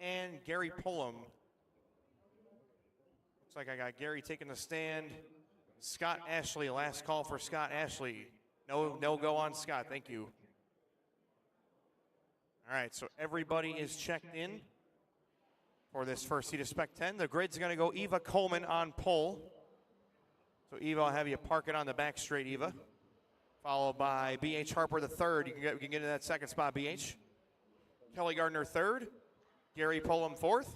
and Gary Pullum. Looks like I got Gary taking the stand. Scott Ashley, last call for Scott Ashley. No go on Scott, thank you. All right, so everybody is checked in for this first heat of Spec 10. The grid's gonna go Eva Coleman on pole. So Eva, I'll have you park it on the back straight, Eva. Followed by B.H. Harper the third. You can get into that second spot, B.H. Kelly Gardner third. Gary Pullum fourth.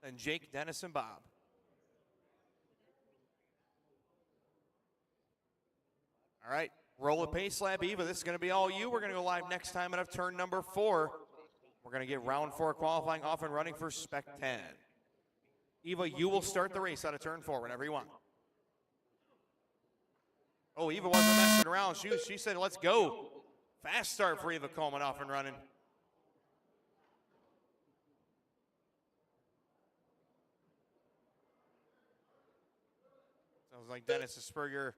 And Jake, Dennis, and Bob. All right, roll the pace lap, Eva. This is going to be all you. We're going to go live next time out of turn number 4. We're going to get round 4 qualifying off and running for Spec 10. Eva, you will start the race out of turn 4 whenever you want. Oh, Eva wasn't messing around. She said, let's go. Fast start for Eva Coleman off and running. Sounds like Dennis Asperger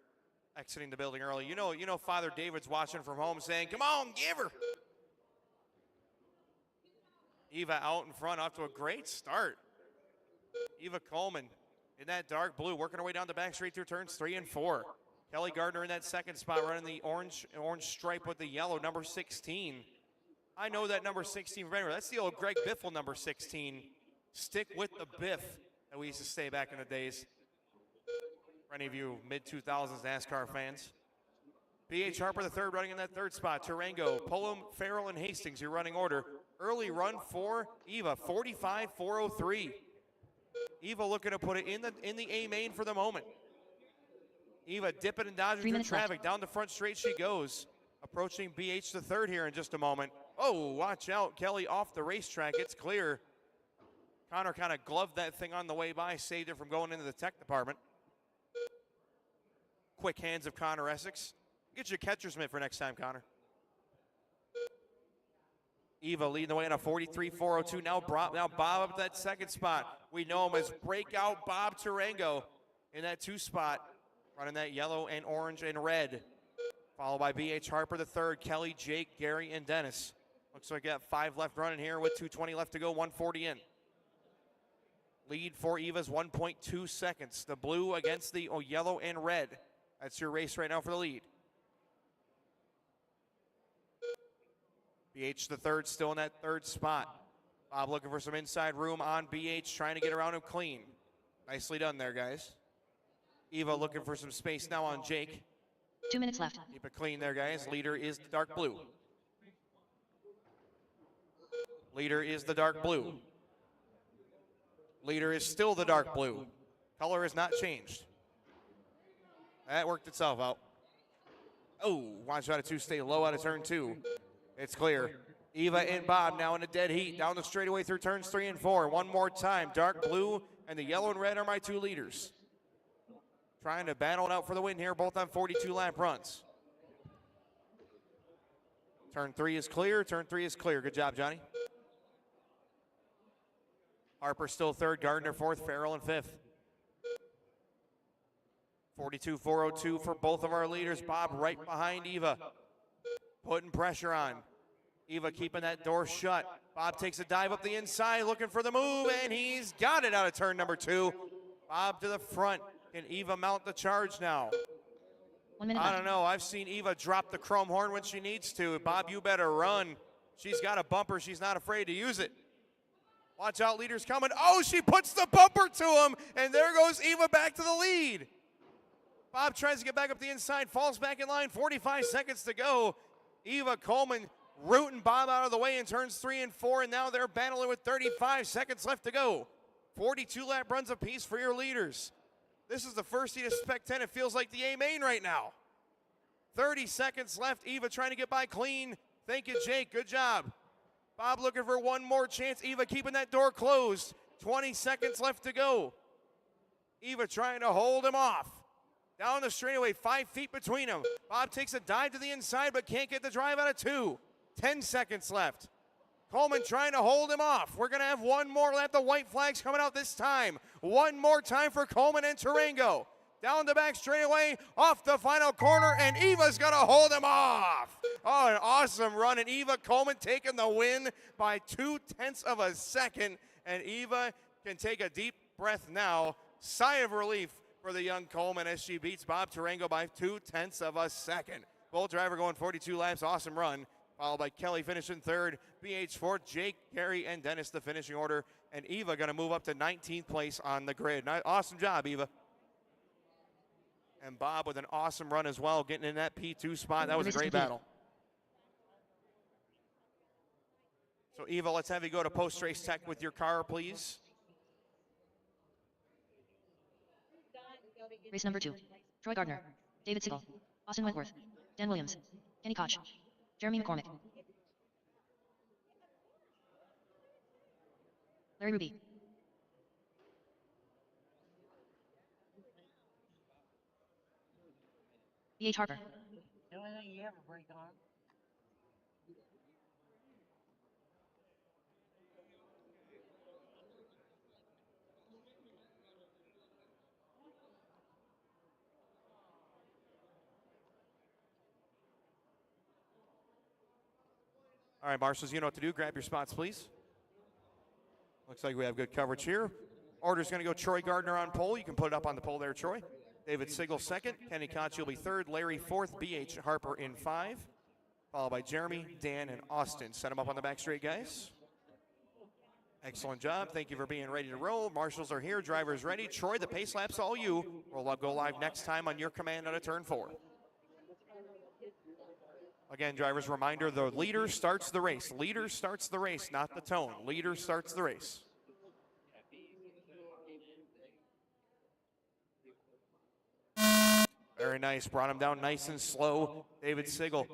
exiting the building early. You know Father David's watching from home saying, come on, give her. Eva out in front, off to a great start. Eva Coleman in that dark blue, working her way down the back straight through turns 3 and 4. Kelly Gardner in that second spot, running the orange stripe with the yellow, number 16. I know that number 16 from anywhere. That's the old Greg Biffle number 16. Stick with the Biff that we used to say back in the days. For any of you mid-2000s NASCAR fans. B.H. Harper the third, running in that third spot. Tarango, Pullum, Farrell, and Hastings, your running order. Early run for Eva, 45.403. Eva looking to put it in the A main for the moment. Eva dipping and dodging through traffic. Left. Down the front straight she goes. Approaching B.H. the third here in just a moment. Oh, watch out. Kelly off the racetrack. It's clear. Connor kind of gloved that thing on the way by, saved it from going into the tech department. Quick hands of Connor Essex. Get your catcher's mitt for next time, Connor. Eva leading the way on a 43.402. Now Bob up that second spot. We know him as breakout Bob Tarango in that 2 spot. Running that yellow and orange and red. Followed by B.H. Harper the third. Kelly, Jake, Gary, and Dennis. Looks like we got 5 left running here with 2:20 left to go, 140 in. Lead for Eva's 1.2 seconds. The blue against the yellow and red. That's your race right now for the lead. BH the third still in that third spot. Bob looking for some inside room on BH, trying to get around him clean. Nicely done there, guys. Eva looking for some space now on Jake. 2 minutes left. Keep it clean there, guys. Leader is the dark blue. Leader is the dark blue. Leader is still the dark blue. Color has not changed. That worked itself out. Oh, watch out of 2, stay low out of turn 2. It's clear. Eva and Bob now in a dead heat. Down the straightaway through turns 3 and 4. One more time. Dark blue and the yellow and red are my 2 leaders. Trying to battle it out for the win here, both on 42 lap runs. Turn 3 is clear. Turn 3 is clear. Good job, Johnny. Harper still third. Gardner fourth. Farrell in fifth. 42.402 for both of our leaders. Bob right behind Eva. Putting pressure on. Eva keeping that door shut. Bob takes a dive up the inside, looking for the move, and he's got it out of turn number 2. Bob to the front. Can Eva mount the charge now? 1 minute I left. don't know. I've seen Eva drop the chrome horn when she needs to. Bob, you better run. She's got a bumper. She's not afraid to use it. Watch out, leader's coming. Oh, she puts the bumper to him, and there goes Eva back to the lead. Bob tries to get back up the inside, falls back in line, 45 seconds to go. Eva Coleman rooting Bob out of the way in turns 3 and 4, and now they're battling with 35 seconds left to go. 42 lap runs apiece for your leaders. This is the first heat of Spec 10. It feels like the A main right now. 30 seconds left. Eva trying to get by clean. Thank you, Jake. Good job. Bob looking for one more chance. Eva keeping that door closed. 20 seconds left to go. Eva trying to hold him off. Down the straightaway, 5 feet between them. Bob takes a dive to the inside, but can't get the drive out of 2. 10 seconds left. Coleman trying to hold him off. We're going to have one more lap. The white flag's coming out this time. One more time for Coleman and Tarango. down the back straightaway, off the final corner, and Eva's gonna hold him off. Oh, an awesome run, and Eva Coleman taking the win by 0.2 of a second, and Eva can take a deep breath now. Sigh of relief for the young Coleman as she beats Bob Tarango by 0.2 of a second. Bolt driver going 42 laps, awesome run. Followed by Kelly finishing third, BH fourth, Jake, Gary, and Dennis the finishing order. And Eva going to move up to 19th place on the grid. Awesome job, Eva. And Bob with an awesome run as well, getting in that P2 spot. That was a great battle. So Eva, let's have you go to post-race tech with your car, please. Race number 2. Troy Gardner, David Siegel, Austin Wentworth, Dan Williams, Kenny Koch, Jeremy McCormick, Larry Ruby, B.H. Harper, The only thing you ever break on. All right, marshals, you know what to do. Grab your spots, please. Looks like we have good coverage here. Order's going to go Troy Gardner on pole. You can put it up on the pole there, Troy. David Siegel second. Kenny Koch will be third. Larry fourth. B.H. Harper in 5. Followed by Jeremy, Dan, and Austin. Set them up on the back straight, guys. Excellent job. Thank you for being ready to roll. Marshals are here. Drivers ready. Troy, the pace lap's all you. We'll go live next time on your command on a turn 4. Again, drivers, reminder, the leader starts the race. Leader starts the race, not the tone. Leader starts the race. Very nice. Brought him down nice and slow. David Siegel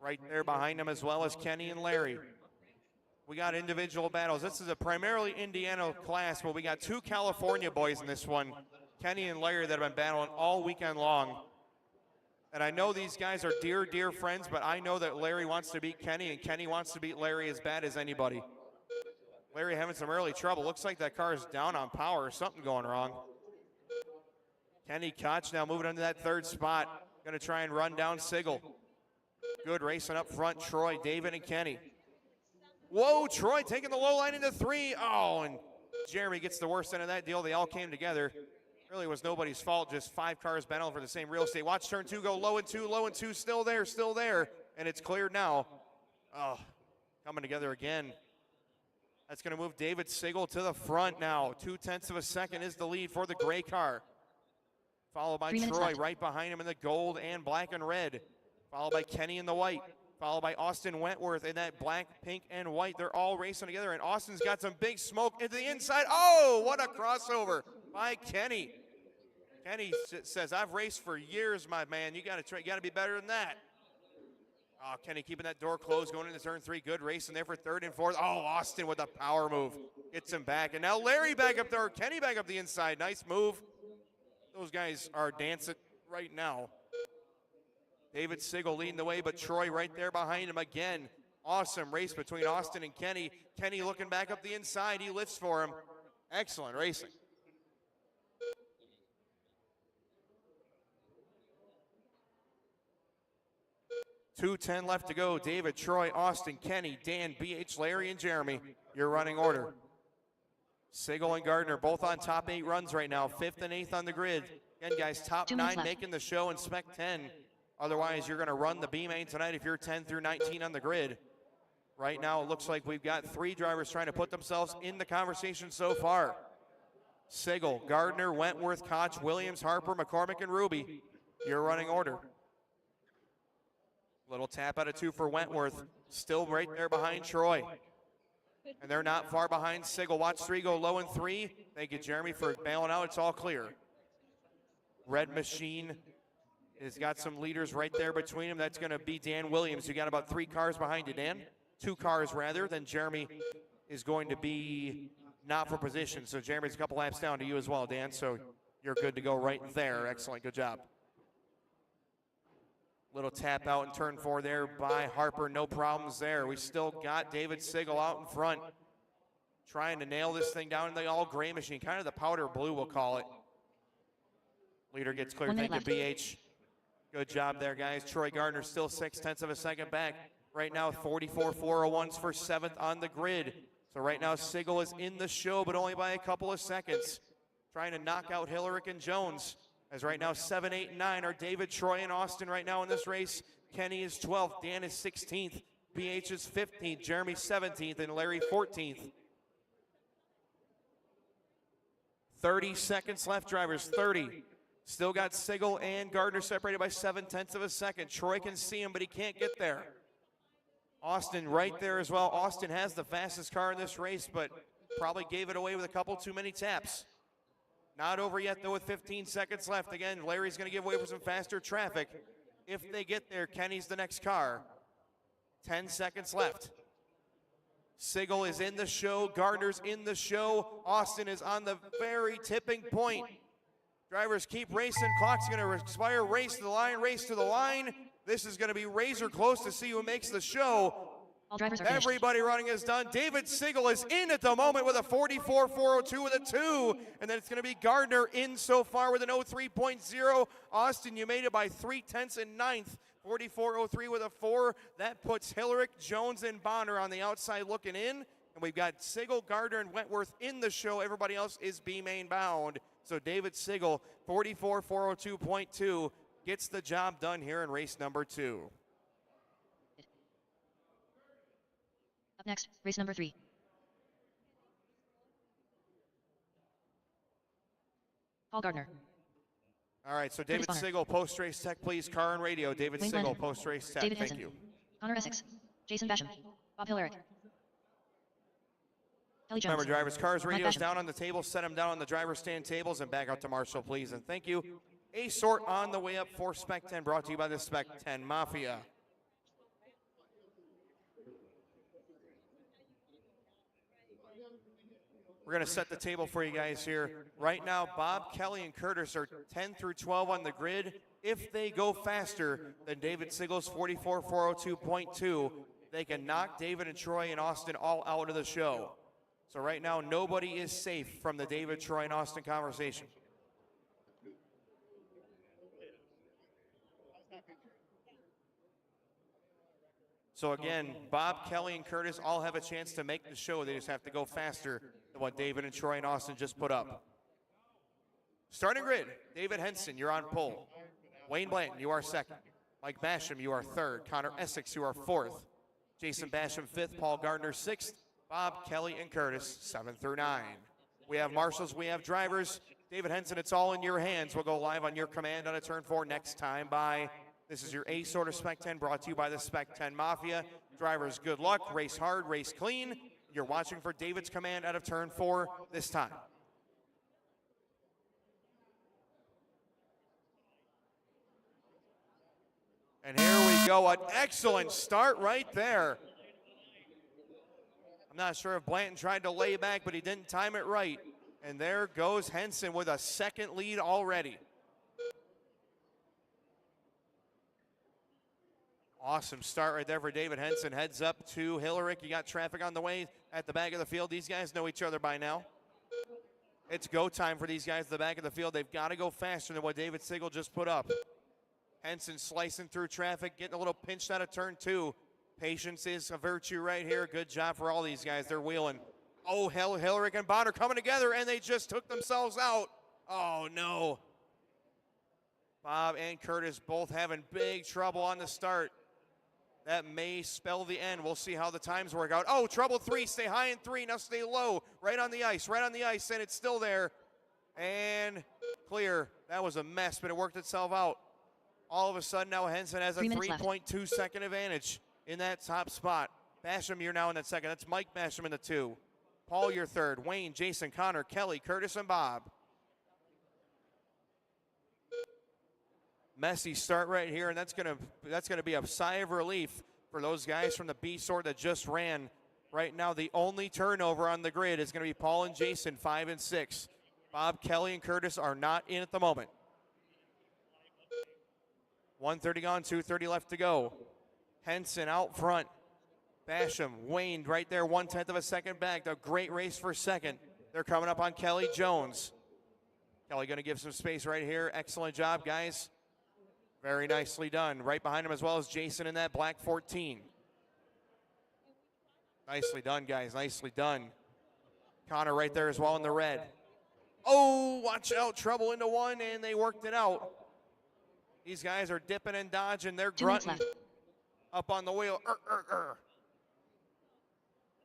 right there behind him, as well as Kenny and Larry. We got individual battles. This is a primarily Indiana class, but we got 2 California boys in this one, Kenny and Larry, that have been battling all weekend long. And I know these guys are dear, dear friends, but I know that Larry wants to beat Kenny, and Kenny wants to beat Larry as bad as anybody. Larry having some early trouble. Looks like that car is down on power or something going wrong. Kenny Koch now moving into that 3rd spot. Going to try and run down Siegel. Good racing up front, Troy, David, and Kenny. Whoa, Troy taking the low line into 3. Oh, and Jeremy gets the worst end of that deal. They all came together. Really was nobody's fault, just 5 cars battling for the same real estate. Watch turn 2 go low and 2, still there, and it's cleared now. Oh, coming together again. That's going to move David Siegel to the front now. 0.2 of a second is the lead for the gray car. Followed by Troy right behind him in the gold and black and red. Followed by Kenny in the white. Followed by Austin Wentworth in that black, pink, and white. They're all racing together, and Austin's got some big smoke into the inside. Oh, what a crossover by Kenny. Kenny says, I've raced for years, my man. You got to be better than that. Oh, Kenny keeping that door closed going into turn 3. Good racing there for 3rd and 4th. Oh, Austin with a power move. Gets him back. And now Larry back up there. Kenny back up the inside. Nice move. Those guys are dancing right now. David Siegel leading the way, but Troy right there behind him again. Awesome race between Austin and Kenny. Kenny looking back up the inside. He lifts for him. Excellent racing. .210 left to go. David, Troy, Austin, Kenny, Dan, BH, Larry, and Jeremy. Your running order. Siegel and Gardner both on top 8 runs right now. 5th and 8th on the grid. Again, guys, top 9 making the show in Spec 10. Otherwise, you're going to run the B-Main tonight if you're 10 through 19 on the grid. Right now, it looks like we've got 3 drivers trying to put themselves in the conversation so far. Siegel, Gardner, Wentworth, Koch, Williams, Harper, McCormick, and Ruby. Your running order. Little tap out of 2 for Wentworth. Still right there behind Troy. And they're not far behind Siegel. Watch 3 go low in 3. Thank you, Jeremy, for bailing out. It's all clear. Red Machine has got some leaders right there between them. That's going to be Dan Williams. You got about 3 cars behind you, Dan. 2 cars, rather. Then Jeremy is going to be not for position. So Jeremy's a couple laps down to you as well, Dan. So you're good to go right there. Excellent. Good job. Little tap out in turn 4 there by Harper. No problems there. We still got David Siegel out in front, trying to nail this thing down in the all gray machine, kind of the powder blue, we'll call it. Leader gets clear. 1 Thank minute you, BH. Good job there, guys. Troy Gardner still 0.6 of a second back. Right now, 44.401s for 7th on the grid. So right now, Sigel is in the show, but only by a couple of seconds. Trying to knock out Hillerick and Jones. As right now, 7, 8, and 9 are David, Troy, and Austin right now in this race. Kenny is 12th, Dan is 16th, BH is 15th, Jeremy 17th, and Larry 14th. 30 seconds left, drivers, 30. Still got Sigel and Gardner separated by 0.7 of a second. Troy can see him, but he can't get there. Austin right there as well. Austin has the fastest car in this race, but probably gave it away with a couple too many taps. Not over yet, though, with 15 seconds left. Again, Larry's going to give way for some faster traffic. If they get there, Kenny's the next car. 10 seconds left. Sigel is in the show. Gardner's in the show. Austin is on the very tipping point. Drivers keep racing. Clock's going to expire. Race to the line. Race to the line. This is going to be razor close to see who makes the show. All drivers are finished. Everybody running is done. David Sigel is in at the moment with a 44.402 with a 2. And then it's going to be Gardner in so far with an 03.0. Austin, you made it by 0.3 and 9th. 44.03 with a 4. That puts Hillerick, Jones, and Bonner on the outside looking in. And we've got Sigel, Gardner, and Wentworth in the show. Everybody else is B-main bound. So David Sigel, 44.402.2, gets the job done here in race number 2. Up next, race number 3. Paul Gardner. All right, so David Sigel, post-race tech, please. Car and radio. David Wayne Sigel, Blandon. post-race tech. David Thank Henson. you. Connor Essex. Jason Basham. Bob Hillerick. Kelly Jones. Remember, drivers, cars, Mike radios Basham. down on the table. Set them down on the driver's stand tables and back out to Marshall, please. And thank you. A sort on the way up for Spec 10, brought to you by the Spec 10 Mafia. We're going to set the table for you guys here. Right now, Bob, Kelly, and Curtis are 10 through 12 on the grid. If they go faster than David Sigel's 44.402.2, they can knock David and Troy and Austin all out of the show. So right now, nobody is safe from the David, Troy, and Austin conversation. So again, Bob, Kelly, and Curtis all have a chance to make the show. They just have to go faster than what David and Troy and Austin just put up. Starting grid, David Henson, you're on pole. Wayne Blanton, you are second. Mike Basham, you are third. Connor Essex, you are fourth. Jason Basham, fifth. Paul Gardner, sixth. Bob, Kelly, and Curtis, 7 through 9. We have marshals, we have drivers. David Henson, it's all in your hands. We'll go live on your command on a turn 4 next time by. This is your A sort of Spec 10 brought to you by the Spec 10 Mafia. Drivers, good luck. Race hard, race clean. You're watching for David's command out of turn 4 this time. And here we go, an excellent start right there. I'm not sure if Blanton tried to lay back, but he didn't time it right. And there goes Henson with a second lead already. Awesome start right there for David Henson. Heads up to Hillerick. You got traffic on the way at the back of the field. These guys know each other by now. It's go time for these guys at the back of the field. They've got to go faster than what David Sigel just put up. Henson slicing through traffic, getting a little pinched out of turn 2. Patience is a virtue right here. Good job for all these guys. They're wheeling. Oh, Hillerick and Bonner coming together, and they just took themselves out. Oh, no. Bob and Curtis both having big trouble on the start. That may spell the end. We'll see how the times work out. Oh, trouble 3. Stay high in 3. Now stay low. Right on the ice. Right on the ice, and it's still there. And clear. That was a mess, but it worked itself out. All of a sudden, now Henson has a 3.2 second advantage in that top spot. Basham, you're now in that second. That's Mike Basham in the 2. Paul, you're third. Wayne, Jason, Connor, Kelly, Curtis, and Bob. Messy start right here, and that's gonna be a sigh of relief for those guys from the B sort that just ran. Right now, the only turnover on the grid is gonna be Paul and Jason, 5 and 6. Bob, Kelly, and Curtis are not in at the moment. 1:30 gone, 2:30 left to go. Henson out front. Basham, Wayne right there, 1/10 of a second back. A great race for second. They're coming up on Kelly Jones. Kelly going to give some space right here. Excellent job, guys. Very nicely done. Right behind him as well as Jason in that black 14. Nicely done, guys. Nicely done. Connor right there as well in the red. Oh, watch out. Trouble into one, and they worked it out. These guys are dipping and dodging. They're 2 minutes grunting left. up on the wheel.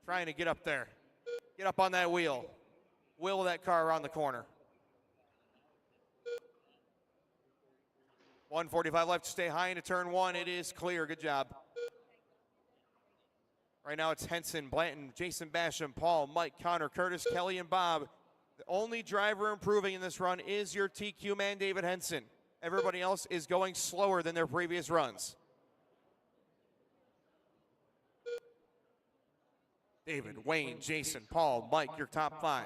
Trying to get up there. Get up on that wheel. Wheel that car around the corner. 145 left to stay high into turn one. It is clear. Good job. Right now it's Henson, Blanton, Jason Basham, Paul, Mike, Connor, Curtis, Kelly, and Bob. The only driver improving in this run is your TQ man, David Henson. Everybody else is going slower than their previous runs. David, Wayne, Jason, Paul, Mike, your top 5.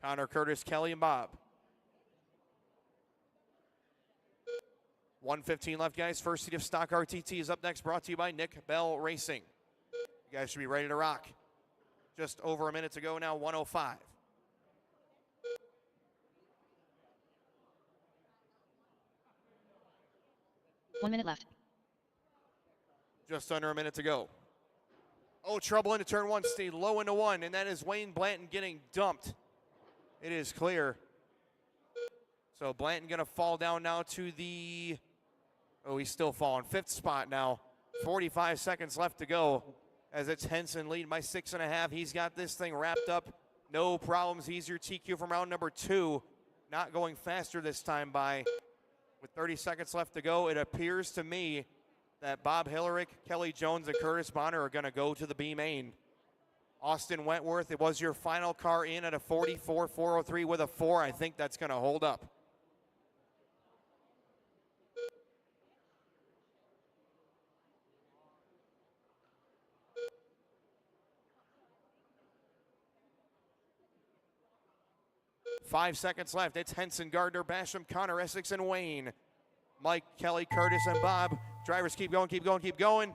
Connor, Curtis, Kelly, and Bob. 1:15 left, guys. First seat of stock RTT is up next, brought to you by Nick Bell Racing. You guys should be ready to rock. Just over a minute to go now, 1:05. One minute left. Just under a minute to go. Oh, trouble into turn one. Stay low into one, and that is Wayne Blanton getting dumped. It is clear. So Blanton going to fall down now to the... Oh, he's still falling. 5th spot now. 45 seconds left to go as it's Henson leading by 6.5. He's got this thing wrapped up. No problems. He's your TQ from round number 2. Not going faster this time by... With 30 seconds left to go, it appears to me that Bob Hillerick, Kelly Jones, and Curtis Bonner are going to go to the B main. Austin Wentworth, it was your final car in at a 44.403 with a 4. I think that's going to hold up. Five seconds left. It's Henson, Gardner, Basham, Connor, Essex, and Wayne. Mike, Kelly, Curtis, and Bob. Drivers keep going, keep going, keep going.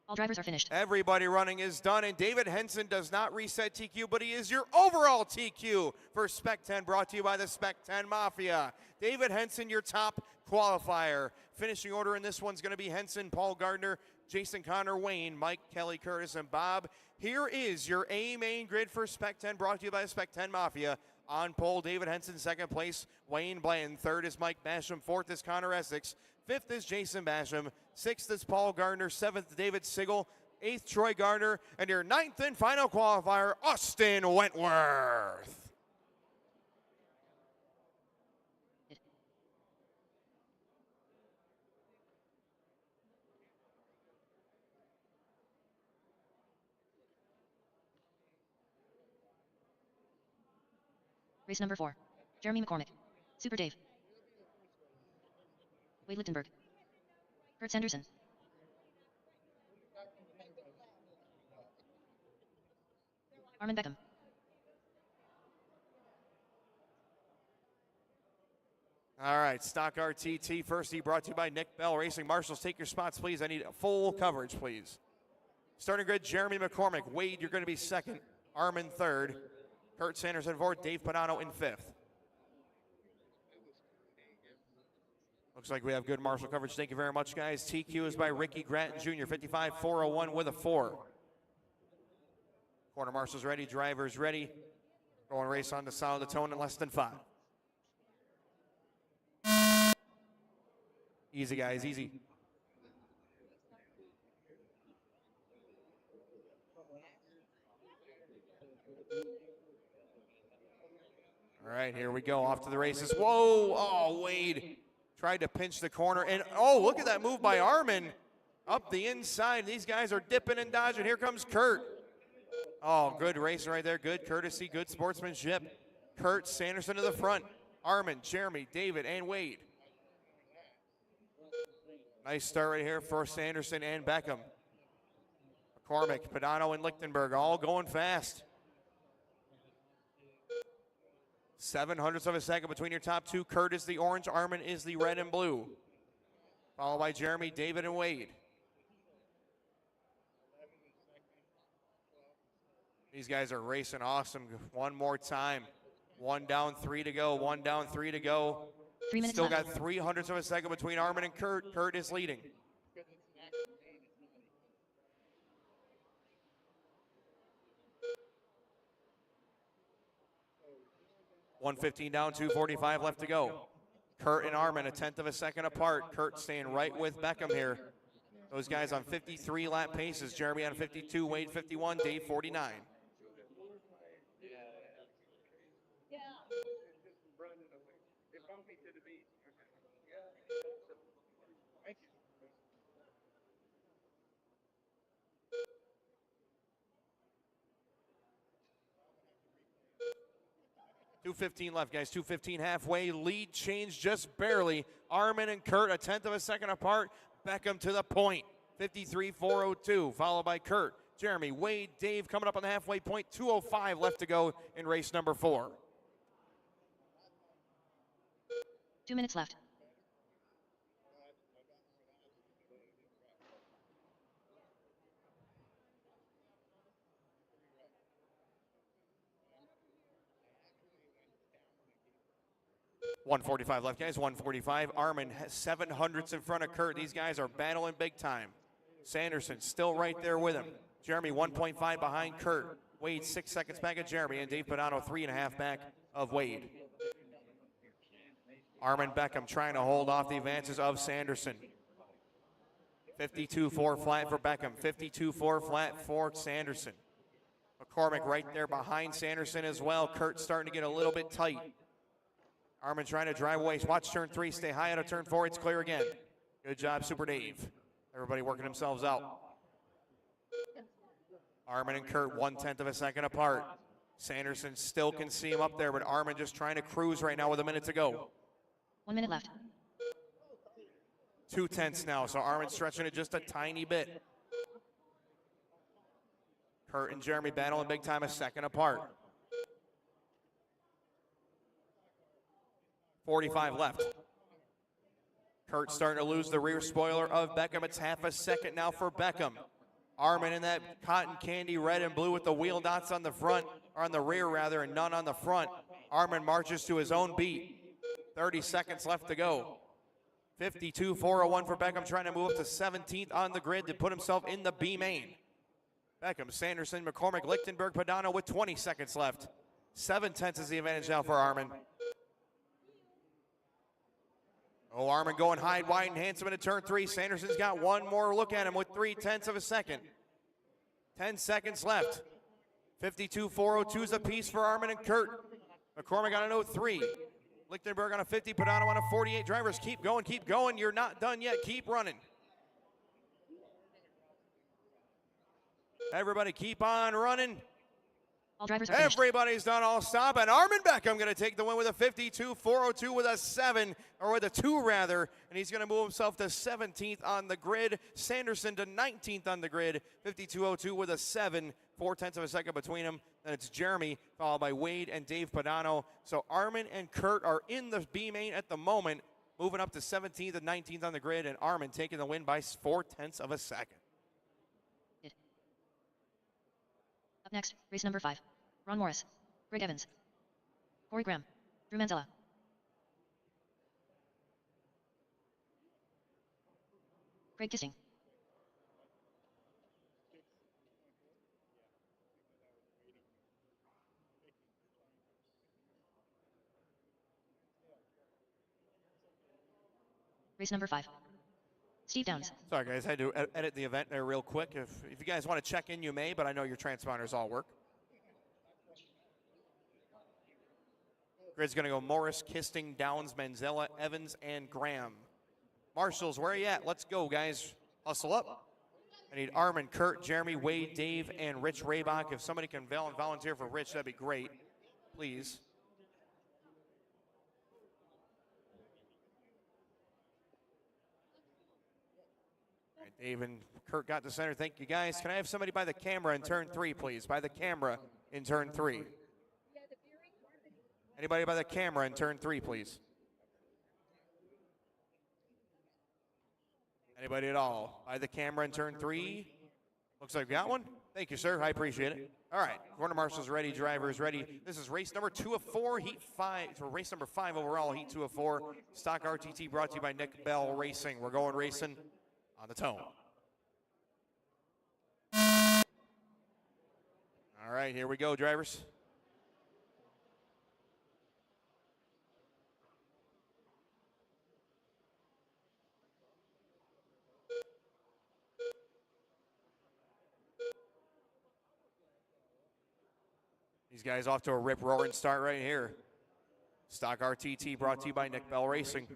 All drivers are finished. Everybody running is done, and David Henson does not reset TQ, but he is your overall TQ for Spec 10, brought to you by the Spec 10 Mafia. David Henson, your top qualifier. Finishing order in this one's going to be Henson, Paul Gardner, Jason, Connor, Wayne, Mike, Kelly, Curtis, and Bob. Here is your A main grid for Spec 10, brought to you by the Spec 10 Mafia. On pole, David Henson, 2nd place. Wayne Blanton, 3rd is Mike Basham. 4th is Connor Essex. 5th is Jason Basham. 6th is Paul Gardner. 7th, David Sigel. 8th, Troy Gardner. And your 9th and final qualifier, Austin Wentworth. Race number 4. Jeremy McCormick. Super Dave. Wade Lichtenberg. Kurt Sanderson. Armin Beckham. All right, stock RTT first tee brought to you by Nick Bell Racing. Marshals, take your spots, please. I need full coverage, please. Starting grid, Jeremy McCormick. Wade, you're going to be 2nd. Armin 3rd. Kurt Sanderson 4th. Dave Padano in 5th. Looks like we have good marshal coverage. Thank you very much, guys. TQ is by Ricky Gratton Jr. 55.401 with a 4. Corner marshals ready. Drivers ready. Going race on the sound of the tone in less than 5. Easy, guys. Easy. All right, here we go. Off to the races. Whoa! Oh, Wade tried to pinch the corner. And, oh, look at that move by Armin up the inside. These guys are dipping and dodging. Here comes Kurt. Oh, good racing right there. Good courtesy, good sportsmanship. Kurt Sanderson to the front. Armin, Jeremy, David, and Wade. Nice start right here for Sanderson and Beckham. McCormick, Padano, and Lichtenberg all going fast. 0.07 of a second between your top 2. Kurt is the orange, Armin is the red and blue. Followed by Jeremy, David, and Wade. These guys are racing awesome. One more time. 1 down, 3 to go. 1 down, 3 to go. 3 minutes Still left. got 300ths of a second between Armin and Kurt. Kurt is leading. $1:15 down, 2:45 left to go. Kurt and Armin 1/10 of a second apart. Kurt staying right with Beckham here. Those guys on 53 lap paces. Jeremy on 52, Wade 51, Dave 49. $2:15 left, guys. 2:15 halfway. Lead change just barely. Armin and Kurt 1/10 of a second apart. Beckham to the point. 53.402, followed by Kurt, Jeremy, Wade, Dave coming up on the halfway point. 2:05 left to go in race number 4. 2 minutes left. $1:45 left, guys. 1:45. Armin has 700ths in front of Kurt. These guys are battling big time. Sanderson still right there with him. Jeremy 1.5 behind Kurt. Wade 6 seconds back of Jeremy, and Dave Padano 3.5 back of Wade. Armin Beckham trying to hold off the advances of Sanderson. 52.4 flat for Beckham. 52.4 flat for Sanderson. McCormick right there behind Sanderson as well. Kurt starting to get a little bit tight. Armin trying to drive away. Watch turn 3. Stay high out of turn 4. It's clear again. Good job, Super Dave. Everybody working themselves out. Armin and Kurt 1/10 of a second apart. Sanderson still can see him up there, but Armin just trying to cruise right now with a minute to go. 1 minute left. 2/10 now, so Armin stretching it just a tiny bit. Kurt and Jeremy battling big time, a second apart. 45 left. Kurt starting to lose the rear spoiler of Beckham. It's half a second now for Beckham. Armin in that cotton candy red and blue with the wheel dots on the front, or on the rear rather, and none on the front. Armin marches to his own beat. 30 seconds left to go. 52.401 for Beckham, trying to move up to 17th on the grid to put himself in the B main. Beckham, Sanderson, McCormick, Lichtenberg, Padano with 20 seconds left. 7/10 is the advantage now for Armin. Oh, Armin going high, wide, and handsome into turn 3. Sanderson's got one more look at him with 3/10 of a second. 10 seconds left. 52.402 is a piece for Armin and Kurt. McCormick on an 03. Lichtenberg on a 50, Padano on a 48. Drivers, keep going. You're not done yet. Keep running. Everybody keep on running. All drivers are finished. Everybody's done. All stop. And Armin Beckham going to take the win with a 52.402 with a 7, or with a 2 rather. And he's going to move himself to 17th on the grid. Sanderson to 19th on the grid. 52.02 with a 7. 4/10 of a second between them. Then it's Jeremy, followed by Wade and Dave Padano. So Armin and Kurt are in the B main at the moment, moving up to 17th and 19th on the grid. And Armin taking the win by 4/10 of a second. Up next, race number 5. Ron Morris, Greg Evans, Corey Graham, Drew Manzella. Craig Kissing. Race number 5. Steve Downs. Sorry, guys. I had to edit the event there real quick. If you guys want to check in, you may, but I know your transponders all work. Grid's going to go Morris, Kisting, Downs, Manzella, Evans, and Graham. Marshals, where are you at? Let's go, guys. Hustle up. I need Armin, Kurt, Jeremy, Wade, Dave, and Rich Raybach. If somebody can volunteer for Rich, that'd be great. Please. All right, Dave and Kurt got to center. Thank you, guys. Can I have somebody by the camera in turn 3, please? By the camera in turn 3. Anybody by the camera in turn 3, please? Anybody at all? By the camera in turn 3? Looks like we got one. Thank you, sir. I appreciate it. All right, corner marshals ready, drivers ready. This is race number 2 of 4, heat 5, so race number 5 overall, heat 2 of 4. Stock RTT brought to you by Nick Bell Racing. We're going racing on the tone. All right, here we go, drivers. These guys off to a rip-roaring start right here. Stock RTT brought to you by Nick Bell Racing.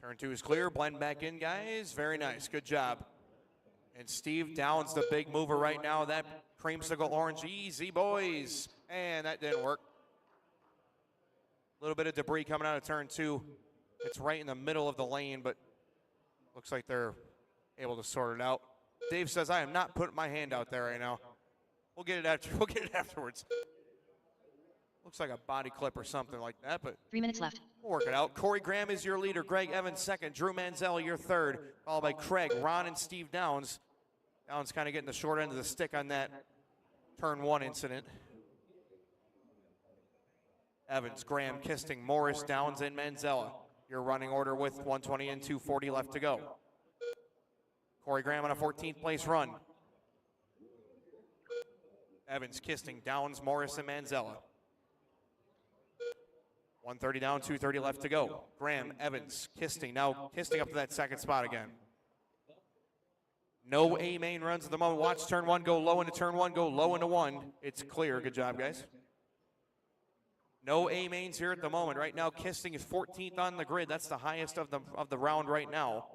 Turn 2 is clear. Blend back in, guys. Very nice. Good job. And Steve Downs, the big mover right now. That creamsicle orange. Easy, boys. And that didn't work. A little bit of debris coming out of turn 2. It's right in the middle of the lane, but looks like they're able to sort it out. Dave says, I am not putting my hand out there right now. We'll get it after. We'll get it afterwards. Looks like a body clip or something like that, but 3 minutes left. we'll work it out. Corey Graham is your leader. Greg Evans second. Drew Manziel your third, followed by Craig, Ron, and Steve Downs. Downs kind of getting the short end of the stick on that turn 1 incident. Evans, Graham, Kisting, Morris, Downs, and Manzella. Your running order with 120 and 240 left to go. Corey Graham on a 14th place run. Evans, Kisting, Downs, Morris, and Manzella. 130 down, 230 left to go. Graham, Evans, Kisting. Now Kisting up to that second spot again. No A main runs at the moment. Watch turn 1 go low into turn 1, go low into 1. It's clear. Good job, guys. No A mains here at the moment. Right now, Kisting is 14th on the grid. That's the highest of the round right now.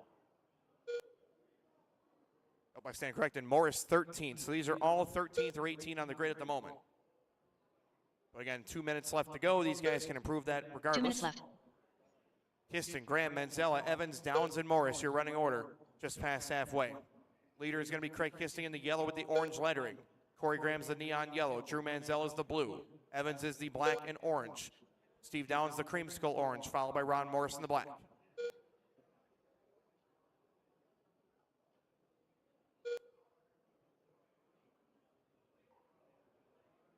Hope I stand corrected. Morris 13th. So these are all 13th or 18th on the grid at the moment. But again, 2 minutes left to go. These guys can improve that regardless. 2 minutes left. Kisting, Graham, Manzella, Evans, Downs, and Morris. Your running order just past halfway. Leader is going to be Craig Kisting in the yellow with the orange lettering. Corey Graham's the neon yellow. Drew Manziel is the blue. Evans is the black and orange. Steve Downs the creamsicle orange, followed by Ron Morris in the black.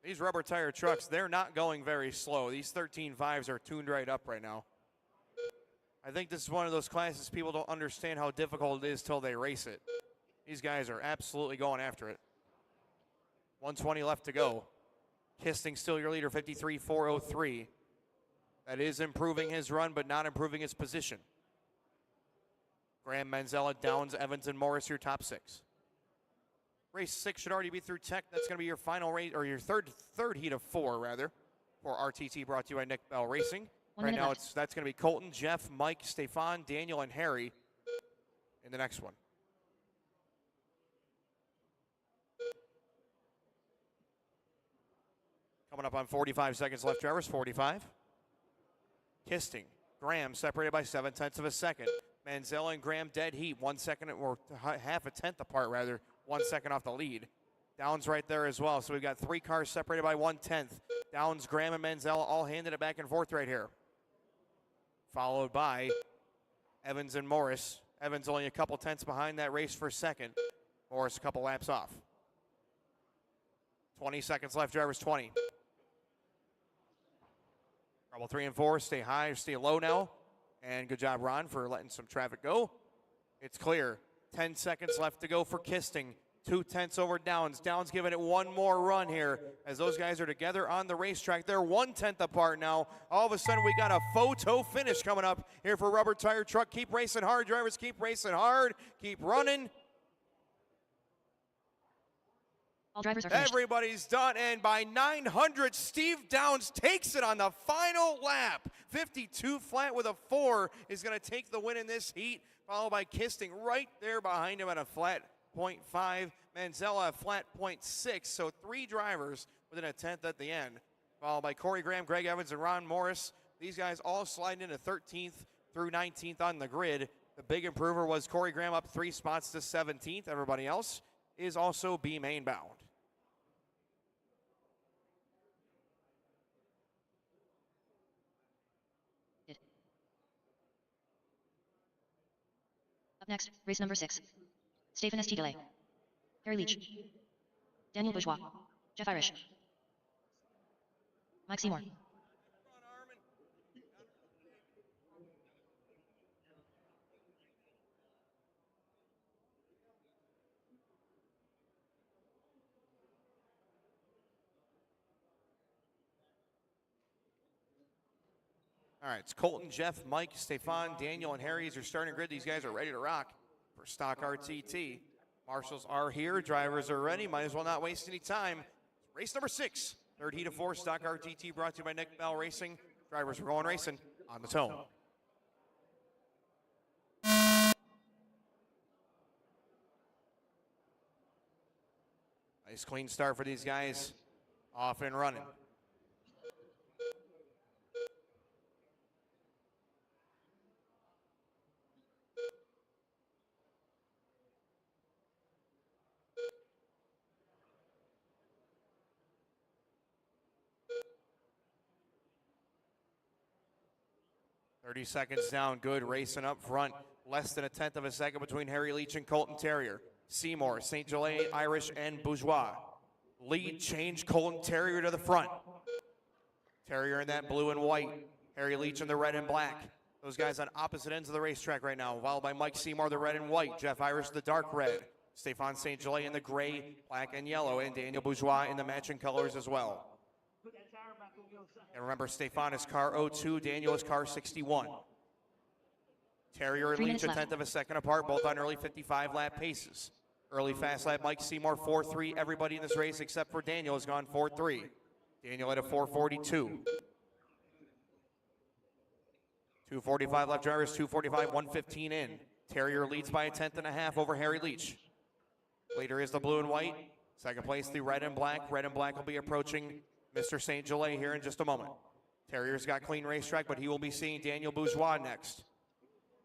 These rubber tire trucks, they're not going very slow. These 13.5s are tuned right up right now. I think this is one of those classes people don't understand how difficult it is till they race it. These guys are absolutely going after it. 120 left to go. Kisting still your leader, 53.403. That is improving his run, but not improving his position. Graham, Manzella, Downs, Evans, and Morris, your top 6. Race 6 should already be through tech. That's going to be your final race, or your third heat of 4, rather, for RTT, brought to you by Nick Bell Racing. Right now, that's going to be Colton, Jeff, Mike, Stefan, Daniel, and Harry in the next one. Coming up on 45 seconds left, drivers, 45. Kisting, Graham separated by 0.7 of a second. Manzella and Graham dead heat, 1 second, or half a tenth apart, rather, 1 second off the lead. Downs right there as well, so we've got 3 cars separated by 1/10. Downs, Graham, and Manzella all handed it back and forth right here. Followed by Evans and Morris. Evans only a couple tenths behind that race for second. Morris a couple laps off. 20 seconds left, drivers, 20. Trouble 3 and 4, stay high or stay low now. And good job, Ron, for letting some traffic go. It's clear. 10 seconds left to go for Kisting. 2/10 over Downs. Downs giving it one more run here as those guys are together on the racetrack. They're 1/10 apart now. All of a sudden, we got a photo finish coming up here for Rubber Tire Truck. Keep racing hard, drivers. Keep racing hard. Keep running. All drivers are finished. Everybody's done, and by 900, Steve Downs takes it on the final lap. 52 flat with a 4 is going to take the win in this heat, followed by Kisting right there behind him at a flat 0.5. Manzella a flat 0.6, so 3 drivers within a tenth at the end, followed by Corey Graham, Greg Evans, and Ron Morris. These guys all sliding into 13th through 19th on the grid. The big improver was Corey Graham up 3 spots to 17th. Everybody else is also B main bound. Next, race number 6. Stephen St. Delay. Harry Leach. Daniel Bourgeois. Jeff Irish. Mike Seymour. All right, it's Colton, Jeff, Mike, Stefan, Daniel, and Harry as your starting grid. These guys are ready to rock for Stock RTT. Marshals are here. Drivers are ready. Might as well not waste any time. Race number 6, third heat of 4, Stock RTT, brought to you by Nick Bell Racing. Drivers are going racing on the tone. Nice clean start for these guys. Off and running. .30 seconds down, good racing up front. Less than a tenth of a second between Harry Leach and Colton Terrier. Seymour, St. Gelais, Irish, and Bourgeois. Lead change, Colton Terrier to the front. Terrier in that blue and white. Harry Leach in the red and black. Those guys on opposite ends of the racetrack right now, followed by Mike Seymour, the red and white. Jeff Irish, the dark red. Stefan St. Gelais in the gray, black, and yellow. And Daniel Bourgeois in the matching colors as well. And remember, Stefan is car 02, Daniel is car 61. Terrier and Leach a tenth of a second apart, both on early 55-lap paces. Early fast lap, Mike Seymour 4.3. Everybody in this race except for Daniel has gone 4.3. Daniel at a 4.42. 2.45 left drivers, 2.45, 1:15 in. Terrier leads by a tenth and a half over Harry Leach. Leader is the blue and white. Second place, the red and black. Red and black will be approaching Mr. St. Gelais here in just a moment. Terrier's got clean racetrack, but he will be seeing Daniel Bourgeois next.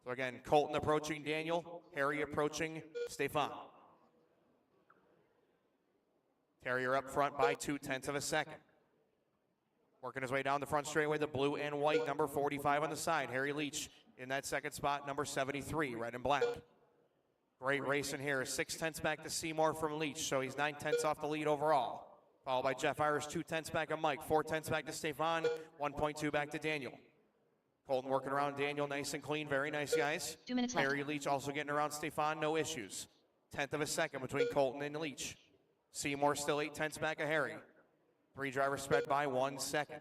So again, Colton approaching Daniel, Harry approaching Stefan. Terrier up front by 0.2 of a second. Working his way down the front straightaway, the blue and white, number 45 on the side. Harry Leach in that second spot, number 73, red and black. Great racing here. 0.6 back to Seymour from Leach, so he's 0.9 off the lead overall. Followed by Jeff Irish, 0.2 back on Mike, 0.4 back to Stefan, 1.2 back to Daniel. Colton working around Daniel, nice and clean, very nice, guys. 2 minutes left. Harry Leach also getting around Stefan, no issues. 1/10 of a second between Colton and Leach. Seymour still 0.8 back of Harry. 3 drivers sped by 1 second.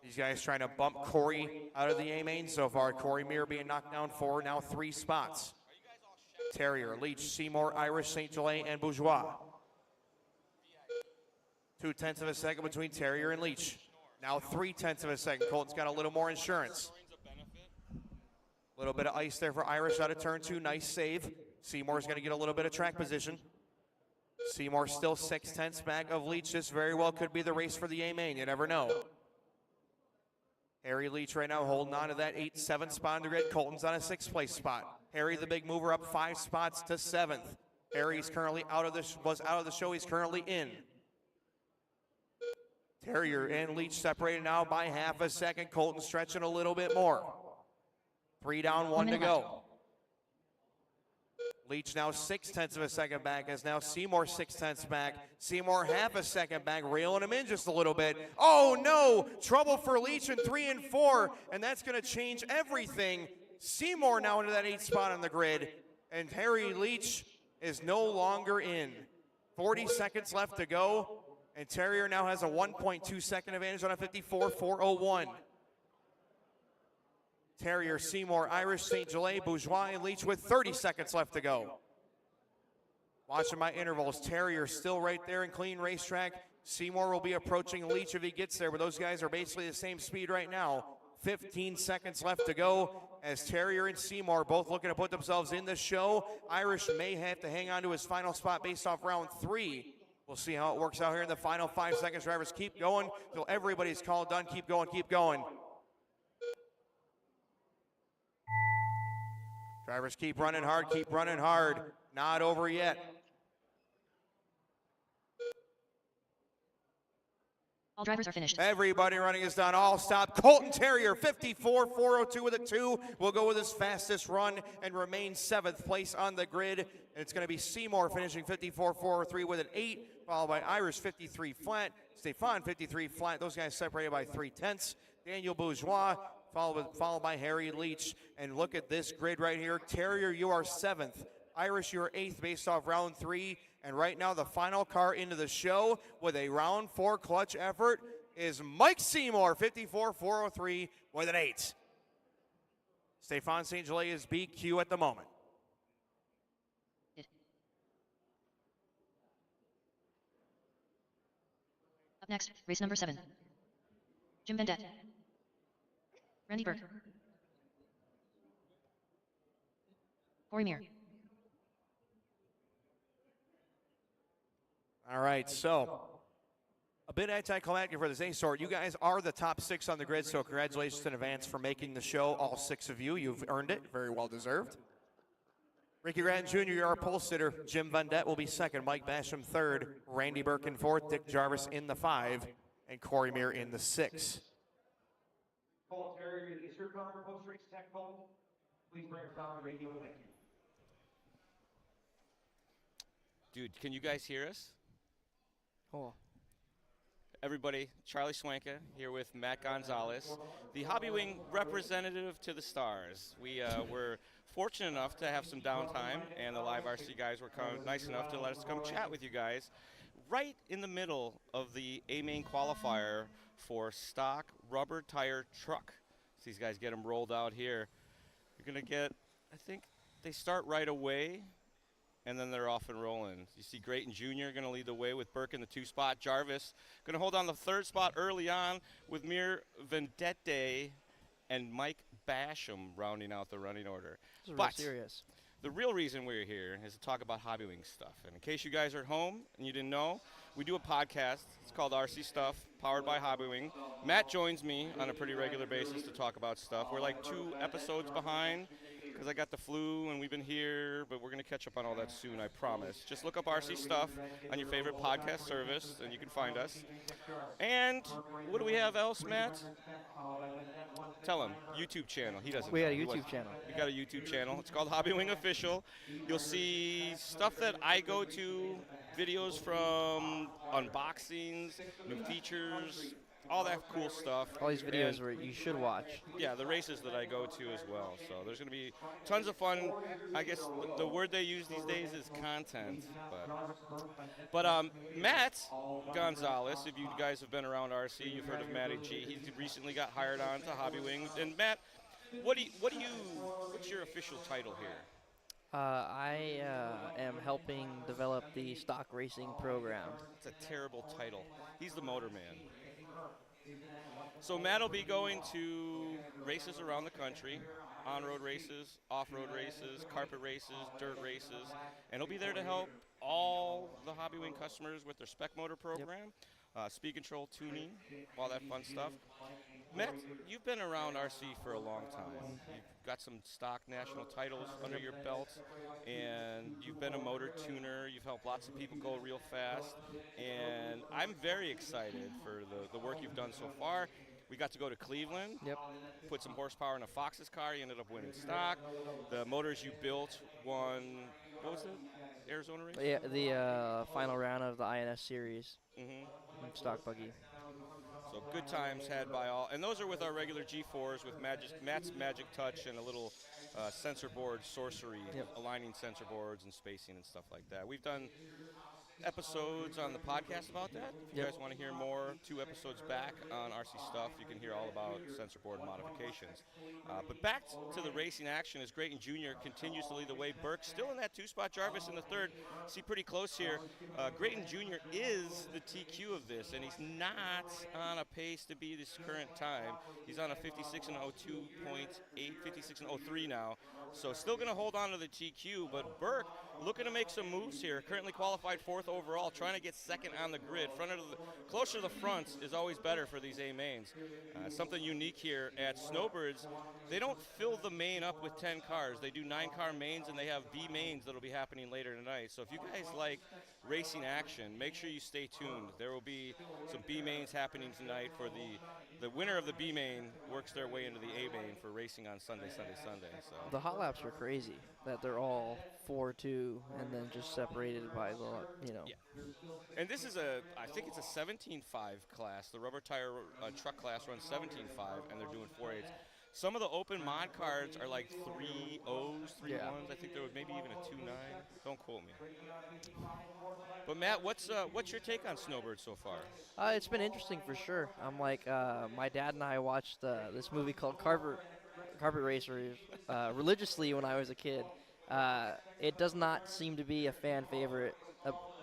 These guys trying to bump Corey out of the A-main so far. Corey Muir being knocked down 4, now 3 spots. Terrier, Leach, Seymour, Irish, St. Gelais, and Bourgeois. 0.2 of a second between Terrier and Leach. Now 0.3 of a second. Colton's got a little more insurance. A little bit of ice there for Irish out of turn 2. Nice save. Seymour's going to get a little bit of track position. Seymour still 0.6 back of Leach. This very well could be the race for the A-main. You never know. Harry Leach right now holding on to that 8-7 spot on the grid. Colton's on a 6th place spot. Harry the big mover up 5 spots to 7th. Harry's currently was out of the show. He's currently in. Terrier and Leach separated now by 0.5 a second. Colton stretching a little bit more. 3 down, 1 to go. Leach now 0.6 of a second back, as now Seymour 0.6 back. Seymour 0.5 a second back, reeling him in just a little bit. Oh no, trouble for Leach in 3 and 4, and that's gonna change everything. Seymour now into that 8th spot on the grid, and Harry Leach is no longer in. 40 seconds left to go, and Terrier now has a 1.2 second advantage on a 54.401. Terrier, Seymour, Irish, St. Gelais, Bourgeois, and Leach with 30 seconds left to go. Watching my intervals, Terrier still right there in clean racetrack. Seymour will be approaching Leach if he gets there, but those guys are basically the same speed right now. 15 seconds left to go as Terrier and Seymour both looking to put themselves in the show. Irish may have to hang on to his final spot based off round 3. We'll see how it works out here in the final 5 seconds. Drivers keep going till everybody's called done. Keep going, keep going. Drivers keep running hard, keep running hard. Not over yet. All drivers are finished. Everybody running is done. All stop. Colton Terrier, 54.402 with a 2. Will go with his fastest run and remain 7th place on the grid. And it's going to be Seymour finishing 54.403 with an 8, followed by Irish 53 flat, Stefan 53 flat. Those guys separated by 3/10. Daniel Bourgeois followed by Harry Leach. And look at this grid right here. Terrier, you are 7th. Irish, you are 8th based off round 3. And right now, the final car into the show with a round 4 clutch effort is Mike Seymour, 54.403 with an 8. Stefan St. Gelais is BQ at the moment. Up next, race number 7. Jim Vendette. Randy Burke. Corey Meir. All right, so a bit anticlimactic for the Zane Sort. You guys are the top 6 on the grid, so congratulations in advance for making the show, all 6 of you. You've earned it, very well deserved. Ricky Gratton Jr., you're our pole sitter. Jim Vendette will be 2nd, Mike Basham 3rd, Randy Burke in 4th, Dick Jarvis in the 5, and Corey Meir in the 6. Dude, can you guys hear us? Oh. Everybody, Charlie Swanka here with Matt Gonzalez, the Hobby Wing representative to the stars. We were fortunate enough to have some downtime, and the Live RC guys were nice enough to let us come chat with you guys right in the middle of the A-Main qualifier for stock rubber tire truck. So these guys get them rolled out here. You're going to get, I think they start right away, and then they're off and rolling. You see Grayton Jr. going to lead the way with Burke in the 2 spot. Jarvis going to hold on the 3rd spot early on with Mir Vendette and Mike Basham rounding out the running order. This is but serious. the real reason we're here is to talk about Hobby Wing stuff. And in case you guys are at home and you didn't know, we do a podcast. It's called RC Stuff, powered by Hobby Wing. Matt joins me on a pretty regular basis to talk about stuff. We're like 2 episodes behind, because I got the flu and we've been here, but we're going to catch up on all that soon, I promise. Just look up RC Stuff on your favorite podcast service, and you can find us. And what do we have else, Matt? Tell him. YouTube channel. He doesn't We know. got a He YouTube wasn't- channel. We got a YouTube channel. It's called Hobby Wing Official. You'll see stuff that I go to, videos from unboxings, new features, all that cool stuff. All these videos And where you should watch. yeah, the races that I go to as well. So there's going to be tons of fun. I guess the word they use these days is content. But Matt Gonzalez, if you guys have been around RC, you've heard of Matty G. He recently got hired on to Hobby Wing. And Matt, what's your official title here? I am helping develop the stock racing program. It's a terrible title. He's the motor man. So Matt will be going to races around the country, on-road races, off-road races, carpet races, dirt races, and he'll be there to help all the Hobby Wing customers with their Spec motor program, speed control, tuning, all that fun stuff. Matt, you've been around RC for a long time. You've got some stock national titles under your belt, and you've been a motor tuner. You've helped lots of people go real fast, and I'm very excited for the work you've done so far. We got to go to Cleveland, Yep. put some horsepower in a Fox's car. You ended up winning stock. The motors you built won, what was it, Arizona race? Yeah, the final round of the INS series. Mm-hmm. Stock buggy. So good times had by all. And those are with our regular G4s with Matt's Magic Touch and a little sensor board sorcery, Yep. aligning sensor boards and spacing and stuff like that. We've done episodes on the podcast about that. If you Yep. guys want to hear more, 2 episodes back on RC Stuff, you can hear all about sensor board modifications. But back to the racing action as Grayton Jr. continues to lead the way. Burke still in that 2-spot, Jarvis in the 3rd. See pretty close here. Grayton Jr. is the TQ of this, and he's not on a pace to be this current time. He's on a 56.02.8, 56.03 now. So still going to hold on to the TQ, but Burke looking to make some moves here. Currently qualified 4th overall, trying to get 2nd on the grid. Closer to the front is always better for these A mains. Something unique here at Snowbirds, they don't fill the main up with 10 cars. They do 9-car mains, and they have B mains that'll be happening later tonight. So if you guys like racing action, make sure you stay tuned. There will be some B mains happening tonight for the winner of the B main works their way into the A main for racing on Sunday. So The hot laps are crazy. That they're all 4-2 and then just separated by the Yeah. And this is I think it's a 17.5 class. The rubber tire truck class runs 17.5, and they're doing 4.8s. Some of the open mod cards are like 3.0s, 3.1s. I think there was maybe even a 2.9. Don't quote me. But Matt, what's your take on Snowbird so far? It's been interesting for sure. I'm like, my dad and I watched this movie called Carpet Racers religiously when I was a kid. It does not seem to be a fan favorite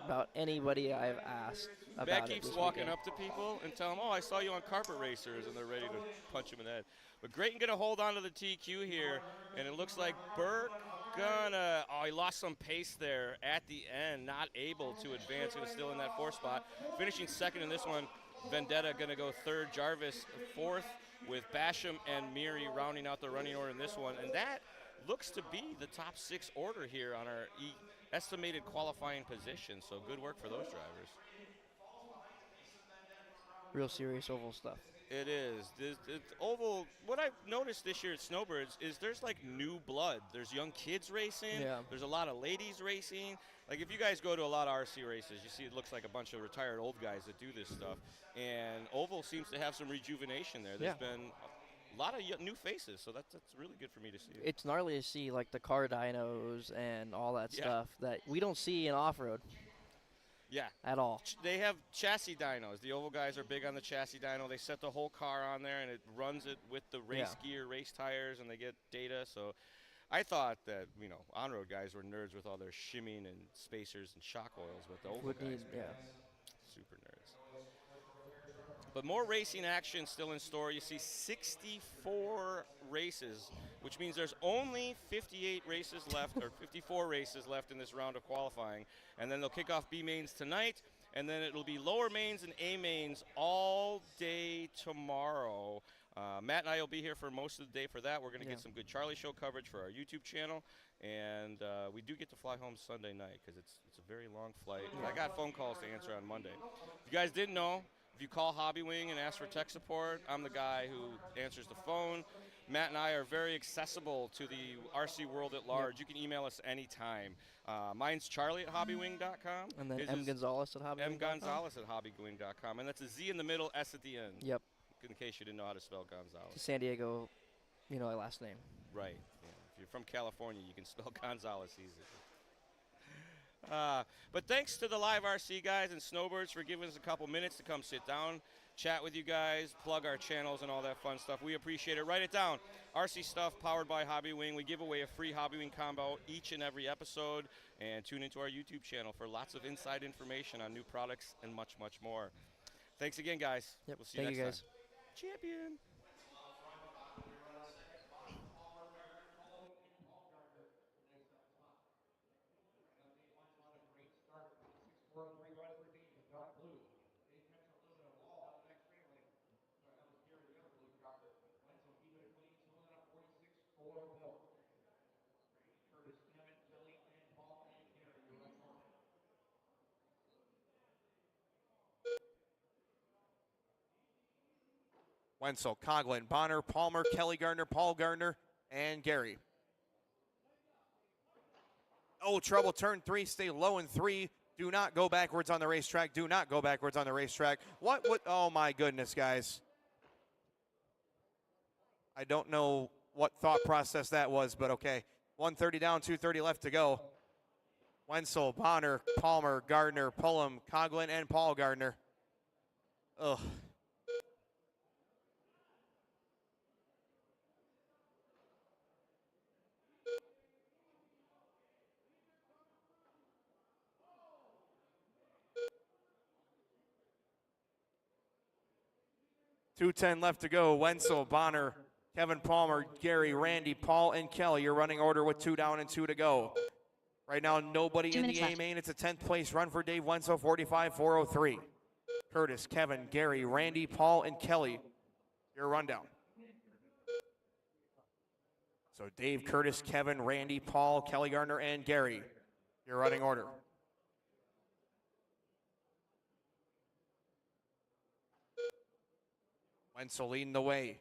about anybody I've asked about Matt it keeps this walking weekend. up to people and tell them, "Oh, I saw you on Carpet Racers," and they're ready to punch him in the head. But Grayton gonna hold on to the TQ here, and it looks like Burke he lost some pace there at the end, not able to advance. Gonna still in that 4th spot, finishing 2nd in this one. Vendetta gonna go 3rd, Jarvis 4th, with Basham and Miri rounding out the running order in this one, and that looks to be the top 6 order here on our estimated qualifying position. So good work for those drivers. Real serious oval stuff. It is. The oval, what I've noticed this year at Snowbirds is there's like new blood. There's young kids racing. Yeah. There's a lot of ladies racing. Like if you guys go to a lot of RC races, you see it looks like a bunch of retired old guys that do this stuff. And oval seems to have some rejuvenation there. There's been a lot of new faces, so that's really good for me to see. It's gnarly to see like the car dynos and all that stuff that we don't see in off-road. Yeah. At all. They have chassis dynos. The oval guys are big on the chassis dyno. They set the whole car on there, and it runs it with the race gear, race tires, and they get data. So I thought that, on-road guys were nerds with all their shimming and spacers and shock oils, but the oval guys, super nerds. But more racing action still in store. You see 64 races, which means there's only 58 races left, or 54 races left in this round of qualifying. And then they'll kick off B mains tonight, and then it'll be lower mains and A mains all day tomorrow. Matt and I will be here for most of the day for that. We're going to get some good Charlie Show coverage for our YouTube channel. And we do get to fly home Sunday night because it's a very long flight. I got phone calls to answer on Monday. If you guys didn't know, if you call Hobby Wing and ask for tech support, I'm the guy who answers the phone. Matt and I are very accessible to the RC world at large. You can email us anytime. Mine's Charlie at hobbywing.com. And then M. Gonzalez at hobbywing.com. M. Gonzalez at hobbywing.com. And that's a Z in the middle, S at the end. Yep. In case you didn't know how to spell Gonzalez. San Diego, my last name. Right. Yeah. If you're from California, you can spell Gonzalez easily. But thanks to the Live RC guys and Snowbirds for giving us a couple minutes to come sit down, chat with you guys, plug our channels and all that fun stuff. We appreciate it. Write it down. RC Stuff powered by Hobby Wing. We give away a free Hobby Wing combo each and every episode. And tune into our YouTube channel for lots of inside information on new products and much, much more. Thanks again, guys. Yep. We'll see you Thank next you, guys. time. Champion. Wenzel, Coughlin, Bonner, Palmer, Kelly Gardner, Paul Gardner, and Gary. Oh, trouble, turn 3, stay low in 3. Do not go backwards on the racetrack. Do not go backwards on the racetrack. What, oh my goodness, guys. I don't know what thought process that was, but okay. 130 down, 230 left to go. Wenzel, Bonner, Palmer, Gardner, Pullum, Coughlin, and Paul Gardner. Ugh. .210 left to go. Wenzel, Bonner, Kevin Palmer, Gary, Randy, Paul, and Kelly. Your running order with 2 down and 2 to go. Right now, nobody 2 in the minutes left. A-main. It's a 10th place run for Dave Wenzel, 45-403. Curtis, Kevin, Gary, Randy, Paul, and Kelly. Your rundown. So Dave, Curtis, Kevin, Randy, Paul, Kelly Gardner, and Gary. Your running order. Wenzel leading the way.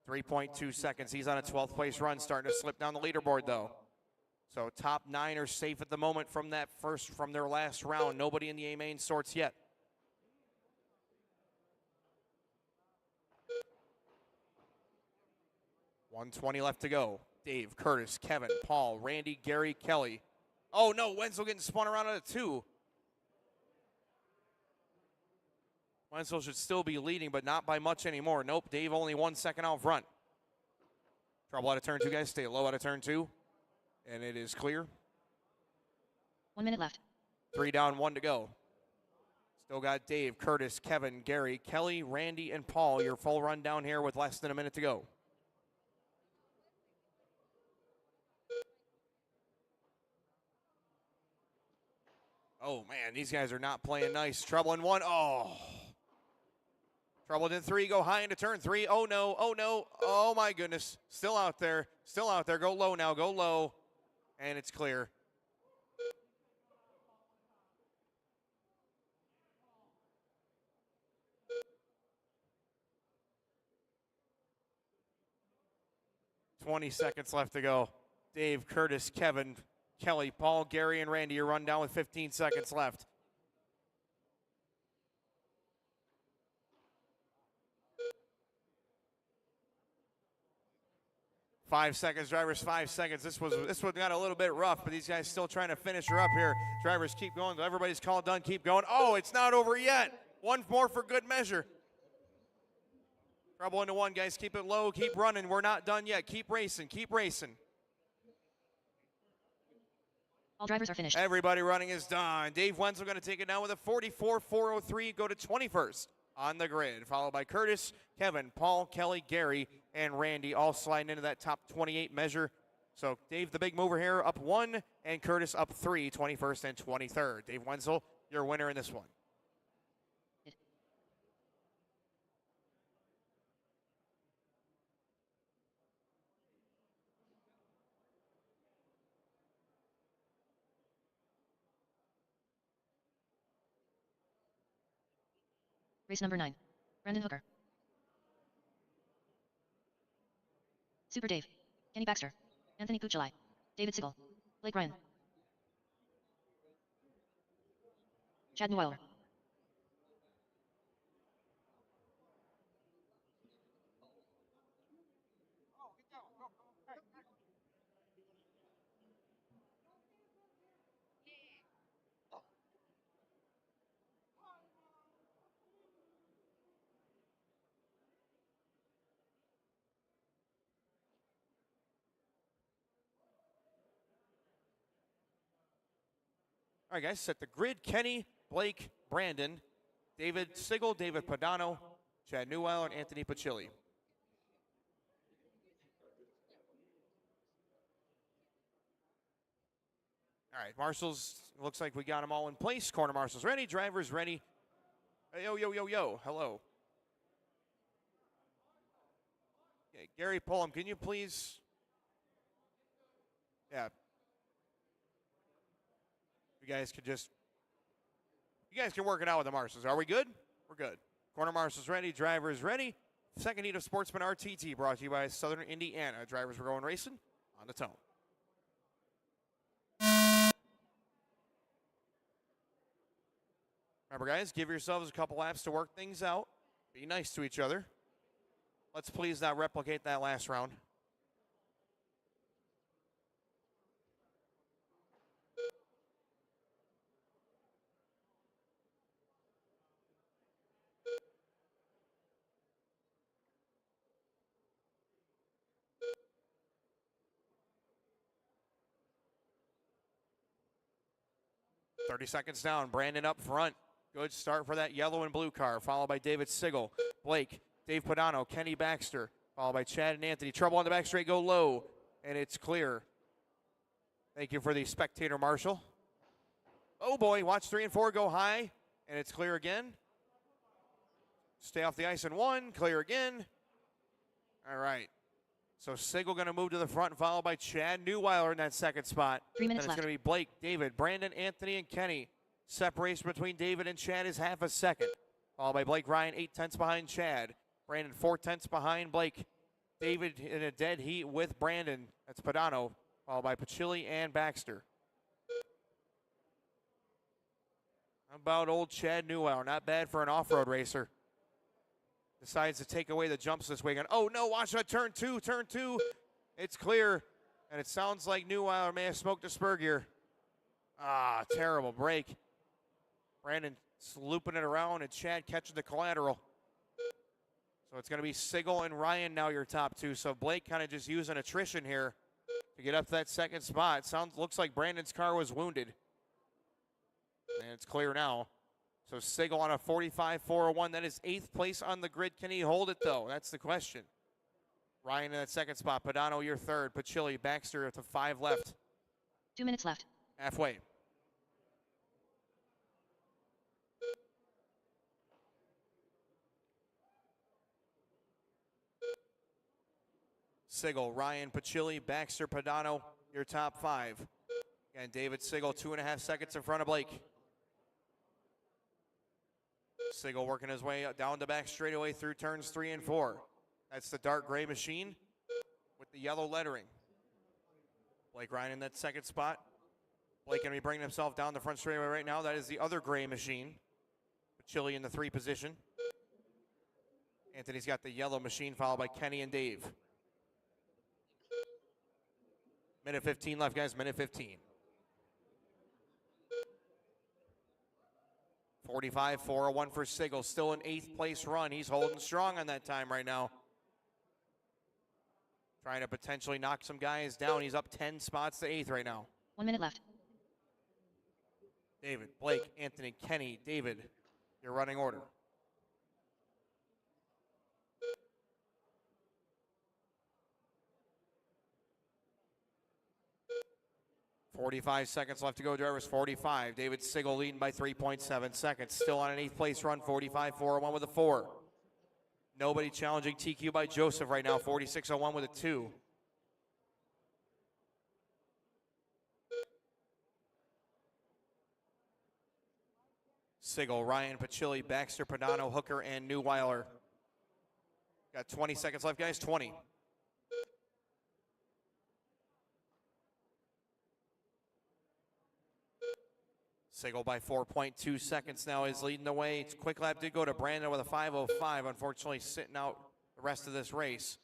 3.2 seconds. He's on a 12th place run, starting to slip down the leaderboard though. So top 9 are safe at the moment from their last round. Nobody in the A-main sorts yet. .120 left to go. Dave, Curtis, Kevin, Paul, Randy, Gary, Kelly. Oh no, Wenzel getting spun around at a 2. Wenzel should still be leading, but not by much anymore. Nope, Dave only 1 second out front. Trouble out of turn 2, guys. Stay low out of turn 2. And it is clear. 1 minute left. 3 down, 1 to go. Still got Dave, Curtis, Kevin, Gary, Kelly, Randy, and Paul. Your full run down here with less than a minute to go. Oh, man, these guys are not playing nice. Trouble in 1. Oh. Trouble in 3. Go high into turn 3. Oh, no. Oh, no. Oh, my goodness. Still out there. Still out there. Go low now. Go low. And it's clear. .20 seconds left to go. Dave, Curtis, Kevin, Kelly, Paul, Gary, and Randy. Your run down with 15 seconds left. Five seconds, drivers, 5 seconds. This one got a little bit rough, but these guys still trying to finish her up here. Drivers keep going. Everybody's called done. Keep going. Oh, it's not over yet. One more for good measure. Trouble into 1, guys. Keep it low. Keep running. We're not done yet. Keep racing. Keep racing. All drivers are finished. Everybody running is done. Dave Wenzel going to take it down with a 44-403. Go to 21st on the grid, followed by Curtis, Kevin, Paul, Kelly, Gary, and Randy, all sliding into that top 28 measure. So Dave, the big mover here, up 1, and Curtis up 3, 21st and 23rd. Dave Wenzel, your winner in this one. Race number 9. Brandon Hooker. Super Dave. Kenny Baxter. Anthony Puccioli. David Sigel. Blake Ryan. Chad Neuweiler. All right, guys, set the grid. Kenny, Blake, Brandon, David Sigel, David Padano, Chad Neuweiler, and Anthony Puccioli. All right, marshals, looks like we got them all in place. Corner marshals ready, drivers ready. Hey, yo, yo, yo, yo, hello. Okay, Gary Pullum, can you please? Yeah. You guys can work it out with the marshals. Are we good? We're good. Corner marshals ready, drivers ready. Second heat of Sportsman RTT brought to you by Southern Indiana. Drivers were going racing on the tone. Remember, guys, give yourselves a couple laps to work things out. Be nice to each other. Let's please not replicate that last round. .30 seconds down. Brandon up front. Good start for that yellow and blue car, followed by David Sigel, Blake, Dave Padano, Kenny Baxter, followed by Chad and Anthony. Trouble on the back straight, go low, and it's clear. Thank you for the spectator marshal. Oh boy, watch 3 and 4 go high, and it's clear again. Stay off the ice in 1, clear again. All right. So Sigel going to move to the front, followed by Chad Newweiler in that second spot. 3 minutes Then it's left. going to be Blake, David, Brandon, Anthony, and Kenny. Separation between David and Chad is half a second. Followed by Blake Ryan, 8/10 behind Chad. Brandon, 4/10 behind Blake. David in a dead heat with Brandon. That's Padano. Followed by Pachilli and Baxter. How about old Chad Newweiler? Not bad for an off-road racer. Decides to take away the jumps this weekend. Oh no, watch that turn two. It's clear, and it sounds like Newweiler may have smoked a spur gear. Ah, terrible break. Brandon looping it around, and Chad catching the collateral. So it's going to be Sigel and Ryan now your top two. So Blake kind of just using attrition here to get up to that second spot. Looks like Brandon's car was wounded. And it's clear now. So Sigel on a 45-401. That is 8th place on the grid. Can he hold it, though? That's the question. Ryan in that second spot. Padano, your third. Pachilli, Baxter at the 5 left. 2 minutes left. Halfway. Sigel, Ryan, Pachilli, Baxter, Padano, your top 5. And David Sigel, 2.5 seconds in front of Blake. Sigel working his way down the back straightaway through turns 3 and 4. That's the dark gray machine with the yellow lettering. Blake Ryan in that second spot. Blake going to be bringing himself down the front straightaway right now. That is the other gray machine. Pachilli in the 3 position. Anthony's got the yellow machine, followed by Kenny and Dave. Minute 15 left, guys. Minute 15. 45-401 for Sigel. Still an 8th place run. He's holding strong on that time right now. Trying to potentially knock some guys down. He's up 10 spots to 8th right now. 1 minute left. David, Blake, Anthony, Kenny, David, your running order. .45 seconds left to go, drivers. 45. David Sigel leading by 3.7 seconds. Still on an 8th place run. 45-401 with a 4. Nobody challenging TQ by Joseph right now. 46-01 with a 2. Sigel, Ryan, Pachilli, Baxter, Padano, Hooker, and Newweiler. Got 20 seconds left, guys. 20. Sigel by 4.2 seconds now is leading the way. Quick lap did go to Brandon with a 5:05. Unfortunately, sitting out the rest of this race.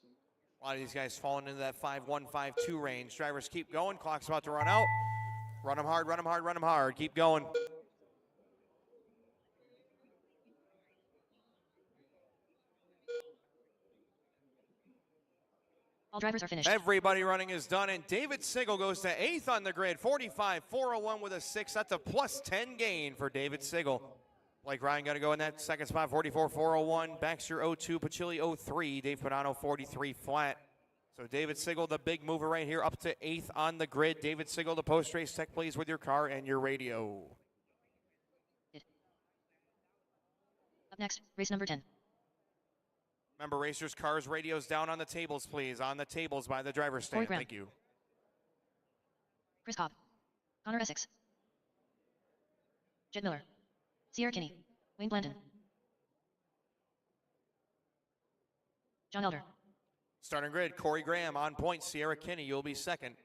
A lot of these guys falling into that 5:1, 5:2 range. Drivers keep going. Clock's about to run out. Run them hard, run them hard, run them hard. Keep going. All drivers are finished. Everybody running is done, and David Sigel goes to 8th on the grid. 45-401 with a 6. That's a plus 10 gain for David Sigel. Blake Ryan got to go in that second spot. 44-401. Baxter 02, Pachilli 03. Dave Padano 43 flat. So David Sigel, the big mover right here, up to 8th on the grid. David Sigel, the post-race tech, please, with your car and your radio. Up next, race number 10. Remember, racers, cars, radios down on the tables, please. On the tables by the driver's stand. Thank you. Chris Cobb. Connor Essex. Jed Miller. Sierra Kinney. Wayne Blandon. John Elder. Starting grid, Corey Graham on point. Sierra Kinney, you'll be second.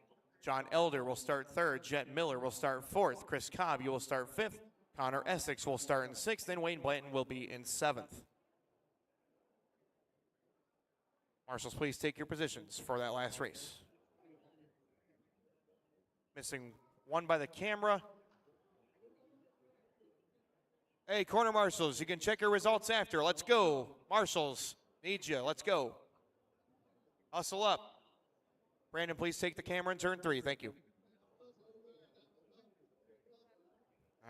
John Elder will start third. Jet Miller will start fourth. Chris Cobb, you will start fifth. Connor Essex will start in sixth. And Wayne Blanton will be in seventh. Marshals, please take your positions for that last race. Missing one by the camera. Hey, corner marshals, you can check your results after. Let's go. Marshals, need you. Let's go. Hustle up. Brandon, please take the camera in turn 3. Thank you.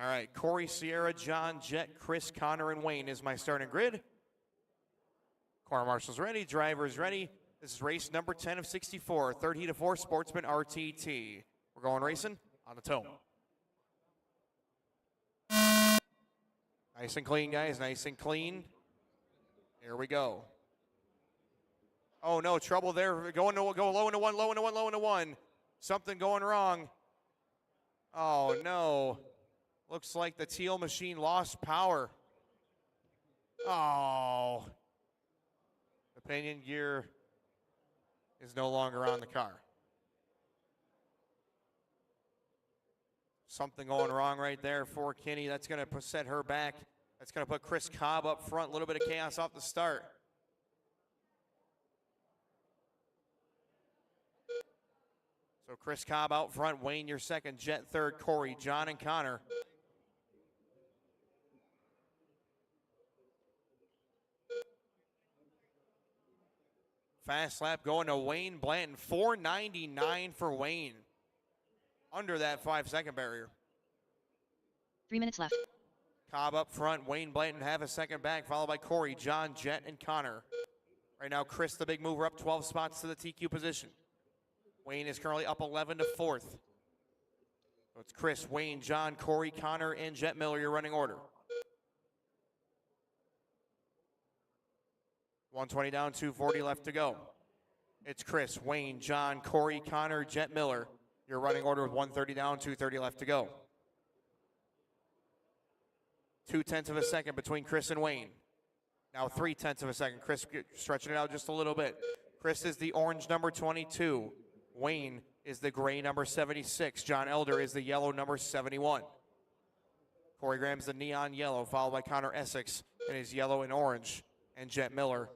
All right, Corey, Sierra, John, Jet, Chris, Connor, and Wayne is my starting grid. Corner marshals ready, drivers ready. This is race number 10 of 64, 30-4 Sportsman RTT. We're going racing on the toe. Nice and clean, guys. Nice and clean. Here we go. Oh, no, trouble there. Go low into one, low into one, low into one. Something going wrong. Oh, no. Looks like the teal machine lost power. Oh. The pinion gear is no longer on the car. Something going wrong right there for Kinney. That's going to set her back. That's going to put Chris Cobb up front. A little bit of chaos off the start. So Chris Cobb out front. Wayne, your second. Jet third. Corey, John, and Connor. Fast lap going to Wayne Blanton. 4:99 for Wayne. Under that 5-second barrier. 3 minutes left. Cobb up front. Wayne Blanton half a second back, followed by Corey, John, Jet, and Connor. Right now, Chris, the big mover, up 12 spots to the TQ position. Wayne is currently up 11 to 4th. So it's Chris, Wayne, John, Corey, Connor, and Jet Miller, your running order. 120 down, 240 left to go. It's Chris, Wayne, John, Corey, Connor, Jet Miller, your running order with 130 down, 230 left to go. 0.2 of a second between Chris and Wayne. Now 0.3 of a second. Chris stretching it out just a little bit. Chris is the orange number 22. Wayne is the gray number 76. John Elder is the yellow number 71. Corey Graham's the neon yellow, followed by Connor Essex in his yellow and orange. And Jet Miller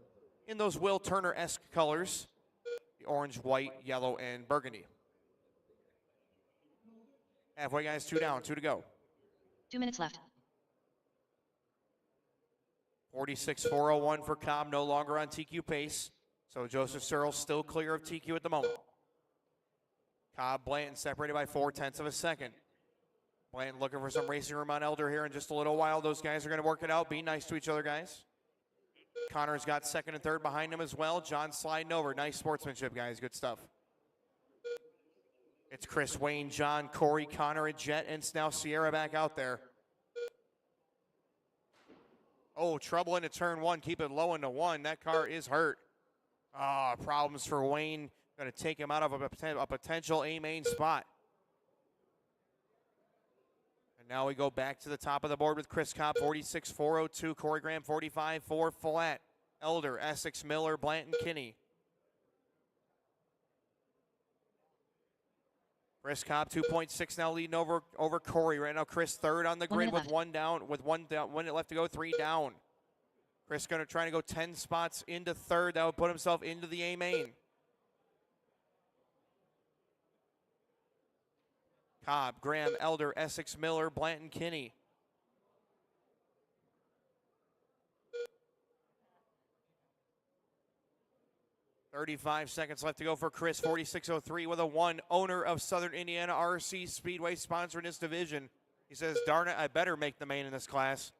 in those Will Turner-esque colors, the orange, white, yellow, and burgundy. Halfway, guys, 2 down, 2 to go. 2 minutes left. 46.401 for Cobb, no longer on TQ pace. So Joseph Searle still clear of TQ at the moment. Cobb, Blanton separated by 0.4 of a second. Blanton looking for some racing room on Elder here in just a little while. Those guys are going to work it out. Be nice to each other, guys. Connor's got second and third behind him as well. John sliding over. Nice sportsmanship, guys. Good stuff. It's Chris, Wayne, John, Corey, Connor, and Jet, and now Sierra back out there. Oh, trouble into turn one. Keep it low into one. That car is hurt. Problems for Wayne. Going to take him out of a potential A-main spot. And now we go back to the top of the board with Chris Cobb, 46.402. Corey Graham, 45.4 flat. Elder, Essex, Miller, Blanton, Kinney. Chris Cobb, 2.6 now leading over Corey. Right now, Chris third on the grid with one minute left to go, 3 down. Chris going to try to go 10 spots into third. That would put himself into the A-main. Cobb, Graham, Elder, Essex, Miller, Blanton, Kinney. .35 seconds left to go for Chris, 46.03 with a 1. Owner of Southern Indiana RC Speedway sponsoring this division. He says, darn it, I better make the main in this class.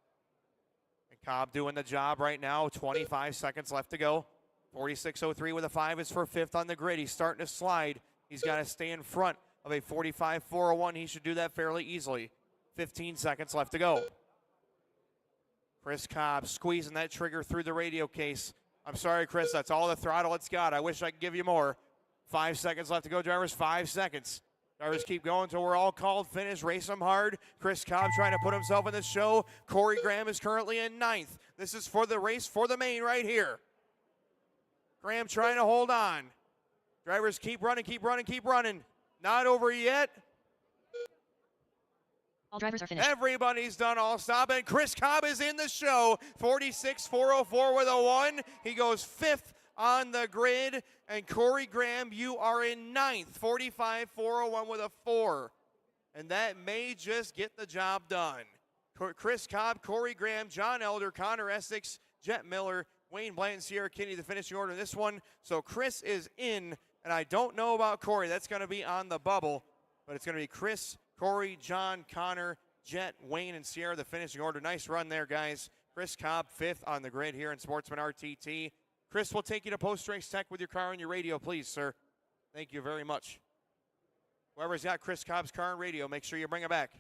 And Cobb doing the job right now, 25 seconds left to go. 46.03 with a 5 is for 5th on the grid. He's starting to slide. He's got to stay in front of a 45.401. He should do that fairly easily. 15 seconds left to go. Chris Cobb squeezing that trigger through the radio case. I'm sorry, Chris, that's all the throttle it's got. I wish I could give you more. 5 seconds left to go, drivers. 5 seconds. Drivers keep going until we're all called finish. Race them hard. Chris Cobb trying to put himself in the show. Corey Graham is currently in 9th. This is for the race for the main right here. Graham trying to hold on. Drivers keep running, keep running, keep running. Not over yet. All drivers are finished. Everybody's done all stop, and Chris Cobb is in the show. 46.404 with a 1. He goes 5th on the grid, and Corey Graham, you are in 9th. 45.401 with a 4. And that may just get the job done. Chris Cobb, Corey Graham, John Elder, Connor Essex, Jet Miller, Wayne Blanton, Sierra Kinney, the finishing order in this one. So Chris is in, and I don't know about Corey. That's going to be on the bubble, but it's going to be Chris, Corey, John, Connor, Jet, Wayne, and Sierra, the finishing order. Nice run there, guys. Chris Cobb, 5th on the grid here in Sportsman RTT. Chris, we'll take you to post-race tech with your car and your radio, please, sir. Thank you very much. Whoever's got Chris Cobb's car and radio, make sure you bring it back.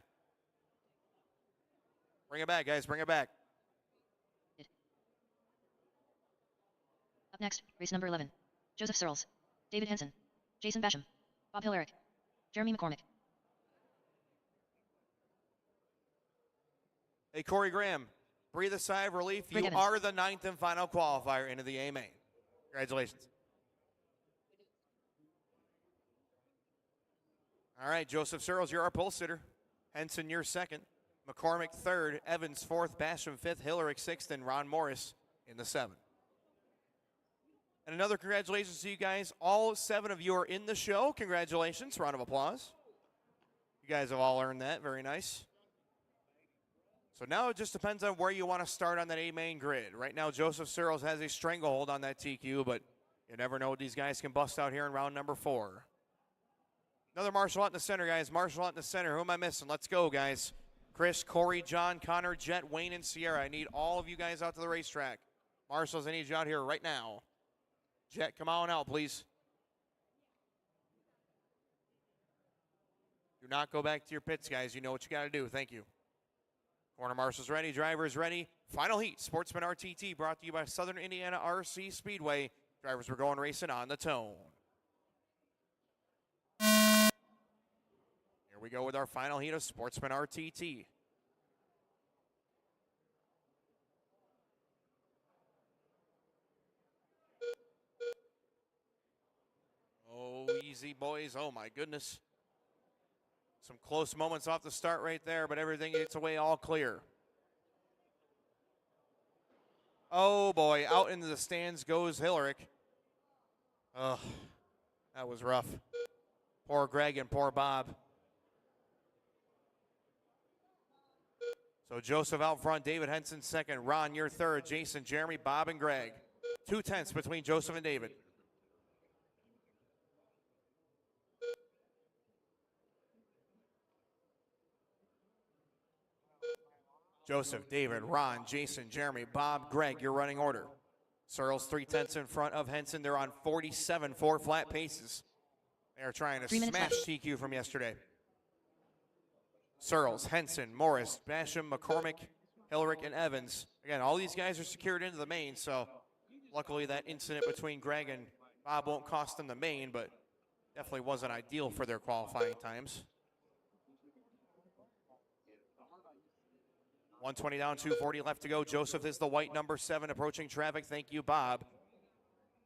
Bring it back, guys. Bring it back. Up next, race number 11. Joseph Searles, David Henson, Jason Basham, Bob Hillerick, Jeremy McCormick. Hey, Corey Graham, breathe a sigh of relief. Rick You Evans. are the 9th and final qualifier into the A main. Congratulations. All right, Joseph Searles, you're our pole sitter. Henson, you're second. McCormick third. Evans fourth. Basham fifth. Hillerick sixth. And Ron Morris in the 7th. And another congratulations to you guys. All 7 of you are in the show. Congratulations. Round of applause. You guys have all earned that. Very nice. So now it just depends on where you want to start on that A main grid. Right now, Joseph Searles has a stranglehold on that TQ, but you never know what these guys can bust out here in round number 4. Another martial out in the center, guys. Martial out in the center. Who am I missing? Let's go, guys. Chris, Corey, John, Connor, Jet, Wayne, and Sierra. I need all of you guys out to the racetrack. Marshals, I need you out here right now. Jet, come on out, please. Do not go back to your pits, guys. You know what you got to do. Thank you. Corner marshals ready. Drivers ready. Final heat. Sportsman RTT brought to you by Southern Indiana RC Speedway. Drivers were going racing on the tone. Here we go with our final heat of Sportsman RTT. Oh, easy, boys. Oh, my goodness. Some close moments off the start right there, but everything gets away all clear. Oh, boy. Out into the stands goes Hillerick. Ugh, that was rough. Poor Greg and poor Bob. So Joseph out front, David Henson second, Ron, you're third, Jason, Jeremy, Bob, and Greg. 2/10 between Joseph and David. Joseph, David, Ron, Jason, Jeremy, Bob, Greg, your running order. Searles 3/10 in front of Henson. They're on 47 4-flat paces. They are trying to 3 minutes smash left. TQ from yesterday. Searles, Henson, Morris, Basham, McCormick, Hillerick, and Evans. Again, all these guys are secured into the main, so luckily that incident between Greg and Bob won't cost them the main, but definitely wasn't ideal for their qualifying times. 120 down, 240 left to go. Joseph is the white number 7 approaching traffic. Thank you, Bob.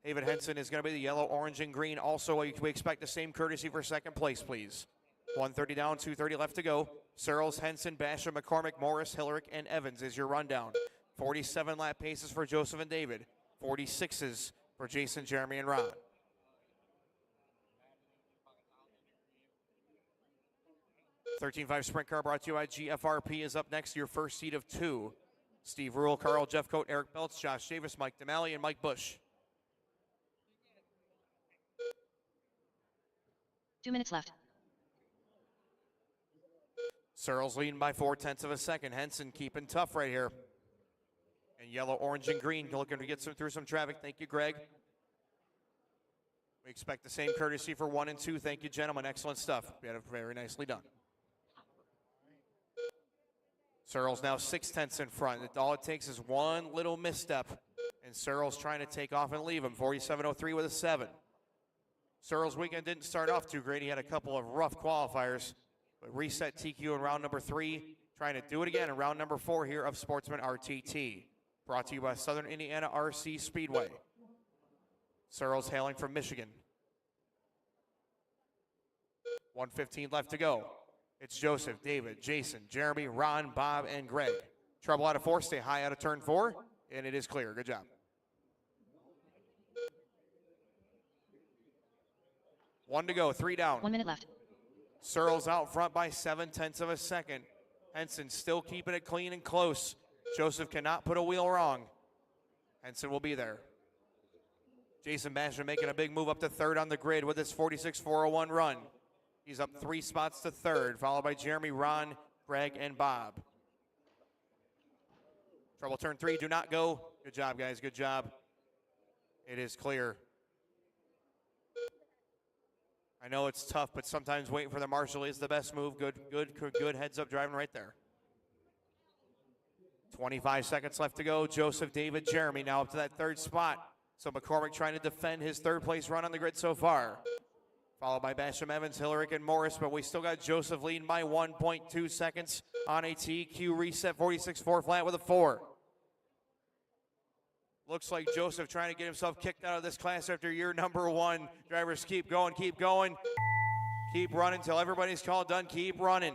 David Henson is going to be the yellow, orange, and green. Also, we expect the same courtesy for second place, please. 130 down, 230 left to go. Searles, Henson, Basham, McCormick, Morris, Hillerick, and Evans is your rundown. 47 lap paces for Joseph and David. 46s for Jason, Jeremy, and Ron. $13.5 sprint car brought to you by GFRP is up next. Your first seat of 2. Steve Rule, Carl Jeffcoat, Eric Belts, Josh Davis, Mike DeMalley, and Mike Bush. 2 minutes left. Searles leading by 4/10 of a second. Henson keeping tough right here. And yellow, orange, and green looking to get through some traffic. Thank you, Greg. We expect the same courtesy for 1 and 2. Thank you, gentlemen. Excellent stuff. We had it very nicely done. Searles now 6/10 in front. All it takes is one little misstep, and Searles trying to take off and leave him. 47.03 with a 7. Searles' weekend didn't start off too great. He had a couple of rough qualifiers, but reset TQ in round number 3. Trying to do it again in round number 4 here of Sportsman RTT. Brought to you by Southern Indiana RC Speedway. Searles hailing from Michigan. 1:15 left to go. It's Joseph, David, Jason, Jeremy, Ron, Bob, and Greg. Trouble out of 4, stay high out of turn 4, and it is clear. Good job. 1 to go, 3 down. 1 minute left. Searles out front by 7/10 of a second. Henson still keeping it clean and close. Joseph cannot put a wheel wrong. Henson will be there. Jason Basham making a big move up to 3rd on the grid with his 46.401 run. He's up 3 spots to 3rd, followed by Jeremy, Ron, Greg, and Bob. Trouble turn 3, do not go. Good job, guys, good job. It is clear. I know it's tough, but sometimes waiting for the marshal is the best move. Good heads-up driving right there. 25 seconds left to go. Joseph, David, Jeremy now up to that third spot. So McCormick trying to defend his third-place run on the grid so far. Followed by Basham, Evans, Hillerick, and Morris, but we still got Joseph leading by 1.2 seconds on a TQ reset 46.4 flat with a 4. Looks like Joseph trying to get himself kicked out of this class after year number 1. Drivers keep going, keep going. Keep running until everybody's called done. Keep running.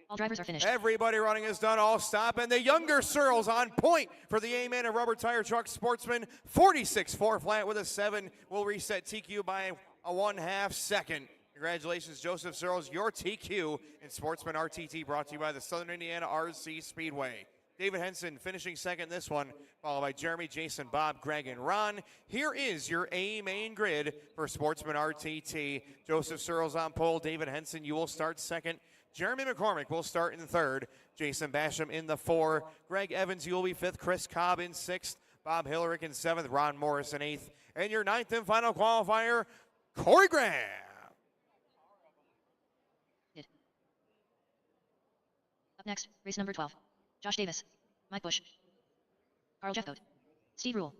All drivers are finished. Everybody running is done. All stop. And the younger Searles on point for the A-Man and Rubber Tire Truck Sportsman. 46.4 flat with a 7. Will reset TQ by a 1/2 second. Congratulations, Joseph Searles, your TQ in Sportsman RTT, brought to you by the Southern Indiana RC Speedway. David Henson finishing second this one, followed by Jeremy, Jason, Bob, Greg, and Ron. Here is your A-Main grid for Sportsman RTT. Joseph Searles on pole. David Henson, you will start second. Jeremy McCormick will start in third. Jason Basham in the 4. Greg Evans, you will be 5th. Chris Cobb in 6th. Bob Hillerick in 7th. Ron Morris in 8th. And your 9th and final qualifier, Corey Graham. Up next, race number 12. Josh Davis, Mike Busch, Carl Jeffcoat, Steve Rule.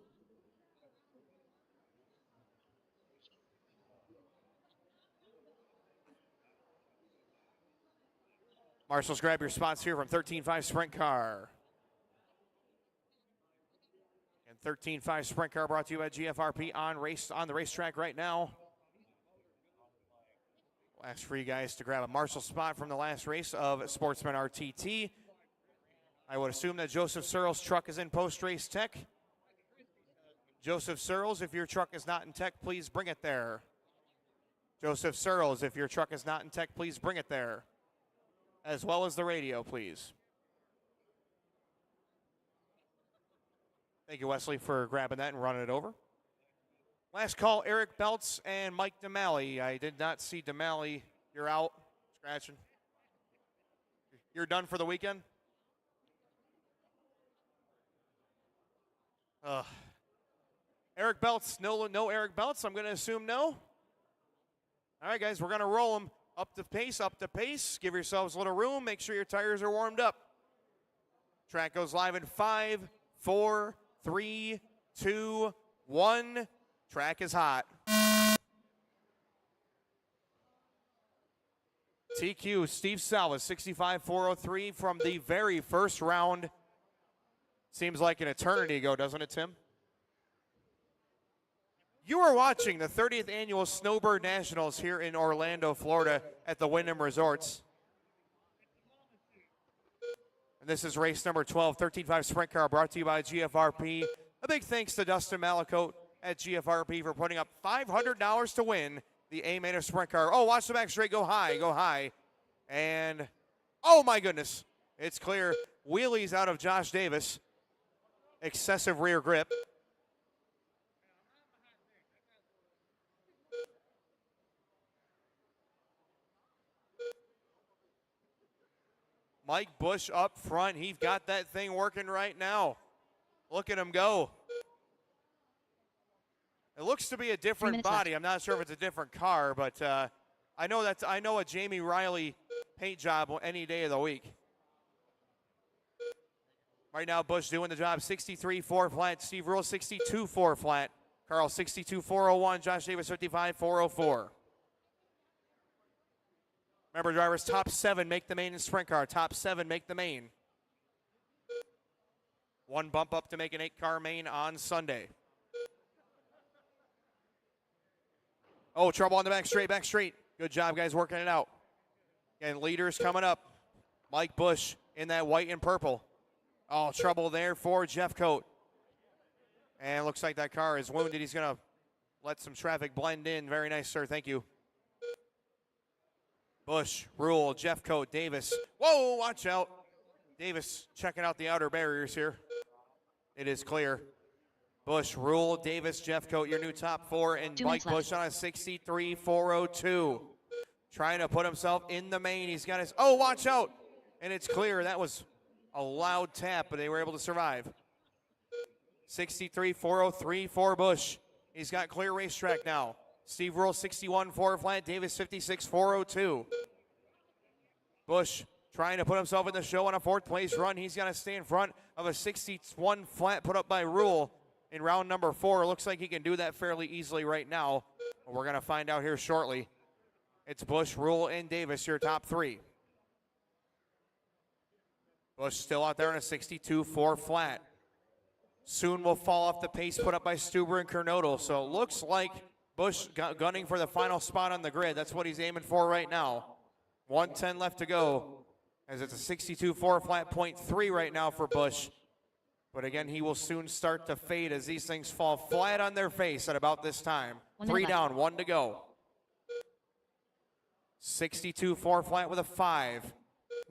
Marshals, grab your spots here from 13.5 Sprint Car. And 13.5 Sprint Car brought to you by GFRP on the racetrack right now. We'll ask for you guys to grab a Marshall spot from the last race of Sportsman RTT. I would assume that Joseph Searles' truck is in post-race tech. Joseph Searles, if your truck is not in tech, please bring it there. Joseph Searles, if your truck is not in tech, please bring it there. As well as the radio, please. Thank you, Wesley, for grabbing that and running it over. Last call, Eric Belts and Mike DeMalley. I did not see DeMalley. You're out, scratching. You're done for the weekend? Eric Belts, no Eric Belts. I'm going to assume no. All right, guys, we're going to roll them up to pace. Give yourselves a little room. Make sure your tires are warmed up. Track goes live in 5, 4, 3, 2, 1. Track is hot. TQ, Steve Salvas, 65.403 from the very first round. Seems like an eternity ago, doesn't it, Tim? You are watching the 30th annual Snowbird Nationals here in Orlando, Florida at the Wyndham Resorts. And this is race number 12, 13.5 Sprint Car, brought to you by GFRP. A big thanks to Dustin Malacote at GFRP for putting up $500 to win the A-Main of Sprint Car. Oh, watch the back straight, go high. And, oh my goodness, it's clear. Wheelies out of Josh Davis. Excessive rear grip. Mike Busch up front. He's got that thing working right now. Look at him go. It looks to be a different body. I'm not sure if it's a different car, but I know a Jamie Riley paint job any day of the week. Right now, Busch doing the job. 63.4 flat. Steve Rule 62.4 flat. Carl 62.401. Josh Davis 55.404. Remember, drivers, top 7 make the main in Sprint Car. Top 7 make the main. One bump up to make an 8-car main on Sunday. Oh, trouble on the back straight. Good job, guys, working it out. And leaders coming up. Mike Busch in that white and purple. Oh, trouble there for Jeffcoat. And looks like that car is wounded. He's going to let some traffic blend in. Very nice, sir. Thank you. Busch, Rule, Jeffcoat, Davis. Whoa, watch out. Davis checking out the outer barriers here. It is clear. Busch, Rule, Davis, Jeffcoat, your new top 4, and Mike Busch on a 63.402. Trying to put himself in the main. He's got his, oh, watch out. And it's clear. That was a loud tap, but they were able to survive. 63.403 for Busch. He's got clear racetrack now. Steve Rule 61.4 flat, Davis 56.402. Busch trying to put himself in the show on a fourth place run. He's got to stay in front of a 61 flat put up by Rule in round number 4. Looks like he can do that fairly easily right now. But we're going to find out here shortly. It's Busch, Rule, and Davis, your top 3. Busch still out there in a 62.4 flat. Soon will fall off the pace put up by Stuber and Kernodle. So it looks like Busch gunning for the final spot on the grid. That's what he's aiming for right now. 110 left to go, as it's a 62.4 flat, .3 right now for Busch. But again, he will soon start to fade as these things fall flat on their face at about this time. 3 down, 1 to go. 62.4 flat with a 5.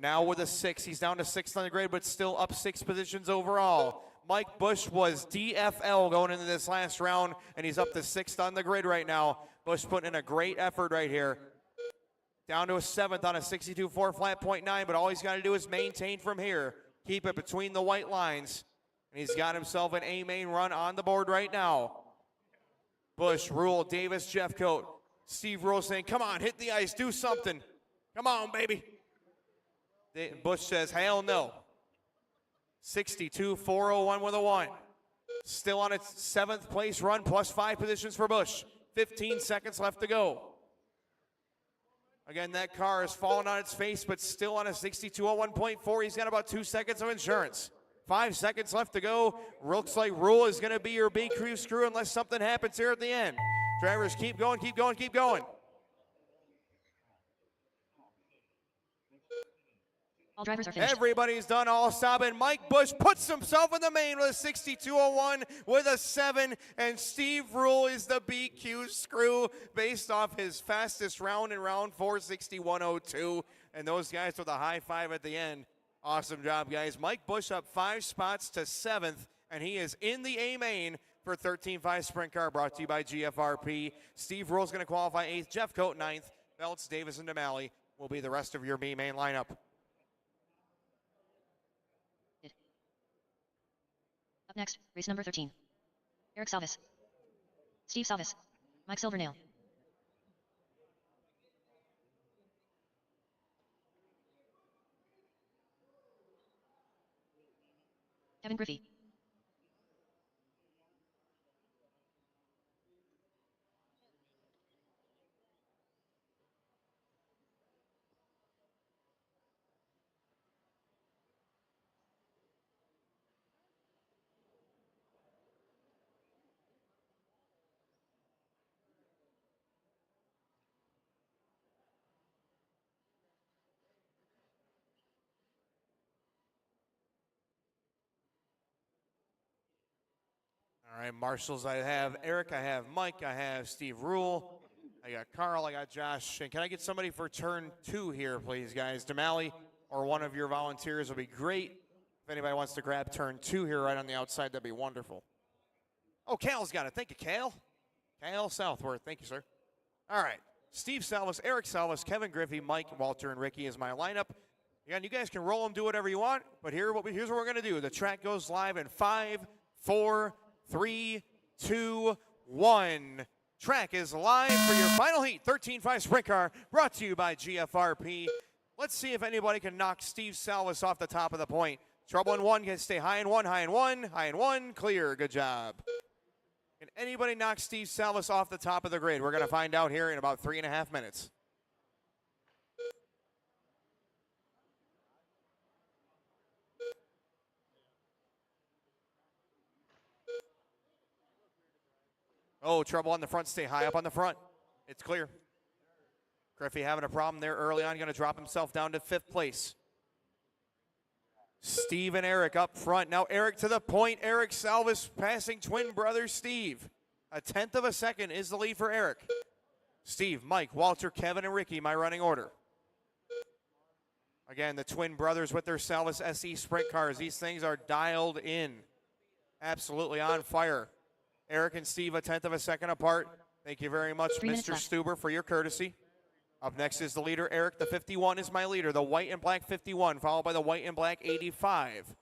Now with a 6. He's down to 6th on the grid, but still up 6 positions overall. Mike Busch was DFL going into this last round, and he's up to 6th on the grid right now. Busch putting in a great effort right here. Down to a 7th on a 62.4 flat, .9, but all he's got to do is maintain from here. Keep it between the white lines. And he's got himself an A-main run on the board right now. Busch, Rule, Davis, Jeffcoat. Steve Rule saying, come on, hit the ice, do something. Come on, baby. Busch says, hell no. 62.401 with a 1. Still on its 7th place run, plus 5 positions for Busch. 15 seconds left to go. Again, that car has fallen on its face, but still on a 62.01.4. He's got about 2 seconds of insurance. 5 seconds left to go. Looks like Rule is going to be your big crew screw unless something happens here at the end. Drivers, keep going, keep going, keep going. All drivers are finished. Everybody's done all stop, and Mike Busch puts himself in the main with a 62.01 with a 7, and Steve Rule is the BQ screw based off his fastest round in round 4, 61.02, and those guys with a high 5 at the end. Awesome job, guys. Mike Busch up 5 spots to 7th, and he is in the A main for 13.5 Sprint Car, brought to you by GFRP. Steve Rule's going to qualify 8th, Jeffcoat 9th, Belts, Davis, and DeMalley will be the rest of your B main lineup. Up next, race number 13. Eric Salvis. Steve Salvis. Mike Silvernail. Kevin Griffey. All right, marshals, I have Eric, I have Mike, I have Steve Rule, I got Carl, I got Josh. And can I get somebody for turn 2 here, please, guys? DeMalley or one of your volunteers would be great. If anybody wants to grab turn 2 here right on the outside, that'd be wonderful. Oh, Cal's got it. Thank you, Cal. Cal Southworth. Thank you, sir. All right, Steve Salvis, Eric Salvis, Kevin Griffey, Mike, Walter, and Ricky is my lineup. Again, you guys can roll them, do whatever you want, but here's what we're going to do. The track goes live in 5, 4, 3, 2, 1. Track is live for your final heat. 13.5 Sprint Car, brought to you by GFRP. Let's see if anybody can knock Steve Salvis off the top of the point. Trouble in 1, can stay high in 1, high in 1, high in 1, clear. Good job. Can anybody knock Steve Salvis off the top of the grid? We're going to find out here in about 3.5 minutes. Oh, trouble on the front. Stay high up on the front. It's clear. Griffey having a problem there early on. Going to drop himself down to 5th place. Steve and Eric up front. Now Eric to the point. Eric Salvis passing twin brother Steve. 1/10 of a second is the lead for Eric. Steve, Mike, Walter, Kevin, and Ricky, my running order. Again, the twin brothers with their Salvis SE Sprint Cars. These things are dialed in. Absolutely on fire. Eric and Steve 1/10 of a second apart. Thank you very much, Mr. Stuber, for your courtesy. Up next is the leader, Eric. The 51 is my leader. The white and black 51, followed by the white and black 85.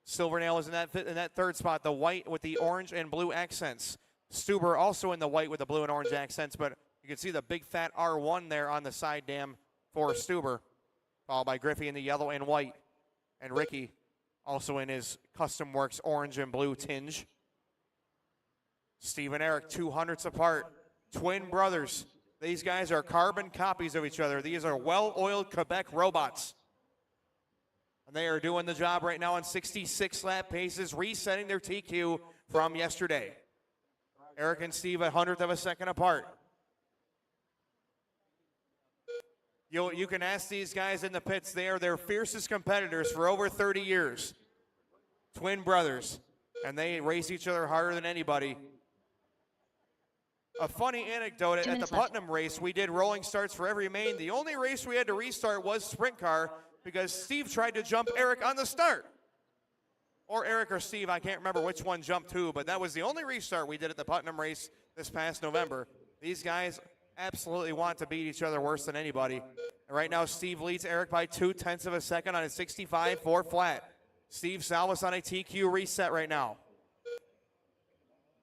Silvernail is in that third spot, the white with the orange and blue accents. Stuber also in the white with the blue and orange accents, but you can see the big fat R1 there on the side dam for Stuber, followed by Griffey in the yellow and white, and Ricky also in his Custom Works orange and blue tinge. Steve and Eric, 200ths apart, twin brothers. These guys are carbon copies of each other. These are well-oiled Quebec robots. And they are doing the job right now on 66 lap paces, resetting their TQ from yesterday. Eric and Steve 100th of a second apart. You can ask these guys in the pits. They are their fiercest competitors for over 30 years. Twin brothers. And they race each other harder than anybody. A funny anecdote, at the Putnam race, we did rolling starts for every main. The only race we had to restart was sprint car because Steve tried to jump Eric on the start. Or Eric or Steve, I can't remember which one jumped who, but that was the only restart we did at the Putnam race this past November. These guys absolutely want to beat each other worse than anybody. And right now, Steve leads Eric by 0.2 of a second on a 65-4 flat. Steve Salvis on a TQ reset right now.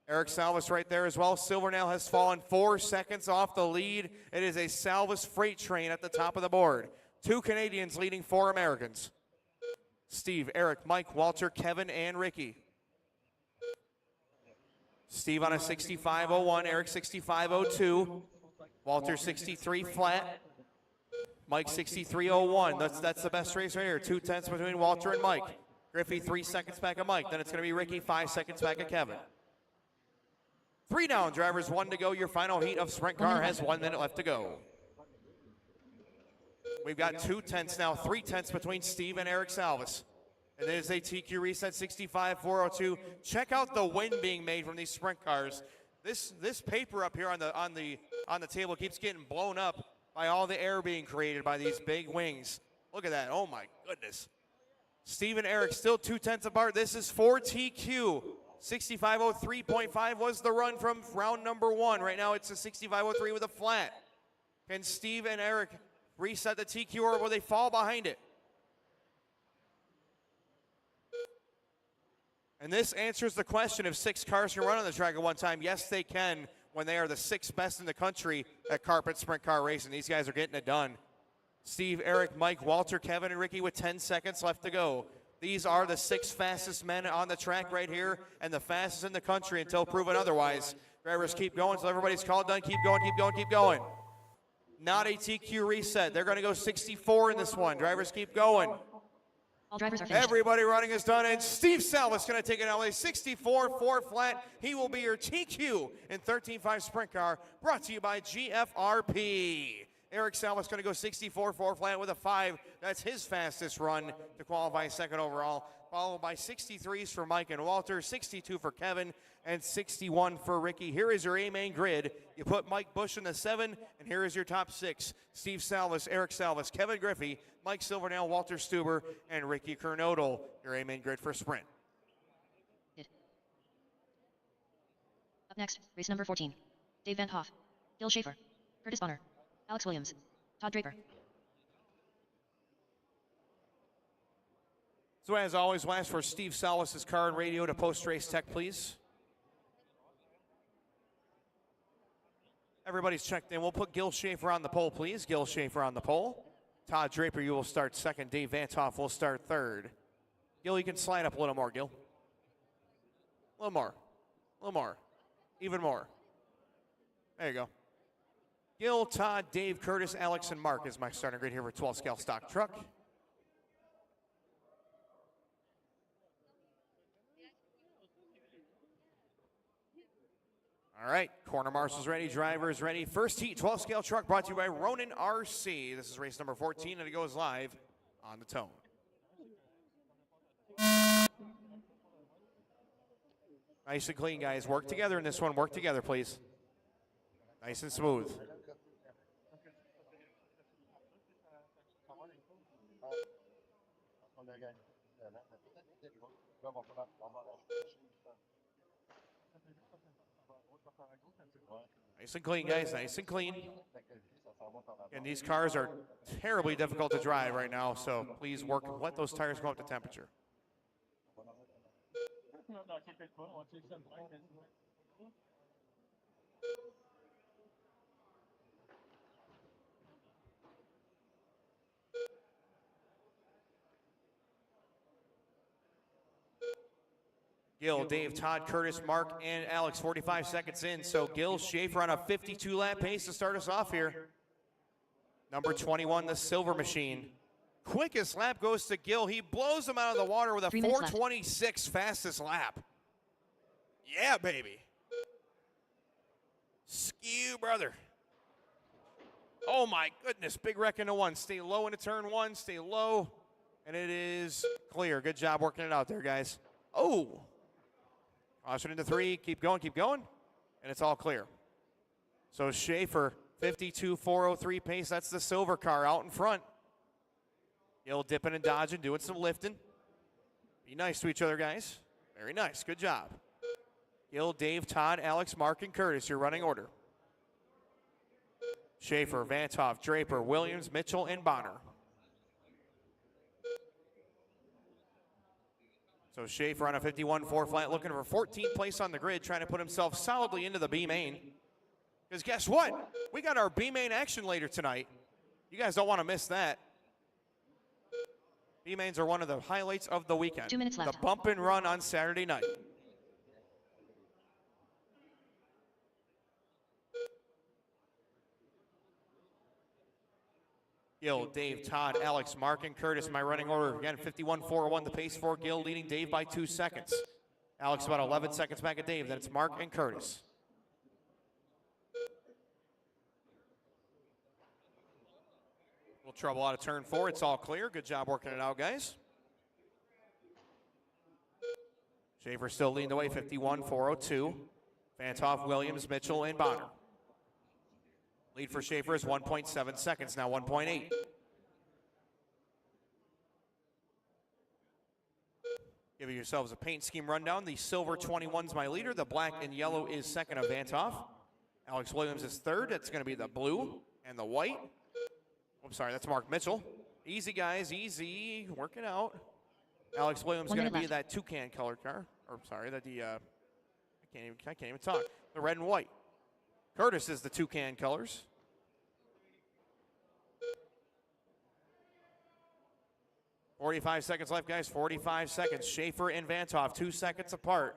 Eric Salvis right there as well. Silvernail has fallen 4 seconds off the lead. It is a Salvis freight train at the top of the board. 2 Canadians leading 4 Americans. Steve, Eric, Mike, Walter, Kevin, and Ricky. Steve on a 65.01, Eric 65.02, Walter 63 flat, Mike 63.01. That's the best race right here. 0.2 between Walter and Mike. Griffey 3 seconds back of Mike. Then it's going to be Ricky 5 seconds back of Kevin. 3 down, drivers, 1 to go. Your final heat of sprint car has 1 minute left to go. We've got 2/10 now, 3/10 between Steve and Eric Salvis. And there's a TQ reset 65-402. Check out the wind being made from these sprint cars. This paper up here on the table keeps getting blown up by all the air being created by these big wings. Look at that. Oh my goodness. Steve and Eric still 2/10 apart. This is for TQ. 65.03.5 was the run from round number 1. Right now it's a 65.03 with a flat. Can Steve and Eric reset the TQ, or will they fall behind it? And this answers the question if 6 cars can run on the track at one time. Yes, they can when they are the 6th best in the country at carpet sprint car racing. These guys are getting it done. Steve, Eric, Mike, Walter, Kevin, and Ricky with 10 seconds left to go. These are the 6 fastest men on the track right here and the fastest in the country until proven otherwise. Drivers keep going until everybody's called done. Keep going, keep going, keep going. Not a TQ reset. They're going to go 64 in this one. Drivers keep going. All drivers are finished. Everybody running is done, and Steve Salvis going to take it out with a 64-4 flat. He will be your TQ in 13.5 sprint car, brought to you by GFRP. Eric Salvis going to go 64-4 flat with a 5. That's his fastest run to qualify second overall, followed by 63s for Mike and Walter, 62 for Kevin, and 61 for Ricky. Here is your A-main grid. You put Mike Busch in the 7, and here is your top 6. Steve Salvis, Eric Salvis, Kevin Griffey, Mike Silvernail, Walter Stuber, and Ricky Kernodle. Your A-main grid for sprint. Up next, race number 14. Dave Van Hoff, Gil Schaefer, Curtis Bonner, Alex Williams, Todd Draper. So as always, we'll ask for Steve Salvis' car and radio to post-race tech, please. Everybody's checked in. We'll put Gil Schaefer on the pole, please. Gil Schaefer on the pole. Todd Draper, you will start second. Dave Vantoff will start third. Gil, you can slide up a little more, Gil. A little more. A little more. Even more. There you go. Gil, Todd, Dave, Curtis, Alex, and Mark is my starting grid here for 12 scale stock truck. All right, corner marshals ready, drivers ready. First heat, 12 scale truck brought to you by Ronin RC. This is race number 14, and it goes live on the tone. Nice and clean, guys. Work together in this one. Work together, please. Nice and smooth. Nice and clean, guys. Nice and clean. And these cars are terribly difficult to drive right now, so please work. Let those tires go up to temperature. Gil, Dave, Todd, Curtis, Mark, and Alex, 45 seconds in. So Gil, Schaefer on a 52-lap pace to start us off here. Number 21, the Silver Machine. Quickest lap goes to Gil. He blows him out of the water with a 4:26 fastest lap. Yeah, baby. Skew, brother. Oh, my goodness. Big wreck into one. Stay low into turn one. Stay low. And it is clear. Good job working it out there, guys. Oh. Caution into three. Keep going, keep going. And it's all clear. So Schaefer, 52.403 pace. That's the silver car out in front. Gil dipping and dodging, doing some lifting. Be nice to each other, guys. Very nice. Good job. Gil, Dave, Todd, Alex, Mark, and Curtis, your running order. Schaefer, Vantoff, Draper, Williams, Mitchell, and Bonner. So Schaefer on a 51.4 flat, looking for 14th place on the grid, trying to put himself solidly into the B main. Because guess what? We got our B main action later tonight. You guys don't want to miss that. B mains are one of the highlights of the weekend. 2 minutes left. The bump and run on Saturday night. Gil, Dave, Todd, Alex, Mark, and Curtis, my running order. Again, 51.401, the pace for Gil, leading Dave by 2 seconds. Alex about 11 seconds back at Dave. Then it's Mark and Curtis. Little trouble out of turn 4. It's all clear. Good job working it out, guys. Schaefer still leading the way, 51.402. Vantoff, Williams, Mitchell, and Bonner. Lead for Schaefer is 1.7 seconds, now 1.8. Give yourselves a paint scheme rundown. The silver 21's my leader. The black and yellow is second of Vantoff. Alex Williams is third. That's going to be the blue and the white. I'm sorry, that's Mark Mitchell. Easy, guys, easy. Working out. Alex Williams is going to be that toucan colored car. Or sorry, that the I can't even talk. The red and white. Curtis is the toucan colors. .45 seconds left, guys. 45 seconds. Schaefer and Vantoff, 2 seconds apart.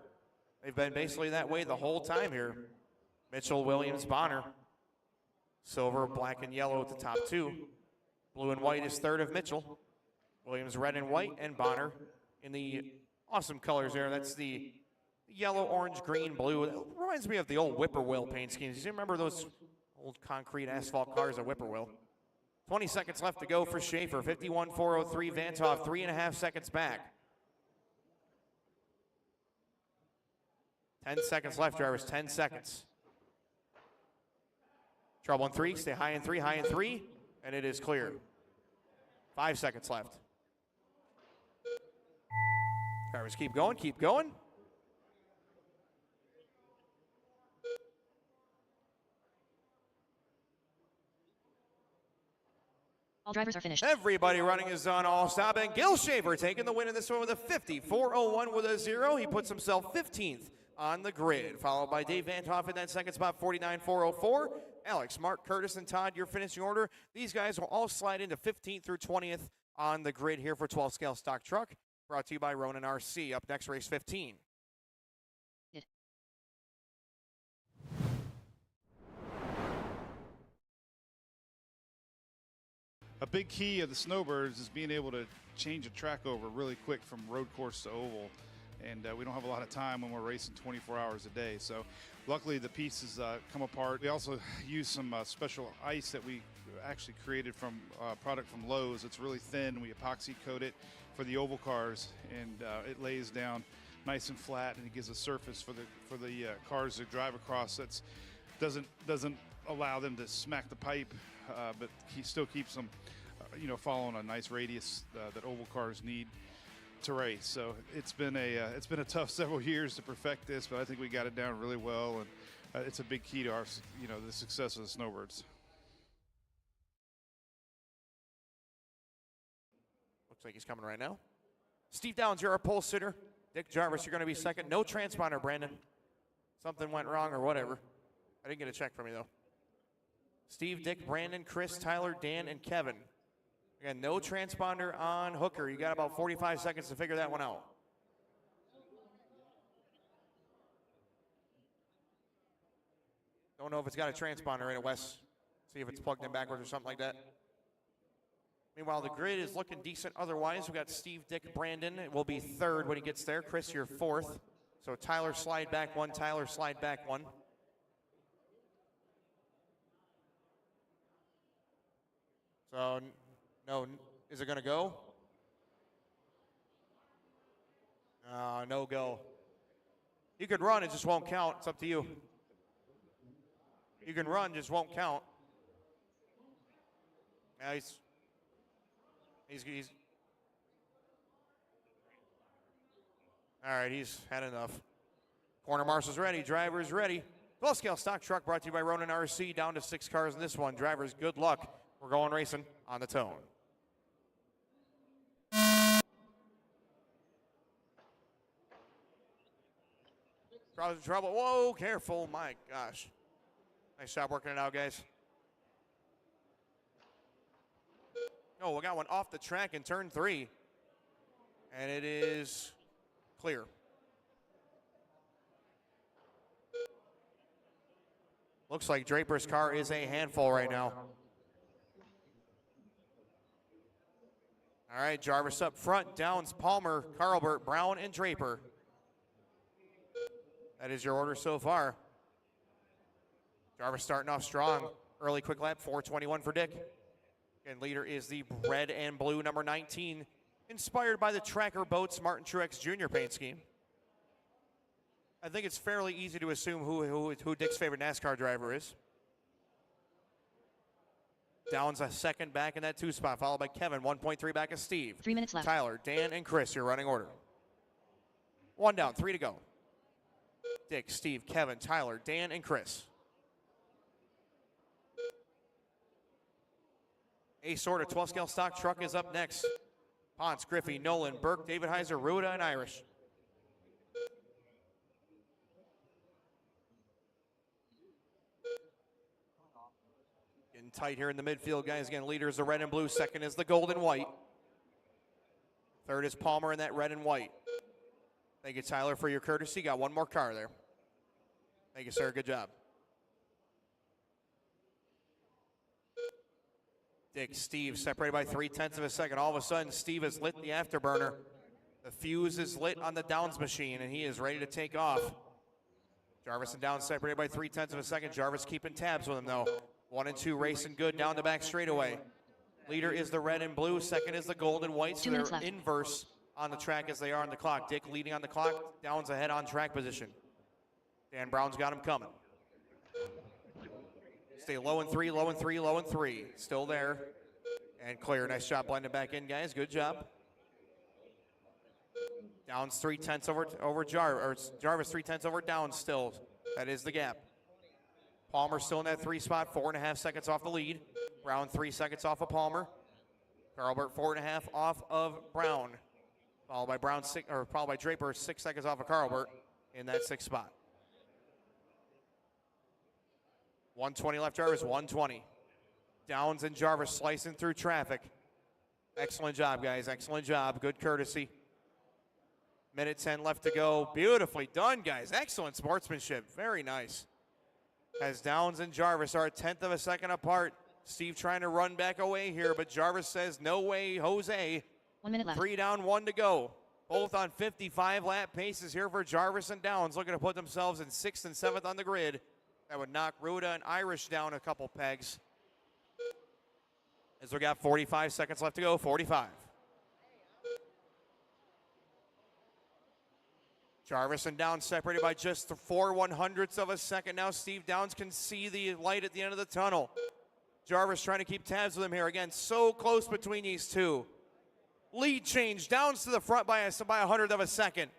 They've been basically that way the whole time here. Mitchell, Williams, Bonner. Silver, black, and yellow at the top two. Blue and white is third of Mitchell. Williams, red and white, and Bonner in the awesome colors there. That's the yellow, orange, green, blue. It reminds me of the old whippoorwill paint schemes. You remember those old concrete asphalt cars at Whippoorwill? 20 seconds left to go for Schaefer. 51.403. Vantoff, 3.5 seconds back. 10 seconds left, drivers. 10 seconds. Trouble in three. Stay high in three, high in three. And it is clear. 5 seconds left. Drivers, keep going, keep going. All drivers are finished. Everybody running is on all stop, and Gil Schaefer taking the win in this one with a 50.401 with a 0. He puts himself 15th on the grid, followed by Dave Vantoff in that second spot, 49.404. Alex, Mark, Curtis, and Todd, your finishing order. These guys will all slide into 15th through 20th on the grid here for 12 scale stock truck, brought to you by Ronin RC. Up next, race 15. A big key of the Snowbirds is being able to change a track over really quick from road course to oval. And we don't have a lot of time when we're racing 24 hours a day. So luckily the pieces come apart. We also use some special ice that we actually created from product from Lowe's. It's really thin. We epoxy coat it for the oval cars, and it lays down nice and flat, and it gives a surface for the cars to drive across. That doesn't allow them to smack the pipe, but he still keeps them, following a nice radius that oval cars need to race. So it's been a tough several years to perfect this, but I think we got it down really well, and it's a big key to our the success of the Snowbirds. Looks like he's coming right now. Steve Downs, you're our pole sitter. Dick Jarvis, you're going to be second. No transponder, Brandon. Something went wrong or whatever. I didn't get a check from you, though. Steve, Dick, Brandon, Chris, Tyler, Dan, and Kevin. Again, no transponder on Hooker. You got about 45 seconds to figure that one out. Don't know if it's got a transponder in it, Wes. See if it's plugged in backwards or something like that. Meanwhile, the grid is looking decent otherwise. We've got Steve, Dick, Brandon. It will be third when he gets there. Chris, you're fourth. So Tyler slide back one, Tyler slide back one. So, no, is it going to go? No go. You could run, it just won't count. It's up to you. You can run, just won't count. Yeah, he's all right, he's had enough. Corner marshal's ready, driver's ready. 12-scale stock truck brought to you by Ronin RC. Down to 6 cars in this one. Drivers, good luck. We're going racing on the tone. Crowd's in trouble. Whoa, careful. My gosh. Nice job working it out, guys. Oh, we got one off the track in turn 3. And it is clear. Looks like Draper's car is a handful right now. All right, Jarvis up front. Downs, Palmer, Carlbert, Brown, and Draper. That is your order so far. Jarvis starting off strong. Early quick lap, 4:21 for Dick. And leader is the red and blue number 19, inspired by the Tracker Boats Martin Truex Jr. paint scheme. I think it's fairly easy to assume who Dick's favorite NASCAR driver is. Downs a second back in that 2 spot, followed by Kevin, 1.3 back of Steve. 3 minutes left. Tyler, Dan, and Chris, your running order. 1 down, 3 to go. Dick, Steve, Kevin, Tyler, Dan, and Chris. A sort of 12-scale stock truck is up next. Ponce, Griffey, Nolan, Burke, David Heiser, Ruda, and Irish. Getting tight here in the midfield, guys. Again, leader is the red and blue. Second is the gold and white. Third is Palmer in that red and white. Thank you, Tyler, for your courtesy. Got one more car there. Thank you, sir. Good job. Dick, Steve, separated by 0.3 of a second. All of a sudden, Steve has lit the afterburner. The fuse is lit on the Downs machine, and he is ready to take off. Jarvis and Downs separated by 0.3 of a second. Jarvis keeping tabs with him, though. 1 and 2 racing good down the back straightaway. Leader is the red and blue. Second is the gold and white, so they're inverse on the track as they are on the clock. Dick leading on the clock. Downs ahead on track position. Dan Brown's got him coming. Stay low and 3, low and 3, low and 3. Still there. And clear. Nice job blending back in, guys. Good job. Downs 0.3 over Jarvis. Jarvis 0.3 over Downs still. That is the gap. Palmer still in that 3 spot, 4.5 seconds off the lead. Brown 3 seconds off of Palmer. Carlbert 4.5 off of Brown. Followed by Draper 6 seconds off of Carlbert in that 6th spot. 120 left, Jarvis, 120. Downs and Jarvis slicing through traffic. Excellent job, guys. Excellent job. Good courtesy. Minute 10 left to go. Beautifully done, guys. Excellent sportsmanship. Very nice. As Downs and Jarvis are 1/10 of a second apart. Steve trying to run back away here, but Jarvis says, no way, Jose. 1 minute left. 3 down, 1 to go. Both on 55 lap paces here for Jarvis and Downs, looking to put themselves in 6th and 7th on the grid. That would knock Ruda and Irish down a couple pegs. As we got 45 seconds left to go, 45. Jarvis and Downs separated by just 4/100ths of a second. Now Steve Downs can see the light at the end of the tunnel. Jarvis trying to keep tabs with him here. Again, so close between these two. Lead change. Downs to the front by a 100th of a second.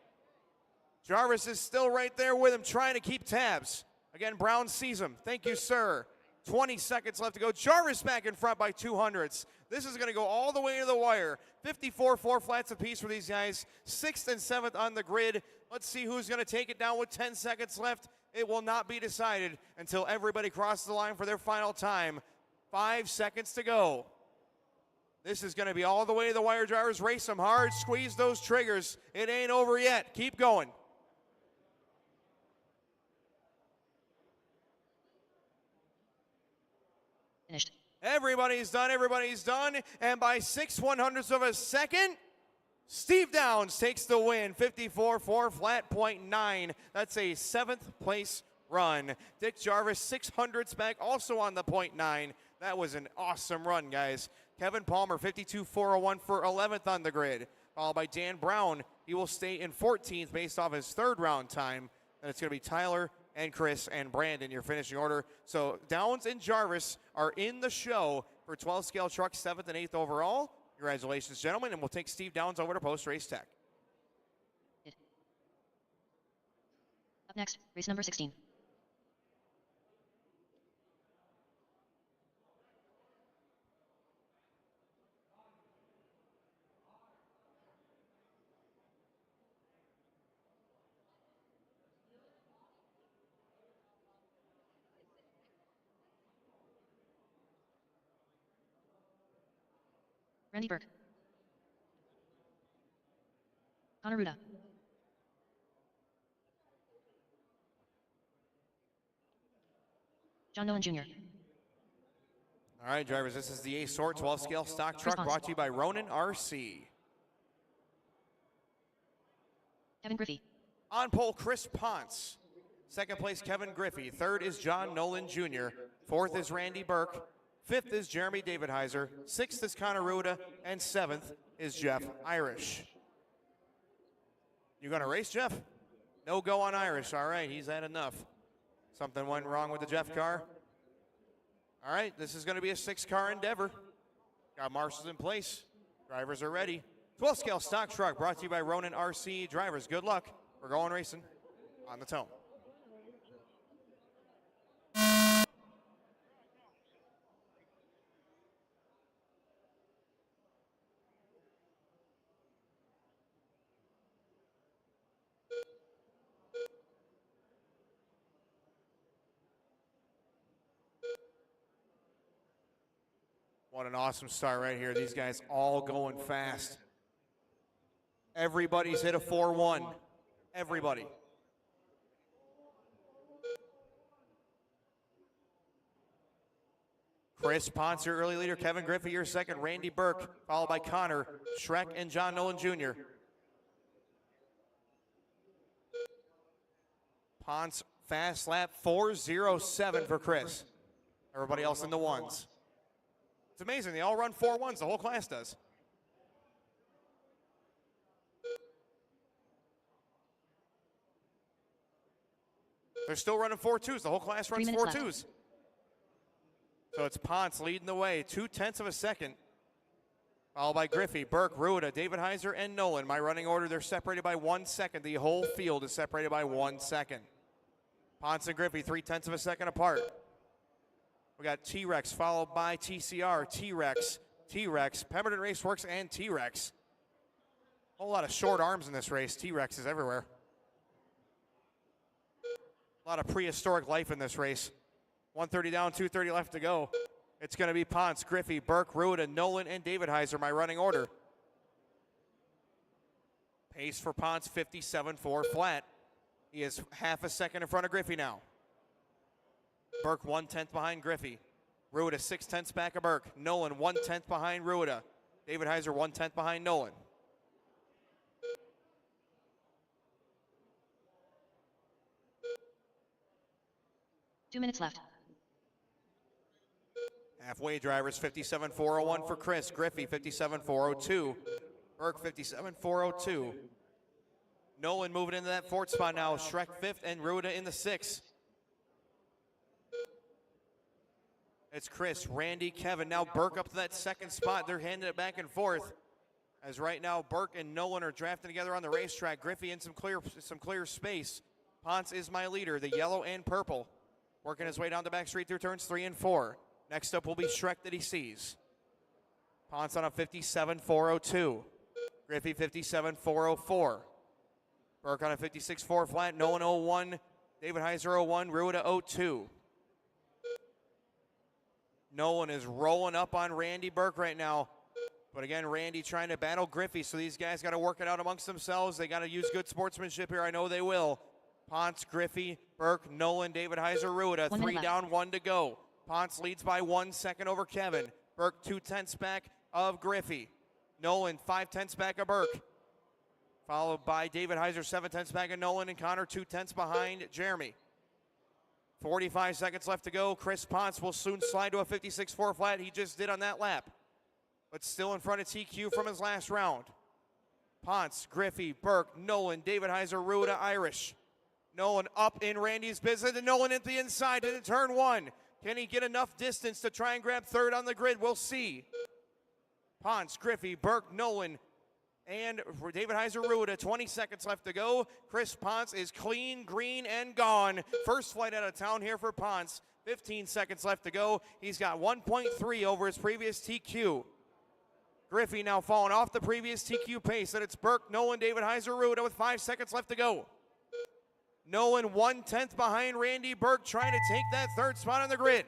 Jarvis is still right there with him trying to keep tabs. Again, Brown sees him. Thank you, sir. 20 seconds left to go. Jarvis back in front by 200ths. This is going to go all the way to the wire. 54 4 flats apiece for these guys. 6th and 7th on the grid. Let's see who's going to take it down with 10 seconds left. It will not be decided until everybody crosses the line for their final time. 5 seconds to go. This is going to be all the way to the wire. Drivers, race them hard. Squeeze those triggers. It ain't over yet. Keep going. Finished. Everybody's done. Everybody's done. And by 6/100ths of a second, Steve Downs takes the win. 54.4 flat .9. That's a 7th place run. Dick Jarvis 600ths back, also on the .9. That was an awesome run, guys. Kevin Palmer 52.401 for 11th on the grid, followed by Dan Brown. He will stay in 14th based off his 3rd round time. And it's going to be Tyler and Chris and Brandon, your finishing order. So Downs and Jarvis are in the show for 12 scale truck, 7th and 8th overall. Congratulations, gentlemen, and we'll take Steve Downs over to post-race tech. Up next, race number 16. Randy Burke. Connor Ruda. John Nolan Jr. All right, drivers, this is the A-Sort 12 scale stock truck Response. brought to you by Ronin RC. Kevin Griffey. On pole, Chris Ponce. 2nd place, Kevin Griffey. 3rd is John Nolan Jr. 4th is Randy Burke. 5th is Jeremy David Heiser. 6th is Connor Ruda. And 7th is Jeff Irish. You going to race, Jeff? No go on Irish. All right, he's had enough. Something went wrong with the Jeff car. All right, this is going to be a 6-car endeavor. Got marshals in place. Drivers are ready. 12 scale stock truck brought to you by Ronin RC. Drivers, good luck. We're going racing on the tone. What an awesome start right here. These guys all going fast. Everybody's hit a 4-1. Everybody. Chris Ponce, your early leader. Kevin Griffey, your second. Randy Burke, followed by Connor, Shrek, and John Nolan Jr. Ponce, fast lap 4:07 for Chris. Everybody else in the ones. It's amazing. They all run 4-1s. The whole class does. They're still running 4-2s. The whole class runs 4-2s. So it's Ponce leading the way, 0.2 of a second. Followed by Griffey, Burke, Ruda, David Heiser, and Nolan. My running order, they're separated by 1 second. The whole field is separated by 1 second. Ponce and Griffey, 0.3 of a second apart. We got T-Rex followed by TCR, T-Rex, T-Rex, Pemberton Raceworks, and T-Rex. A whole lot of short arms in this race. T-Rex is everywhere. A lot of prehistoric life in this race. 130 down, 230 left to go. It's going to be Ponce, Griffey, Burke, Ruda, Nolan, and David Heiser, my running order. Pace for Ponce, 57.4 flat. He is half a second in front of Griffey now. Burke 1/10 behind Griffey. Ruda 6/10 back of Burke. Nolan 1/10 behind Ruda. David Heiser 1/10 behind Nolan. Two minutes left. Halfway drivers 57.401 for Chris. Griffey 57.402. Burke 57.402. Nolan moving into that 4th spot now. Shrek 5th and Ruda in the 6th. It's Chris, Randy, Kevin. Now Burke up to that 2nd spot. They're handing it back and forth. As right now Burke and Nolan are drafting together on the racetrack. Griffey in some clear space. Ponce is my leader, the yellow and purple. working his way down the back straight through turns 3 and 4. Next up will be Shrek that he sees. Ponce on a 57.402. Griffey 57.404. Burke on a 56.4 flat. Nolan 01. David Heiser 01. Rueda 02. Nolan is rolling up on Randy Burke right now. But again, Randy trying to battle Griffey, so these guys got to work it out amongst themselves. They got to use good sportsmanship here. I know they will. Ponce, Griffey, Burke, Nolan, David Heiser, Rueda. 1 minute 3 left. down, 1 to go. Ponce leads by 1 second over Kevin. Burke 2/10 back of Griffey. Nolan 5/10 back of Burke. Followed by David Heiser 7/10 back of Nolan, and Connor 2/10 behind Jeremy. 45 seconds left to go. Chris Ponce will soon slide to a 56.4 flat. He just did on that lap, but still in front of TQ from his last round. Ponce, Griffey, Burke, Nolan, David Heiser, Rueda, Irish. Nolan up in Randy's business, and Nolan at the inside into turn 1. Can he get enough distance to try and grab third on the grid? We'll see. Ponce, Griffey, Burke, Nolan, and David Heiser, Rueda. 20 seconds left to go. Chris Ponce is clean, green, and gone. First flight out of town here for Ponce. 15 seconds left to go. He's got 1.3 over his previous TQ. Griffey now falling off the previous TQ pace, and it's Burke, Nolan, David Heiser, Rueda with 5 seconds left to go. Nolan 1/10 behind Randy Burke, trying to take that third spot on the grid.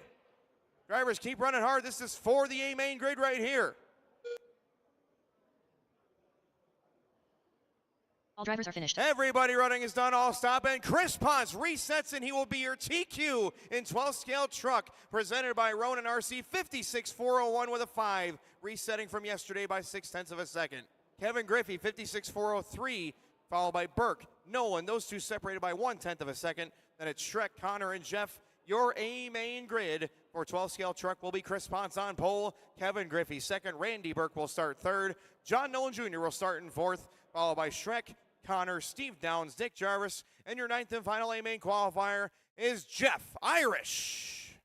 Drivers keep running hard. This is for the A main grid right here. All drivers are finished. Everybody running is done. All stop, and Chris Ponce resets, and he will be your TQ in 12 scale truck, presented by Ronin RC. 56.401 with a 5, resetting from yesterday by 0.6 of a second. Kevin Griffey 56.403, followed by Burke, Nolan. Those two separated by 1/10 of a second. Then it's Shrek, Connor, and Jeff. Your A main grid for 12 scale truck will be Chris Ponce on pole, Kevin Griffey second, Randy Burke will start third, John Nolan Jr. will start in fourth, followed by Shrek, Connor, Steve Downs, Dick Jarvis, and your 9th and final A main qualifier is Jeff Irish.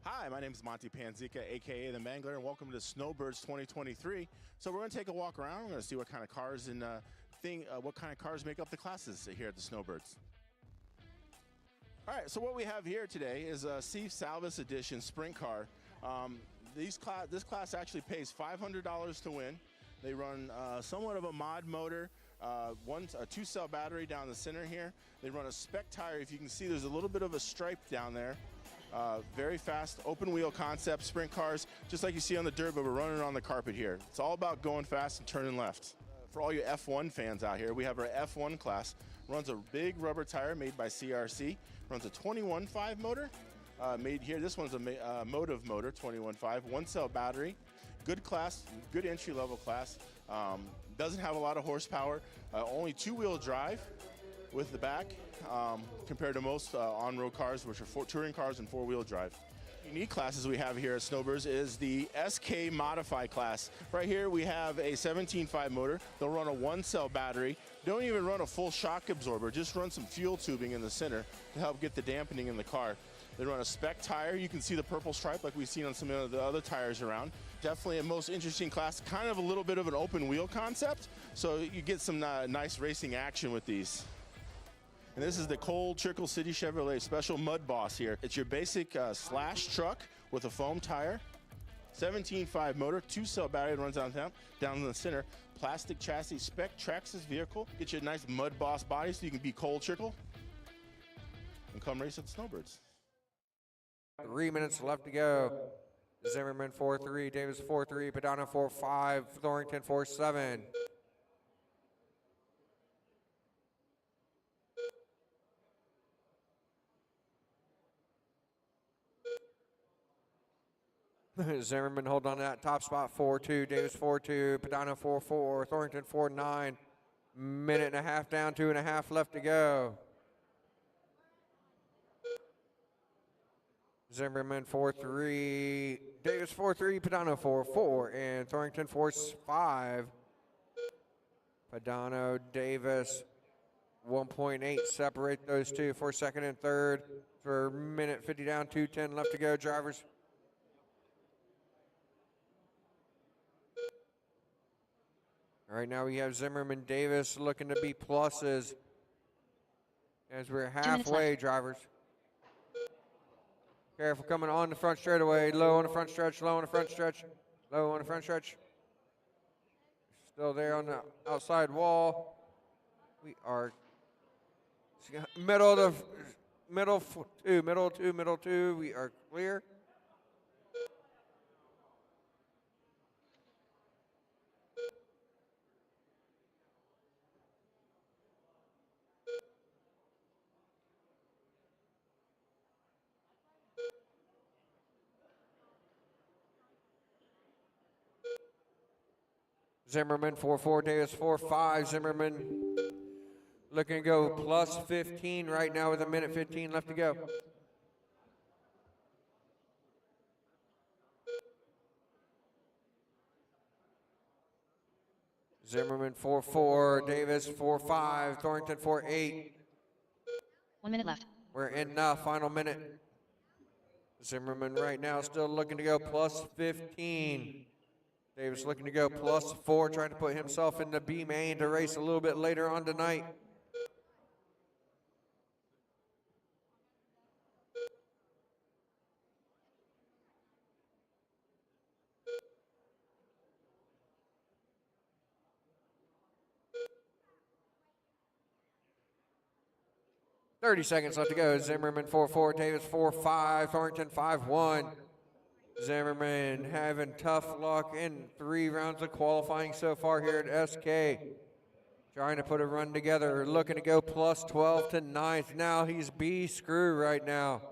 Hi, my name is Monty Panzica, aka the Mangler, and welcome to Snowbirds 2023. So we're going to take a walk around. We're going to see what kind of cars and what kind of cars make up the classes here at the Snowbirds. All right, so what we have here today is a Steve Salvis Edition sprint car. This class actually pays $500 to win. They run somewhat of a mod motor, a 2-cell battery down the center here. They run a Spec tire. If you can see, there's a little bit of a stripe down there. Very fast, open wheel concept sprint cars, just like you see on the dirt, but we're running on the carpet here. It's all about going fast and turning left. For all you F1 fans out here, we have our F1 class. Runs a big rubber tire made by CRC. Runs a 21.5 motor made here. This one's a Motive motor, 21.5, 1-cell battery. Good class, good entry-level class. Doesn't have a lot of horsepower. Only 2-wheel drive with the back, compared to most on-road cars, which are touring cars and 4-wheel drive. Unique classes we have here at Snowbirds is the SK Modify class. Right here we have a 17.5 motor. They'll run a 1-cell battery. Don't even run a full shock absorber, just run some fuel tubing in the center to help get the dampening in the car. They run a Spec tire. You can see the purple stripe like we've seen on some of the other tires around. Definitely a most interesting class, kind of a little bit of an open wheel concept, so you get some nice racing action with these. And this is the Cold Trickle City Chevrolet Special MUDBoss here. It's your basic slash truck with a foam tire, 17.5 motor, 2-cell battery that runs down in the center, plastic chassis. Spec tracks this vehicle. Get you a nice MUDBoss body so you can be Cold Trickle and come race at the Snowbirds. 3 minutes left to go. Zimmerman 4-3, Davis 4-3, Padano 4-5, Thornton 4-7. Zimmerman hold on to that top spot, 4-2, Davis 4-2, Padano 4-4, Thornton 4-9. Minute and a half down, 2.5 left to go. Zimmerman 4-3, Davis 4-3, Padano 4-4, and Thornton 4-5. Padano, Davis, 1.8 separate those two for second and third. For minute 50 down, 2:10 left to go. Drivers. Right now we have Zimmerman Davis looking to be pluses as we're halfway, drivers. Careful coming on the front straightaway. Low on the front stretch, low on the front stretch, low on the front stretch. Still there on the outside wall. We are middle two. We are clear. Zimmerman 4-4, Davis 4-5. Zimmerman looking to go plus 15 right now with a minute 15 left to go. Zimmerman 4-4, Davis 4-5, Thornton 4-8. 1 minute left. We're in now, final minute. Zimmerman right now still looking to go plus 15. Davis looking to go plus 4, trying to put himself in the B main to race a little bit later on tonight. .30 seconds left to go. Zimmerman 4-4, Davis 4-5, Thornton 5-1. Zimmerman having tough luck in 3 rounds of qualifying so far here at SK. Trying to put a run together, looking to go plus 12 to 9th. Now he's B screw right now.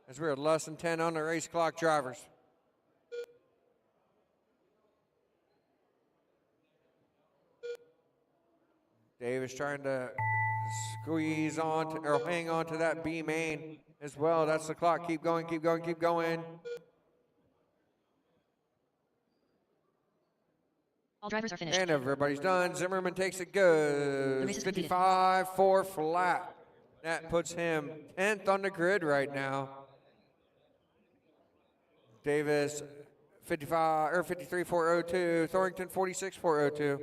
As we're less than 10 on the race clock, drivers. Davis trying to squeeze on to, or hang on to that B main as well. That's the clock. Keep going, keep going, keep going. All drivers are finished. And everybody's done. Zimmerman takes it good. 55-4 flat. That puts him 10th on the grid right now. Davis 53-402. Thornton 46-402.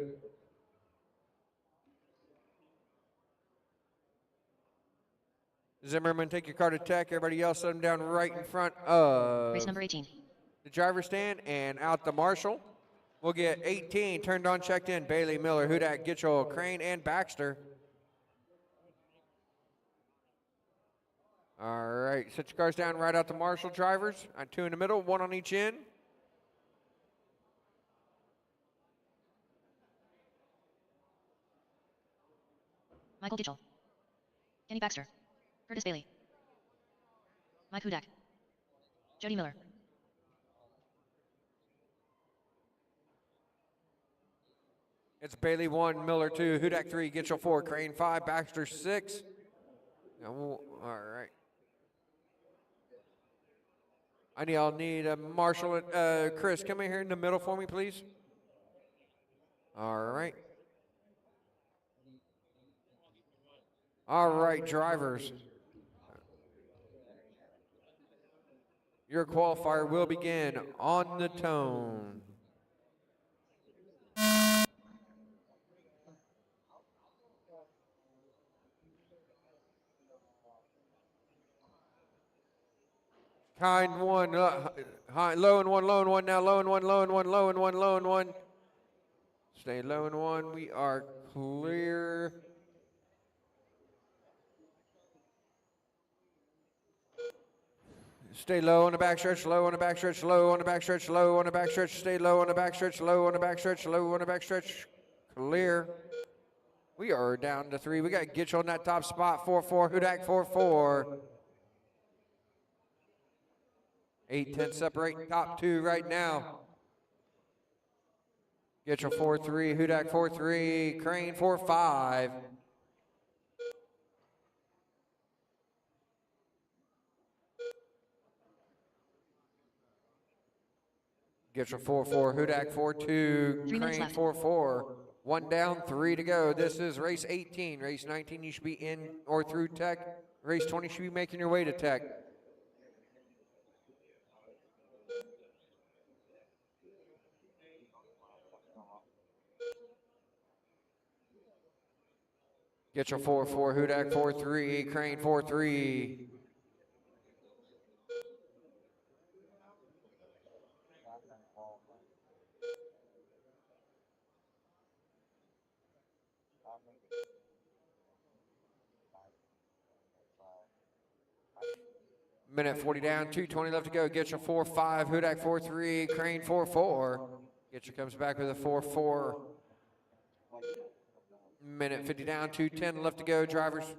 Zimmerman, take your car to tech. Everybody else, set them down right in front of Race number 18. the driver's stand and out the marshal. We'll get 18 turned on, checked in. Bailey, Miller, Hudak, Gitchell, Crane, and Baxter. All right, set your cars down right out the marshal, drivers. 2 in the middle, 1 on each end. Michael Gitchell. Kenny Baxter. Curtis Bailey. Mike Hudak. Jody Miller. It's Bailey 1, Miller 2, Hudak 3, Gitchell 4, Crane 5, Baxter 6. All right. I'll need a marshal. Chris, come in here in the middle for me, please. All right. All right, drivers. Your qualifier will begin on the tone. Kind 1, high, low and 1, low and 1 now, low and 1, low and 1, low and 1, low and 1. Stay low and 1. We are clear. Stay low on the backstretch, low on the backstretch, low on the backstretch, low on the backstretch. Stay low on the backstretch, low on the backstretch, low on the backstretch. Clear. We are down to 3. We got Gitchell on that top spot, 4-4. Hudak 4-4. 8-10 separate top 2 right now. Gitchell 4-3, Hudak 4-3, Crane 4-5. Gitchell 4-4, Hudak 4-2, Crane 4-4. 1 down, 3 to go. This is race 18. Race 19, you should be in or through tech. Race 20, you should be making your way to tech. Get your 4-4, Hudak 4-3, Crane 4-3. Minute 40 down, 2:20 left to go. Get your 4-5, Hudak 4-3, Crane 4-4. Get your comes back with a 4-4. Minute 50 down, 2:10 left to go, drivers.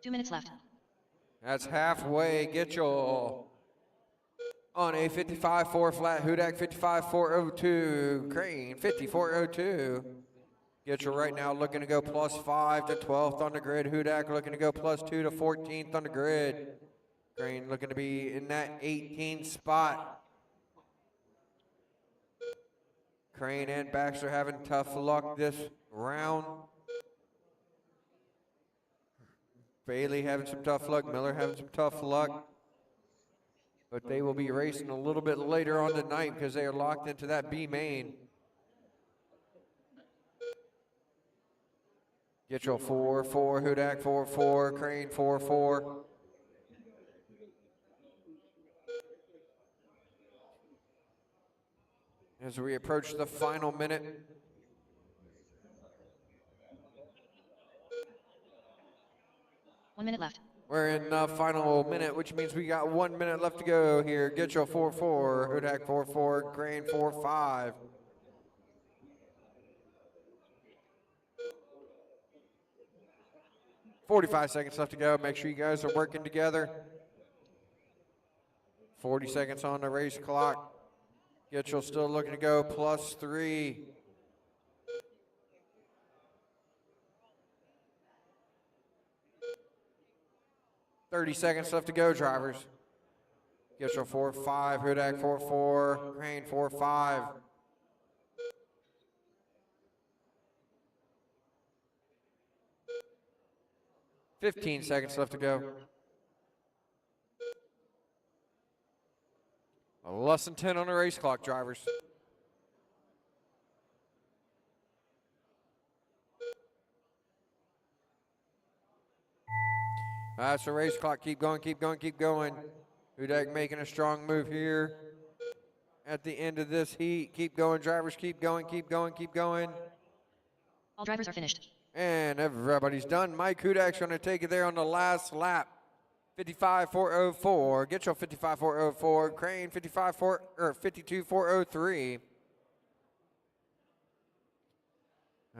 Two minutes left. That's halfway. Get your on a 55-4 flat, Hudak 55-402, Crane 54-02. Get your right now looking to go +5 to 12th on the grid. Hudak looking to go +2 to 14th on the grid. Crane looking to be in that 18th spot. Crane and Baxter having tough luck this round. Bailey having some tough luck. Miller having some tough luck. But they will be racing a little bit later on tonight because they are locked into that B main. Get your 4-4, Hudak 4-4, Crane 4-4. As we approach the final minute. One minute left. We're in the final minute, which means we got 1 minute left to go here. Get your 4-4, Hudak 4-4, Crane 4-5. "45 seconds left to go. Make sure you guys are working together. 40 seconds on the race clock. Gitchell still looking to go +3. "30 seconds left to go, drivers. Gitchell 4-5, Hudak 4-4, Crane 4-5. "15 seconds left to go. Less than 10 on the race clock, drivers. That's the race clock. Keep going, keep going, keep going. Hudak making a strong move here at the end of this heat. Keep going, drivers. Keep going, keep going, keep going. All drivers are finished. And everybody's done. Mike Hudak's going to take it there on the last lap. 55-404. Get your 55-404. Crane 52-403.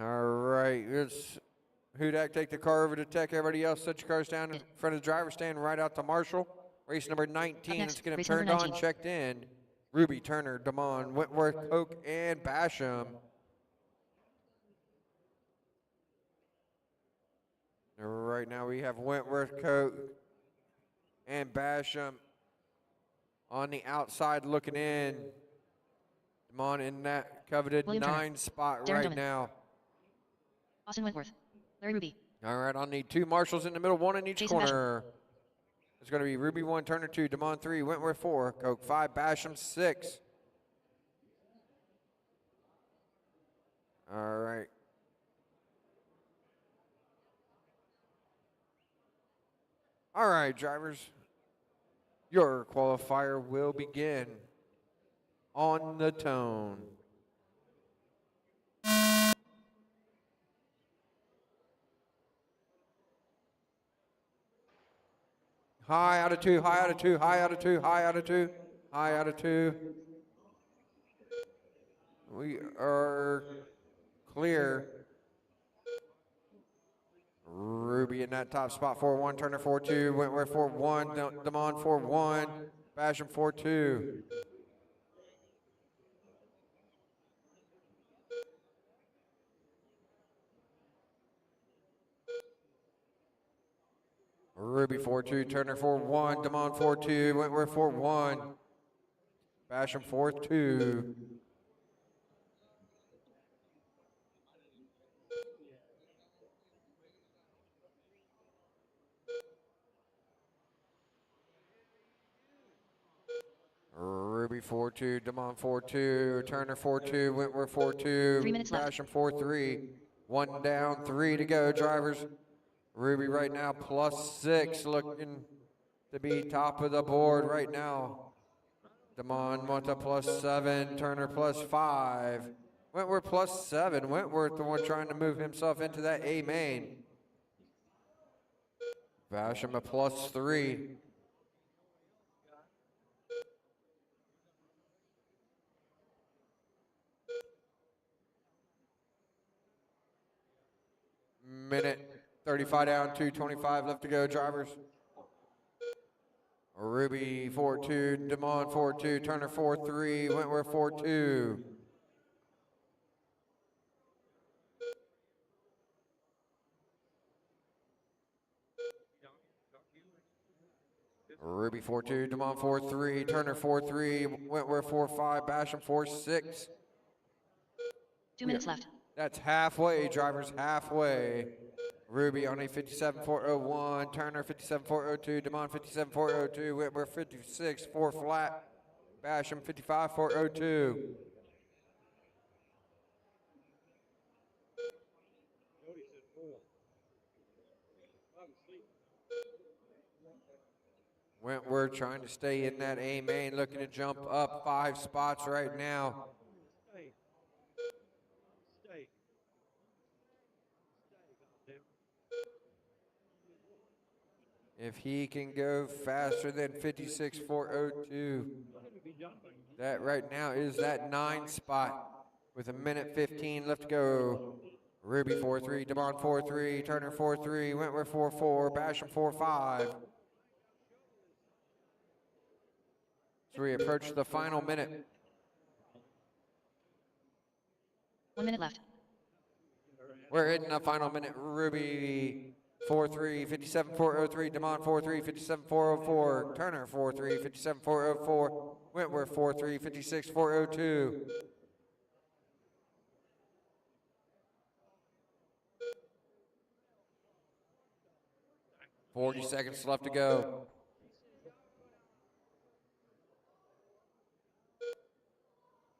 All right. It's Hudak take the car over to Tech. Everybody else set your cars down in front of the driver stand right out to Marshall. Race number 19. It's going to turned on, checked in. Ruby, Turner, Damon, Whitworth, Koch, and Basham. Right now we have Wentworth, Koch, and Basham on the outside looking in. Damon in that coveted William 9 Turner. spot Darren right Dillman. now. Austin Wentworth. Larry Ruby. All right, I'll need 2 marshals in the middle, 1 in each Jason corner. It's going to be Ruby 1, Turner 2, Damon 3, Wentworth 4, Koch 5, Basham 6. All right. All right, drivers. Your qualifier will begin on the tone. High out of 2, high out of 2, high out of 2, high out of 2, high out of 2. We are clear. Ruby in that top spot, 4-1, Turner 4-2, Wentworth 4-1, Damon 4-1, Basham 4-2. Ruby 4-2, Turner 4-1, Damon 4-2, Wentworth 4-1, Basham 4-2. Ruby 4-2, Damon 4-2, Turner 4-2, Wentworth 4-2, 3 minutes left. Basham 4-3. 1 down, 3 to go, drivers. Ruby right now +6, looking to be top of the board right now. Damon Monta +7, Turner +5. Wentworth +7. Wentworth, the one trying to move himself into that A main. Basham a +3. Minute 35 down, 2:25 left to go, drivers. Ruby 4-2, Damon 4-2, Turner 4-3, Wentworth 4-2. Ruby 4-2, Damon 4-3, Turner 4-3, Wentworth 4-5, Basham 4-6. 2 minutes left. That's halfway, drivers, halfway. Ruby on a 57.401, Turner 57.402, Damon 57.402, Whitworth 56.4 flat, Basham 55.402. Wentworth trying to stay in that A main, looking to jump up 5 spots right now. If he can go faster than 56.402, that right now is that 9 spot with 1:15 left to go. Ruby 4-3, Damon 4-3, Turner 4-3, Wentworth 4-4, Basham 4-5. So we approach the final minute. 1 minute left. We're hitting the final minute. Ruby 4-3, 57.403, Damon 4-3, 57.404, Turner 4-3, 57.404, Wentworth 4-3, 56.402. $40 seconds left to go.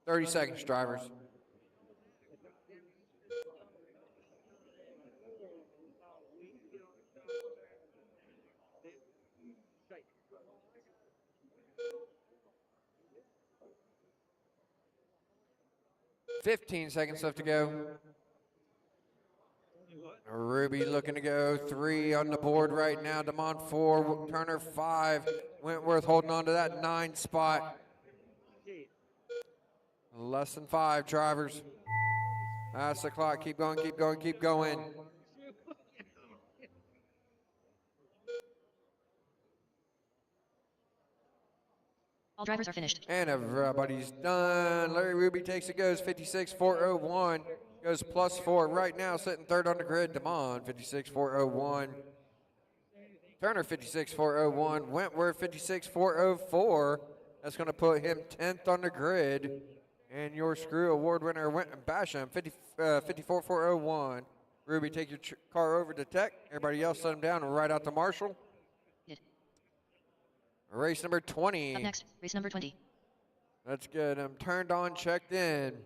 $30 seconds, drivers. $15 seconds left to go. Ruby looking to go 3 on the board right now. Damon 4, Turner 5. Wentworth holding on to that 9 spot. Less than 5, drivers. That's the clock. Keep going, keep going, keep going. All drivers are finished. And everybody's done. Larry Ruby takes it, goes 56.401. Goes +4 right now, sitting third on the grid. Damon 56.401. Turner 56.401. Wentworth 56.404. That's going to put him 10th on the grid. And your Screw Award winner, Basham, 54.401. Ruby, take your car over to Tech. Everybody else, set him down and ride out to Marshall. Good. Race number 20. Up next, race number 20. That's good. I'm turned on, checked in.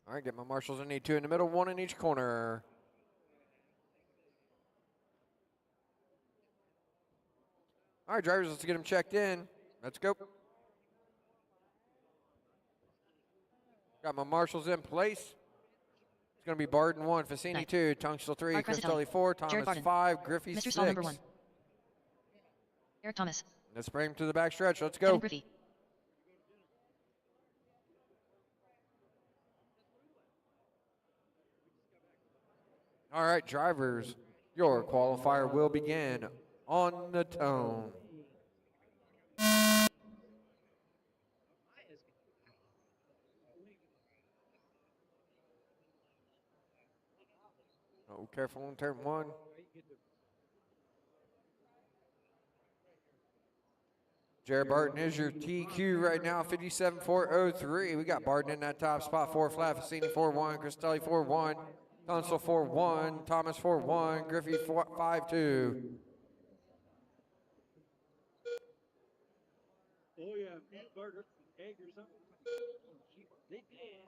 All right, get my marshals. I need 2 in the middle, 1 in each corner. All right, drivers, let's get them checked in. Let's go. Got my marshals in place. It's going to be Barden 1, Facini 2, Tunstall 3, Mark Cristelli Cressatelli, 4, Jared Thomas Barden, 5, Griffey Mr. 6. Saul number 1. Eric Thomas. Let's bring him to the back stretch. Let's go. Kevin Griffey. All right, drivers, your qualifier will begin on the tone. Oh, careful on turn 1. Jared Barton is your TQ right now, 57.403. We got Barton in that top spot, 4 flat, Facini 4-1, Cristelli 4-1, Tunstall 4-1, Thomas 4-1, Griffey 5-2.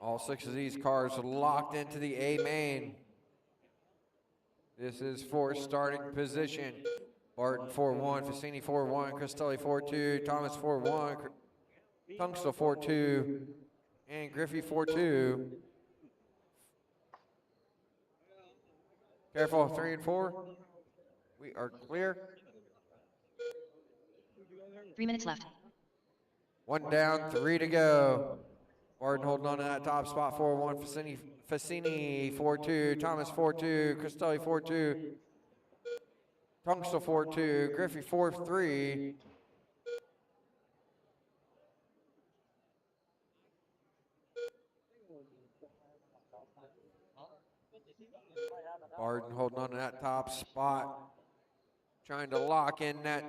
All 6 of these cars are locked into the A main. This is for starting position. Barton 4-1, Facini 4-1, Cristelli 4-2, Thomas 4-1, Tunstall 4-2, and Griffey 4-2. Careful, 3 and 4. We are clear. 3 minutes left. 1 down, 3 to go. Barton holding on to that top spot, 4-1, Facini 4-2, Thomas 4-2, Cristelli 4-2, Tunstall 4-2, Griffey 4-3. Barton holding on to that top spot, trying to lock in that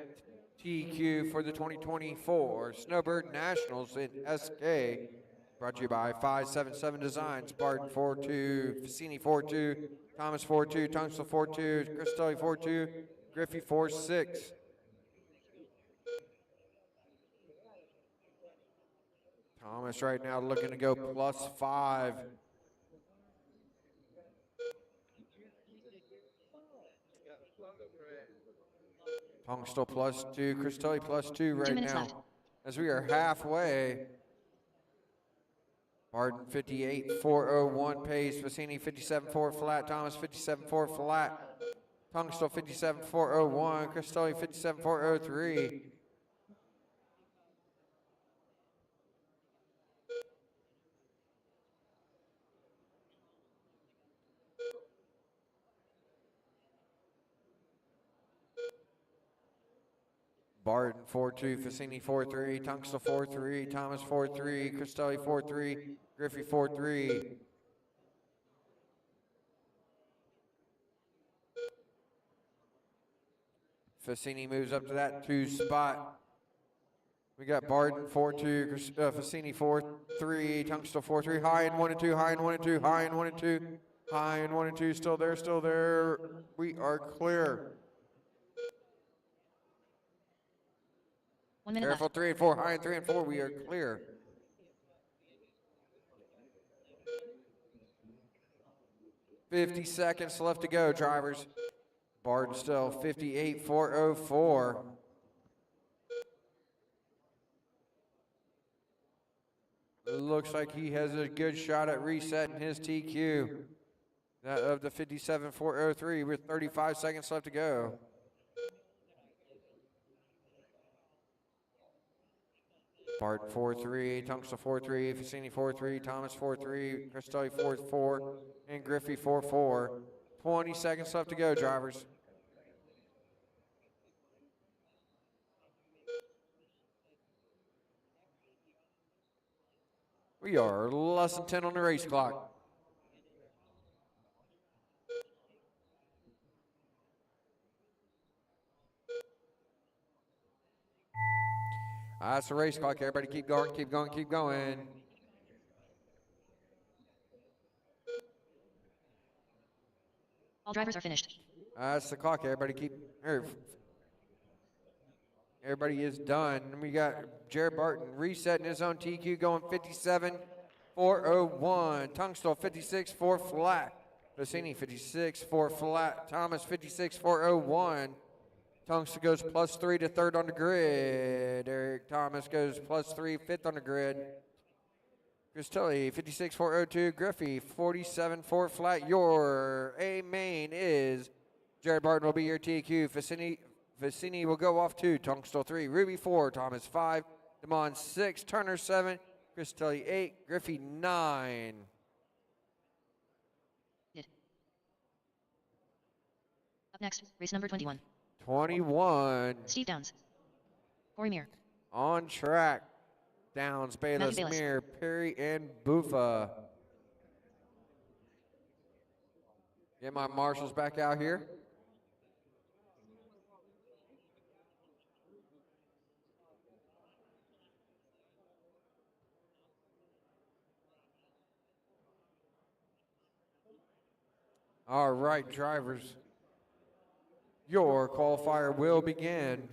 TQ for the 2024 Snowbird Nationals in SK. Brought to you by 577 Designs. Barton 4-2, Facini 4-2, Thomas 4-2, Tunstall 4-2, Cristelli 4-2, Griffey 4-6. Thomas right now looking to go +5. Tunstall +2, Cristelli +2 right 2 minutes now. left. As we are halfway. Barton 58.401 pace, Facini 57.4 flat, Thomas 57.4 flat, Tunstall 57.401, Cristelli 57.403. Barton 4-2, Facini 4-3, Tunstall 4-3, Thomas 4-3, Cristelli 4-3, Griffey 4-3. Facini moves up to that 2 spot. We got Barton 4-2, Facini 4-3, Tunstall 4-3, high in 1 and 2, high in 1 and 2, high in 1 and 2, high in 1 and 2, still there, still there. We are clear. 1 minute Careful, left. 3 and 4, high in 3 and 4, we are clear. $50 seconds left to go, drivers. Barton still 58.404. Looks like he has a good shot at resetting his TQ. That of the 57.403 with 35 seconds left to go. Barton 4-3, Tunstall 4-3, Facini 4-3, Thomas 4-3, Cristelli 4-4, and Griffey 4-4. 20 seconds left to go, drivers. We are less than 10 on the race clock. That's the race clock. Everybody keep going, keep going, keep going. All drivers are finished. That's the clock. Everybody is done. And we got Jared Barton resetting his own TQ, going 57.401. Tunstall 56.4 flat. Facini 56.4 flat. Thomas 56.401. Tunstall goes +3 to third on the grid. Eric Thomas goes +3, fifth on the grid. Cristelli 56.402. Griffey 47.4 flat. Your A main is Jared Barton will be your TQ. Facini will go off 2. Tunstall 3. Ruby 4. Thomas 5. Demond 6. Turner 7. Cristelli 8. Griffey 9. Up next, race number 21. 21. Steve Downs. Corey Muir. On track. Downs, Bayless, Bayless. Muir, Perry, and Buffa. Get my marshals back out here. All right, drivers. Your qualifier will begin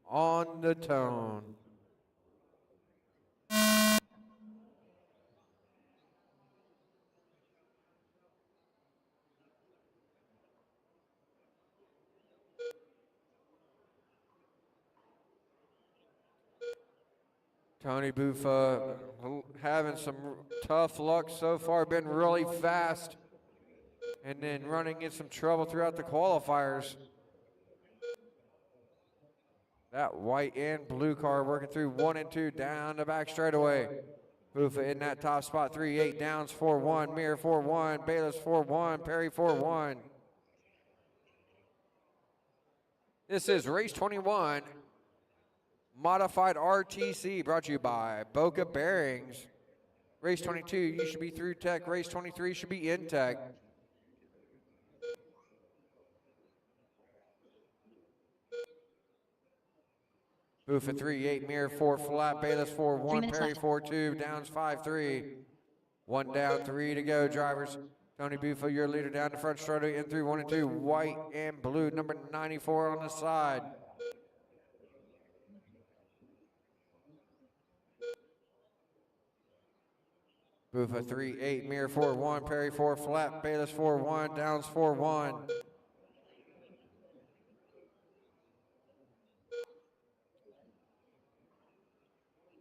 on the tone. Tony Buffa having some tough luck so far, been really fast, and then running into some trouble throughout the qualifiers. That white and blue car working through 1 and 2 down the back straightaway. Buffa in that top spot, 3-8, Downs 4-1, Mir 4-1, Bayless 4-1, Perry 4-1. This is race 21, modified RTC, brought to you by Boca Bearings. Race 22, you should be through tech. Race 23 should be in tech. Buffa 3-8, Mir 4 flat, Bayless 4-1, Perry 4-2, Downs 5-3. 1 down, 3 to go, drivers. Tony Buffa, your leader down the front, starting in through 1 and 2, white and blue, number 94 on the side. Buffa 3-8, Mir 4-1, Perry 4 flat, Bayless 4-1, Downs 4-1.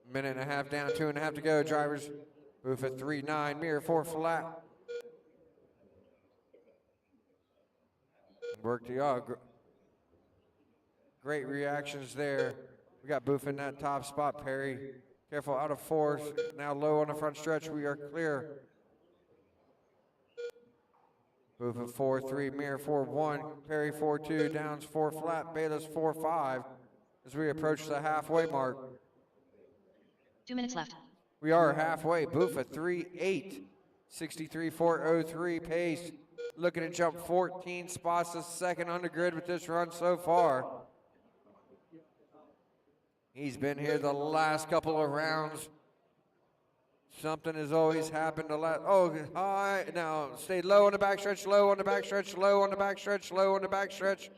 Minute and a half down, 2.5 to go, drivers. Buffa 3-9, Mir 4 flat. Work to y'all. Great reactions there. We got Buffa in that top spot, Perry. Careful out of 4, now low on the front stretch, we are clear. Buffa 4-3, Mir 4-1, Perry 4-2, Downs 4 flat, Bayless 4-5 as we approach the halfway mark. 2 minutes left. We are halfway. Buffa 3-8, 63.403 pace. Looking to jump 14 spots a second on the grid with this run so far. He's been here the last couple of rounds. Something has always happened the last. Oh, high. Now, stay low on the backstretch, low on the backstretch, low on the backstretch, low on the backstretch.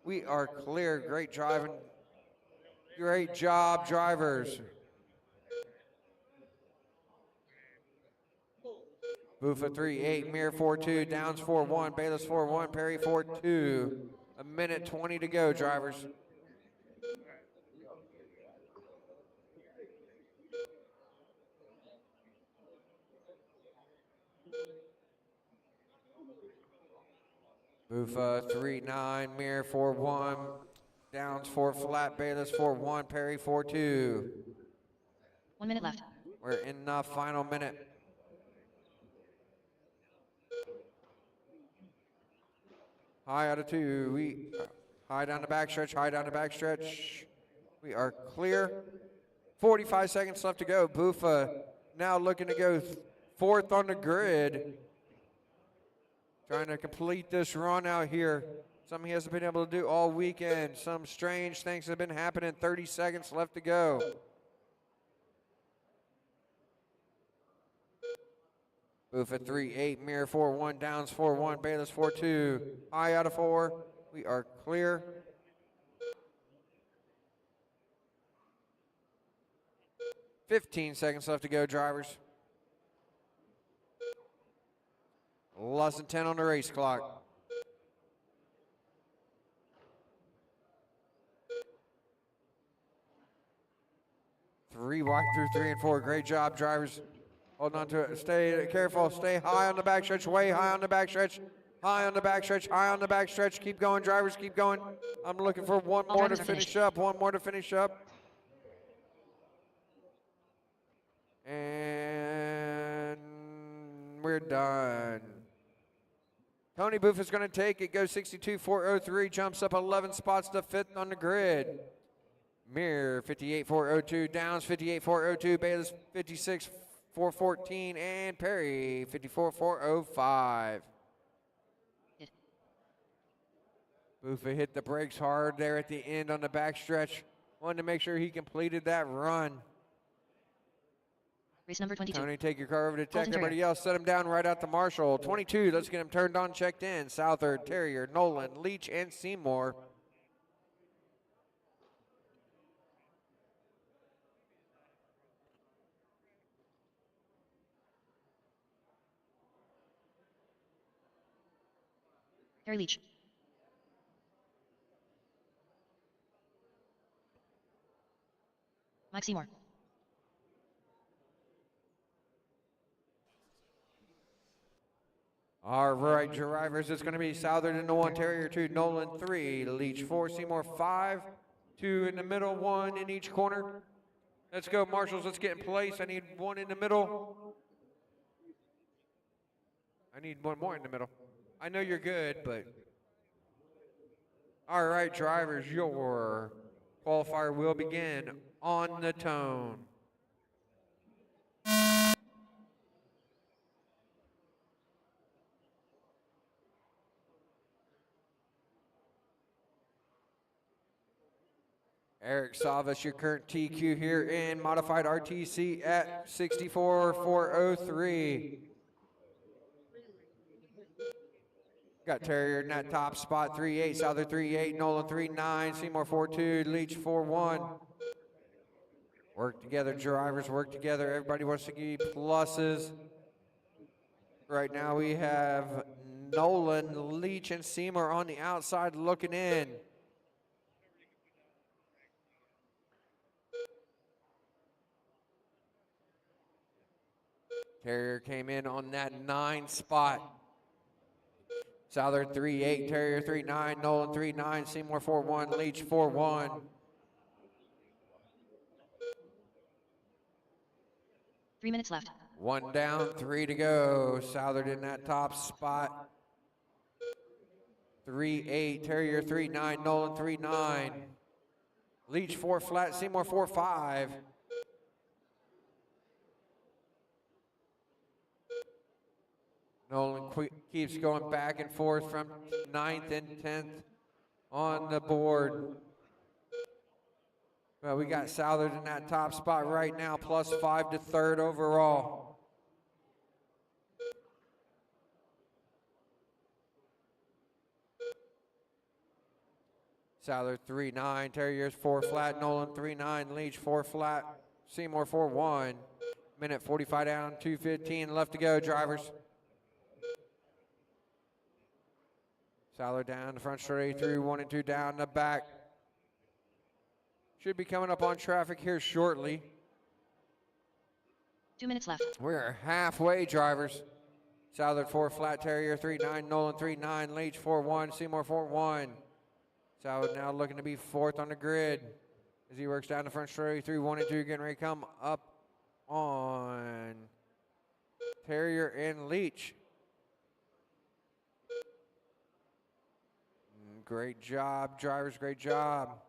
We are clear. Great driving. Great job, drivers. Buffa 3-8, Mir 4-2, Downs 4-1, Bayless 4-1, Perry 4-2. 1:20 to go, drivers. Buffa 3-9, Mir 4-1, Downs 4 flat, Bayless 4-1, Perry 4-2. 1 minute left. We're in the final minute. High out of 2. We high down the backstretch, high down the backstretch. We are clear. 45 seconds left to go. Buffa now looking to go 4th on the grid. Trying to complete this run out here. Something he hasn't been able to do all weekend. Some strange things have been happening. 30 seconds left to go. Buffa 3-8, Mir 4-1, Downs 4-1, Bayless 4-2. High out of 4. We are clear. $15 seconds left to go, drivers. Less than 10 on the race clock. Three wide through 3 and 4. Great job, drivers. Hold on to it. Stay careful. Stay high on the backstretch. Way high on the backstretch. High on the backstretch. High on the backstretch. Keep going, drivers. Keep going. I'm looking for one All more to drivers are finish finished. up. One more to finish up. And we're done. Tony Buffa is going to take it. Goes 62.403. Jumps up 11 spots to 5th on the grid. Mir 58.402. Downs 58.402. Bayless 56.414. And Perry 54.405. Hit. Buffa hit the brakes hard there at the end on the backstretch. Wanted to make sure he completed that run. Race number 22. Tony, take your car over to tech. Golden Everybody else, set him down right out to Marshall. 22, let's get him turned on, checked in. Southard, Terrier, Nolan, Leach, and Seymour. Harry Leach. Mike Seymour. All right, drivers, it's going to be Southern in the 1, Terrier 2, Nolan 3, Leach 4, Seymour 5, 2 in the middle, 1 in each corner. Let's go, Marshals, let's get in place. I need 1 in the middle. I need 1 more in the middle. I know you're good, but... All right, drivers, your qualifier will begin on the tone. Eric Savas, your current TQ here in modified RTC at 64,403. Got Terrier in that top spot, 3-8, Souther 3-8, Nolan 3-9, Seymour 4-2, Leach 4-1. Work together, drivers, work together. Everybody wants to give you pluses. Right now we have Nolan, Leach, and Seymour on the outside looking in. Terrier came in on that 9 spot. Souther 3-8, Terrier 3-9, Nolan 3-9, Seymour 4-1, Leach 4-1. 3 minutes left. 1 down, 3 to go. Southard in that top spot. 3-8, Terrier 3-9, Nolan 3-9. Leach 4 flat, Seymour 4-5. Nolan keeps going back and forth from 9th and 10th on the board. Well, we got Southard in that top spot right now, +5 to 3rd overall. Southard 3-9, Terriers 4 flat, Nolan 3-9, Leach 4 flat, Seymour 4-1. Minute 45 down, 2:15 left to go, drivers. Southard down the front straight through, 1 and 2 down the back. Should be coming up on traffic here shortly. 2 minutes left. We're halfway, drivers. Southard 4 flat, Terrier 3-9, Nolan 3-9, Leach 4-1, Seymour 4-1. Southard now looking to be 4th on the grid as he works down the front straight through, 1 and 2 getting ready to come up on Terrier and Leach. Great job, drivers, great job.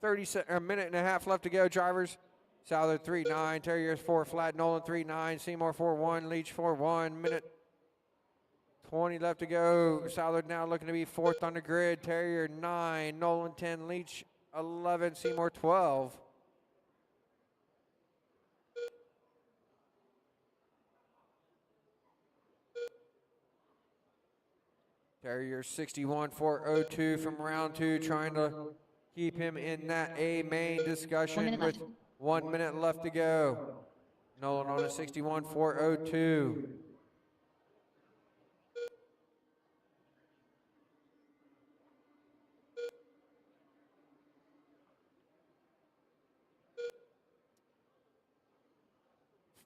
A minute and a half left to go, drivers. Southern 3-9, Terriers 4 flat, Nolan 3-9, Seymour 4-1, Leach 4-1. Minute 20 left to go. Southern now looking to be 4th on the grid. Terrier 9, Nolan 10, Leach 11, Seymour 12. Terrier 61,402 from round 2, trying to keep him in that A main discussion with 1 minute left to go. Nolan on a 61,402.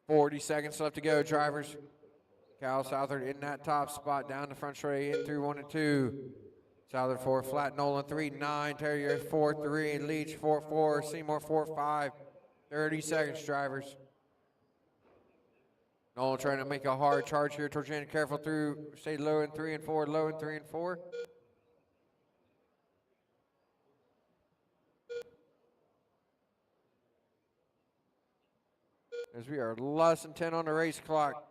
$40 seconds left to go, drivers. Cal Southard in that top spot, down the front straight, in through 1 and 2. Southard 4 flat, Nolan 3-9, Terrier 4-3, Leach 4-4, Seymour 4-5. 30 seconds, drivers. Nolan trying to make a hard charge here towards the end. Careful through, stay low in 3 and 4, low in 3 and 4. As we are less than 10 on the race clock.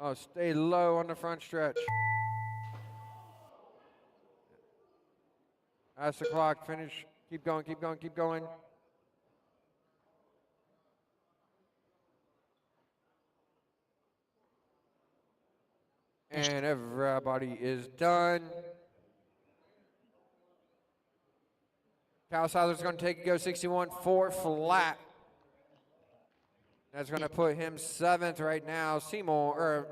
Oh, stay low on the front stretch. That's the clock. Finish. Keep going, keep going, keep going. And everybody is done. Cal Siler's going to go 61.4 flat. That's going to put him 7th right now.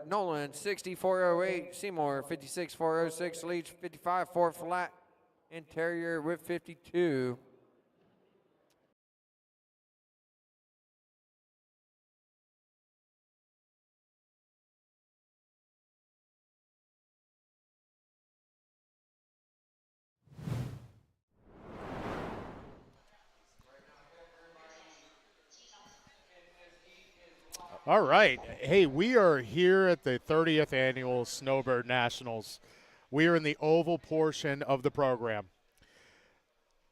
Nolan 64.08. Seymour 56.406. Leach 55.4 flat. Interior with 52. All right. Hey, we are here at the 30th annual Snowbird Nationals. We are in the oval portion of the program.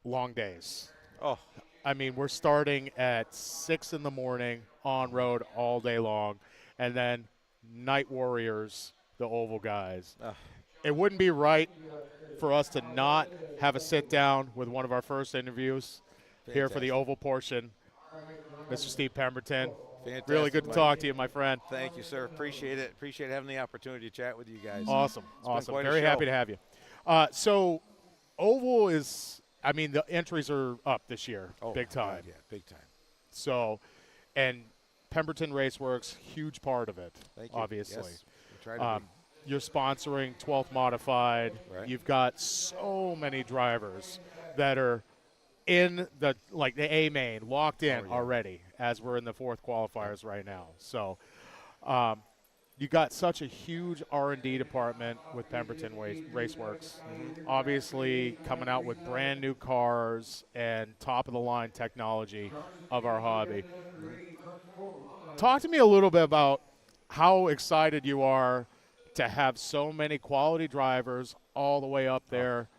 Long days. Oh, I mean, we're starting at 6 in the morning on road all day long, and then night warriors, the oval guys. It wouldn't be right for us to not have a sit down with one of our first interviews here for the oval portion. Mr. Steve Pemberton. fantastic. Really good to Mike. talk to you, my friend. Thank you, sir. Appreciate it. Appreciate having the opportunity to chat with you guys. Awesome. It's been Awesome. quite a Very show. happy to have you. So oval is, I mean, the entries are up this year, Oh, big time. God, yeah, big time. So, and Pemberton Raceworks, huge part of it, Thank you. obviously. Yes, we try to be. You're sponsoring 12th Modified. Right. You've got so many drivers that are in the A main, locked in already, as we're in the fourth qualifiers right now. So you got such a huge R&D department with Pemberton Raceworks. Obviously coming out with brand new cars and top-of-the-line technology of our hobby. Talk to me a little bit about how excited you are to have so many quality drivers all the way up there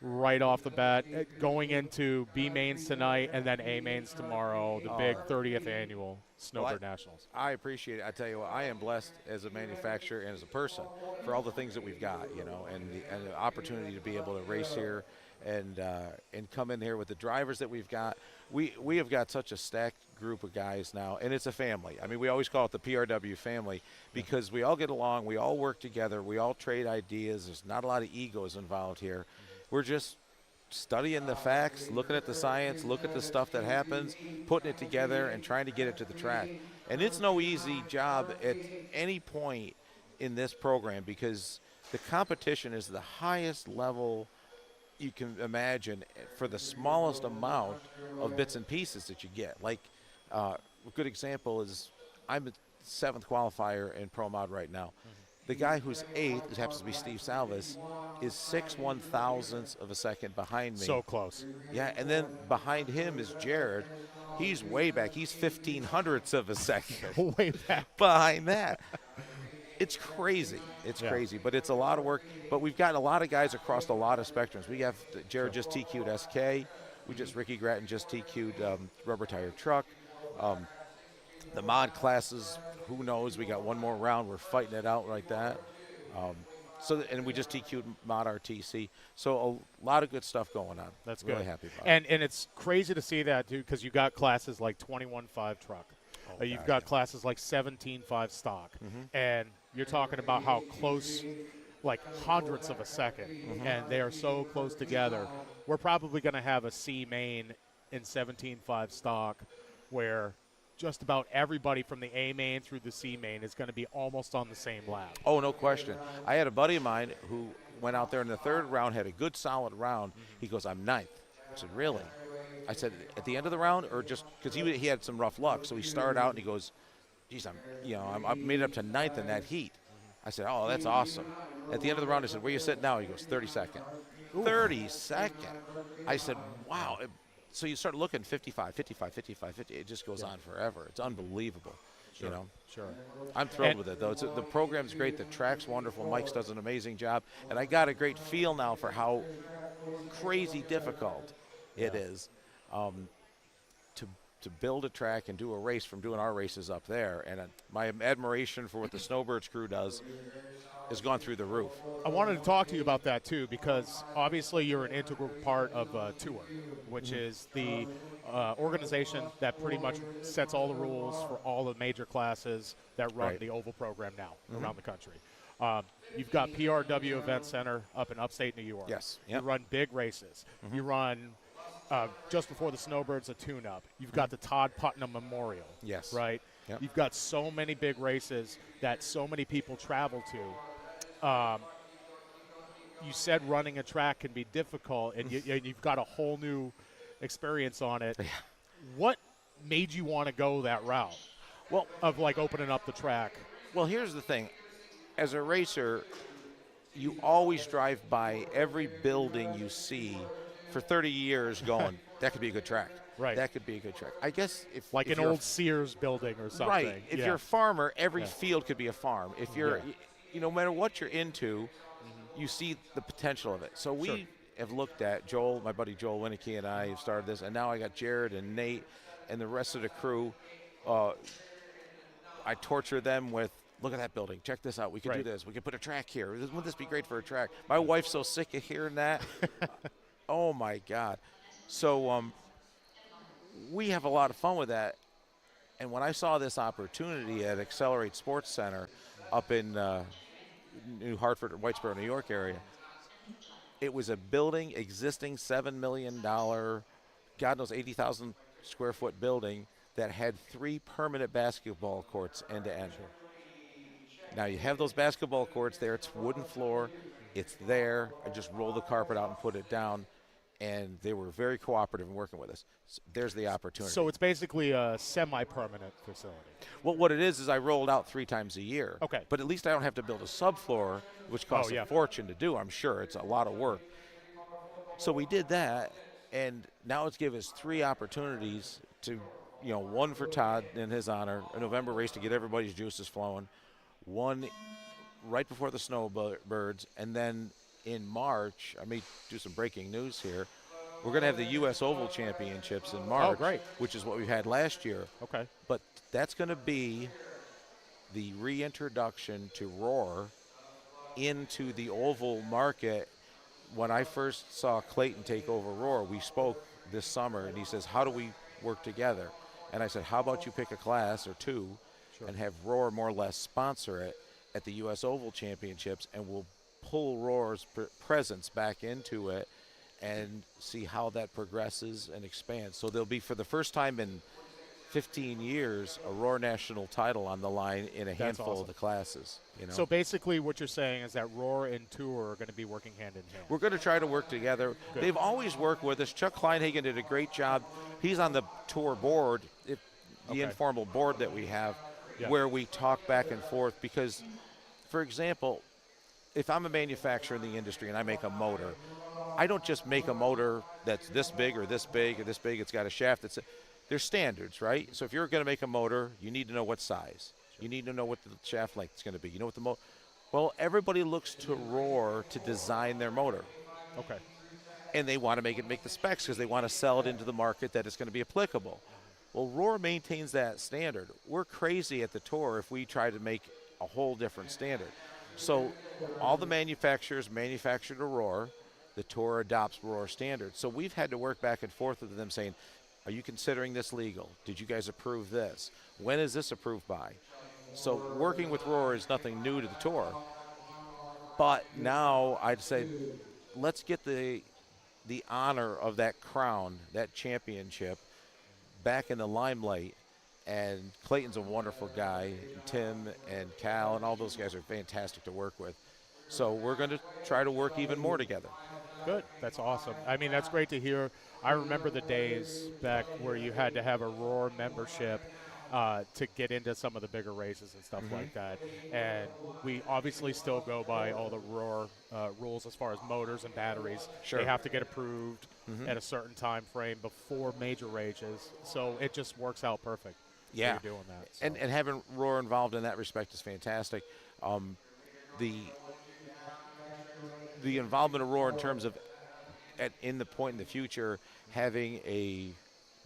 right off the bat, going into B mains tonight and then A mains tomorrow, the big 30th annual Snowbird Nationals. I appreciate it. I tell you what, I am blessed as a manufacturer and as a person for all the things that we've got, you know, and the opportunity to be able to race here and come in here with the drivers that we've got. We have got such a stacked group of guys now, and it's a family. I mean, we always call it the PRW family because we all get along, we all work together, we all trade ideas. There's not a lot of egos involved here. We're just studying the facts, looking at the science, look at the stuff that happens, putting it together and trying to get it to the track. And it's no easy job at any point in this program because the competition is the highest level you can imagine for the smallest amount of bits and pieces that you get. Like a good example is I'm a 7th qualifier in Pro Mod right now. The guy who's 8th, who happens to be Steve Salvis, is 6/1000ths of a second behind me. So close. Yeah, and then behind him is Jared. He's way back. He's 1500ths of a second. Way back. Behind that. It's crazy. It's crazy, but it's a lot of work. But we've got a lot of guys across a lot of spectrums. We have Jared just TQ'd SK. Ricky Gratton just TQ'd Rubber Tire Truck. The mod classes, who knows? We got one more round. We're fighting it out like that. And we just TQ'd Mod RTC. So a lot of good stuff going on. That's really good. Happy about it. And it's crazy to see that, too, because you got classes like 21.5 truck. You've got classes like 17.5 stock. And you're talking about how close, like hundredths of a second, and they are so close together. We're probably going to have a C main in 17.5 stock where just about everybody from the A main through the C main is going to be almost on the same lap. Oh, no question. I had a buddy of mine who went out there in the 3rd round, had a good solid round. He goes, I'm 9th. I said, really? I said, at the end of the round, or just because he had some rough luck. So he started out and he goes, geez, I made it up to 9th in that heat. I said, oh, that's awesome. At the end of the round, I said, where you sitting now? He goes, 32nd. 32nd. I said, wow. So you start looking 55, 55, 55, 50. It just goes on forever. It's unbelievable. Sure, you know. Sure. I'm thrilled with it, though. The program's great. The track's wonderful. Mike's does an amazing job. And I got a great feel now for how crazy difficult it is to build a track and do a race from doing our races up there. And my admiration for what the Snowbirds crew does has gone through the roof. I wanted to talk to you about that too, because obviously you're an integral part of Tour, which is the organization that pretty much sets all the rules for all the major classes that run the Oval program now around the country. You've got PRW Event Center up in upstate New York. Yes. You run big races. You run, just before the Snowbirds, a tune-up. You've got the Todd Putnam Memorial. Yes. Right? Yep. You've got so many big races that so many people travel to. You said running a track can be difficult, and you've got a whole new experience on it. Yeah. What made you want to go that route? Well, of like opening up the track. Well, here's the thing. As a racer, you always drive by every building you see for 30 years going, that could be a good track. Right. That could be a good track. I guess if like if an you're old Sears building or something. Right. If you're a farmer, every field could be a farm. If you're, no matter what you're into, you see the potential of it. So we have looked at Joel, my buddy Joel Winnicky and I have started this, and now I got Jared and Nate and the rest of the crew. I torture them with, look at that building. Check this out. We could do this. We could put a track here. Wouldn't this be great for a track? My wife's so sick of hearing that. Oh, my God. So we have a lot of fun with that. And when I saw this opportunity at Accelerate Sports Center up in New Hartford or Whitesboro, New York area, it was a building, existing $7 million, God knows 80,000 square foot building that had 3 permanent basketball courts end to end. Now you have those basketball courts there. It's wooden floor. It's there. I just roll the carpet out and put it down. And they were very cooperative in working with us. So there's the opportunity. So it's basically a semi-permanent facility. Well, what it is I roll it out 3 times a year. Okay. But at least I don't have to build a subfloor, which costs a fortune to do, I'm sure. It's a lot of work. So we did that, and now it's given us 3 opportunities to, one for Todd in his honor, a November race to get everybody's juices flowing, one right before the Snowbirds, and then in March, I may do some breaking news here, we're going to have the U.S. Oval Championships in March, which is what we had last year. Okay. But that's going to be the reintroduction to Roar into the Oval market. When I first saw Clayton take over Roar, we spoke this summer, and he says, how do we work together? And I said, how about you pick a class or 2 and have Roar more or less sponsor it at the U.S. Oval Championships, and we'll pull Roar's presence back into it and see how that progresses and expands. So there'll be, for the first time in 15 years, a Roar national title on the line in a handful of the classes. So basically what you're saying is that Roar and Tour are going to be working hand in hand. We're going to try to work together. Good. They've always worked with us. Chuck Kleinhagen did a great job. He's on the Tour board, the informal board that we have, where we talk back and forth because, for example, if I'm a manufacturer in the industry and I make a motor, I don't just make a motor that's this big or this big or this big. It's got a shaft. There's standards, right? So if you're going to make a motor, you need to know what size. You need to know what the shaft length is going to be. You know what the motor. Well, everybody looks to Roar to design their motor. Okay. And they want to make the specs because they want to sell it into the market that it's going to be applicable. Well, Roar maintains that standard. We're crazy at the Tour if we try to make a whole different standard. So all the manufacturers manufacture to Roar. The Tour adopts Roar standards. So we've had to work back and forth with them saying, are you considering this legal? Did you guys approve this? When is this approved by? So working with Roar is nothing new to the Tour. But now I'd say let's get the honor of that crown, that championship, back in the limelight. And Clayton's a wonderful guy. Tim and Cal and all those guys are fantastic to work with. So we're going to try to work even more together. Good. That's awesome. I mean, that's great to hear. I remember the days back where you had to have a Roar membership to get into some of the bigger races and stuff like that. And we obviously still go by all the Roar rules as far as motors and batteries. Sure. They have to get approved at a certain time frame before major races. So it just works out perfect. Yeah. You're doing that. So. And having Roar involved in that respect is fantastic. The involvement of Roar in terms of in the point in the future having a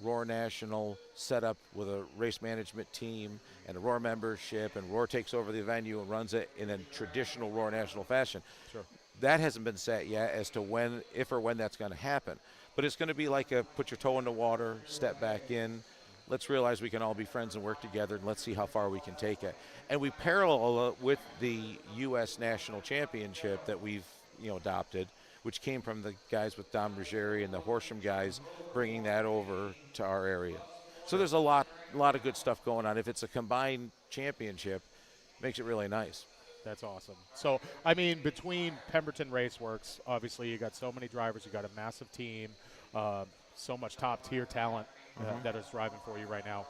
Roar National setup with a race management team and a Roar membership, and Roar takes over the venue and runs it in a traditional Roar National fashion. Sure. That hasn't been set yet as to when, if or when that's going to happen. But it's going to be like a put your toe in the water, step back in. Let's realize we can all be friends and work together, and let's see how far we can take it. And we parallel it with the U.S. National Championship that we've adopted, which came from the guys with Don Ruggieri and the Horsham guys bringing that over to our area. So there's a lot of good stuff going on. If it's a combined championship, it makes it really nice. That's awesome. So, I mean, between Pemberton Raceworks, obviously you got so many drivers, you got a massive team, so much top-tier talent that is driving for you right now.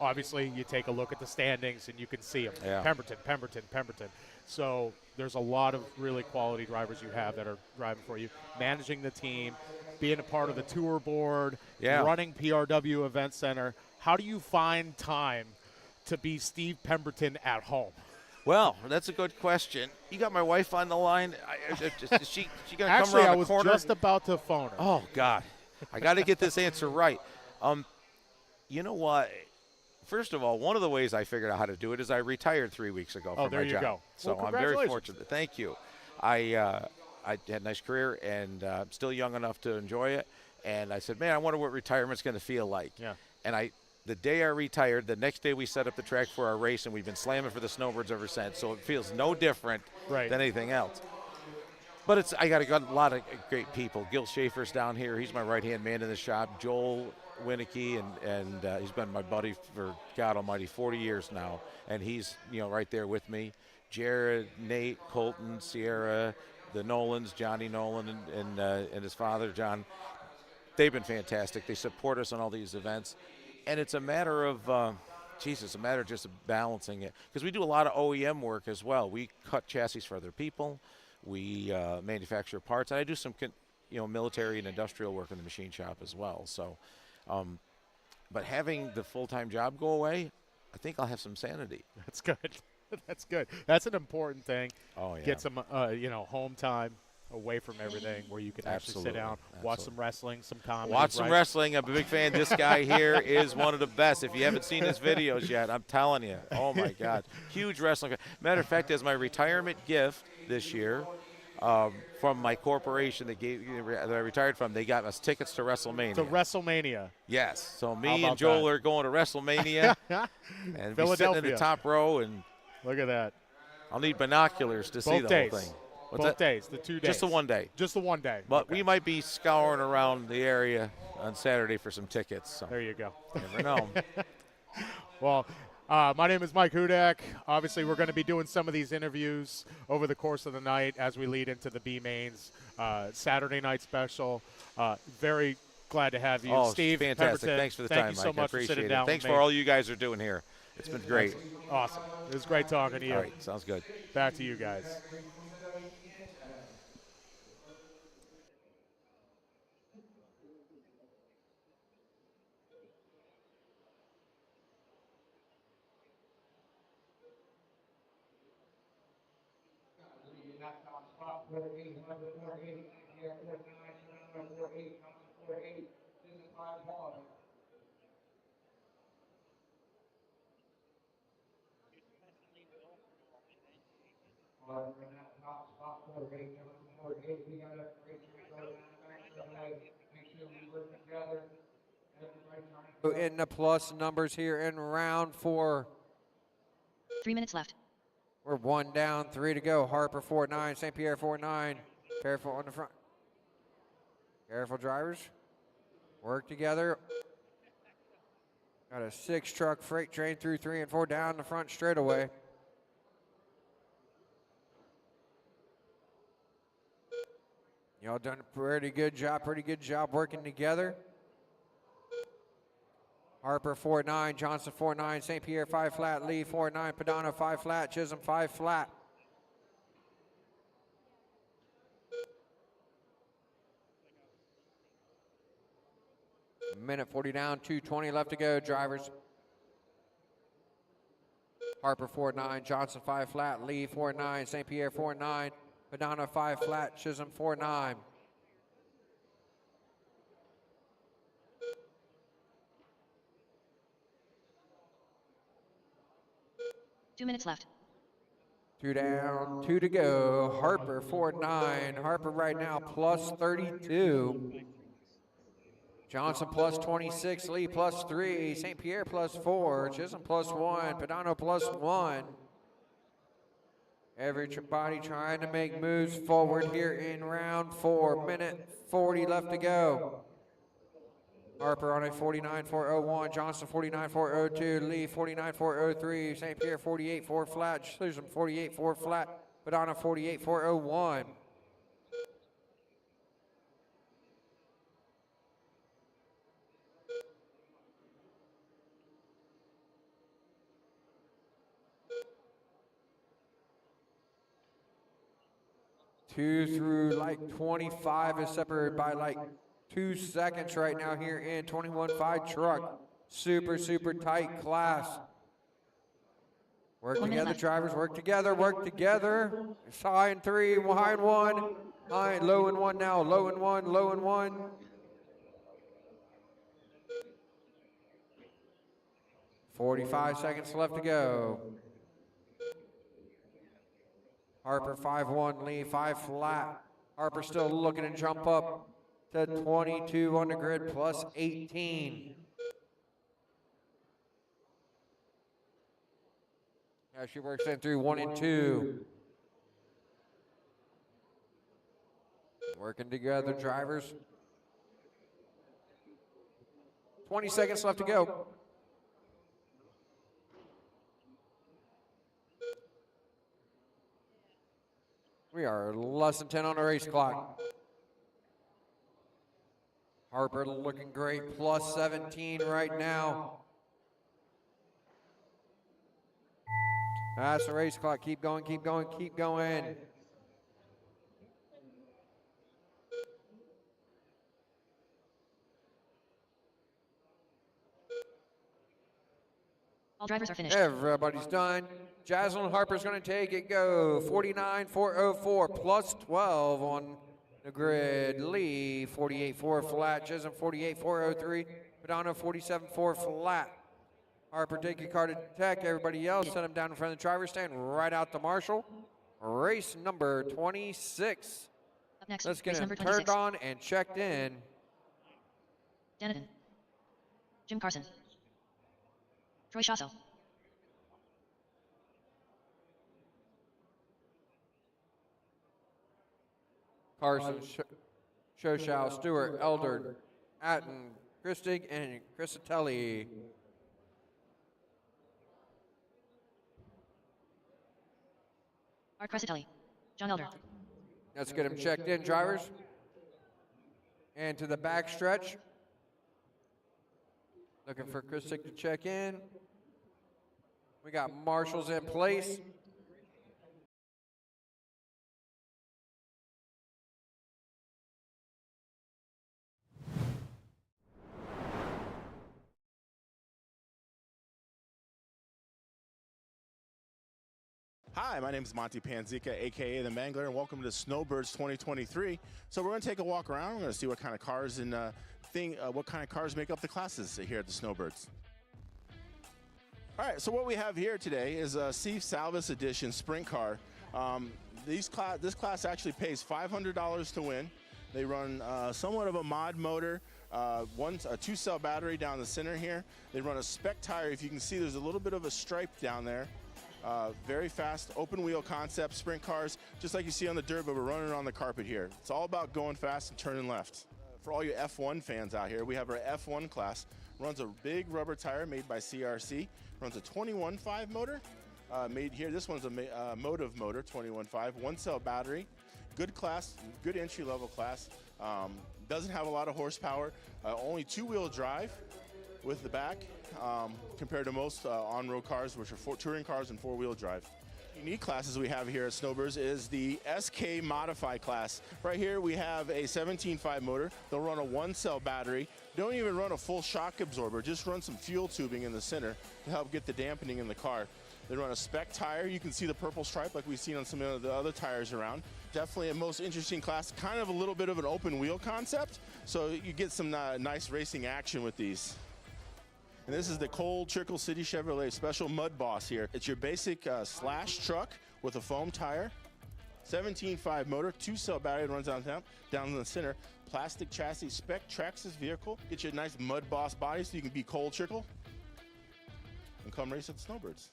Obviously, you take a look at the standings and you can see them. Yeah. Pemberton, Pemberton, Pemberton. So there's a lot of really quality drivers you have that are driving for you. Managing the team, being a part of the tour board, running PRW Event Center. How do you find time to be Steve Pemberton at home? Well, that's a good question. You got my wife on the line. Is she gonna come Actually, around I the was corner? just about to phone her. Oh God, I got to get this answer right. You know what? First of all, one of the ways I figured out how to do it is I retired 3 weeks ago from there my you job. go. So Well, I'm very congratulations. fortunate. Thank you. I had a nice career, and I'm still young enough to enjoy it. And I said, man, I wonder what retirement's going to feel like. Yeah. And the day I retired, the next day we set up the track for our race, and we've been slamming for the Snowbirds ever since. So it feels no different than anything else. But I got a lot of great people. Gil Schaefer's down here. He's my right-hand man in the shop. Joel Winicky, and he's been my buddy for, God almighty, 40 years now. And he's, right there with me. Jared, Nate, Colton, Sierra, the Nolans, Johnny Nolan, and his father, John. They've been fantastic. They support us on all these events. And it's a matter of, it's a matter of just balancing it. Because we do a lot of OEM work as well. We cut chassis for other people. We manufacture parts. And I do some, military and industrial work in the machine shop as well. So, but having the full-time job go away, I think I'll have some sanity. That's good. That's good. That's an important thing. Oh, yeah. Get some, home time away from everything where you can actually sit down, watch some wrestling, some comedy. Watch some wrestling. I'm a big fan. This guy here is one of the best. If you haven't seen his videos yet, I'm telling you. Oh, my God. Huge wrestling fan. Matter of fact, as my retirement gift this year from my corporation that I retired from, they got us tickets to WrestleMania. To WrestleMania. Yes. So me and Joel are going to WrestleMania. And be sitting in the top row. And look at that. I'll need binoculars to see the whole thing. Both days, the 2 days. Just the one day. Just the one day. But we might be scouring around the area on Saturday for some tickets. So. There you go. Never know. Well, my name is Mike Hudak. Obviously, we're going to be doing some of these interviews over the course of the night as we lead into the B-Mains Saturday night special. Very glad to have you, Steve. Fantastic. Pemberton. Thanks for the Thank time, you Mike. so much I appreciate for sitting it. down Thanks with for me. all you guys are doing here. It's been great. Awesome. It was great talking to you. All right. Sounds good. Back to you guys. In the plus numbers here in round 4. 3 minutes left. We're 1 down, 3 to go. Harper 4-9, St. Pierre 4-9. Careful on the front. Careful, drivers. Work together. Got a 6-truck freight train through 3 and 4 down the front straightaway. Y'all done a pretty good job working together. Harper 4-9, Johnson 4-9, St. Pierre 5 flat, Lee 4-9, Padano 5 flat, Chisholm 5 flat. Minute 40 down, 2:20 left to go, drivers. Harper 4-9, Johnson 5 flat, Lee 4-9, St. Pierre 4-9, Padano 5 flat, Chisholm 4-9. 2 minutes left. 2 down, 2 to go. Harper 4-9. Harper right now plus 32. Johnson plus 26. Lee plus 3. St. Pierre plus 4. Chisholm plus 1. Padano plus 1. Everybody trying to make moves forward here in round 4. Minute 40 left to go. Harper on a 49.401, Johnson 49.402, Lee 49.403, St. Pierre 48.4 flat, Chisholm 48.4 flat, Padana 48.401. Two through like 25 is separated by like 2 seconds right now here in 21.5 truck. Super, super tight class. Work together, drivers, work together, work together. It's high in 3, high in 1, high, low in 1 now, low in 1, low in 1. "45 seconds left to go. Harper 5-1, Lee 5 flat. Harper still looking to jump up to 22 on the grid plus 18. Now she works in through 1 and 2. Working together, drivers. 20 seconds left to go. We are less than 10 on the race clock. Harper looking great, plus 17 right now. That's the race clock. Keep going, keep going, keep going. All drivers are finished. Everybody's done. Jaslyn Harper's going to take it. Go 49.404 plus 12 on the grid. Lee 48.4 flat. Chisholm 48.403. Padano 47.4 flat. Harper, take your car to tech. Everybody else, set them down in front of the driver's stand, right out to Marshall. Race number 26. Up next, Let's get race it number turned 26. on and checked in. Denison. Jim Carson. Troy Shasso. Carson, Shoshow, Stewart, Elder, Atten, Christig, and Chrisitelli. Art Crescitelli. John Elder. Let's get them checked in, drivers. And to the back stretch. Looking for Christig to check in. We got marshals in place. Hi, my name is Monty Panzica, aka the Mangler, and welcome to Snowbirds 2023. So we're going to take a walk around. We're going to see what kind of cars and what kind of cars make up the classes here at the Snowbirds. All right, so what we have here today is a Steve Salvis Edition sprint car. This class actually pays $500 to win. They run somewhat of a mod motor, a 2-cell battery down the center here. They run a Spec tire. If you can see, there's a little bit of a stripe down there. Very fast, open wheel concept, sprint cars, just like you see on the dirt, but we're running on the carpet here. It's all about going fast and turning left. For all you F1 fans out here, we have our F1 class. Runs a big rubber tire made by CRC. Runs a 21.5 motor made here. This one's a Motive motor, 21.5, 1-cell battery. Good class, good entry-level class. Doesn't have a lot of horsepower. Only 2-wheel drive with the back. Compared to most on-road cars, which are touring cars and 4-wheel drive. Unique classes we have here at Snowbirds is the SK Modify class. Right here we have a 17.5 motor. They'll run a 1-cell battery. Don't even run a full shock absorber, just run some fuel tubing in the center to help get the dampening in the car. They run a Spec tire. You can see the purple stripe like we've seen on some of the other tires around. Definitely a most interesting class, kind of a little bit of an open wheel concept, so you get some nice racing action with these. And this is the Cold Trickle City Chevrolet Special MUDBoss here. It's your basic slash truck with a foam tire, 17.5 motor, 2-cell battery that runs down in the center. Plastic chassis spec tracks this vehicle. Get you a nice MUDBoss body so you can be Cold Trickle and come race at the Snowbirds.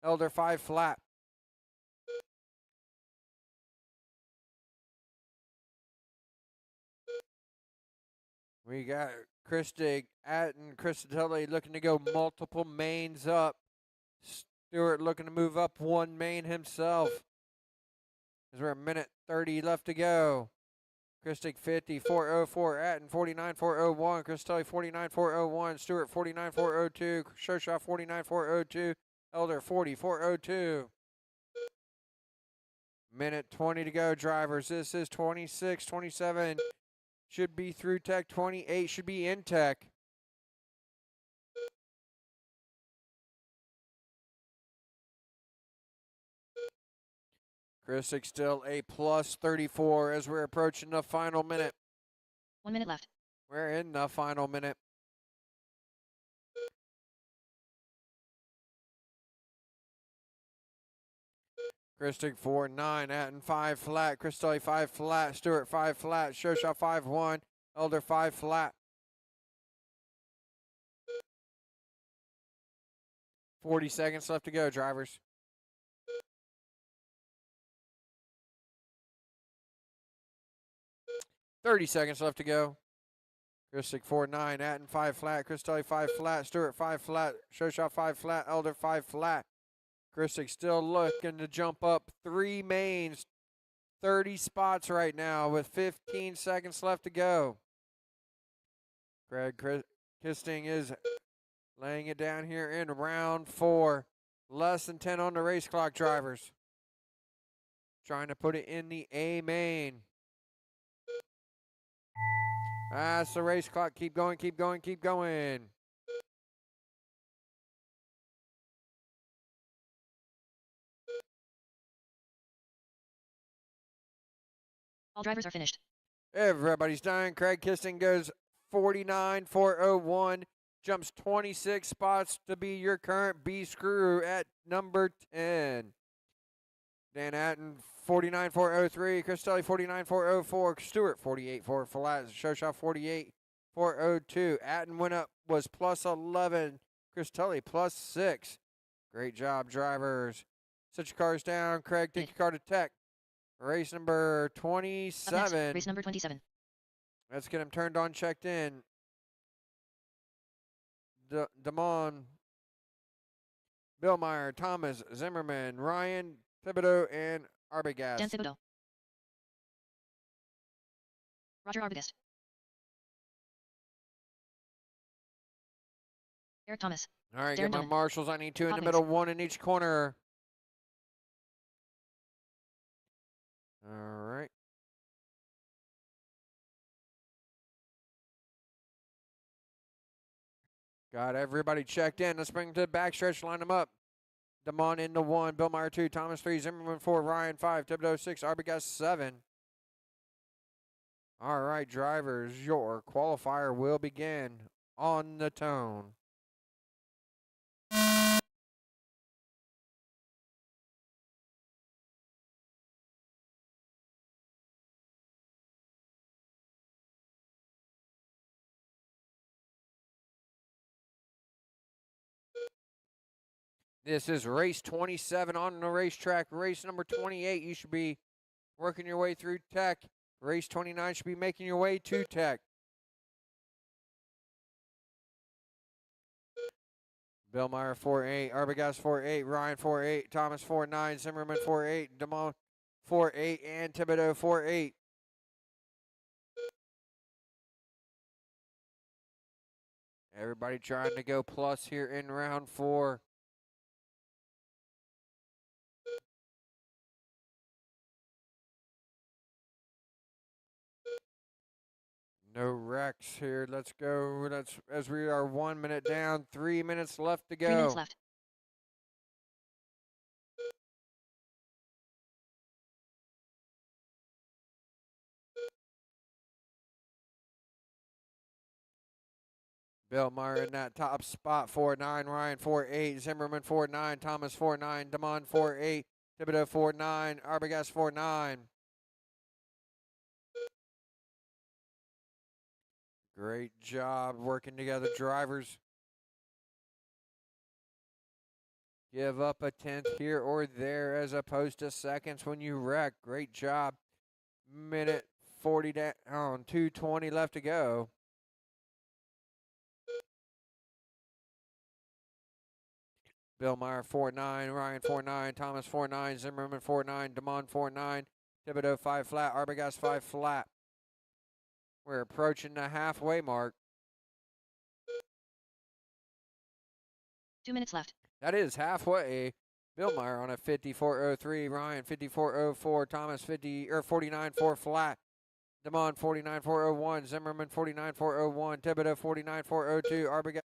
Elder 5 flat. We got Christig, Atten, Christatelli looking to go multiple mains up. Stewart looking to move up one main himself. As we're a minute 30 left to go. Christig 50.404, Atten 49.401, Christelli 49.401, Stewart 49.402, Shoshaw 49.402, Elder 40.402. Minute 20 to go, drivers. This is 26, 27. Should be through tech. 28 should be in tech. Christic still a plus 34 as we're approaching the final minute. 1 minute left. We're in the final minute. Christic 4-9, Atten 5 flat, Christelli 5 flat, Stewart 5 flat, Shoshaw 5-1, Elder 5 flat. 40 seconds left to go, drivers. $30 left to go. Christic 4-9, Atten 5 flat, Christelli 5 flat, Stewart 5 flat, Shoshaw 5 flat, Elder 5 flat. Christic still looking to jump up 3 mains, 30 spots right now with 15 seconds left to go. Greg Kisting is laying it down here in round 4. Less than 10 on the race clock, drivers. Trying to put it in the A main. That's the race clock. Keep going, keep going, keep going. All drivers are finished. Everybody's done. Craig Kisting goes 49.401. Jumps 26 spots to be your current B screw at number 10. Dan Atten 49.403. Christelli 49.404. Stewart 48.4 flat. Shoshaw 48.402. Atten went up, was plus 11. Christelli plus 6. Great job, drivers. Set your cars down. Craig, take your car to tech. Race number 27. Race number 27. Let's get him turned on, checked in. Damon, Billmeyer, Thomas, Zimmerman, Ryan, Thibodeau, and Arbogast. Dan Thibodeau. Roger Arbogast. Eric Thomas. All right, Darren get my Dillon. marshals. I need 2 in the Hopkins. middle, 1 in each corner. All right. Got everybody checked in. Let's bring them to the backstretch. Line them up. Damon in the 1, Billmeyer 2, Thomas 3, Zimmerman 4, Ryan 5, Thibodeau 6, Arbogast 7. All right, drivers, your qualifier will begin on the tone. This is race 27 on the racetrack. Race number 28, you should be working your way through tech. Race 29 should be making your way to tech. Billmeyer 4-8, Arbogast 4-8, Ryan 4-8, Thomas 4-9, Zimmerman 4-8, Damon 4-8, and Thibodeau 4-8. Everybody trying to go plus here in round 4. No wrecks here. Let's go. Let's as we are 1 minute down, 3 minutes left to go. 3 minutes left. Bill Meyer in that top spot, 4-9, Ryan 4-8, Zimmerman 4-9, Thomas 4-9, Damon 4-8, Thibodeau 4-9, Arbogast 4-9. Great job working together, drivers. Give up a tenth here or there as opposed to seconds when you wreck. Great job. Minute 40 down, 2:20 left to go. Bill Meyer 4-9, Ryan 4-9, Thomas 4-9, Zimmerman 4-9, Damon 4-9, Thibodeau 5 flat, Arbogast 5 flat. We're approaching the halfway mark. 2 minutes left. That is halfway. Bill Meyer on a 54.03, Ryan 54.04, Thomas 49.4 flat, Damon 49.401, Zimmerman 49.401, Thibodeau 49.402, Arbogast.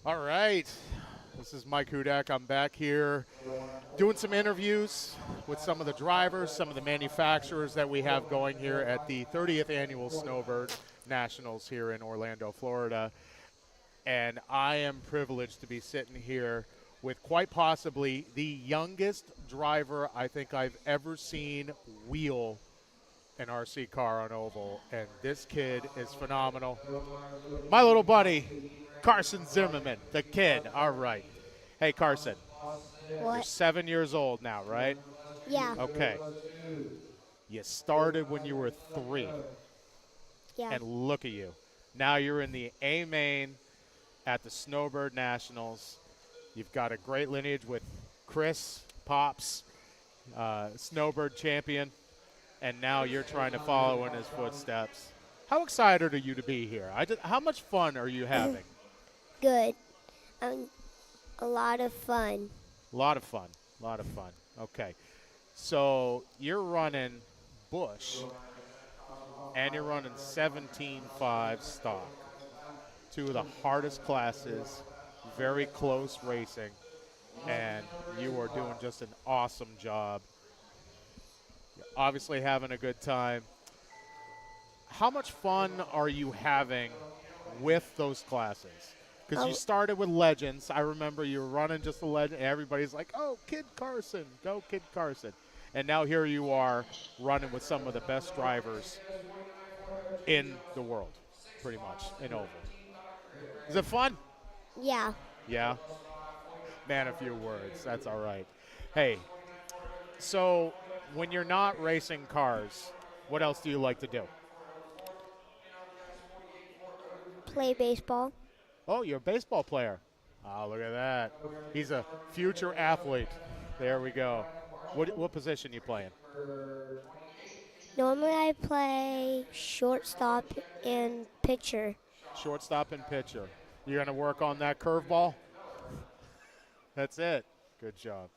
All right. This is Mike Hudak. I'm back here doing some interviews with some of the drivers, some of the manufacturers that we have going here at the 30th Annual Snowbird Nationals here in Orlando, Florida. And I am privileged to be sitting here with quite possibly the youngest driver I think I've ever seen wheel an RC car on oval. And this kid is phenomenal. My little buddy, Carson Zimmerman, the kid. All right. Hey, Carson. What? You're 7 years old now, right? Yeah. Okay. You started when you were 3. Yeah. And look at you. Now you're in the A main at the Snowbird Nationals. You've got a great lineage with Chris, Pops, Snowbird champion, and now you're trying to follow in his footsteps. How excited are you to be here? How much fun are you having? Good. A lot of fun. A lot of fun. A lot of fun. Okay. So you're running BUSCH, and you're running 17.5 stock. Two of the hardest classes, very close racing, and you are doing just an awesome job. You're obviously having a good time. How much fun are you having with those classes? Because you started with Legends. I remember you were running just a Legend, and everybody's like, oh, Kid Carson, go Kid Carson. And now here you are running with some of the best drivers in the world, pretty much, in oval. Is it fun? Yeah. Yeah? Man, a few words. That's all right. Hey, so when you're not racing cars, what else do you like to do? Play baseball. Oh, you're a baseball player. Oh, look at that. He's a future athlete. There we go. What position you playing? Normally I play shortstop and pitcher. Shortstop and pitcher. You're going to work on that curveball? That's it. Good job.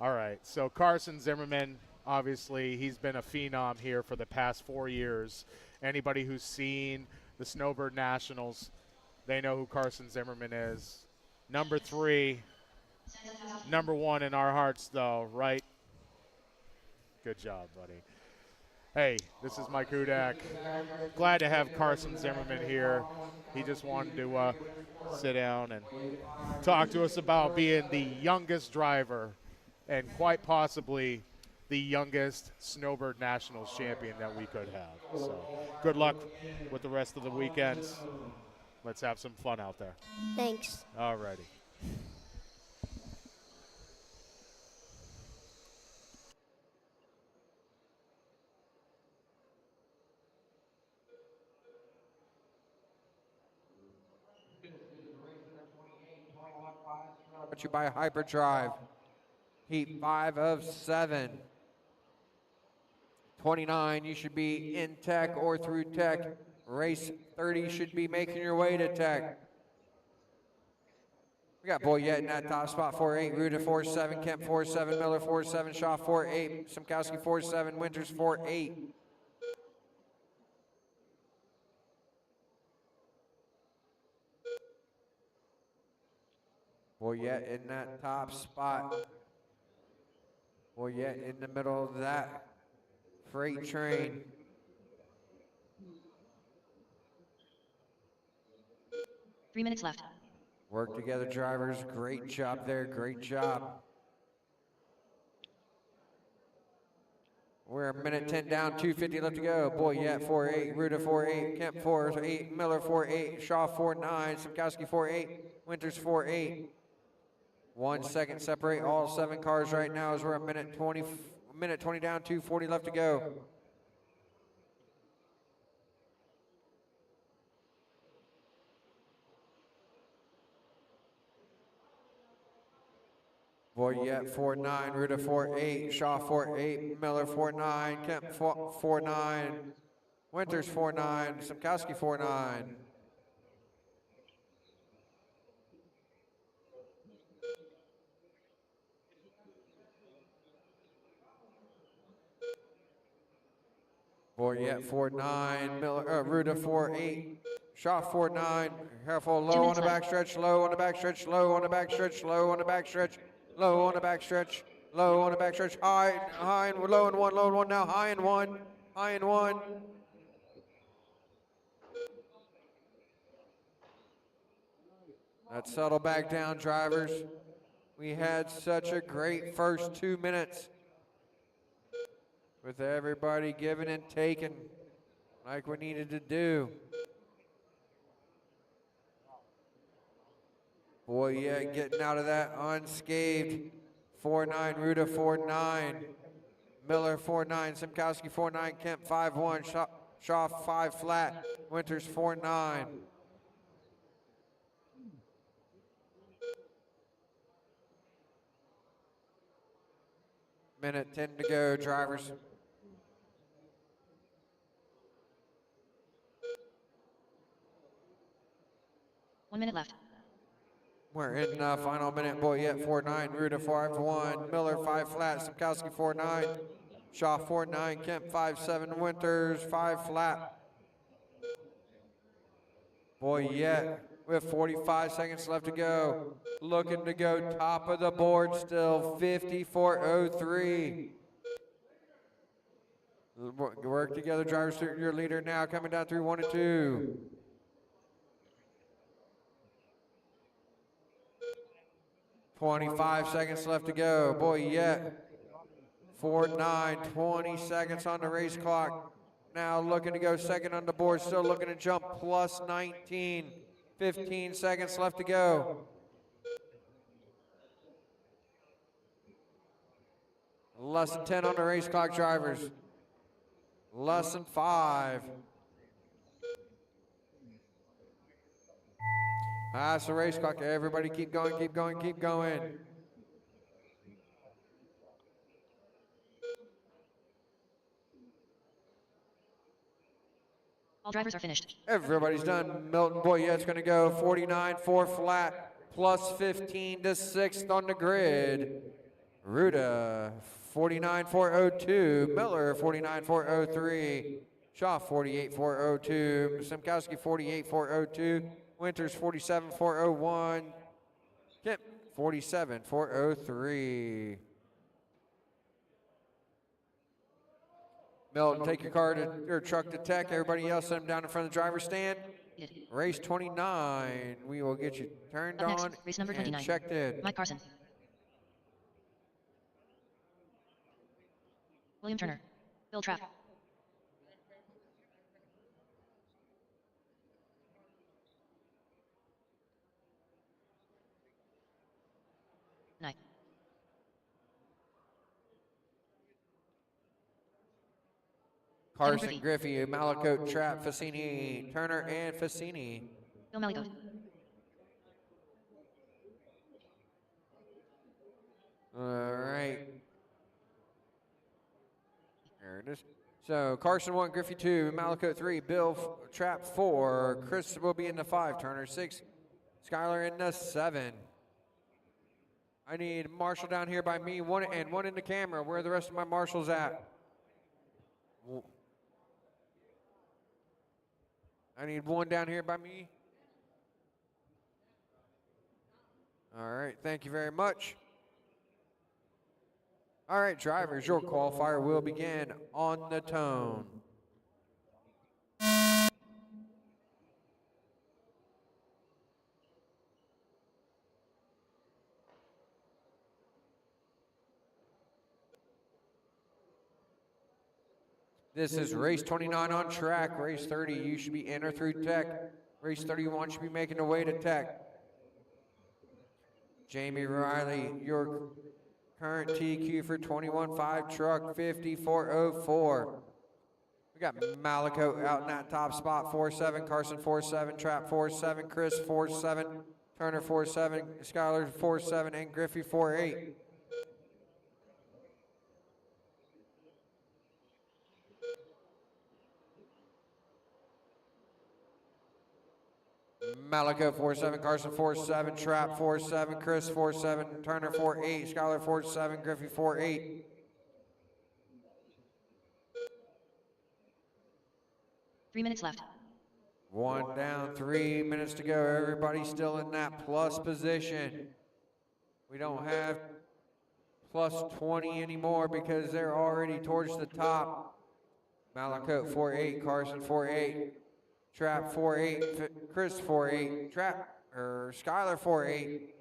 All right. So Carson Zimmerman, obviously, he's been a phenom here for the past 4 years. Anybody who's seen the Snowbird Nationals, they know who Carson Zimmerman is. Number 3, number 1 in our hearts, though, right? Good job, buddy. Hey, this is Mike Hudak. Glad to have Carson Zimmerman here. He just wanted to sit down and talk to us about being the youngest driver and quite possibly the youngest Snowbird Nationals champion that we could have. So good luck with the rest of the weekends. Let's have some fun out there. Thanks. All righty. Brought to you by Hyperdrive. Heat 5 of 7. 29, you should be in tech or through tech. Race 30 should be making your way to tech. We got Boyette in that top spot, 4-8, Ruda 4-7, Kemp 4-7, Miller 4-7, Shaw 4-8, Simkowski 4-7, Winters 4-8. Boyette in that top spot. Boyette in the middle of that freight train. Three minutes left. Work together, drivers. Great job there. Great job. We're a minute 10 down, 2:50 left to go. Boyette 4-8, Ruda 4-8, Kemp 4-8, Miller 4-8, Shaw 4-9, Simkowski 4-8, Winters 4-8. 1 second separate all 7 cars right now as we're a minute 20 down, 2:40 left to go. Boyette 4-9, Ruda 4-8, Shaw 4-8, Miller 4-9, Kemp 4-9, Winters 4-9, Simkowski 4-9. Boyette 4-9, Ruda 4-8, Shaw 4-9. Careful, low on the backstretch, low on the backstretch, low on the backstretch, low on the backstretch, low on the backstretch, low on the backstretch, high and low and one now, high and one, high and one. Let's settle back down, drivers. We had such a great first 2 minutes with everybody giving and taking like we needed to do. Boyette getting out of that unscathed. 4-9, Ruda 4-9, Miller 4-9, Simkowski 4-9, Kemp 5-1, Shaw 5 flat, Winters 4-9. Minute 10 to go, drivers. One minute left. We're in the final minute. Boyette 4-9, Ruda 5-1, Miller 5 flat, Simkowski 4-9, Shaw 4-9, Kemp 5-7, Winters 5 flat. Boyette with 45 seconds left to go. Looking to go top of the board still, 54.03. Work together, drivers. Your leader now coming down through 1 and 2. $25 seconds left to go. Boyette 4-9, 20 seconds on the race clock. Now looking to go second on the board, still looking to jump plus 19. 15 seconds left to go. Less than 10 on the race clock, drivers. Less than 5. That's the race clock. Everybody keep going, keep going, keep going. All drivers are finished. Everybody's done. Milton Boyette's going to go 49, 4 flat, plus 15 to 6th on the grid. Ruda 49, 402. Miller 49, 403. Shaw 48, 402. Simkowski 48, 402. Winters 47, 401. Kemp 47, 403. Milton, take your car to your truck to tech. Everybody else, send them down in front of the driver's stand. Race 29. We will get you turned Up next, on race number 29. and checked in. Mike Carson. William Turner. Bill Trapp. Night. Carson, Griffey, Malakote, Trapp, Fassini, Turner, and Fassini. Bill Maligote. All right. There it is. So Carson 1, Griffey 2, Malico 3, Bill Trap 4, Chris will be in the 5, Turner 6, Skylar in the 7. I need Marshall down here by me, one in the camera. Where are the rest of my marshals at? I need one down here by me. All right, thank you very much. All right, drivers, your qualifier will begin on the tone. This is race 29 on track. Race 30, you should be in or through tech. Race 31 should be making their way to tech. Jamie Riley, your current TQ for 21.5 truck 5404. We got Malico out in that top spot, 4-7, Carson 4-7, Trap 4-7, Chris 4-7, Turner 4-7, Skylar 4-7, and Griffey 4-8. Malico 4-7, Carson 4-7, Trap 4-7, Chris 4-7, Turner 4-8, Skylar 4-7, Griffey 4-8. 3 minutes left. One down, 3 minutes to go. Everybody's still in that plus position. We don't have plus 20 anymore because they're already towards the top. Malico 4-8, Carson 4-8. Trap 4-8, Chris 4-8, Skylar 4-8.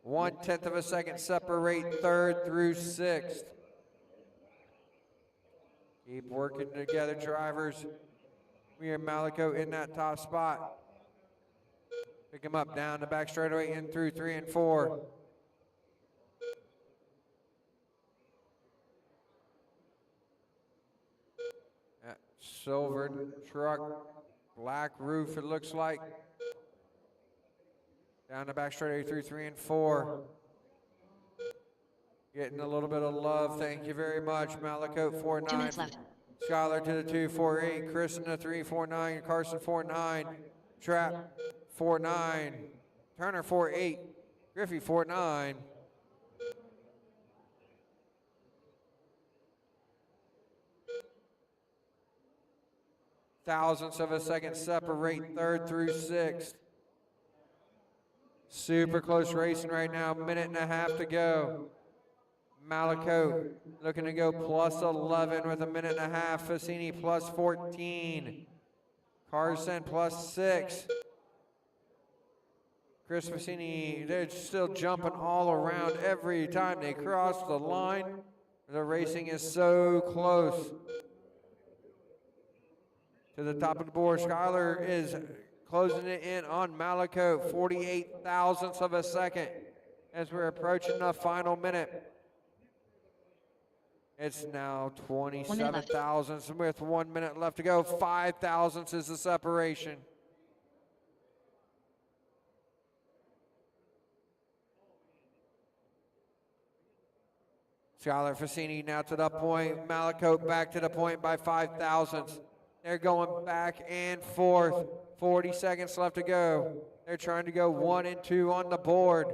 1/10 of a second separate third through sixth. Keep working together, drivers. We are Malico in that top spot. Pick him up down the back straightaway in through 3 and 4. Silver truck, black roof it looks like. Down the back straightaway through 3 and 4. Getting a little bit of love, thank you very much. Malico 2 minutes 4-9. left. Skylar to the 2, 4-8. Chris in the 3, 4-9. Carson 4-9. Trap 4-9. Turner 4-8. Griffey 4-9. Thousandths of a second separate third through sixth. Super close racing right now, minute and a half to go. Malico looking to go plus 11 with a minute and a half. Fassini plus 14. Carson plus 6. Chris Fassini, they're still jumping all around every time they cross the line. The racing is so close. To the top of the board, Skylar is closing it in on Malico, 48 thousandths of a second as we're approaching the final minute. It's now 27 thousandths with 1 minute left to go. 5 thousandths is the separation. Skylar Fassini now to the point. Malico back to the point by 5 thousandths. They're going back and forth. 40 seconds left to go. They're trying to go 1 and 2 on the board.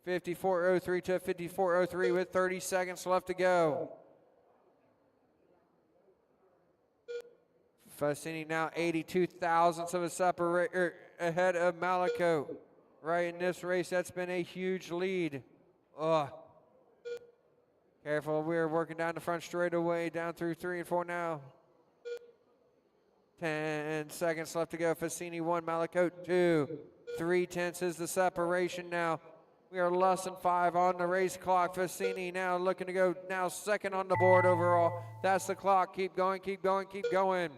54.03 to 54.03 with 30 seconds left to go. Fassini now 82 thousandths of a separate ahead of Malico. Right in this race, that's been a huge lead. Ugh. Careful, we're working down the front straightaway, down through 3 and 4 now. 10 seconds left to go. Fassini 1, Malico 2. 3/10 is the separation now. We are less than 5 on the race clock. Fassini now looking to go now second on the board overall. That's the clock. Keep going, keep going, keep going.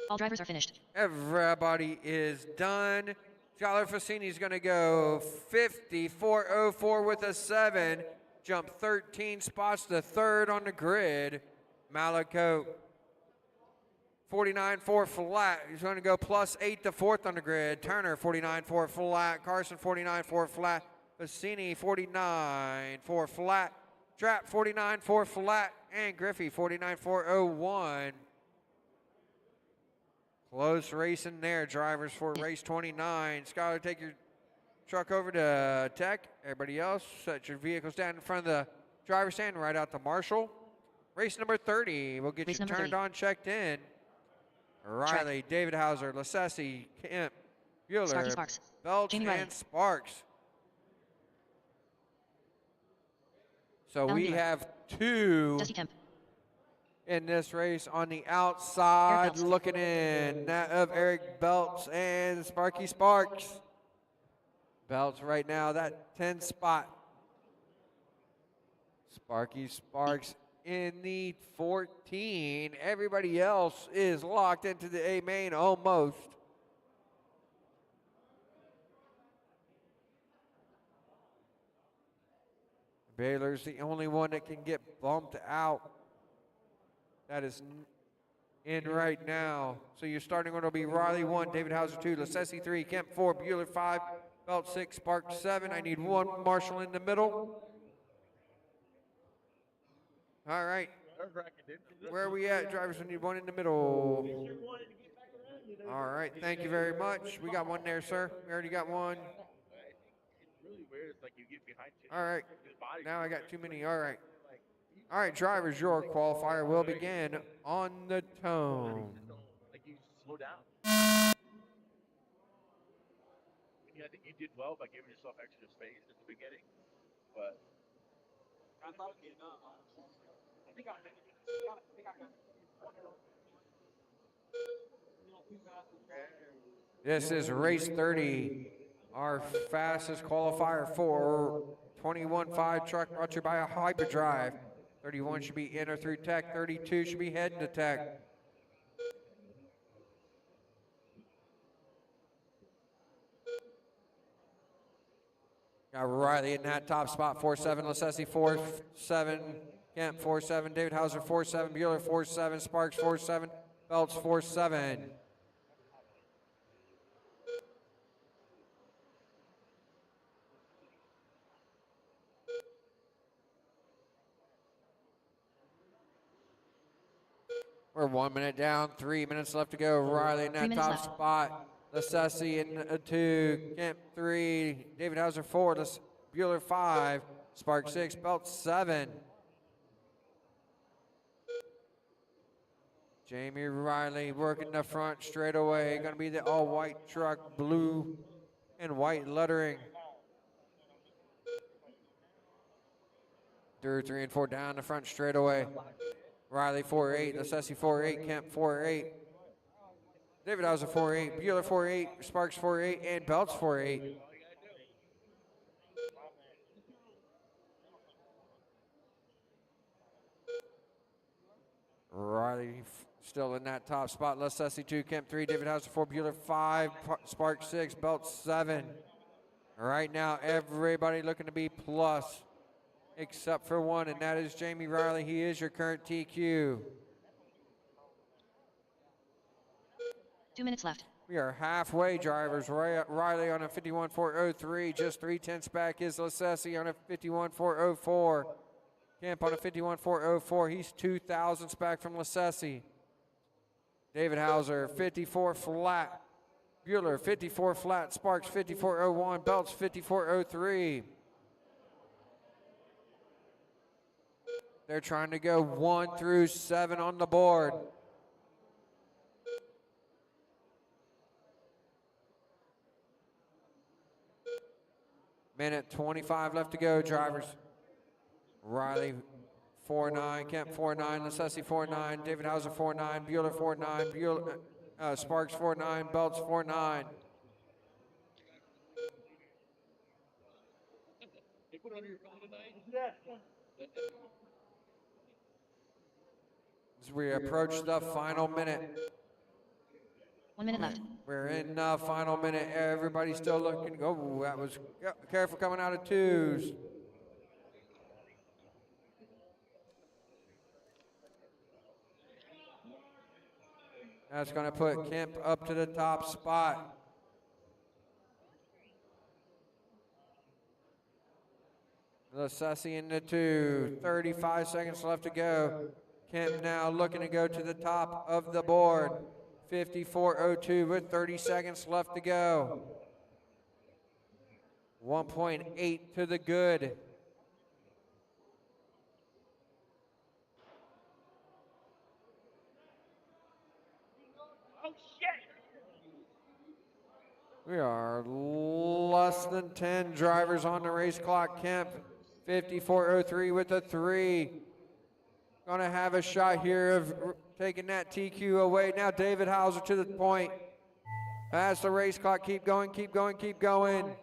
All drivers are finished. Everybody is done. Skylar Fassini is going to go 54.04 with a 7. Jumped 13 spots to third on the grid. Malico 49.4 flat. He's going to go +8 to fourth on the grid. Turner 49.4 flat. Carson 49.4 flat. Bassini 49.4 flat. Trap 49.4 flat. And Griffey 49.401. Close racing there, drivers for race 29. Skylar, take your truck over to Tech. Everybody else, set your vehicles down in front of the driver's stand, right out to Marshall. Race number 30. We'll get Race you number turned 30. on, checked in. Riley, David Hauser, Lassesi, Kemp, Bueller, Sparks. Belch, Jamie Riley. and Sparks. So Alan we Mueller. have two Dusty Kemp. in this race on the outside Eric Belts. looking in. That of Eric Belts and Sparky Sparks. Belts right now, that 10 spot. Sparky Sparks in the 14. Everybody else is locked into the A main almost. Baylor's the only one that can get bumped out. That is in right now. So your starting order will be Riley 1, David Hauser 2, Lassesi 3, Kemp 4, Bueller 5, Belt 6, Spark 7. I need one Marshall in the middle. All right. Where are we at, drivers? We need one in the middle. All right. Thank you very much. We got one there, sir. We already got one. All right. Now I got too many. All right. All right, drivers, your qualifier will begin on the tone. Like you slow down. Yeah, I think you did well by giving yourself extra space at the beginning, but I thought it'd be enough. I think I This is race 30, our fastest qualifier for 21.5 truck brought to you by a Hyperdrive. 31 should be in or through Tech. 32 should be heading to Tech. Got Riley in that top spot, 4-7, Lassesi 4-7, Kemp 4-7, David Hauser 4-7, Bueller 4-7, Sparks 4-7, Belts 4-7. We're 1 minute down, 3 minutes left to go. Riley in that top spot. Lassesi in 2, Kemp 3, David Hauser 4, Bueller 5, Spark 6, Belt 7. Jamie Riley working the front straight away. Going to be the all-white truck, blue and white lettering. Through 3 and 4 down the front straight away. Riley 4-8, Lassesi 4-8, Kemp 4-8, David Hauser 4-8, Bueller 4-8, Sparks 4-8, and Belts 4-8. Riley still in that top spot. Lassesi 2, Kemp 3, David Hauser 4, Bueller 5, Sparks 6, Belts 7. Right now, everybody looking to be plus, except for one, and that is Jamie Riley. He is your current TQ. 2 minutes left. We are halfway, drivers. Riley on a 51.403. Just 3/10 back is Lassesi on a 51.404. Kemp on a 51.404. He's 2,000 back from Lassesi. David Hauser, 54 flat. Bueller, 54 flat. Sparks, 54.01. Belts, 54.03. They're trying to go 1 through 7 on the board. Minute 25 left to go, drivers. Riley 4-9, Kemp 4-9, Lassesi 4-9, David Hauser 4-9, Bueller 4-9, Bueller, Sparks 4-9, Belts 4-9. As we approach the final minute. 1 minute left. We're in the final minute. Everybody's still looking. Oh, that was careful coming out of twos. That's going to put Kemp up to the top spot. Lasessi in the 2, 35 seconds left to go. Kemp now looking to go to the top of the board. 54.02 with 30 seconds left to go. 1.8 to the good. We are less than 10 drivers on the race clock. Kemp, 54.03 with a 3. Gonna have a shot here of taking that TQ away. Now David Hauser to the point. As the race clock, keep going, keep going, keep going.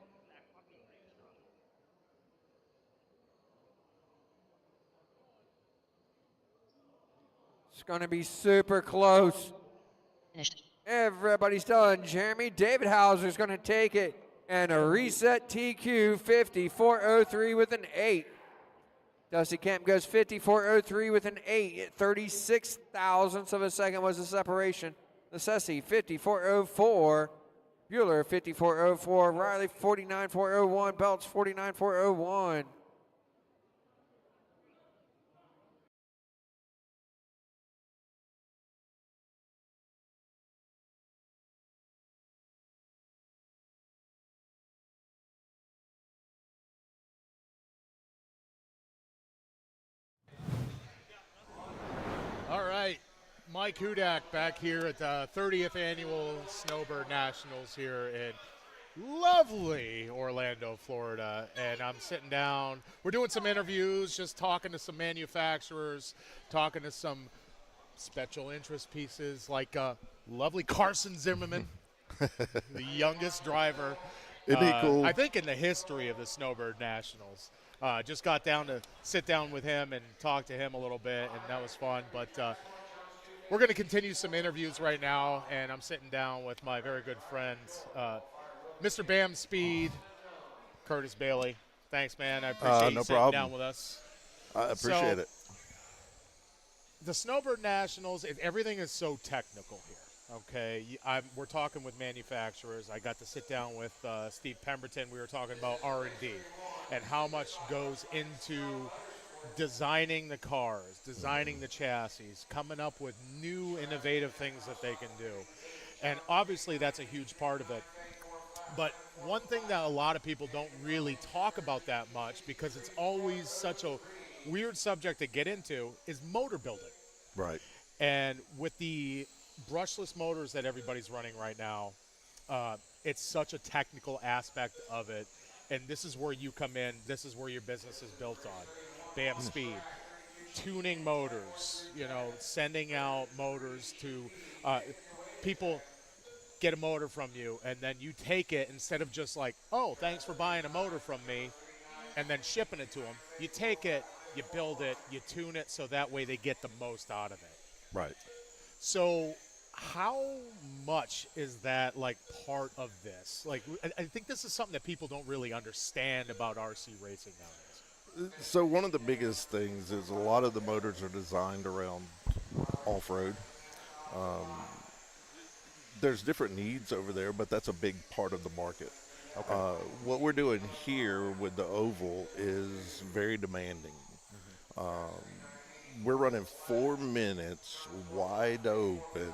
It's gonna be super close. Finished. Everybody's done. Jeremy David Hauser is going to take it. And a reset TQ 54.03 with an 8. Dusty Kemp goes 54.03 with an 8. 36 thousandths of a second was the separation. Lasessi 54.04. Bueller 54.04. Riley 49.401. Belts 49.401. All right, Mike Hudak back here at the 30th Annual Snowbird Nationals here in lovely Orlando, Florida. And I'm sitting down. We're doing some interviews, just talking to some manufacturers, talking to some special interest pieces like lovely Carson Zimmerman, the youngest driver, Isn't he cool? I think in the history of the Snowbird Nationals. Just got down to sit down with him and talk to him a little bit, and that was fun. But we're going to continue some interviews right now, and I'm sitting down with my very good friend, Mr. Bam Speed, Curtis Bailey. Thanks, man. I appreciate you sitting down with us. I appreciate it. The Snowbird Nationals, everything is so technical here. Okay, we're talking with manufacturers. I got to sit down with Steve Pemberton. We were talking about R&D and how much goes into designing the cars, designing the chassis, coming up with new innovative things that they can do. And obviously that's a huge part of it. But one thing that a lot of people don't really talk about that much, because it's always such a weird subject to get into, is motor building. Right. And with the brushless motors that everybody's running right now, it's such a technical aspect of it. And this is where you come in. This is where your business is built on. Bam Speed. Tuning motors, sending out motors to people. Get a motor from you, and then you take it, instead of just like, oh, thanks for buying a motor from me, and then shipping it to them. You take it, you build it, you tune it, so that way they get the most out of it. Right. So how much is that, like, part of this? Like, I think this is something that people don't really understand about RC racing nowadays. So one of the biggest things is a lot of the motors are designed around off-road. There's different needs over there, but that's a big part of the market. Okay. What we're doing here with the oval is very demanding. We're running 4 minutes wide open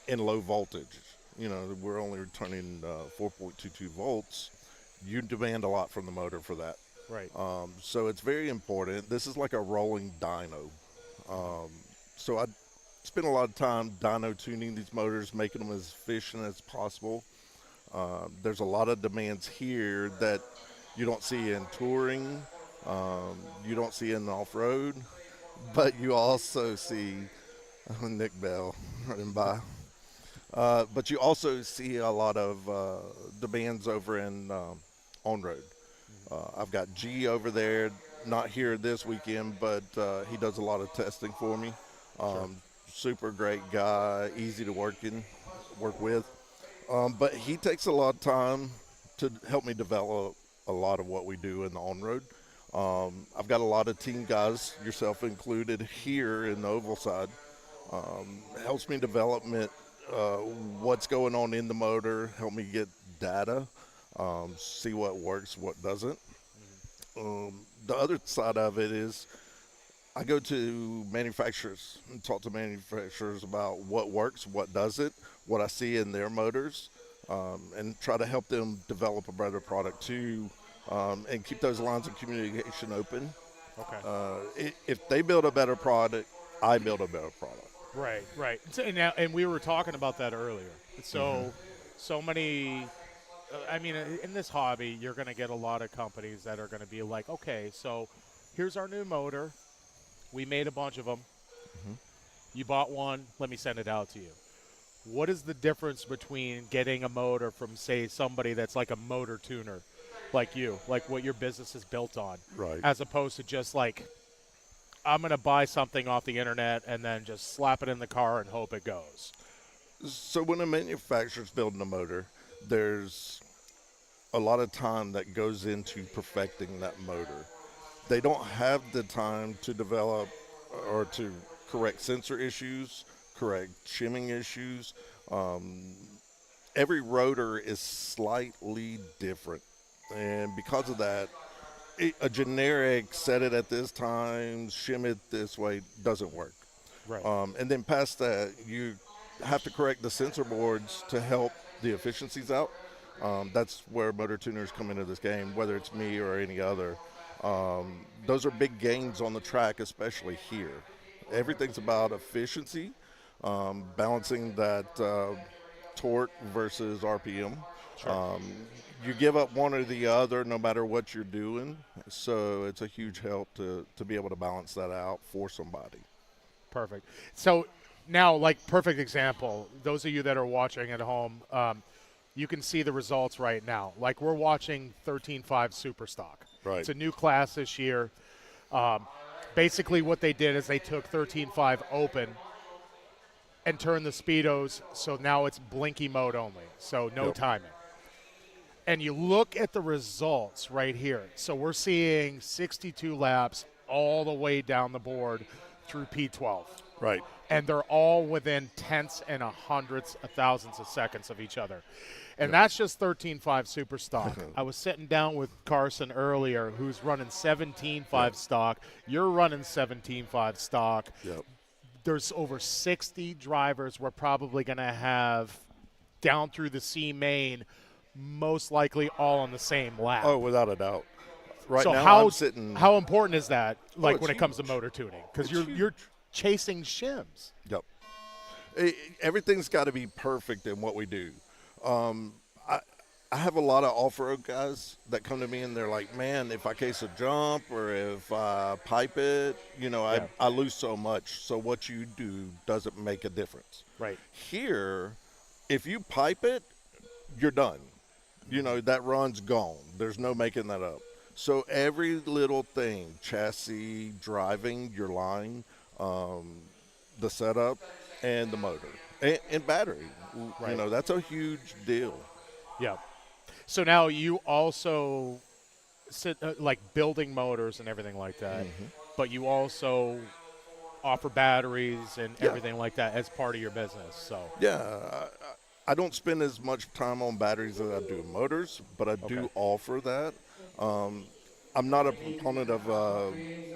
in low voltage. We're only returning 4.22 volts. You demand a lot from the motor for that. Right. So it's very important. This is like a rolling dyno. So I spend a lot of time dyno tuning these motors, making them as efficient as possible. There's a lot of demands here that you don't see in touring, you don't see in off-road, but you also see Nick Bell running by. But you also see a lot of demands over in on-road. I've got G over there, not here this weekend, but he does a lot of testing for me. Sure. Super great guy, easy to work with. But he takes a lot of time to help me develop a lot of what we do in the on-road. I've got a lot of team guys, yourself included, here in the oval side. Helps me development what's going on in the motor, help me get data, see what works, what doesn't. The other side of it is I go to manufacturers and talk to manufacturers about what works, what doesn't, what I see in their motors, and try to help them develop a better product too, and keep those lines of communication open. Okay. If they build a better product, I build a better product. Right, right. And we were talking about that earlier. So many. I mean, in this hobby, you're going to get a lot of companies that are going to be like, okay, so here's our new motor. We made a bunch of them. You bought one. Let me send it out to you. What is the difference between getting a motor from, say, somebody that's like a motor tuner, like you, like what your business is built on, Right. as opposed to just like, I'm going to buy something off the internet and then just slap it in the car and hope it goes? So when a manufacturer's building a motor, there's a lot of time that goes into perfecting that motor. They don't have the time to develop or to correct sensor issues, correct shimming issues. Every rotor is slightly different. And because of that, a generic set it at this time, shim it this way doesn't work. Right. And then past that, you have to correct the sensor boards to help the efficiencies out. That's where motor tuners come into this game, whether it's me or any other. Those are big gains on the track, especially here. Everything's about efficiency, balancing that torque versus RPM. Sure. You give up one or the other no matter what you're doing, so it's a huge help to be able to balance that out for somebody. Perfect. So now, like, perfect example, those of you that are watching at home, you can see the results right now. Like, we're watching 13.5 Superstock. Right. It's a new class this year. Basically what they did is they took 13.5 open and turned the speedos, so now it's blinky mode only, so no timing. And you look at the results right here. So we're seeing 62 laps all the way down the board through P12. Right. And they're all within tenths and hundredths of thousands of seconds of each other. And that's just 13.5 Superstock. I was sitting down with Carson earlier, who's running 17.5 stock. You're running 17.5 stock. Yep. There's over 60 drivers we're probably going to have down through the C main, most likely all on the same lap. Oh, without a doubt. Right so now I'm sitting. how important is that, like, it's when it comes to huge. motor tuning? Because It's you're chasing shims. Yep. Everything's got to be perfect in what we do. I have a lot of off-road guys that come to me and they're like, man, if I case a jump or if I pipe it, I lose so much. So what you do doesn't make a difference. Right. Here, if you pipe it, you're done. That run's gone. There's no making that up. So every little thing, chassis, driving, your line, the setup, and the motor, and battery, Right. that's a huge deal. Yeah. So now you also sit like building motors and everything like that, but you also offer batteries and everything like that as part of your business. So Yeah, I don't spend as much time on batteries as I do motors, but I do offer that. I'm not a proponent of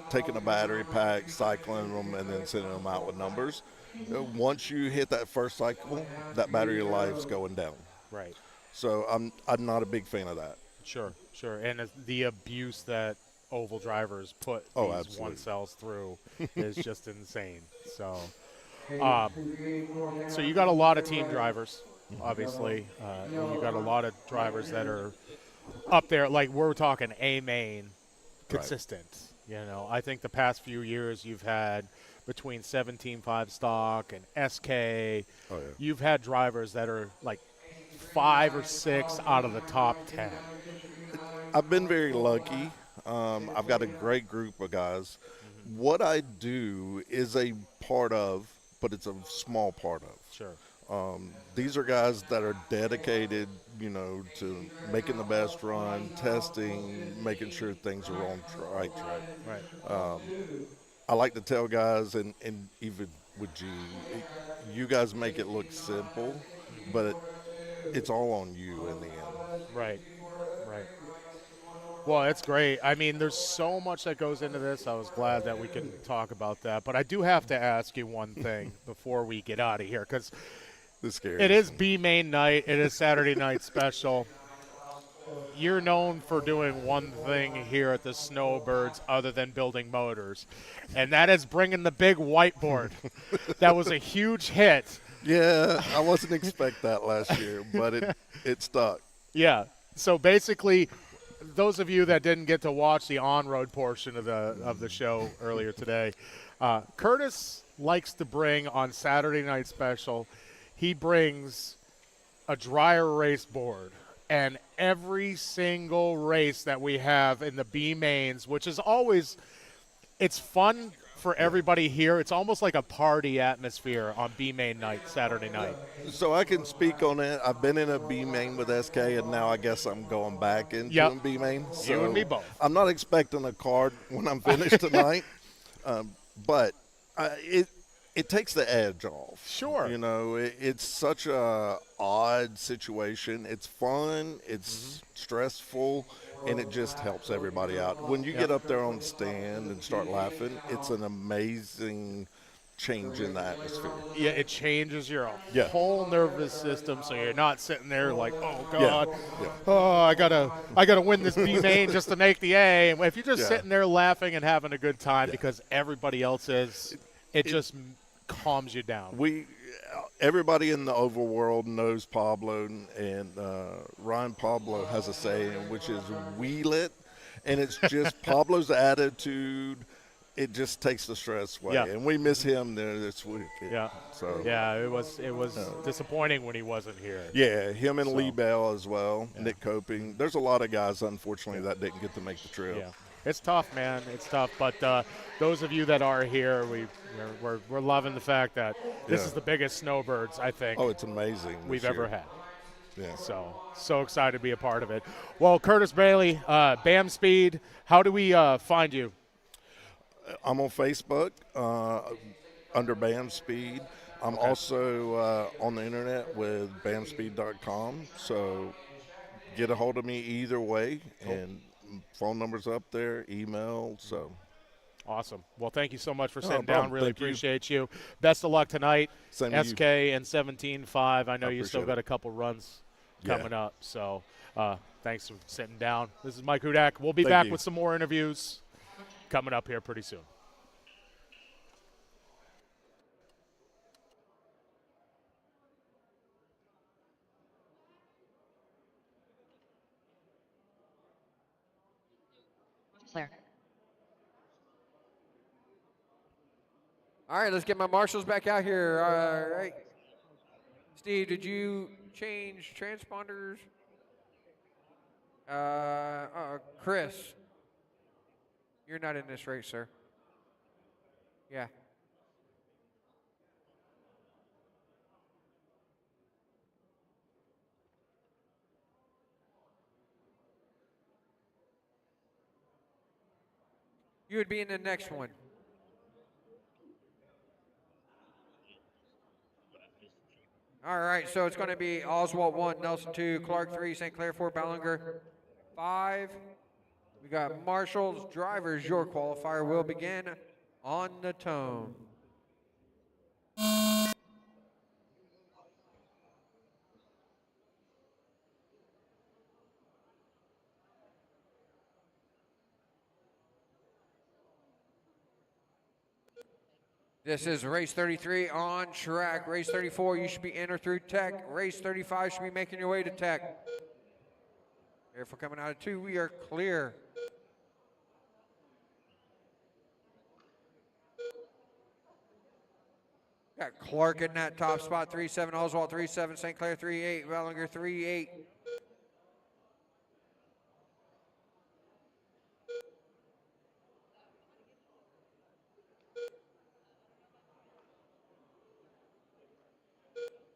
taking a battery pack, cycling them, and then sending them out with numbers. Once you hit that first cycle, that battery life's going down. right. So I'm not a big fan of that. Sure. And the abuse that oval drivers put Oh, these absolutely. one cells through is just insane. So, so you got a lot of team drivers, obviously. You got a lot of drivers that are up there. Like, we're talking A main, consistent. I think the past few years you've had between 17.5 stock and SK. Oh, yeah. You've had drivers that are like 5 or 6 out of the top 10. I've been very lucky. I've got a great group of guys. What I do is a part of, but it's a small part of. Sure. These are guys that are dedicated, to making the best run, testing, making sure things are on right track. Right. I like to tell guys, and even with G. You guys make it look simple, but it's all on you in the end. Right. Right. Well, it's great. I mean, there's so much that goes into this. I was glad that we can talk about that. But I do have to ask you one thing before we get out of here, because it is B main night. It is Saturday night special. You're known for doing one thing here at the Snowbirds other than building motors, and that is bringing the big whiteboard. That was a huge hit. Yeah, I wasn't expect that last year, but it stuck. Yeah. So basically, those of you that didn't get to watch the on-road portion of the show earlier today, Curtis likes to bring on Saturday Night Special. He brings a dry erase board, and every single race that we have in the B mains, which is always, it's fun for everybody here. It's almost like a party atmosphere on B main night, Saturday night. So I can speak on it. I've been in a B main with SK, and now I guess I'm going back into a B main. So you and me both. I'm not expecting a card when I'm finished tonight, but it takes the edge off. Sure. You know, it's such a odd situation. It's fun. It's stressful. And it just helps everybody out. When you get up there on the stand and start laughing, it's an amazing change in the atmosphere. Yeah, it changes your whole nervous system, so you're not sitting there like, oh God, oh I gotta win this B main just to make the A. And if you're just sitting there laughing and having a good time because everybody else is, it just calms you down. Everybody in the oval world knows Pablo, and Ryan Pablo has a saying, which is "wheel it," and it's just Pablo's attitude. It just takes the stress away, and we miss him there this week. So it was disappointing when he wasn't here. Yeah, him and Lee Bell as well, Nick Coping. There's a lot of guys, unfortunately, that didn't get to make the trip. Yeah. It's tough, man. It's tough. But those of you that are here, we're loving the fact that this is the biggest Snowbirds, I think. Oh, it's amazing. We've ever had. Yeah. So excited to be a part of it. Well, Curtis Bailey, BAM Speed, how do we find you? I'm on Facebook under BAM Speed. I'm also on the internet with bamspeed.com. So get a hold of me either way, and phone number's up there, email. So awesome. Well, thank you so much for sitting down. Really appreciate you. Best of luck tonight. Same to SK and 17.5. I know you still got a couple runs coming up. So thanks for sitting down. This is Mike Hudak. We'll be back with some more interviews coming up here pretty soon. Flair. All right, let's get my marshals back out here. All right. Steve, did you change transponders? Chris, you're not in this race, sir. Yeah. You would be in the next one. All right, so it's going to be Oswald 1, Nelson 2, Clark 3, St. Clair 4, Ballinger 5. We got Marshall's drivers. Your qualifier will begin on the tone. This is race 33 on track. Race 34, you should be in or through tech. Race 35 should be making your way to tech. Careful coming out of 2, we are clear. Got Clark in that top spot, 3-7, Oswald 3-7, St. Clair 3-8, Bellinger 3-8.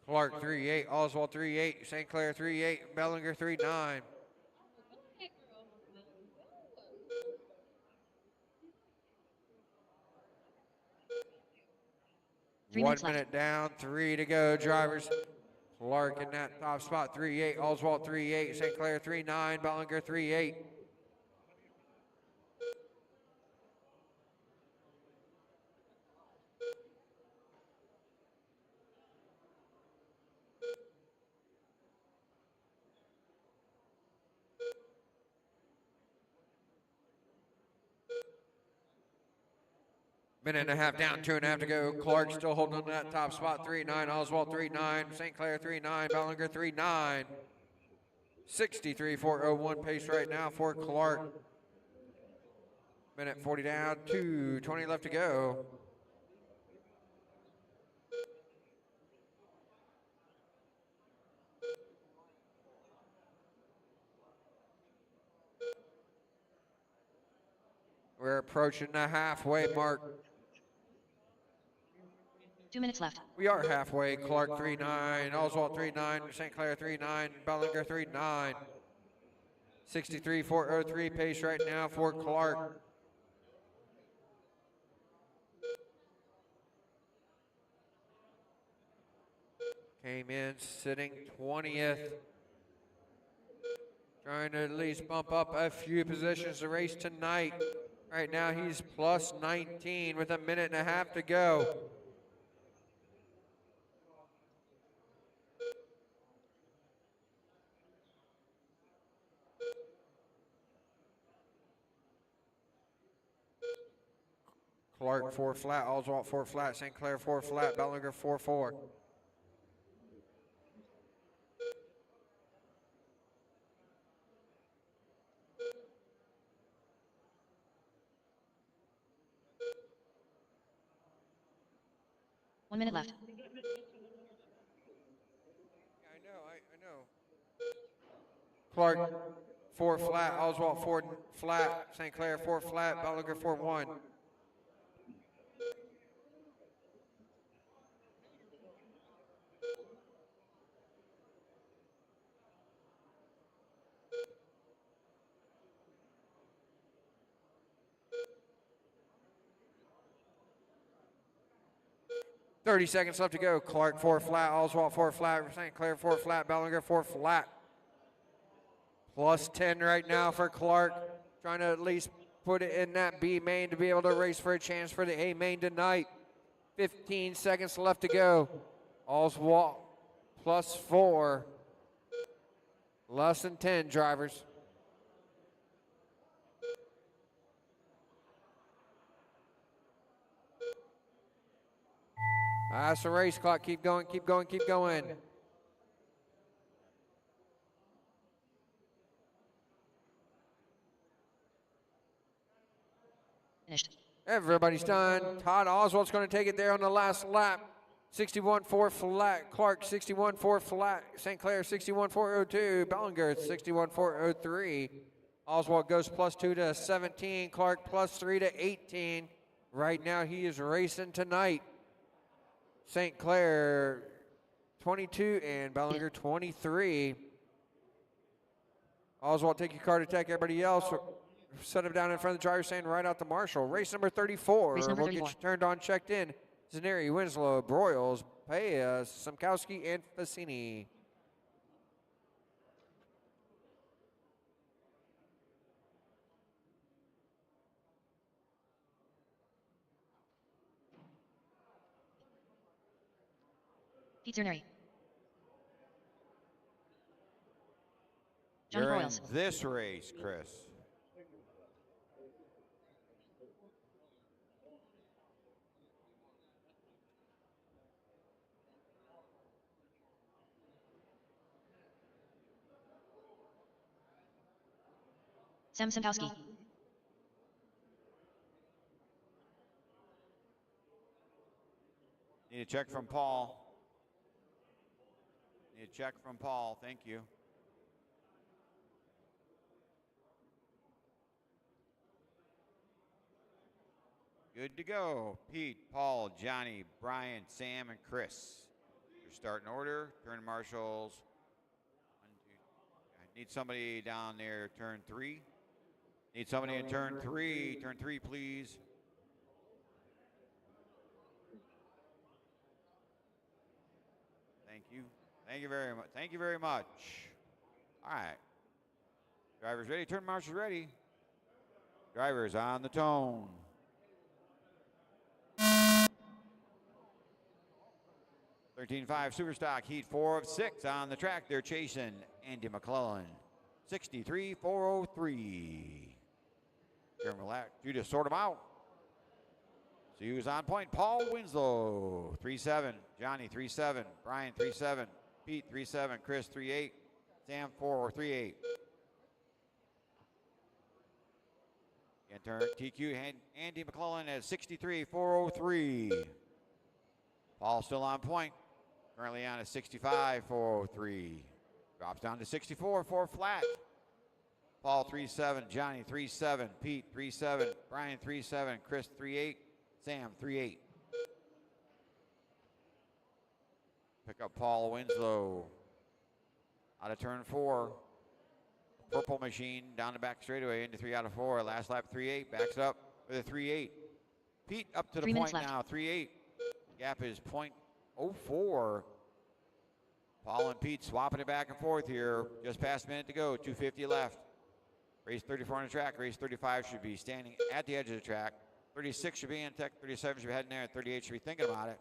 Clark 3-8, Oswald 3-8, St. Clair 3-8, Bellinger 3-9. 3 1 minutes left. minute down, 3 to go, drivers. Clark in that top spot, 3.8. Oswald, 3.8. St. Clair, 3.9. Bellinger, 3.8. Minute and a half down, 2.5 to go. Clark still holding on to that top spot, 3.9. Oswald, 3.9. St. Clair, 3.9. Bellinger, 3.9. 63.401 pace right now for Clark. Minute 40 down, 2:20 left to go. We're approaching the halfway mark. 2 minutes left. We are halfway. Clark 3.9, Oswald 3.9, St. Clair 3.9, Bellinger 3.9. 63.403 pace right now for Clark. Came in sitting 20th. Trying to at least bump up a few positions to race tonight. Right now he's plus 19 with a minute and a half to go. Clark 4 flat, Oswald 4 flat, St. Clair 4 flat, Bellinger 4-4. One minute left. I know. Clark 4 flat, Oswald 4 flat, St. Clair 4 flat, Bellinger 4-1. Thirty seconds left to go. Clark 4 flat, Oswald 4 flat, St. Clair 4 flat, Bellinger 4 flat. Plus 10 right now for Clark. Trying to at least put it in that B main to be able to race for a chance for the A main tonight. 15 seconds left to go. Oswald plus 4. Less than 10 drivers. That's the race clock. Keep going, keep going, keep going. Finished. Everybody's done. Todd Oswald's going to take it there on the last lap. 61.4 flat. Clark 61.4 flat. St. Clair 61.402. Bellinger 61.403. Oswald goes plus 2 to 17. Clark plus 3 to 18. Right now he is racing tonight. St. Clair 22 and Bellinger 23. Oswald, take your car to attack everybody else. Set him down in front of the driver stand right out to Marshall. Race number 34. Race number we'll 34. get you turned on, checked in. Zaneri, Winslow, Broyles, Paya, Simkowski, and Fassini. Pete Zerneri. John During Broyles. this race, Chris. Sam Simkowski. Need a check from Paul. Need a check from Paul. Thank you. Good to go. Pete, Paul, Johnny, Brian, Sam, and Chris. Your starting order. Turn marshals. 1, 2. I need somebody down there. Turn 3. Need somebody in turn 3. Turn 3, please. Thank you very much. Thank you very much. All right. Drivers ready. Turn marshals ready. Drivers on the tone. $13.5 Superstock, heat 4 of 6 on the track. They're chasing Andy McClellan. 63.403. You just sort them out. See who's on point. Paul Winslow, 3.7. Johnny, 3.7. Brian, 3.7. Pete, 3.7. Chris, 3.8. Sam, 4.38. Enter TQ Andy McClellan at 63.403. Paul still on point. Currently on a 65.403. Drops down to 64, 4 flat. Paul 3.7, Johnny 3.7, Pete 3.7, Brian 3.7, Chris 3.8, Sam 3.8. Pick up Paul Winslow out of turn 4. Purple machine down the back straightaway into 3 out of 4. Last lap 3.8, backs up with a 3.8. Pete up to the point now, 3.8. Gap is .04. Paul and Pete swapping it back and forth here. Just past a minute to go, 2:50 left. Race 34 on the track, race 35 should be standing at the edge of the track. 36 should be in tech, 37 should be heading there, and 38 should be thinking about it.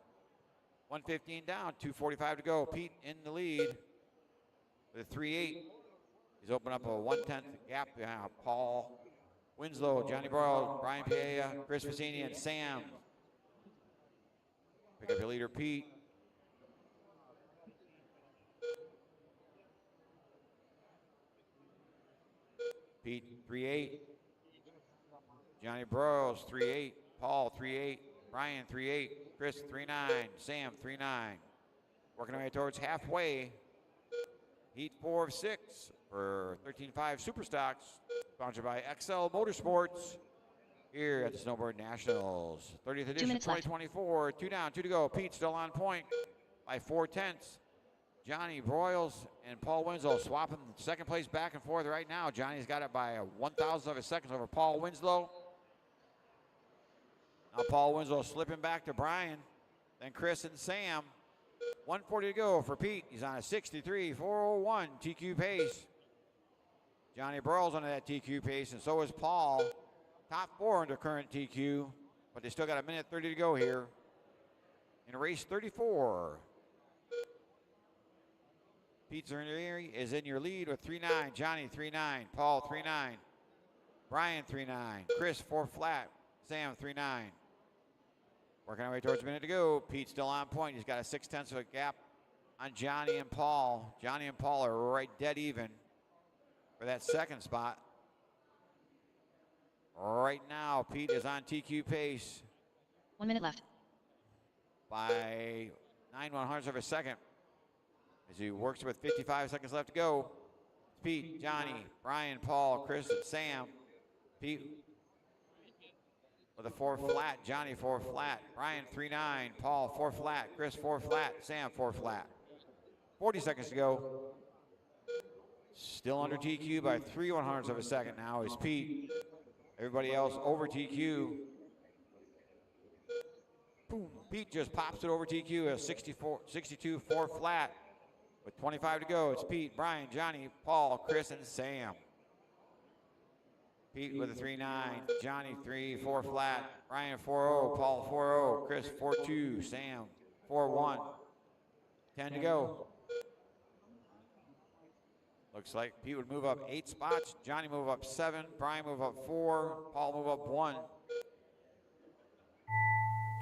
1:15 down, 2:45 to go. Pete in the lead with a 3.8. He's opened up a 1/10 gap behind Paul Winslow, Johnny Broyle, Brian Piella, Chris Vicini, and Sam. Pick up your leader, Pete. Pete, 3.8. Johnny Broyles, 3.8. Paul, 3.8. Brian, 3.8. Chris, 3.9. Sam, 3.9. Working our way towards halfway. Heat 4 of 6 for 13.5 Superstocks. Sponsored by XL Motorsports here at the Snowbird Nationals. 30th edition 2024. 2 down, 2 to go. Pete still on point by 4/10. Johnny Broyles and Paul Winslow swapping second place back and forth right now. Johnny's got it by a 1,000th of a second over Paul Winslow. Now Paul Winslow slipping back to Brian, then Chris and Sam. 1:40 to go for Pete. He's on a 63.401 TQ pace. Johnny Broyles on that TQ pace, and so is Paul. Top 4 under current TQ, but they still got a minute 30 to go here in race 34. Pete Zernieri is in your lead with 3.9. Johnny 3.9. Paul 3.9. Brian 3.9. Chris 4 flat. Sam 3.9. Working our way towards a minute to go. Pete still on point. He's got a 6/10 of a gap on Johnny and Paul. Johnny and Paul are right dead even for that second spot. Right now, Pete is on TQ pace. 1 minute left. By 9/100ths of a second. As he works with 55 seconds left to go. It's Pete, Johnny, Brian, Paul, Chris, and Sam. Pete with a 4 flat, Johnny 4 flat, Brian 3.9, Paul 4 flat, Chris 4 flat, Sam 4 flat. 40 seconds to go. Still under TQ by 3/100ths of a second now is Pete. Everybody else over TQ. Boom. Pete just pops it over TQ, a 62 4 flat. With 25 to go, it's Pete, Brian, Johnny, Paul, Chris, and Sam. Pete with a 3.9, Johnny 3.4 flat, Brian 4.0, Paul 4.0, Chris 4.2, Sam 4.1. 10 to go. Looks like Pete would move up 8 spots, Johnny move up 7, Brian move up 4, Paul move up 1.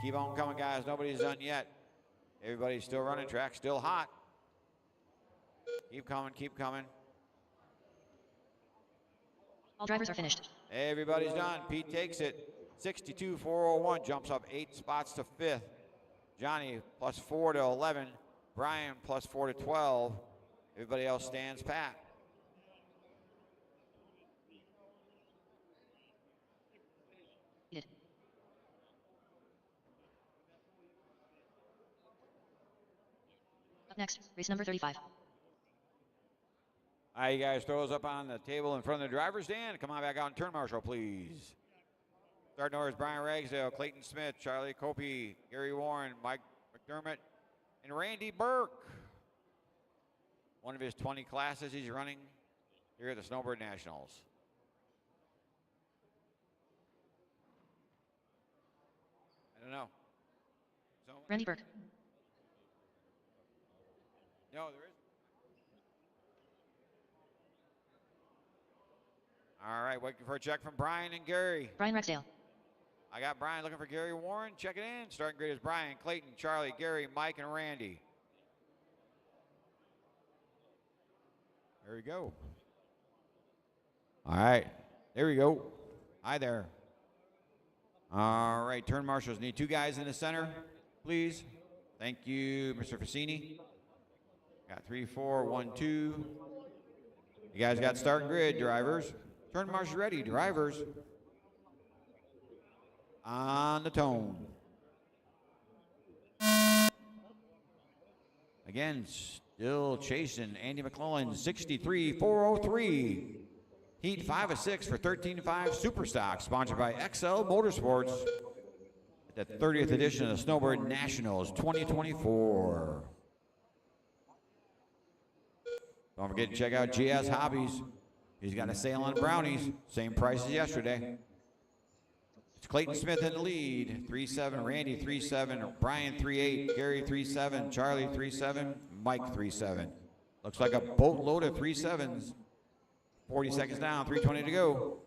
Keep on coming, guys. Nobody's done yet. Everybody's still running, track still hot. Keep coming, keep coming. All drivers are finished. Everybody's done. Pete takes it. 62.401, jumps up 8 spots to 5th. Johnny plus 4 to 11. Brian plus 4 to 12. Everybody else stands pat. Up next, race number 35. All right, you guys, throw those up on the table in front of the driver's stand. Come on back out and turn marshal, please. Starting orders: Brian Ragsdale, Clayton Smith, Charlie Copey, Gary Warren, Mike McDermott, and Randy Burke. one of his 20 classes he's running here at the Snowbird Nationals. I don't know. Randy Burke. No, there isn't. All right, waiting for a check from Brian and Gary. Brian Rexdale. I got Brian looking for Gary Warren. Check it in. Starting grid is Brian, Clayton, Charlie, Gary, Mike, and Randy. There we go. All right, there we go. Hi there. All right, turn marshals. Need 2 guys in the center, please. Thank you, Mr. Fassini. Got 3, 4, 1, 2. You guys got starting grid, drivers. Turn marshals ready, drivers. On the tone. Again, still chasing Andy McClellan, 63-403. Heat 5 of 6 for 13.5 Superstock, sponsored by XL Motorsports at the 30th edition of the Snowbird Nationals 2024. Don't forget to check out GS Hobbies. He's got a sale on brownies, same price as yesterday. It's Clayton Smith in the lead, 3-7, Randy 3-7, Brian 3-8, Gary 3-7, Charlie 3-7, Mike 3-7. Looks like a boatload of 3-7s. 40 seconds down, 3:20 to go.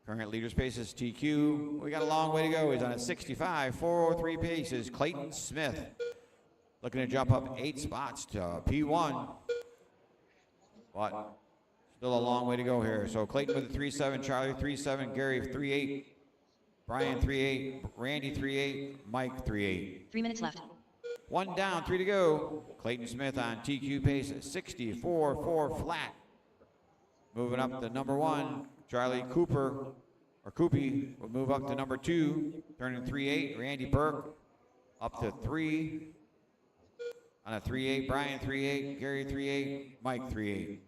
Current leader's pace is TQ. We got a long way to go. He's on a 65-403 pace is Clayton Smith. Looking to jump up 8 spots to P1. But still a long way to go here. So Clayton with a 3-7, Charlie 3-7, Gary 3-8, Brian 3-8, Randy 3-8, Mike 3-8. 3 minutes left. 1 down, 3 to go. Clayton Smith on TQ pace at 64-4 flat. Moving up to number 1, Charlie Cooper, or Coopy, will move up to number 2, turning 3-8, Randy Burke, up to 3. On a 3-8, Brian 3-8, Gary 3-8, Mike 3-8.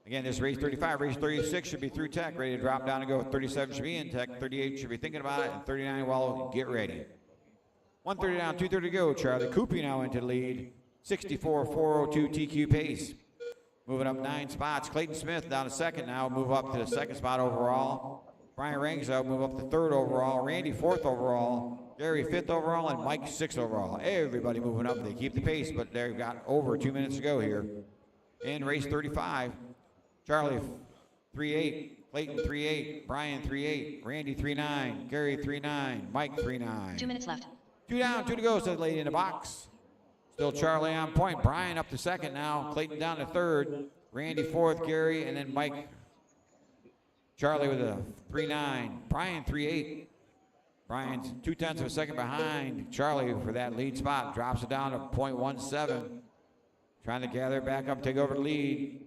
Again, this race 35, race 36 should be through tech, ready to drop down and go. 37 should be in tech, 38 should be thinking about it, and 39, well, get ready. 130 down, 230 to go. Charlie Coopy now into the lead, 64-402 TQ pace. Moving up 9 spots. Clayton Smith down to second now. Move up to the second spot overall. Brian Rangel move up to 3rd overall. Randy 4th overall. Gary 5th overall. And Mike 6th overall. Everybody moving up. They keep the pace, but they've got over 2 minutes to go here. In race 35, Charlie 3-8. Clayton 3-8. Brian 3-8. Randy 3-9. Gary 3-9. Mike 3-9. 2 minutes left. 2 down, 2 to go, says the lady in the box. Still Charlie on point. Brian up to second now. Clayton down to 3rd. Randy 4th. Gary, and then Mike. Charlie with a 3-9. Brian 3-8. Brian's 0.2 of a second behind Charlie for that lead spot. Drops it down to 0.17. Trying to gather back up, take over the lead.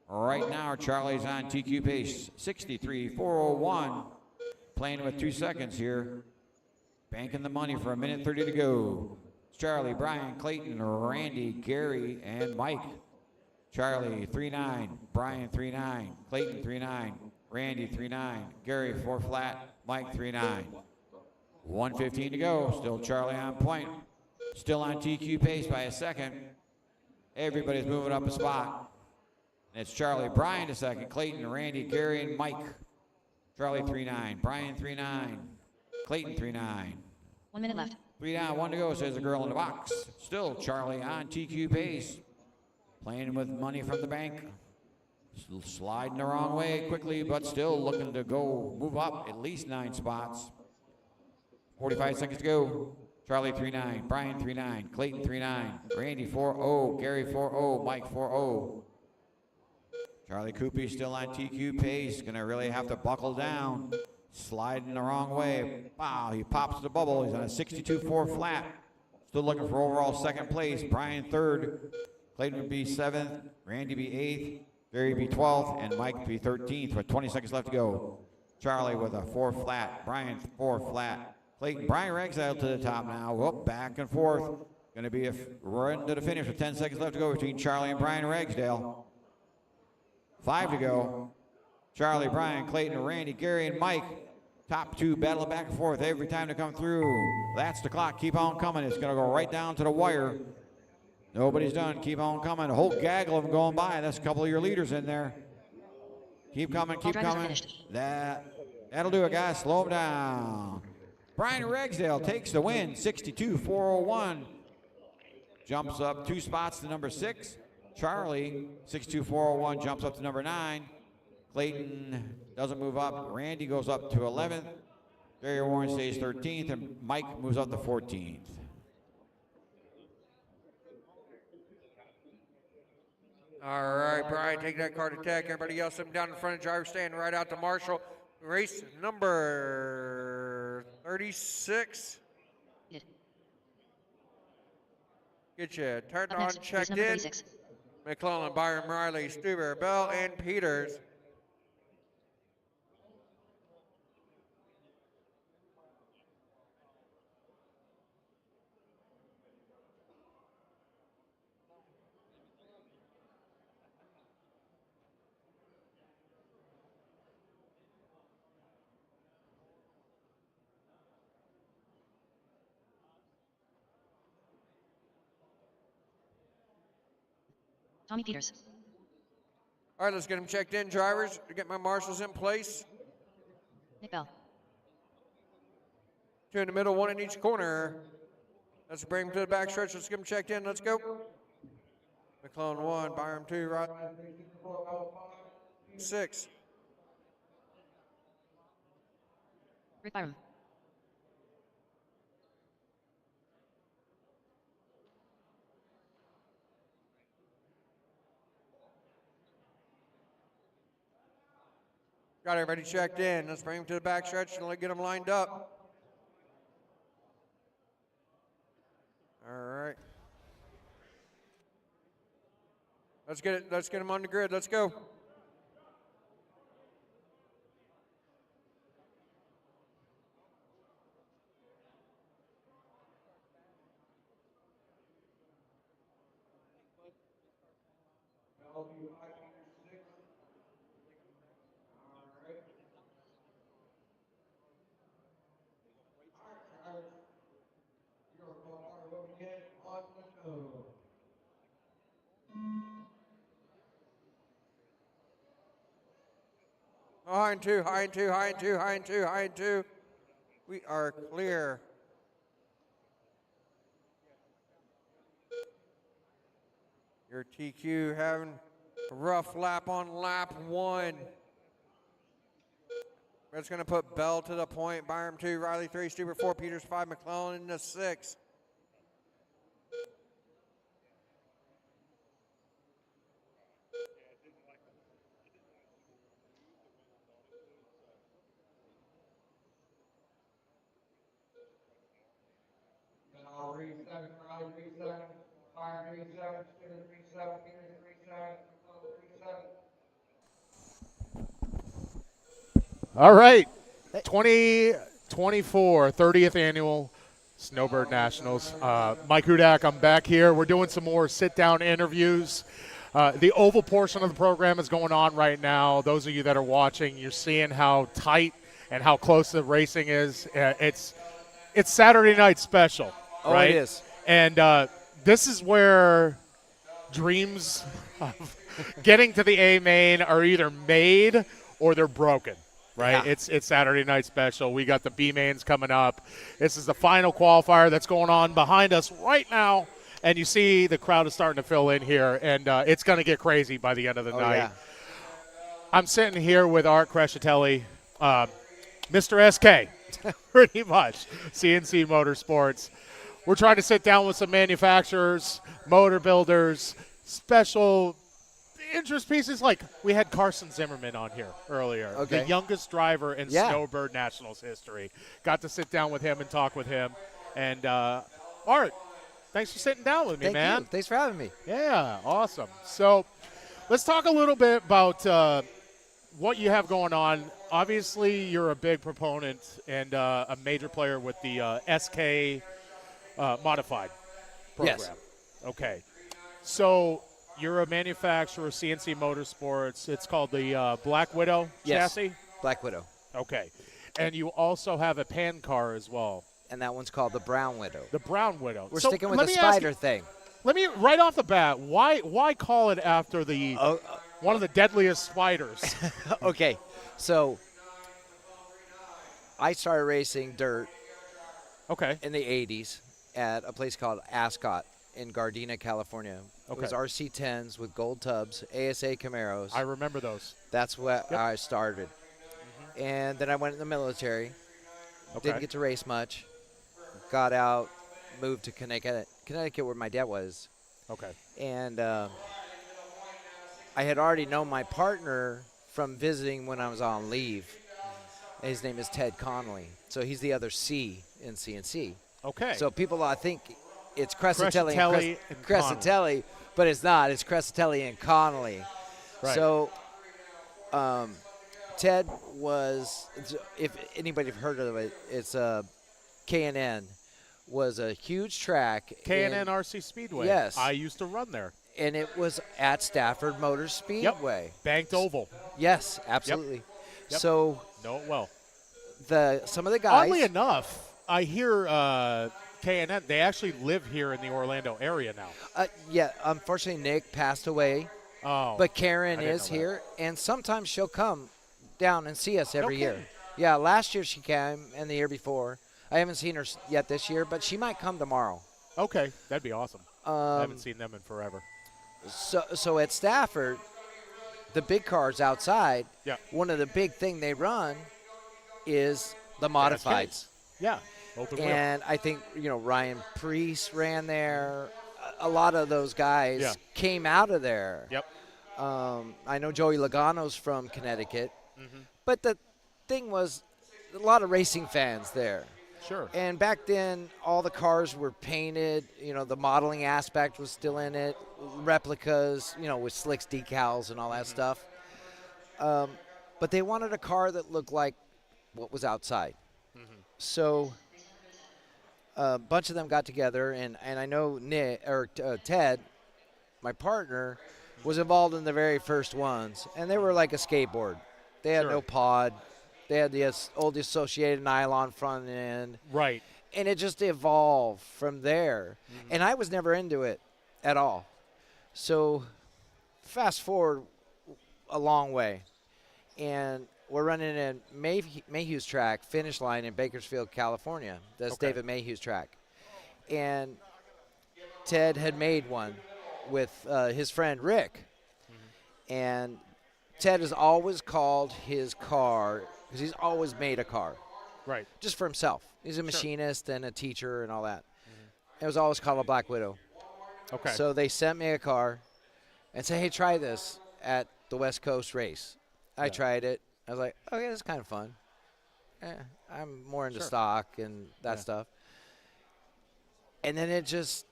Right now, Charlie's on TQ pace. 63-401. Playing with 2 seconds here. Banking the money for 1:30 to go. Charlie, Brian, Clayton, Randy, Gary, and Mike. Charlie 3-9, Brian 3-9, Clayton 3-9, Randy 3-9, Gary 4 flat, Mike 3-9. 1:15 to go. Still Charlie on point. Still on TQ pace by a second. Everybody's moving up a spot. And it's Charlie, Brian to second, Clayton, Randy, Gary, and Mike. Charlie 3-9, Brian 3-9, Clayton 3-9. 1 minute left. 3 down, 1 to go, says the girl in the box. Still Charlie on TQ pace. Playing with money from the bank. Sliding the wrong way quickly, but still looking to go move up at least 9 spots. 45 seconds to go. Charlie 3-9, Brian 3-9, Clayton 3-9, Randy 4-0, Gary 4-0, Mike 4-0. Charlie Coopy still on TQ pace. Gonna really have to buckle down. Sliding the wrong way. Wow, he pops the bubble. He's on a 62-4 flat. Still looking for overall second place. Brian 3rd. Clayton would be 7th. Randy be 8th. Gary be 12th. And Mike be 13th with 20 seconds left to go. Charlie with a 4 flat. Brian 4 flat. Clayton, Brian Ragsdale to the top now. Whoop, back and forth. Going to be a run to the finish with 10 seconds left to go between Charlie and Brian Ragsdale. 5 to go. Charlie, Brian, Clayton, Randy, Gary, and Mike. Top 2 battling back and forth every time to come through. That's the clock. Keep on coming. It's going to go right down to the wire. Nobody's done. Keep on coming. A whole gaggle of them going by. That's a couple of your leaders in there. Keep coming, keep coming. That'll do it, guys. Slow them down. Brian Ragsdale takes the win, 62-401. Jumps up 2 spots to number 6. Charlie, 62-401, jumps up to number 9. Clayton doesn't move up. Randy goes up to 11th. Barry Warren stays 13th, and Mike moves up to 14th. All right, Brian, take that card attack. Everybody else, them down in front of driver, stand right out to Marshall. Race number 36. Get you turned on, checked in. McClellan, Byron, Riley, Stuber, Bell, and Peters. Tommy Peters. All right, let's get them checked in, drivers. Get my marshals in place. Nick Bell. 2 in the middle, 1 in each corner. Let's bring them to the back stretch. Let's get them checked in. Let's go. McClellan 1, Byram 2, right? 6. Rick Byram. Got everybody checked in. Let's bring them to the back stretch and get them lined up. All right. Let's get it. Let's get them on the grid. Let's go. High and 2, high and 2, high and 2, high and 2, high and 2. We are clear. Your TQ having a rough lap on lap 1. That's going to put Bell to the point. Byram 2, Riley 3, Stuber 4, Peters 5, McClellan in the 6. All right, 2024 30th annual Snowbird Nationals. Mike Hudak, I'm back here. We're doing some more sit-down interviews. The oval portion of the program is going on right now. Those of you that are watching, you're seeing how tight and how close the racing is. It's Saturday night special, right? Oh, it is. And this is where dreams of getting to the A main are either made or they're broken. Right, Yeah. it's Saturday night special. We got the B mains coming up. This is the final qualifier that's going on behind us right now, and you see the crowd is starting to fill in here, and it's going to get crazy by the end of the night. Yeah. I'm sitting here with Art Crescitelli, Mr. SK, pretty much, CNC Motorsports. We're trying to sit down with some manufacturers, motor builders, special interest pieces. Like we had Carson Zimmerman on here earlier, Okay. the youngest driver in Yeah. Snowbird Nationals history. Got to sit down with him and talk with him. And Art, thanks for sitting down with me, Thank man. you. Thanks for having me. Yeah, awesome. So let's talk a little bit about what you have going on. Obviously, you're a big proponent and a major player with the SK modified program. Yes. Okay. So you're a manufacturer, CNC Motorsports. It's called the Black Widow Yes. chassis? Black Widow. Okay. And you also have a Pancar as well. And that one's called the Brown Widow. The Brown Widow. We're So sticking with let the me ask spider you- thing. Let me right off the bat. Why call it after the one of the deadliest spiders? Okay, so I started racing dirt. Okay. In the 80s at a place called Ascot in Gardena, California. Okay. It was RC10s with gold tubs, ASA Camaros. I remember those. That's what I started. And then I went in the military. Okay. Didn't get to race much. Got out, moved to Connecticut where my dad was. Okay. And I had already known my partner from visiting when I was on leave. His name is Ted Connolly. So he's the other C in CNC. Okay. So people, I think it's Crescitelli and Crescitelli, but it's not. It's Crescitelli and Connolly. Right. So Ted was, if anybody have heard of it, it's K&N was a huge track. K&N RC Speedway. Yes. I used to run there. And it was at Stafford Motor Speedway. Yep. Banked oval. Yes, absolutely. Yep. So know it well. Some of the guys. Oddly enough, I hear K&N, they actually live here in the Orlando area now. Yeah, unfortunately, Nick passed away. Oh. But Karen I didn't is know that. here, and sometimes she'll come down and see us every No year. kidding. Yeah, last year she came, and the year before. I haven't seen her yet this year, but she might come tomorrow. Okay, that'd be awesome. I haven't seen them in forever. So at Stafford, the big cars outside, Yeah. one of the big thing they run is the modifieds. Yeah, open wheel. And I think, Ryan Priest ran there. A lot of those guys came out of there. Yep. I know Joey Logano's from Connecticut. Mhm. But the thing was, a lot of racing fans there. Sure. And back then, all the cars were painted. The modeling aspect was still in it. Replicas, with slicks, decals, and all that stuff. But they wanted a car that looked like what was outside. So a bunch of them got together, and I know Ted, my partner, was involved in the very first ones, and they were like a skateboard. They had no pod. They had the old associated nylon front end. Right. And it just evolved from there. And I was never into it at all. So fast forward a long way, and we're running in Mayhew's track, finish line in Bakersfield, California. That's David Mayhew's track. And Ted had made one with his friend Rick. And Ted has always called his car, because he's always made a car. Right. Just for himself. He's a machinist and a teacher and all that. It was always called a Black Widow. Okay. So they sent me a car and said, hey, try this at the West Coast race. I tried it. I was like, okay, this is kind of fun. I'm more into stock and that stuff. And then it just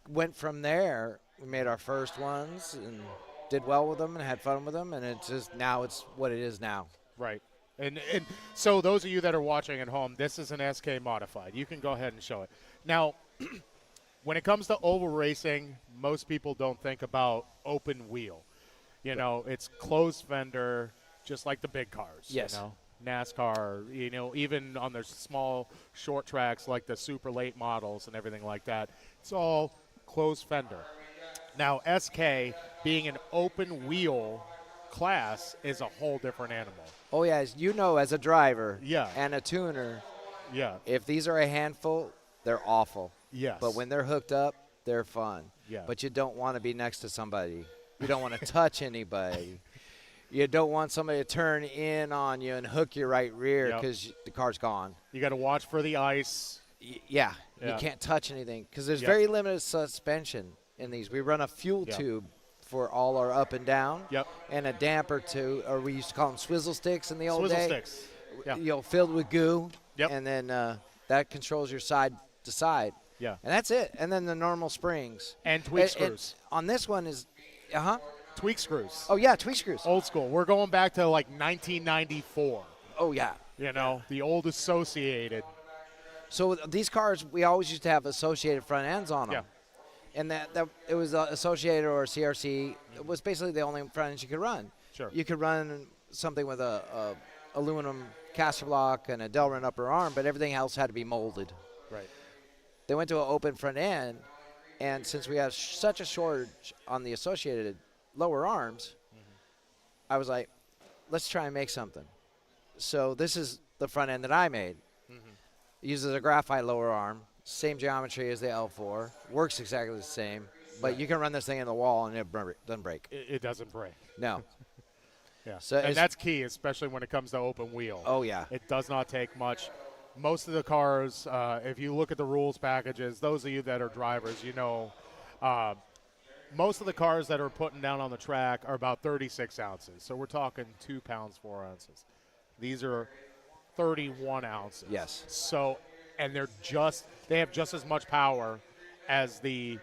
went from there. We made our first ones and did well with them and had fun with them, and now it's what it is now. Right. And so those of you that are watching at home, this is an SK modified. You can go ahead and show it. Now, when it comes to oval racing, most people don't think about open wheel. It's closed fender, just like the big cars. Yes. NASCAR, even on their small short tracks like the super late models and everything like that, it's all closed fender. Now, SK being an open wheel class is a whole different animal. Oh, yeah, as a driver Yeah. and a tuner, Yeah. if these are a handful, they're awful. Yes. But when they're hooked up, they're fun. Yeah. But you don't want to be next to somebody. You don't want to touch anybody. You don't want somebody to turn in on you and hook your right rear because the car's gone. You got to watch for the ice. Yeah, you can't touch anything because there's very limited suspension in these. We run a fuel tube for all our up and down. Yep. And a damper too, or we used to call them swizzle sticks in the old day. Swizzle sticks. Yeah. Filled with goo. Yep. And then that controls your side to side. Yeah. And that's it. And then the normal springs. And tweak screws. On this one is, Tweak screws. Oh, yeah, tweak screws. Old school. We're going back to like 1994. Oh, yeah. The old Associated. So these cars, we always used to have Associated front ends on them. Yeah. And that it was Associated or CRC. It was basically the only front ends you could run. Sure. You could run something with a aluminum caster block and a Delrin upper arm, but everything else had to be molded. Right. They went to an open front end, And since we have such a shortage on the associated lower arms, I was like, let's try and make something. So this is the front end that I made. It uses a graphite lower arm, same geometry as the L4, works exactly the same, but you can run this thing in the wall and it doesn't break. It doesn't break. No. Yeah, So and that's key, especially when it comes to open wheel. Oh, yeah. It does not take much. Most of the cars, if you look at the rules packages, those of you that are drivers, you know, most of the cars that are putting down on the track are about 36 ounces. So we're talking 2 pounds, 4 ounces. These are 31 ounces. Yes. So, and they have just as much power as the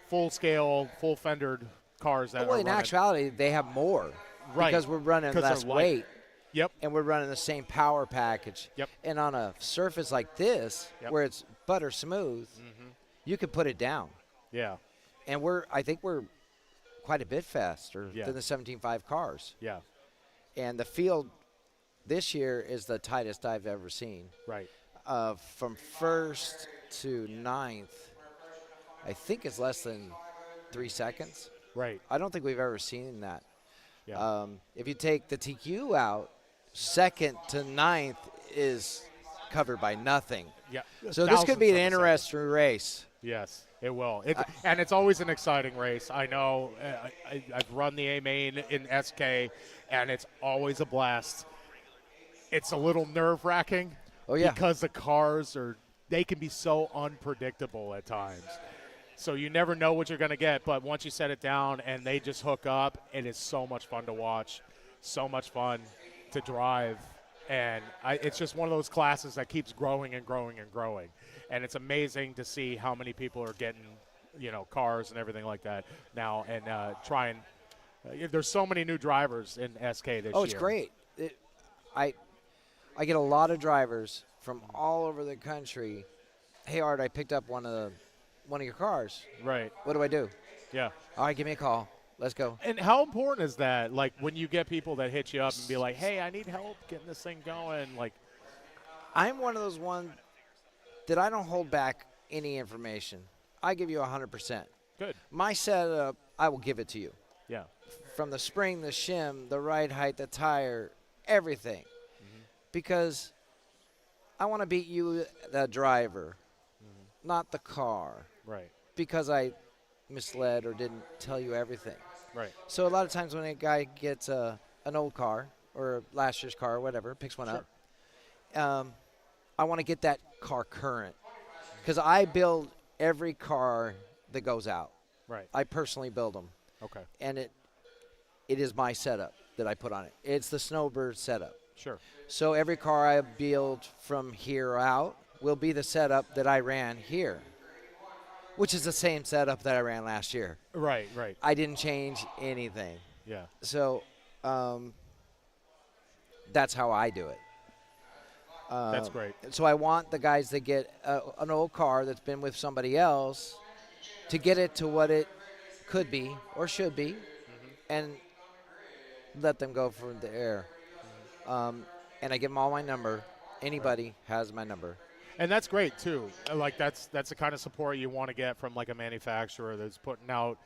full-scale, full-fendered cars that are Well, in running. actuality, they have more. Right. Because we're running 'Cause they're less light. weight. Yep. And we're running the same power package. Yep. And on a surface like this, Yep. where it's butter smooth, you could put it down. Yeah. And I think we're quite a bit faster Yeah. than the 17.5 cars. Yeah. And the field this year is the tightest I've ever seen. Right. From first to ninth, I think it's less than 3 seconds. Right. I don't think we've ever seen that. Yeah. If you take the TQ out, second to ninth is covered by nothing. Yeah. So this could be an Thousandths of a second. interesting race. Yes, it will. And it's always an exciting race. I know. I've run the A main in SK, and it's always a blast. It's a little nerve-wracking. Oh, yeah. Because the cars they can be so unpredictable at times. So you never know what you're going to get, but once you set it down and they just hook up, it is so much fun to watch, so much fun to drive. And it's just one of those classes that keeps growing and growing and growing. And it's amazing to see how many people are getting, cars and everything like that now and there's so many new drivers in SK this year. Oh, it's great. I get a lot of drivers from all over the country. Hey, Art, I picked up one of your cars. Right. What do I do? Yeah. All right, give me a call. Let's go. And how important is that? Like when you get people that hit you up and be like, hey, I need help getting this thing going. Like, I'm one of those ones that I don't hold back any information. I give you 100%. Good. My setup, I will give it to you. Yeah. From the spring, the shim, the ride height, the tire, everything. Because I want to beat you, the driver, not the car. Right. Because I misled or didn't tell you everything. Right. So a lot of times when a guy gets an old car or last year's car or whatever, picks one up, I want to get that car current. Because I build every car that goes out. Right. I personally build them. Okay. And it is my setup that I put on it. It's the Snowbird setup. Sure. So every car I build from here out will be the setup that I ran here, which is the same setup that I ran last year. Right, right. I didn't change anything. Yeah. So that's how I do it. That's great. So I want the guys that get an old car that's been with somebody else to get it to what it could be or should be and let them go from there. And I give them all my number. Anybody has my number. And that's great too. Like that's the kind of support you want to get from like a manufacturer that's putting out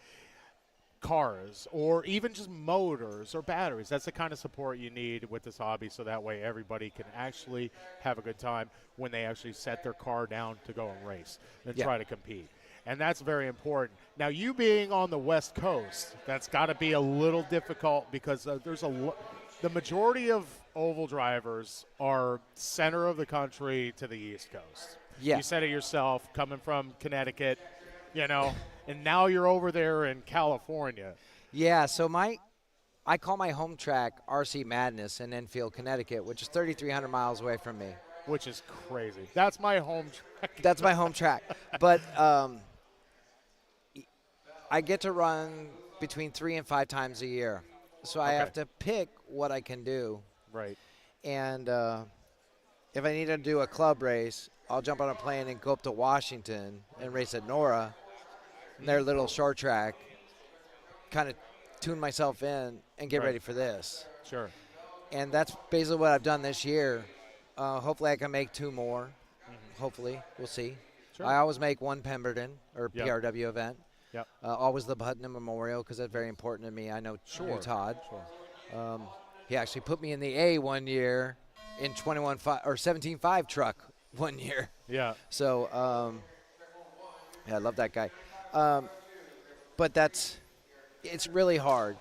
cars or even just motors or batteries. That's the kind of support you need with this hobby, so that way everybody can actually have a good time when they actually set their car down to go and race and try to compete. And that's very important. Now, you being on the West Coast, that's got to be a little difficult because the majority of oval drivers are center of the country to the East Coast. Yeah. You said it yourself, coming from Connecticut, and now you're over there in California. Yeah, so I call my home track RC Madness in Enfield, Connecticut, which is 3,300 miles away from me. Which is crazy. That's my home track. That's my home track. But I get to run between 3 and 5 times a year. So I have to pick what I can do. Right. And if I need to do a club race, I'll jump on a plane and go up to Washington and race at Nora, their little short track, kind of tune myself in and get ready for this. Sure. And that's basically what I've done this year. Hopefully I can make 2 more. Hopefully. We'll see. Sure. I always make one Pemberton or Yep. PRW event. Yep. Always the Putnam Memorial because that's very important to me. I know Sure. Todd. Sure. He actually put me in the A one year in 21.5 or 17.5 truck one year. Yeah. So, yeah, I love that guy. But it's really hard.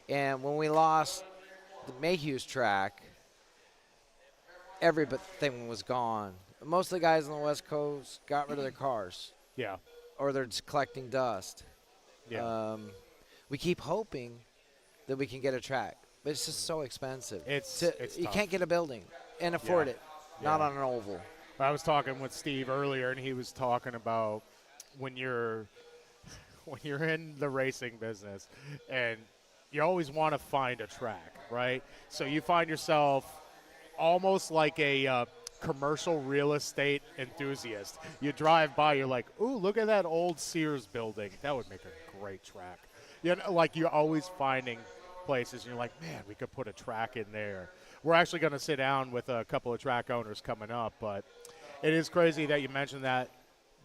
And when we lost the Mayhew's track, everything was gone. Most of the guys on the West Coast got rid of their cars. Yeah. Or they're just collecting dust. Yeah. We keep hoping that we can get a track, but it's just so expensive. It's you tough. can't get a building and afford it, not Yeah. on an oval. I was talking with Steve earlier, and he was talking about when you're in the racing business, and you always want to find a track, right? So you find yourself almost like a commercial real estate enthusiast. You drive by, you're like, ooh, look at that old Sears building. That would make a great track. You know, like you're always finding places, and you're like, man, we could put a track in there. We're actually going to sit down with a couple of track owners coming up, but it is crazy that you mentioned that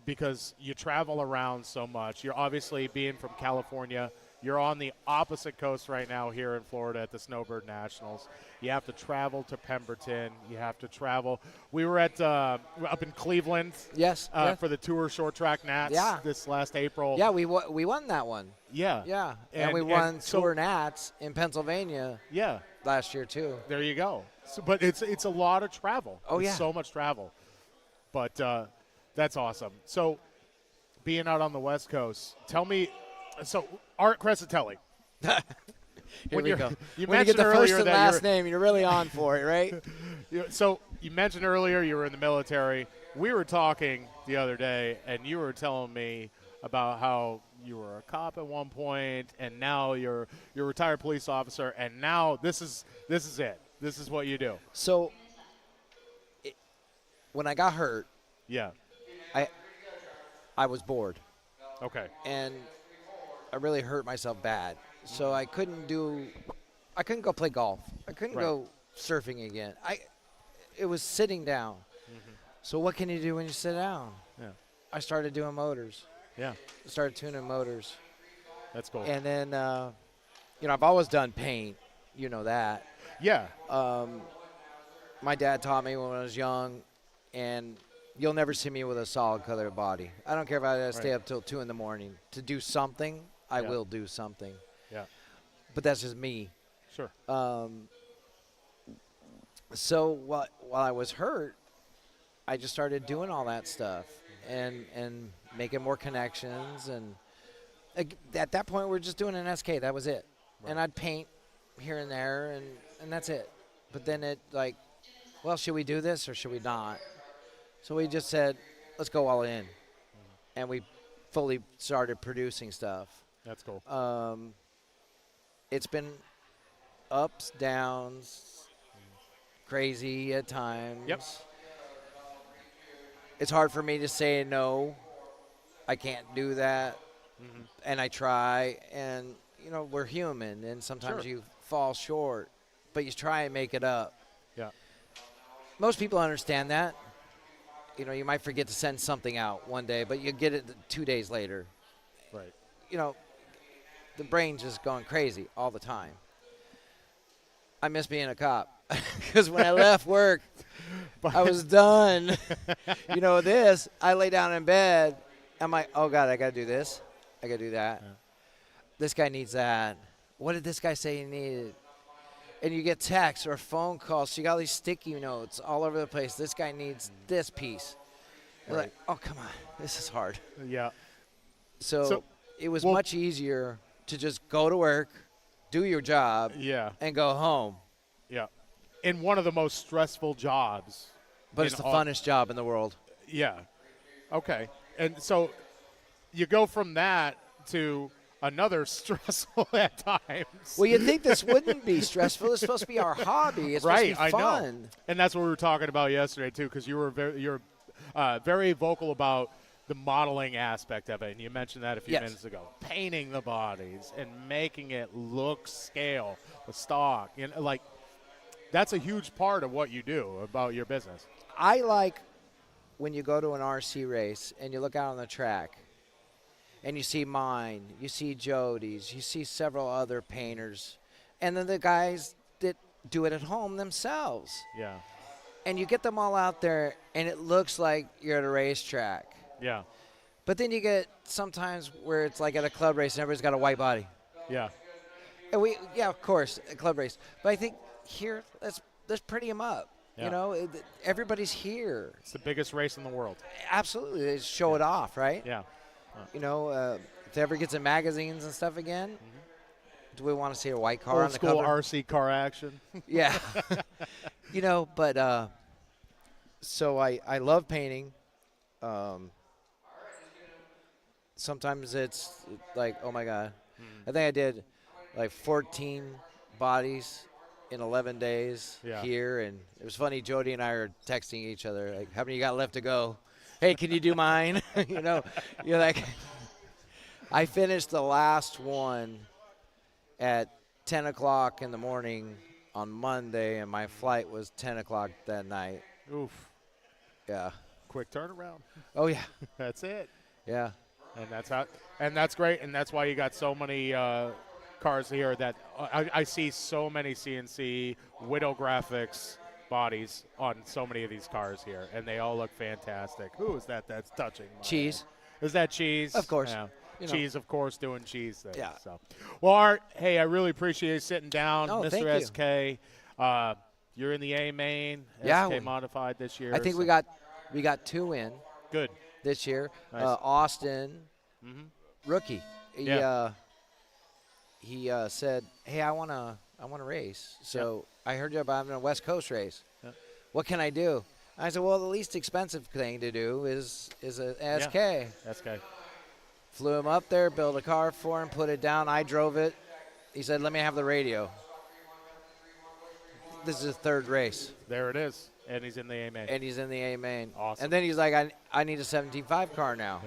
because you travel around so much. You're obviously being from California. You're on the opposite coast right now here in Florida at the Snowbird Nationals. You have to travel to Pemberton. You have to travel. We were at up in Cleveland. Yes. For the Tour Short Track Nats this last April. Yeah, we won that one. Yeah. Yeah. And we won Tour Nats in Pennsylvania. Yeah. Last year too. There you go. So, but it's a lot of travel. Oh, It's yeah. so much travel. But that's awesome. So being out on the West Coast, tell me, so Art Crescitelli. Here we go. You when you get mentioned the earlier first and that last name, you're really on for it, right? So you mentioned earlier you were in the military. We were talking the other day, and you were telling me about how you were a cop at one point, and now you're a retired police officer, and now this is it. This is what you do. So when I got hurt, yeah, I was bored. Okay. And I really hurt myself bad. So I couldn't go play golf. I couldn't go surfing again. It was sitting down. Mm-hmm. So what can you do when you sit down? Yeah. I started doing motors. Yeah. Started tuning motors. That's cool. And then, I've always done paint. You know that. Yeah. My dad taught me when I was young, and you'll never see me with a solid color body. I don't care if I have to stay up till 2 in the morning to do something. I will do something. Yeah. But that's just me. Sure. So while I was hurt, I just started doing all that stuff and making more connections. And at that point, we were just doing an SK. That was it. Right. And I'd paint here and there, and that's it. But then it well, should we do this or should we not? So we just said, let's go all in. And we fully started producing stuff. That's cool. It's been ups, downs, crazy at times. Yep. It's hard for me to say no. I can't do that. Mm-hmm. And I try. And, we're human. And sometimes you fall short. But you try and make it up. Yeah. Most people understand that. You might forget to send something out one day, but you get it 2 days later. Right. The brain's just going crazy all the time. I miss being a cop because when I left work, I was done. I lay down in bed. I'm like, oh, God, I got to do this. I got to do that. Yeah. This guy needs that. What did this guy say he needed? And you get texts or phone calls. So you got all these sticky notes all over the place. This guy needs this piece. You're like, oh, come on. This is hard. Yeah. So it was much easier to just go to work, do your job, and go home. Yeah. In one of the most stressful jobs. But it's the funnest job in the world. Yeah. Okay. And so you go from that to another stressful at times. Well, you'd think this wouldn't be stressful. It's supposed to be our hobby. It's supposed to be fun. I know. And that's what we were talking about yesterday, too, because you're very vocal about the modeling aspect of it, and you mentioned that a few minutes ago. Painting the bodies and making it look scale, the stock. That's a huge part of what you do about your business. I like when you go to an RC race and you look out on the track and you see mine, you see Jody's, you see several other painters, and then the guys that do it at home themselves. Yeah. And you get them all out there, and it looks like you're at a racetrack. Yeah. But then you get sometimes where it's like at a club race and everybody's got a white body. Yeah. And yeah, of course, a club race. But I think here, let's pretty them up. Yeah. You know, everybody's here. It's the biggest race in the world. Absolutely. They show it off, right? Yeah. You know, if it ever gets in magazines and stuff again, do we want to see a white car on the cover? Old school RC car action. Yeah. You know, but so I love painting. Sometimes it's like, oh my God. I think I did like 14 bodies in 11 days here. And it was funny, Jody and I are texting each other, like, how many you got left to go? Hey, can you do mine? You know, you're like, I finished the last one at 10 o'clock in the morning on Monday, and my flight was 10 o'clock that night. Oof. Yeah. Quick turnaround. Oh, yeah. That's it. Yeah. And that's great, and that's why you got so many cars here that I see so many CNC Widow Graphics bodies on so many of these cars here, and they all look fantastic. Who is that that's touching? Cheese. Is that Cheese? Of course. Yeah. You know. Cheese, of course, doing cheese things. Yeah. So, well, Art, hey, I really appreciate you sitting down, Oh, Mr. thank you. SK. You're in the A main, Yeah, SK modified this year. I think so- we got 2 in. Good. This year. Nice. Austin, rookie. Yeah. He said, "Hey, I wanna race." So I heard you about having a West Coast race. Yeah. What can I do? I said, "Well, the least expensive thing to do is a SK." SK. Flew him up there, built a car for him, put it down. I drove it. He said, "Let me have the radio." This is his 3rd race. There it is. And he's in the A main. And he's in the A main. Awesome. And then he's like, I need a 17.5 car now.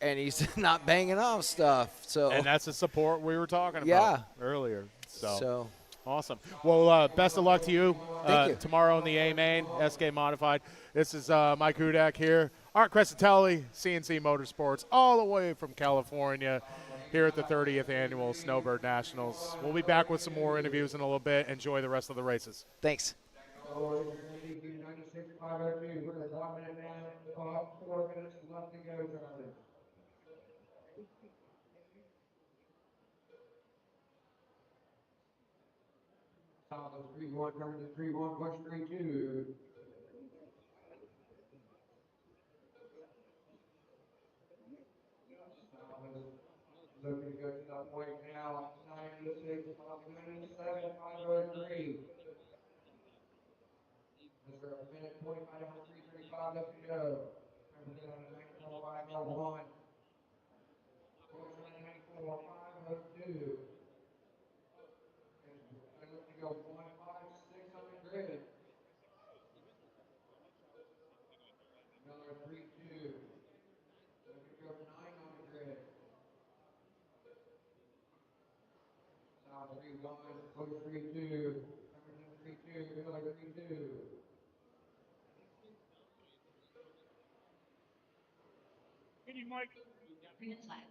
And he's not banging off stuff. So. And that's the support we were talking about Yeah. earlier. So. Awesome. Well, best of luck to you, Thank you. tomorrow in the A main, SK Modified. This is Mike Hudak here. Art Crescitelli, CNC Motorsports, all the way from California, here at the 30th Annual Snowbird Nationals. We'll be back with some more interviews in a little bit. Enjoy the rest of the races. Thanks. 96.502 with a 1 minute now, 4 minutes left to go, Charlie. Thomas 3-1, coming to 3-1, push 3-2. Looking to go to that point now, 96, 503. Mr. A minute 25, 335 left to go. Comes in on 94.501. 94.502. Looking to go 156 on the grid. Another 3-2. Looking to go 9 on the grid. South 3-1, push 3-2. Coming in 3-2, another 3-2. Mike. 3 minutes left.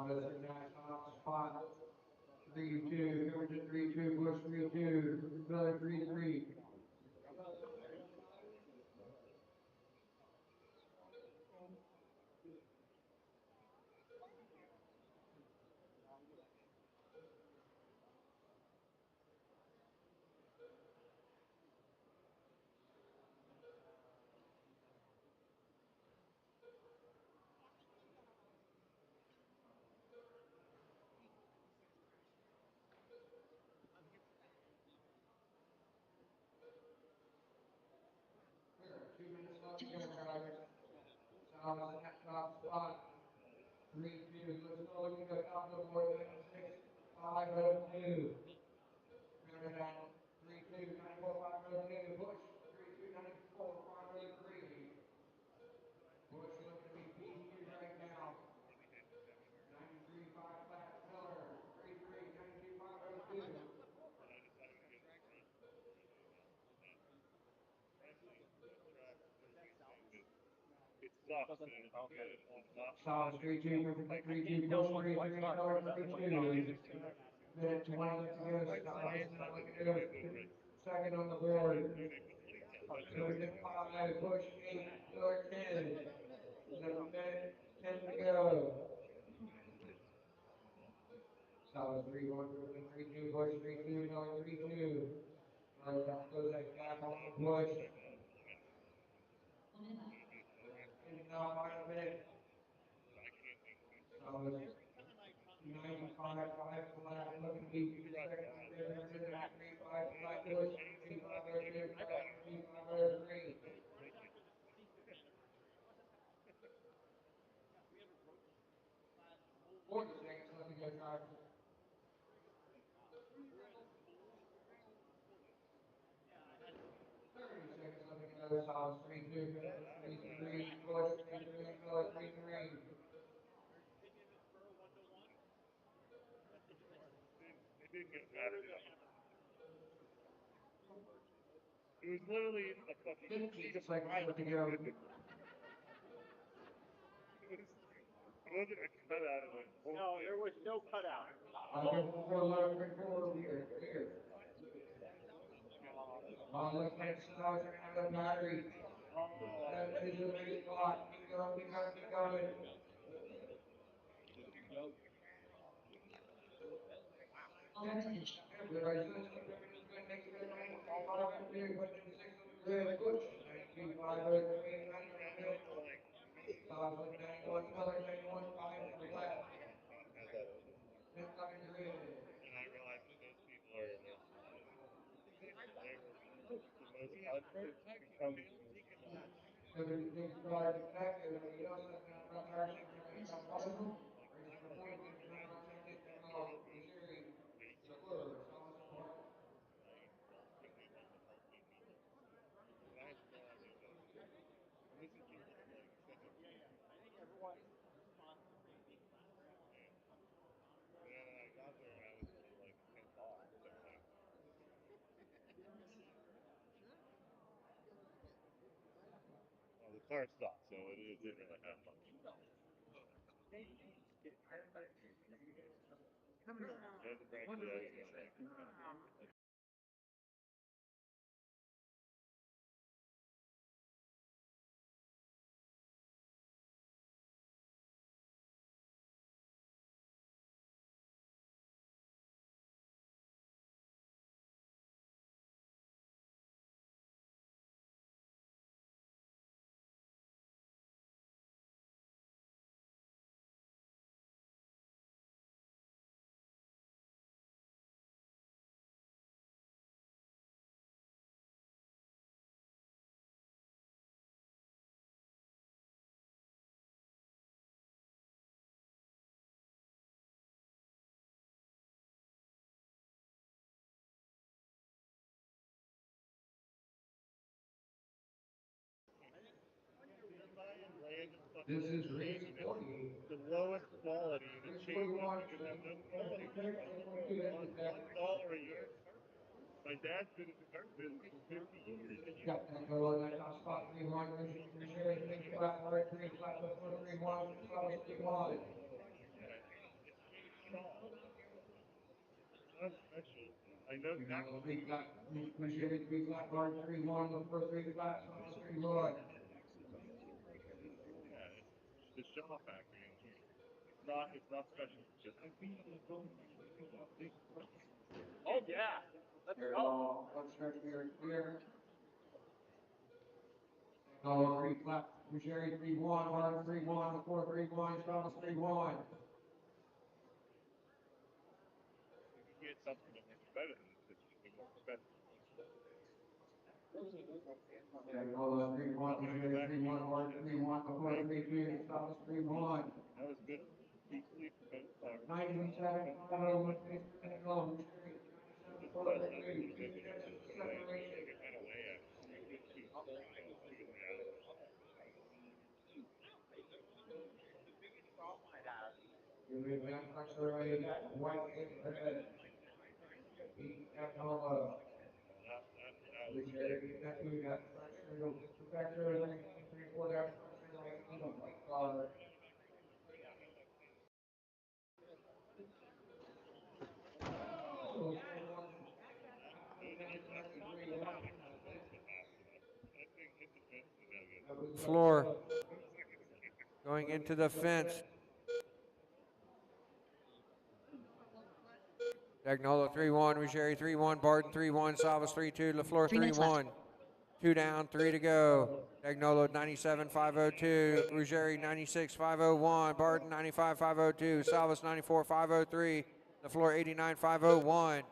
This is national spot. 3-2, going to 3-2, push 3-2, another 3-3. Thomas in that top spot. 3-2. Let's go looking at top of the board. 6-5-2. Remember that. 3-2. 502, Bush, 3294, 503. Bush looking to be PQ right now. 93.5 flat, Miller, 33, 92.502. Solid 3-2, perfect 3-2, Bush, 33, Miller, 32. Minute 20 left to go. Solid is not looking good. Second on the board. 5, Bush 8, Miller 10. Minute 10 to go. Solid 3-1, perfect 3-2, Bush 3-2, Miller 3-2. Miller trying to close that gap on the Bush. In now, final minute. Solid 95.5 flat, looking to be second on the board. 93.5 flat, Bush 92.502, 92.503. 40 seconds left to go, drivers. 30 seconds left to go. Solid 3-2, 3-3, Bush 3-3, Miller 3-3. It was literally a fucking 15 seconds left to go. It wasn't a cutout of it. No, there was no cutout. Clear. Looks like Snow's out of the battery. That is the big spot. Keep going. All drivers have finished. Everybody's good. Everybody's good. Makes it good. 93.502. Put in 6 on the grid. Push. 92.503. 91 good. Solid 91. Miller 91. 5 for left. Fifth on the grid. And I realized that those people are the most becoming. So there's things regarding the fact that everybody else has been on tires and got possible. Race number 40, Untitled Chapter, Missouri. Spurs. Well, the car stopped, so it didn't really have much. This is race 40. The lowest quality in the chain. $1 a year. My dad's been in the car business for 50 years. Got that go in that top spot. 3-1. Missouri 3 flat, 3 flat, 3-1. Solid 3-1. I know exactly. Missouri 3 flat, 3-1. Look for 3 flat, solid 3-1. The shell factory. It's not special. It's just. Oh yeah. Let's go. Let's start clear. No, 3 flat. Missouri 3-1. Martin 3-1. Look for 3-1. Thomas 3-1. Get something that's better than this. It's more expensive. Yeah, hold on, 3-1, Missouri 3-1, Martin 3-1, before 3-2, Thomas 3-1. That was good. 97, Missouri 97, 4-3. LaFleur going into the fence. Dagnolo 3-1, Ruggieri 3-1, Barton 3-1, Salvas 3-2, LaFleur 3 minutes left. 3-1. 2 down, 3 to go. Dagnolo 97-502, Ruggieri 96-501, Barton 95-502, Salvas 94-503, LaFleur 89-501.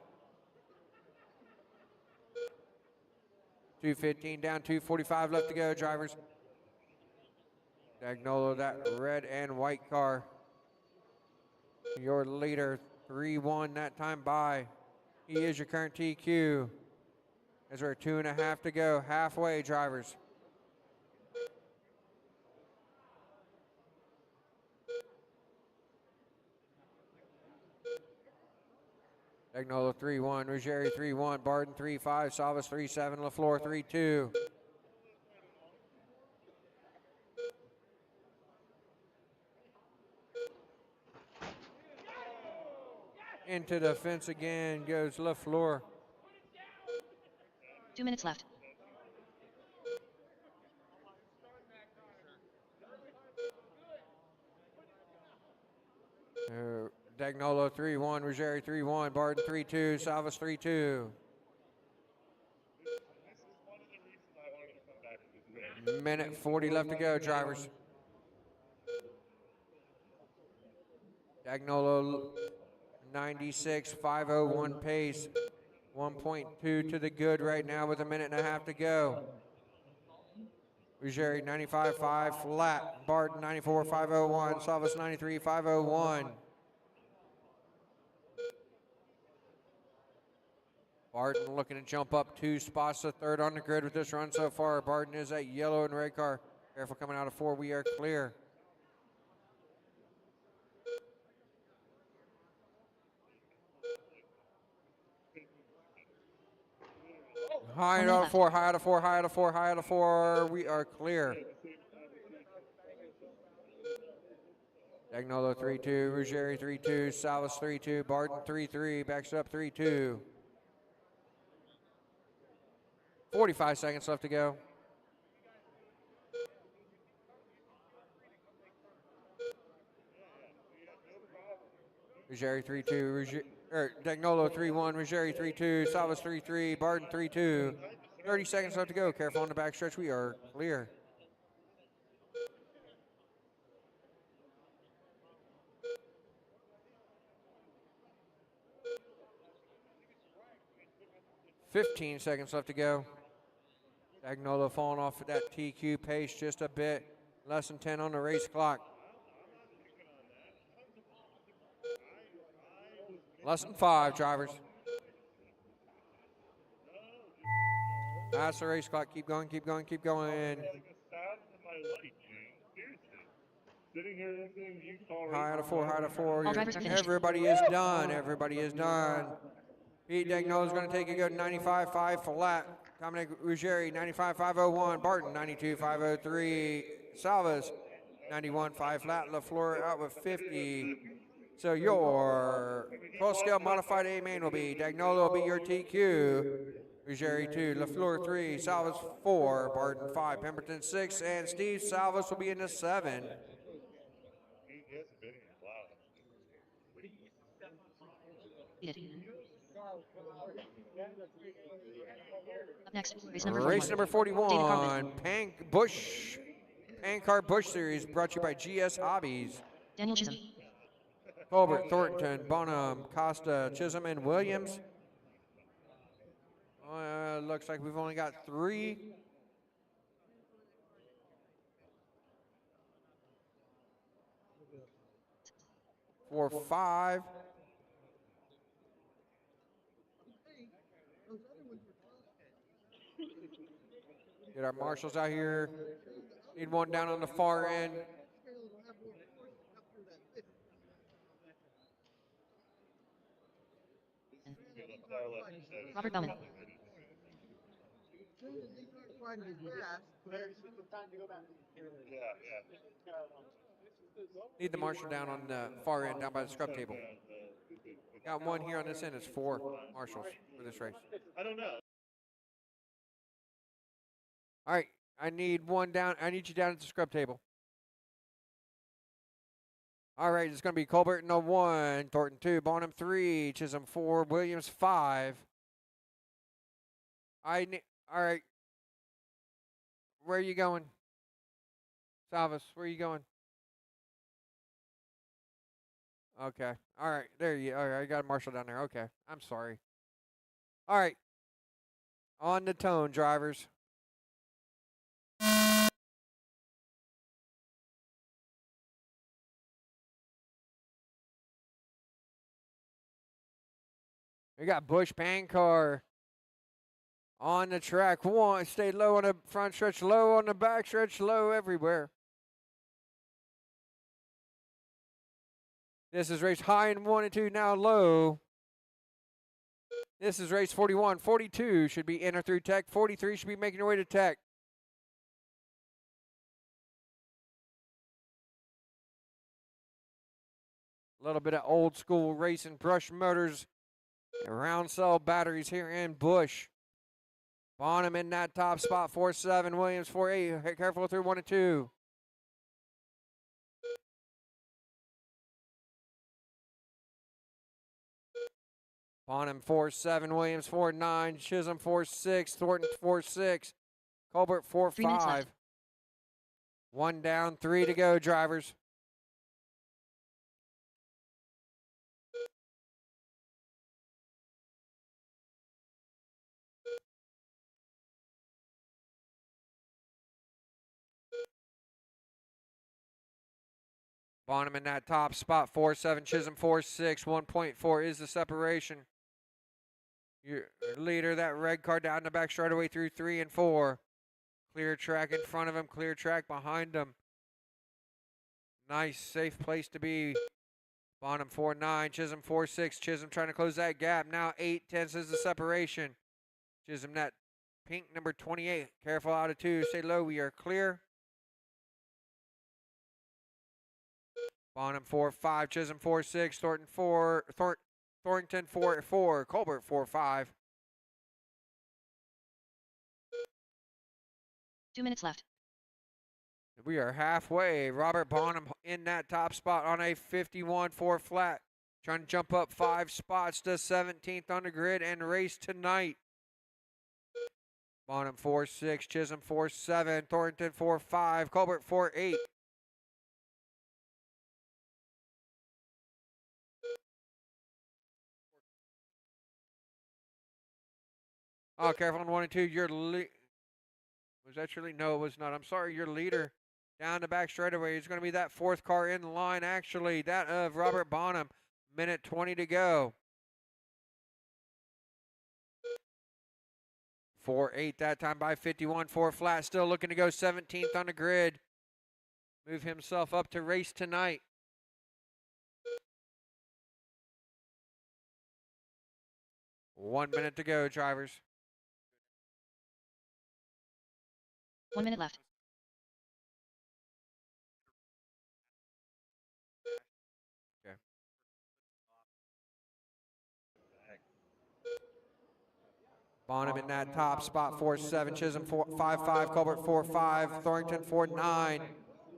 2:15 down, 2:45 left to go, drivers. Dagnolo, that red and white car. Your leader, 3-1 that time by. He is your current TQ. As we're 2.5 to go, halfway, drivers. Dagnolo 3-1, Ruggieri 3-1, Barton 3-5, Salvas 3-7, LaFleur 3-2. Into the fence again goes LaFleur. 2 minutes left. Dagnolo 3-1, Ruggieri 3-1, Barton 3-2, Salvas 3-2. Minute 40 left to go, drivers. Dagnolo 96-501 pace. 1.2 to the good right now with 1.5 to go. Ruggieri 95-5 flat. Barton 94-501. Salvas 93-501. Barton looking to jump up 2 spots to third on the grid with this run so far. Barton is that yellow and red car. Careful coming out of 4. We are clear. High out of 4, high out of 4, high out of 4, high out of 4. We are clear. Dagnolo 3-2, Ruggieri 3-2, Salvas 3-2, Barton 3-3, backs up 3-2. 45 seconds left to go. Ruggieri 3-2, Dagnolo 3-1, Ruggieri 3-2, Salvas 3-3, Barton 3-2. 30 seconds left to go. Careful on the backstretch. We are clear. $15 seconds left to go. Dagnolo falling off at that TQ pace just a bit. Less than 10 on the race clock. Less than 5, drivers. That's the race clock. Keep going, keep going, keep going. High out of 4, high out of 4. All drivers are finished. Everybody is done. Everybody is done. Pete Dagnolo is going to take a good 95-5 flat. Dominic Ruggieri, 95-501. Barton, 92-503. Salvas, 91-5 flat. LaFleur out with 50. So your 12-scale modified A main will be Dagnolo will be your TQ. Ruggieri 2, LaFleur 3, Salvas 4, Barton 5, Pemberton 6, and Steve Salvas will be in the 7. Up next, race number 41. Pancar Bush Series brought to you by GS Hobbies. Daniel Chisholm. Colbert, Thornton, Bonham, Costa, Chisholm, and Williams. Looks like we've only got 3. For 5. Get our marshals out here. Need one down on the far end. Robert Bowman. Need the marshal down on the far end, down by the scrub table. Got one here on this end. It's 4 marshals for this race. I don't know. All right, I need one down. I need you down at the scrub table. All right, it's going to be Colbert on 1, Thornton 2, Bonham 3, Chisholm 4, Williams 5. All right. Where are you going? Salvas, where are you going? Okay. All right, there you go. All right, I got a marshal down there. Okay, I'm sorry. All right. On the tone, drivers. We got Busch Pancar on the track. One, stay low on the front stretch, low on the back stretch, low everywhere. This is race high in 1 and 2, now low. This is race 41. 42 should be in or through tech. 43 should be making their way to tech. A little bit of old school racing, Brush Motors, round cell batteries here in Busch. Bonham in that top spot, 4-7. Williams 4-8. Careful through 1 and 2. Bonham 4-7. Williams 4-9. Chisholm 4-6. Thornton 4-6. Colbert 4-5. 1 down, 3 to go, drivers. Bonham in that top spot, 4-7, Chisholm 4-6, 1.4 is the separation. Your leader, that red car down the back straightaway through 3 and 4. Clear track in front of him, clear track behind him. Nice, safe place to be. Bonham 4-9, Chisholm 4-6, Chisholm trying to close that gap. Now 8/10 is the separation. Chisholm that pink number 28, careful out of 2, stay low, we are clear. Bonham 4-5, Chisholm 4-6, Thornton 4-4, Colbert 4-5. 2 minutes left. We are halfway. Robert Bonham in that top spot on a 51-4 flat. Trying to jump up 5 spots to 17th on the grid and race tonight. Bonham 4-6, Chisholm 4-7, Thornton 4-5, Colbert 4-8. Oh, careful on 1 and 2. Your was that Shirley? No, it was not. I'm sorry, your leader down the back straightaway is going to be that 4th car in line, actually. That of Robert Bonham. Minute 20 to go. 4-8 that time by 51-4 flat. Still looking to go 17th on the grid. Move himself up to race tonight. One minute to go, drivers. 1 minute left. Okay. Bonham in that top spot, 4-7, Chisholm 5-5, Colbert 4-5, Thornton 4-9.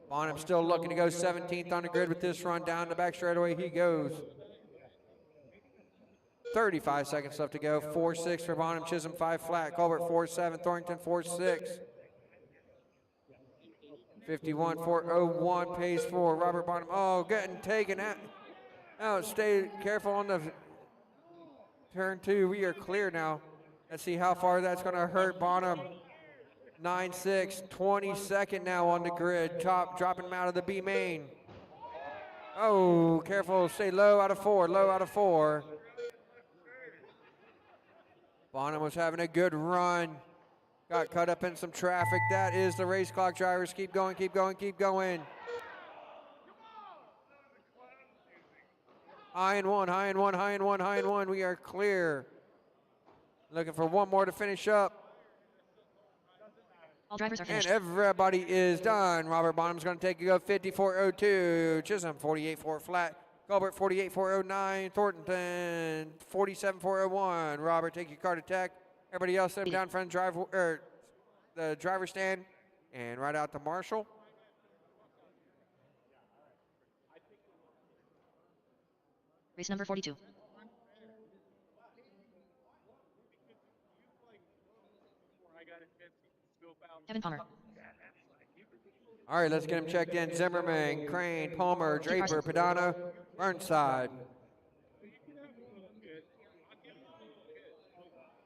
Bonham still looking to go 17th on the grid with this run. Down the back straightaway he goes. 35 seconds left to go. 4-6 for Bonham, Chisholm 5 flat, Colbert 4-7, Thornton 4-6. 51-4-01 pace for Robert Bonham. Oh, getting taken out. Oh, stay careful on the turn 2. We are clear now. Let's see how far that's going to hurt Bonham. 9-6, 22nd now on the grid. Dropping him out of the B main. Oh, careful. Stay low out of 4. Low out of 4. Bonham was having a good run. Got caught up in some traffic. That is the race clock, drivers. Keep going, keep going, keep going. High and one, high and one, high and one, high and one. We are clear. Looking for one more to finish up. All drivers are And finished. everybody is done. Robert Bonham's going to take a go 54.02. Chisholm 48.4 flat. Colbert 48.409. Thornton 47.401. Robert, take your car to tech. Everybody else sit down in front of the driver stand and right out to Marshall. Race number 42. Kevin Palmer. All right, let's get him checked in. Zimmerman, Crane, Palmer, Draper, Padano, Burnside.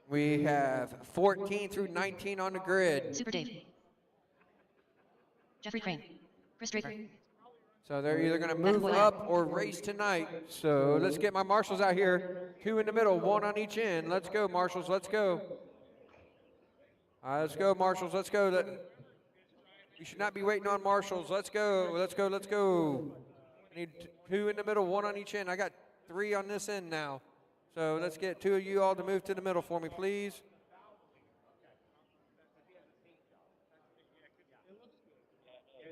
We have 14 through 19 on the grid. Super Dave. Jeffrey Crane. Chris Draper. So they're either going to move up or race tonight. So let's get my marshals out here. 2 in the middle, 1 on each end. Let's go, marshals, let's go. All right, let's go, marshals, let's go. You should not be waiting on marshals. Let's go, let's go, let's go. I need 2 in the middle, 1 on each end. I got 3 on this end now. So let's get 2 of you all to move to the middle for me, please.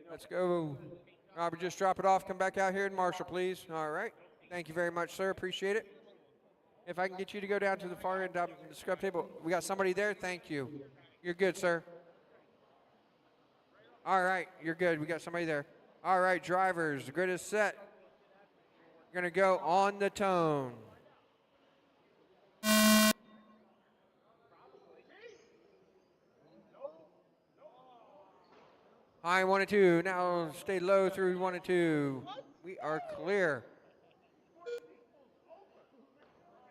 Let's go. Robert, just drop it off. Come back out here and marshal, please. All right. Thank you very much, sir. Appreciate it. If I can get you to go down to the far end, down the scrub table. We got somebody there? Thank you. You're good, sir. All right. You're good. We got somebody there. All right, drivers. The grid is set. We're going to go on the tone. High 1 and 2. Now stay low through 1 and 2. We are clear.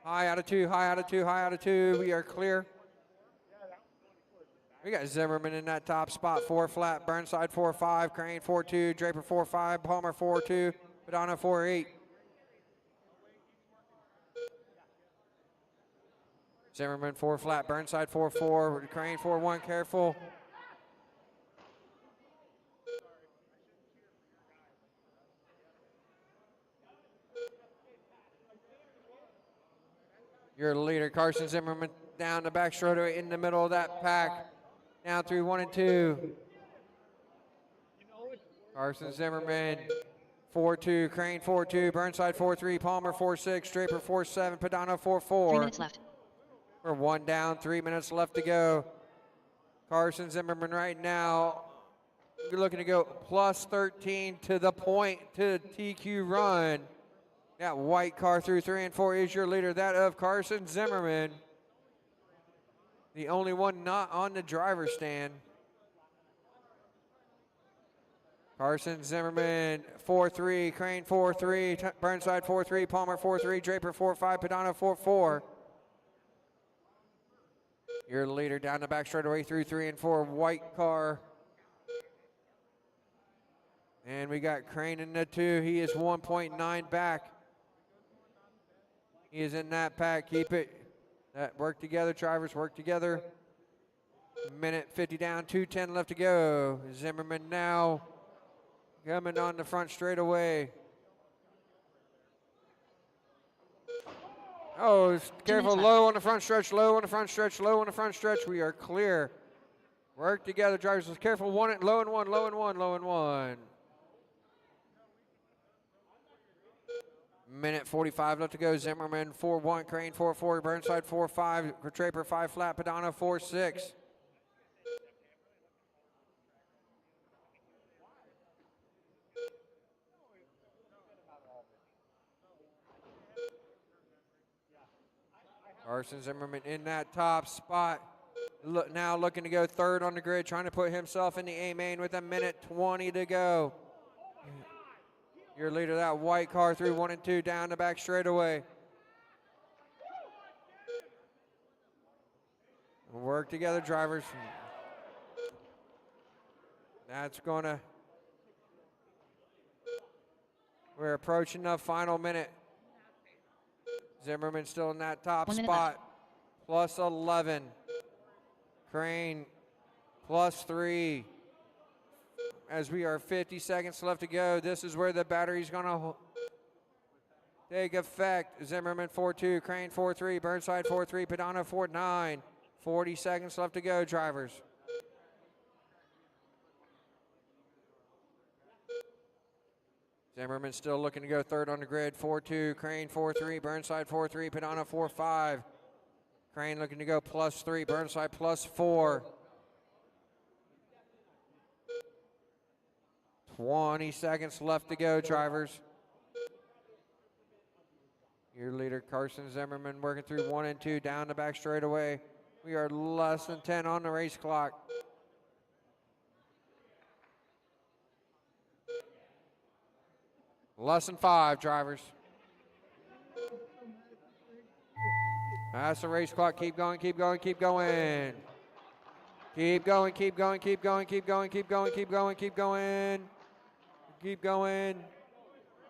High out of 2, high out of 2, high out of 2. We are clear. We got Zimmerman in that top spot. 4 flat. Burnside 4-5. Crane 4-2. Draper 4-5. Palmer 4-2. Padano 4-8. Zimmerman 4 flat. Burnside 4-4. Crane 4-1. Careful. Your leader, Carson Zimmerman, down the back straightaway in the middle of that pack. Down through 1 and 2. Carson Zimmerman, 4-2. Crane 4-2. Burnside 4-3. Palmer 4-6. Draper 4-7. Padano 4-4. 3 minutes left. We're 1 down, 3 minutes left to go. Carson Zimmerman right now, you're looking to go plus 13 to the point to the TQ run. That white car through 3 and 4 is your leader, that of Carson Zimmerman. The only one not on the driver's stand. Carson Zimmerman, 4-3, Crane 4-3, Burnside 4-3, Palmer 4-3, Draper 4-5, Padano 4-4. Your leader down the back straightaway through 3 and 4, white car. And we got Crane in the 2. He is 1.9 back. He is in that pack. Keep it. Work together, drivers. Work together. Minute 50 down. 2:10 left to go. Zimmerman now coming on the front straightaway. Oh, careful. Low on the front stretch. Low on the front stretch. Low on the front stretch. We are clear. Work together, drivers. Careful. Low and 1. Low and 1. Low and 1. Minute 45 left to go. Zimmerman 4-1, Crane 4-4, Burnside 4-5, Draper 5 flat, Padano 4-6. Carson Zimmerman in that top spot. Now looking to go 3rd on the grid, trying to put himself in the A main with 1:20 to go. Your leader, that white car through 1 and 2 down the back straightaway. Work together, drivers. That's gonna. We're approaching the final minute. Zimmerman still in that top spot. Plus 11. Crane +3. As we are 50 seconds left to go, this is where the battery's going to take effect. Zimmerman 4-2, Crane 4-3, Burnside 4-3, Padano 4-9. 40 seconds left to go, drivers. Zimmerman still looking to go third on the grid. 4-2, Crane 4-3, Burnside 4-3, Padano 4-5. Crane looking to go +3, Burnside +4. 20 seconds left to go, drivers. Your leader, Carson Zimmerman, working through 1 and 2 down the back straightaway. We are less than 10 on the race clock. Less than 5, drivers. That's the race clock. Keep going, keep going, keep going. Keep going, keep going, keep going, keep going, keep going, keep going, keep going. Keep going.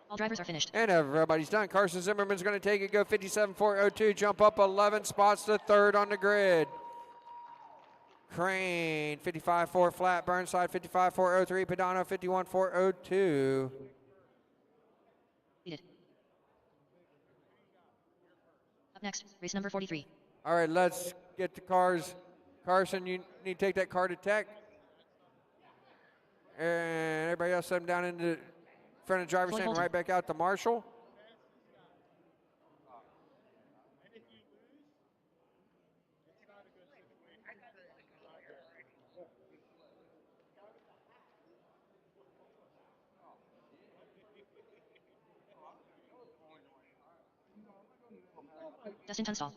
All drivers are finished. And everybody's done. Carson Zimmerman's going to take it, go 57.402, jump up 11 spots to third on the grid. Crane, 55.4 flat. Burnside, 55.403. Padano, 51.402. Leaded. Up next, race number 43. All right, let's get the cars. Carson, you need to take that car to tech. And everybody else, set them down into front of the driver's stand, right back out to Marshall. Dustin Tunstall.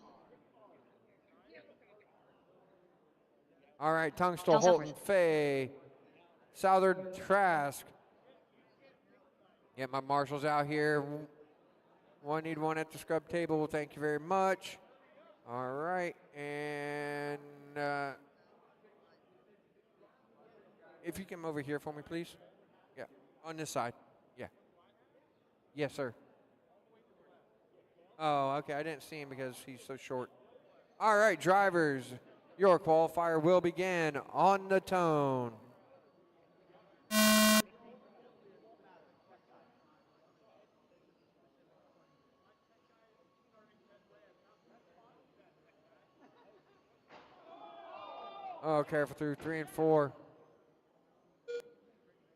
All right, Tunstall, Holton, Fay, Southern, Trask. Get my marshals out here. One need one at the scrub table. Thank you very much. All right, and if you come over here for me, please. Yeah, on this side. Yeah. Yes, sir. Oh, okay. I didn't see him because he's so short. All right, drivers, your qualifier will begin on the tone. Oh, careful through 3 and 4.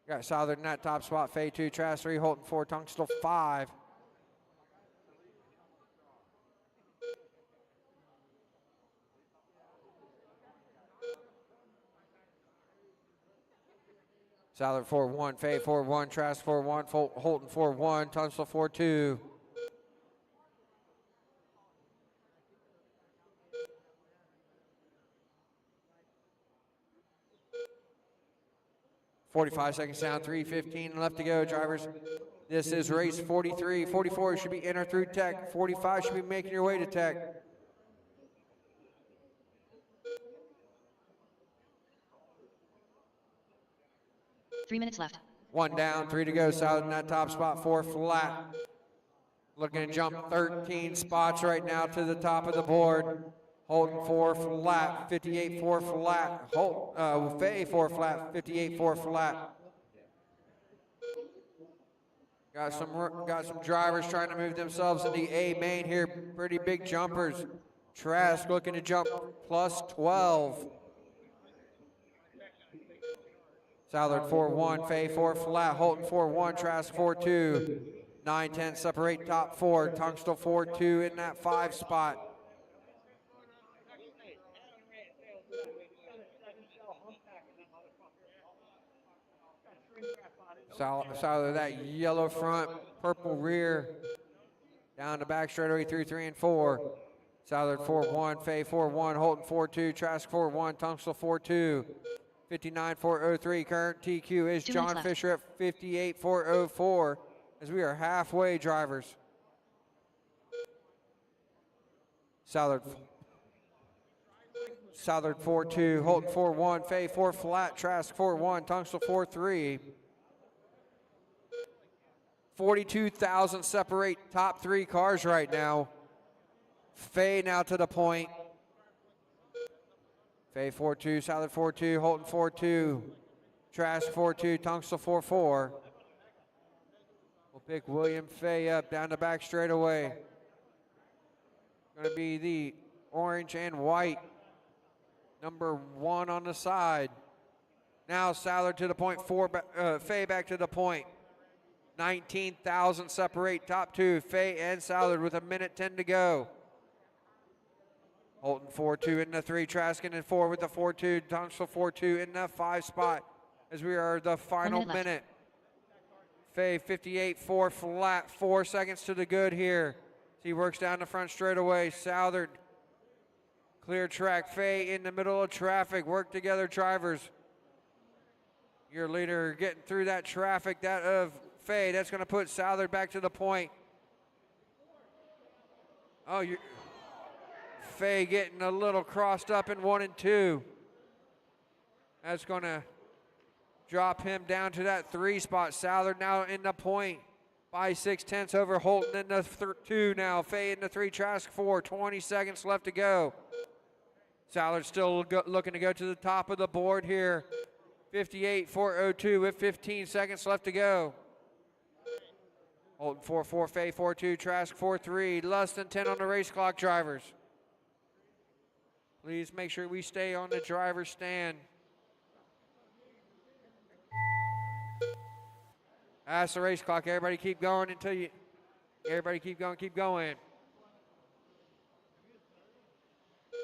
Got Southern in that top spot. Fay 2, Trask 3, Holton 4, Tunstall 5. Southern 4-1, Fay 4-1, Trask 4-1, Holton 4-1, Tunstall 4-2. .45 seconds down, 3:15 left to go, drivers. This is race 43. 44 should be entered through tech. 45 should be making your way to tech. Three minutes left. 1 down, 3 to go. Southern in that top spot, 4 flat. Looking to jump 13 spots right now to the top of the board. Holton 4 flat, 58.4 flat. Fay 4 flat, 58.4 flat. Got some drivers trying to move themselves in the A main here. Pretty big jumpers. Trask looking to jump +12. Southern 4-1, Fay 4 flat, Holton 4-1, Trask 4-2. 9-10 separate top 4. Tunstall 4-2 in that 5 spot. South of that yellow front, purple rear. Down the back straightaway through 3 and 4. Southern 4-1, Fay 4-1, Holton 4-2, Trask 4-1, Tunstall 4-2. 59.403. Current TQ is John Fisher at 58.404 as we are halfway, drivers. Southern 4-2, Holton 4-1, Fay 4 flat, Trask 4-1, Tunstall 4-3. 42,000 separate top 3 cars right now. Fay now to the point. Fay 4-2, Southard 4-2, Holton 4-2, Trask 4-2, Tunstall 4-4. We'll pick William Fay up down the back straightaway. Going to be the orange and white. Number 1 on the side. Now Southard to the point, Fay back to the point. 19,000 separate top 2, Fay and Southard with 1:10 to go. Holton 4-2 in the 3, Trask in the 4 with the 4-2, Tunstall 4-2 in the 5 spot as we are the final minute. Fay 58-4 flat, 4 seconds to the good here. He works down the front straightaway. Southard, clear track. Fay in the middle of traffic. Work together, drivers. Your leader getting through that traffic, that of Fay. That's going to put Southard back to the point. Oh, Fay getting a little crossed up in 1 and 2. That's going to drop him down to that 3 spot. Southard now in the point by 6/10 over Holton in the 2 now. Fay in the 3, Trask 4. 20 seconds left to go. Southard still looking to go to the top of the board here. 58-4-02 with 15 seconds left to go. Holton 4-4, Fay 4-2, Trask 4-3. Less than 10 on the race clock, drivers. Please make sure we stay on the driver's stand. That's the race clock. Everybody keep going until you. Everybody keep going, keep going.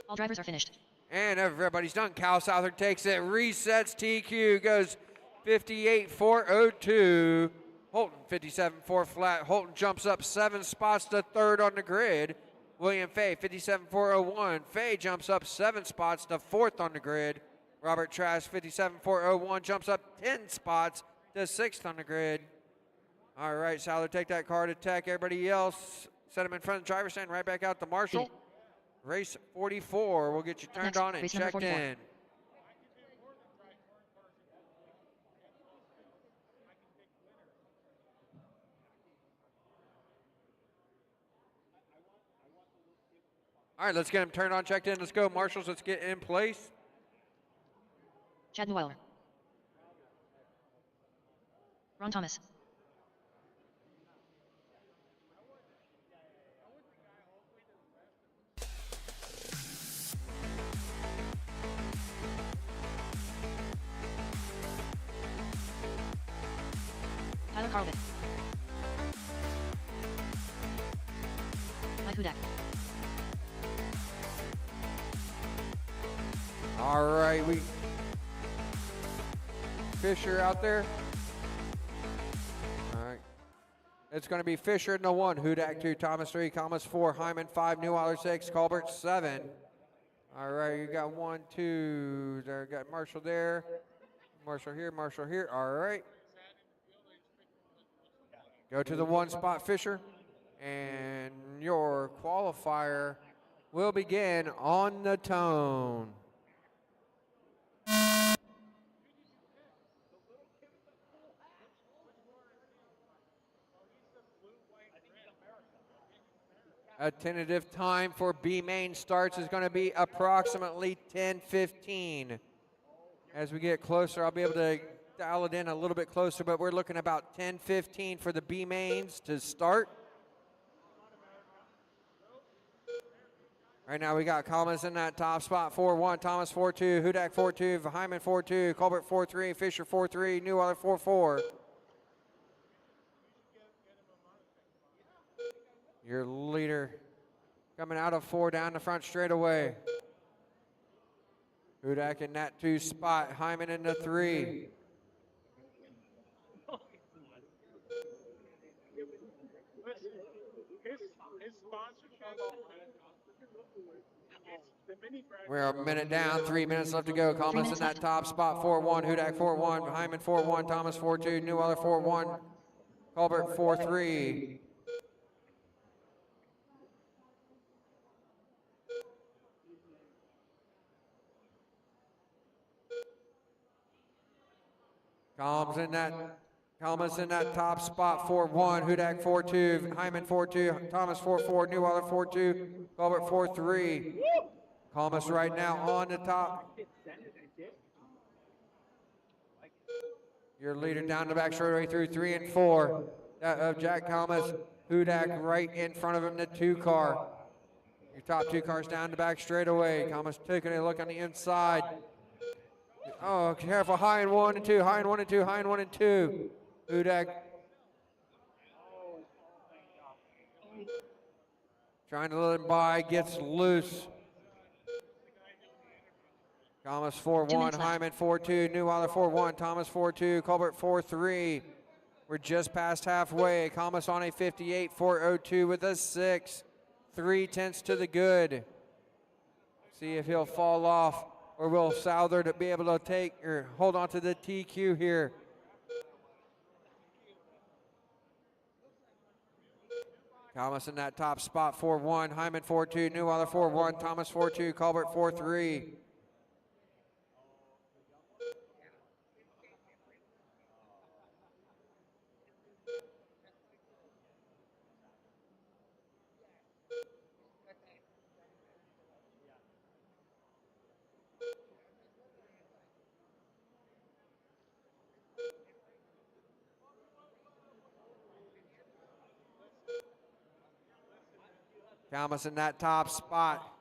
All drivers are finished. And everybody's done. Cal Southard takes it, resets TQ, goes 58-4-02. Holton 57-4 flat. Holton jumps up 7 spots to 3rd on the grid. William Fay 57-4-01. Fay jumps up 7 spots to 4th on the grid. Robert Trask 57-4-01 jumps up 10 spots to 6th on the grid. All right, Southard, take that car to tech. Everybody else, set him in front of the driver's stand, right back out to Marshall. Race 44, we'll get you turned on and checked in. All right, let's get him turned on, checked in. Let's go, marshals. Let's get in place. Chad Neuweiler. Ron Thomas. Tyler Carlton. Mike Hudak. All right, Fisher out there. All right. It's going to be Fisher in the 1, Hudak 2, Thomas 3, Thomas 4, Hyman 5, Neuweiler 6, Colbert 7. All right, you got 1, 2. There, got Marshall there. Marshall here, Marshall here. All right. Go to the 1 spot, Fisher. And your qualifier will begin on the tone. A tentative time for B main starts is going to be approximately 10:15. As we get closer, I'll be able to dial it in a little bit closer, but we're looking about 10:15 for the B mains to start. Right now we got Collins in that top spot, 4-1, Thomas 4-2, Hudak 4-2, Hyman 4-2, Colbert 4-3, Fisher 4-3, Neuweiler 4-4. Your leader coming out of 4 down the front straightaway. Hudak in that 2 spot, Hyman in the 3. We're a minute down, 3 minutes left to go. Collins in that top spot, 4-1, Hudak 4-1, Hyman 4-1, Thomas 4-2, Neuweiler 4-1, Colbert 4-3. Collins in that top spot, 4-1, Hudak 4-2, Hyman 4-2, Thomas 4-4, Neuweiler 4-2, Colbert 4-3. Thomas right now on the top. Your leader down the back straightaway through 3 and 4. That of Jack Thomas. Hudak right in front of him, the 2 car. Your top 2 cars down the back straightaway. Thomas taking a look on the inside. Oh, careful, high and 1 and 2, high and 1 and 2, high and 1 and 2. Hudak trying to let him by, gets loose. Thomas 4-1, Hyman 4-2, Neweiler 4-1, Thomas 4-2, Colbert 4-3. We're just past halfway. Thomas on a 58, 4-0-2 with a 6. 3/10 to the good. See if he'll fall off, or will Souther to be able to take or hold on to the TQ here. Thomas in that top spot, 4-1, Hyman 4-2, Neweiler 4-1, Thomas 4-2, Colbert 4-3. Thomas in that top spot.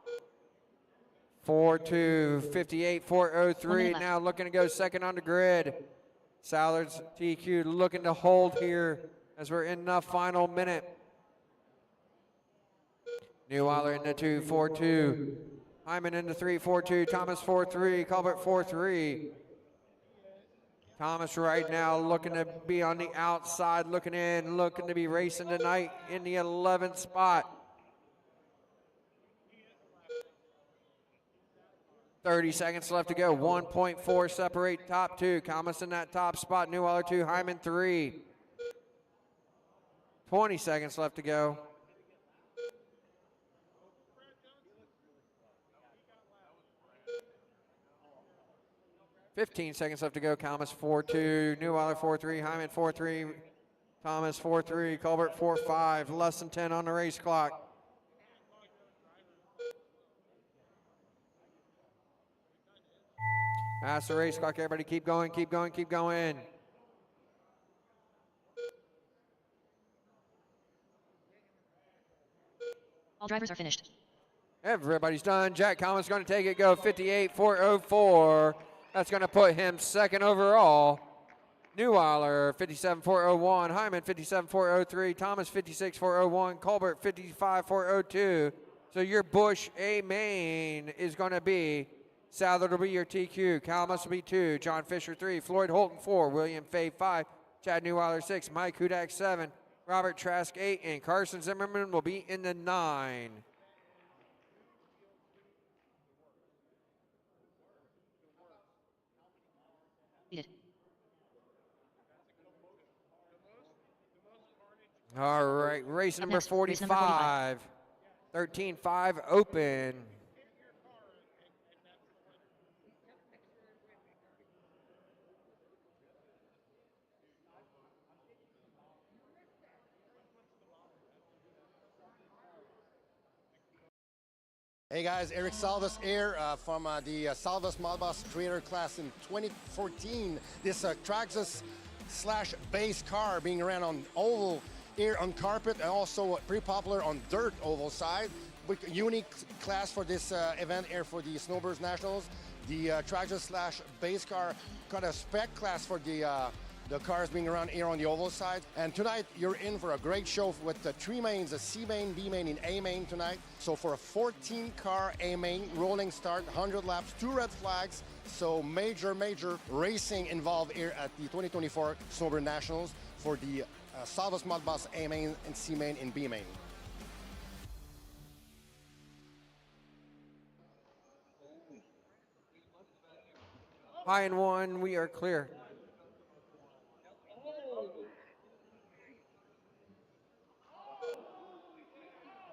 4-2, 58, 4-0-3. Now looking to go second on the grid. Southard's TQ looking to hold here as we're in the final minute. Neweiler in the 2, 4-2. Hyman in the 3, 4-2. Thomas 4-3. Colbert 4-3. Thomas right now looking to be on the outside, looking in, looking to be racing tonight in the 11th spot. 30 seconds left to go. 1.4 separate top 2. Thomas in that top spot. Neweiler 2, Hyman 3. 20 seconds left to go. $15 seconds left to go. Thomas 4-2, Neweiler 4-3, Hyman 4-3, Thomas 4-3, Colbert 4-5. Less than 10 on the race clock. That's the race clock. Everybody keep going, keep going, keep going. All drivers are finished. Everybody's done. Jack Thomas going to take it, go 58, 4-0-4. That's going to put him second overall. Neweiler 57, 4-0-1. Hyman 57, 4-0-3. Thomas 56, 4-0-1. Colbert 55, 4-0-2. So your Busch A main is going to be Souther will be your TQ. Thomas will be 2. John Fisher 3. Floyd Holton 4. William Fay 5. Chad Neweiler 6. Mike Hudak 7. Robert Trask 8. And Carson Zimmerman will be in the 9. All right, race number 45. 13-5 open. Hey guys, Eric Salvas here from the Salvas MUDBoss Creator Class in 2014. This Traxxas / base car being ran on oval here on carpet and also pretty popular on dirt oval side. With unique class for this event here for the Snowbirds Nationals. The Traxxas / base car got a spec class for the cars being around here on the oval side. And tonight you're in for a great show with the 3 mains, a C main, B main, and A main tonight. So for a 14-car A main, rolling start, 100 laps, 2 red flags. So major racing involved here at the 2024 Snowbird Nationals for the Salvas MUDBoss A main and C main and B main. High and 1, we are clear.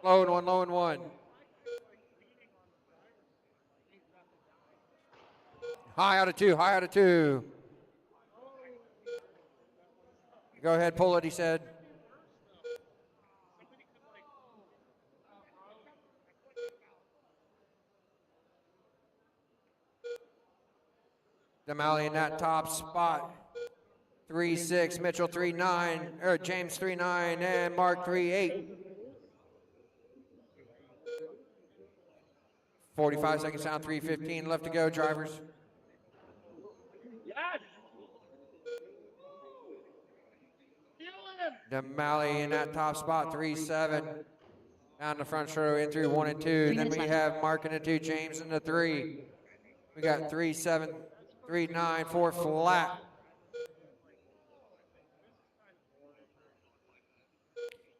Low and 1, low and 1. High out of 2, high out of 2. Go ahead, pull it, he said. Demali in that top spot. 3-6, Mitchell 3-9, or James 3-9, and Mark 3-8. 45 seconds down, 3:15 left to go, drivers. Yes. Demali in that top spot, 3-7. Down the front straight in through 1 and 2. Then we have Mark in the 2, James in the 3. We got 3-7, 3-9, 4 flat.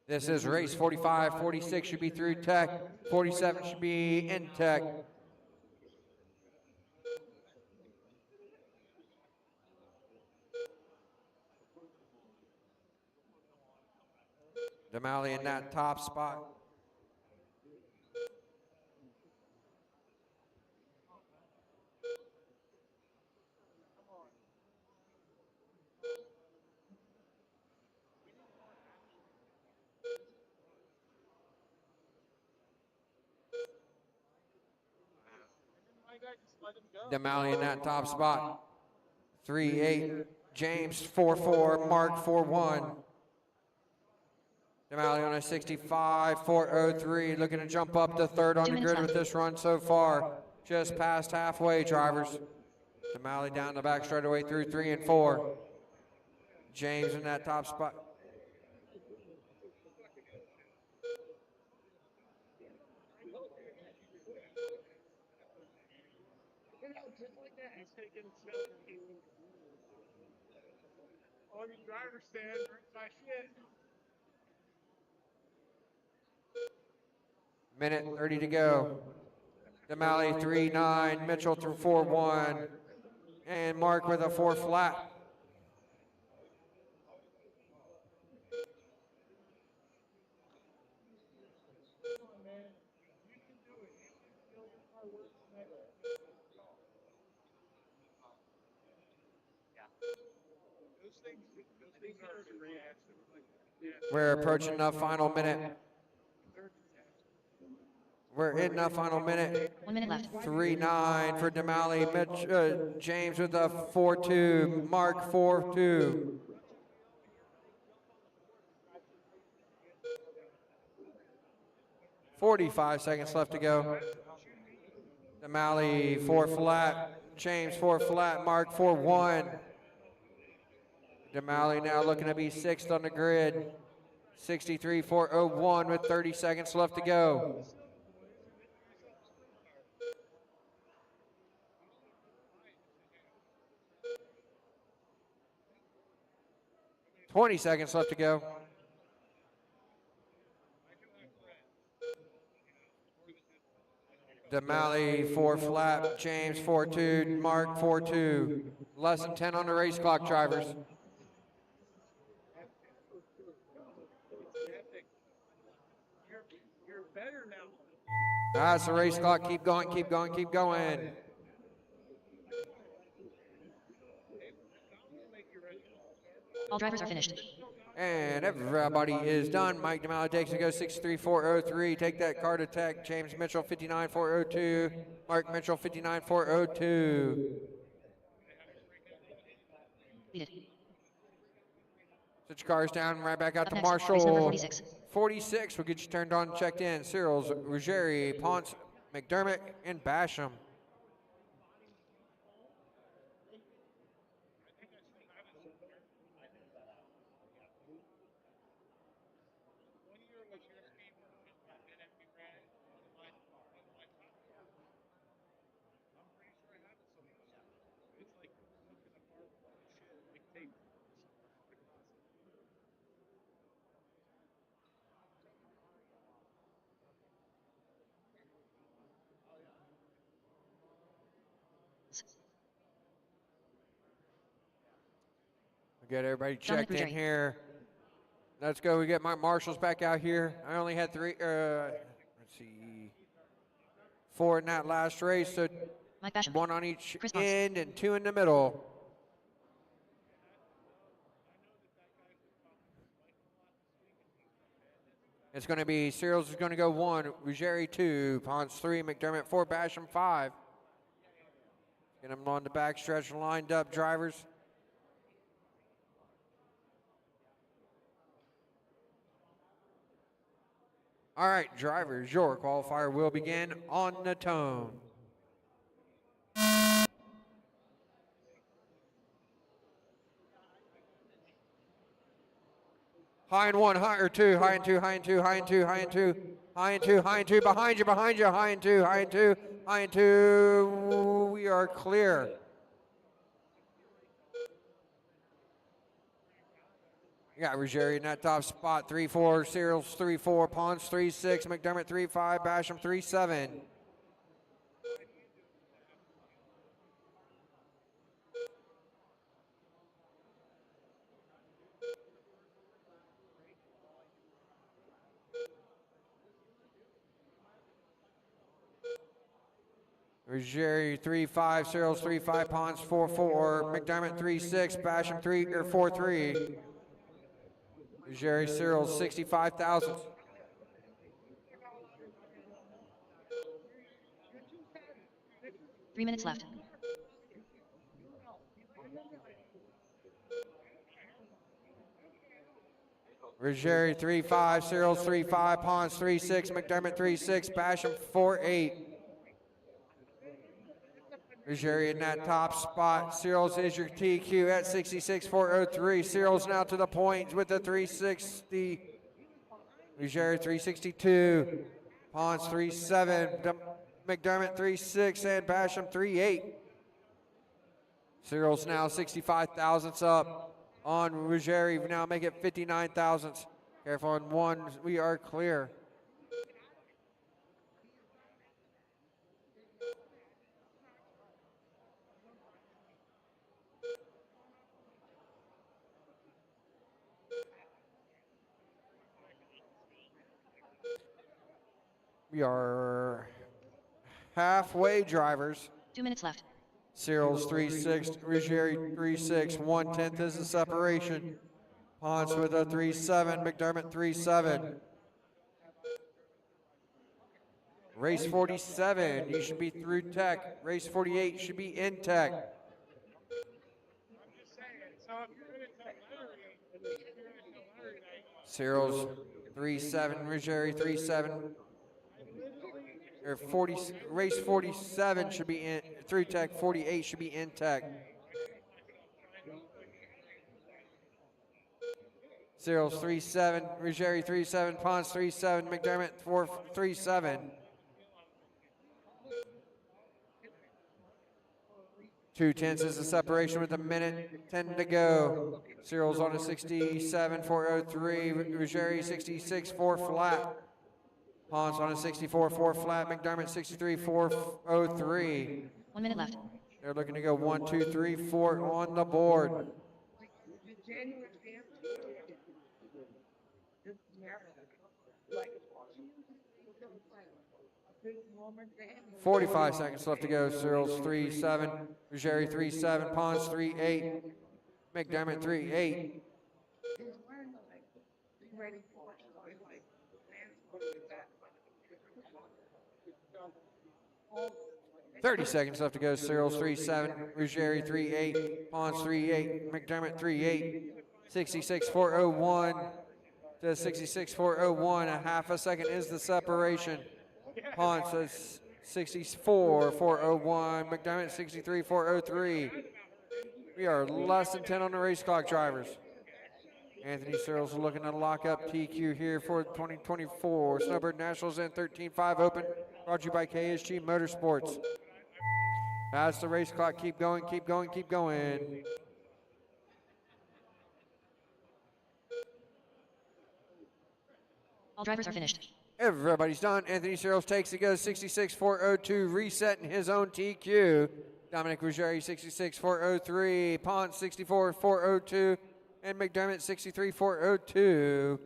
This is race 45, 46 should be through tech, 47 should be in tech. Demali in that top spot. Demali in that top spot. 3-8. James 4-4. Mark 4-1. Demali on a 65. 4-0-3. Looking to jump up to third on the grid with this run so far. Just past halfway, drivers. Demali down the back straightaway through 3 and 4. James in that top spot. Just like that, he's taking stuff. On your driver's stand, my shit. Minute 30 to go. Demali 3-9, Mitchell through 4-1, and Mark with a 4 flat. We're approaching the final minute. We're in the final minute. 1 minute left. 3-9 for Demali. James with a 4-2. Mark 4-2. $45 seconds left to go. Demali 4 flat. James 4 flat. Mark 4-1. Demali now looking to be 6th on the grid. 63-4-0-1 with 30 seconds left to go. $20 seconds left to go. Demali 4 flat, James 4-2, Mark 4-2. Less than 10 on the race clock, drivers. You're better now. That's the race clock. Keep going, keep going, keep going. All drivers are finished. And everybody is done. Mike Demali takes it, goes 63-4-0-3. Take that card attack. James Mitchell 59-4-0-2. Mark Mitchell 59-4-0-2. Switch cars down, right back out Up to next, Marshall. race number 46. 46 will get you turned on and checked in. Cyrils, Ruggieri, Ponce, McDermott, and Basham. Get everybody checked in here. Let's go. We get my marshals back out here. I only had three. Let's see, 4 in that last race. So 1 on each end and 2 in the middle. It's going to be Cyrils is going to go 1, Ruggieri 2, Ponce 3, McDermott 4, Basham 5. Get them on the back stretch, lined up, drivers. All right, drivers, your qualifier will begin on the tone. High and one, high or two, high and two, high and two, high and two, high and two, high and two, high and two, behind you, high and two, high and two, high and two. We are clear. You got Ruggieri in that top spot, 3-4, Serials 3-4, Pons 3-6, McDermott 3-5, Basham 3-7. Ruggieri 3-5, Serials 3-5, Pons 4-4, McDermott 3-6, Basham 4-3. Ruggieri Serials 65,000. Three minutes left. Ruggieri 3-5, Serials 3-5, Pons 3-6, McDermott 3-6, Basham 4-8. Ruggieri in that top spot. Serials is your TQ at 66.403. Serials now to the point with the 360. Ruggieri 362. Pons 3-7. McDermott 3-6 and Basham 3-8. Serials now 65 thousandths up on Ruggieri. Now make it 59 thousandths. Careful on one. We are clear. We are halfway, drivers. 2 minutes left. Serials 3-6, Ruggieri 3-6, 1/10 is the separation. Pons with a 3-7, McDermott 3-7. Race 47, you should be through tech. Race 48 should be in tech. Serials 3-7, Ruggieri 3-7. Or 40, race 47 should be in through tech, 48 should be in tech. Serials 3-7, Ruggieri 3-7, Pons 3-7, McDermott 3-7. 2/10 is the separation with a minute 10 to go. Serials on a 67.403, Ruggieri 66.4 flat. Pons on a 64.4 flat, McDermott 63.403. 1 minute left. They're looking to go 1, 2, 3, 4 on the board. 45 seconds left to go. Serials 3-7, Ruggieri 3-7, Pons 3-8, McDermott 3-8. 30 seconds left to go. Serials 3-7, Ruggieri 3-8, Pons 3-8, McDermott 3-8. 66.401 to 66.401. A half a second is the separation. Pons says 64.401, McDermott 63.403. We are less than 10 on the race clock, drivers. Anthony Serials looking to lock up TQ here for 2024 Snowbird Nationals and 13.5 Open, brought to you by KSG Motorsports. As the race clock, keep going, keep going, keep going. All drivers are finished. Everybody's done. Anthony Serials takes it, goes 66.402, resetting his own TQ. Dominic Ruggieri 66.403, Pons 64.402, and McDermott 63.402.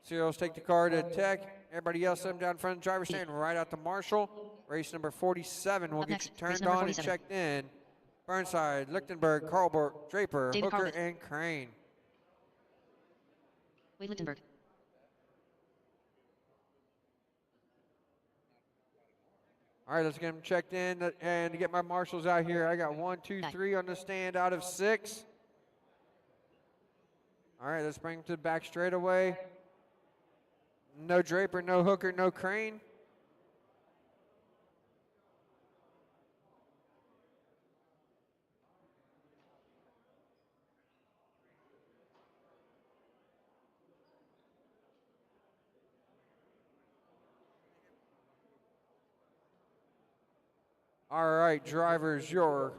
Serials take the car to tech. Everybody else, them down front of the driver's stand, right out to Marshall. Race number 47 will get you turned on and checked in. Burnside, Lichtenberg, Carlberg, Draper, David Hooker, Carlbert. and Crane. Wade Lichtenberg. All right, let's get them checked in and to get my marshals out here. I got 1, 2, 3 on the stand out of 6. All right, let's bring them to the back straightaway. No Draper, no Hooker, no Crane. All right, drivers, your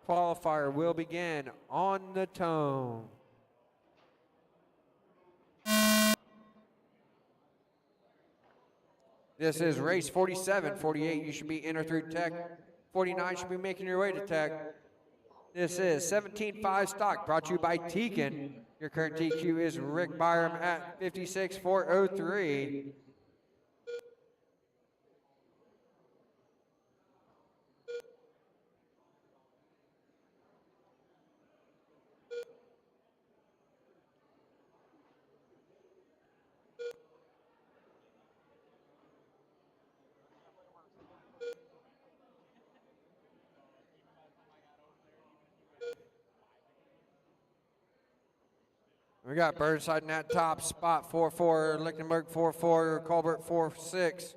qualifier will begin on the tone. This is race 47. 48, you should be in or through tech. 49 should be making your way to tech. This is 17.5 stock, brought to you by Teakin. Your current TQ is Rick Byram at 56.403. We got Burnside in that top spot, 4-4, Lichtenberg 4-4, Colbert 4-6.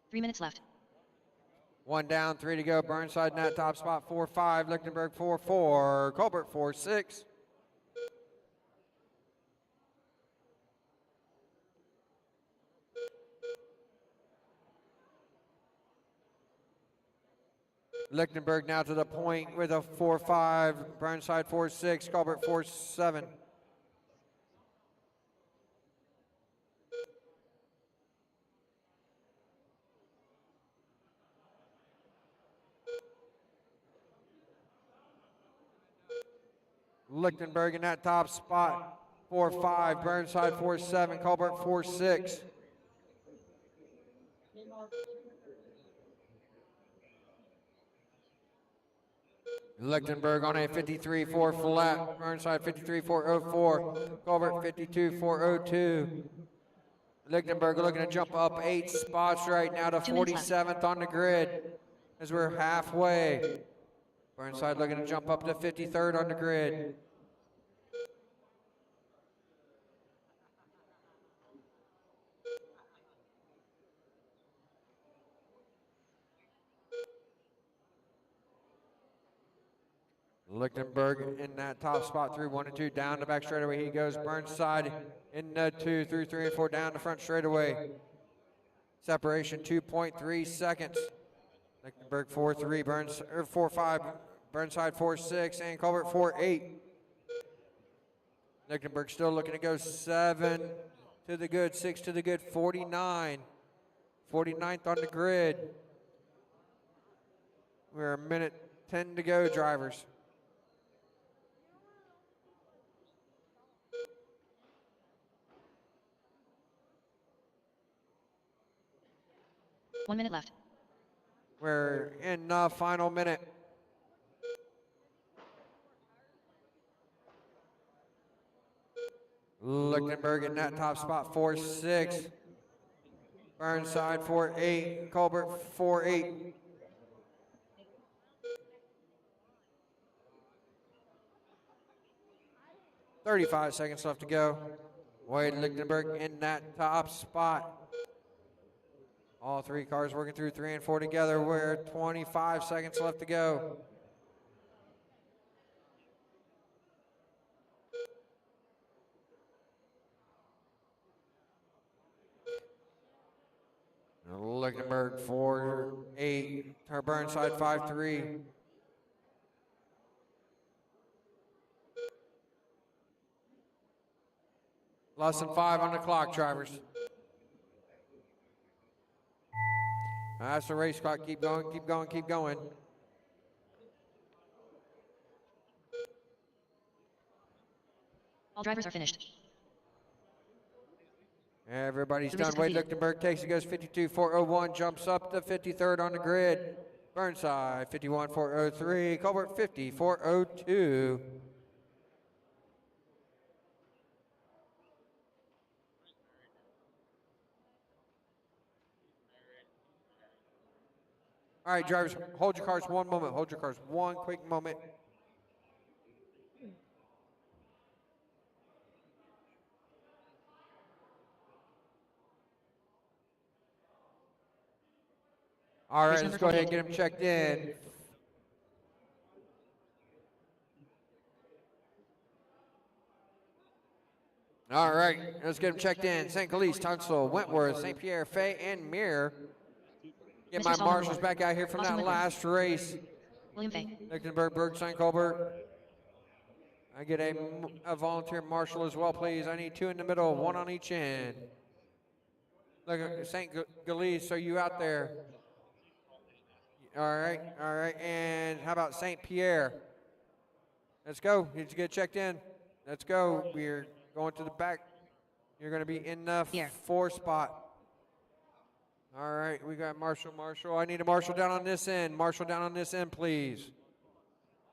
Three minutes left. 1 down, 3 to go. Burnside in that top spot, 4-5, Lichtenberg 4-4, Colbert 4-6. Lichtenberg now to the point with a 4-5, Burnside 4-6, Colbert 4-7. Lichtenberg in that top spot, 4-5, Burnside 4-7, Colbert 4-6. Lichtenberg on a 53.4 flat, Burnside 53.404, Colbert 52.402. Lichtenberg looking to jump up 8 spots right now to 47th on the grid as we're halfway. Burnside looking to jump up to 53rd on the grid. Lichtenberg in that top spot through 1 and 2, down the back straightaway he goes. Burnside in the 2 through 3 and 4, down the front straightaway. Separation 2.3 seconds. Lichtenberg 4-3, 4-5, Burnside 4-6, and Colbert 4-8. Lichtenberg still looking to go 7 to the good, 6 to the good, 49. 49th on the grid. We're a minute 10 to go, drivers. One minute left. We're in the final minute. Lichtenberg in that top spot, 4-6. Burnside 4-8. Colbert 4-8. $35 seconds left to go. Wade Lichtenberg in that top spot. All 3 cars working through 3 and 4 together. We're 25 seconds left to go. Lichtenberg 4-8. Burnside 5-3. Less than 5 on the clock, drivers. That's the race clock. Keep going, keep going, keep going. All drivers are finished. Everybody's The race done. is Wade completed. Lichtenberg takes it, goes 52.401, jumps up to 53rd on the grid. Burnside 51.403. Colbert 50.402. All right, drivers, hold your cars one moment. Hold your cars one quick moment. All right, let's go ahead and get them checked in. All right, let's get them checked in. St. Galise, Tunstall, Wentworth, St. Pierre, Fay, and Muir. Get my marshals back out here from that last race. William Fay. Lichtenberg, Bergstein, Colbert. I get a volunteer marshal as well, please. I need 2 in the middle, 1 on each end. Look at St. Galise, are you out there? All right, and how about St. Pierre? Let's go, need to get checked in. Let's go, we're going to the back. You're gonna be in the 4 spot. All right, we got Marshall. I need a marshal down on this end. Marshal down on this end, please.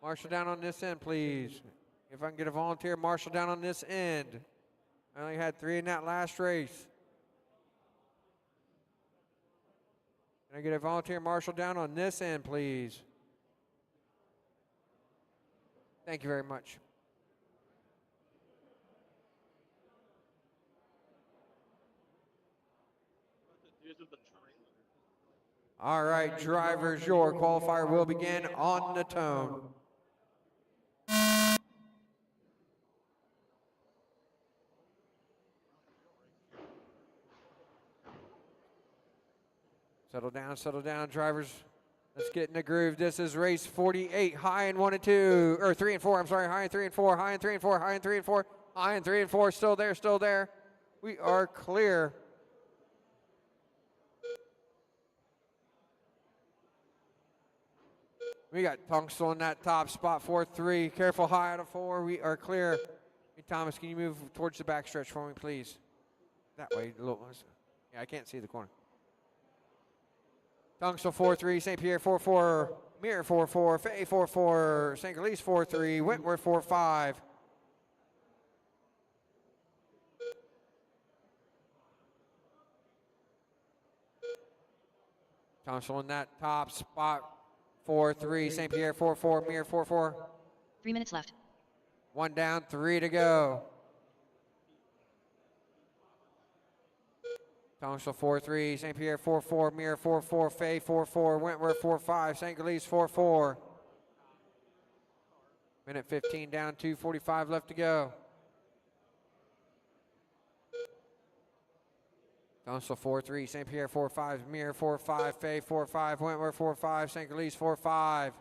Marshal down on this end, please. If I can get a volunteer marshal down on this end. I only had 3 in that last race. Can I get a volunteer marshal down on this end, please? Thank you very much. All right, drivers, your qualifier will begin on the tone. Settle down, drivers. Let's get in the groove. This is race 48, high in 1 and 2, or 3 and 4, I'm sorry, high in 3 and 4, high in 3 and 4, high in 3 and 4, high in 3 and 4, still there. We are clear. We got Tunstall in that top spot, 4-3. Careful, high out of 4. We are clear. Hey, Thomas, can you move towards the backstretch for me, please? That way. Yeah, I can't see the corner. Tunstall 4-3, St. Pierre 4-4, Muir 4-4, Fay 4-4, St. Galise 4-3, Wentworth 4-5. Tunstall in that top spot. 4-3, St. Pierre 4-4, Muir 4-4. 3 minutes left. 1 down, 3 to go. Tunstall 4-3, St. Pierre 4-4, Muir 4-4, Fay 4-4, Wentworth 4-5, St. Galise 4-4. Minute 15 down, 2:45 left to go. Tunstall 4-3, St. Pierre 4-5, Muir 4-5, Fay 4-5, Wentworth 4-5, St. Galise 4-5.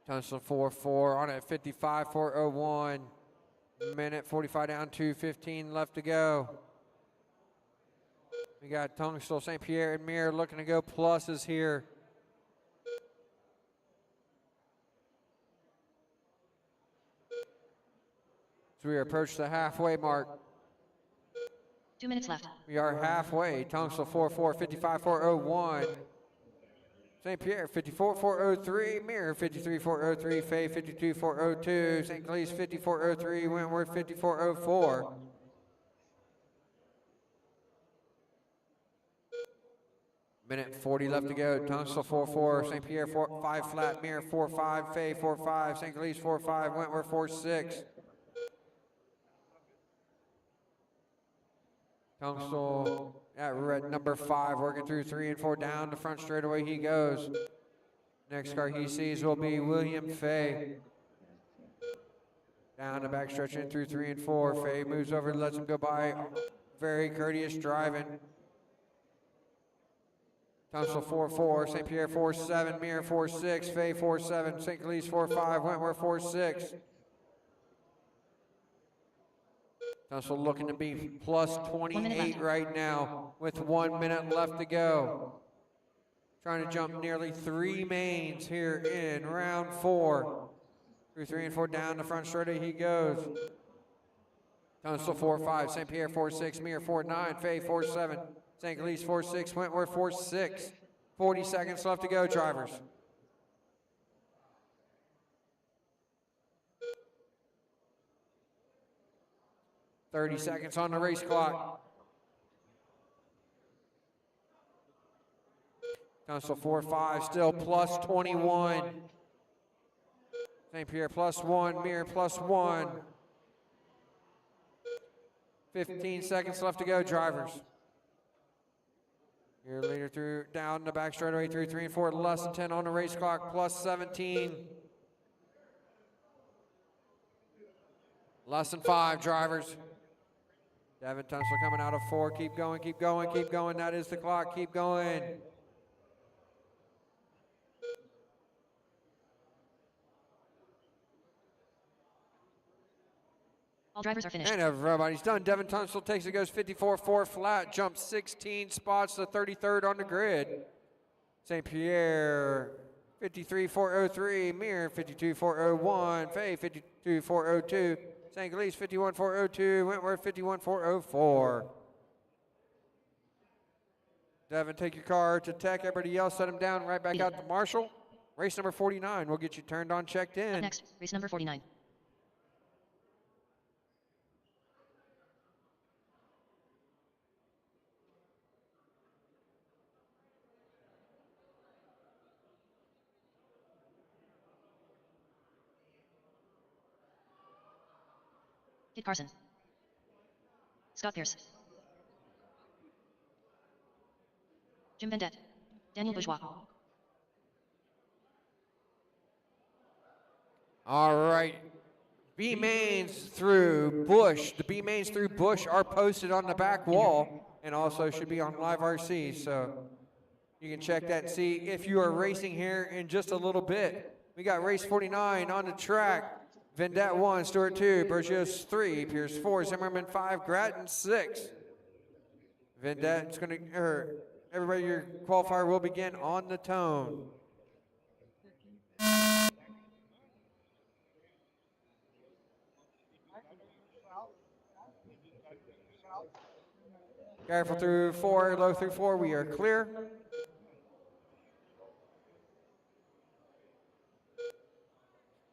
Tunstall 4-4 on at 55.401. Minute 45 down, 2:15 left to go. We got Tunstall, St. Pierre, and Muir looking to go pluses here. So we approach the halfway mark. 2 minutes left. We are halfway. Tunstall 4-4, 55.401. St. Pierre 54.403, Muir 53.403, Fay 52.402, St. Galise 54.03, Wentworth 54.04. Minute 40 left to go. Tunstall 4-4, St. Pierre 5 flat, Muir 4-5, Fay 4-5, St. Galise 4-5, Wentworth 4-6. Tunstall at red number 5, working through 3 and 4 down the front straightaway he goes. Next car he sees will be William Fay. Down the back stretch in through 3 and 4. Fay moves over and lets him go by. Very courteous driving. Tunstall 4-4, St. Pierre 4-7, Muir 4-6, Fay 4-7, St. Galise 4-5, Wentworth 4-6. Tunstall looking to be plus 28 right now with 1 minute left to go. Trying to jump nearly 3 mains here in round 4. Through 3 and 4 down the front straight he goes. Tunstall 4-5, St. Pierre 4-6, Mir 4-9, Fay 4-7, St. Galise 4-6, Wentworth 4-6. 40 seconds left to go, drivers. "30 seconds on the race clock. Tunstall 4-5, still plus 21. St. Pierre plus 1, Mir plus 1. 15 seconds left to go, drivers. Your leader through down the back straightaway through 3 and 4, less than 10 on the race clock, plus 17. Less than 5, drivers. Devin Tunstall coming out of 4. Keep going, keep going, keep going. That is the clock. Keep going. All drivers are finished. And everybody's done. Devin Tunstall takes it, goes 54-4 flat, jumps 16 spots to 33rd on the grid. St. Pierre 53-403, Mir 52-401, Fay 52-402, St. Galise 51-402, Wentworth 51-404. Devin, take your car to tech. Everybody else, set him down right back out to Marshall. Race number 49. We'll get you turned on, checked in. Up next, race number 49. Kit Carson. Scott Pierce. Jim Vendette. Daniel Bourgeois. All right. B mains through Bush. The B mains through Bush are posted on the back wall and also should be on Live RC. So you can check that and see if you are racing here in just a little bit. We got race 49 on the track. Vendette 1, Stewart 2, Bergios 3, Pierce 4, Zimmerman 5, Grattan 6. Vendette's going to, everybody, your qualifier will begin on the tone. Careful through 4, low through 4, we are clear.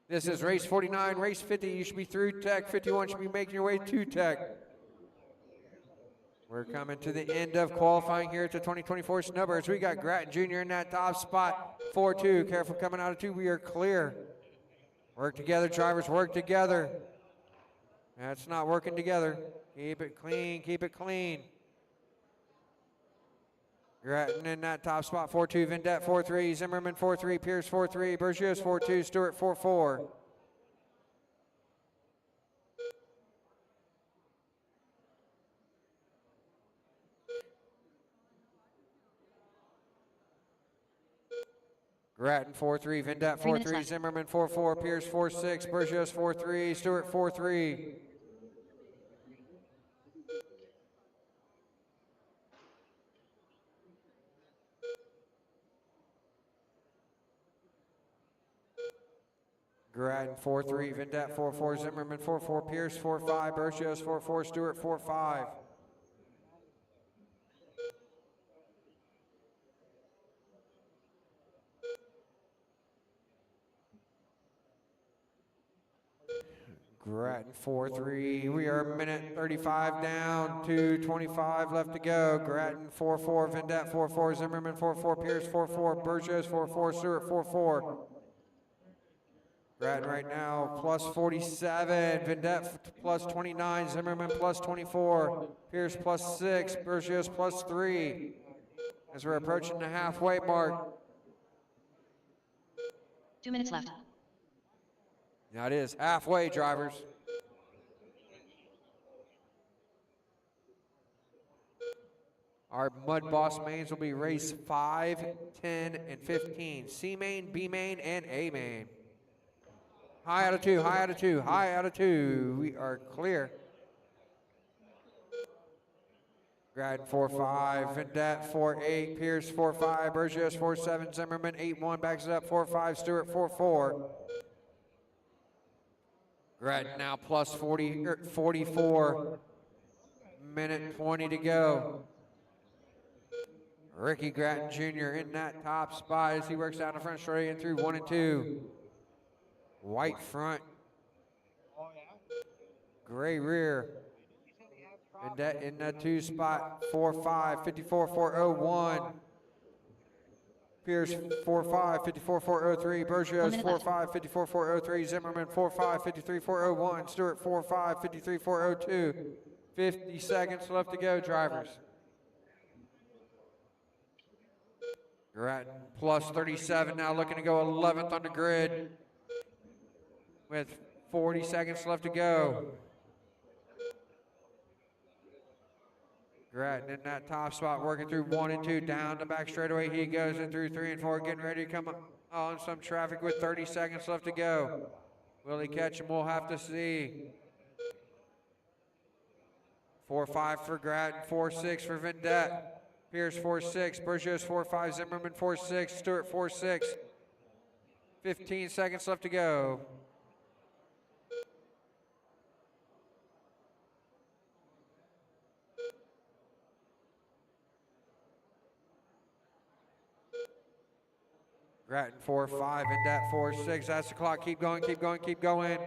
This is race 49, race 50. You should be through tech. 51 should be making your way to tech. We're coming to the end of qualifying here at the 2024 Snowbirds. We got Grattan Jr. in that top spot. 4-2. Careful coming out of 2. We are clear. Work together, drivers. Work together. That's not working together. Keep it clean. Keep it clean. Grattan in that top spot, 4-2, Vendette 4-3, Zimmerman 4-3, Pierce 4-3, Bergios 4-2, Stewart 4-4. Grattan 4-3, Vendette 4-3, Zimmerman 4-4, Pierce 4-6, Bergios 4-3, Stewart 4-3. Grattan 4-3, Vendette 4-4, Zimmerman 4-4, Pierce 4-5, Bergios 4-4, Stewart 4-5. Grattan 4-3. We are a minute 35 down, 2:25 left to go. Grattan 4-4, Vendette 4-4, Zimmerman 4-4, Pierce 4-4, Bergios 4-4, Stewart 4-4. Grattan right now plus 47, Vendette plus 29, Zimmerman plus 24, Pierce plus 6, Bergios plus 3. As we're approaching the halfway mark. 2 minutes left. That is halfway, drivers. Our MUDBoss mains will be race 5, 10, and 15. C main, B main, and A main. High out of 2, high out of 2, high out of 2. We are clear. Grattan 4-5, Vendette 4-8, Pierce 4-5, Bergios 4-7, Zimmerman 8-1, backs it up 4-5, Stewart 4-4. Grattan now plus 44. Minute 20 to go. Ricky Grattan Jr. in that top spot as he works down the front straight and through 1 and 2. White front. Gray rear. In that 2 spot, 4.5, 54.401. Pierce 4.5, 54.403. Bergios 4.5, 54.403. Zimmerman 4.5, 53.401. Stewart 4.5, 53.402. 50 seconds left to go, drivers. Grattan plus 37 now, looking to go 11th on the grid with 40 seconds left to go. Grattan in that top spot, working through 1 and 2, down the back straightaway. He goes in through 3 and 4, getting ready to come on some traffic with 30 seconds left to go. Will he catch him? We'll have to see. 4.5 for Grattan, 4.6 for Vendette. Pierce 4.6, Bergios 4.5, Zimmerman 4.6, Stewart 4.6. 15 seconds left to go. Grattan 4.5, Vendette 4.6. That's the clock. Keep going, keep going, keep going.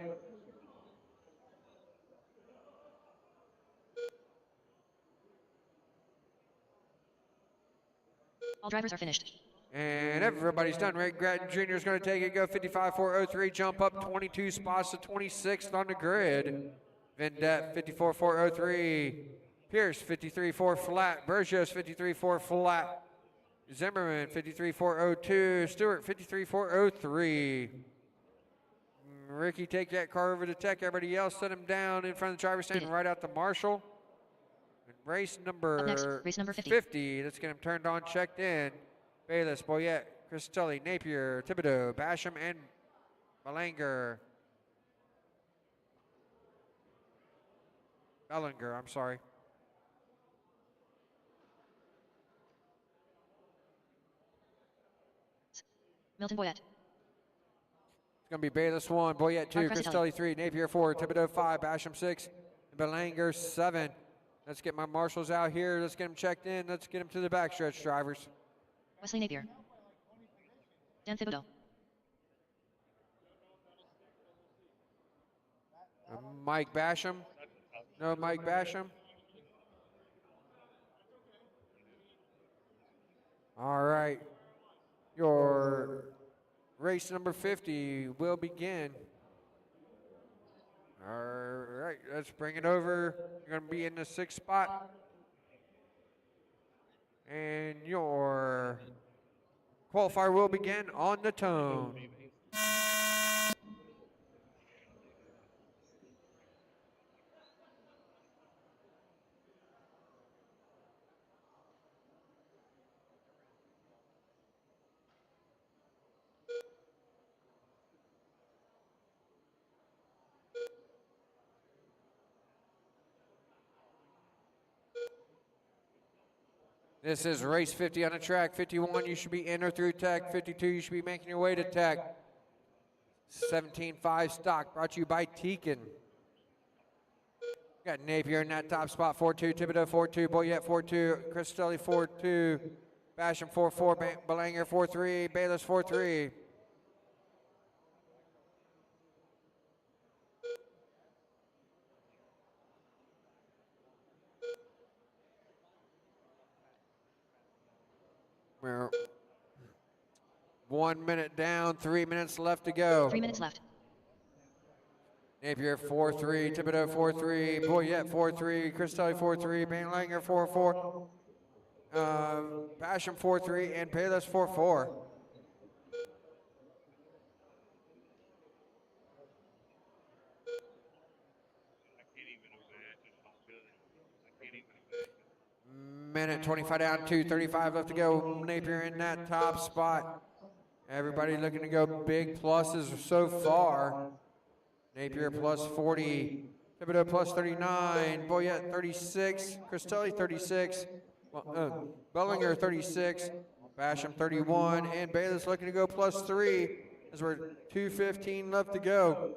All drivers are finished. And everybody's done. Rick Grattan Jr. is going to take it, go 55.403, jump up 22 spots to 26th on the grid. Vendette 54.403. Pierce 53.4 flat. Bergios 53.4 flat. Zimmerman 53.402. Stewart 53.403. Ricky, take that car over to Tech. Everybody else set him down in front of the driver's stand right out to Marshall. And race number 50. Let's get him turned on, checked in. Bayless, Boyette, Cristelli, Napier, Thibodeau, Basham, and Bellinger. I'm sorry. Milton Boyette. It's going to be Bayless 1, Boyette 2, Cristelli 3, Napier 4, Thibodeau 5, Basham 6, and Bellinger 7. Let's get my marshals out here. Let's get them checked in. Let's get them to the backstretch, drivers. Wesley Napier. Dan Thibodeau. Mike Basham. No Mike Basham. All right. Your race number 50 will begin. All right, let's bring it over. You're going to be in the 6th spot. And your qualifier will begin on the tone. This is race 50 on the track. 51, you should be in or through Tech. 52, you should be making your way to Tech. 17.5 stock, brought to you by Tekin. Got Napier in that top spot, 4.2, Thibodeau 4.2, Boyette 4.2, Cristelli 4.2, Basham 4.4, Bellinger 4.3, Bayless 4.3. We're 1 minute down, 3 minutes left to go. 3 minutes left. Napier 4.3, Thibodeau 4.3, Boyette 4.3, Cristelli 4.3, Bellinger 4.4, Basham 4.3, and Payless 4.4. Minute 25 down, 2:35 left to go. Napier in that top spot. Everybody looking to go big pluses so far. Napier plus 40, Thibodeau plus 39, Boyette 36, Cristelli 36, Bellinger 36, Basham 31, and Bayless looking to go plus 3 as we're 2:15 left to go.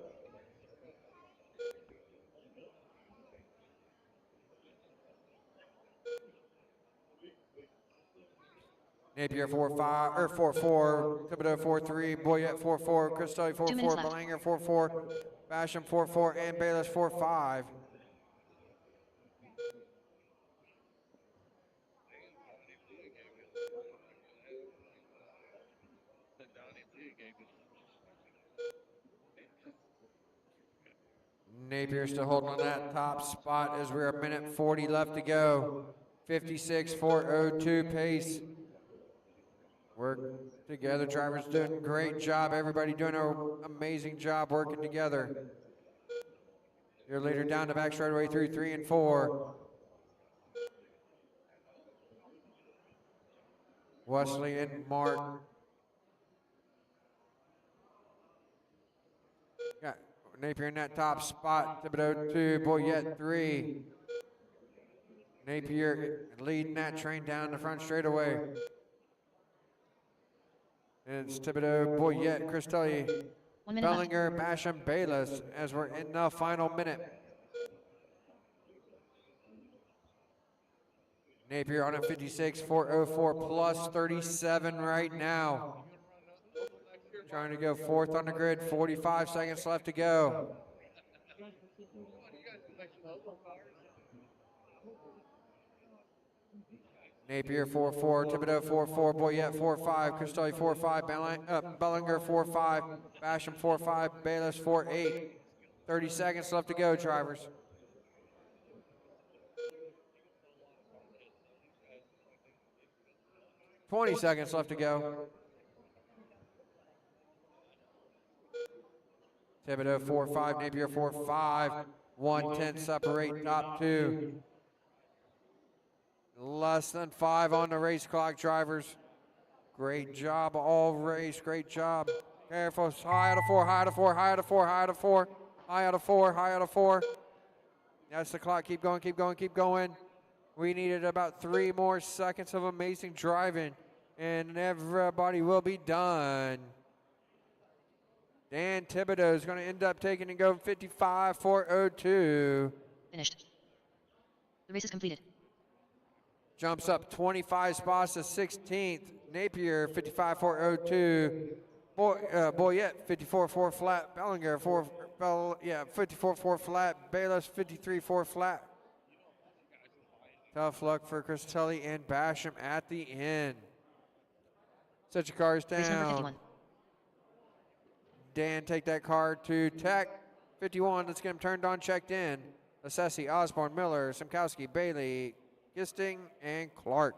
Napier 4-5 or 4-4, Thibodeau 4-3, Boyette 4-4, Cristelli 2 minutes 4-4, left. Belanger 4-4, Basham 4-4, and Bayless 4-5. Napier still holding on that top spot as we're a minute 40 left to go. 56.402 pace. Work together. Drivers doing a great job. Everybody doing an amazing job working together. Your leader down the back straightaway through 3 and 4. Wesley and Mark. Got Napier in that top spot. Thibodeau 2, Boyette 3. Napier leading that train down the front straightaway. And it's Thibodeau, Boyette, Cristelli, 1 minute left. Bellinger, Basham, Bayless as we're in the final minute. Napier on a 56.404 plus 37 right now. Trying to go fourth on the grid, 45 seconds left to go. Napier 4-4, Thibodeau 4-4, Boyette 4-5, Cristelli 4-5, Bellinger 4-5, Basham 4-5, Bayless 4-8. 30 seconds left to go, drivers. $20 seconds left to go. Thibodeau 4-5, Napier 4-5, 1:10 separate top two. Less than 5 on the race clock, drivers. Great job all race, great job. Careful, high out of 4, high out of 4, high out of 4, high out of 4, high out of 4, high out of 4. That's the clock, keep going, keep going, keep going. We needed about 3 more seconds of amazing driving, and everybody will be done. Dan Thibodeau is going to end up taking and go 55.402. Finished. The race is completed. Jumps up 25 spots to 16th. Napier 55.402. Boyette 54.4 flat. Bellinger 54.4 flat. Bayless 53.4 flat. Tough luck for Cristelli and Basham at the end. Set your cars Race number down. 51. Dan, take that car to Tech 51. Let's get him turned on, checked in. Assessi, Osborne, Miller, Simkowski, Bailey, Gisting, and Clark.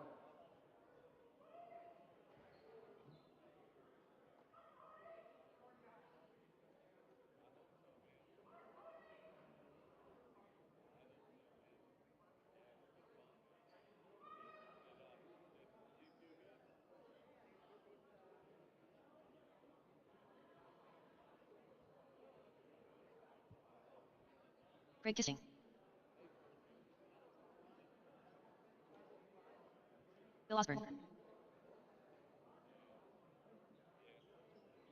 Craig Gisting. Bill Osborne.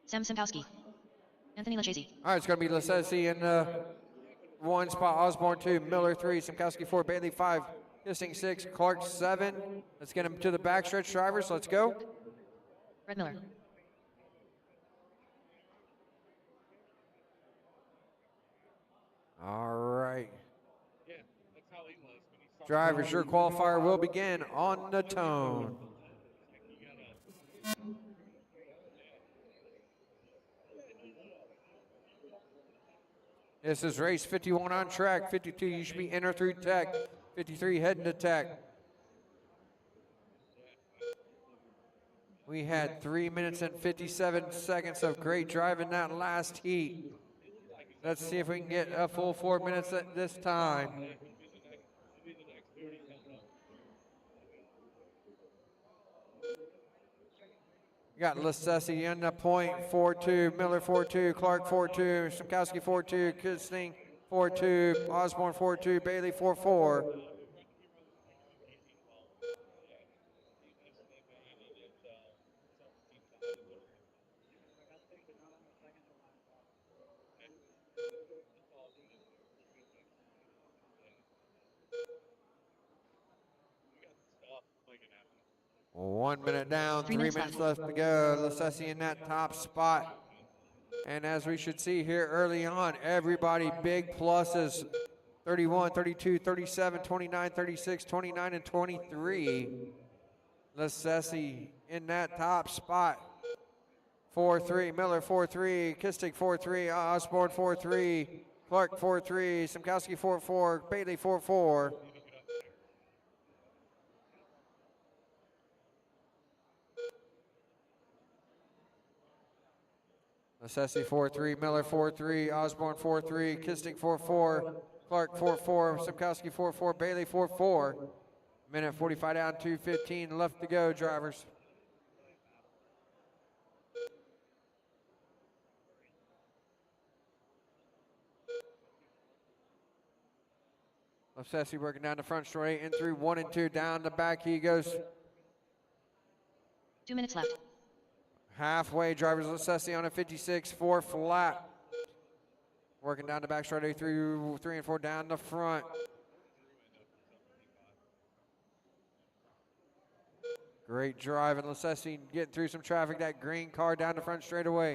Sam Simkowski. Anthony Lachazy. All right, it's going to be Lassesi in 1 spot, Osborne 2, Miller 3, Simkowski 4, Bailey 5, Gisting 6, Clark 7. Let's get him to the backstretch, drivers. Let's go. Brett Miller. All right. Drivers, your qualifier will begin on the tone. This is race 51 on track. 52, you should be enter through Tech. 53, heading to Tech. We had 3 minutes and 57 seconds of great driving that last heat. Let's see if we can get a full 4 minutes at this time. We got Lassesi in the point, 4-2, Miller 4-2, Clark 4-2, Simkowski 4-2, Kisting 4-2, Osborne 4-2, Bailey 4-4. 1 minute down, 3 3 minutes minutes left. left to go. Lasesi in that top spot. And as we should see here early on, everybody big pluses. 31, 32, 37, 29, 36, 29, and 23. Lasesi in that top spot. 4-3, Miller 4-3, Kistic 4-3, Osborne 4-3, Clark 4-3, Simkowski 4-4, Bailey 4-4. Lasesi 4-3, Miller 4-3, Osborne 4-3, Kistic 4-4, Clark 4-4, Simkowski 4-4, Bailey 4-4. Minute 45 down, 2:15 left to go, drivers. Lasesi working down the front straight, in through 1 and 2, down the back he goes. 2 minutes left. Halfway, drivers Lasesi on a 56, 4 flat. Working down the back straight through 3 and 4 down the front. Great drive, and Lasesi getting through some traffic. That green car down the front straightaway.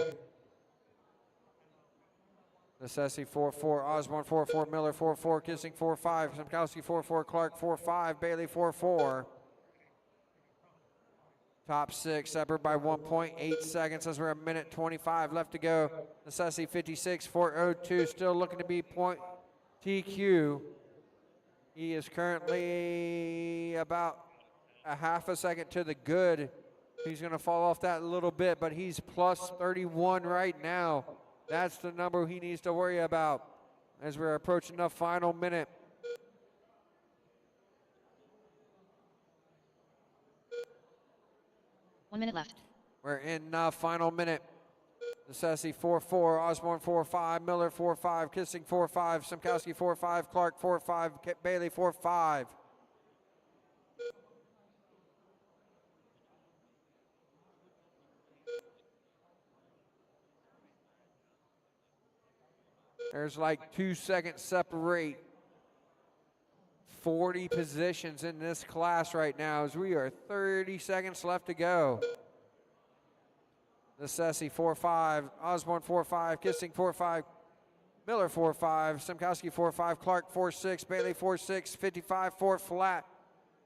Lasesi 4-4, Osborne 4-4, Miller 4-4, Kissing 4-5, Simkowski 4-4, Clark 4-5, Bailey 4-4. Top 6 separated by 1.8 seconds as we're a minute 25 left to go. Lasesi 56, 402, still looking to be point TQ. He is currently about a half a second to the good. He's going to fall off that a little bit, but he's plus 31 right now. That's the number he needs to worry about as we're approaching the final minute. One minute left. We're in the final minute. Lasesi 4-4, Osborne 4-5, Miller 4-5, Kissing 4-5, Simkowski 4-5, Clark 4-5, Bailey 4-5. There's like 2 seconds separate 40 positions in this class right now as we are 30 seconds left to go. Lasesi 4-5, Osborne 4-5, Kissing 4-5, Miller 4-5, Simkowski 4-5, Clark 4-6, Bailey 4-6, 55, 4 flat.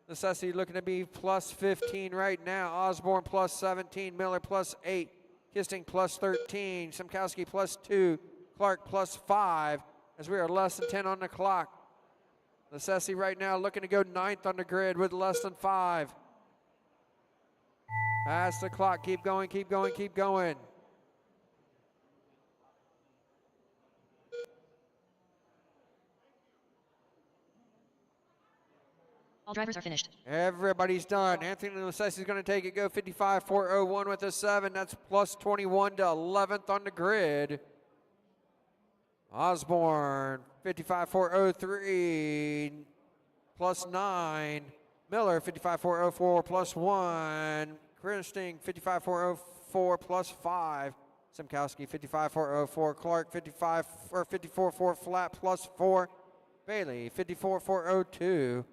Lasesi looking to be plus 15 right now. Osborne plus 17, Miller plus 8, Kissing plus 13, Simkowski plus 2, Clark plus 5 as we are less than 10 on the clock. Lasesi right now looking to go 9th on the grid with less than 5. That's the clock. Keep going, keep going, keep going. All drivers are finished. Everybody's done. Anthony Lasesi is going to take it. Go 55, 401 with a 7. That's plus 21 to 11th on the grid. Osborne, 55.403, plus 9. Miller, 55.404, plus 1. Christing, 55.404, plus 5. Simkowski, 55.404. Clark, 54.4 flat, plus 4. Bailey, 54.402.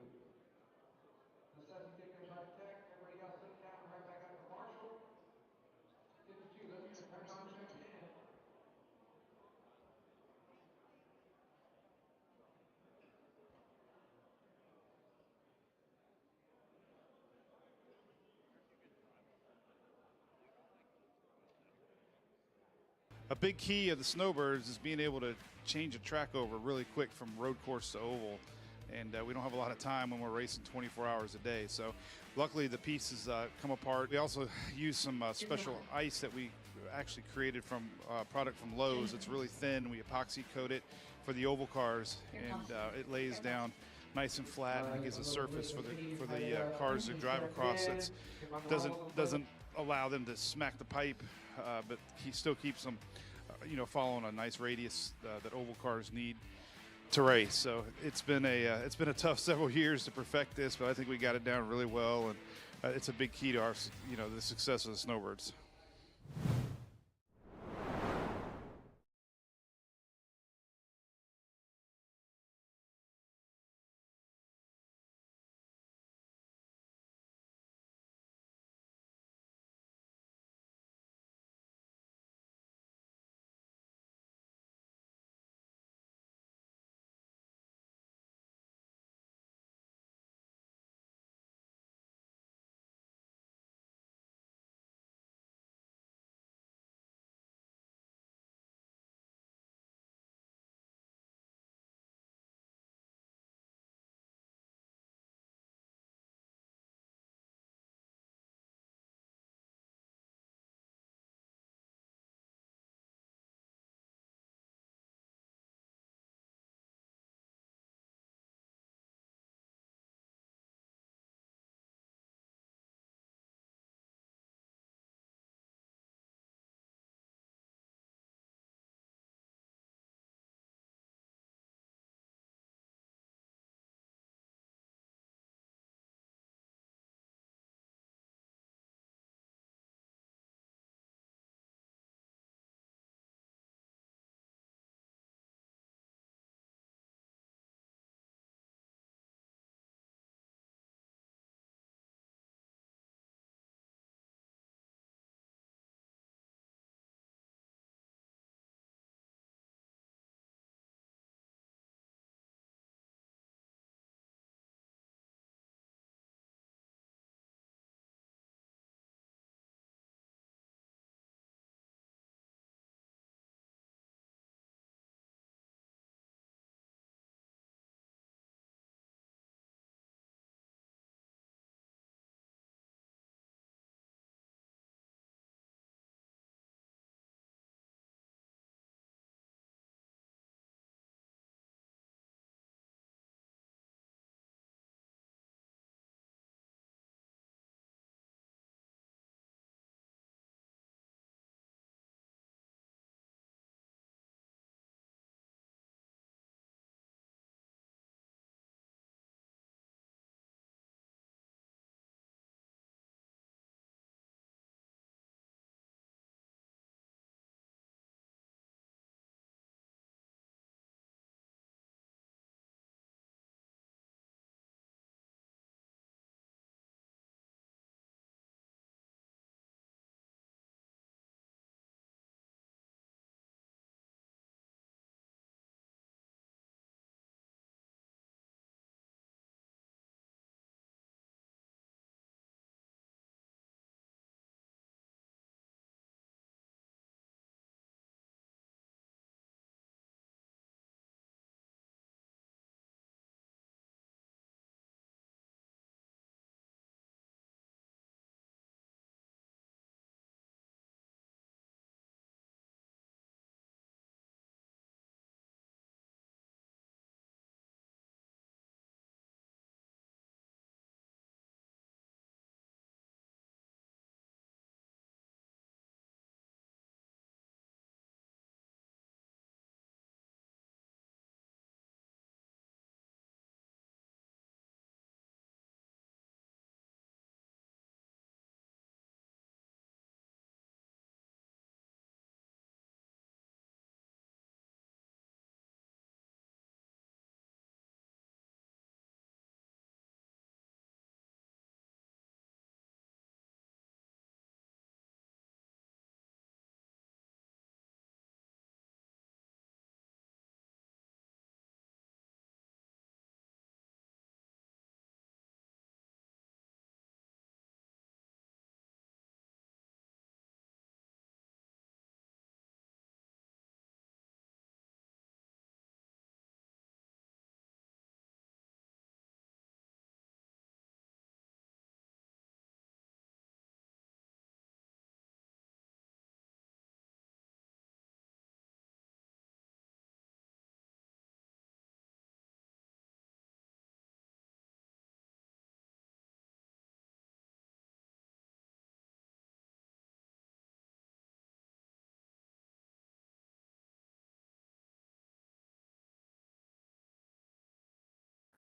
A big key of the Snowbirds is being able to change a track over really quick from road course to oval. And we don't have a lot of time when we're racing 24 hours a day. So luckily the pieces come apart. We also use some special ice that we actually created from product from Lowe's. It's really thin. We epoxy coat it for the oval cars, and it lays down nice and flat, and it gives a surface for the cars to drive across. That doesn't allow them to smack the pipe, but he still keeps them, following a nice radius that oval cars need to race. So it's been a tough several years to perfect this, but I think we got it down really well, and it's a big key to our the success of the Snowbirds.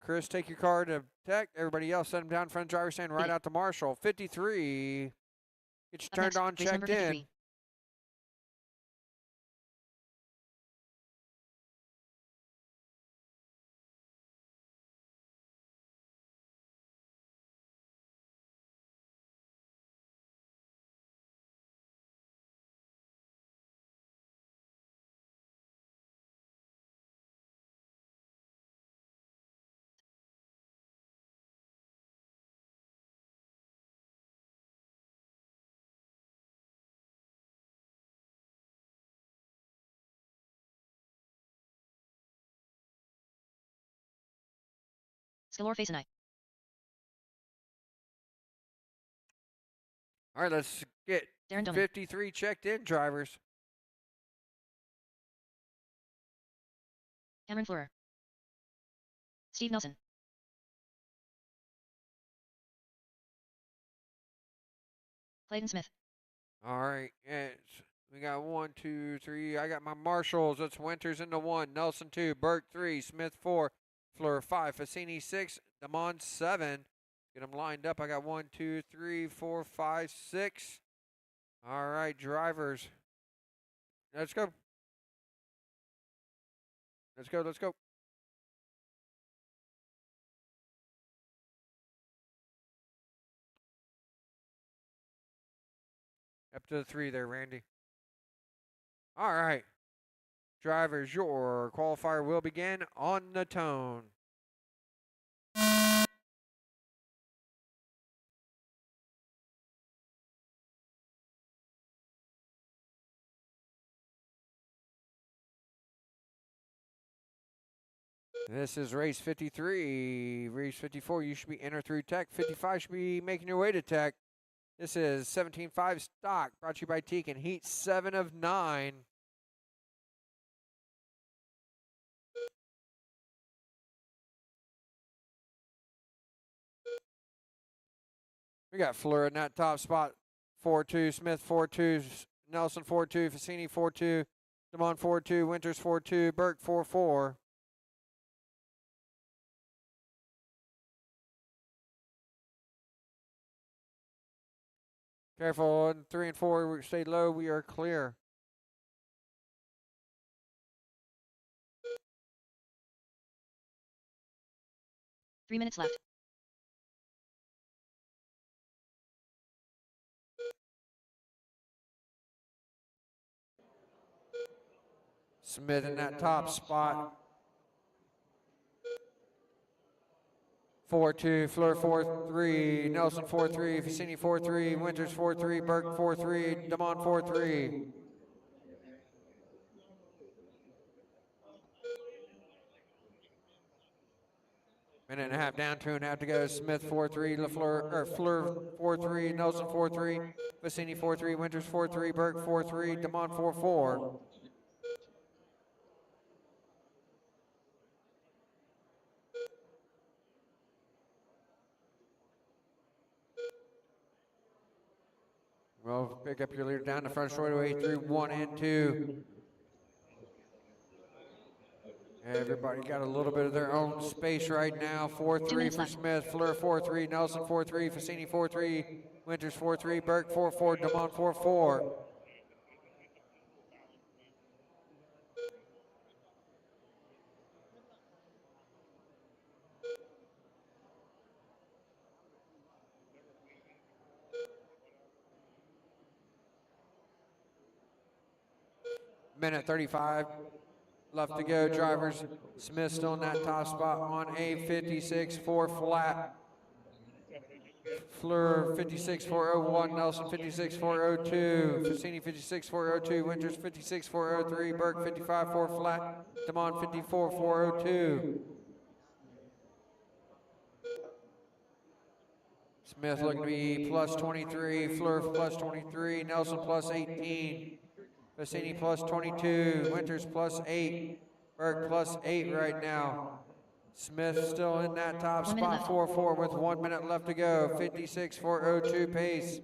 Chris, take your car to tech. Everybody else, set them down in front of the driver's stand right out to Marshall. 53. Get you Up turned next, on, race number checked in. 53. Skilor Facenite. All right, let's get Darren Doman. 53 checked in drivers. Cameron Fleurer. Steve Nelson. Clayton Smith. All right, yes. We got 1, 2, 3. I got my Marshalls. That's Winters into 1, Nelson 2, Burke 3, Smith 4, Fleur 5, Fassini 6, Damon 7. Get them lined up. I got 1, 2, 3, 4, 5, 6. All right, drivers. Let's go. Let's go, let's go. Up to the 3 there, Randy. All right. Drivers, your qualifier will begin on the tone. This is race 53. Race 54, you should be enter through tech. 55 should be making your way to tech. This is 17.5 stock, brought to you by Teakin. Heat 7 of 9. We got Fleur in that top spot. 4-2, Smith 4-2, Nelson 4-2, Fassini 4-2, Damon 4-2, Winters 4-2, Burke 4-4. Careful, 3 and 4, we stay low, we are clear. Three minutes left. Smith in that top spot. 4-2, Fleur 4-3, Nelson 4-3, Fassini 4-3, Winters 4-3, Burke 4-3, Damon 4-3. Minute and a half down, 2.5 to go. Smith 4-3, Fleur 4-3, Nelson 4-3, Fassini 4-3, Winters 4-3, Burke 4-3, Damon 4-4. Well, pick up your leader down the front straightaway through 1 and 2. Everybody got a little bit of their own space right now. 4-3 for Smith, Fleur 4-3, Nelson 4-3, Fassini 4-3, Winters 4-3, Burke 4-4, Damon 4-4. Minute 35 left to go, drivers. Smith still in that top spot on a 56.4 flat. Fleur 56.401, Nelson 56.402, Fassini 56.402, Winters 56.403, Burke 55.4 flat, Damon 54.402. Smith looking to be plus 23, Fleur plus 23, Nelson plus 18. Fassini plus 22, Winters plus 8, Burke plus 8 right now. Smith still in that top spot, 4-4 with 1 minute left to go, 56.402 pace.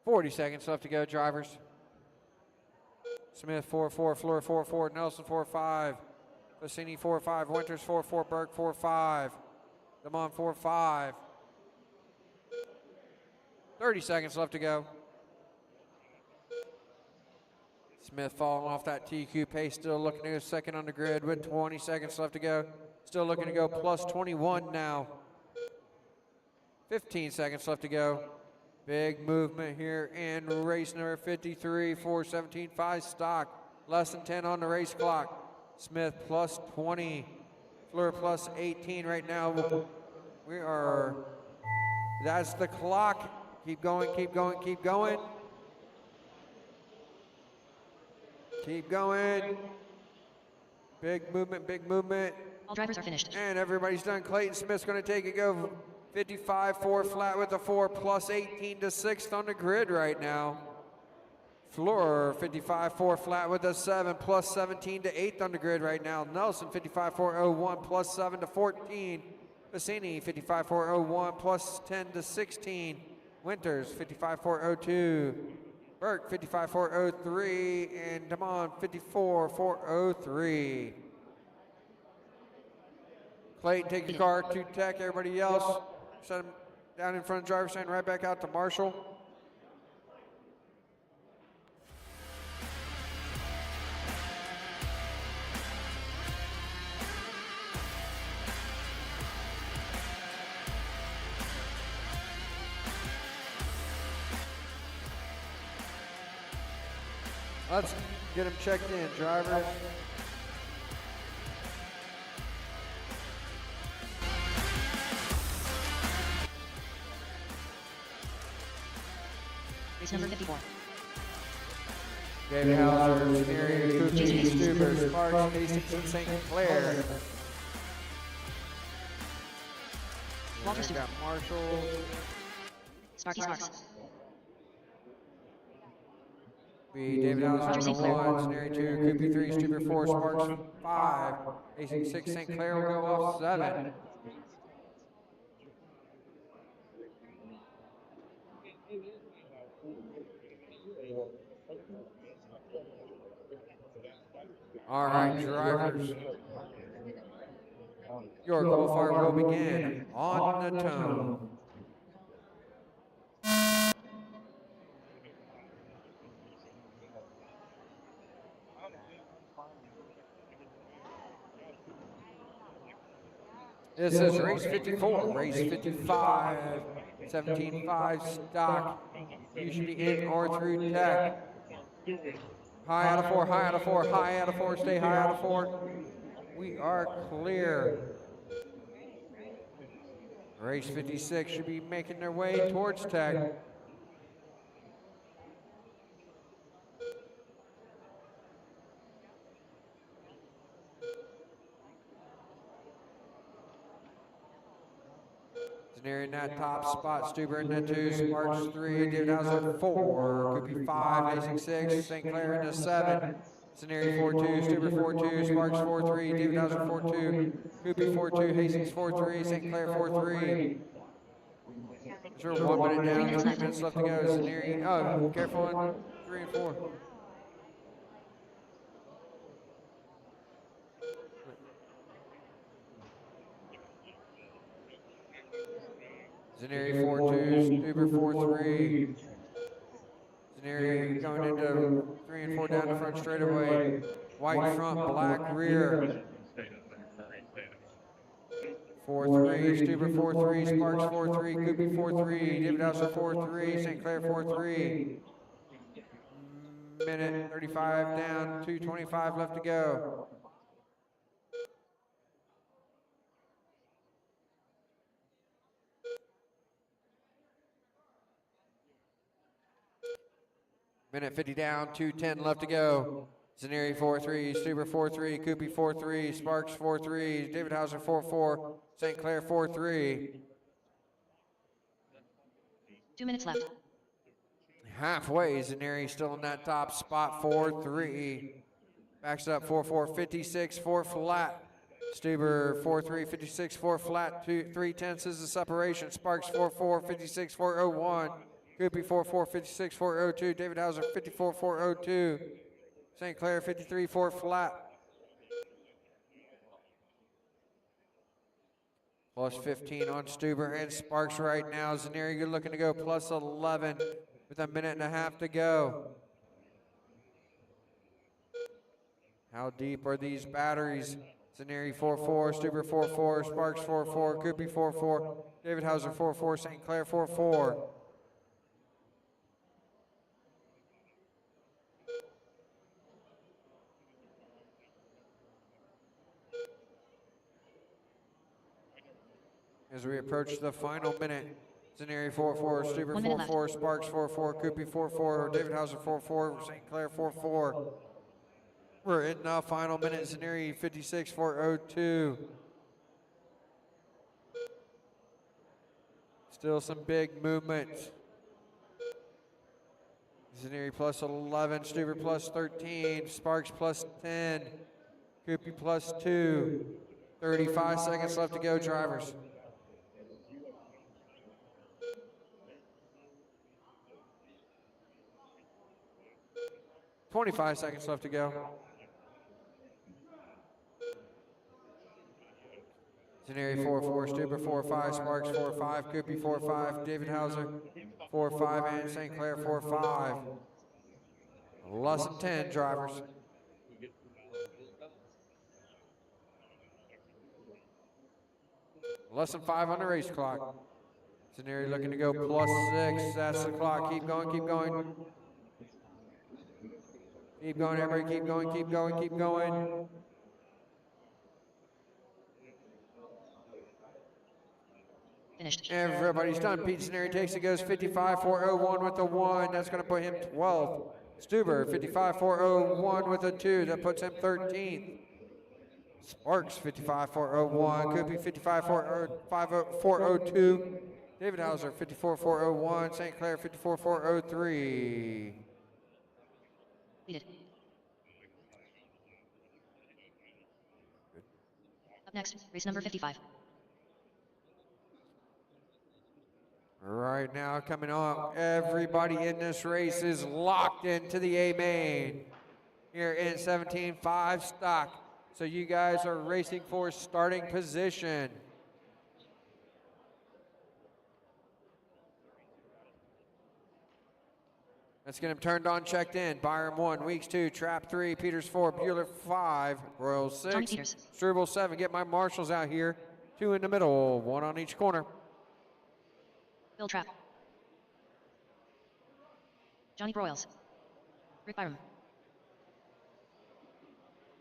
40 seconds left to go, drivers. Smith 4-4, Fleur 4-4, Nelson 4-5, Bassini 4-5, Winters 4-4, Burke 4-5, Damon 4-5. 30 seconds left to go. Smith falling off that TQ pace, still looking to go second on the grid with 20 seconds left to go. Still looking to go plus 21 now. 15 seconds left to go. Big movement here in race number 53, 4:17.5 stock. Less than 10 on the race clock. Smith plus 20, Fleur plus 18 right now. That's the clock. Keep going, keep going, keep going. Keep going. Big movement, big movement. All drivers are finished. And everybody's done. Clayton Smith's going to take it, go 55-4 flat with a 4, plus 18 to 6th on the grid right now. Fleur 55-4 flat with a 7, plus 17 to 8th on the grid right now. Nelson 55-4-01, plus 7 to 14. Bassini 55-4-01, plus 10 to 16. Winters 55-4-02. Burke 55-4-03, and Damon 54-4-03. Clayton take the car to Tech. Everybody else set him down in front of the driver's stand, right back out to Marshall. Let's get him checked in, drivers. Race number 54. David Hauser, Mary Cookie, Stuber, Sparks, Hastings, and St. Clair. Walter Stewart. Marshall. Sparky Sparks. Be David Hauser on the 1, Snary 2, Coopy 3, Stuber 4, Sparks 5, Hastings 6, St. Clair will go off 7. All right, drivers. Your qualifier will begin on the tone. This is race 54, race 55, 17.5 stock. You should be in or through Tech. High out of 4, high out of 4, high out of 4, stay high out of 4. We are clear. Race 56 should be making their way towards Tech. Zaneri in that top spot, Stuber in the 2, Sparks 3, David Hauser 4, Coopy 5, Hastings 6, St. Clair in the 7, Zaneri 4-2, Stuber 4-2, Sparks 4-3, David Hauser 4-2, Coopy 4-2, Hastings 4-3, St. Clair 4-3. Sure, 1 minute down, 3 minutes left to go. Zaneri, oh, careful on 3 and 4. Zaneri 4-2, Stuber 4-3. Zaneri going into 3 and 4 down the front straightaway. White front, black rear. 4-3, Stuber 4-3, Sparks 4-3, Coopy 4-3, David Hauser 4-3, St. Clair 4-3. Minute 35 down, 2:25 left to go. Minute 50 down, 2:10 left to go. Zaneri 4-3, Stuber 4-3, Coopy 4-3, Sparks 4-3, David Hauser 4-4, St. Clair 4-3. 2 minutes left. Halfway, Zaneri still in that top spot, 4-3. Backs up 4-4, 56, 4 flat. Stuber 4-3, 56, 4 flat, 3/10 is the separation. Sparks 4-4, 56, 4-01. Goopy 44, 56, 402. David Hauser 54, 402. St. Clair 53, 4 flat. Plus 15 on Stuber and Sparks right now. Zaneri, you're looking to go plus 11 with a minute and a half to go. How deep are these batteries? Zaneri 4-4, Stuber 4-4, Sparks 4-4, Goopy 4-4, David Hauser 4-4, St. Clair 4-4. As we approach the final minute, Zaneri 4-4, Stuber 4-4, Sparks 4-4, Goopy 4-4, David Hauser 4-4, St. Clair 4-4. We're in the final minute, Zaneri 56, 402. Still some big movement. Zaneri plus 11, Stuber plus 13, Sparks plus 10, Goopy plus 2. 35 seconds left to go, drivers. $25 seconds left to go. Zaneri 4-4, Stuber 4-5, Sparks 4-5, Goopy 4-5, David Hauser 4-5, and St. Clair 4-5. Less than 10 drivers. Less than 5 on the race clock. Zaneri looking to go plus 6. That's the clock. Keep going, keep going. Keep going, everybody. Keep going, keep going, keep going. Finished. Everybody's done. Pete Zaneri takes it, goes 55-401 with the 1. That's going to put him 12th. Stuber 55-401 with a 2. That puts him 13th. Sparks 55-401. Goopy 55-402. David Hauser 54-401. St. Clair 54-403. Completed. Up next, race number 55. Right now, coming on, everybody in this race is locked into the A main here in 17.5 stock. So you guys are racing for starting position. Let's get him turned on, checked in. Byram 1, Weeks 2, Trap 3, Peters 4, Bueller 5, Royal 6, Struble 7. Get my marshals out here. 2 in the middle, 1 on each corner. Bill Trap. Johnny Broyles. Rick Byram.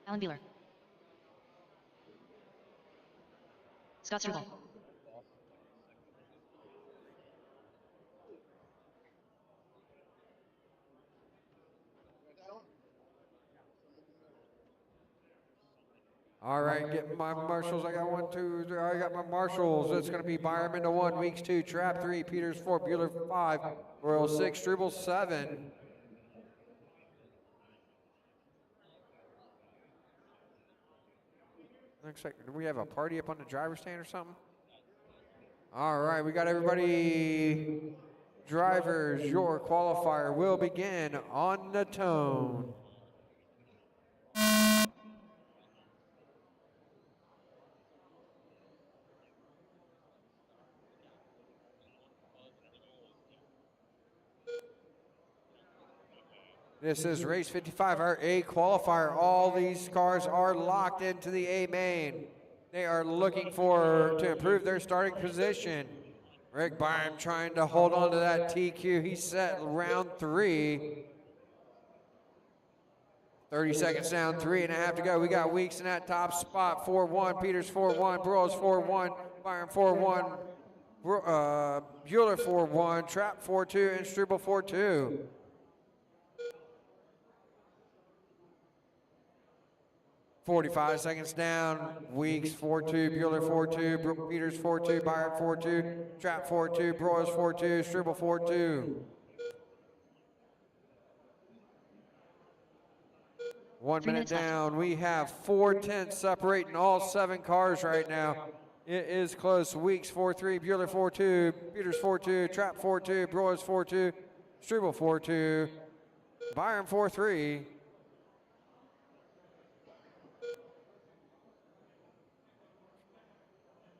Alan Beeler. Scott Struble. All right, get my marshals. I got 1, 2, 3. I got my marshals. It's going to be Byram into 1, Weeks 2, Trap 3, Peters 4, Bueller 5, Royal 6, Struble 7. Looks like, do we have a party up on the driver's stand or something? All right, we got everybody. Drivers, your qualifier will begin on the tone. This is race 55, our A qualifier. All these cars are locked into the A main. They are looking to improve their starting position. Rick Byram trying to hold on to that TQ. He's set round 3. 30 seconds down, 3.5 to go. We got Weeks in that top spot. 4-1, Peters 4-1, Broyles 4-1, Byram 4-1, Bueller 4-1, Trap 4-2, and Struble 4-2. $45 seconds down. Weeks 4-2, Bueller 4-2, Peters 4-2, Byram 4-2, Trap 4-2, Broyles 4-2, Struble 4-2. 1 minute down. We have 4 tenths separating all 7 cars right now. It is close. Weeks 4-3, Bueller 4-2, Peters 4-2, Trap 4-2, Broyles 4-2, Struble 4-2, Byron 4-3.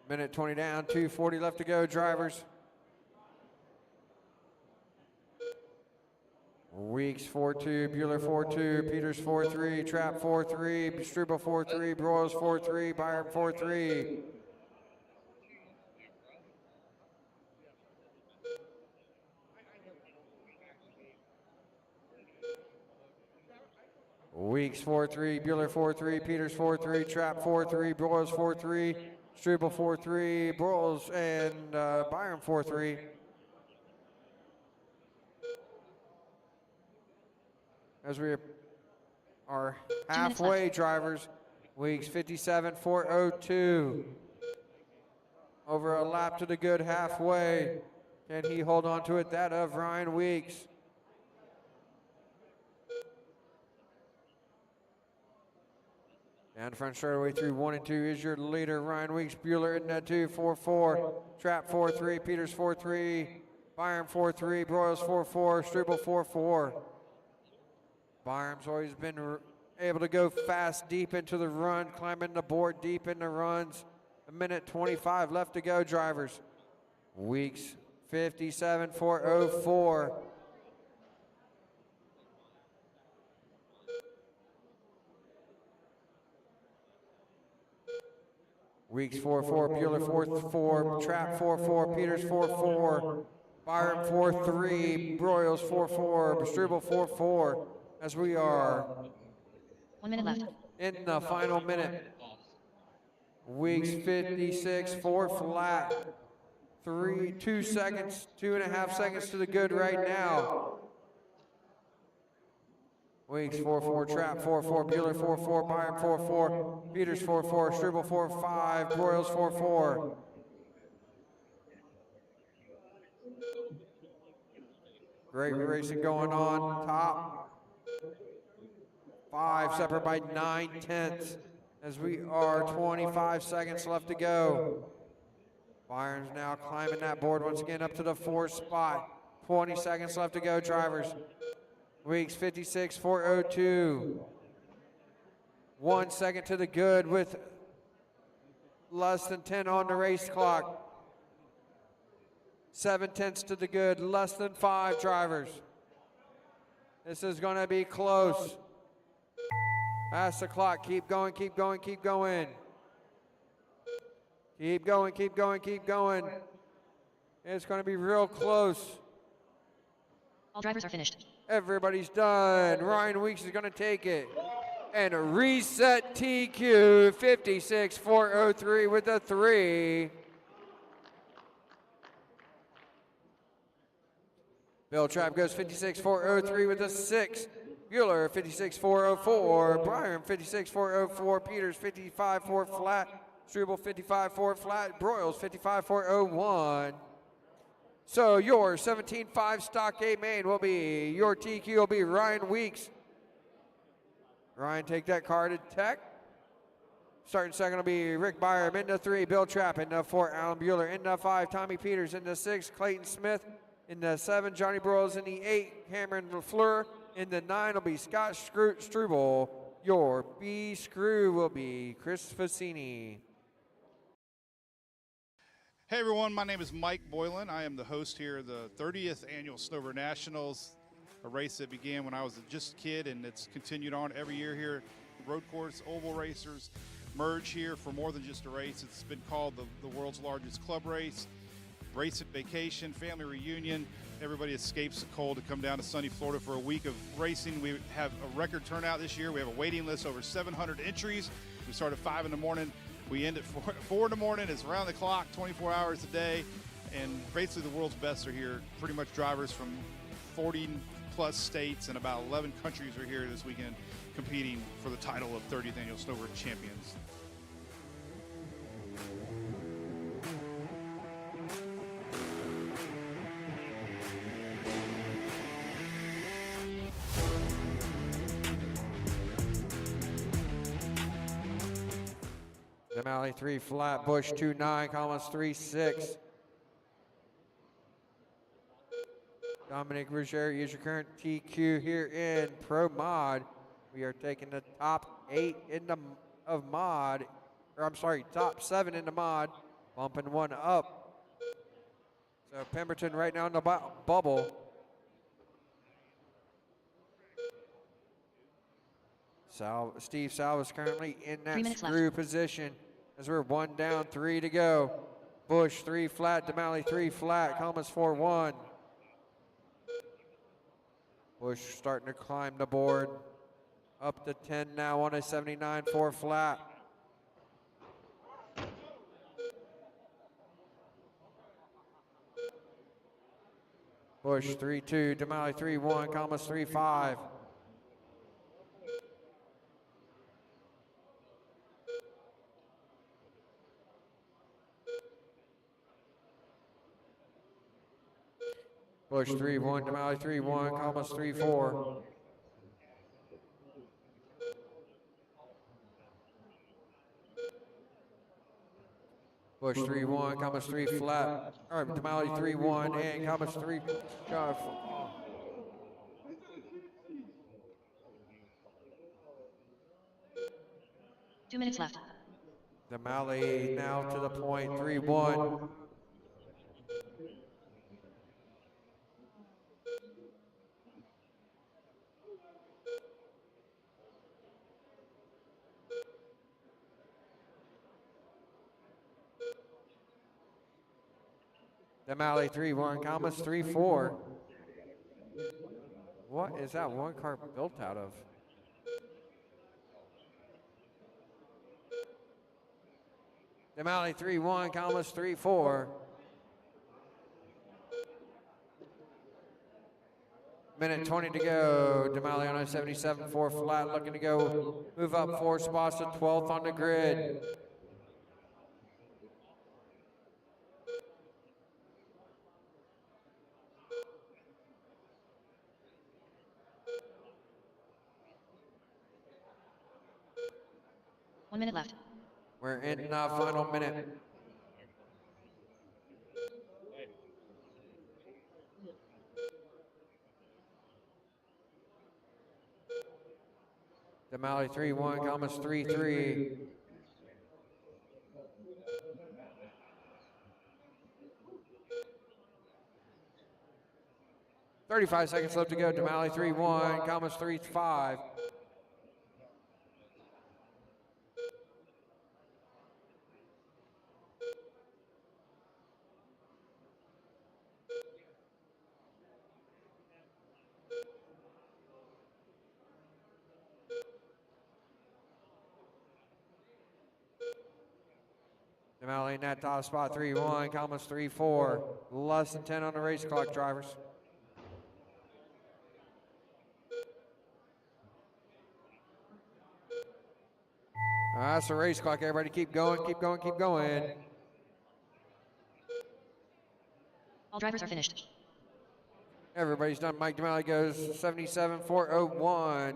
Minute 20 down, 2:40 left to go, drivers. Weeks 4-2, Bueller 4-2, Peters 4-3, Trap 4-3, Struble 4-3, Broyles 4-3, Byron 4-3. Weeks 4-3, Bueller 4-3, Peters 4-3, Trap 4-3, Broyles 4-3, Struble 4-3, Broyles and Byron 4-3. As we are halfway, drivers. Weeks 57, 4:02. Over a lap to the good halfway. Can he hold on to it? That of Ryan Weeks. Down front straightaway through 1 and 2 is your leader, Ryan Weeks. Bueller in that 2, 4-4. Trap 4-3, Peters 4-3, Byron 4-3, Broyles 4-4, Struble 4-4. Byron's always been able to go fast deep into the run, climbing the board deep in the runs. A minute 25 left to go, drivers. Weeks 57, 4:04. Weeks 4-4, Bueller 4-4, Trap 4-4, Peters 4-4, Byron 4-3, Broyles 4-4, Struble 4-4. As we are 1 minute left in the final minute. Weeks 56, 4 flat. 2 seconds, 2.5 seconds to the good right now. Weeks 4-4, Trap 4-4, Bueller 4-4, Byron 4-4, Peters 4-4, Struble 4-5, Broyles 4-4. Great racing going on top. 5 separate by 9/10 as we are 25 seconds left to go. Byron's now climbing that board once again up to the 4th spot. 20 seconds left to go, drivers. Weeks 56, 4:02. 1 second to the good with less than 10 on the race clock. 7/10 to the good, less than 5, drivers. This is going to be close. Pass the clock. Keep going, keep going, keep going. Keep going, keep going, keep going. It's going to be real close. All drivers are finished. Everybody's done. Ryan Weeks is going to take it. And a reset TQ 56, 4:03 with a 3. Bill Trapp goes 56, 4:03 with a 6. Bueller 56, 4:04. Byron 56, 4:04. Peters 55, 4 flat. Struble 55, 4 flat. Broyles 55, 4:01. So your 17.5 stock A main will be, your TQ will be Ryan Weeks. Ryan, take that car to tech. Starting second will be Rick Byram. Into 3, Bill Trapp. Into 4, Alan Bueller. Into 5, Tommy Peters. Into 6, Clayton Smith. In the 7, Johnny Broyles. In the 8, Cameron LaFleur. In the 9 will be Scott Struble. Your B screw will be Chris Fassini. Hey everyone, my name is Mike Boylan. I am the host here of the 30th Annual Snowbird Nationals, a race that began when I was just a kid and it's continued on every year here. Road course, oval racers merge here for more than just a race. It's been called the world's largest club race, race vacation, family reunion. Everybody escapes the cold to come down to sunny Florida for a week of racing. We have a record turnout this year. We have a waiting list, over 700 entries. We start at 5 in the morning. We end at 4 in the morning. It's around the clock, 24 hours a day. And basically the world's best are here. Pretty much drivers from 40 plus states and about 11 countries are here this weekend competing for the title of 30th Annual Snowbird Champions. The Demali 3 flat, Bush 2.9, Collins 3.6. Dominic Ruggiero, use your current TQ here in Pro Mod. We are taking the top 8 in the of Mod, or I'm sorry, top 7 in the Mod, bumping one up. So Pemberton right now in the bubble. Steve Salva's currently in that screw position as we're 1 down, 3 to go. Bush 3 flat, Demali 3 flat, Comas 4-1. Bush starting to climb the board. Up to 10 now on a 79 4 flat. Bush 3-2, Demali 3-1, Comas 3-5. Bush 3-1, Demali 3-1, Comas 3-4. Bush 3-1, Comas 3 flat. All right, Demali 3-1 and Comas 3. 2 minutes left. Demali now to the point, 3-1. Demali 3-1, Comas 3-4. What is that one car built out of? Demali 3-1, Comas 3-4. Minute 20 to go. Demali on a 77 4 flat, looking to go move up 4 spots to 12th on the grid. One minute left. We're in the final minute. Demali 3-1, Comas 3-3. $35 seconds left to go. Demali 3-1, Comas 3-5. Demali in that top spot, 3-1, Comas 3-4. Less than 10 on the race clock, drivers. That's the race clock, everybody. Keep going, keep going, keep going. All drivers are finished. Everybody's done. Mike Demali goes 77.401.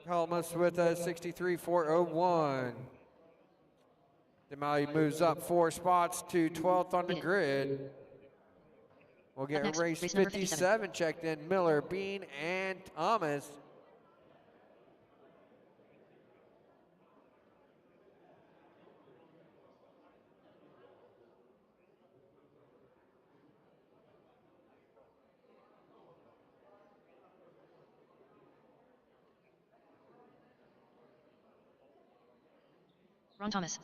Comas with a 63.401. Demali moves up 4 spots to 12th on the grid. We'll get Next, race race number 57 checked in. Miller, Bean, and Thomas. Ron Thomas.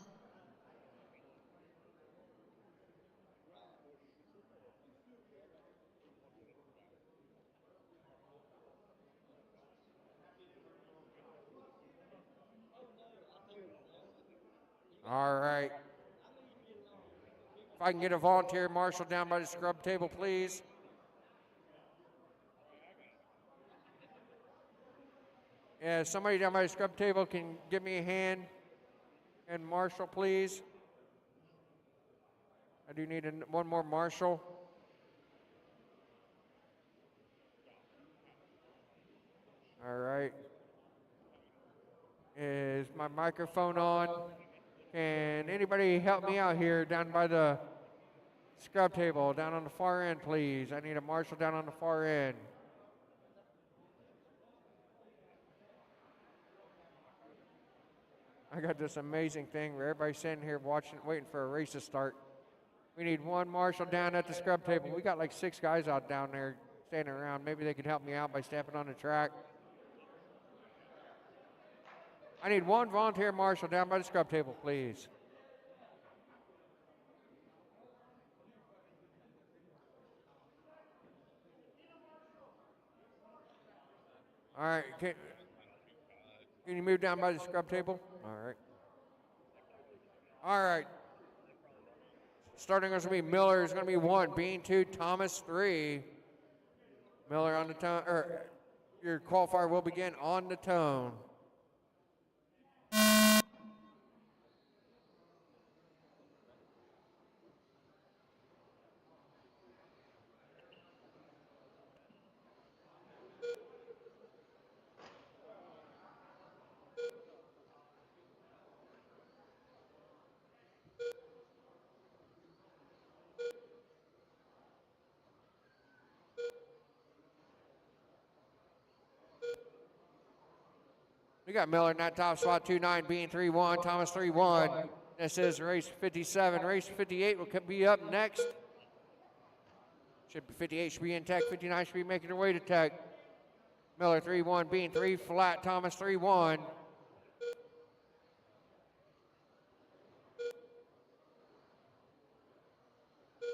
All right. If I can get a volunteer marshal down by the scrub table, please. Yeah, somebody down by the scrub table can give me a hand. And marshal, please. I do need one more marshal. All right. Is my microphone on? Can anybody help me out here down by the scrub table, down on the far end, please? I need a marshal down on the far end. I got this amazing thing where everybody's sitting here watching, waiting for a race to start. We need one marshal down at the scrub table. We got like 6 guys out down there standing around. Maybe they could help me out by stepping on the track. I need one volunteer marshal down by the scrub table, please. All right, can you move down by the scrub table? All right. All right. Starting is going to be Miller is going to be 1, Bean 2, Thomas 3. Miller on the tone, or your qualifier will begin on the tone. We got Miller in that top spot, 2-9, Bean 3-1, Thomas 3-1. This is race 57. Race 58 will be up next. Should be 58 should be in tech, 59 should be making their way to tech. Miller 3-1, Bean 3 flat, Thomas 3-1.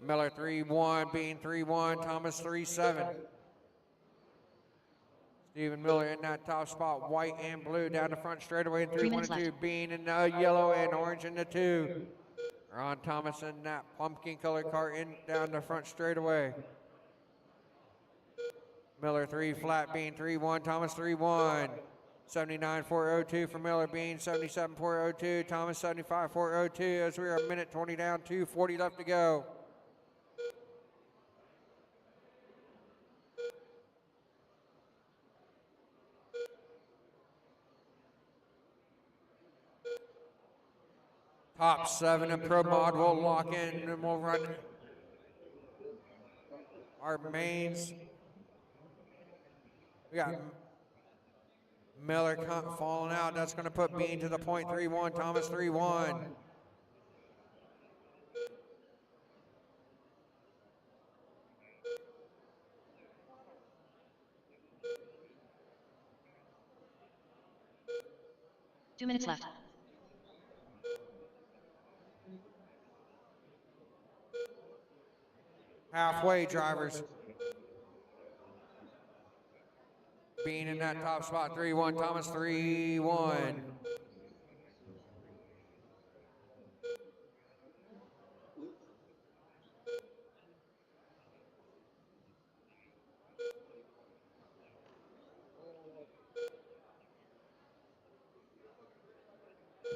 Miller 3-1, Bean 3-1, Thomas 3-7. Stephen Miller in that top spot, white and blue down the front straightaway in 3, 1, and 2. Bean in yellow and orange in the 2. Ron Thomas in that pumpkin colored car in down the front straightaway. Miller 3 flat, Bean 3-1, Thomas 3-1. 79.402 for Miller, Bean 77.402, Thomas 75.402 as we are a minute 20 down, 2:40 left to go. Top 7 and Pro Mod will lock in and we'll run our mains. We got Miller falling out. That's going to put Bean to the .31, Thomas 3-1. Two minutes left. Halfway, drivers. Bean in that top spot, 3-1, Thomas 3-1.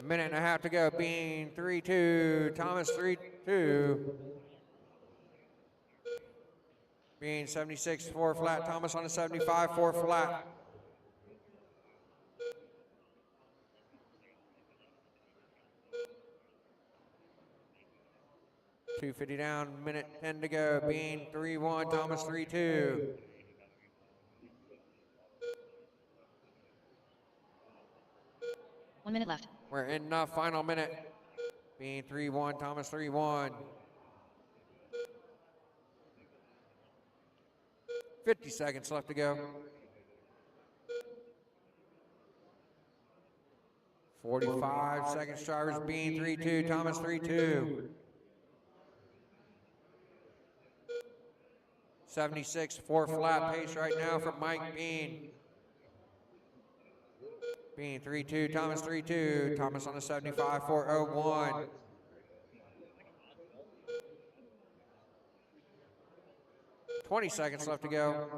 Minute and a half to go. Bean 3-2, Thomas 3-2. Bean 76, 4 flat. Thomas on the 75, 4 flat. .250 down, minute 10 to go. Bean 3-1, Thomas 3-2. One minute left. We're in the final minute. Bean 3-1, Thomas 3-1. 50 seconds left to go. 45 seconds, drivers. Bean 3-2, Thomas 3-2. 76, 4 flat pace right now for Mike Bean. Bean 3-2, Thomas 3-2. Thomas on the 75, 4:01. 20 seconds left to go.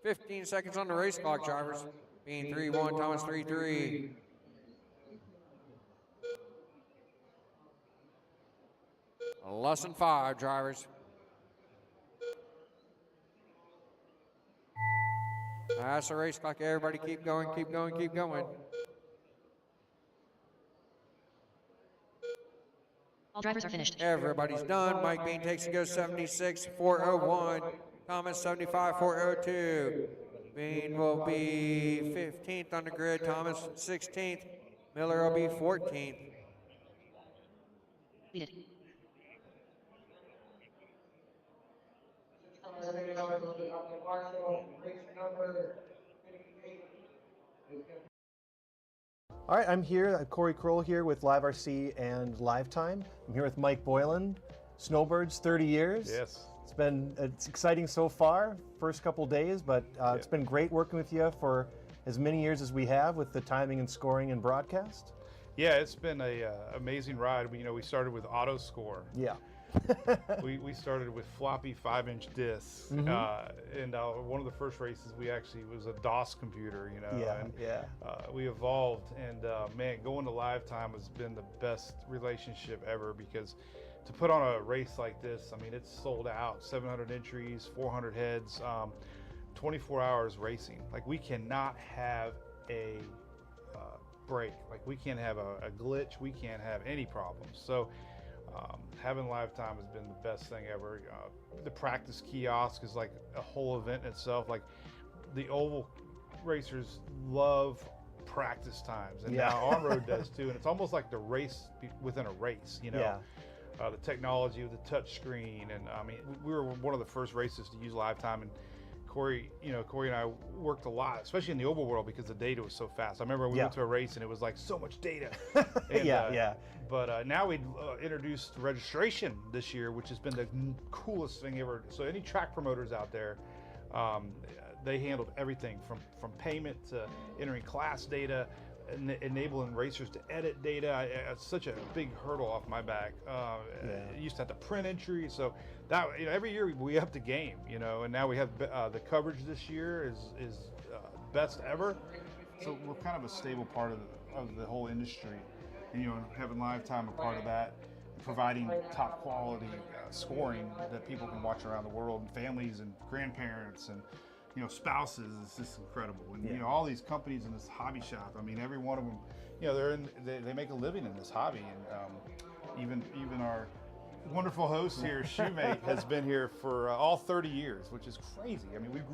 $15 seconds on the race clock, drivers. Bean 3-1, Thomas 3-3. Less than 5, drivers. That's the race clock. Everybody keep going, keep going, keep going. All drivers are finished. Everybody's done. Mike Bean takes to go 76.401. Thomas 75.402. Bean will be 15th on the grid. Thomas 16th. Miller will be 14th. Lead it. All right, I'm here, Corey Kroll here with Live RC and Live Time. I'm here with Mike Boylan, Snowbirds, 30 years. Yes. It's exciting so far, first couple days, but it's been great working with you for as many years as we have with the timing and scoring and broadcast. Yeah, it's been a amazing ride. We started with auto score. Yeah. we started with floppy 5-inch discs, and one of the first races we actually was a DOS computer, we evolved, and man, going to Live Time has been the best relationship ever, because to put on a race like this, I mean, it's sold out, 700 entries, 400 heads, 24 hours racing. Like, we cannot have a break. Like, we can't have a glitch. We can't have any problems. So having Live Time has been the best thing ever. The practice kiosk is like a whole event in itself. Like, the oval racers love practice times, and now on-road does too. And it's almost like the race within a race, the technology with the touch screen. And I mean, we were one of the first races to use Live Time, and Corey and I worked a lot, especially in the oval world, because the data was so fast. I remember we went to a race and it was like so much data. And, But now we introduced registration this year, which has been the coolest thing ever. So any track promoters out there, they handled everything from payment to entering class data, enabling racers to edit data. It's such a big hurdle off my back. Used to have to print entries, so that every year we up the game, and now we have the coverage this year is best ever. So we're kind of a stable part of the whole industry, and having Live Time a part of that, providing top quality scoring that people can watch around the world, and families and grandparents and spouses. It's just incredible. And all these companies in this hobby shop, I mean, every one of them, they make a living in this hobby. And even our wonderful host here, Shoemate, has been here for all 30 years, which is crazy. I mean, we've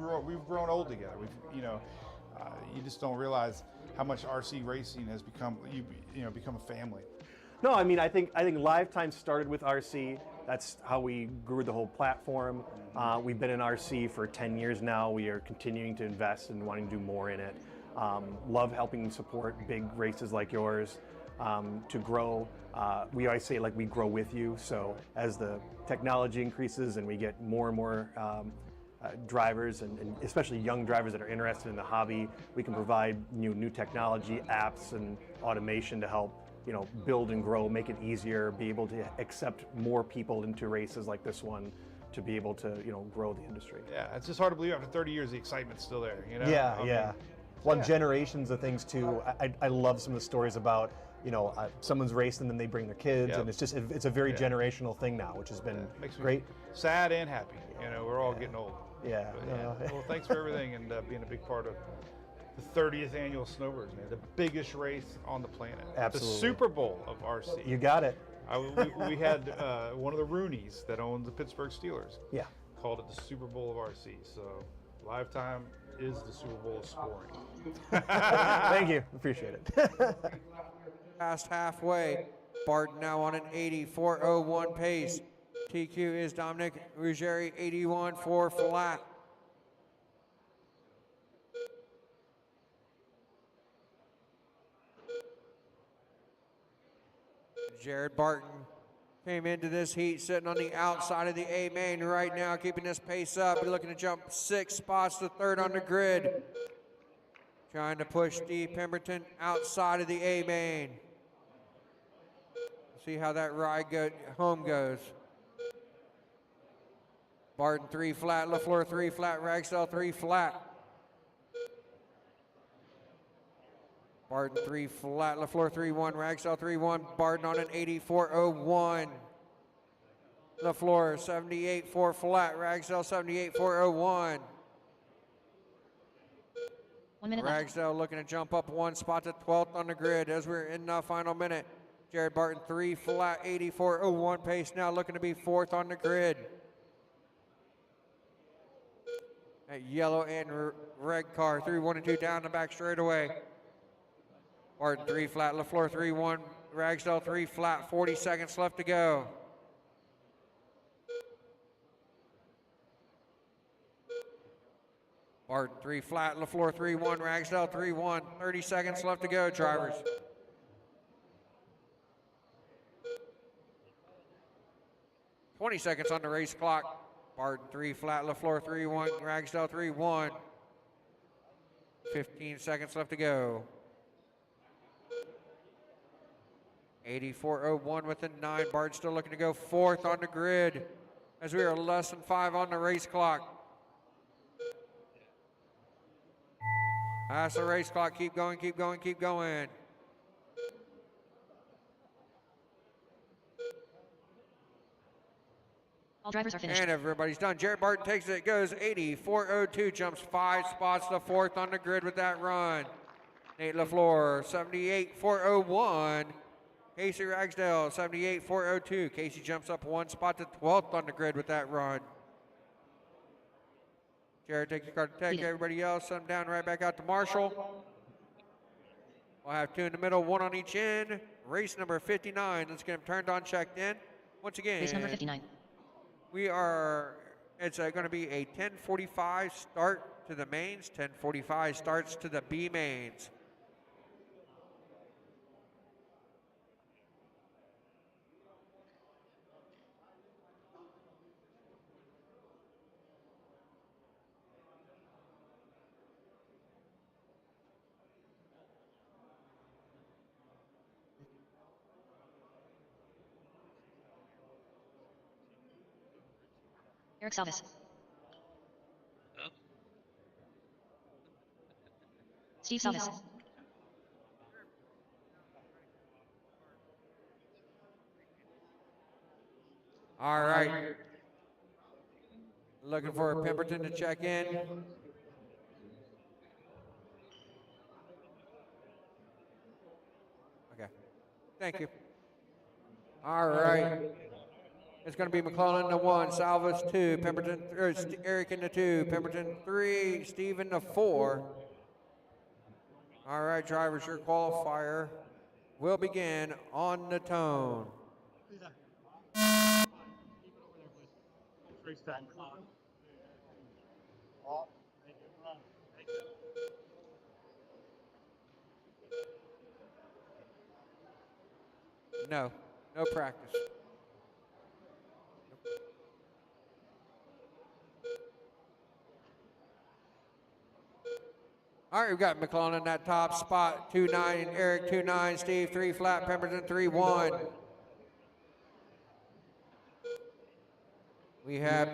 grown old together. You just don't realize how much RC racing has become become a family. No, I mean, I think Live Time started with RC. That's how we grew the whole platform. We've been in RC for 10 years now. We are continuing to invest and wanting to do more in it. Love helping support big races like yours to grow. We always say, like, we grow with you. So as the technology increases and we get more and more drivers, and especially young drivers that are interested in the hobby, we can provide new technology, apps, and automation to help build and grow, make it easier, be able to accept more people into races like this one, to be able to grow the industry. Yeah, it's just hard to believe after 30 years the excitement's still there. Generations of things too. I love some of the stories about someone's racing and then they bring their kids, and it's a very generational thing now, which has been great. Sad and happy. We're all getting old. Well, thanks for everything, and being a big part of the 30th annual Snowbirds, man. The biggest race on the planet. Absolutely. The Super Bowl of RC. You got it. We had one of the Rooneys that owned the Pittsburgh Steelers. Yeah. Called it the Super Bowl of RC. So Live Time is the Super Bowl of scoring. Thank you. Appreciate it. Past halfway. Barton now on an 84.01 pace. TQ is Dominic Ruggieri, 81.4 flat. Jared Barton came into this heat sitting on the outside of the A main right now, keeping this pace up. He's looking to jump 6 spots to third on the grid. Trying to push Steve Pemberton outside of the A main. See how that ride home goes. Barton 3 flat, LaFleur 3 flat, Ragsdale 3 flat. Barton 3 flat, LaFleur 3-1, Ragsdale 3-1, Barton on an 84.01. LaFleur 78.4 flat, Ragsdale 78.4.01. 1 minute left. Ragsdale looking to jump up one spot to 12th on the grid as we're in the final minute. Jared Barton 3 flat 84.01 pace now looking to be 4th on the grid. That yellow and red car 3, 1 and 2 down the back straightaway. Barton 3 flat, LaFleur 3, 1, Ragsdale 3 flat, 40 seconds left to go. Barton 3 flat, LaFleur 3, 1, Ragsdale 3, 1, 30 seconds left to go, drivers. $20 seconds on the race clock. Barton 3 flat, LaFleur 3, 1, Ragsdale 3, 1. 15 seconds left to go. 84.01 with a 9. Barton still looking to go 4th on the grid as we are less than 5 on the race clock. That's the race clock. Keep going, keep going, keep going. All drivers are finished. And everybody's done. Jared Barton takes it, goes 84.02, jumps 5 spots to 4th on the grid with that run. Nate LaFleur, 78.401. Casey Ragsdale, 78.402. Casey jumps up 1 spot to 12th on the grid with that run. Jared, take your card to tech. Everybody else, send them down right back out to Marshall. We'll have 2 in the middle, 1 on each end. Race number 59. Let's get them turned on, checked in. Once again, Race number 59. It's going to be a 10:45 start to the mains, 10:45 starts to the B mains. Eric Salvis. Steve Salvis. All right. Looking for Pemberton to check in. Okay. Thank you. All right. It's going to be McClellan to 1, Salvas 2, Pemberton, Eric in the 2, Pemberton 3, Steve in the 4. All right, drivers, your qualifier will begin on the tone. No practice. All right, we've got McClellan in that top spot, 2-9, Eric 2-9, Steve 3 flat, Pemberton 3-1. We have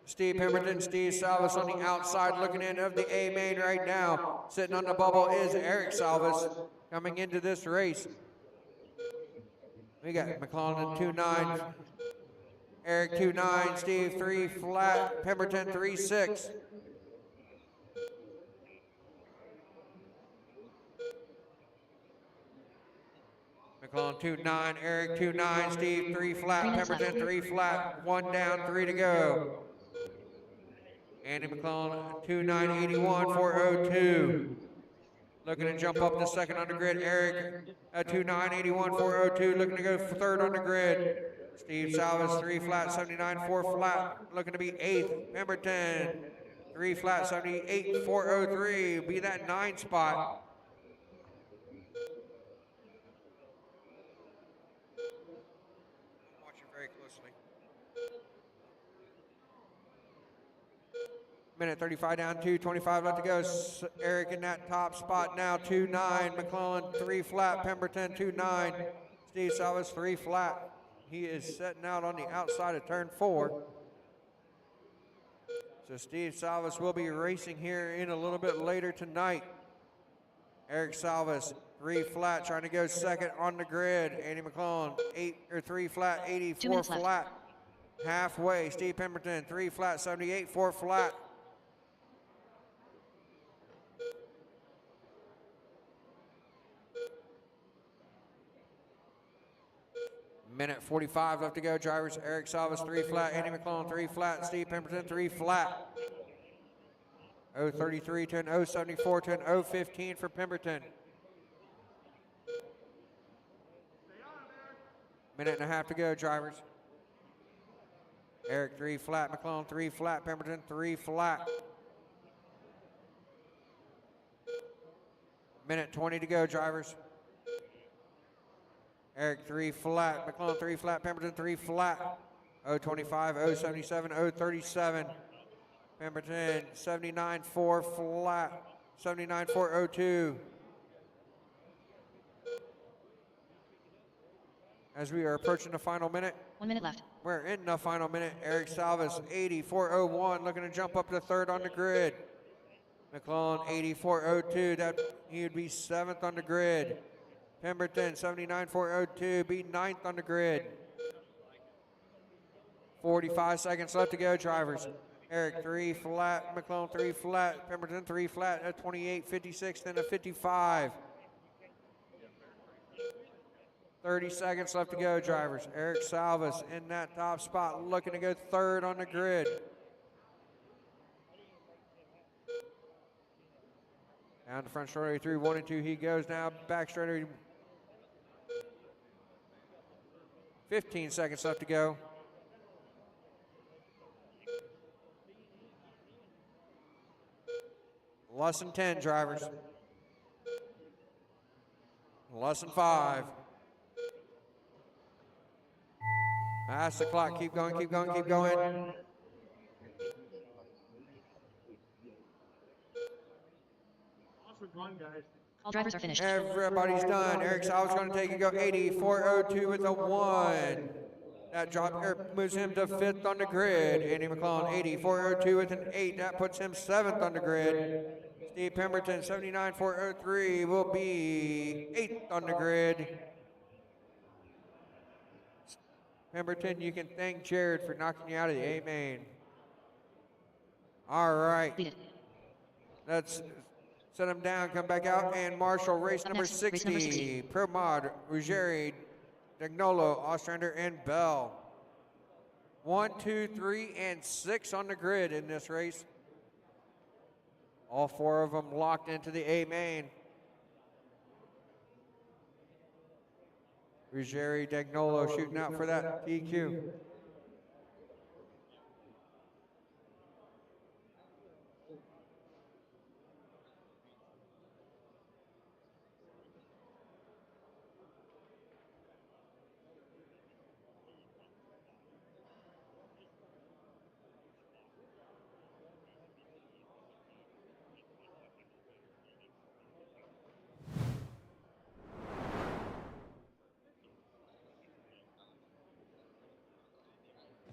Steve Pemberton, Steve Salvas on the outside looking in of the A main right now. Sitting on the bubble is Eric Salvas coming into this race. We got McClellan 2-9, Eric 2-9, Steve 3 flat, Pemberton 3-6. McClellan 2-9, Eric 2-9, Steve 3 flat, Pemberton 3 flat, 1 down, 3 to go. Andy McClellan 2-9, 81, 402. Looking to jump up to 2nd on the grid. Eric at 2-9, 81, 402, looking to go 3rd on the grid. Steve Salvas 3 flat, 79, 4 flat, looking to be 8th. Pemberton 3 flat, 78, 403, be that 9 spot. Minute 35 down, 2:25 left to go. Eric in that top spot now, 2-9. McClellan 3 flat, Pemberton 2-9. Steve Salvas 3 flat. He is setting out on the outside of turn 4. So Steve Salvas will be racing here in a little bit later tonight. Eric Salvas 3 flat, trying to go 2nd on the grid. Andy McClellan 3 flat, 84 flat. Halfway, Steve Pemberton 3 flat, 78, 4 flat. Minute 45 left to go. Drivers Eric Salvas 3 flat, Andy McClellan 3 flat, Steve Pemberton 3 flat. 033, 10, 074, 10, 015 for Pemberton. Minute and a half to go, drivers. Eric 3 flat, McClellan 3 flat, Pemberton 3 flat. Minute 20 to go, drivers. Eric 3 flat, McClellan 3 flat, Pemberton 3 flat. 025, 077, 037. Pemberton 79, 4 flat. 79, 4, 02. As we are approaching the final minute. 1 minute left. We're in the final minute. Eric Salvas 80, 401, looking to jump up to third on the grid. McClellan 8402, that he would be 7th on the grid. Pemberton 79.402, be 9th on the grid. 45 seconds left to go, drivers. Eric 3 flat, McClellan 3 flat, Pemberton 3 flat at 28.56, then a 55. 30 seconds left to go, drivers. Eric Salvas in that top spot, looking to go third on the grid. Down the front straightaway through 1 and 2 he goes now. Back straightaway. 15 seconds left to go. Less than 10, drivers. Less than 5. Pass the clock. Keep going, keep going, keep going. All drivers are finished. Everybody's done. Eric Salvas going to take and go 80.402 with a 1. That moves him to 5th on the grid. Andy McClellan 80.402 with an 8. That puts him 7th on the grid. Steve Pemberton 79.403 will be 8th on the grid. Pemberton, you can thank Jared for knocking you out of the A main. All right. Let's set him down, come back out, and Marshall, race number 60. Pro Mod, Ruggieri, Dagnolo, Ostrander, and Bell. 1, 2, 3, and 6 on the grid in this race. All 4 of them locked into the A main. Ruggieri, Dagnolo shooting out for that PQ.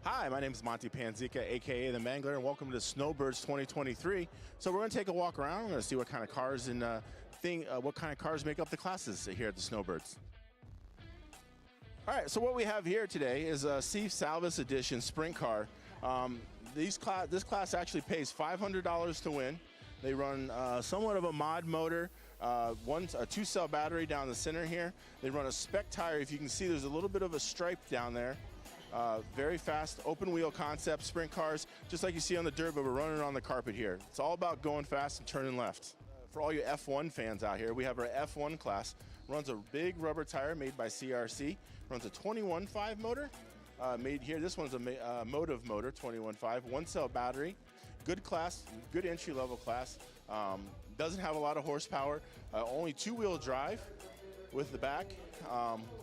Hi, my name is Monty Panzica, aka the Mangler, and welcome to Snowbirds 2023. So we're going to take a walk around. We're going to see what kind of cars and what kind of cars make up the classes here at the Snowbirds. All right, so what we have here today is a Steve Salvas Edition sprint car. This class actually pays $500 to win. They run somewhat of a mod motor, a 2-cell battery down the center here. They run a Spec tire. If you can see, there's a little bit of a stripe down there. Very fast, open wheel concept, sprint cars, just like you see on the dirt, but we're running on the carpet here. It's all about going fast and turning left. For all you F1 fans out here, we have our F1 class. Runs a big rubber tire made by CRC. Runs a 21.5 motor made here. This one's a Motive motor, 21.5, 1-cell battery. Good class, good entry-level class. Doesn't have a lot of horsepower. Only 2-wheel drive with the back,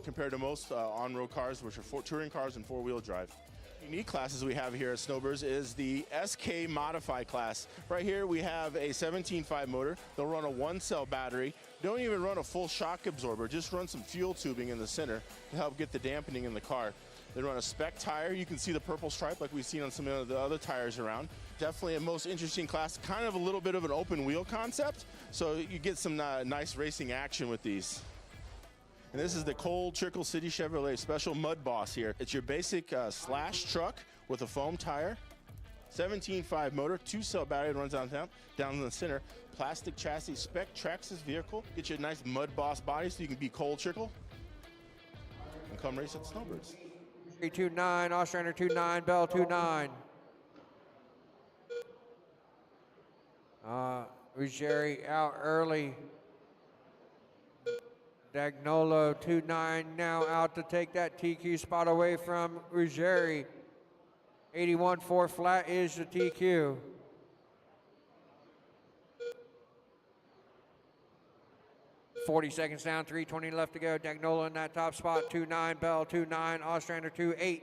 compared to most on-road cars, which are touring cars and 4-wheel drive. Unique classes we have here at Snowbirds is the SK Modify class. Right here we have a 17.5 motor. They'll run a 1-cell battery. Don't even run a full shock absorber, just run some fuel tubing in the center to help get the dampening in the car. They run a Spec tire. You can see the purple stripe like we've seen on some of the other tires around. Definitely a most interesting class, kind of a little bit of an open wheel concept, so you get some nice racing action with these. And this is the Cold Trickle City Chevrolet Special MUDBoss here. It's your basic slash truck with a foam tire, 17.5 motor, 2-cell battery that runs down in the center, plastic chassis. Spec tracks this vehicle. Get you a nice MUDBoss body so you can be Cold Trickle. And come race at the Snowbirds. 329, Ostrander 29, Bell 29. Ruggieri out early. Dagnolo 29 now out to take that TQ spot away from Ruggieri. 81.4 flat is the TQ. .40 seconds down, 3:20 left to go. Dagnolo in that top spot, 2.9, Bell 2.9, Ostrander 2.8.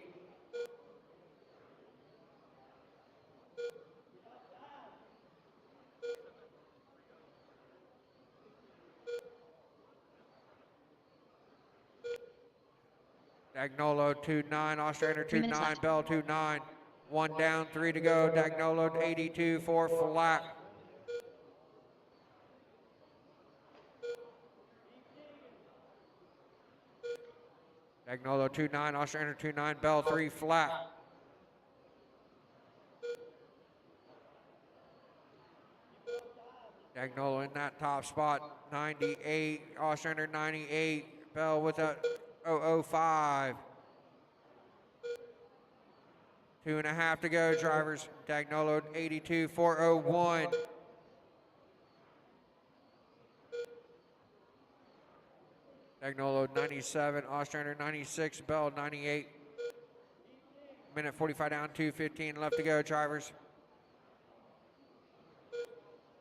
Dagnolo 2.9, Ostrander 2.9, Bell 2.9. 1 down, 3 to go. Dagnolo 82.4 flat. Dagnolo 2.9, Ostrander 2.9, Bell 3 flat. Dagnolo in that top spot, 98, Ostrander 98, Bell with a 005. 2.5 to go, drivers. Dagnolo 82, 401. Dagnolo 97, Ostrander 96, Bell 98. Minute 45 down, 2:15 left to go, drivers.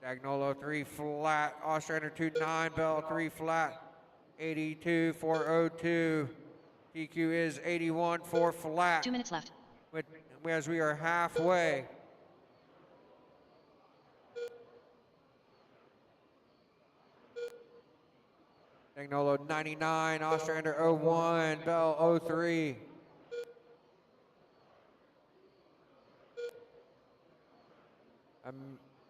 Dagnolo 3 flat, Ostrander 2.9, Bell 3 flat. 82, 402. TQ is 81, 4 flat. 2 minutes left. As we are halfway. Dagnolo 99, Ostrander 01, Bell 03. A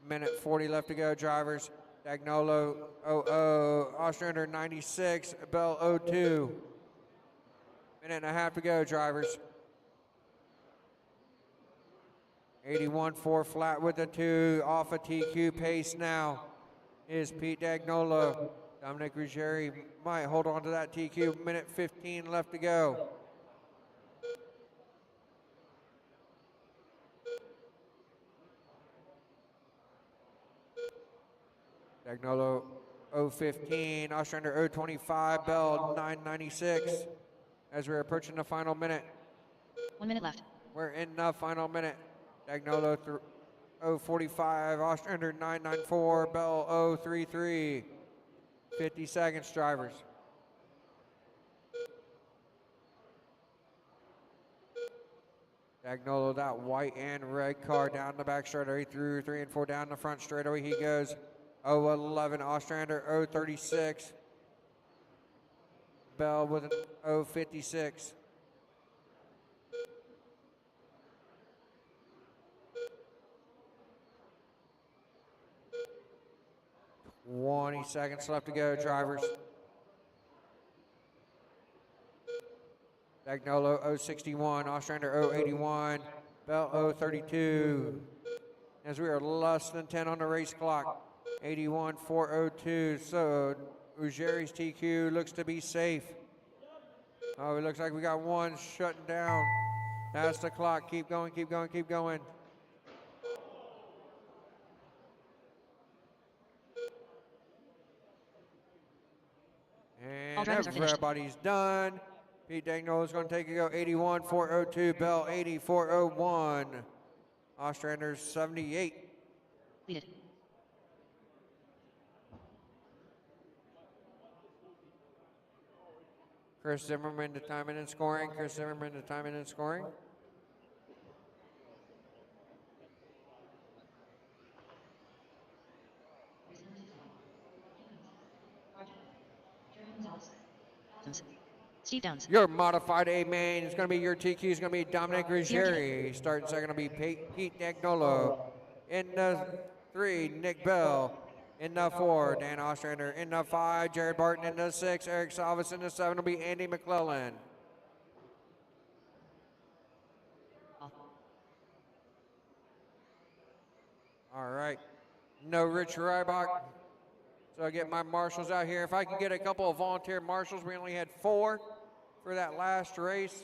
minute 40 left to go, drivers. Dagnolo 00, Ostrander 96, Bell 02. Minute and a half to go, drivers. 81.4 flat with a 2, off a TQ pace now is Pete Dagnolo. Dominic Ruggieri might hold on to that TQ. Minute 15 left to go. Dagnolo 015, Ostrander 025, Bell 996. As we're approaching the final minute. 1 minute left. We're in the final minute. Dagnolo 045, Ostrander 994, Bell 033. 50 seconds, drivers. Dagnolo, that white and red car down the back straightaway through 3 and 4 down the front straightaway. He goes 011, Ostrander 036. Bell with an 056. $20 seconds left to go, drivers. Dagnolo 061, Ostrander 081, Bell 032. As we are less than 10 on the race clock, 81, 402. So Ruggieri's TQ looks to be safe. Oh, it looks like we got one shutting down. That's the clock. Keep going, keep going, keep going. And everybody's done. Pete Dagnolo is going to take it go 81, 402. Bell 80, 401. Ostrander 78. Lead it. Chris Zimmerman to timing and scoring. Chris Zimmerman to timing and scoring. Steve Downs. Your modified A main is going to be your TQ is going to be Dominic Ruggieri. Starting second going to be Pete Dagnolo. In the 3, Nick Bell. In the 4, Dan Ostrander. In the 5, Jared Barton. In the 6, Eric Salvis. In the 7 will be Andy McClellan. All right. No Rich Rybach. So I get my marshals out here. If I can get a couple of volunteer marshals, we only had 4. for that last race.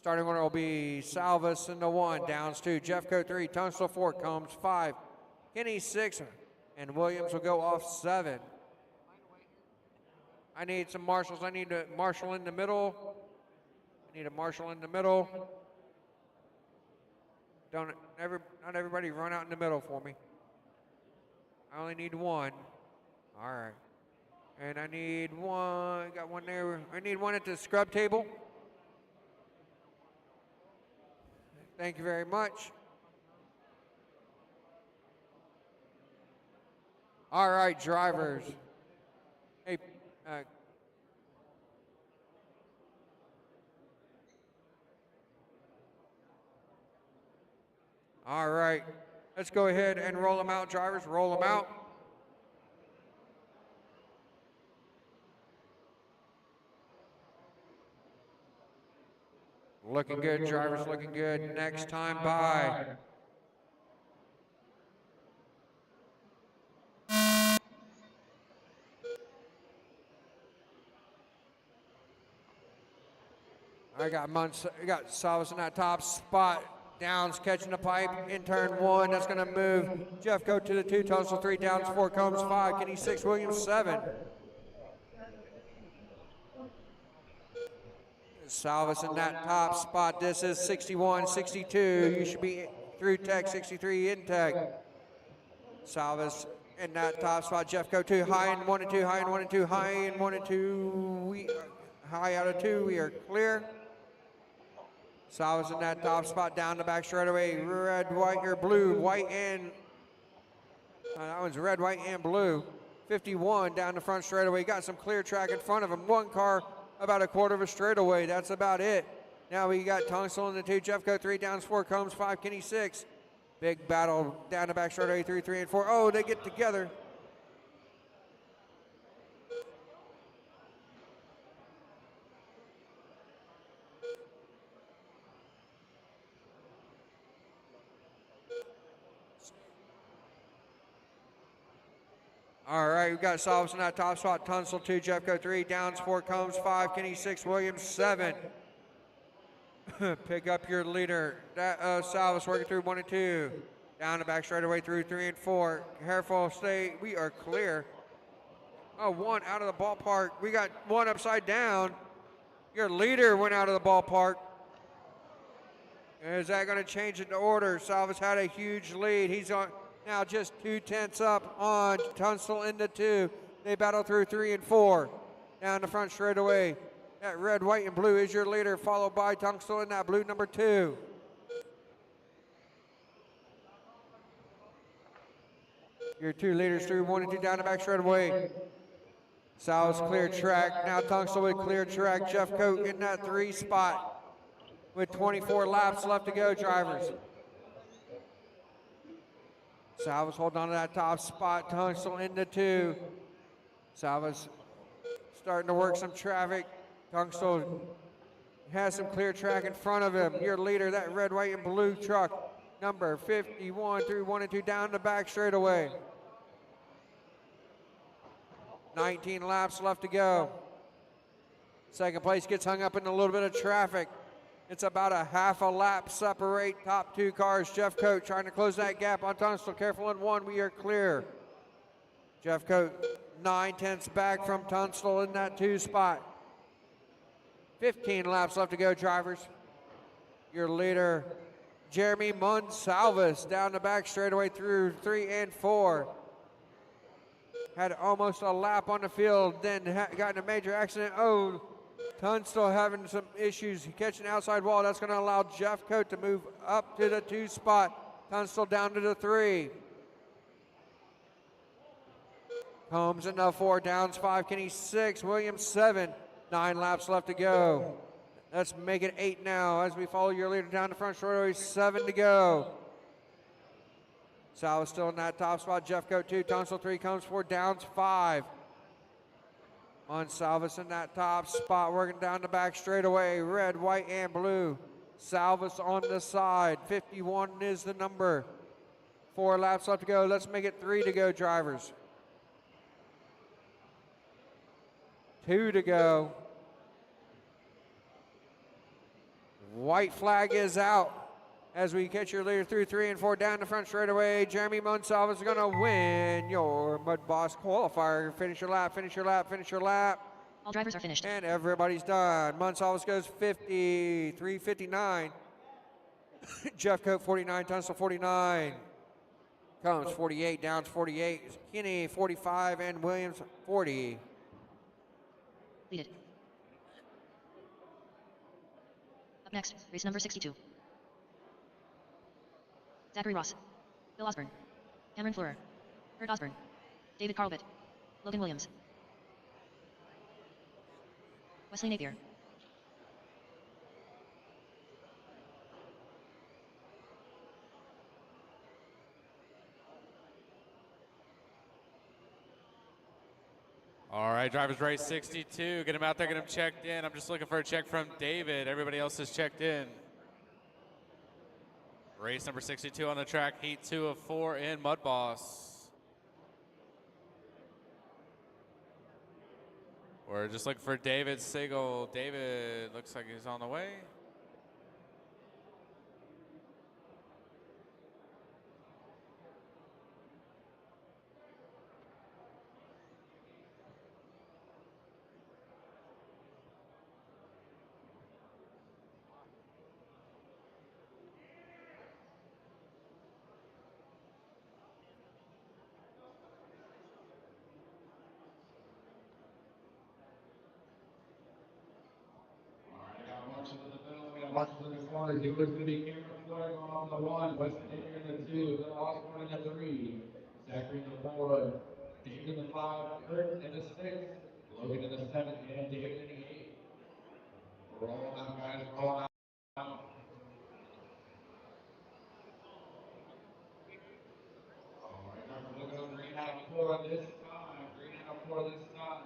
Starting order will be Salvis in the 1, Downs 2, Jeffco 3, Tunstall 4, Combs 5, Kenny 6, and Williams will go off 7. I need some marshals. I need a marshal in the middle. I need a marshal in the middle. Not everybody run out in the middle for me. I only need one. All right. And I need one. Got one there. I need one at the scrub table. Thank you very much. All right, drivers. Hey, all right. Let's go ahead and roll them out, drivers. Roll them out. Looking good, drivers, looking good. Next time by. I got Salvis in that top spot. Downs catching the pipe in turn 1. That's going to move Jeffco to the 2. Tunstall 3. Downs 4. Combs 5. Kenny 6. Williams 7. Salvis in that top spot. This is 61, 62. You should be through tech, 63 in tech. Salvis in that top spot. Jeffco 2. High in 1 and 2. High in 1 and 2. High in 1 and 2. High out of 2. We are clear. Salvis in that top spot, down the back straightaway, red, white, or blue, white and, that one's red, white, and blue. 51 down the front straightaway, got some clear track in front of him. One car about a quarter of a straightaway, that's about it. Now we got Tunstall in the 2, Jeffco 3, Downs 4, Combs 5, Kenny 6. Big battle down the back straightaway, 3, 3, and 4. Oh, they get together. All right, we got Salvis in that top spot. Tunstall 2, Jeffco 3, Downs 4, Combs 5, Kenny 6, Williams 7. Pick up your leader. Salvis working through 1 and 2. Down the back straightaway through 3 and 4. Careful, stay. We are clear. Oh, 1 out of the ballpark. We got 1 upside down. Your leader went out of the ballpark. Is that going to change the order? Salvis had a huge lead. He's on. Now just 2/10 up on Tunstall in the 2. They battle through 3 and 4. Down the front straightaway. That red, white, and blue is your leader, followed by Tunstall in that blue number 2. Your 2 leaders through 1 and 2 down the back straightaway. Salvis clear track. Now Tunstall with clear track. Jeffco in that 3 spot with 24 laps left to go, drivers. Salvis holding on to that top spot. Tunstall in the 2. Salvis starting to work some traffic. Tunstall has some clear track in front of him. Your leader, that red, white, and blue truck, number 51 through 1 and 2 down the back straightaway. 19 laps left to go. Second place gets hung up in a little bit of traffic. It's about a half a lap separate top 2 cars. Jeffco trying to close that gap on Tunstall. Careful in 1, we are clear. Jeffco 9/10 back from Tunstall in that 2 spot. 15 laps left to go, drivers. Your leader, Jeremy Monsalvis, down the back straightaway through 3 and 4. Had almost a lap on the field, then got in a major accident. Oh, Tunstall having some issues catching the outside wall. That's going to allow Jeffco to move up to the 2 spot. Tunstall down to the 3. Combs in the 4, Downs 5, Kenny 6, Williams 7. 9 laps left to go. Let's make it 8 now as we follow your leader down the front straightaway. 7 to go. Salvis still in that top spot. Jeffco 2, Tunstall 3, Combs 4, Downs 5. Monsalvis in that top spot, working down the back straightaway. Red, white, and blue. Salvis on the side. 51 is the number. 4 laps left to go. Let's make it 3 to go, drivers. 2 to go. White flag is out as we catch your leader through 3 and 4 down the front straightaway. Jeremy Monsalve is going to win your MUDBoss qualifier. Finish your lap, finish your lap, finish your lap. All drivers are finished. And everybody's done. Monsalve goes 53.59. Jeff Cope 49, Tunstall 49. Combs 48, Downs 48, Kinney 45, and Williams 40. Lead it. Up next, race number 62. Zachary Ross, Bill Osborne, Cameron Fleurer, Kurt Osborne, David Carlbit, Logan Williams, Wesley Napier. All right, drivers race 62. Get them out there, get them checked in. I'm just looking for a check from David. Everybody else is checked in. Race number 62 on the track, heat 2 of 4 in MUDBoss. We're just looking for David Siegel. David looks like he's on the way. He was going to be Cameron Fleurer on the 1, Wesley Napier in the 2, Bill Osborne in the 3, Zachary in the 4, David in the 5, Kurt in the 6, Logan in the 7, and David in the 8. Rolling out, guys, rolling out. All right, looking over green out of 4 this time. Green out of 4 this time.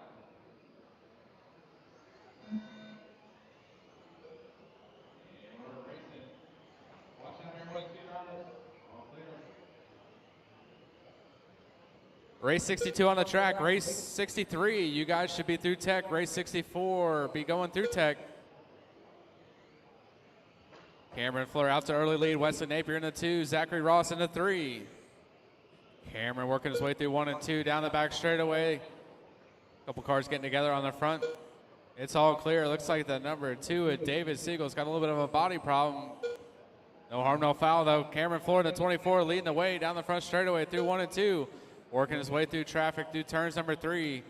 Race 62 on the track. Race 63, you guys should be through tech. Race 64, be going through tech. Cameron Fleurer out to early lead. Wesley Napier in the 2. Zachary Ross in the 3. Cameron working his way through 1 and 2 down the back straightaway. A couple cars getting together on the front. It's all clear. Looks like the number 2 at David Siegel's got a little bit of a body problem. No harm, no foul though. Cameron Fleurer in the 24 leading the way down the front straightaway through 1 and 2. Working his way through traffic through turns number 3.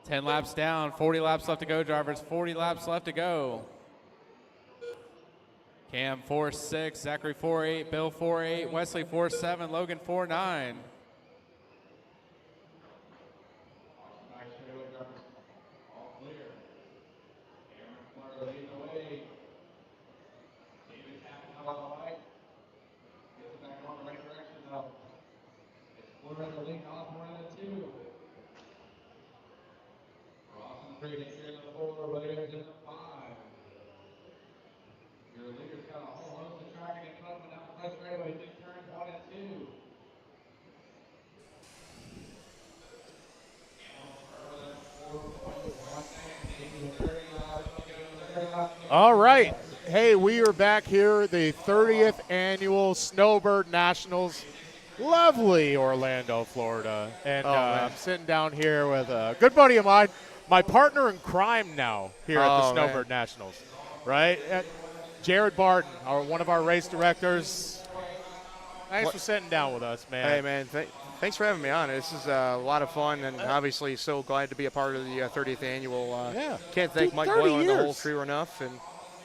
10 laps down, 40 laps left to go, drivers. 40 laps left to go. Cam 4.6, Zachary 4.8, Bill 4.8, Wesley 4.7, Logan 4.9. All right. Hey, we are back here at the 30th annual Snowbird Nationals. Lovely Orlando, Florida. And I'm sitting down here with a good buddy of mine, my partner in crime now here at the Snowbird Nationals, right? Jared Barton, one of our race directors. Thanks for sitting down with us, man. Hey, man. Thanks for having me on. This is a lot of fun, and obviously so glad to be a part of the 30th annual. Can't thank Mike Boyle and the whole crew enough. And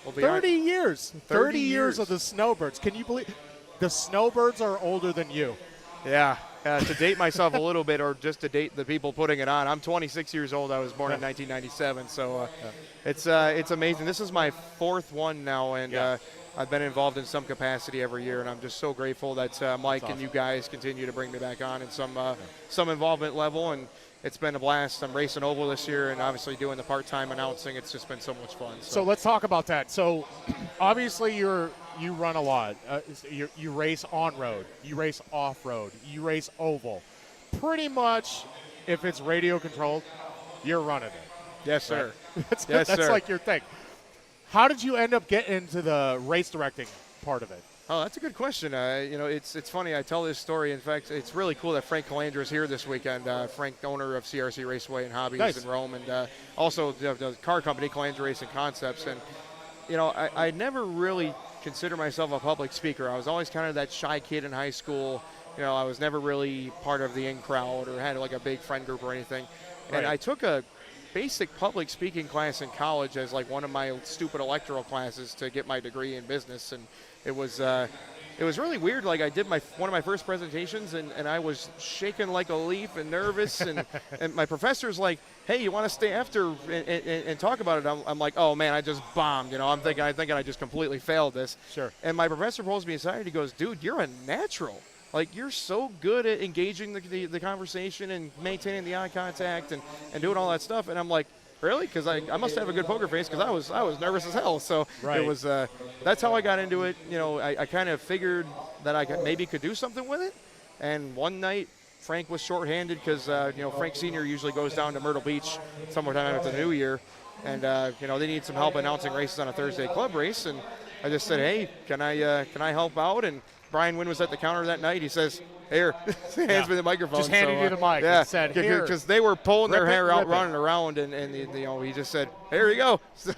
we'll be 30 years. 30 years of the Snowbirds. Can you believe the Snowbirds are older than you? Yeah. To date myself a little bit, or just to date the people putting it on, I'm 26 years old. I was born in 1997, so it's amazing. This is my 4th one now, and I've been involved in some capacity every year, and I'm just so grateful that Mike and you guys continue to bring me back on in some involvement level, and it's been a blast. I'm racing oval this year, and obviously doing the part-time announcing. It's just been so much fun. So let's talk about that. So obviously you run a lot. You race on-road, you race off-road, you race oval. Pretty much, if it's radio-controlled, you're running it. Yes, sir. That's, Yes, that's sir. like your thing. How did you end up getting into the race directing part of it? Oh, that's a good question. It's funny. I tell this story. In fact, it's really cool that Frank Calandra is here this weekend. Frank, owner of CRC Raceway and Hobbies Nice. in Rome, and also the car company Calandra Racing Concepts. And I never really consider myself a public speaker. I was always kind of that shy kid in high school. I was never really part of the in crowd or had like a big friend group or anything. Right. And I took a basic public speaking class in college as like one of my stupid electoral classes to get my degree in business, and it was really weird. Like I did one of my first presentations, and I was shaking like a leaf and nervous, and my professor's like, "Hey, you want to stay after and talk about it?" I'm like, "Oh man, I just bombed." I'm thinking I just completely failed this. Sure. And my professor pulls me aside. He goes, "Dude, you're a natural. Like, you're so good at engaging the conversation and maintaining the eye contact and doing all that stuff." And I'm like, really? Because I must have a good poker face because I was nervous as hell. So Right. it was that's how I got into it. I kind of figured that I maybe could do something with it. And one night, Frank was shorthanded because Frank Sr. usually goes down to Myrtle Beach sometime after the New Year, and they need some help announcing races on a Thursday club race. And I just said, "Hey, can I help out?" And Brian Wynn was at the counter that night. He says, "Here," hands me the microphone. Just handed you the mic Yeah, and said, "Here." because they were pulling their Rip it, hair out, rip it. running around, and he just said, "Here you go." So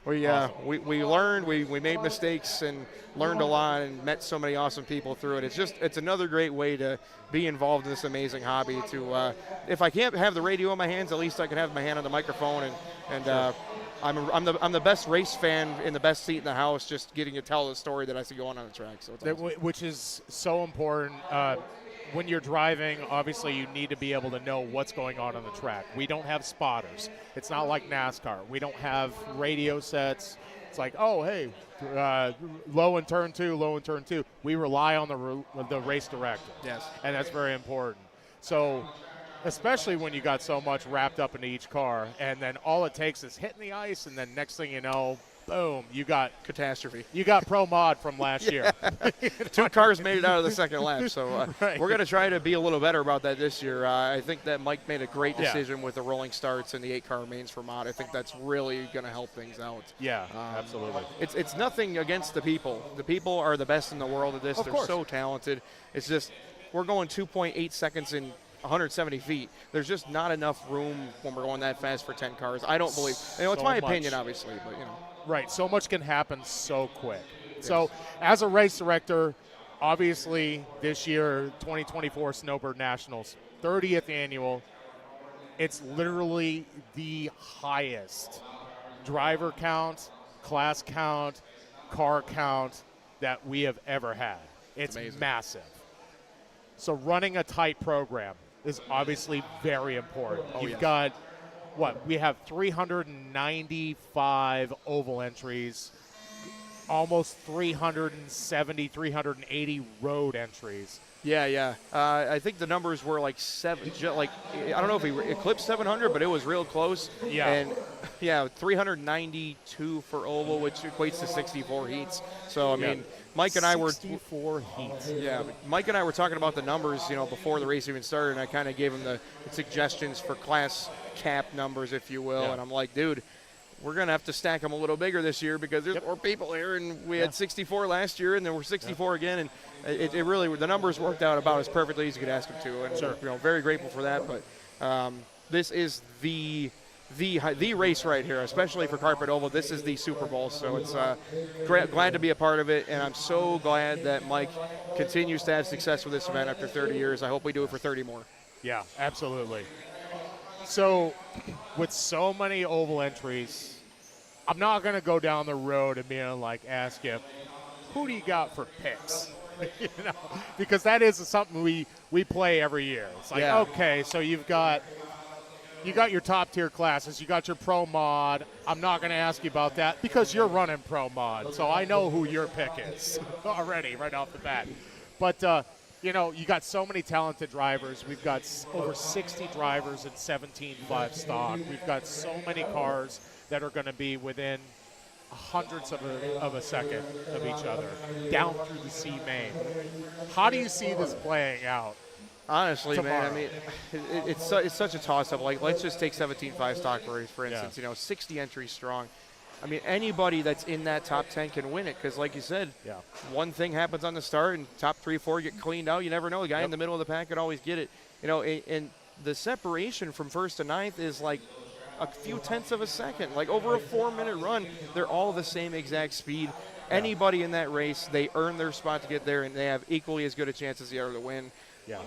Yeah. we learned, we made mistakes and learned a lot and met so many awesome people through it. It's another great way to be involved in this amazing hobby. To if I can't have the radio in my hands, at least I can have my hand on the microphone and. I'm the best race fan in the best seat in the house, just getting to tell the story that I see going on the track. So it's awesome. Which is so important. When you're driving, obviously you need to be able to know what's going on the track. We don't have spotters. It's not like NASCAR. We don't have radio sets. It's like, oh, hey, low in turn two, low in turn two. We rely on the race director. Yes. And that's very important. So especially when you got so much wrapped up into each car, and then all it takes is hitting the ice, and then next thing you know, boom, you got catastrophe. You got Pro Mod from last year. 2 cars made it out of the second lap, so Right. we're going to try to be a little better about that this year. I think that Mike made a great Yeah. decision with the rolling starts and the 8-car mains for Mod. I think that's really going to help things out. Yeah, absolutely. It's nothing against the people. The people are the best in the world at this. Of They're course. so talented. It's just we're going 2.8 seconds in 170 feet. There's just not enough room when we're going that fast for 10 cars. I don't believe. It's So my much. opinion, obviously, but Right, so much can happen so quick. So as a race director, obviously this year, 2024 Snowbird Nationals, 30th annual, it's literally the highest driver count, class count, car count that we have ever had. It's amazing. massive. So running a tight program is obviously very important. Oh, You've yes. got, we have 395 oval entries, almost 370, 380 road entries. Yeah. I think the numbers were like I don't know if we eclipsed 700, but it was real close. Yeah. And 392 for oval, which equates to 64 heats. So I mean, Mike and I were 64 heats. Yeah, Mike and I were talking about the numbers, before the race even started, and I kind of gave him the suggestions for class cap numbers, if you will. Yeah. And I'm like, dude, we're going to have to stack them a little bigger this year because there's more people here, and we had 64 last year, and then we're 64 again, and it really, the numbers worked out about as perfectly as you could ask them to, and we're very grateful for that. But this is the race right here, especially for Carpet Oval. This is the Super Bowl, so it's glad to be a part of it, and I'm so glad that Mike continues to have success with this event after 30 years. I hope we do it for 30 more. Yeah, absolutely. So with so many oval entries, I'm not going to go down the road and ask you, who do you got for picks? Because that is something we play every year. It's like, okay, so you got your top tier classes, you got your Pro Mod. I'm not going to ask you about that because you're running Pro Mod, so I know who your pick is already right off the bat. But you got so many talented drivers. We've got over 60 drivers in 17.5 stock. We've got so many cars that are going to be within hundredths of a second of each other down through the C main. How do you see this playing out Honestly, man, I tomorrow. mean, it's such a toss-up. Like, let's just take 17.5 stock race, for instance. Yeah. 60 entries strong. I mean, anybody that's in that top 10 can win it because, like you said, one thing happens on the start and top 3, 4 get cleaned out. You never know. The guy in the middle of the pack could always get it. And the separation from first to ninth is like a few tenths of a second. Like over a 4-minute run, they're all the same exact speed. Anybody in that race, they earn their spot to get there, and they have equally as good a chance as the other to win. Yeah.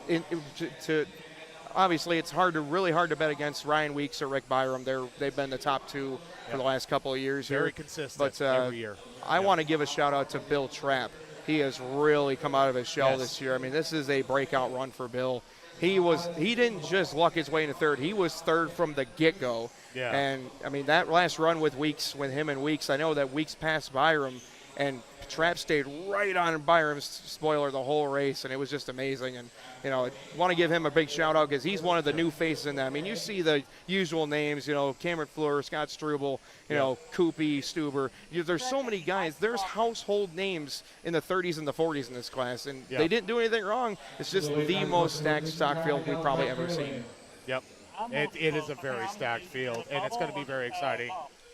Obviously, it's really hard to bet against Ryan Weeks or Rick Byram. They've been the top 2 for the last couple of years. Very here. consistent But every year. I want to give a shout out to Bill Trapp. He has really come out of his shell this year. I mean, this is a breakout run for Bill. He didn't just luck his way into third. He was third from the get-go. Yeah. And I mean, that last run with him and Weeks, I know that Weeks passed Byram, and Trapp stayed right on Byram's spoiler the whole race, and it was just amazing. And I want to give him a big shout out because he's one of the new faces in that. I mean, you see the usual names, Cameron Fleur, Scott Struble, Koopy, Stuber. There's so many guys. There's household names in the 30s and the 40s in this class, and they didn't do anything wrong. It's just the most stacked stock field we've probably ever seen. Yep. It is a very stacked field, and it's going to be very exciting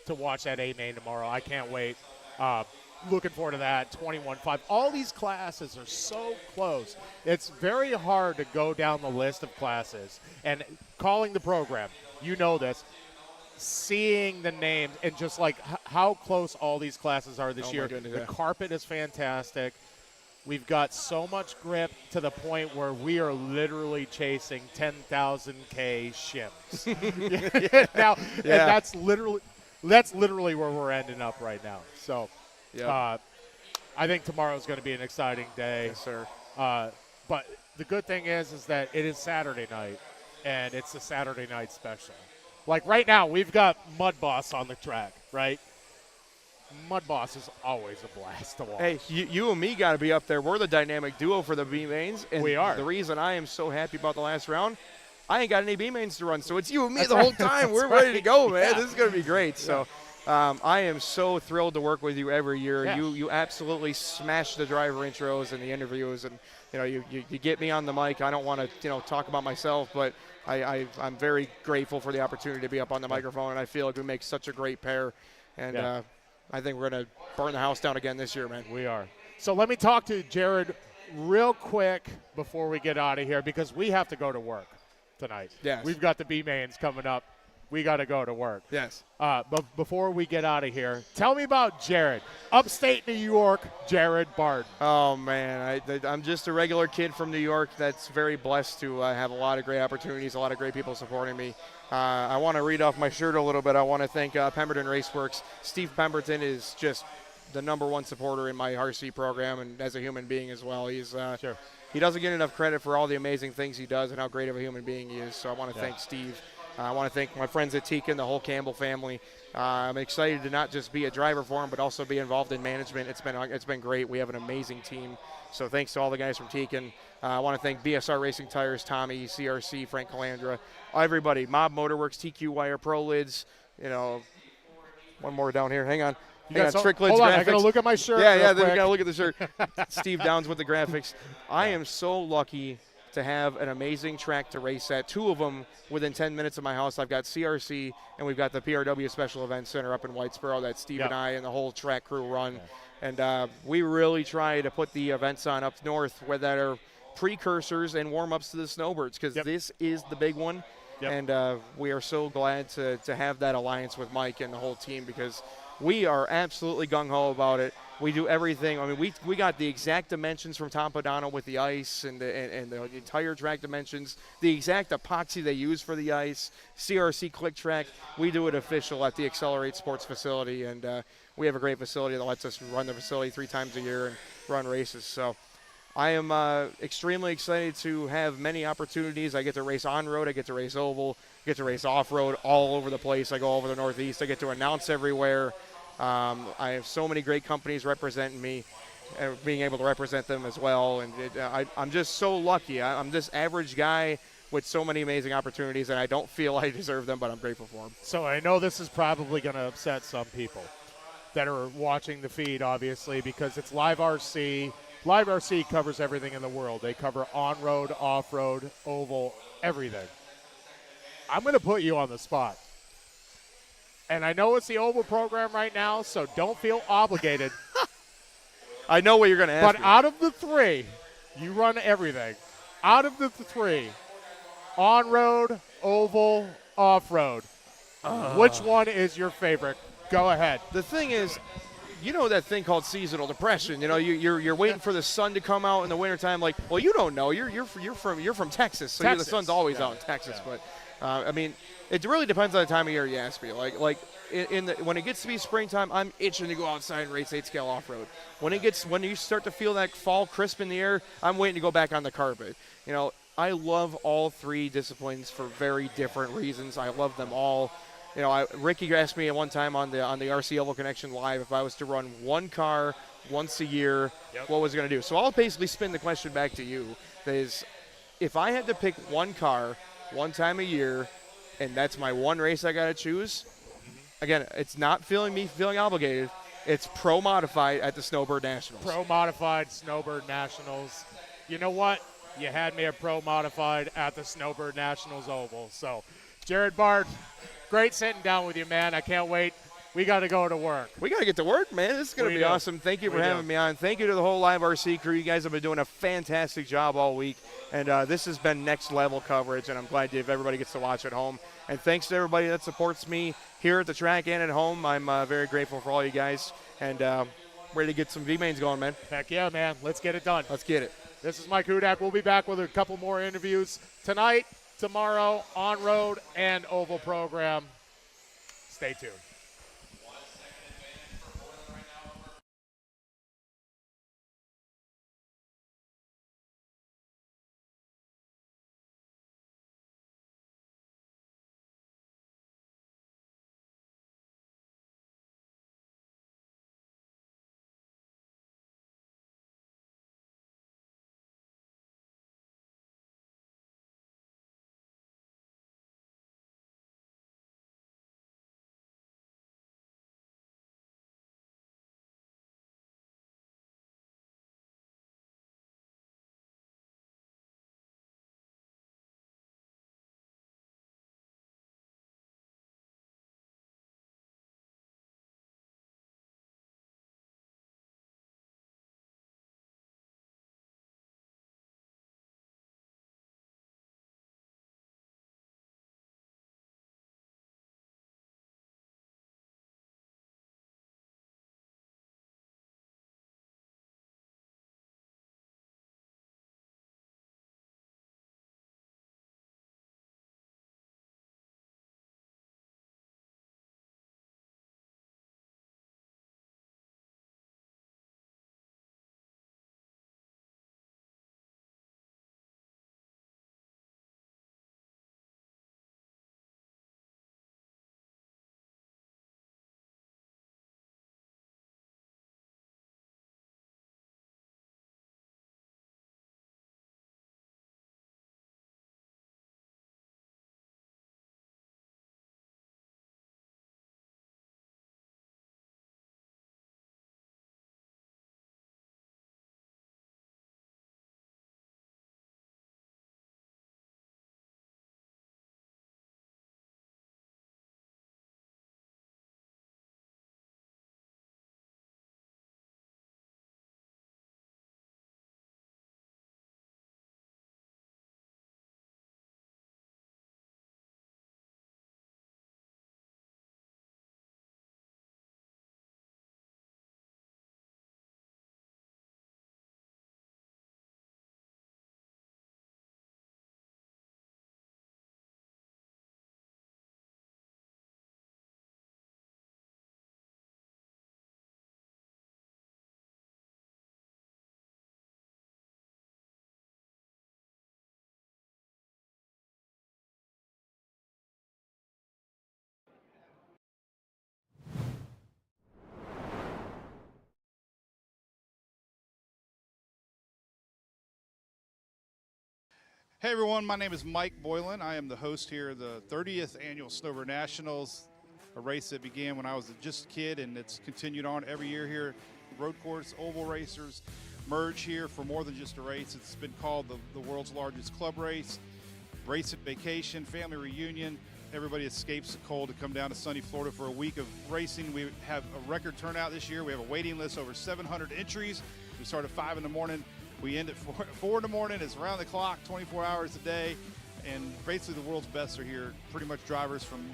to watch that A-Main tomorrow. I can't wait. Looking forward to that, 21.5. All these classes are so close. It's very hard to go down the list of classes. And calling the program, you know this, seeing the names and just like how close all these classes are this year. Goodness, the carpet is fantastic. We've got so much grip to the point where we are literally chasing 10,000K shims. Now, and that's literally where we're ending up right now. So. Yep. I think tomorrow's going to be an exciting day. Yes, sir. But the good thing is that it is Saturday night, and it's a Saturday night special. Like right now, we've got MUDBoss on the track, right? MUDBoss is always a blast to watch. Hey, you and me got to be up there. We're the dynamic duo for the B-Mains. And we are. The reason I am so happy about the last round, I ain't got any B-Mains to run, so it's you and me That's the whole right. time. That's We're ready to go, man. Yeah. This is going to be great. So I am so thrilled to work with you every year. Yeah. You absolutely smash the driver intros and the interviews, and you get me on the mic. I don't want to talk about myself, but I'm very grateful for the opportunity to be up on the microphone, and I feel like we make such a great pair. And I think we're going to burn the house down again this year, man. We are. So let me talk to Jared real quick before we get out of here because we have to go to work tonight. Yes. We've got the B-Mains coming up. We got to go to work. Yes. But before we get out of here, tell me about Jared. Upstate New York, Jared Barton. Oh, man. I'm just a regular kid from New York that's very blessed to have a lot of great opportunities, a lot of great people supporting me. I want to read off my shirt a little bit. I want to thank Pemberton Raceworks. Steve Pemberton is just the #1 supporter in my RC program and as a human being as well. He's He doesn't get enough credit for all the amazing things he does and how great of a human being he is. So I want to thank Steve. I want to thank my friends at Tekin, the whole Campbell family. I'm excited to not just be a driver for him, but also be involved in management. It's been great. We have an amazing team. So thanks to all the guys from Tekin. I want to thank BSR Racing Tires, Tommy, CRC, Frank Calandra, everybody. Mob Motorworks, TQ Wire, Pro Lids. One more down here. Hang on. Trick Lids hold on, Graphics. I got to look at my shirt. Yeah, real we quick. got to look at the shirt. Steve Downs with the graphics. I am so lucky to have an amazing track to race at. 2 of them within 10 minutes of my house. I've got CRC, and we've got the PRW Special Events Center up in Whitesboro that Steve and I and the whole track crew run. And we really try to put the events on up north that are precursors and warm-ups to the Snowbirds because this is the big one. And we are so glad to have that alliance with Mike and the whole team because we are absolutely gung-ho about it. We do everything. I mean, we got the exact dimensions from Tom Podano with the ice and the entire track dimensions, the exact epoxy they use for the ice, CRC Click Track. We do it official at the Accelerate Sports facility, and we have a great facility that lets us run the facility 3 times a year and run races. So I am extremely excited to have many opportunities. I get to race on-road. I get to race oval. I get to race off-road all over the place. I go all over the Northeast. I get to announce everywhere. I have so many great companies representing me, being able to represent them as well. And I'm just so lucky. I'm this average guy with so many amazing opportunities, and I don't feel I deserve them, but I'm grateful for them. So I know this is probably going to upset some people that are watching the feed, obviously, because it's live RC. Live RC covers everything in the world. They cover on-road, off-road, oval, everything. I'm going to put you on the spot. And I know it's the oval program right now, so don't feel obligated. I know what you're going to ask But me. out of the three, you run everything. Out of the three, on-road, oval, off-road, which one is your favorite? Go ahead. The thing is, you know that thing called seasonal depression. You know, you're waiting for the sun to come out in the wintertime. Like, well, you don't know. You're from Texas, so the sun's always out in Texas. Yeah. But I mean, it really depends on the time of year you ask me. Like when it gets to be springtime, I'm itching to go outside and race 8-scale off-road. When you start to feel that fall crisp in the air, I'm waiting to go back on the carpet. You know, I love all three disciplines for very different reasons. I love them all. You know, Ricky asked me at one time on the RC Oval Connection Live if I was to run one car once a year, what was I going to do? So I'll basically spin the question back to you. That is, if I had to pick one car one time a year, and that's my one race I got to choose, again, it's not feeling obligated. It's Pro Modified at the Snowbird Nationals. Pro Modified Snowbird Nationals. You know what? You had me a Pro Modified at the Snowbird Nationals Oval. So, Jared Bard, great sitting down with you, man. I can't wait. We got to go to work. We got to get to work, man. This is going to be awesome. Thank you for having me on. Thank you to the whole Live RC crew. You guys have been doing a fantastic job all week. And this has been next level coverage, and I'm glad if everybody gets to watch at home. And thanks to everybody that supports me here at the track and at home. I'm very grateful for all you guys. And ready to get some V-Mains going, man. Heck yeah, man. Let's get it done. Let's get it. This is Mike Hudak. We'll be back with a couple more interviews tonight, tomorrow, on-road and oval program. Stay tuned. Hey everyone, my name is Mike Boylan. I am the host here of the 30th Annual Snowbird Nationals, a race that began when I was just a kid and it's continued on every year here. Road course, oval racers, merge here for more than just a race. It's been called the world's largest club race, race at vacation, family reunion. Everybody escapes the cold to come down to sunny Florida for a week of racing. We have a record turnout this year. We have a waiting list, over 700 entries. We start at 5 in the morning. We end at 4 in the morning. It's around the clock, 24 hours a day. And basically the world's best are here. Pretty much drivers from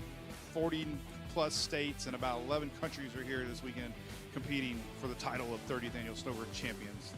40 plus states and about 11 countries are here this weekend competing for the title of 30th Annual Snowbird Champions.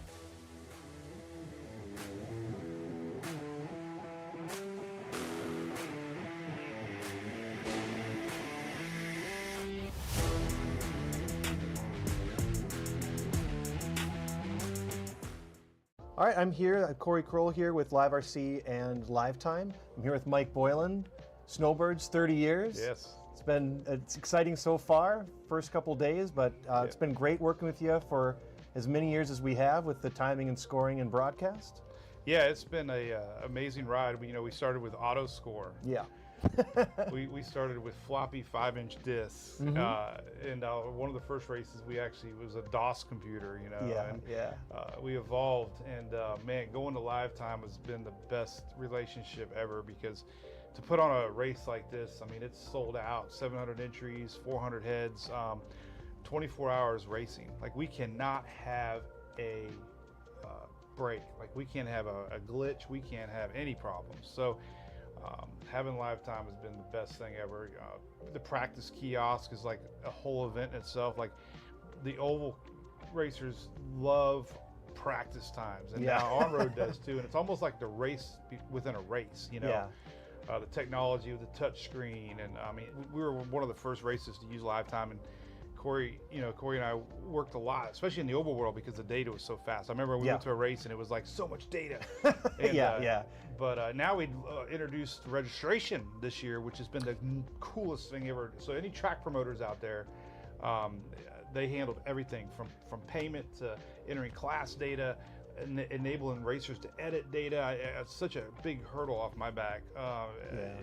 All right, I'm here, Corey Kroll here with Live RC and Live Time. I'm here with Mike Boylan, Snowbirds, 30 years. Yes. It's exciting so far, first couple days, but it's been great working with you for as many years as we have with the timing and scoring and broadcast. Yeah, it's been a amazing ride. We started with auto score. Yeah. we started with floppy 5-inch discs, and one of the first races we actually was a DOS computer, we evolved, and man, going to Live Time has been the best relationship ever, because to put on a race like this, I mean, it's sold out, 700 entries, 400 heads, 24 hours racing. Like, we cannot have a break, like we can't have a glitch, we can't have any problems. So having Live Time has been the best thing ever. The practice kiosk is like a whole event in itself. Like, the oval racers love practice times, and now on-road does too. And it's almost like the race within a race, the technology with the touch screen. And I mean, we were one of the first races to use Live Time, and Corey and I worked a lot, especially in the oval world, because the data was so fast. I remember we went to a race and it was like so much data. And, But now we introduced registration this year, which has been the coolest thing ever. So any track promoters out there, they handled everything from payment to entering class data, enabling racers to edit data. It's such a big hurdle off my back.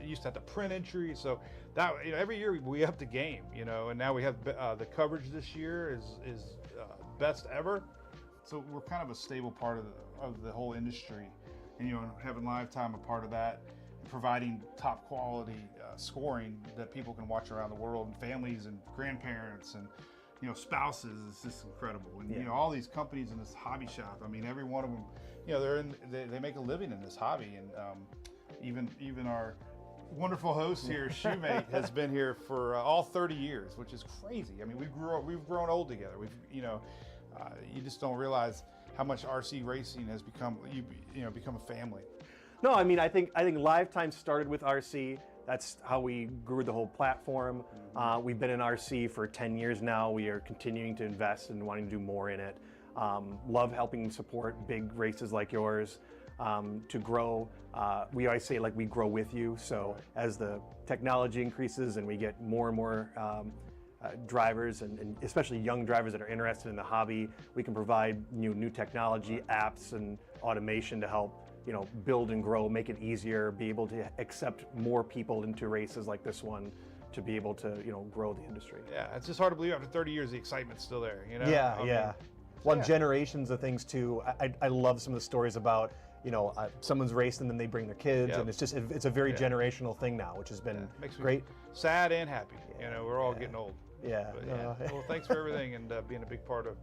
Used to have to print entries, so that every year we up the game, and now we have the coverage this year is best ever. So we're kind of a stable part of the whole industry, and having Live Time a part of that, providing top quality scoring that people can watch around the world, and families and grandparents and spouses. Is just incredible. And all these companies in this hobby shop, I mean, every one of them, they make a living in this hobby. And even our wonderful host here, Shoemate, has been here for all 30 years, which is crazy. I mean, we've grown old together. You just don't realize how much RC racing has become a family. No, I mean, I think Live Time started with RC. That's how we grew the whole platform. We've been in RC for 10 years now. We are continuing to invest and wanting to do more in it. Love helping support big races like yours to grow. We always say, like, we grow with you. So as the technology increases and we get more and more drivers, and especially young drivers that are interested in the hobby, we can provide new technology, apps, and automation to help build and grow, make it easier, be able to accept more people into races like this one, to be able to grow the industry. Yeah, it's just hard to believe after 30 years the excitement's still there. Generations of things too. I love some of the stories about someone's racing and then they bring their kids, and it's a very generational thing now, which has been makes me great. Sad and happy. We're all getting old. Yeah. Well, thanks for everything, and being a big part of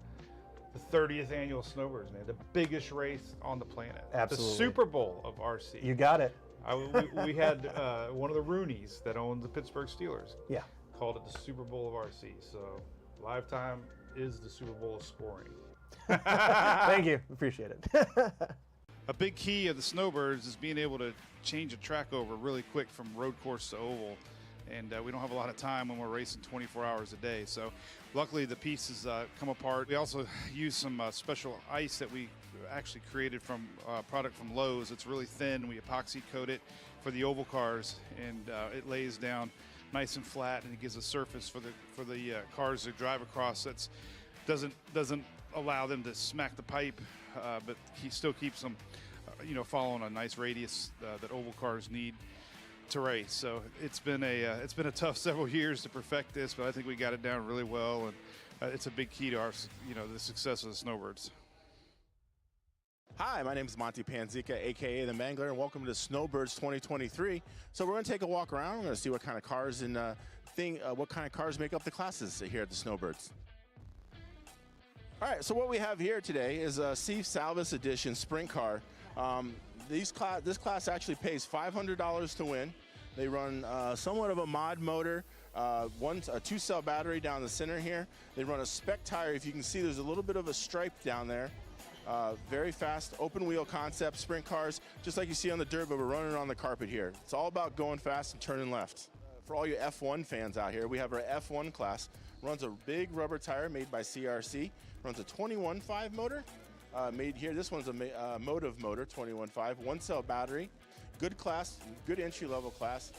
the 30th Annual Snowbirds, man. The biggest race on the planet. Absolutely. The Super Bowl of RC. You got it. We had one of the Rooneys that owned the Pittsburgh Steelers. Yeah. Called it the Super Bowl of RC. So Live Time is the Super Bowl of scoring. Thank you. Appreciate it. A big key of the Snowbirds is being able to change a track over really quick from road course to oval. And we don't have a lot of time when we're racing 24 hours a day. So luckily the pieces come apart. We also use some special ice that we actually created from a product from Lowe's. It's really thin. We epoxy coat it for the oval cars, and it lays down nice and flat, and it gives a surface for the cars to drive across. That's doesn't allow them to smack the pipe, but he still keeps them following a nice radius that oval cars need to race. So it's been a tough several years to perfect this, but I think we got it down really well, and it's a big key to our the success of the Snowbirds. Hi, my name is Monty Panzica, aka the Mangler, and welcome to Snowbirds 2023. So we're going to take a walk around. We're going to see what kind of cars and what kind of cars make up the classes here at the Snowbirds. All right, so what we have here today is a Steve Salvis Edition sprint car. This class actually pays $500 to win. They run somewhat of a mod motor, a 2-cell battery down the center here. They run a Spec tire. If you can see, there's a little bit of a stripe down there. Very fast, open wheel concept sprint cars, just like you see on the dirt, but we're running on the carpet here. It's all about going fast and turning left. For all you F1 fans out here, we have our F1 class. Runs a big rubber tire made by CRC. Runs a 21.5 motor made here. This one's a Motive motor, 21.5, 1-cell battery. Good class, good entry-level class.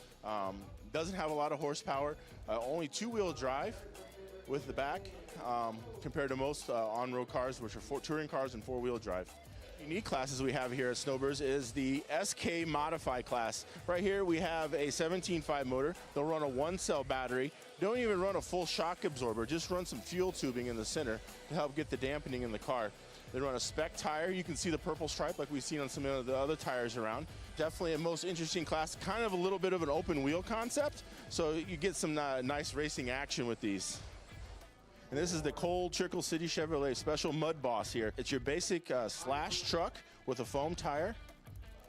Doesn't have a lot of horsepower. Only 2-wheel drive with the back compared to most on-road cars, which are touring cars and 4-wheel drive. Unique classes we have here at Snowbirds is the SK Modify class. Right here we have a 17.5 motor. They'll run a 1-cell battery. Don't even run a full shock absorber, just run some fuel tubing in the center to help get the dampening in the car. They run a Spec tire. You can see the purple stripe like we've seen on some of the other tires around. Definitely a most interesting class, kind of a little bit of an open wheel concept, so you get some nice racing action with these. And this is the Cold Trickle City Chevrolet Special MUDBoss here. It's your basic slash truck with a foam tire,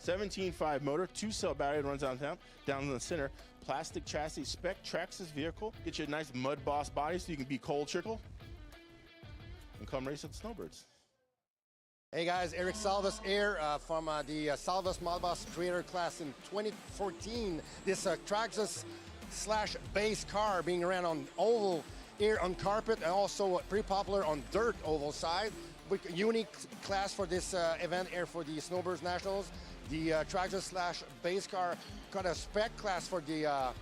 17.5 motor, 2-cell battery that runs down in the center, plastic chassis, Spec Traxxas vehicle. Get you a nice MUDBoss body so you can be Cold Trickle and come race at the Snowbirds. Hey guys, Eric Salvas here from the Salvas MUDBoss Creator Class in 2014. This Traxxas slash base car being ran on oval here on carpet and also pretty popular on dirt oval side. Unique class for this event here for the Snowbirds Nationals. The Traxxas slash base car got a Spec class for the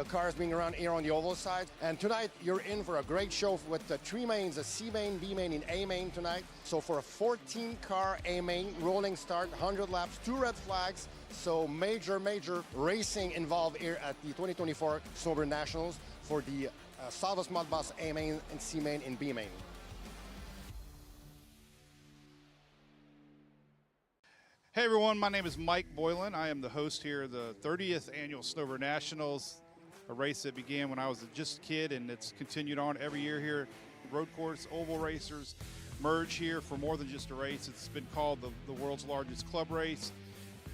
cars being around here on the oval side. And tonight you're in for a great show with the 3 mains, a C main, B main, and A main tonight. So for a 14-car A main, rolling start, 100 laps, 2 red flags. So major racing involved here at the 2024 Snowbird Nationals for the Salvas MUDBoss A main and C main and B main. Hey everyone, my name is Mike Boylan. I am the host here of the 30th Annual Snowbird Nationals, a race that began when I was just a kid and it's continued on every year here. Road course, oval racers merge here for more than just a race. It's been called the world's largest club race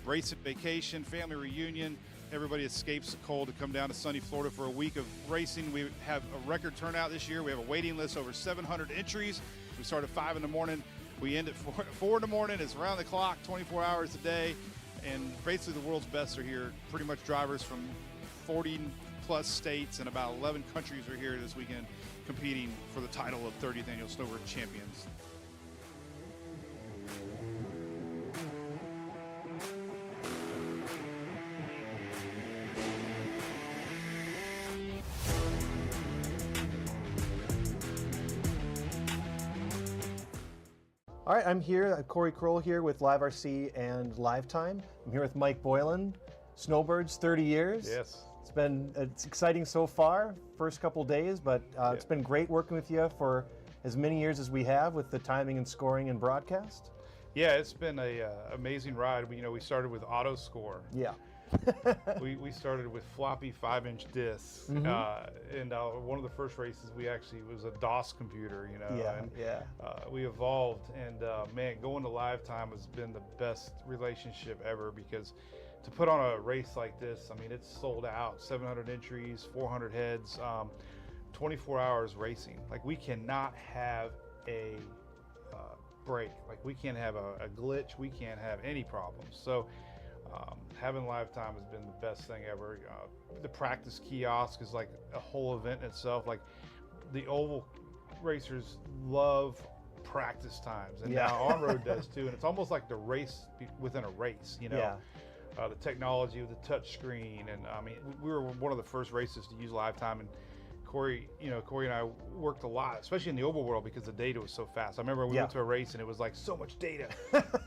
and vacation, family reunion. Everybody escapes the cold to come down to sunny Florida for a week of racing. We have a record turnout this year. We have a waiting list, over 700 entries. We start at 5 in the morning. We end at 4 in the morning. It's around the clock, 24 hours a day. And basically the world's best are here. Pretty much drivers from 40 plus states and about 11 countries are here this weekend competing for the title of 30th Annual Snowbird Champions. All right, I'm here, Corey Kroll here with Live RC and Live Time. I'm here with Mike Boylan, Snowbirds, 30 years. Yes. It's exciting so far, first couple days, but it's been great working with you for as many years as we have with the timing and scoring and broadcast. Yeah, it's been a amazing ride. We started with auto score. Yeah. we started with floppy 5-inch discs, and one of the first races we actually was a DOS computer, we evolved, and man, going to Live Time has been the best relationship ever, because to put on a race like this, I mean, it's sold out, 700 entries, 400 heads, 24 hours racing. Like, we cannot have a break. Like, we can't have a glitch. We can't have any problems. So having Live Time has been the best thing ever. The practice kiosk is like a whole event in itself. Like, the oval racers love practice times, and now on-road does too. And it's almost like the race within a race, the technology with the touch screen. And I mean, we were one of the first races to use Live Time, and Corey and I worked a lot, especially in the oval world, because the data was so fast. I remember we went to a race and it was like so much data.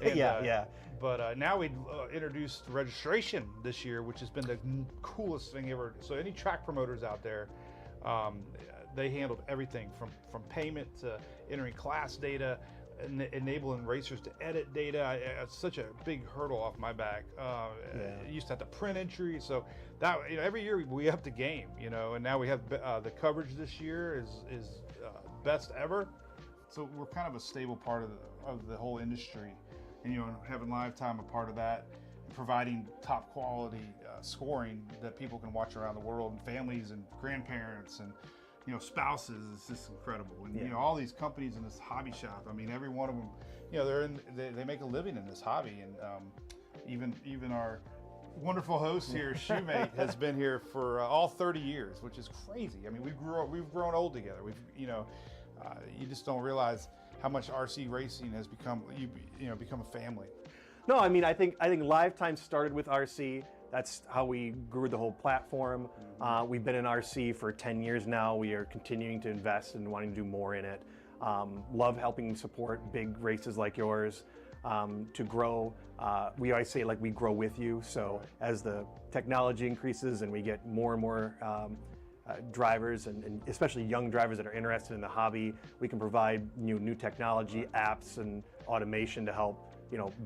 And, But now we introduced registration this year, which has been the coolest thing ever. So any track promoters out there, they handled everything from payment to entering class data, enabling racers to edit data. It's such a big hurdle off my back. I used to have to print entries, so that every year we up the game, and now we have the coverage this year is best ever. So we're kind of a stable part of the whole industry, and having Live Time a part of that, and providing top quality scoring that people can watch around the world, and families and grandparents and spouses. It's just incredible. And all these companies in this hobby shop, I mean, every one of them, they make a living in this hobby. And even our wonderful host here, Shoemate, has been here for all 30 years, which is crazy. I mean, we've grown old together. You just don't realize how much RC racing has become become a family. No, I mean, I think Live Time started with RC. That's how we grew the whole platform. We've been in RC for 10 years now. We are continuing to invest and wanting to do more in it. Love helping support big races like yours to grow. We always say, we grow with you. So as the technology increases and we get more and more drivers, and especially young drivers that are interested in the hobby, we can provide new technology, apps, and automation to help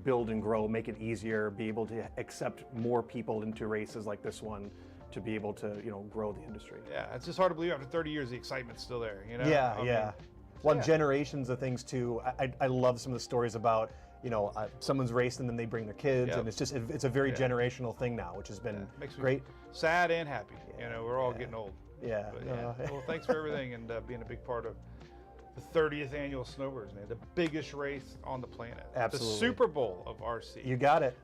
build and grow, make it easier, be able to accept more people into races like this one, to be able to grow the industry. Yeah, it's just hard to believe after 30 years the excitement's still there. Well, generations of things too. I love some of the stories about someone's raced and then they bring their kids, and it's a very generational thing now, which has been great. Sad and happy. We're all getting old. Yeah. Well, thanks for everything and being a big part of the 30th annual Snowbirds, man. The biggest race on the planet. Absolutely. The Super Bowl of RC. You got it.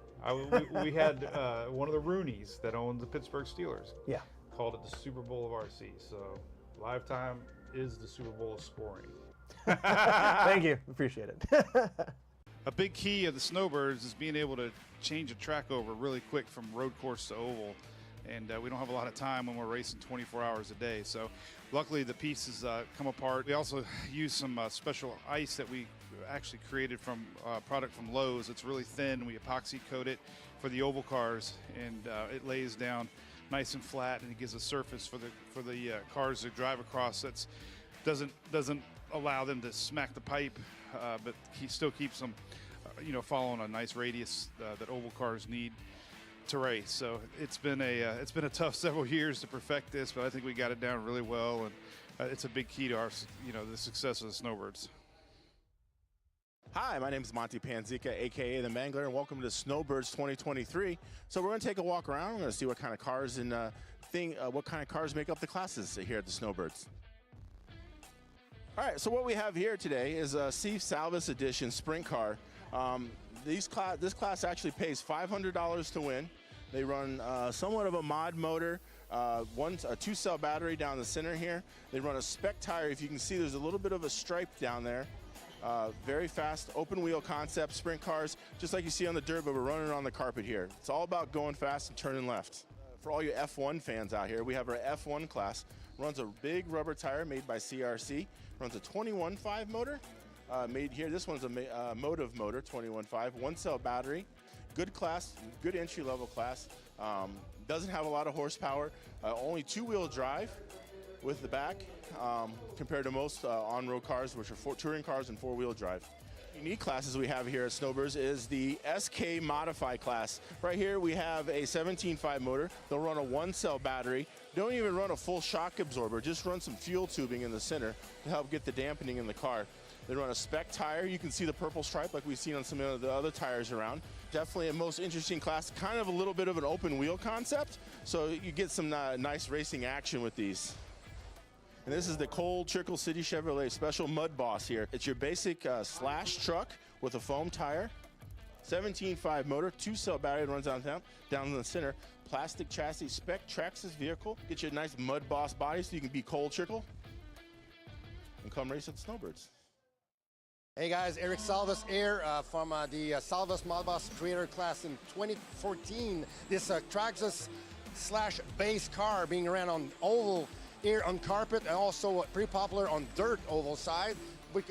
We had one of the Rooneys that owned the Pittsburgh Steelers. Yeah. Called it the Super Bowl of RC. So Live Time is the Super Bowl of scoring. Thank you. Appreciate it. A big key of the Snowbirds is being able to change a track over really quick from road course to oval. And we don't have a lot of time when we're racing 24 hours a day. So luckily the pieces come apart. We also use some special ice that we actually created from product from Lowe's. It's really thin. We epoxy coat it for the oval cars, and it lays down nice and flat, and it gives a surface for the cars to drive across. That doesn't allow them to smack the pipe, but he still keeps them following a nice radius that oval cars need to race. So it's been a tough several years to perfect this, but I think we got it down really well, and it's a big key to our the success of the Snowbirds. Hi, my name is Monty Panzica, aka the Mangler, and welcome to Snowbirds 2023. So we're going to take a walk around. We're going to see what kind of cars and what kind of cars make up the classes here at the Snowbirds. All right, so what we have here today is a Steve Salvis Edition sprint car. This class actually pays $500 to win. They run somewhat of a mod motor, a 2-cell battery down the center here. They run a Spec tire. If you can see, there's a little bit of a stripe down there. Very fast, open wheel concept sprint cars, just like you see on the dirt, but we're running on the carpet here. It's all about going fast and turning left. For all you F1 fans out here, we have our F1 class. Runs a big rubber tire made by CRC. Runs a 21.5 motor. Made here, this one's a Motive motor, 21.5, 1-cell battery. Good class, good entry-level class. Doesn't have a lot of horsepower. Only 2-wheel drive with the back, compared to most on-road cars, which are touring cars and 4-wheel drive. Unique classes we have here at Snowbirds is the SK Modify class. Right here we have a 17.5 motor. They'll run a 1-cell battery. Don't even run a full shock absorber, just run some fuel tubing in the center to help get the dampening in the car. They run a Spec tire. You can see the purple stripe like we've seen on some of the other tires around. Definitely a most interesting class, kind of a little bit of an open wheel concept, so you get some nice racing action with these. And this is the Cole Trickle City Chevrolet Special MUDBoss here. It's your basic slash truck with a foam tire, 17.5 motor, 2-cell battery that runs down in the center, plastic chassis, Spec Traxxas vehicle. Get you a nice MUDBoss body so you can be Cole Trickle and come race at the Snowbirds. Hey guys, Eric Salvas here from the Salvas MUDBoss Creator Class in 2014. This Traxxas slash base car being ran on oval here on carpet, and also pretty popular on dirt oval side.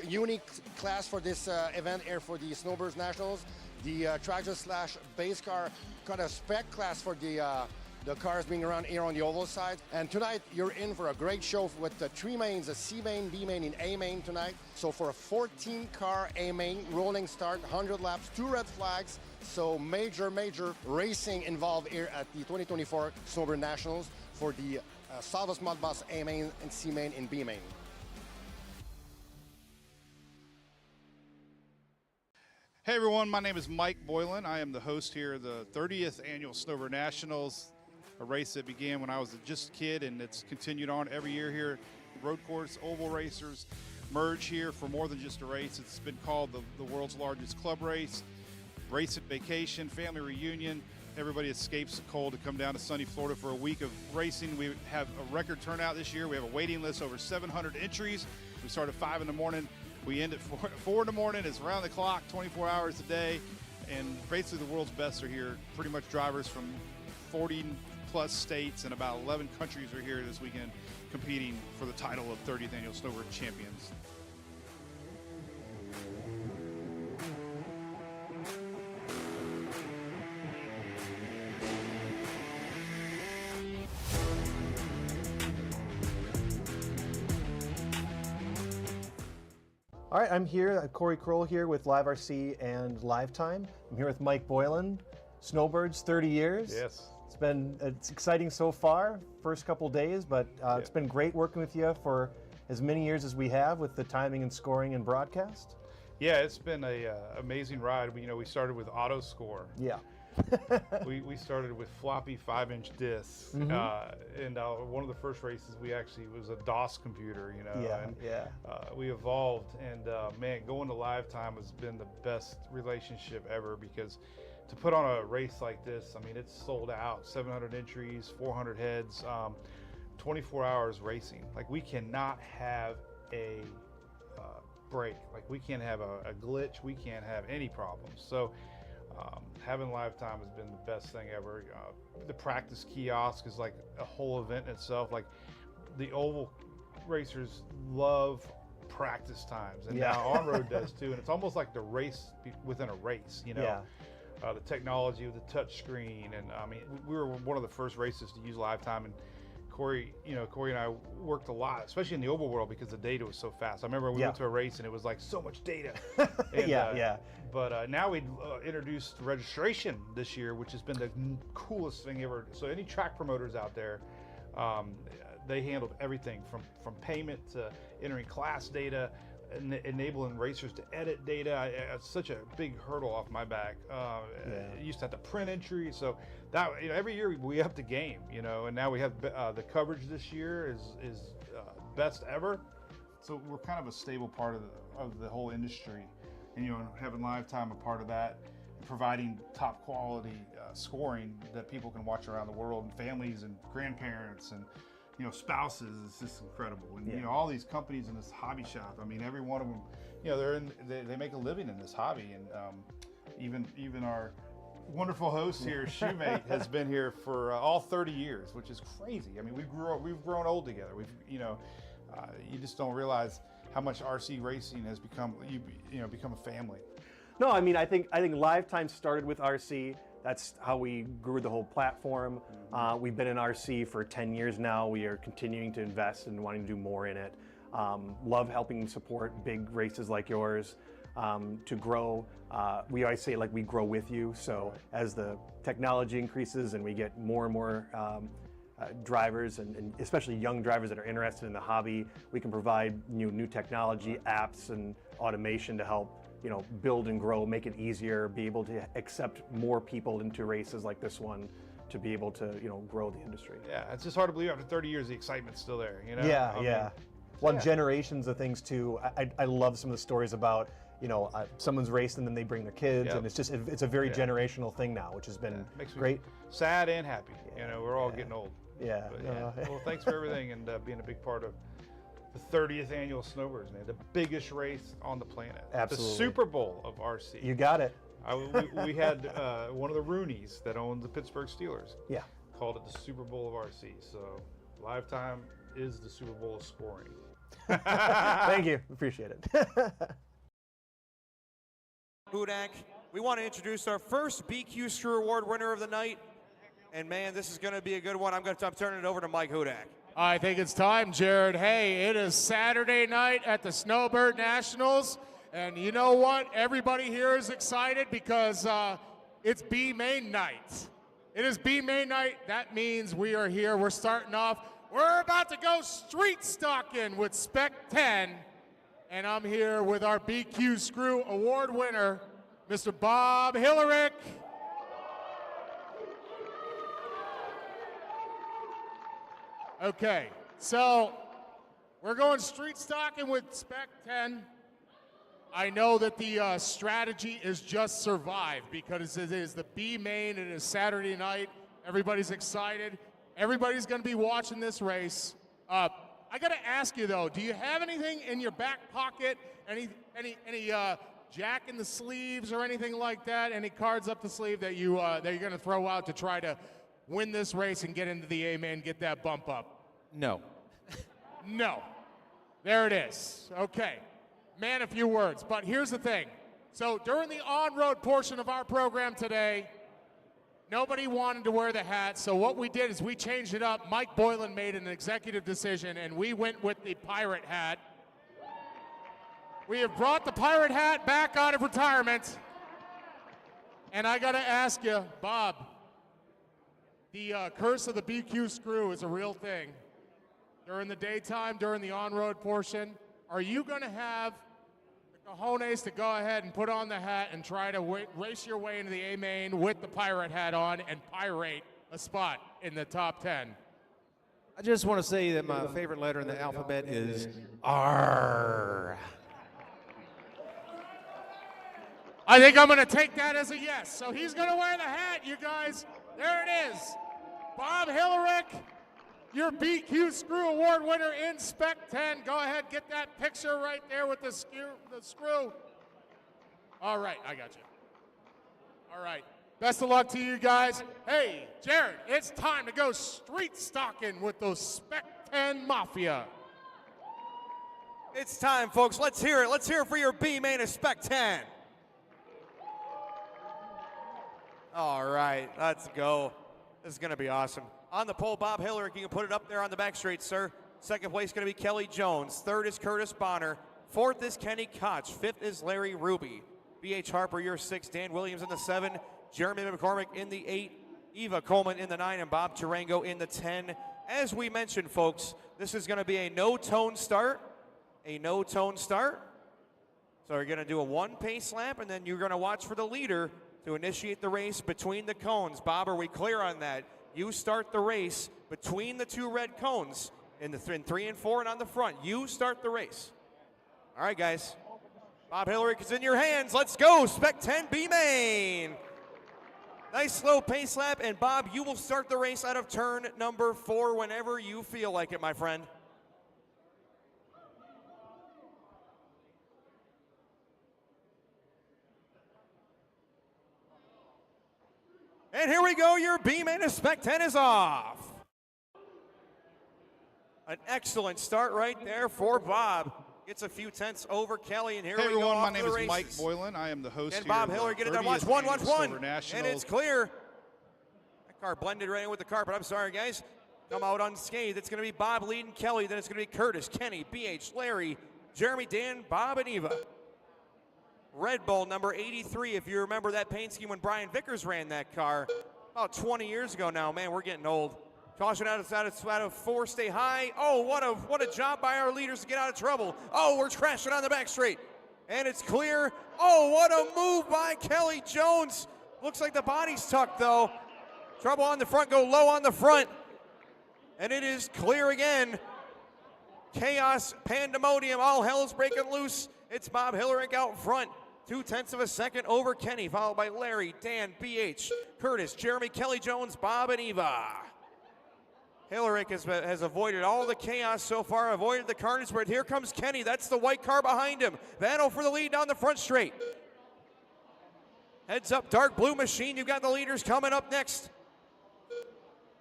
Unique class for this event here for the Snowbirds Nationals. The Traxxas slash base car got a Spec class for the the cars being around here on the oval side. And tonight, you're in for a great show with the 3 mains, a C main, B main, and A main tonight. So for a 14-car A main, rolling start, 100 laps, 2 red flags. So major racing involved here at the 2024 Snowbird Nationals for the Salvos MUDBoss A main and C main and B main. Hey everyone, my name is Mike Boylan. I am the host here of the 30th Annual Snowbird Nationals, a race that began when I was just a kid, and it's continued on every year here. Road course, oval racers merge here for more than just a race. It's been called the world's largest club race, race at vacation, family reunion. Everybody escapes the cold to come down to sunny Florida for a week of racing. We have a record turnout this year. We have a waiting list, over 700 entries. We start at 5 in the morning. We end at 4 in the morning. It's around the clock, 24 hours a day. And basically the world's best are here. Pretty much drivers from 40 plus states and about 11 countries are here this weekend competing for the title of 30th Annual Snowbird Champions. All right, I'm here, Corey Kroll here with Live RC and Lifetime. I'm here with Mike Boylan, Snowbirds, 30 years. Yes. It's exciting so far, first couple days, but it's been great working with you for as many years as we have with the timing and scoring and broadcast. Yeah, it's been a amazing ride. We started with auto score. Yeah. we started with floppy 5-inch discs, and one of the first races we actually was a DOS computer, we evolved, and man, going to Lifetime has been the best relationship ever, because to put on a race like this, I mean, it's sold out, 700 entries, 400 heads, 24 hours racing. Like, we cannot have a break. Like, we can't have a glitch. We can't have any problems. So having Lifetime has been the best thing ever. The practice kiosk is like a whole event in itself. Like, the oval racers love practice times, and now on-road does too. And it's almost like the race within a race, the technology with the touch screen. And I mean, we were one of the first races to use Lifetime, and Corey and I worked a lot, especially in the oval world, because the data was so fast. I remember we went to a race and it was like so much data. And, But now we introduced registration this year, which has been the coolest thing ever. So any track promoters out there, they handled everything from payment to entering class data, enabling racers to edit data. It's such a big hurdle off my back. It used to have to print entries, so that every year we up the game, and now we have the coverage this year is best ever. So we're kind of a stable part of the whole industry, and having Lifetime a part of that, providing top quality scoring that people can watch around the world, and families and grandparents and spouses, is just incredible. And all these companies in this hobby shop, I mean, every one of them, they make a living in this hobby. And even our wonderful host here, Shoemate, has been here for all 30 years, which is crazy. I mean, we've grown old together. You just don't realize how much RC racing has become become a family. No, I mean, I think Lifetime started with RC. That's how we grew the whole platform. We've been in RC for 10 years now. We are continuing to invest and wanting to do more in it. Love helping support big races like yours to grow. We always say, like, we grow with you. So as the technology increases and we get more and more drivers, and especially young drivers that are interested in the hobby, we can provide new technology, apps, and automation to help build and grow, make it easier, be able to accept more people into races like this one, to be able to grow the industry. Yeah, it's just hard to believe after 30 years the excitement's still there. Generations of things too. I love some of the stories about someone's racing and then they bring their kids, and it's a very generational thing now, which has been great. Sad and happy. We're all getting old. Well, thanks for everything, and being a big part of the 30th Annual Snowbirds, man. The biggest race on the planet. Absolutely. The Super Bowl of RC. You got it. We had one of the Rooneys that owned the Pittsburgh Steelers. Yeah. Called it the Super Bowl of RC. So Lifetime is the Super Bowl of scoring. Thank you. Appreciate it. Hudak, we want to introduce our first BQ Screw Award winner of the night. And man, this is going to be a good one. I'm turning it over to Mike Hudak. I think it's time, Jared. Hey, it is Saturday night at the Snowbird Nationals. And you know what? Everybody here is excited because it's B-Main night. It is B-Main night. That means we are here. We're starting off. We're about to go street stocking with Spec 10. And I'm here with our BQ Screw Award winner, Mr. Bob Hillerick. Okay, so we're going street stocking with Spec 10. I know that the strategy is just survive because it is the B-Main. It is Saturday night. Everybody's excited. Everybody's going to be watching this race. I got to ask you though, do you have anything in your back pocket? Any jack in the sleeves or anything like that? Any cards up the sleeve that you're going to throw out to try to win this race and get into the A-Main, get that bump up? No. No. There it is. Okay. Man, a few words. But here's the thing. So during the on-road portion of our program today, nobody wanted to wear the hat. So what we did is we changed it up. Mike Boylan made an executive decision, and we went with the pirate hat. We have brought the pirate hat back out of retirement. And I got to ask you, Bob, the curse of the BQ screw is a real thing. During the daytime, during the on-road portion, are you going to have the cojones to go ahead and put on the hat and try to race your way into the A-Main with the pirate hat on and pirate a spot in the top 10? I just want to say that my favorite letter in the alphabet is R. I think I'm going to take that as a yes. So he's going to wear the hat, you guys. There it is. Bob Hillerick, your BQ Screw Award winner in Spec 10. Go ahead, get that picture right there with the screw. All right, I got you. All right. Best of luck to you guys. Hey, Jared, it's time to go street stocking with those Spec 10 Mafia. It's time, folks. Let's hear it. Let's hear it for your B-Main of Spec 10. All right, let's go. This is going to be awesome. On the pole, Bob Hillerick. You can put it up there on the back straight, sir. Second place going to be Kelly Jones. Third is Curtis Bonner. Fourth is Kenny Koch. Fifth is Larry Ruby. B.H. Harper, your 6. Dan Williams in the 7. Jeremy McCormick in the 8. Eva Coleman in the 9. And Bob Tarango in the 10. As we mentioned, folks, this is going to be a no-tone start. A no-tone start. So you're going to do a one-pace lap, and then you're going to watch for the leader to initiate the race between the cones. Bob, are we clear on that? You start the race between the two red cones in 3 and 4 and on the front. You start the race. All right, guys. Bob Hillerick is in your hands. Let's go. Spec 10 B-Main. Nice slow pace lap. And Bob, you will start the race out of turn number 4 whenever you feel like it, my friend. And here we go, your B-Main of Spec 10 is off. An excellent start right there for Bob. Gets a few tenths over Kelly, and here Hey we everyone, go. my name is Mike Boylan. I am the host and here Bob of Hiller, the get it done. Watch 30th one, Annual one. Silver And Nationals. it's clear. That car blended right in with the carpet. I'm sorry, guys. Come out unscathed. It's going to be Bob leading Kelly. Then it's going to be Curtis, Kenny, BH, Larry, Jeremy, Dan, Bob, and Eva. Red Bull number 83. If you remember that paint scheme when Brian Vickers ran that car about 20 years ago now. Man, we're getting old. Caution out of 4, stay high. Oh, what a job by our leaders to get out of trouble. Oh, we're crashing on the back straight. And it's clear. Oh, what a move by Kelly Jones. Looks like the body's tucked, though. Trouble on the front, go low on the front. And it is clear again. Chaos, pandemonium, all hell's breaking loose. It's Bob Hillerick out front. 0.2 of a second over Kenny, followed by Larry, Dan, BH, Curtis, Jeremy, Kelly Jones, Bob, and Eva. Hillerick has avoided all the chaos so far, avoided the carnage, but here comes Kenny. That's the white car behind him. Battle for the lead down the front straight. Heads up, dark blue machine. You've got the leaders coming up next.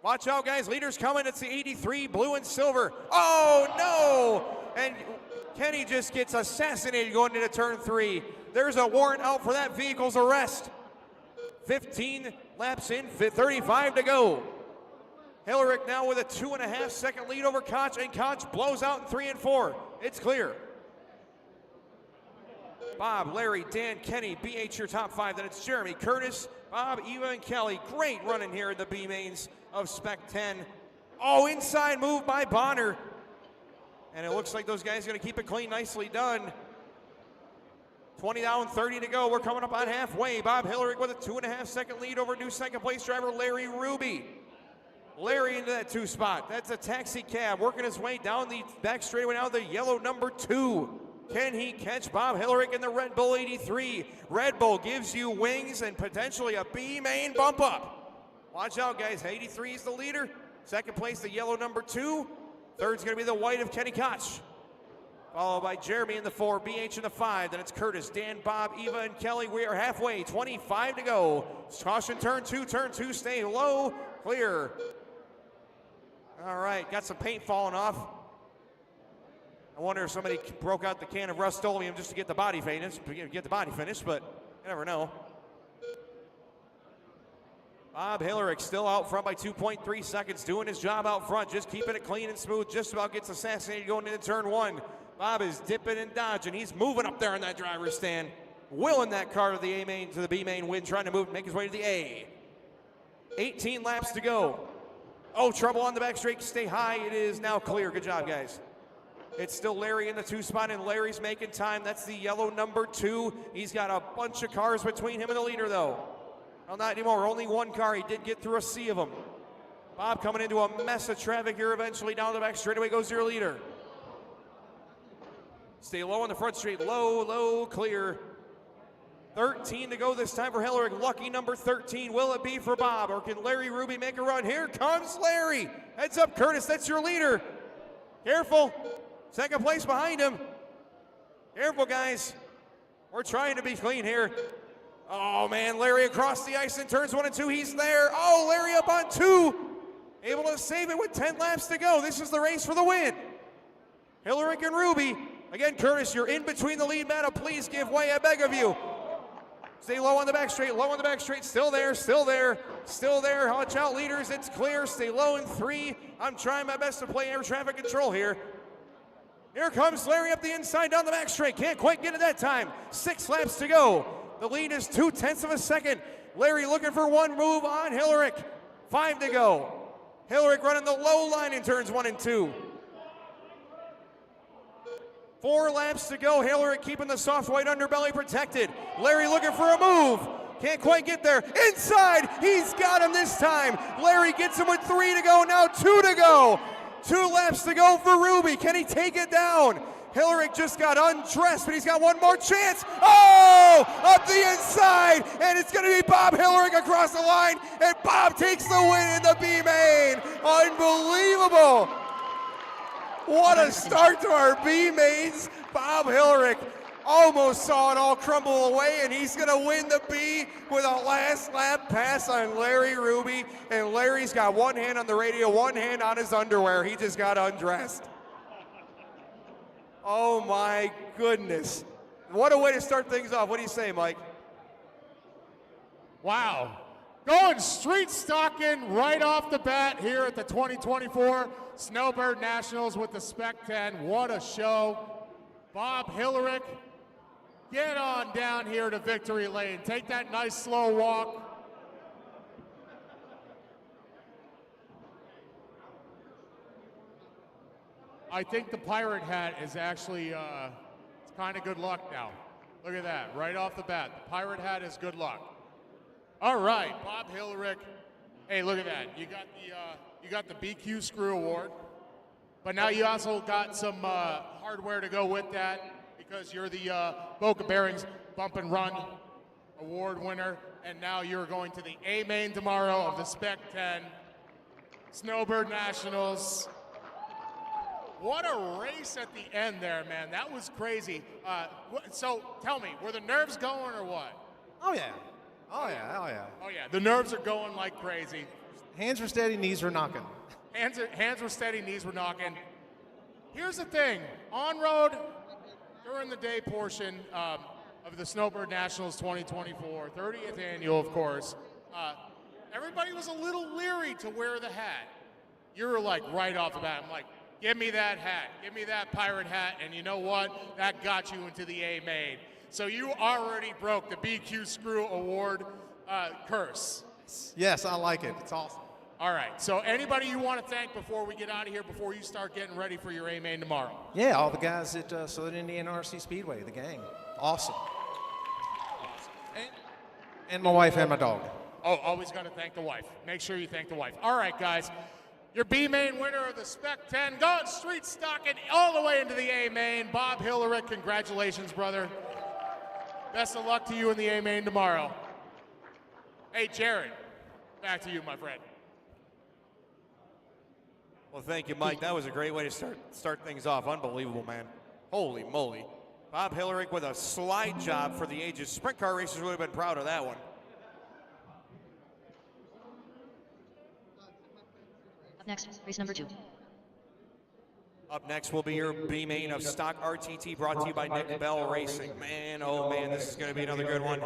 Watch out, guys. Leaders coming. It's the 83, blue and silver. Oh, no! And Kenny just gets assassinated going into turn 3. There's a warrant out for that vehicle's arrest. 15 laps in, 35 to go. Hillerick now with a 2.5 second lead over Koch, and Koch blows out in 3 and 4. It's clear. Bob, Larry, Dan, Kenny, BH your top 5. Then it's Jeremy, Curtis, Bob, Eva, and Kelly. Great running here in the B mains of Spec 10. Oh, inside move by Bonner. And it looks like those guys are going to keep it clean. Nicely done. 20 down, 30 to go. We're coming up on halfway. Bob Hillerick with a 2.5 second lead over new second place driver Larry Ruby. Larry into that 2 spot. That's a taxi cab working his way down the back straightaway now, the yellow number 2. Can he catch Bob Hillerick in the Red Bull 83? Red Bull gives you wings and potentially a B main bump up. Watch out, guys. 83 is the leader. Second place, the yellow number 2. Third's going to be the white of Kenny Koch. Followed by Jeremy in the 4, BH in the 5. Then it's Curtis, Dan, Bob, Eva, and Kelly. We are halfway, 25 to go. Caution turn 2, stay low, clear. All right, got some paint falling off. I wonder if somebody broke out the can of Rust-Oleum just to get the body finished, but you never know. Bob Hillerick still out front by 2.3 seconds, doing his job out front, just keeping it clean and smooth, just about gets assassinated going into turn 1. Bob is dipping and dodging. He's moving up there in that driver's stand, willing that car to the A main, to the B main win, trying to move, make his way to the A. 18 laps to go. Oh, trouble on the back straight, stay high. It is now clear. Good job, guys. It's still Larry in the 2 spot, and Larry's making time. That's the yellow number 2. He's got a bunch of cars between him and the leader, though. Well, not anymore. Only 1 car. He did get through a sea of them. Bob coming into a mess of traffic here eventually. Down the back straightaway goes your leader. Stay low on the front straight. Low, clear. 13 to go this time for Hillerick. Lucky number 13. Will it be for Bob, or can Larry Ruby make a run? Here comes Larry. Heads up, Curtis. That's your leader. Careful. Second place behind him. Careful, guys. We're trying to be clean here. Oh, man, Larry across the ice in turns 1 and 2. He's there. Oh, Larry up on 2. Able to save it with 10 laps to go. This is the race for the win. Hillerick and Ruby. Again, Curtis, you're in between the lead battle. Please give way, I beg of you. Stay low on the back straight, Still there. Watch out, leaders. It's clear. Stay low in 3. I'm trying my best to play air traffic control here. Here comes Larry up the inside down the back straight. Can't quite get it that time. 6 laps to go. The lead is 0.2 of a second. Larry looking for 1 move on Hillerick. 5 to go. Hillerick running the low line in turns 1 and 2. 4 laps to go. Hillerick keeping the soft white underbelly protected. Larry looking for a move. Can't quite get there. Inside. He's got him this time. Larry gets him with 3 to go. Now 2 to go. 2 laps to go for Ruby. Can he take it down? Hillerick just got undressed, but he's got 1 more chance. Oh! Up the inside, and it's going to be Bob Hillerick across the line, and Bob takes the win in the B main. Unbelievable! What a start to our B mains. Bob Hillerick almost saw it all crumble away, and he's going to win the B with a last lap pass on Larry Ruby. And Larry's got 1 hand on the radio, 1 hand on his underwear. He just got undressed. Oh my goodness. What a way to start things off. What do you say, Mike? Wow. Going street stocking right off the bat here at the 2024 Snowbird Nationals with the Spec 10. What a show. Bob Hillerick, get on down here to victory lane. Take that nice slow walk. I think the pirate hat is actually it's kind of good luck now. Look at that, right off the bat. The pirate hat is good luck. All right, Bob Hillerick. Hey, look at that. You got the BQ Screw Award, but now you also got some hardware to go with that because you're the Boca Bearings Bump and Run Award winner, and now you're going to the A main tomorrow of the Spec 10 Snowbird Nationals. What a race at the end there, man. That was crazy. So tell me, were the nerves going or what? Oh, yeah. Oh, yeah. Oh, yeah. Oh, yeah. The nerves are going like crazy. Hands were steady, knees were knocking. Hands were steady, knees were knocking. Here's the thing. On road, during the day portion of of the Snowbird Nationals 2024, 30th annual, of course. Everybody was a little leery to wear the hat. You were like right off the bat, I'm like, give me that hat, give me that pirate hat, and you know what? That got you into the A main. So you already broke the BQ Screw Award curse. Yes, I like it. It's awesome. All right, so anybody you want to thank before we get out of here, before you start getting ready for your A main tomorrow? Yeah, all the guys at Southern Indiana RC Speedway, the gang. Awesome. And my wife and my dog. Oh, always got to thank the wife. Make sure you thank the wife. All right, guys. Your B main winner of the Spec 10, going street stocking all the way into the A main. Bob Hillerick, congratulations, brother. Best of luck to you in the A main tomorrow. Hey, Jared, back to you, my friend. Well, thank you, Mike. That was a great way to start things off. Unbelievable, man. Holy moly. Bob Hillerick with a slide job for the ages. Sprint car racers would have been proud of that one. Up next, race number 2. Up next will be your B main of Stock RTT, brought to you by Nick Bell Racing. Man, oh man, this is going to be another good one.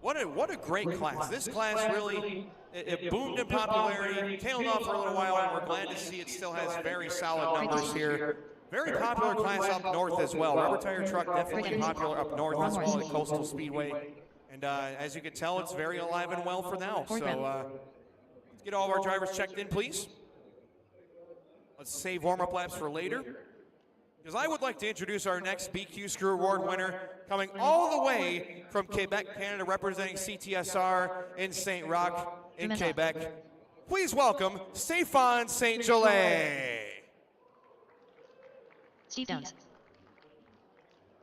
What a great class. This class really, it boomed in popularity, tailed off for a little while, and we're glad to see it still has very solid numbers here. Very popular class up north as well. Rubber tire truck definitely popular up north as well at Coastal Speedway. And as you can tell, it's very alive and well for now. So let's get all of our drivers checked in, please. Let's save warm-up laps for later, because I would like to introduce our next BQ Screw Award winner, coming all the way from Quebec, Canada, representing CTSR in St. Roch in Quebec. Please welcome Stéphane Saint-Gelais. Steve Downs.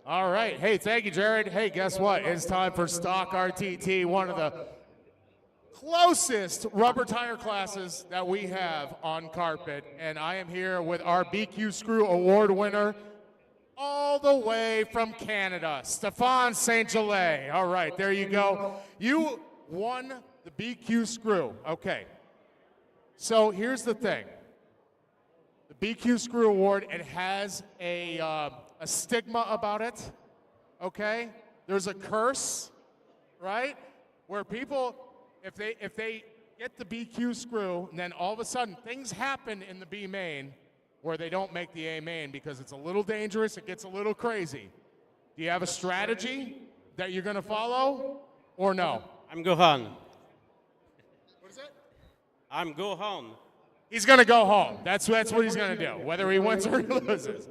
All right. Hey, thank you, Jared. Hey, guess what? It's time for Stock RTT, one of the closest rubber tire classes that we have on carpet. And I am here with our BQ Screw Award winner all the way from Canada, Stéphane Saint-Gelais. All right, there you go. You won the BQ Screw. Okay. So here's the thing. The BQ Screw Award, it has a stigma about it, okay? There's a curse, right? Where people, if they get the BQ Screw, and then all of a sudden things happen in the B main where they don't make the A main because it's a little dangerous, it gets a little crazy. Do you have a strategy that you're going to follow, or no? I'm go home. What is it? I'm go home. He's going to go home. That's what he's going to do, whether he wins or he loses.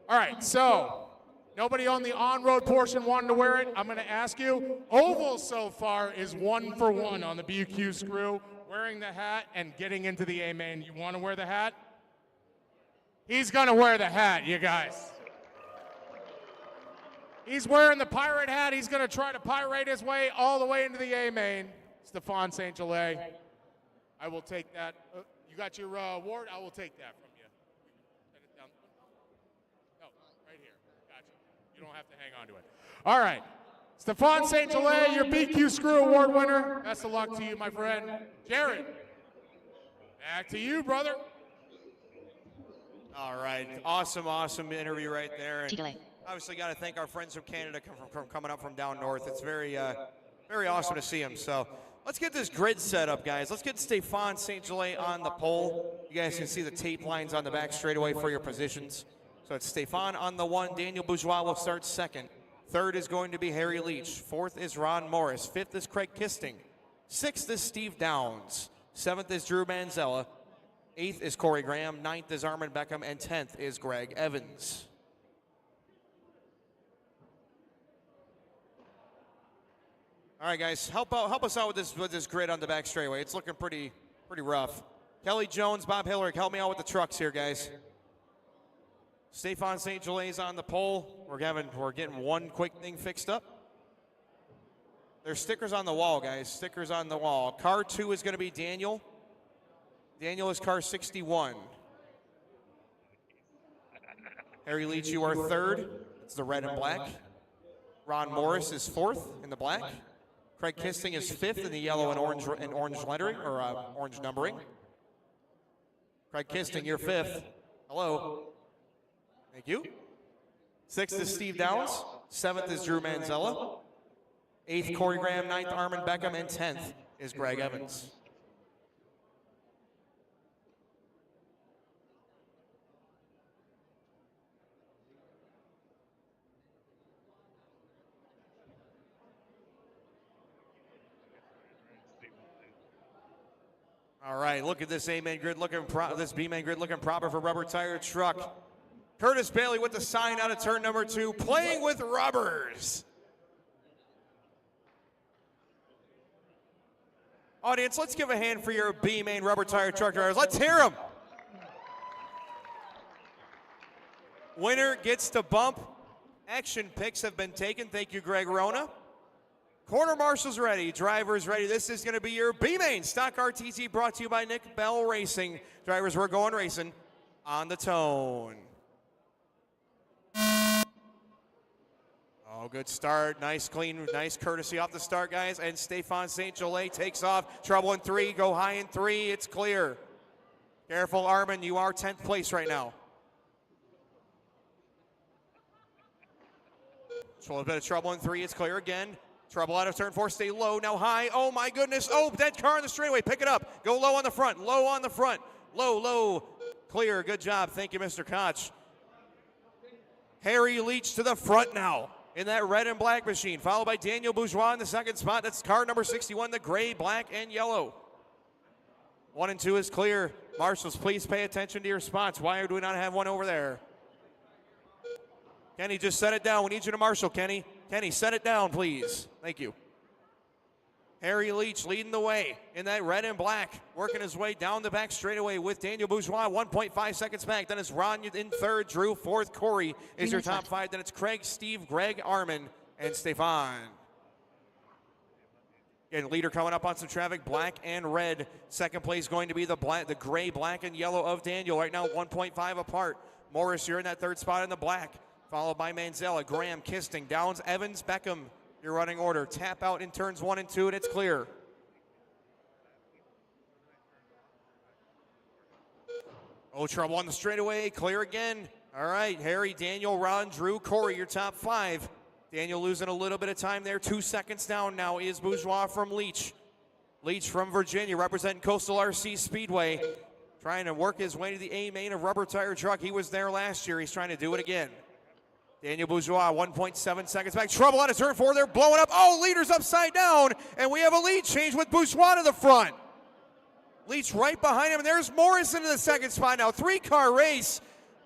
All right, so nobody on the on-road portion wanted to wear it. I'm going to ask you, Oval so far is 1 for 1 on the BQ Screw, wearing the hat and getting into the A main. You want to wear the hat? He's going to wear the hat, you guys. He's wearing the pirate hat. He's going to try to pirate his way all the way into the A main. Stéphane Saint-Gelais. I will take that. You got your award? I will take that from you. Set it down. No, right here. Gotcha. You don't have to hang on to it. All right. Stéphane Saint-Gelais, your BQ Screw Award winner. Best of luck to you, my friend. Jared, back to you, brother. All right. Awesome interview right there. And obviously got to thank our friends from Canada from coming up from down north. It's very awesome to see them. So let's get this grid set up, guys. Let's get Stéphane Saint-Gelais on the pole. You guys can see the tape lines on the back straightaway for your positions. So it's Stéphane on the 1. Daniel Bourgeois will start 2nd. 3rd is going to be Harry Leach. 4th is Ron Morris. 5th is Craig Kisting. 6th is Steve Downs. 7th is Drew Manzella. 8th is Corey Graham. 9th is Armin Beckham. And 10th is Greg Evans. All right, guys, help us out with this grid on the back straightaway. It's looking pretty rough. Kelly Jones, Bob Hillerick, help me out with the trucks here, guys. Stéphane Saint-Gelais on the pole. We're getting one quick thing fixed up. There's stickers on the wall, guys. Stickers on the wall. Car 2 is going to be Daniel. Daniel is car 61. Harry Leach, you are 3rd. It's the red and black. Ron Morris is 4th in the black. Craig Kisting is 5th in the yellow and orange lettering, or orange numbering. Craig Kisting, you're 5th. Hello. Thank you. 6th is Steve Downs. 7th is Drew Manzella. 8th, Corey Graham. 9th, Armin Beckham. And 10th is Greg Evans. All right, look at this A-main grid looking this B-main grid looking proper for rubber tire truck. Curtis Bailey with the sign out of turn number 2, playing with rubbers. Audience, let's give a hand for your B-main rubber tire truck drivers. Let's hear them. Winner gets to bump. Action picks have been taken. Thank you, Greg Rona. Corner marshals ready, drivers ready. This is going to be your B-main Stock RTT, brought to you by Nick Bell Racing. Drivers, we're going racing on the tone. Oh, good start. Nice, clean, nice courtesy off the start, guys. And Stefan St. Gelais takes off. Trouble in 3, go high in 3. It's clear. Careful, Armin. You are 10th place right now. So a little bit of trouble in 3. It's clear again. Trouble out of turn 4. Stay low. Now high. Oh, my goodness. Oh, dead car in the straightaway. Pick it up. Go low on the front. Low on the front. Low, low. Clear. Good job. Thank you, Mr. Koch. Harry Leach to the front now in that red and black machine, followed by Daniel Bourgeois in the second spot. That's car number 61, the gray, black, and yellow. 1 and 2 is clear. Marshals, please pay attention to your spots. Why do we not have one over there? Kenny, just set it down. We need you to marshal, Kenny. Kenny, set it down, please. Thank you. Harry Leach leading the way in that red and black, working his way down the back straightaway with Daniel Bourgeois, 1.5 seconds back. Then it's Ron in 3rd, Drew 4th, Corey is your top 5. Then it's Craig, Steve, Greg, Armin, and Stefan. Again, leader coming up on some traffic, black and red. Second place going to be the gray, black, and yellow of Daniel. Right now, 1.5 apart. Morris, you're in that 3rd spot in the black, followed by Manzella, Graham, Kisting, Downs, Evans, Beckham. Your running order. Tap out in turns 1 and 2, and it's clear. Oh, trouble on the straightaway. Clear again. All right, Harry, Daniel, Ron, Drew, Corey, your top 5. Daniel losing a little bit of time there. 2 seconds down now is Bourgeois from Leach. Leach from Virginia, representing Coastal RC Speedway. Trying to work his way to the A-main of rubber tire truck. He was there last year. He's trying to do it again. Daniel Bourgeois, 1.7 seconds back. Trouble out of turn 4. They're blowing up. Oh, leader's upside down. And we have a lead change with Bourgeois to the front. Leach right behind him. And there's Morris into the second spot now. 3-car race.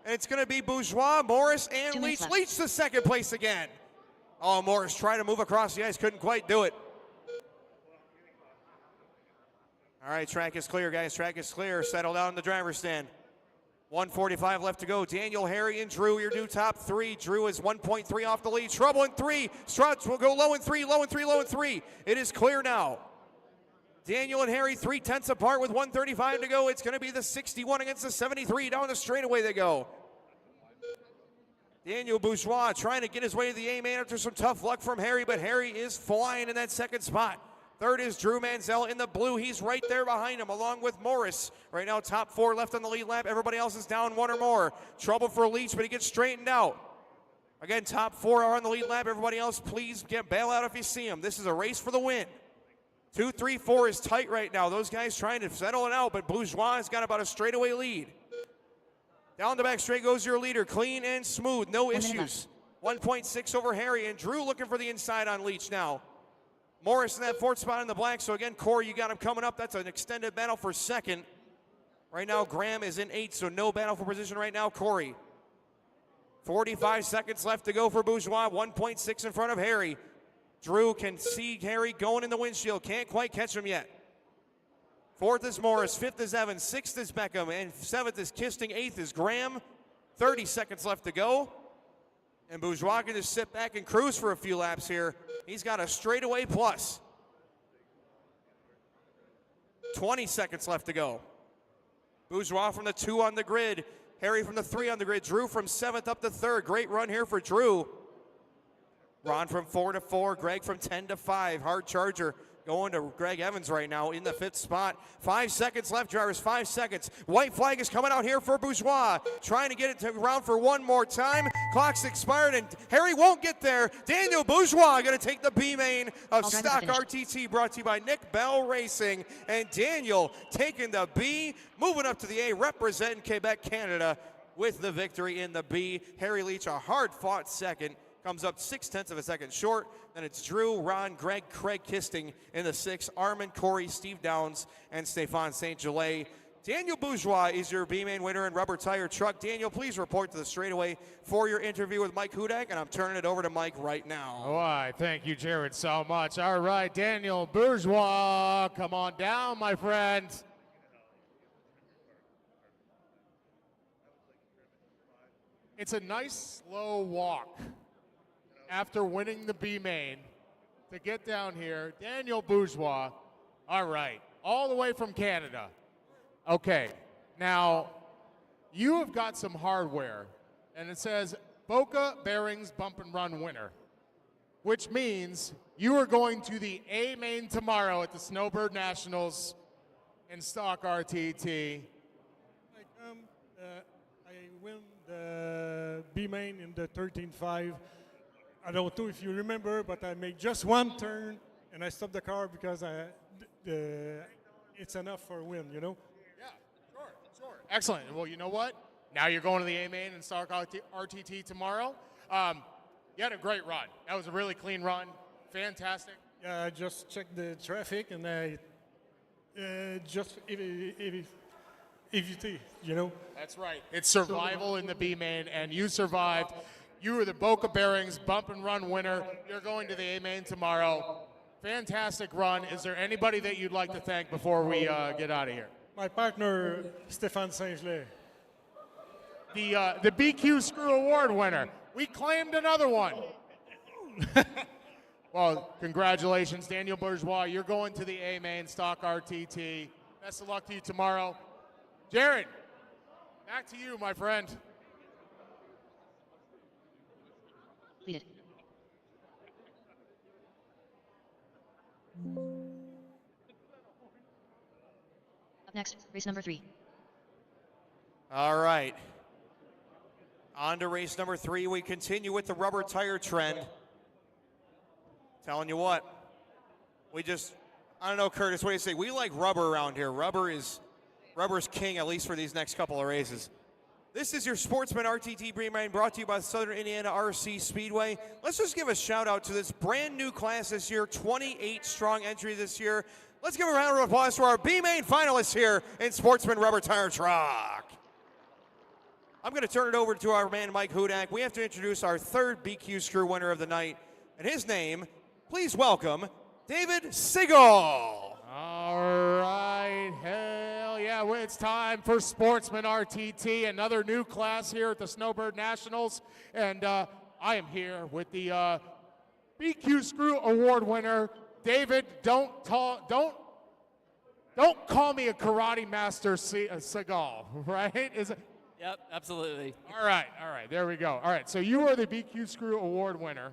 And it's going to be Bourgeois, Morris, and Leach. Leach to second place again. Oh, Morris trying to move across the ice. Couldn't quite do it. All right, track is clear, guys. Track is clear. Settle down in the driver's stand. 1:45 left to go. Daniel, Harry, and Drew, your new top 3. Drew is 1.3 off the lead. Trouble in 3. Struts will go low in 3, low in 3, low in 3. It is clear now. Daniel and Harry 3/10 apart with 1:35 to go. It's going to be the 61 against the 73. Down the straightaway they go. Daniel Bourgeois trying to get his way to the A-main after some tough luck from Harry, but Harry is flying in that second spot. 3rd is Drew Manzella in the blue. He's right there behind him, along with Morris. Right now, top 4 left on the lead lap. Everybody else is down 1 or more. Trouble for Leach, but he gets straightened out. Again, top 4 are on the lead lap. Everybody else, please bail out if you see them. This is a race for the win. 2, 3, 4 is tight right now. Those guys trying to settle it out, but Bourgeois has got about a straightaway lead. Down the back straight goes your leader, clean and smooth, no issues. 1.6 over Harry, and Drew looking for the inside on Leach now. Morris in that 4th spot in the black. So again, Corey, you got him coming up. That's an extended battle for 2nd. Right now, Graham is in 8th, so no battle for position right now, Corey. 45 seconds left to go for Bourgeois. 1.6 in front of Harry. Drew can see Harry going in the windshield. Can't quite catch him yet. 4th is Morris. 5th is Evans. 6th is Beckham. And 7th is Kisting. 8th is Graham. 30 seconds left to go. And Bourgeois can just sit back and cruise for a few laps here. He's got a straightaway plus. 20 seconds left to go. Bourgeois from the 2 on the grid. Harry from the 3 on the grid. Drew from 7th up to 3rd. Great run here for Drew. Ron from 4 to 4. Greg from 10 to 5. Hard charger going to Greg Evans right now in the 5th spot. 5 seconds left, drivers, 5 seconds. White flag is coming out here for Bourgeois. Trying to get it to around for one more time. Clock's expired and Harry won't get there. Daniel Bourgeois going to take the B main of Stock RTT, brought to you by Nick Bell Racing. And Daniel taking the B, moving up to the A, representing Quebec, Canada with the victory in the B. Harry Leach, a hard-fought second, comes up 0.6 of a second short. Then it's Drew, Ron, Greg, Craig Kisting in the 6th. Armin, Corey, Steve Downs, and Stefan St. Gelais. Daniel Bourgeois is your B-main winner in rubber tire truck. Daniel, please report to the straightaway for your interview with Mike Hudak, and I'm turning it over to Mike right now. Why, thank you, Jared, so much. All right, Daniel Bourgeois, come on down, my friend. It's a nice slow walk after winning the B main to get down here. Daniel Bourgeois, all right, all the way from Canada. Okay, now you have got some hardware, and it says Boca Bearings Bump and Run winner, which means you are going to the A main tomorrow at the Snowbird Nationals in Stock RTT. I win the B main in the 13.5. I don't know if you remember, but I made just one turn and I stopped the car because it's enough for a win, you know? Yeah, sure. Excellent. Well, you know what? Now you're going to the A main and Stock RTT tomorrow. You had a great run. That was a really clean run. Fantastic. Yeah, I just checked the traffic and I just EVT, you know? That's right. It's survival in the B main, and you survived. You were the Boca Bearings Bump and Run winner. You're going to the A main tomorrow. Fantastic run. Is there anybody that you'd like to thank before we get out of here? My partner, Stéphane Saint-Gelais. The BQ Screw Award winner. We claimed another one. Well, congratulations, Daniel Bourgeois. You're going to the A main Stock RTT. Best of luck to you tomorrow. Jared, back to you, my friend. Completed. Up next, race number 3. All right. On to race number 3. We continue with the rubber tire trend. Telling you what, I don't know, Curtis, what do you say? We like rubber around here. Rubber's king, at least for these next couple of races. This is your Sportsman RTT B-main, brought to you by Southern Indiana RC Speedway. Let's just give a shout out to this brand new class this year, 28 strong entry this year. Let's give a round of applause to our B-main finalists here in Sportsman Rubber Tire Truck. I'm going to turn it over to our man Mike Hudak. We have to introduce our 3rd BQ Screw winner of the night, and his name, please welcome David Siegel. All right, hell yeah, it's time for Sportsman RTT, another new class here at the Snowbird Nationals, and I am here with the BQ Screw Award winner, David. Don't call me a karate master, Seagal, right? Is it? Yep, absolutely. All right, there we go. All right, so you are the BQ Screw Award winner.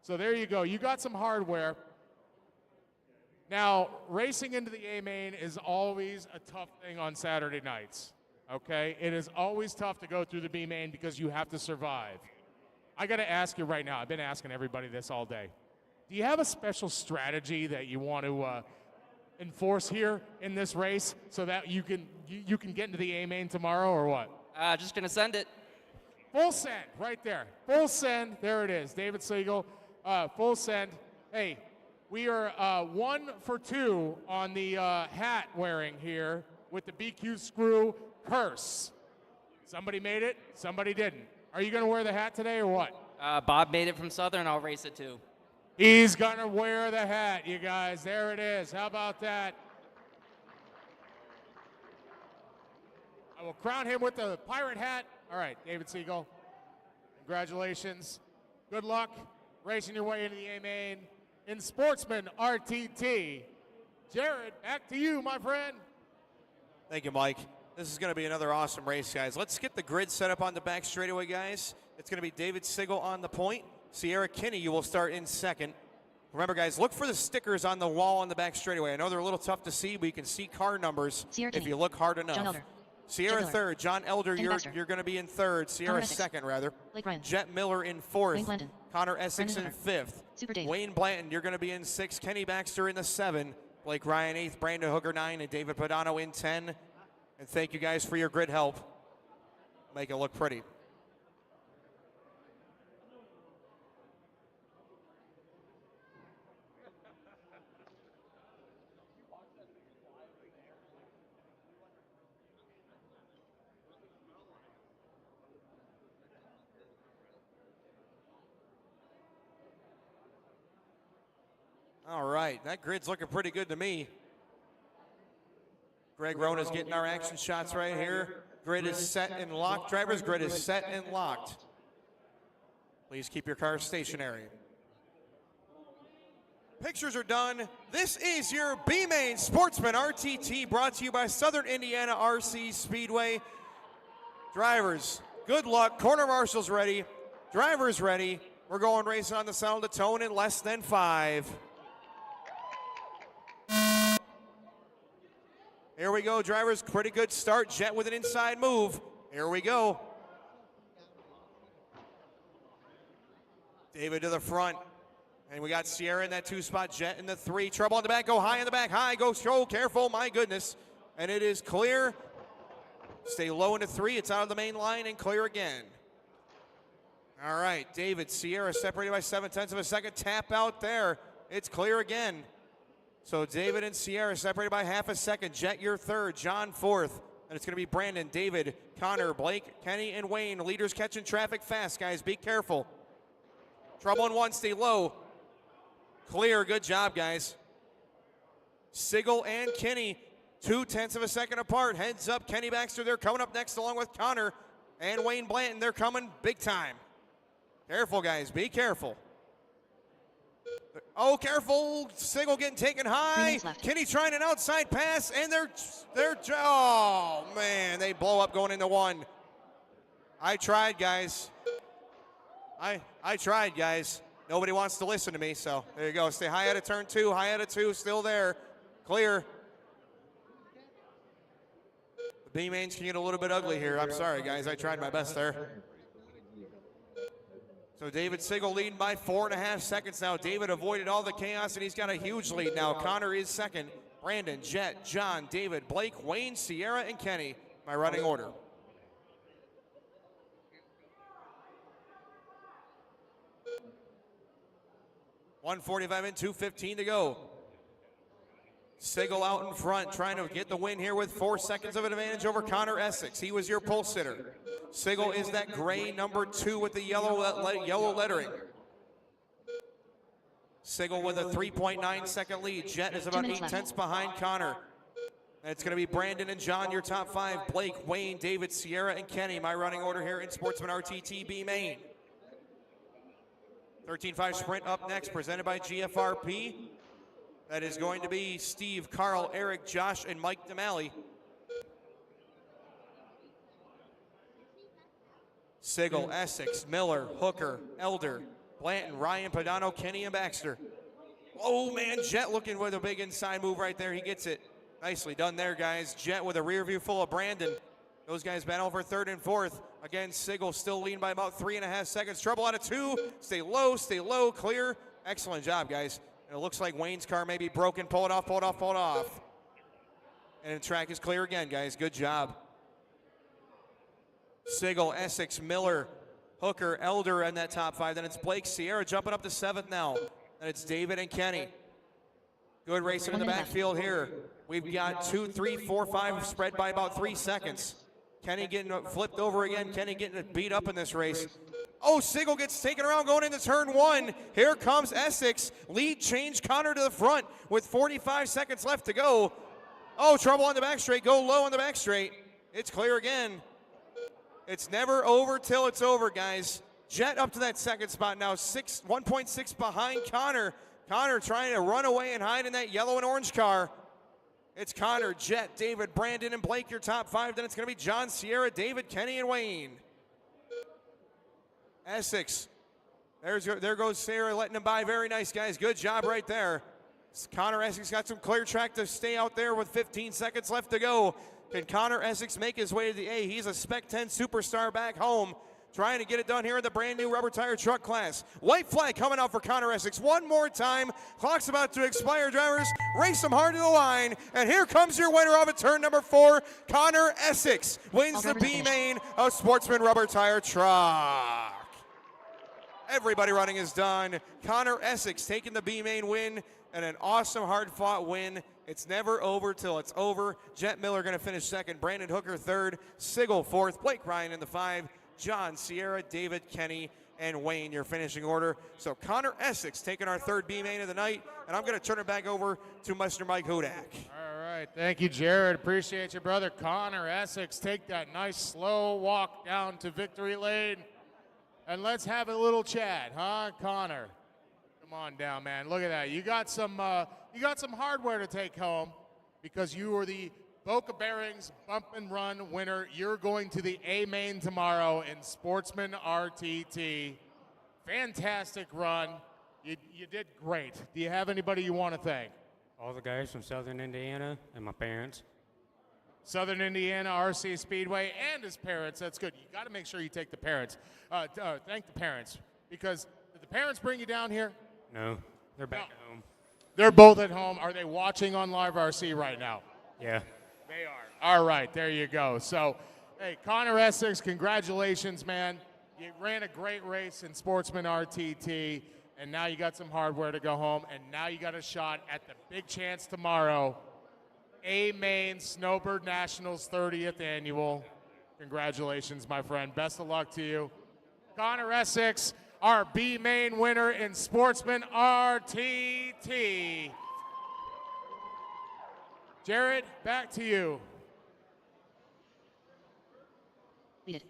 So there you go. You got some hardware. Now, racing into the A main is always a tough thing on Saturday nights, okay? It is always tough to go through the B main because you have to survive. I got to ask you right now, I've been asking everybody this all day. Do you have a special strategy that you want to enforce here in this race so that you can get into the A main tomorrow, or what? Just going to send it. Full send, right there. Full send, there it is. David Siegel, full send. Hey, we are 1 for 2 on the hat wearing here with the BQ Screw curse. Somebody made it, somebody didn't. Are you going to wear the hat today or what? Bob made it from Southern. I'll race it too. He's going to wear the hat, you guys. There it is. How about that? I will crown him with the pirate hat. All right, David Siegel, congratulations. Good luck racing your way into the A main in Sportsman RTT. Jared, back to you, my friend. Thank you, Mike. This is going to be another awesome race, guys. Let's get the grid set up on the back straightaway, guys. It's going to be David Siegel on the point. Sierra Kinney, you will start in 2nd. Remember, guys, look for the stickers on the wall on the back straightaway. I know they're a little tough to see, but you can see car numbers if you look hard enough. John Elder. Sierra Jet third. John Elder, Kenny Baxter. you're going to be in third. Sierra Essex. second, rather. Blake Ryan. Jet Miller in fourth. Wayne Blanton. Connor Essex Brendan in Hooker. fifth. Super Dave. Wayne Blanton, you're going to be in sixth. Kenny Baxter in the 7. Blake Ryan 8th. Brandon Hooker 9. And David Padano in 10. And thank you guys for your grid help. Make it look pretty. All right, that grid's looking pretty good to me. Greg Rona's getting our action shots right here. Grid is set and locked. Drivers, grid is set and locked. Please keep your cars stationary. Pictures are done. This is your B-Main Sportsman RTT brought to you by Southern Indiana RC Speedway. Drivers, good luck. Corner marshals ready. Drivers ready. We're going racing on the sound of the tone in less than 5. Here we go, drivers. Pretty good start. Jet with an inside move. Here we go. David to the front. And we got Sierra in that 2-spot. Jet in the 3. Trouble on the back. Go high in the back. High. Go slow. Careful. My goodness. And it is clear. Stay low into 3. It's out of the main line and clear again. All right. David, Sierra separated by 0.7 of a second. Tap out there. It's clear again. So David and Sierra separated by half a second. Jet, your third. John, fourth. And it's going to be Brandon, David, Connor, Blake, Kenny, and Wayne. Leaders catching traffic fast, guys. Be careful. Trouble in 1. Stay low. Clear. Good job, guys. Sigel and Kenny, 0.2 of a second apart. Heads up. Kenny Baxter, they're coming up next along with Connor. And Wayne Blanton, they're coming big time. Careful, guys. Be careful. Oh, careful. Sigel getting taken high. Kenny trying an outside pass, and they're oh, man, they blow up going into 1. I tried, guys. I tried, guys. Nobody wants to listen to me, so there you go. Stay high out of turn 2, high out of 2, still there. Clear. The B-mains can get a little bit ugly here. I'm sorry, guys. I tried my best there. So David Sigel leading by 4.5 seconds now. David avoided all the chaos, and he's got a huge lead now. Connor is second. Brandon, Jet, John, David, Blake, Wayne, Sierra, and Kenny. My running order. .145 in, 2:15 to go. Sigel out in front, trying to get the win here with 4 seconds of an advantage over Connor Essex. He was your pole sitter. Sigel is that gray number 2 with the yellow lettering. Sigel with a 3.9 second lead. Jet is about 0.8 behind Connor. And it's going to be Brandon and John, your top 5. Blake, Wayne, David, Sierra, and Kenny. My running order here in Sportsman RTT B Main. 13.5 sprint up next, presented by GFRP. That is going to be Steve, Carl, Eric, Josh, and Mike DeMalley. Sigel, Essex, Miller, Hooker, Elder, Blanton, Ryan, Padano, Kenny, and Baxter. Oh, man, Jet looking with a big inside move right there. He gets it. Nicely done there, guys. Jet with a rear view full of Brandon. Those guys battle for 3rd and 4th. Again, Sigel still leading by about 3.5 seconds. Trouble out of 2. Stay low, clear. Excellent job, guys. And it looks like Wayne's car may be broken. Pull it off, pull it off, pull it off. And the track is clear again, guys. Good job. Sigel, Essex, Miller, Hooker, Elder in that top 5. Then it's Blake, Sierra jumping up to 7th now. And it's David and Kenny. Good racing in the backfield here. We've got 2, 3, 4, 5 spread by about 3 seconds. Kenny getting flipped over again. Kenny getting beat up in this race. Oh, Sigel gets taken around going into turn 1. Here comes Essex. Lead change, Connor to the front with 45 seconds left to go. Oh, trouble on the back straight. Go low on the back straight. It's clear again. It's never over till it's over, guys. Jet up to that 2nd spot now, 1.6 behind Connor. Connor trying to run away and hide in that yellow and orange car. It's Connor, Jet, David, Brandon, and Blake, your top 5. Then it's going to be John, Sierra, David, Kenny, and Wayne. Essex There goes Sarah letting him by. Very nice, guys. Good job right there. Connor Essex got some clear track to stay out there with 15 seconds left to go. Can Connor Essex make his way to the A? He's a Spec 10 superstar back home, trying to get it done here in the brand new rubber tire truck class. White flag coming out for Connor Essex. One more time. Clock's about to expire. Drivers, race them hard to the line. And here comes your winner of it, turn number 4. Connor Essex wins the B main of Sportsman rubber tire truck. Everybody running is done. Connor Essex taking the B main win and an awesome hard-fought win. It's never over till it's over. Jet Miller going to finish second. Brandon Hooker third. Sigel fourth. Blake Ryan in the 5. John, Sierra, David, Kenny, and Wayne, your finishing order. So Connor Essex taking our third B main of the night, and I'm going to turn it back over to Mr. Mike Hudak. All right, thank you, Jared. Appreciate you, brother. Connor Essex, take that nice slow walk down to victory lane, and let's have a little chat, huh, Connor? Come on down, man. Look at that. You got some hardware to take home because you were the Boca Bearings Bump and Run winner. You're going to the A main tomorrow in Sportsman RTT. Fantastic run. You did great. Do you have anybody you want to thank? All the guys from Southern Indiana and my parents. Southern Indiana RC Speedway and his parents. That's good. You got to make sure you take the parents. Thank the parents, because did the parents bring you down here? No, they're back at home. They're both at home. Are they watching on Live RC right now? Yeah. They are. All right, there you go. So, hey, Connor Essex, congratulations, man. You ran a great race in Sportsman RTT, and now you got some hardware to go home, and now you got a shot at the big chance tomorrow. A main Snowbird Nationals 30th annual. Congratulations, my friend. Best of luck to you. Connor Essex, our B main winner in Sportsman RTT. Jared, back to you. Read it.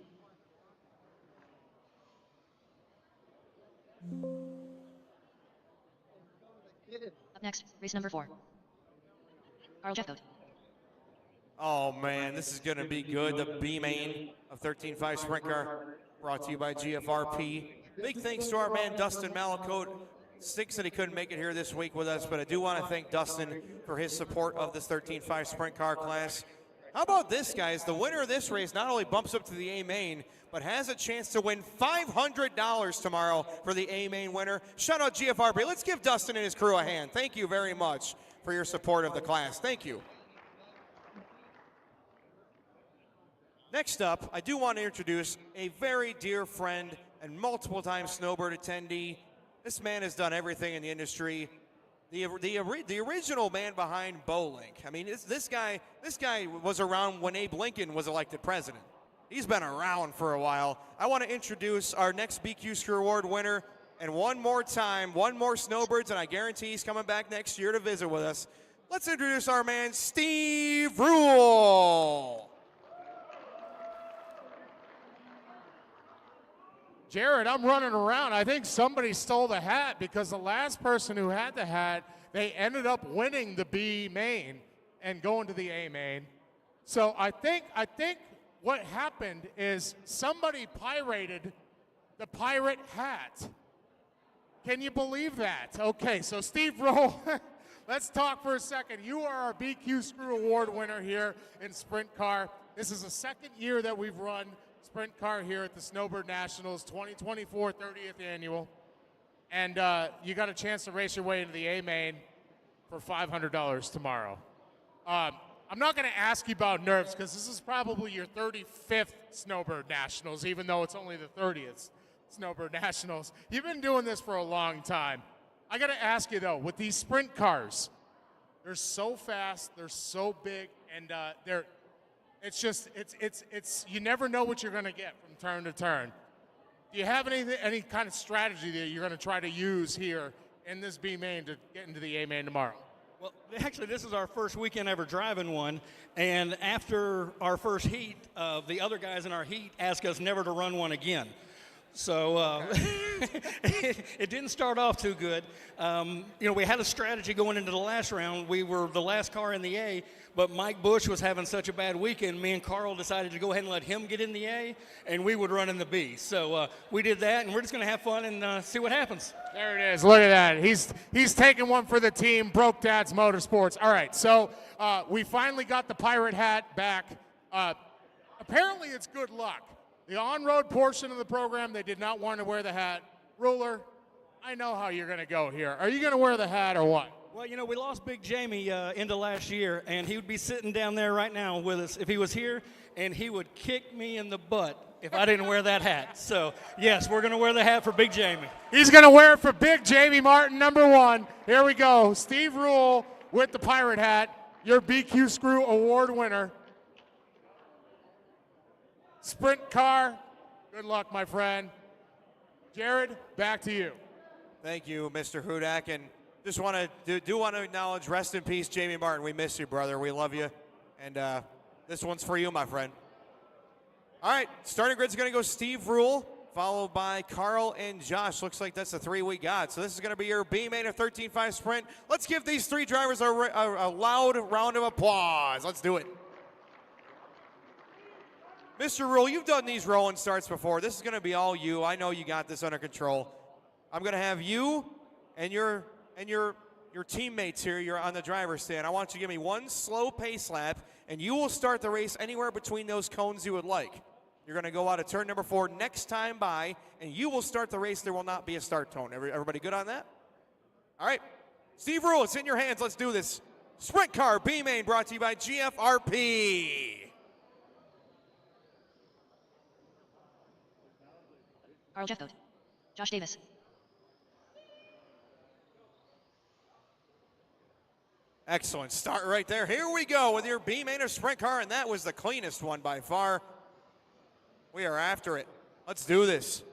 Up next, race number 4. Carl Jeffcoat. Oh, man, this is going to be good. The B main of 13.5 Sprint Car, brought to you by GFRP. Big thanks to our man, Dustin Malacote. Stinks that he couldn't make it here this week with us, but I do want to thank Dustin for his support of this 13.5 Sprint Car class. How about this, guys? The winner of this race not only bumps up to the A main, but has a chance to win $500 tomorrow for the A main winner. Shout out GFRP. Let's give Dustin and his crew a hand. Thank you very much for your support of the class. Thank you. Next up, I do want to introduce a very dear friend and multiple-time Snowbird attendee. This man has done everything in the industry. The original man behind Bowlink. I mean, this guy was around when Abe Lincoln was elected president. He's been around for a while. I want to introduce our next BQ Screw Award winner. And one more time, one more Snowbirds, and I guarantee he's coming back next year to visit with us. Let's introduce our man, Steve Rule. Jared, I'm running around. I think somebody stole the hat because the last person who had the hat, they ended up winning the B main and going to the A main. So I think what happened is somebody pirated the pirate hat. Can you believe that? Okay, so Steve Rowe, let's talk for a second. You are our BQ Screw Award winner here in Sprint Car. This is the second year that we've run Sprint Car here at the Snowbird Nationals 2024 30th annual. And you got a chance to race your way into the A main for $500 tomorrow. I'm not going to ask you about nerves because this is probably your 35th Snowbird Nationals, even though it's only the 30th Snowbird Nationals. You've been doing this for a long time. I got to ask you though, with these sprint cars, they're so fast, they're so big, and it's you never know what you're going to get from turn to turn. Do you have any kind of strategy that you're going to try to use here in this B main to get into the A main tomorrow? Well, actually, this is our first weekend ever driving one, and after our first heat, the other guys in our heat asked us never to run one again. So it didn't start off too good. We had a strategy going into the last round. We were the last car in the A, but Mike Busch was having such a bad weekend. Me and Carl decided to go ahead and let him get in the A, and we would run in the B. So we did that, and we're just going to have fun and see what happens. There it is. Look at that. He's taking one for the team. Broke Dad's Motorsports. All right, so we finally got the pirate hat back. Apparently, it's good luck. The on-road portion of the program, they did not want to wear the hat. Ruler, I know how you're going to go here. Are you going to wear the hat or what? Well, we lost Big Jamie into last year, and he would be sitting down there right now with us if he was here, and he would kick me in the butt if I didn't wear that hat. So, yes, we're going to wear the hat for Big Jamie. He's going to wear it for Big Jamie Martin, #1. Here we go. Steve Rule with the pirate hat, your BQ Screw Award winner. Sprint car, good luck, my friend. Jared, back to you. Thank you, Mr. Hudak, and just want to acknowledge, rest in peace, Jamie Martin. We miss you, brother. We love you, and this one's for you, my friend. All right, starting grid's going to go Steve Rule, followed by Carl and Josh. Looks like that's the 3 we got. So this is going to be your B main of 13.5 sprint. Let's give these 3 drivers a loud round of applause. Let's do it. Mr. Rule, you've done these rolling starts before. This is going to be all you. I know you got this under control. I'm going to have you and your teammates here. You're on the driver's stand. I want you to give me one slow pace lap, and you will start the race anywhere between those cones you would like. You're going to go out of turn number 4 next time by, and you will start the race. There will not be a start tone. Everybody good on that? All right. Steve Rule, it's in your hands. Let's do this. Sprint car B main brought to you by GFRP. Carl Jeffcoat. Josh Davis. Excellent start right there. Here we go with your B main of sprint car, and that was the cleanest one by far. We are after it. Let's do this.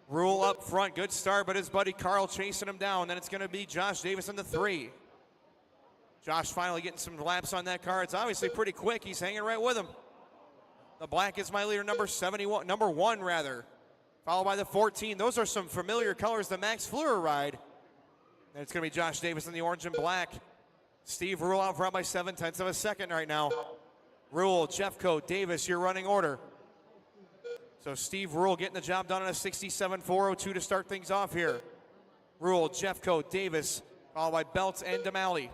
Rule up front, good start, but his buddy Carl chasing him down. Then it's going to be Josh Davis in the 3. Josh finally getting some laps on that car. It's obviously pretty quick. He's hanging right with him. The black is my leader, number 1 rather. Followed by the 14. Those are some familiar colors, the Max Fleur ride. And it's going to be Josh Davis in the orange and black. Steve Rule out front by 0.7 of a second right now. Rule, Jeffcoat, Davis, your running order. So Steve Rule getting the job done on a 67.402 to start things off here. Rule, Jeffcoat, Davis, followed by Belts and Damali.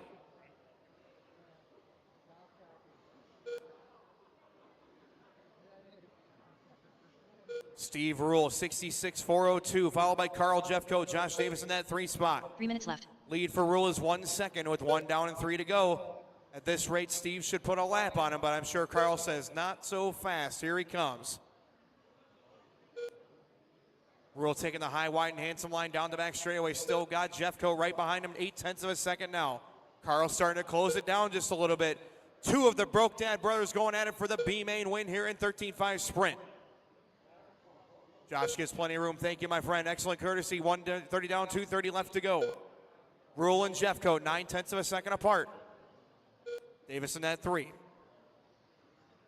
Steve Rule, 66.402, followed by Carl Jeffcoat, Josh Davis in that 3 spot. 3 minutes left. Lead for Rule is 1 second with 1 down and 3 to go. At this rate, Steve should put a lap on him, but I'm sure Carl says not so fast. Here he comes. Rule taking the high, wide, and handsome line down the back straightaway. Still got Jeffcoat right behind him, 0.8 of a second now. Carl starting to close it down just a little bit. 2 of the Broke Dad brothers going at it for the B main win here in 13.5 sprint. Josh gives plenty of room. Thank you, my friend. Excellent courtesy. 1:30 down, 2:30 left to go. Rule and Jeffcoat, 0.9 of a second apart. Davis in that 3.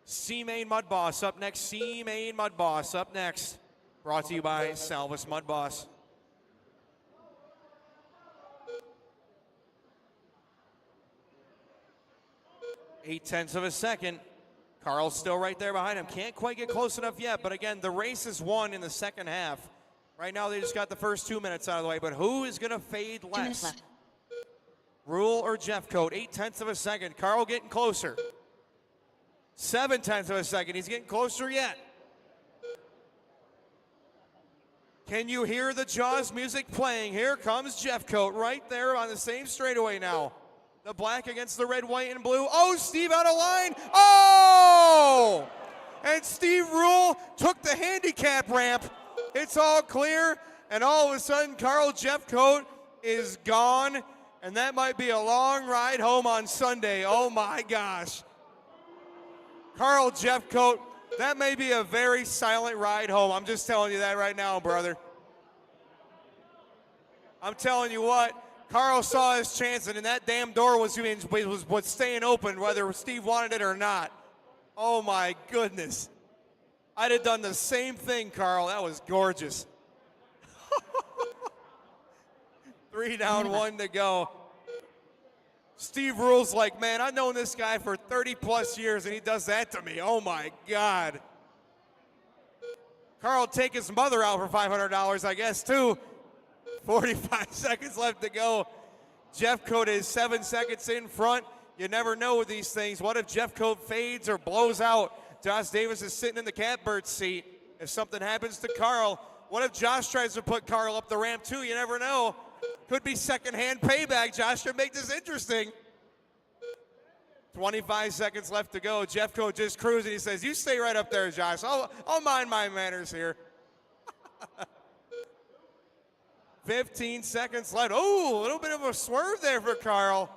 C-Main MUDBoss up next. C-Main MUDBoss up next. Brought to you by Salvus MUDBoss. .8 of a second. Carl's still right there behind him. Can't quite get close enough yet, but again, the race is won in the second half. Right now, they just got the first 2 minutes out of the way, but who is going to fade less? 2 minutes left. Rule or Jeffcoat, 0.8 of a second. Carl getting closer. 0.7 of a second. He's getting closer yet. Can you hear the Jaws music playing? Here comes Jeffcoat right there on the same straightaway now. The black against the red, white, and blue. Oh, Steve out of line. Oh! And Steve Rule took the handicap ramp. It's all clear, and all of a sudden, Carl Jeffcoat is gone, and that might be a long ride home on Sunday. Oh, my gosh. Carl Jeffcoat, that may be a very silent ride home. I'm just telling you that right now, brother. I'm telling you what. Carl saw his chance, and that damn door was staying open, whether Steve wanted it or not. Oh, my goodness. I'd have done the same thing, Carl. That was gorgeous. 3 down, 1 to go. Steve Rule's like, man, I've known this guy for 30 plus years and he does that to me. Oh my God. Carl take his mother out for $500, I guess, too. 45 seconds left to go. Jeffcoat is 7 seconds in front. You never know with these things. What if Jeffcoat fades or blows out? Josh Davis is sitting in the catbird seat. If something happens to Carl, what if Josh tries to put Carl up the ramp too? You never know. Could be secondhand payback. Josh should make this interesting. 25 seconds left to go. Jeffcoat just cruising. He says, you stay right up there, Josh. I'll mind my manners here. 15 seconds left. Oh, a little bit of a swerve there for Carl.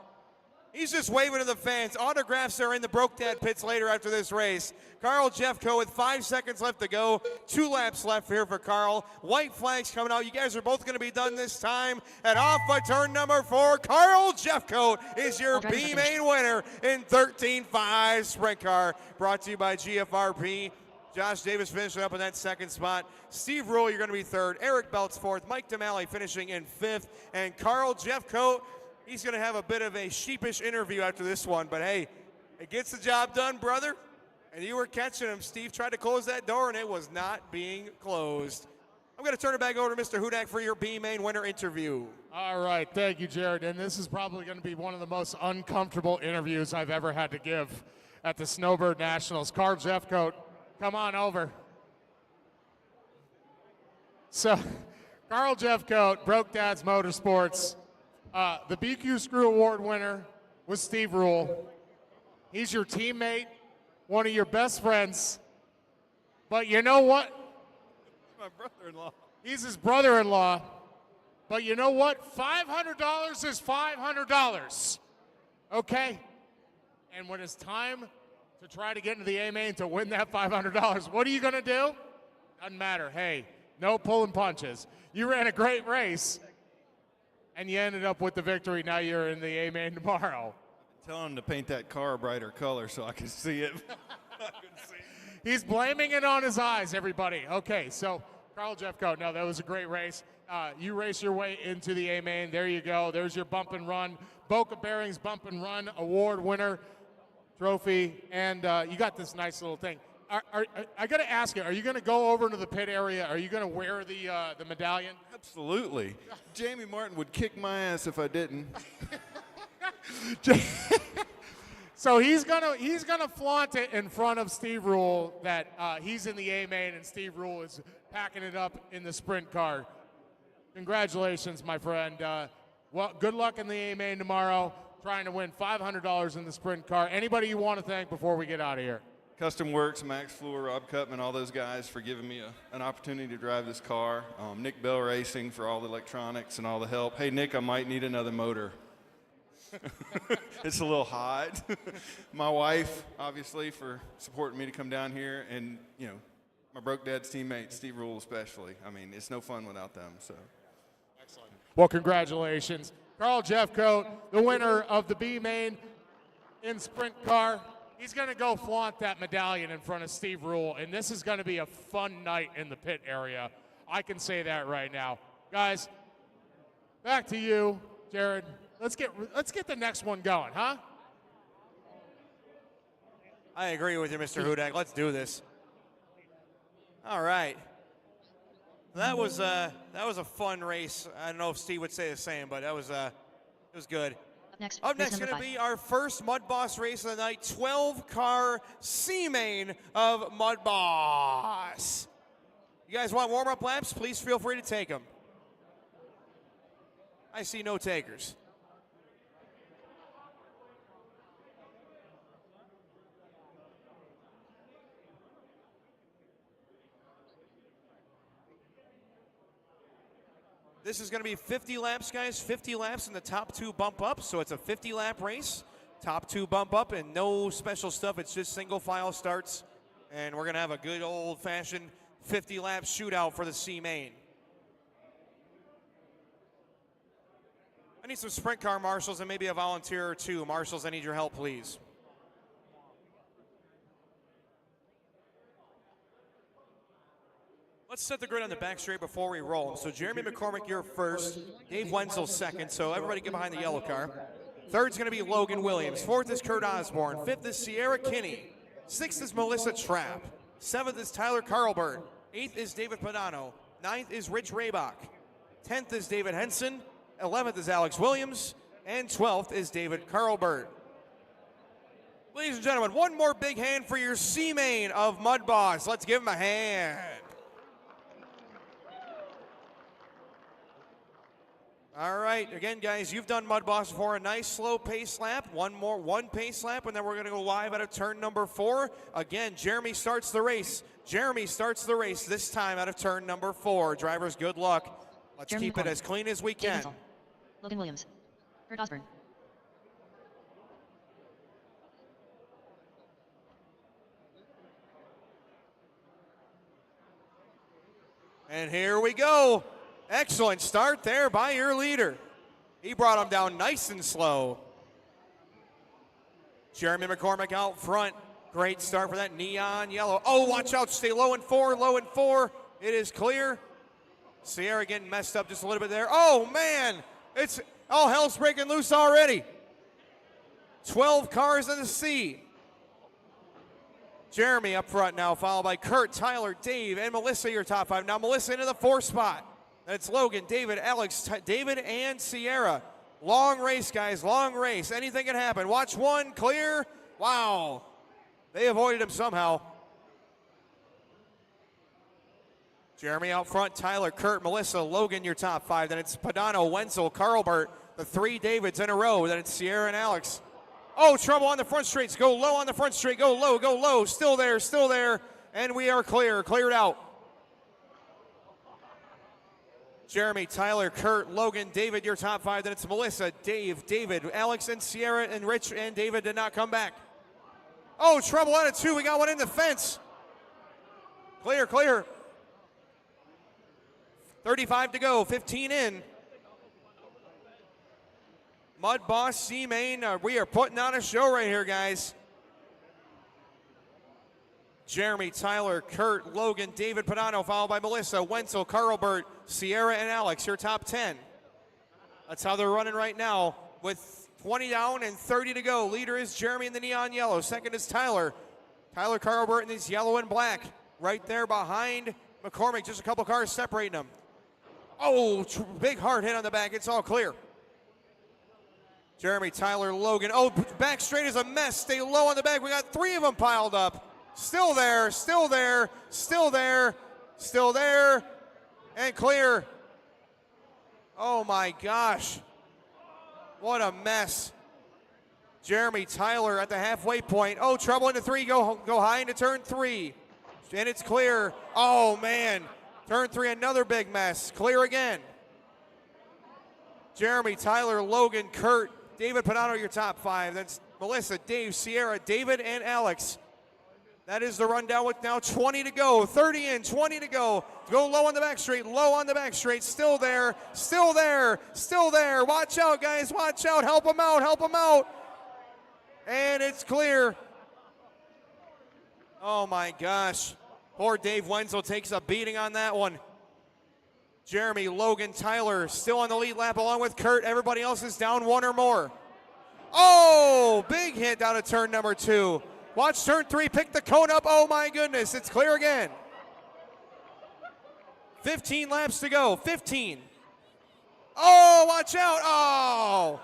He's just waving to the fans. Autographs are in the Broke Dad pits later after this race. Carl Jeffcoat with 5 seconds left to go. 2 laps left here for Carl. White flags coming out. You guys are both going to be done this time. And off by turn number 4, Carl Jeffcoat is your B-Main winner in 13.5 Sprint Car. Brought to you by GFRP. Josh Davis finishing up in that second spot. Steve Rule, you're going to be third. Eric Belt's fourth. Mike DeMalley finishing in fifth. And Carl Jeffcoat, he's going to have a bit of a sheepish interview after this one. But, hey, it gets the job done, brother. And you were catching him. Steve tried to close that door, and it was not being closed. I'm going to turn it back over to Mr. Hudak for your B-Main winner interview. All right, thank you, Jared. And this is probably going to be one of the most uncomfortable interviews I've ever had to give at the Snowbird Nationals. Carl Jeffcoat, come on over. So, Carl Jeffcoat, Broke Dad's Motorsports. The BQ Screw Award winner was Steve Rule. He's your teammate, one of your best friends. But you know what? My brother-in-law. He's his brother-in-law. But you know what? $500 is $500. Okay? And when it's time to try to get into the A-Main to win that $500, what are you going to do? Doesn't matter. Hey, no pulling punches. You ran a great race, and you ended up with the victory. Now you're in the A-Main tomorrow. Tell him to paint that car a brighter color so I can see it. He's blaming it on his eyes, everybody. Okay, so Carl Jeffcoat, no, that was a great race. You race your way into the A-Main. There you go. There's your bump and run. Boca Bearings Bump and Run Award winner trophy. And you got this nice little thing. I got to ask you, are you going to go over to the pit area? Are you going to wear the medallion? Absolutely. Jamie Martin would kick my ass if I didn't. So he's gonna flaunt it in front of Steve Rule that he's in the A-Main and Steve Rule is packing it up in the sprint car. Congratulations, my friend. Well, good luck in the A-Main tomorrow, trying to win $500 in the sprint car. Anybody you want to thank before we get out of here? Custom Works, Max Fleur, Rob Cutman, all those guys for giving me an opportunity to drive this car. Nick Bell Racing for all the electronics and all the help. Hey, Nick, I might need another motor. It's a little hot. My wife, obviously, for supporting me to come down here, and my Broke Dad's teammate, Steve Rule especially. I mean, it's no fun without them. So, excellent. Well, congratulations, Carl Jeffcoat, the winner of the B-Main in sprint car. He's going to go flaunt that medallion in front of Steve Rule, and this is going to be a fun night in the pit area. I can say that right now, guys. Back to you, Jared. Let's get the next one going, huh? I agree with you, Mr. Hudak. Let's do this. All right. That was a fun race. I don't know if Steve would say the same, but it was good. Up next, going to be our first MUDBoss race of the night, 12-car C-Main of MUDBoss. You guys want warm-up laps? Please feel free to take them. I see no takers. This is going to be 50 laps, guys. 50 laps and the top 2 bump up. So it's a 50-lap race. Top 2 bump up and no special stuff. It's just single file starts. And we're going to have a good old-fashioned 50-lap shootout for the C-Main. I need some sprint car marshals and maybe a volunteer or two. Marshals, I need your help, please. Let's set the grid on the back straight before we roll. So Jeremy McCormick, you're first. Dave Wenzel second. So everybody get behind the yellow car. Third's going to be Logan Williams. Fourth is Kurt Osborne. Fifth is Sierra Kinney. Sixth is Melissa Trapp. Seventh is Tyler Carlbert. Eighth is David Padano. Ninth is Rich Raybach. 10th is David Henson. 11th is Alex Williams. And 12th is David Carlbert. Ladies and gentlemen, one more big hand for your C-Main of MUDBoss. Let's give him a hand. All right, again, guys, you've done MUDBoss before. A nice slow pace lap. One pace lap, and then we're going to go live out of turn number 4. Again, Jeremy starts the race. Jeremy starts the race this time out of turn number 4. Drivers, good luck. Let's keep it as clean as we can. Logan Williams. Kurt Osborne. And here we go. Excellent start there by your leader. He brought him down nice and slow. Jeremy McCormick out front. Great start for that neon yellow. Oh, watch out. Stay low and 4, low and 4. It is clear. Sierra getting messed up just a little bit there. Oh, man. It's all hell's breaking loose already. 12 cars in the sea. Jeremy up front now, followed by Kurt, Tyler, Dave, and Melissa, your top 5. Now Melissa into the 4th spot. That's Logan, David, Alex, David, and Sierra. Long race, guys, long race. Anything can happen. Watch one, clear. Wow. They avoided him somehow. Jeremy out front, Tyler, Kurt, Melissa, Logan, your top 5. Then it's Padano, Wenzel, Carlbert, the 3 Davids in a row. Then it's Sierra and Alex. Oh, trouble on the front straights. Go low on the front straight. Go low, go low. Still there, still there. And we are clear, cleared out. Jeremy, Tyler, Kurt, Logan, David, your top 5. Then it's Melissa, Dave, David, Alex, and Sierra, and Rich, and David did not come back. Oh, trouble out of 2. We got one in the fence. Clear, clear. 35 to go, 15 in. MUDBoss, C-Main, we are putting on a show right here, guys. Jeremy, Tyler, Kurt, Logan, David Padano, followed by Melissa, Wenzel, Carlbert, Sierra, and Alex, your top 10. That's how they're running right now with 20 down and 30 to go. Leader is Jeremy in the neon yellow. Second is Tyler. Tyler Carlbert in his yellow and black. Right there behind McCormick, just a couple cars separating them. Oh, big hard hit on the back. It's all clear. Jeremy, Tyler, Logan. Oh, back straight is a mess. Stay low on the back. We got 3 of them piled up. Still there, still there, still there, still there, and clear. Oh my gosh. What a mess. Jeremy, Tyler at the halfway point. Oh, trouble into 3. Go high into turn 3. And it's clear. Oh man. Turn 3, another big mess. Clear again. Jeremy, Tyler, Logan, Kurt, David Padano, your top 5. That's Melissa, Dave, Sierra, David, and Alex. That is the rundown with now 20 to go. 30 in, 20 to go. Go low on the back straight, low on the back straight. Still there, still there, still there. Watch out, guys, watch out. Help them out, help them out. And it's clear. Oh my gosh. Poor Dave Wenzel takes a beating on that one. Jeremy, Logan, Tyler still on the lead lap along with Kurt. Everybody else is down 1 or more. Oh, big hit down to turn number 2. Watch turn 3, pick the cone up. Oh my goodness, it's clear again. 15 laps to go, 15. Oh, watch out, oh.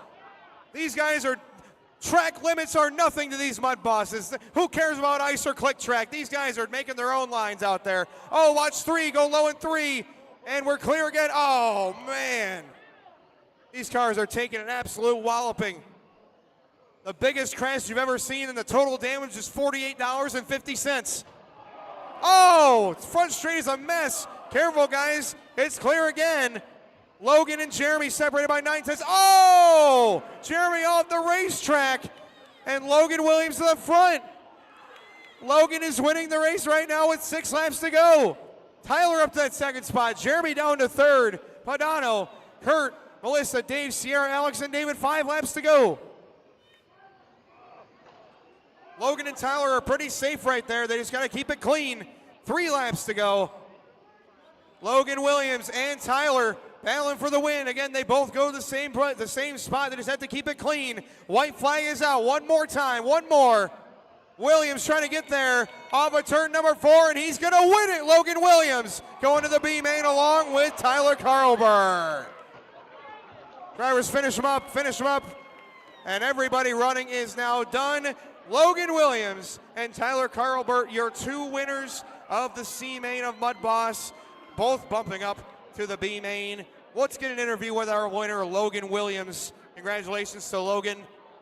These guys are, track limits are nothing to these MUDBosses. Who cares about ice or click track? These guys are making their own lines out there. Oh, watch 3, go low in 3. And we're clear again. Oh, man. These cars are taking an absolute walloping. The biggest crash you've ever seen, and the total damage is $48.50. Oh, front straight is a mess. Careful, guys. It's clear again. Logan and Jeremy separated by 9/10. Oh, Jeremy off the racetrack, and Logan Williams to the front. Logan is winning the race right now with 6 laps to go. Tyler up to that 2nd spot. Jeremy down to 3rd. Padano, Kurt, Melissa, Dave, Sierra, Alex, and David, 5 laps to go. Logan and Tyler are pretty safe right there. They just got to keep it clean. 3 laps to go. Logan Williams and Tyler battling for the win. Again, they both go to the same spot. They just have to keep it clean. White flag is out. One more time. One more. Williams trying to get there off of turn number 4, and he's going to win it. Logan Williams going to the B main along with Tyler Carlburn. Drivers finish him up, and everybody running is now done. Logan Williams and Tyler Carlbert, your 2 winners of the C main of MUDBoss, both bumping up to the B main. Let's get an interview with our winner, Logan Williams. Congratulations to Logan.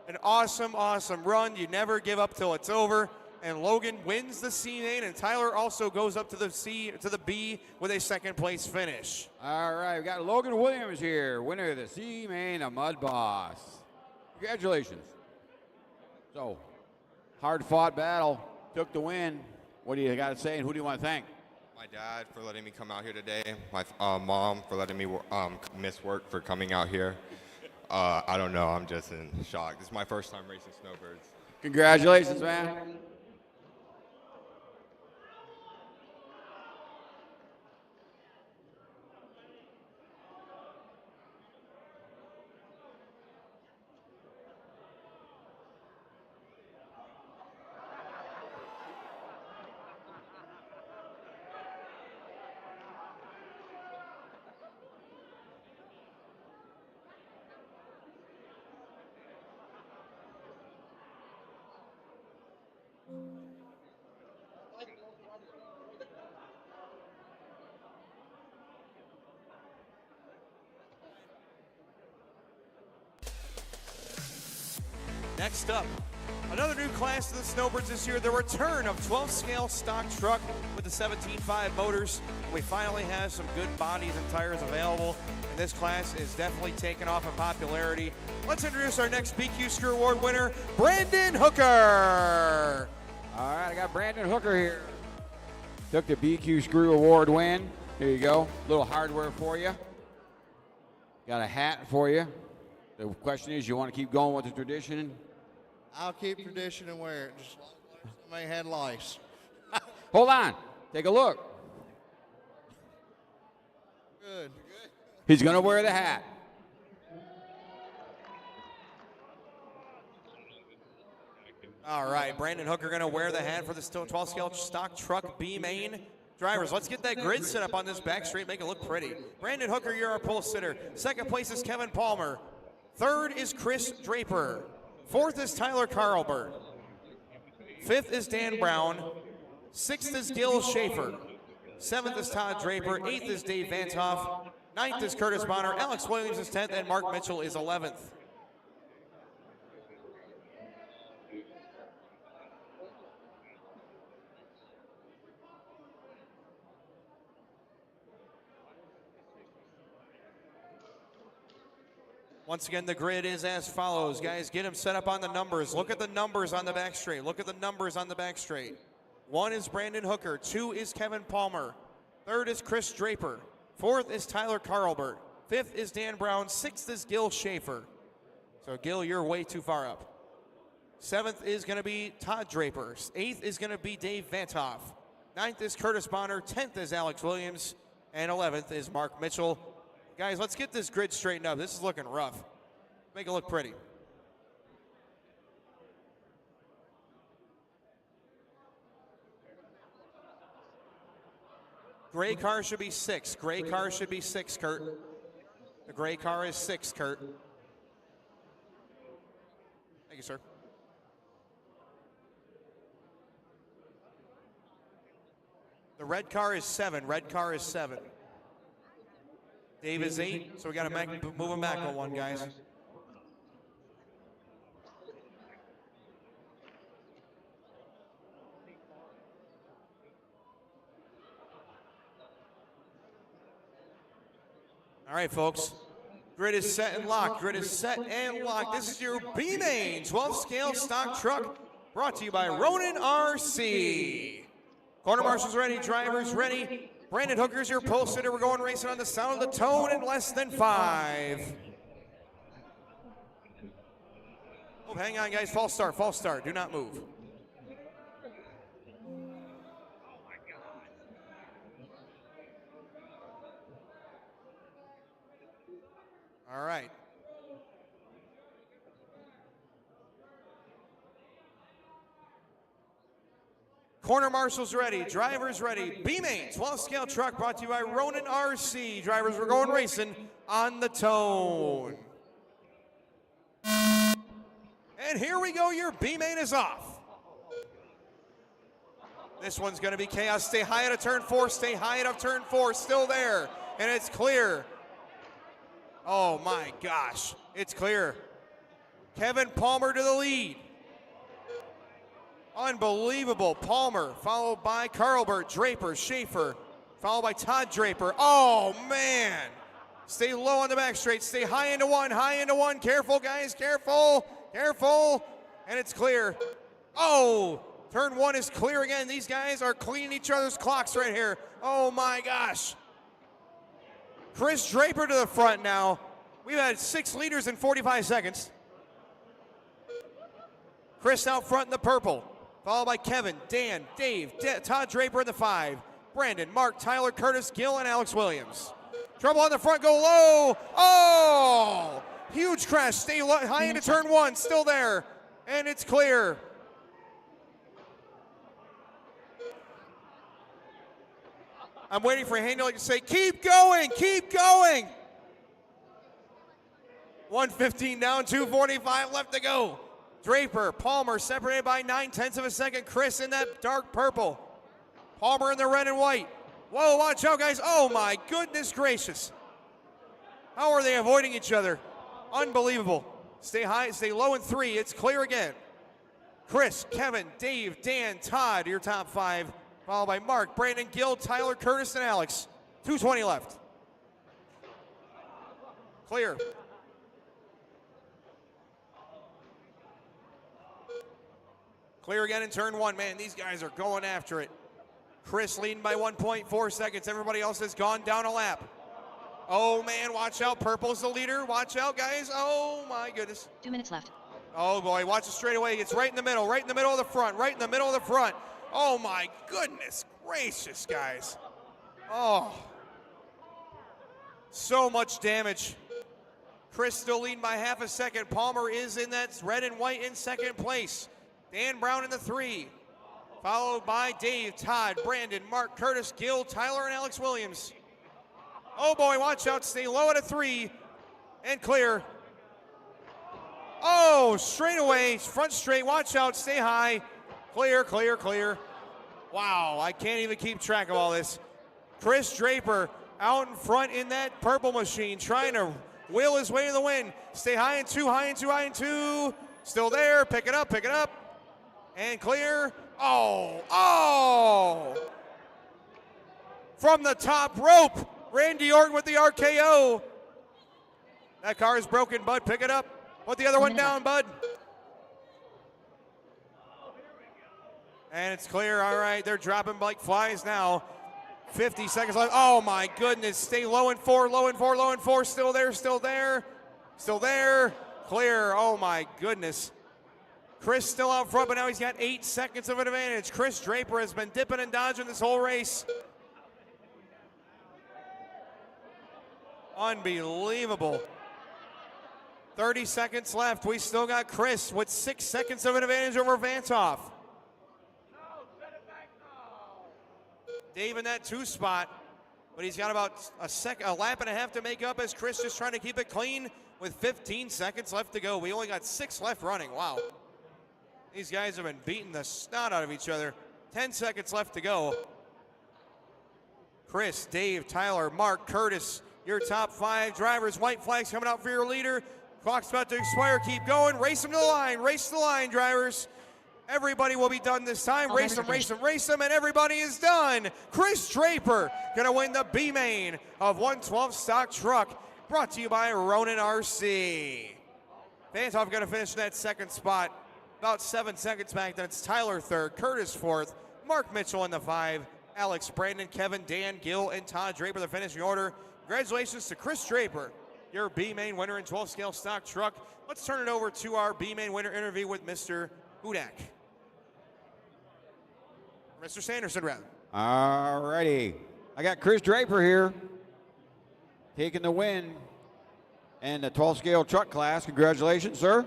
An awesome, awesome run. You never give up till it's over. And Logan wins the C main, and Tyler also goes up to the B with a second place finish. All right, we got Logan Williams here, winner of the C main of MUDBoss. Congratulations. So, hard-fought battle, took the win. What do you got to say, and who do you want to thank? My dad for letting me come out here today. My mom for letting me miss work for coming out here. I don't know. I'm just in shock. This is my first time racing snowbirds. Congratulations, man. Next up, another new class to the Snowbirds this year, the return of 12-scale stock truck with the 17.5 motors. We finally have some good bodies and tires available, and this class is definitely taking off in popularity. Let's introduce our next BQ Screw Award winner, Brandon Hooker. All right, I got Brandon Hooker here. Took the BQ Screw Award win. Here you go. Little hardware for you. Got a hat for you. The question is, you want to keep going with the tradition? I'll keep tradition and wear it. Just may had lice. Hold on. Take a look. Good. He's going to wear the hat. All right, Brandon Hooker going to wear the hat for the 12-scale stock truck B main. Drivers, let's get that grid set up on this back straight, make it look pretty. Brandon Hooker, you're our pole sitter. Second place is Kevin Palmer. Third is Chris Draper. Fourth is Tyler Carlbert. Fifth is Dan Brown. Sixth is Gil Schaefer. Seventh is Todd Draper. Eighth is Dave Vantoff. Ninth is Curtis Bonner. Alex Williams is 10th, and Mark Mitchell is 11th. Once again, the grid is as follows. Guys, get them set up on the numbers. Look at the numbers on the back straight. Look at the numbers on the back straight. 1 is Brandon Hooker. 2 is Kevin Palmer. 3rd is Chris Draper. 4th is Tyler Carlbert. 5th is Dan Brown. 6th is Gil Schaefer. So, Gil, you're way too far up. 7th is going to be Todd Draper. 8th is going to be Dave Vantoff. 9th is Curtis Bonner. 10th is Alex Williams. And 11th is Mark Mitchell. Guys, let's get this grid straightened up. This is looking rough. Make it look pretty. Gray car should be 6. Gray car should be 6, Kurt. The gray car is 6, Kurt. Thank you, sir. The red car is 7. Red car is 7. Dave is 8, so we got to move him back on 1, guys. All right, folks. Grid is set and locked. Grid is set and locked. This is your B-Main 12-scale stock truck brought to you by Ronin RC. Corner marshals ready, drivers ready. Brandon Hooker's your pole sitter. We're going racing on the sound of the tone in less than 5. Oh, hang on, guys. False start, false start. Do not move. All right. Corner marshals ready, drivers ready. B-Main 12 scale truck brought to you by Ronin RC. Drivers, we're going racing on the tone. And here we go, your B-Main is off. This one's gonna be chaos. Stay high out of turn 4, stay high out of turn 4, still there, and it's clear. Oh my gosh, it's clear. Kevin Palmer to the lead. Unbelievable. Palmer, followed by Carlbert, Draper, Schaefer, followed by Todd Draper. Oh, man. Stay low on the back straight. Stay high into one, high into one. Careful, guys, careful, careful. And it's clear. Oh, turn 1 is clear again. These guys are cleaning each other's clocks right here. Oh, my gosh. Chris Draper to the front now. We've had 6 leaders in 45 seconds. Chris out front in the purple. Followed by Kevin, Dan, Dave, Todd Draper in the 5. Brandon, Mark, Tyler, Curtis, Gil, and Alex Williams. Trouble on the front, go low. Oh! Huge crash. Stay low, high into turn 1, still there. And it's clear. I'm waiting for Handel to say, keep going, keep going. 1:15 down, 2:45 left to go. Draper, Palmer separated by 9/10 of a second. Chris in that dark purple. Palmer in the red and white. Whoa, watch out, guys. Oh, my goodness gracious. How are they avoiding each other? Unbelievable. Stay high, stay low in 3. It's clear again. Chris, Kevin, Dave, Dan, Todd, your top 5. Followed by Mark, Brandon, Gil, Tyler, Curtis, and Alex. 2:20 left. Clear. Clear again in turn 1. Man, these guys are going after it. Chris leading by 1.4 seconds. Everybody else has gone down a lap. Oh, man, watch out. Purple's the leader. Watch out, guys. Oh, my goodness. 2 minutes left. Oh, boy, watch it straight away. It's right in the middle of the front, right in the middle of the front. Oh, my goodness gracious, guys. Oh. So much damage. Chris still leading by half a second. Palmer is in that red and white in second place. Dan Brown in the 3. Followed by Dave, Todd, Brandon, Mark, Curtis, Gil, Tyler, and Alex Williams. Oh, boy, watch out. Stay low at a 3. And clear. Oh, straight away. Front straight. Watch out. Stay high. Clear, clear, clear. Wow, I can't even keep track of all this. Chris Draper out in front in that purple machine, trying to wheel his way to the win. Stay high in 2, high in 2, high in 2. Still there. Pick it up, pick it up. And clear. Oh, oh. From the top rope, Randy Orton with the RKO. That car is broken, Bud. Pick it up. Put the other one down, Bud. And it's clear. All right, they're dropping like flies now. 50 seconds left. Oh, my goodness. Stay low in 4, low in 4, low in 4. Still there, still there. Still there. Clear. Oh, my goodness. Chris still out front, but now he's got 8 seconds of an advantage. Chris Draper has been dipping and dodging this whole race. Unbelievable. 30 seconds left. We still got Chris with 6 seconds of an advantage over Vantoff. Dave in that 2 spot, but he's got about a lap and a half to make up as Chris just trying to keep it clean with 15 seconds left to go. We only got 6 left running. Wow. These guys have been beating the snot out of each other. 10 seconds left to go. Chris, Dave, Tyler, Mark, Curtis, your top 5 drivers. White flags coming out for your leader. Clock's about to expire. Keep going. Race them to the line. Race to the line, drivers. Everybody will be done this time. Race them, race them, race them, and everybody is done. Chris Draper gonna win the B-Main of 112 stock truck, brought to you by Ronin RC. Vantoff gonna finish in that 2nd spot. About 7 seconds back, then it's Tyler 3rd, Curtis 4th, Mark Mitchell in the 5, Alex, Brandon, Kevin, Dan, Gil, and Todd Draper the finishing order. Congratulations to Chris Draper, your B-Main winner in 12 scale stock truck. Let's turn it over to our B-Main winner interview with Mr. Hudak. Mr. Sanderson, rather. All righty. I got Chris Draper here, taking the win and the 12 scale truck class. Congratulations, sir.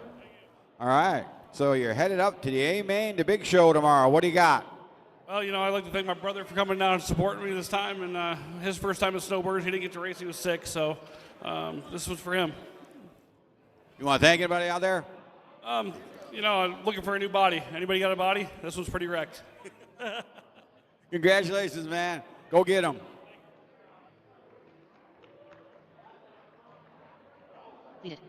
All right. So you're headed up to the A-Main, the big show tomorrow. What do you got? Well, you know, I'd like to thank my brother for coming down and supporting me this time. And his first time at Snowbird, he didn't get to race. He was sick, so this was for him. You want to thank anybody out there? You know, I'm looking for a new body. Anybody got a body? This one's pretty wrecked. Congratulations, man. Go get them. Lead it.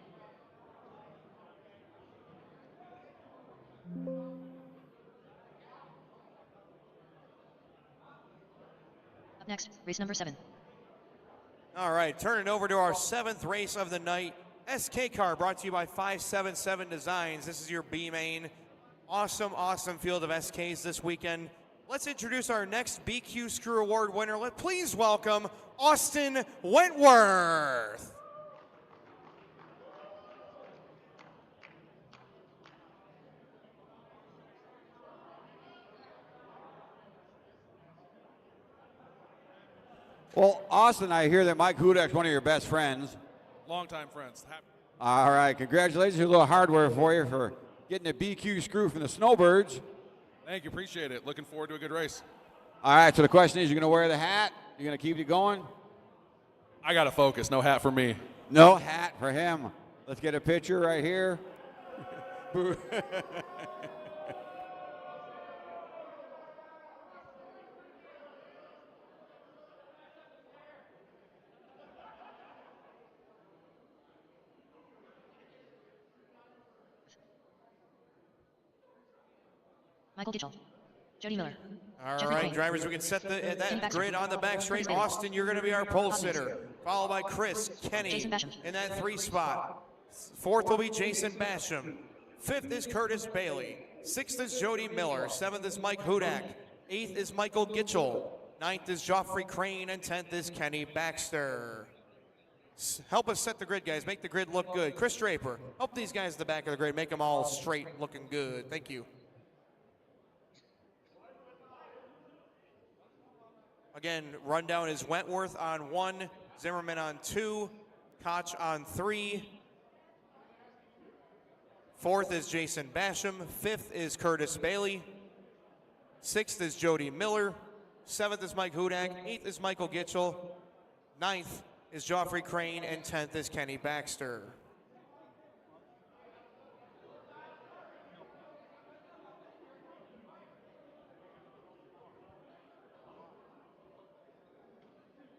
Up next, race number 7. All right, turning over to our 7th race of the night. SK car brought to you by 577 Designs. This is your B main. Awesome, awesome field of SKs this weekend. Let's introduce our next BQ Screw Award winner. Please welcome Austin Wentworth. Well, Austin, I hear that Mike Hudak's one of your best friends. Longtime friends. All right, congratulations. A little hardware for you for getting a BQ screw from the Snowbirds. Thank you, appreciate it. Looking forward to a good race. All right, so the question is, you're going to wear the hat? You're going to keep it going? I got to focus. No hat for me. No hat for him. Let's get a picture right here. Michael Gitchell. Jody Miller. All Jeffrey right, Cole. drivers, we can set Ian that Baxter. grid on the back straight. Chris Bailey. Austin, you're going to be our pole Bob sitter, followed by Chris Kenny Jason Basham. in that 3 spot. 4th will be Jason Basham. 5th is Curtis Bailey. 6th is Jody Miller. 7th is Mike Hudak. 8th is Michael Gitchell. 9th is Joffrey Crane, and 10th is Kenny Baxter. Help us set the grid, guys. Make the grid look good. Chris Draper, help these guys at the back of the grid. Make them all straight, looking good. Thank you. Again, rundown is Wentworth on 1, Zimmerman on 2, Koch on 3. 4th is Jason Basham. 5th is Curtis Bailey. 6th is Jody Miller. 7th is Mike Hudak. 8th is Michael Gitchell. 9th is Joffrey Crane. And 10th is Kenny Baxter.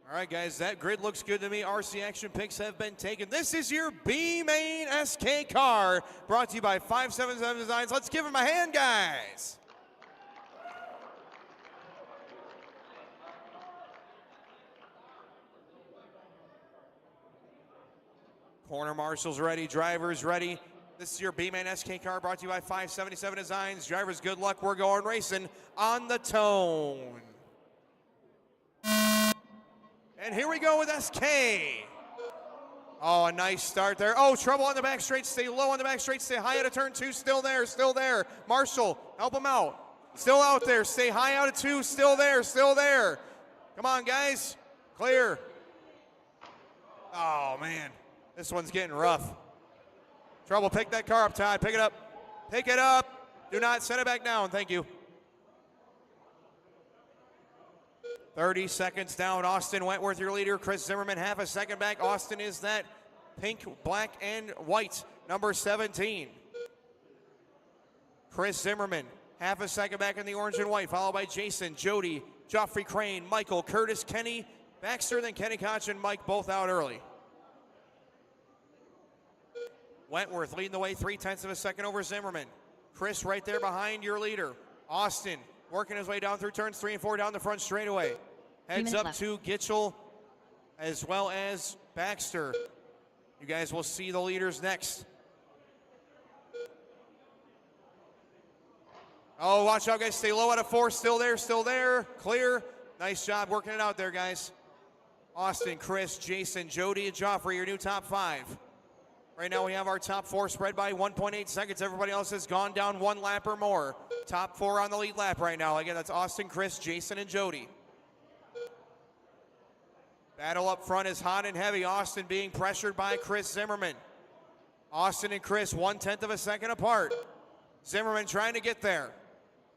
All right, guys, that grid looks good to me. RC action picks have been taken. This is your B-Main SK car, brought to you by 577 Designs. Let's give them a hand, guys. Corner marshals ready, drivers ready. This is your B-Main SK car, brought to you by 577 Designs. Drivers, good luck. We're going racing on the tone. And here we go with SK. Oh, a nice start there. Oh, trouble on the back straight. Stay low on the back straight. Stay high out of turn 2. Still there, still there. Marshall, help him out. Still out there. Stay high out of 2. Still there, still there. Come on, guys. Clear. Oh, man. This one's getting rough. Trouble, pick that car up, Todd. Pick it up. Pick it up. Do not set it back down. Thank you. 30 seconds down. Austin Wentworth, your leader. Chris Zimmerman, half a second back. Austin is that pink, black, and white, number 17. Chris Zimmerman, half a second back in the orange and white, followed by Jason, Jody, Joffrey Crane, Michael, Curtis, Kenny, Baxter, then Kenny Koch and Mike both out early. Wentworth leading the way 0.3 of a second over Zimmerman. Chris right there behind your leader. Austin working his way down through turns 3 and 4 down the front straightaway. Heads up to Gitchell as well as Baxter. You guys will see the leaders next. Oh, watch out, guys. Stay low out of 4. Still there, still there. Clear. Nice job working it out there, guys. Austin, Chris, Jason, Jody, and Joffrey, your new top 5. Right now we have our top 4 spread by 1.8 seconds. Everybody else has gone down 1 lap or more. Top 4 on the lead lap right now. Again, that's Austin, Chris, Jason, and Jody. Battle up front is hot and heavy. Austin being pressured by Chris Zimmerman. Austin and Chris 1/10 of a second apart. Zimmerman trying to get there.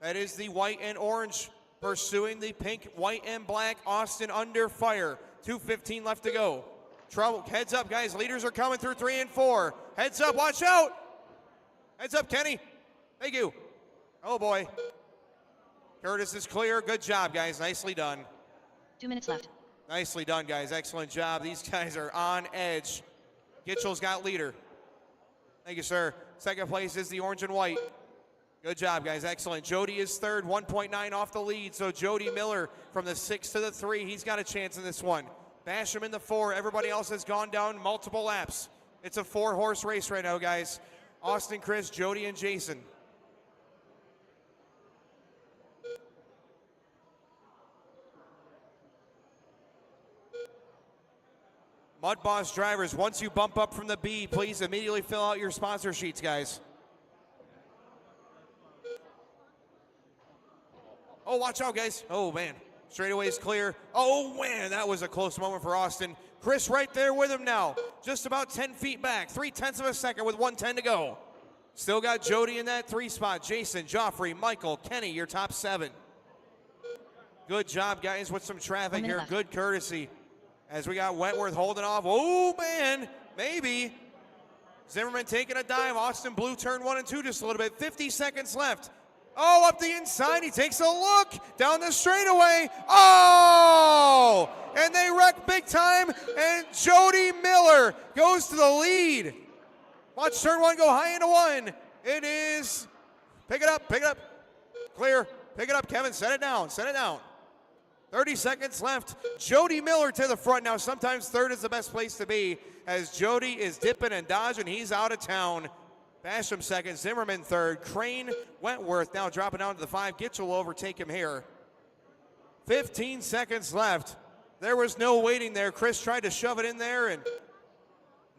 That is the white and orange pursuing the pink, white, and black. Austin under fire. 2:15 left to go. Trouble. Heads up, guys. Leaders are coming through 3 and 4. Heads up. Watch out. Heads up, Kenny. Thank you. Oh, boy. Curtis is clear. Good job, guys. Nicely done. 2 minutes left. Nicely done, guys. Excellent job. These guys are on edge. Gitchell's got leader. Thank you, sir. Second place is the orange and white. Good job, guys. Excellent. Jody is third, 1.9 off the lead. So Jody Miller from the 6 to the 3. He's got a chance in this one. Basham in the 4. Everybody else has gone down multiple laps. It's a 4-horse race right now, guys. Austin, Chris, Jody, and Jason. MUDBoss drivers, once you bump up from the B, please immediately fill out your sponsor sheets, guys. Oh, watch out, guys. Oh, man. Straightaway is clear. Oh, man, that was a close moment for Austin. Chris right there with him now. Just about 10 feet back. 0.3 of a second with 1:10 to go. Still got Jody in that 3 spot. Jason, Joffrey, Michael, Kenny, your top 7. Good job, guys, with some traffic here. Left. Good courtesy. As we got Wentworth holding off. Oh, man, maybe. Zimmerman taking a dive. Austin Blue turn 1 and 2 just a little bit. 50 seconds left. Oh, up the inside. He takes a look down the straightaway. Oh! And they wreck big time. And Jody Miller goes to the lead. Watch turn 1 go high into 1. It is. Pick it up. Pick it up. Clear. Pick it up, Kevin. Set it down. Set it down. 30 seconds left. Jody Miller to the front. Now, sometimes third is the best place to be as Jody is dipping and dodging. He's out of town. Basham second, Zimmerman third, Crane, Wentworth now dropping down to the 5. Gitchell will overtake him here. 15 seconds left. There was no waiting there. Chris tried to shove it in there, and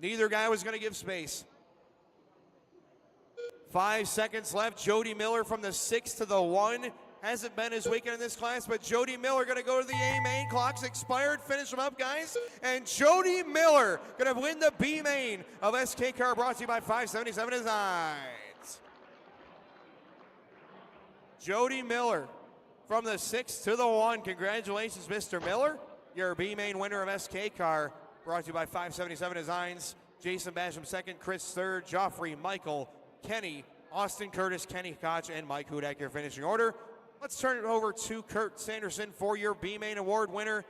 neither guy was going to give space. 5 seconds left. Jody Miller from the 6 to the 1. Hasn't been his weekend in this class, but Jody Miller going to go to the A main. Clock's expired. Finish them up, guys. And Jody Miller going to win the B main of SK Car, brought to you by 577 Designs. Jody Miller from the 6 to the 1. Congratulations, Mr. Miller. Your B main winner of SK Car, brought to you by 577 Designs. Jason Basham second, Chris third, Joffrey, Michael, Kenny, Austin Curtis, Kenny Koch, and Mike Hudak, your finishing order. Let's turn it over to Kurt Sanderson for your B-Main Award winner,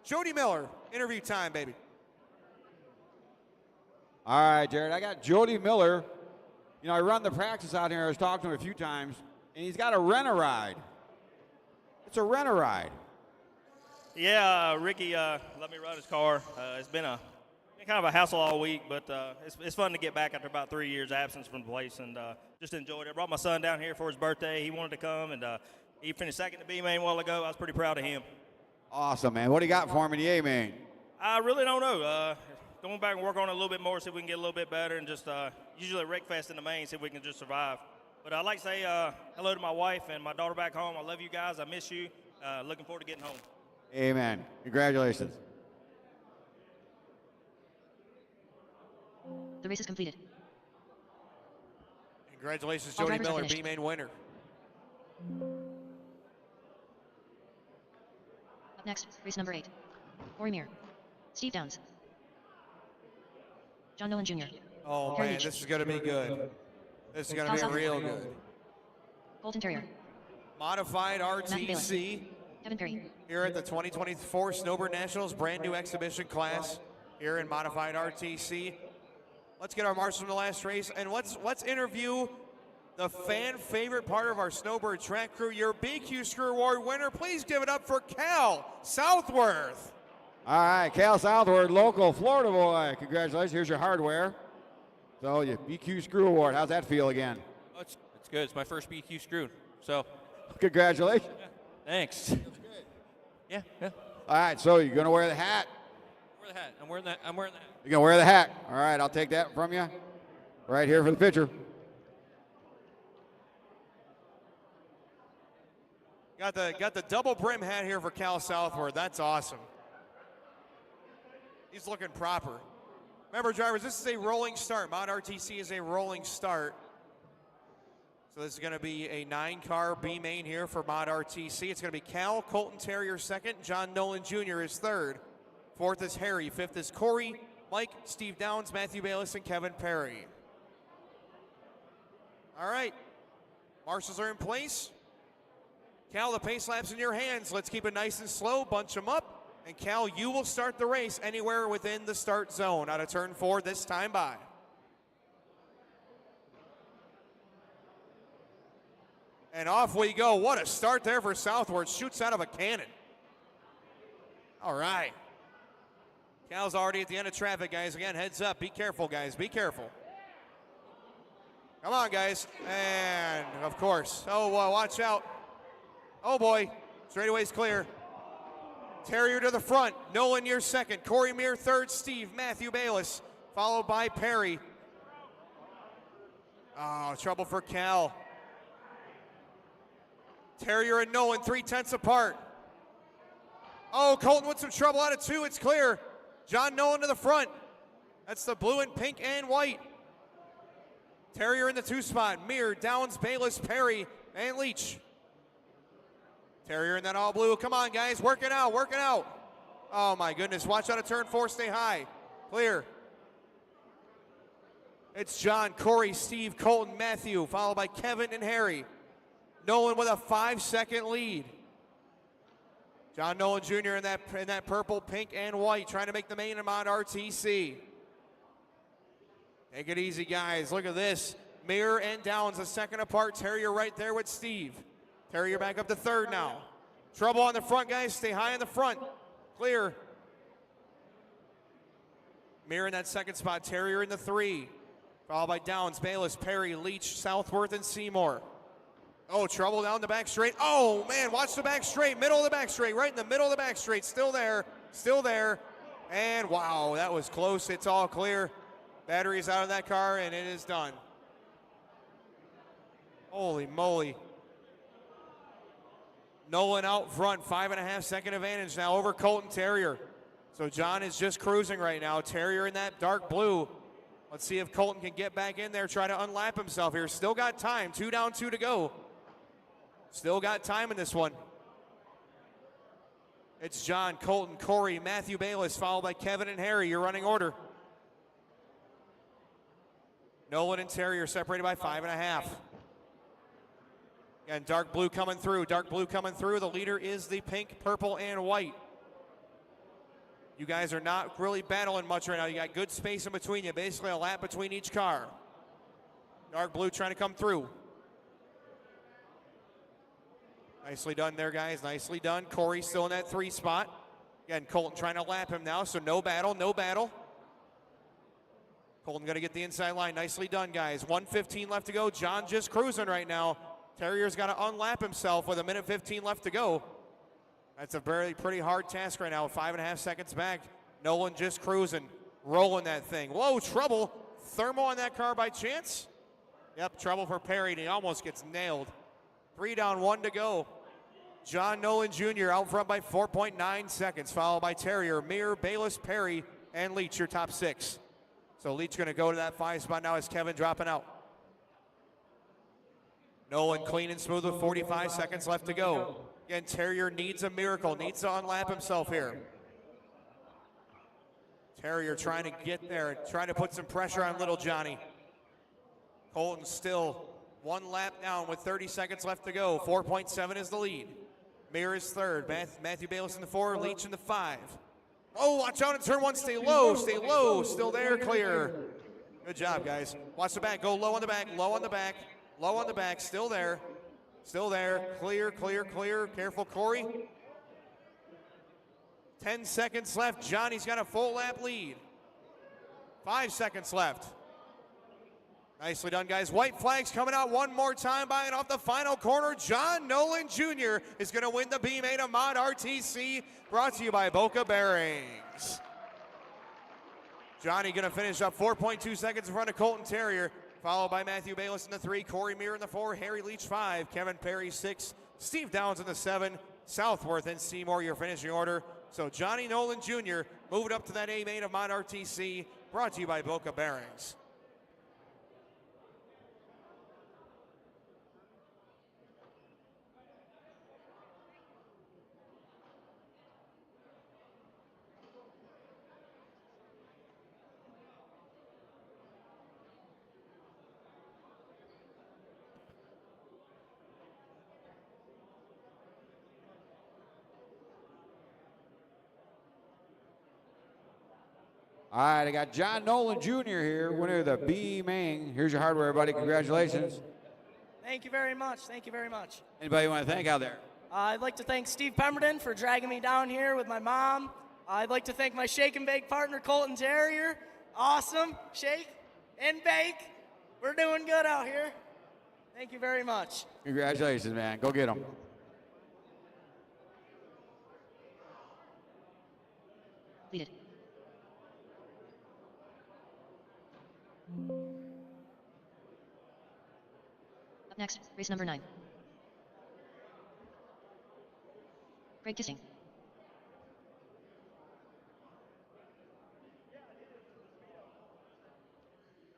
Jody Miller. Interview time, baby. All right, Jared, I got Jody Miller. You know, I run the practice out here. I was talking to him a few times, and he's got a rent-a-ride. It's a rent-a-ride. Yeah, Ricky let me run his car. It's been kind of a hassle all week, but it's fun to get back after about 3 years absence from the place, and just enjoyed it. I brought my son down here for his birthday. He wanted to come, and he finished second to B-Main a while ago. I was pretty proud of him. Awesome, man. What do you got for him in the A-Main? I really don't know. Going back and work on it a little bit more, see if we can get a little bit better, and just usually wreck fest in the main, see if we can just survive. But I'd like to say hello to my wife and my daughter back home. I love you guys. I miss you. Looking forward to getting home. Amen. Congratulations. The race is completed. Congratulations, All Jody drivers are Miller, finished. B-Main winner. Up next, race number 8. Corey Muir. Steve Downs. John Nolan Jr. Oh, Harry man, Leach. this is going to be good. This is going to Kyle be real good. Colton Terrier. Modified RTC Kevin Perry. here at the 2024 Snowbird Nationals, brand new exhibition class here in Modified RTC. Let's get our marshals from the last race, and let's interview the fan favorite part of our Snowbird track crew, your BQ Screw Award winner. Please give it up for Cal Southworth. All right, Cal Southward, local Florida boy. Congratulations. Here's your hardware. So, your BQ Screw Award. How's that feel again? Oh, it's good. It's my first BQ screw. So, Congratulations. thanks. Yeah. All right, so you're going to wear the hat. Wear the hat. I'm wearing that. I'm wearing that. You're going to wear the hat. All right, I'll take that from you. Right here for the picture. Got the double brim hat here for Cal Southward. That's awesome. He's looking proper. Remember, drivers, this is a rolling start. Mod RTC is a rolling start. So this is going to be a 9-car B main here for Mod RTC. It's going to be Cal, Colton Terrier second, John Nolan Jr. is third. Fourth is Harry. Fifth is Corey, Mike, Steve Downs, Matthew Bayless, and Kevin Perry. All right. Marshals are in place. Cal, the pace lap's in your hands. Let's keep it nice and slow. Bunch them up. And Cal, you will start the race anywhere within the start zone out of turn 4 this time by. And off we go. What a start there for Southward. Shoots out of a cannon. All right. Cal's already at the end of traffic, guys. Again, heads up. Be careful, guys. Be careful. Come on, guys. And, of course. Oh, watch out. Oh, boy. Straightaway's clear. Terrier to the front. Nolan, you're second. Corey Meir third. Steve, Matthew Bayless, followed by Perry. Oh, trouble for Cal. Terrier and Nolan 3/10 apart. Oh, Colton with some trouble out of 2. It's clear. John Nolan to the front. That's the blue and pink and white. Terrier in the 2 spot. Meir, Downs, Bayless, Perry, and Leach. Terrier in that all blue. Come on, guys. Work it out. Work it out. Oh, my goodness. Watch out of turn 4. Stay high. Clear. It's John, Corey, Steve, Colton, Matthew, followed by Kevin and Harry. Nolan with a 5-second lead. John Nolan Jr. in that purple, pink, and white, trying to make the main Mod RTC. Take it easy, guys. Look at this. Meir and Downs a second apart. Terrier right there with Steve. Terrier back up to third now. Trouble on the front, guys. Stay high in the front. Clear. Meir in that second spot. Terrier in the 3. Followed by Downs, Bayless, Perry, Leach, Southworth, and Seymour. Oh, trouble down the back straight. Oh, man, watch the back straight. Middle of the back straight. Right in the middle of the back straight. Still there. Still there. And, wow, that was close. It's all clear. Battery's out of that car, and it is done. Holy moly. Nolan out front, 5.5-second advantage now over Colton Terrier. So John is just cruising right now. Terrier in that dark blue. Let's see if Colton can get back in there, try to unlap himself here. Still got time, 2 down, 2 to go. Still got time in this one. It's John, Colton, Corey, Matthew Bayless, followed by Kevin and Harry, your running order. Nolan and Terrier separated by 5.5. Again, dark blue coming through, dark blue coming through. The leader is the pink, purple, and white. You guys are not really battling much right now. You got good space in between you, basically a lap between each car. Dark blue trying to come through. Nicely done there, guys, nicely done. Corey still in that 3 spot. Again, Colton trying to lap him now, so no battle, no battle. Colton going to get the inside line. Nicely done, guys. 1:15 left to go. John just cruising right now. Terrier's got to unlap himself with 1:15 left to go. That's a pretty hard task right now. 5.5 seconds back. Nolan just cruising, rolling that thing. Whoa, trouble. Thermal on that car by chance? Yep, trouble for Perry, and he almost gets nailed. 3 down, 1 to go. John Nolan Jr. out front by 4.9 seconds, followed by Terrier, Meir, Bayless, Perry, and Leach, your top 6. So Leach going to go to that 5 spot now as Kevin dropping out. Nolan clean and smooth with 45 seconds left to go. Again, Terrier needs a miracle, needs to unlap himself here. Terrier trying to get there, trying to put some pressure on little Johnny. Colton still 1 lap down with 30 seconds left to go. 4.7 is the lead. Meir is third. Matthew Bayless in the 4, Leach in the 5. Oh, watch out in turn 1. Stay low, stay low. Still there, clear. Good job, guys. Watch the back. Go low on the back, low on the back, low on the back. Still there. Still there. Clear, clear, clear. Careful, Corey. 10 seconds left. Johnny's got a full lap lead. 5 seconds left. Nicely done, guys. White flags coming out one more time by and off the final corner. John Nolan Jr. is going to win the B-Main of Mod RTC, brought to you by Boca Bearings. Johnny going to finish up 4.2 seconds in front of Colton Terrier, followed by Matthew Bayless in the 3, Corey Meir in the 4, Harry Leach 5, Kevin Perry 6, Steve Downs in the 7, Southworth and Seymour your finishing order. So Johnny Nolan Jr. Move it up to that A main of Mod RTC, brought to you by Boca Bearings. All right, I got John Nolan Jr. here, winner of the B main. Here's your hardware, buddy. Congratulations. Thank you very much. Thank you very much. Anybody you want to thank out there? I'd like to thank Steve Pemberton for dragging me down here with my mom. I'd like to thank my shake and bake partner, Colton Terrier. Awesome. Shake and bake. We're doing good out here. Thank you very much. Congratulations, man. Go get them. Completed. Up next, race number 9. Craig Kissing.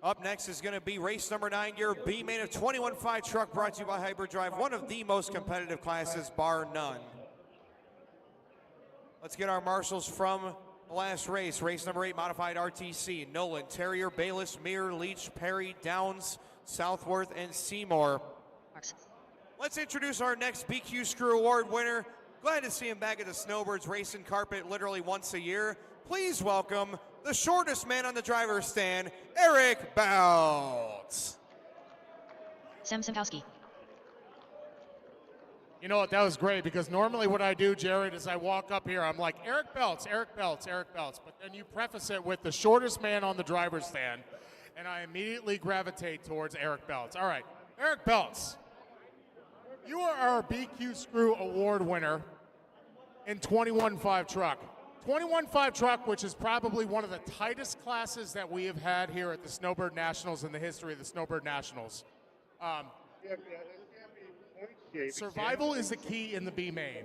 Up next is going to be race number 9, your B main of 21.5 truck, brought to you by Hyperdrive, one of the most competitive classes, bar none. Let's get our marshals from the last race. Race number 8, modified RTC. Nolan, Terrier, Bayless, Meir, Leach, Perry, Downs, Southworth, and Seymour. Let's introduce our next BQ Screw Award winner. Glad to see him back at the Snowbirds racing carpet literally once a year. Please welcome the shortest man on the driver's stand, Eric Bounds. Sam Simkowski. You know what, that was great, because normally what I do, Jared, is I walk up here, I'm like, Eric Belts, Eric Belts, Eric Belts. But then you preface it with the shortest man on the driver's stand, and I immediately gravitate towards Eric Belts. All right, Eric Belts, you are our BQ Screw Award winner in 21.5 truck. 21.5 truck, which is probably one of the tightest classes that we have had here at the Snowbird Nationals in the history of the Snowbird Nationals. Survival is the key in the B main.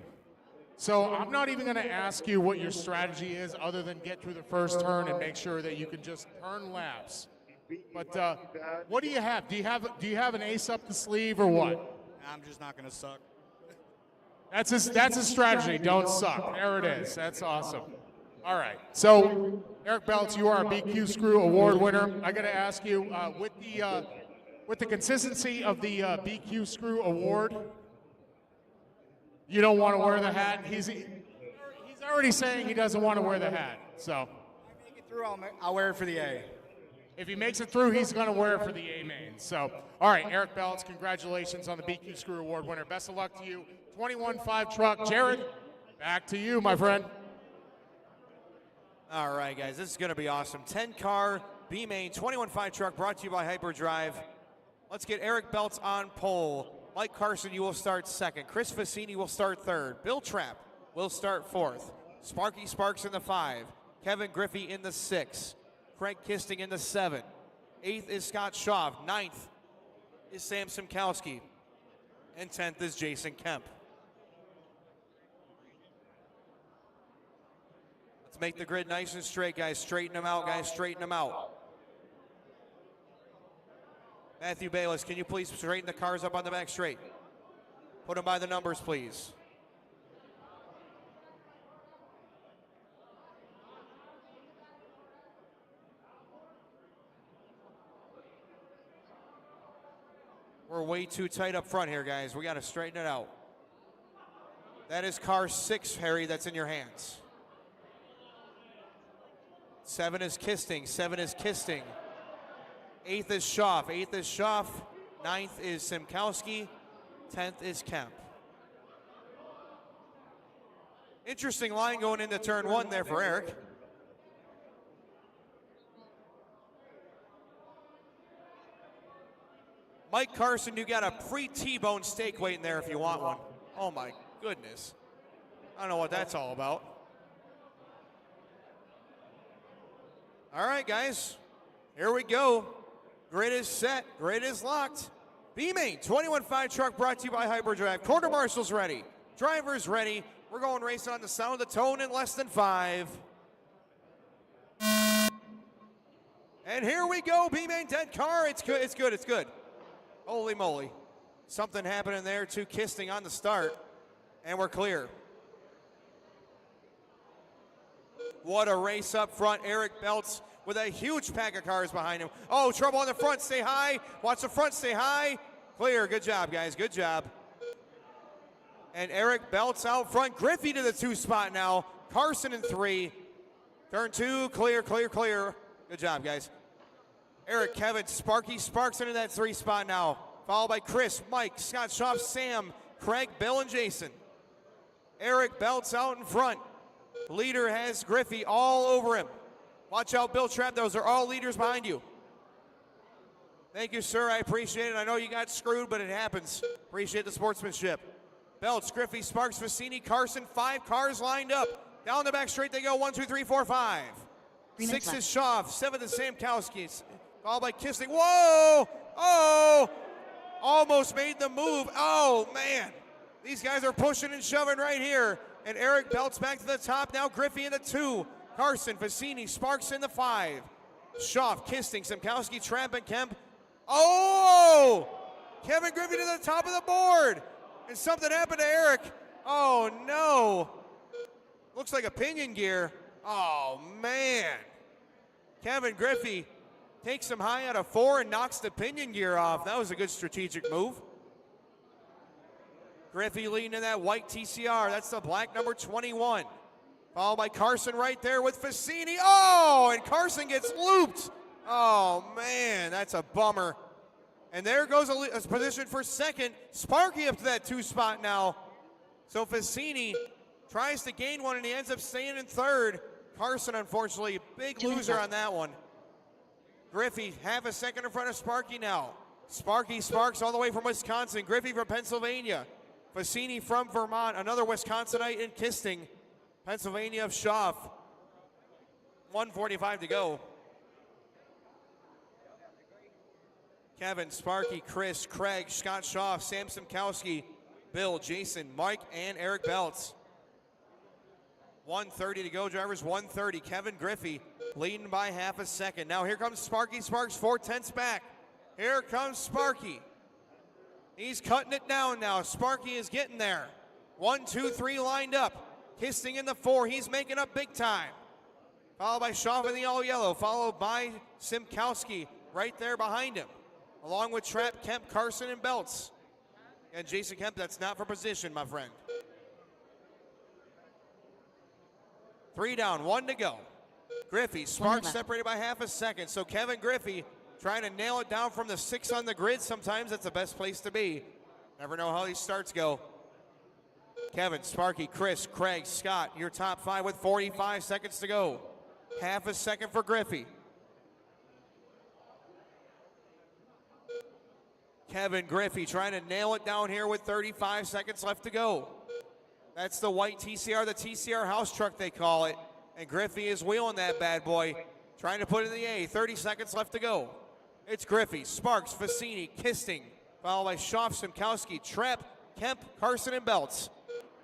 So I'm not even going to ask you what your strategy is other than get through the first turn and make sure that you can just turn laps. But what do you have? Do you have an ace up the sleeve or what? I'm just not going to suck. That's a strategy. Don't suck. There it is. That's awesome. All right. So, Eric Belts, you are a BQ Screw Award winner. I got to ask you, with the consistency of the BQ Screw Award, you don't want to wear the hat. He's already saying he doesn't want to wear the hat. So, If I make it through, I'll wear it for the A. if he makes it through, he's going to wear it for the A main. So, all right, Eric Belts, congratulations on the BQ Screw Award winner. Best of luck to you. 21.5 truck. Jared, back to you, my friend. All right, guys, this is going to be awesome. 10-car B main 21.5 truck, brought to you by Hyperdrive. Let's get Eric Belts on pole. Mike Carson, you will start second. Chris Fassini will start third. Bill Trapp will start fourth. Sparky Sparks in the 5. Kevin Griffey in the 6. Craig Kisting in the 7. 8th is Scott Shaw. 9th is Sam Simkowski. And 10th is Jason Kemp. Let's make the grid nice and straight, guys. Straighten them out, guys. Straighten them out. Matthew Bayless, can you please straighten the cars up on the back straight? Put them by the numbers, please. We're way too tight up front here, guys. We got to straighten it out. That is car 6, Harry, that's in your hands. 7 is Kisting. 7 is Kisting. 8th is Schaff. 8th is Schaff. 9th is Simkowski. 10th is Kemp. Interesting line going into turn 1 there for Eric. Mike Carson, you got a pre-T-bone steak waiting there if you want one. Oh my goodness. I don't know what that's all about. All right, guys. Here we go. Grid is set. Grid is locked. B-Main 21.5 truck brought to you by Hyperdrive. Quarter marshals ready. Drivers ready. We're going racing on the sound of the tone in less than 5. And here we go, B-Main dead car. It's good, it's good, it's good. Holy moly. Something happening there, too. Kisting on the start. And we're clear. What a race up front. Eric Belts with a huge pack of cars behind him. Oh, trouble on the front. Stay high. Watch the front. Stay high. Clear. Good job, guys. Good job. And Eric Belts out front. Griffey to the 2 spot now. Carson in 3. Turn 2. Clear, clear, clear. Good job, guys. Eric, Kevin, Sparky Sparks into that 3 spot now. Followed by Chris, Mike, Scott Schaaf, Sam, Craig, Bill, and Jason. Eric Belts out in front. Leader has Griffey all over him. Watch out, Bill Trapp. Those are all leaders behind you. Thank you, sir. I appreciate it. I know you got screwed, but it happens. Appreciate the sportsmanship. Belts, Griffey, Sparks, Vicini, Carson. 5 cars lined up. Down the back straight they go. 1, 2, 3, 4, 5. 6 is Schaaf. 7 is Samkowski. Followed by Kissing. Whoa! Oh! Almost made the move. Oh, man. These guys are pushing and shoving right here. And Eric Belts back to the top. Now Griffey in the 2. Carson, Vicini, Sparks in the 5. Schaaf, Kisting, Samkowski, Trapp, and Kemp. Oh! Kevin Griffey to the top of the board. And something happened to Eric. Oh, no. Looks like a pinion gear. Oh, man. Kevin Griffey takes him high out of 4 and knocks the pinion gear off. That was a good strategic move. Griffey leading in that white TCR. That's the black number 21. Followed by Carson right there with Vicini. Oh, and Carson gets looped. Oh, man, that's a bummer. And there goes a position for second. Sparky up to that 2 spot now. So Vicini tries to gain one, and he ends up staying in 3rd. Carson, unfortunately, big loser on that one. Griffey, half a second in front of Sparky now. Sparky Sparks all the way from Wisconsin. Griffey from Pennsylvania. Vicini from Vermont, another Wisconsinite in Kisting. Pennsylvania of Schaaf. 1:45 to go. Kevin, Sparky, Chris, Craig, Scott Schaaf, Sam Samkowski, Bill, Jason, Mike, and Eric Belts. 1:30 to go, drivers. 1:30. Kevin Griffey leading by half a second. Now here comes Sparky Sparks, 4/10 back. Here comes Sparky. He's cutting it down now. Sparky is getting there. 1, 2, 3 lined up. Kisting in the 4. He's making up big time. Followed by Schaaf in the all yellow. Followed by Simkowski right there behind him. Along with Trapp, Kemp, Carson, and Belts. And Jason Kemp, that's not for position, my friend. 3 down, 1 to go. Griffey, Sparks separated by half a second. So Kevin Griffey trying to nail it down from the 6 on the grid. Sometimes that's the best place to be. Never know how these starts go. Kevin, Sparky, Chris, Craig, Scott, your top 5 with 45 seconds to go. Half a second for Griffey. Kevin Griffey trying to nail it down here with 35 seconds left to go. That's the white TCR, the TCR house truck they call it. And Griffey is wheeling that bad boy, trying to put it in the A. 30 seconds left to go. It's Griffey, Sparks, Vicini, Kisting, followed by Schaaf, Simkowski, Trapp, Kemp, Carson, and Belts.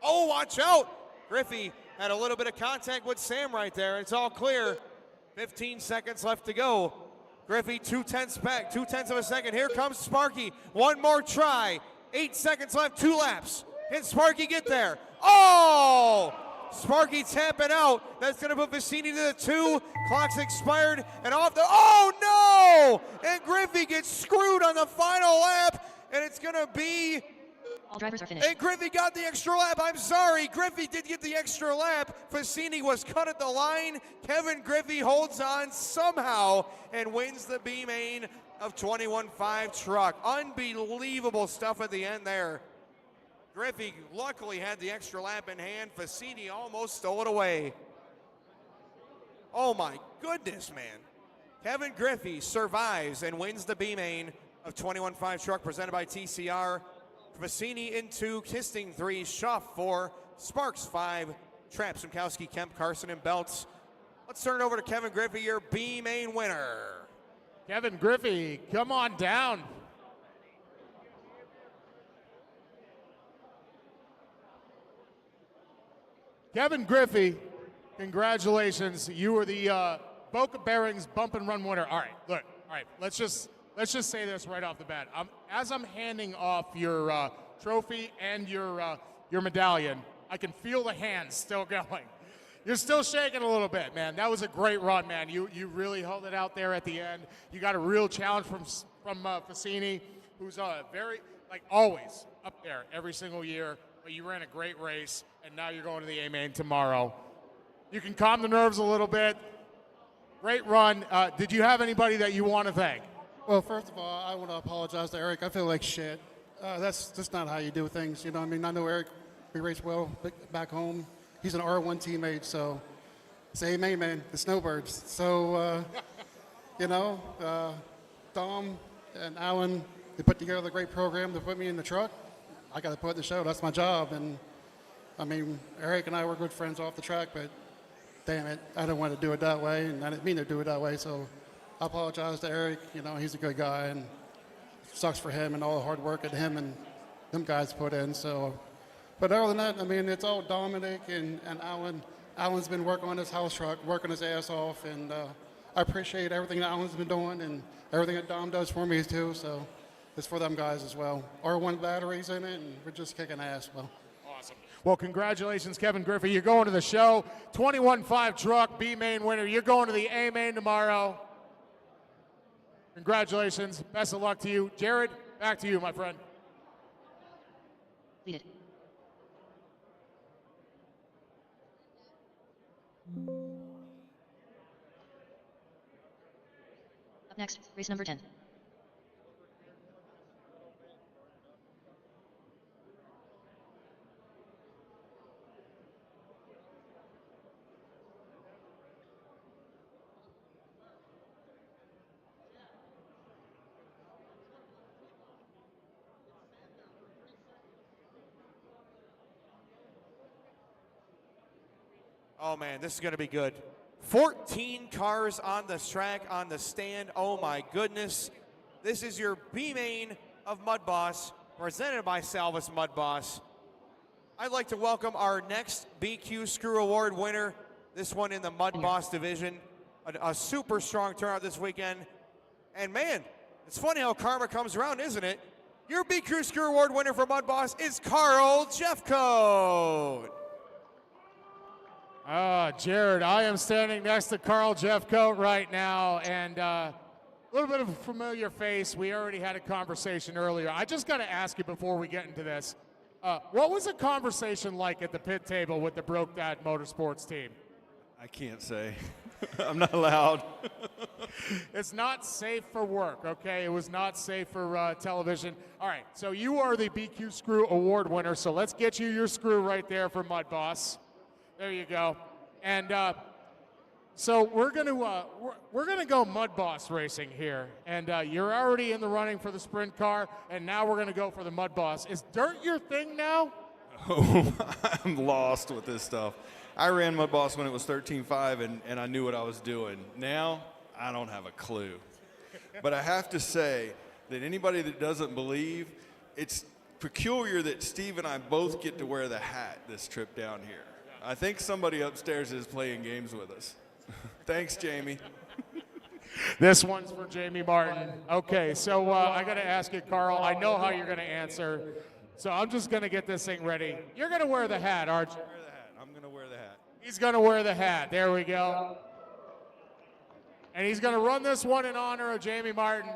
Oh, watch out! Griffey had a little bit of contact with Sam right there. It's all clear. 15 seconds left to go. Griffey, 2/10 back, 2/10 of a second. Here comes Sparky. One more try. 8 seconds left, 2 laps. Can Sparky get there? Oh! Sparky tapping out. That's going to put Vicini to the 2. Clock's expired and off the. Oh no! And Griffey gets screwed on the final lap, and it's going to be. All drivers are finished. And Griffey got the extra lap. I'm sorry. Griffey did get the extra lap. Vicini was cut at the line. Kevin Griffey holds on somehow and wins the B main of 21.5 truck. Unbelievable stuff at the end there. Griffey luckily had the extra lap in hand. Vicini almost stole it away. Oh my goodness, man. Kevin Griffey survives and wins the B main of 21.5 truck presented by TCR. Vicini in 2, Kisting 3, Schaaf 4, Sparks 5, Trapp, Simkowski, Kemp, Carson, and Belts. Let's turn it over to Kevin Griffey, your B main winner. Kevin Griffey, come on down. Kevin Griffey, congratulations. You were the Boca Bearings bump and run winner. All right, look. All right, let's just say this right off the bat. As I'm handing off your trophy and your medallion, I can feel the hands still going. You're still shaking a little bit, man. That was a great run, man. You really held it out there at the end. You got a real challenge from Fassini, who's very, like always, up there every single year. But you ran a great race, and now you're going to the A-Main tomorrow. You can calm the nerves a little bit. Great run. Did you have anybody that you want to thank? Well, first of all, I want to apologize to Eric. I feel like shit. That's just not how you do things. You know what I mean? I know Eric, we raced well back home. He's an R1 teammate, so say amen, man, the Snowbirds. So, you know, Dom and Alan, they put together a great program to put me in the truck. I got to put in the show. That's my job. And, I mean, Eric and I were good friends off the track, but damn it, I don't want to do it that way, and I didn't mean to do it that way. So I apologize to Eric. You know, he's a good guy, and it sucks for him and all the hard work that him and them guys put in. So. But other than that, I mean, it's all Dominic and Alan. Alan's been working on his house truck, working his ass off, and I appreciate everything that Alan's been doing and everything that Dom does for me, too. So it's for them guys as well. R1 batteries in it, and we're just kicking ass. Well, awesome. Well, congratulations, Kevin Griffey. You're going to the show. 21.5 truck, B-Main winner. You're going to the A-Main tomorrow. Congratulations. Best of luck to you. Jared, back to you, my friend. Lead it. Up next, race number 10. Oh, man, this is going to be good. 14 cars on the track, on the stand. Oh, my goodness. This is your B-Main of MUDBoss, presented by Salvus MUDBoss. I'd like to welcome our next BQ Screw Award winner, this one in the MUDBoss division. A super strong turnout this weekend. And, man, it's funny how karma comes around, isn't it? Your BQ Screw Award winner for MUDBoss is Carl Jeffcoat. Jared, I am standing next to Carl Jeffcoat right now, and a little bit of a familiar face. We already had a conversation earlier. I just got to ask you before we get into this, what was the conversation like at the pit table with the Broke Dad Motorsports team? I can't say. I'm not allowed. It's not safe for work, okay? It was not safe for television. All right, so you are the BQ Screw Award winner, so let's get you your screw right there for MUDBoss. There you go. And so we're gonna go MUDBoss racing here, and you're already in the running for the sprint car, and now we're gonna go for the MUDBoss. Is dirt your thing now? Oh, I'm lost with this stuff. I ran MUDBoss when it was 13.5, and I knew what I was doing. Now, I don't have a clue. But I have to say that anybody that doesn't believe, it's peculiar that Steve and I both get to wear the hat this trip down here. I think somebody upstairs is playing games with us. Thanks, Jamie. This one's for Jamie Martin. Okay, so I got to ask you, Carl. I know how you're going to answer, so I'm just going to get this thing ready. You're going to wear the hat, aren't you? I'm going to wear the hat. He's going to wear the hat. There we go. And he's going to run this one in honor of Jamie Martin.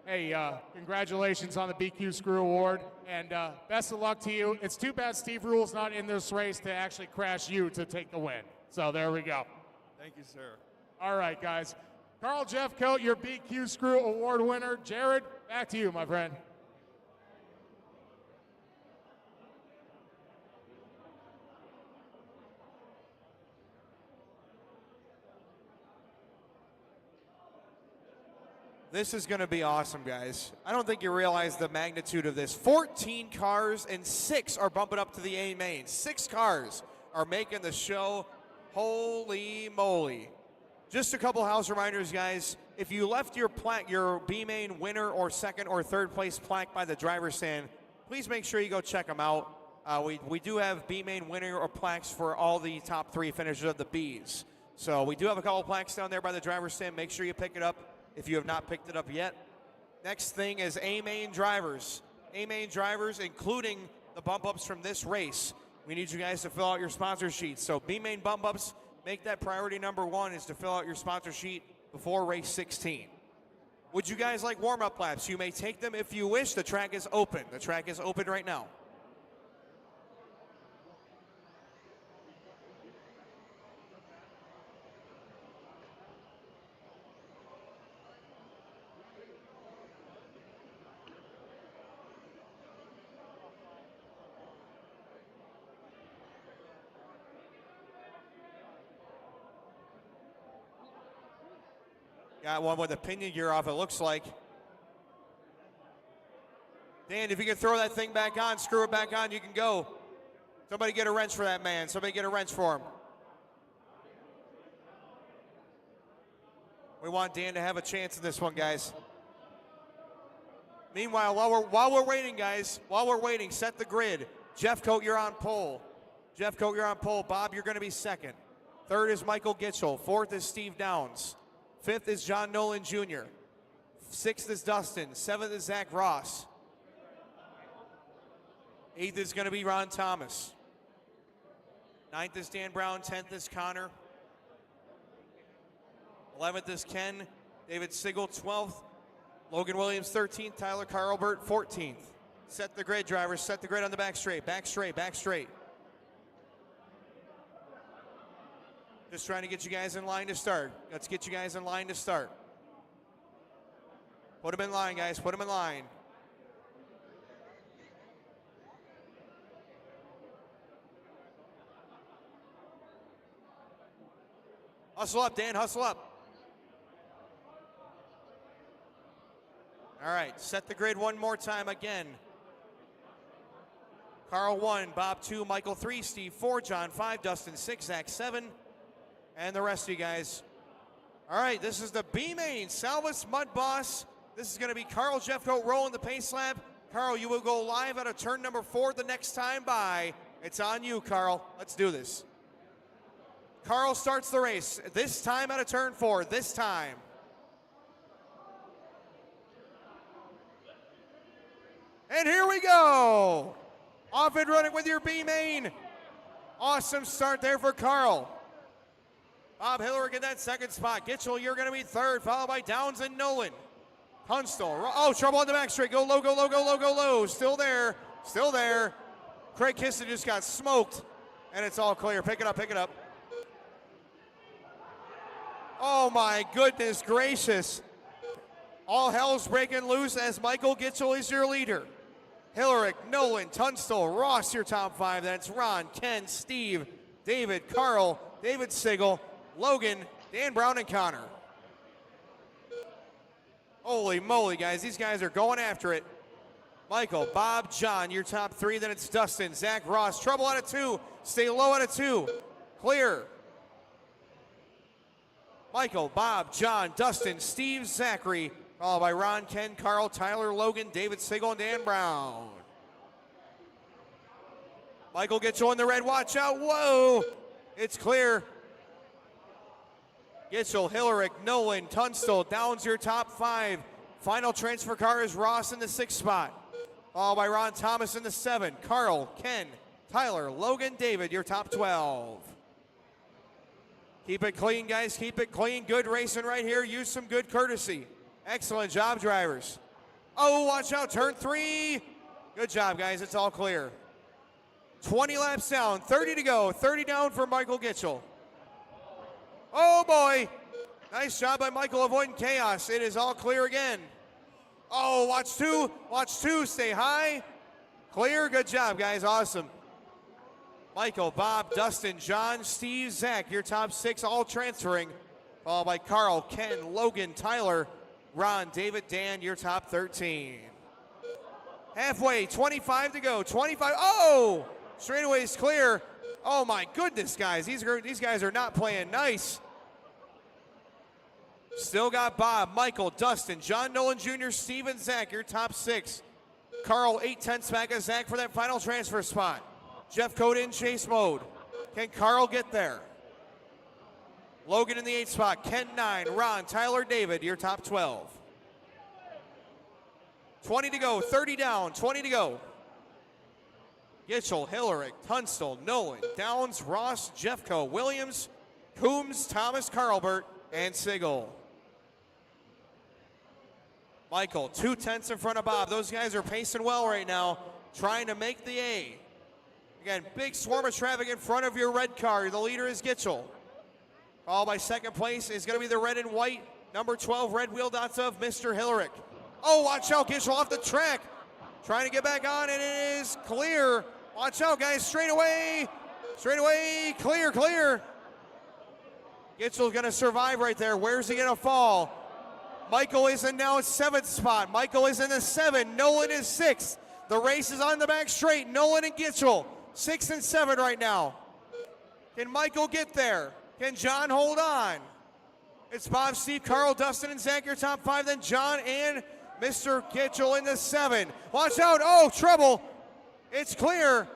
Hey, congratulations on the BQ Screw Award, and best of luck to you. It's too bad Steve Rule's not in this race to actually crash you to take the win. So there we go. Thank you, sir. All right, guys. Carl Jeffcoat, your BQ Screw Award winner. Jared, back to you, my friend. This is going to be awesome, guys. I don't think you realize the magnitude of this. 14 cars and 6 are bumping up to the A-Main. 6 cars are making the show. Holy moly. Just a couple house reminders, guys. If you left your plaque, your B-Main winner or second or third place plaque by the driver's stand, please make sure you go check them out. We do have B-Main winner or plaques for all the top 3 finishers of the Bs. So we do have a couple plaques down there by the driver's stand. Make sure you pick it up if you have not picked it up yet. Next thing is A-Main drivers. A-Main drivers, including the bump ups from this race. We need you guys to fill out your sponsor sheets. So B-Main bump ups, make that priority number 1 is to fill out your sponsor sheet before race 16. Would you guys like warm-up laps? You may take them if you wish. The track is open. The track is open right now. Got one with the pinion gear off, it looks like. Dan, if you can throw that thing back on, screw it back on, you can go. Somebody get a wrench for that man. Somebody get a wrench for him. We want Dan to have a chance in this one, guys. Meanwhile, while we're waiting, guys, set the grid. Jeff Coat, you're on pole. Jeff Coat, you're on pole. Bob, you're going to be second. Third is Michael Gitchell. Fourth is Steve Downs. Fifth is John Nolan Jr. Sixth is Dustin. Seventh is Zach Ross. Eighth is going to be Ron Thomas. Ninth is Dan Brown. 10th is Connor. 11th is Ken. David Sigel, 12th. Logan Williams, 13th. Tyler Carlbert, 14th. Set the grid, drivers. Set the grid on the back straight. Back straight, back straight. Just trying to get you guys in line to start. Let's get you guys in line to start. Put them in line, guys. Put them in line. Hustle up, Dan. Hustle up. All right. Set the grid one more time again. Carl 1, Bob 2, Michael 3, Steve 4, John 5, Dustin 6, Zach 7. And the rest of you guys. All right, this is the B-Main Salvus MUDBoss. This is going to be Carl Jeffcoat rolling the pace lap. Carl, you will go live out of turn number 4 the next time by. It's on you, Carl. Let's do this. Carl starts the race. This time out of turn 4. This time. And here we go. Off and running with your B-Main. Awesome start there for Carl. Bob Hillerick in that second spot. Gitchell, you're going to be third, followed by Downs and Nolan. Tunstall. Oh, trouble on the back straight. Go low, go low, go low, go low. Still there. Still there. Craig Kissen just got smoked, and it's all clear. Pick it up, pick it up. Oh, my goodness gracious. All hell's breaking loose as Michael Gitchell is your leader. Hillerick, Nolan, Tunstall, Ross, your top 5. That's Ron, Ken, Steve, David, Carl, David Sigel, Logan, Dan Brown, and Connor. Holy moly, guys. These guys are going after it. Michael, Bob, John, your top 3. Then it's Dustin, Zach, Ross. Trouble out of 2. Stay low out of 2. Clear. Michael, Bob, John, Dustin, Steve, Zachary. Followed by Ron, Ken, Carl, Tyler, Logan, David Sigel, and Dan Brown. Michael Gitchell in the red. Watch out. Whoa. It's clear. Gitchell, Hillerick, Nolan, Tunstall, Downs your top 5. Final transfer car is Ross in the 6th spot. Followed by Ron Thomas in the 7. Carl, Ken, Tyler, Logan, David, your top 12. Keep it clean, guys. Keep it clean. Good racing right here. Use some good courtesy. Excellent job, drivers. Oh, watch out. Turn 3. Good job, guys. It's all clear. 20 laps down. 30 to go. 30 down for Michael Gitchell. Oh, boy. Nice job by Michael avoiding chaos. It is all clear again. Oh, watch 2. Watch 2. Stay high. Clear. Good job, guys. Awesome. Michael, Bob, Dustin, John, Steve, Zach, your top 6 all transferring. Followed by Carl, Ken, Logan, Tyler, Ron, David, Dan, your top 13. Halfway, 25 to go. 25. Oh! Straightaway's clear. Oh, my goodness, guys. These guys are not playing nice. Still got Bob, Michael, Dustin, John Nolan Jr., Steve, and Zach, your top 6. Carl, 8/10 back of Zach for that final transfer spot. Jeff Coat in chase mode. Can Carl get there? Logan in the 8th spot, Ken 9, Ron, Tyler, David, your top 12. 20 to go, 30 down, 20 to go. Gitchell, Hillerick, Tunstall, Nolan, Downs, Ross, Jeffco, Williams, Coombs, Thomas, Carlbert, and Sigel. Michael, 2/10 in front of Bob. Those guys are pacing well right now, trying to make the A. Again, big swarm of traffic in front of your red car. The leader is Gitchell. Followed by second place is going to be the red and white, number 12 red wheel dots of Mr. Hillerick. Oh, watch out, Gitchell off the track. Trying to get back on, and it is clear. Watch out, guys, straight away, clear, clear. Gitchell's going to survive right there. Where's he going to fall? Michael is in now 7th spot. Michael is in the 7. Nolan is 6th. The race is on the back straight. Nolan and Gitchell, 6 and 7 right now. Can Michael get there? Can John hold on? It's Bob, Steve, Carl, Dustin, and Zach, your top 5. Then John and Mr. Gitchell in the 7. Watch out. Oh, trouble. It's clear.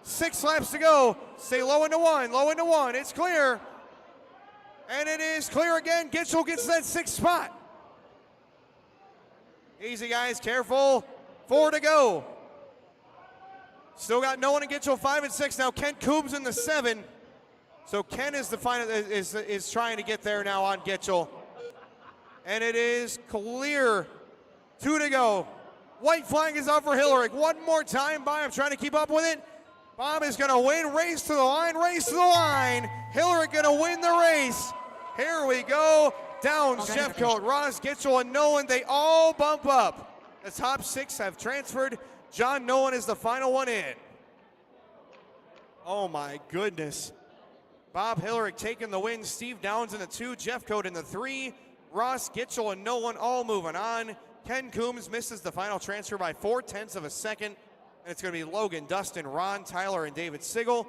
6 laps to go. Stay low into 1. Low into 1. It's clear. And it is clear again. Gitchell gets that 6th spot. Easy, guys. Careful. 4 to go. Still got Nolan and Gitchell 5 and 6. Now Ken Coombs in the 7. So Ken is the final is trying to get there now on Gitchell. And it is clear. 2 to go. White flag is up for Hillerick. One more time by. I'm trying to keep up with it. Bob is going to win. Race to the line. Race to the line. Hillerick going to win the race. Here we go. Downs, Jeffcoat, Ross, Gitchell, and Nolan. They all bump up. The top 6 have transferred. John Nolan is the final one in. Oh my goodness. Bob Hillerick taking the win. Steve Downs in the 2. Jeffcoat in the 3. Ross, Gitchell, and Nolan all moving on. Ken Coombs misses the final transfer by 0.4 of a second. And it's going to be Logan, Dustin, Ron, Tyler, and David Sigel.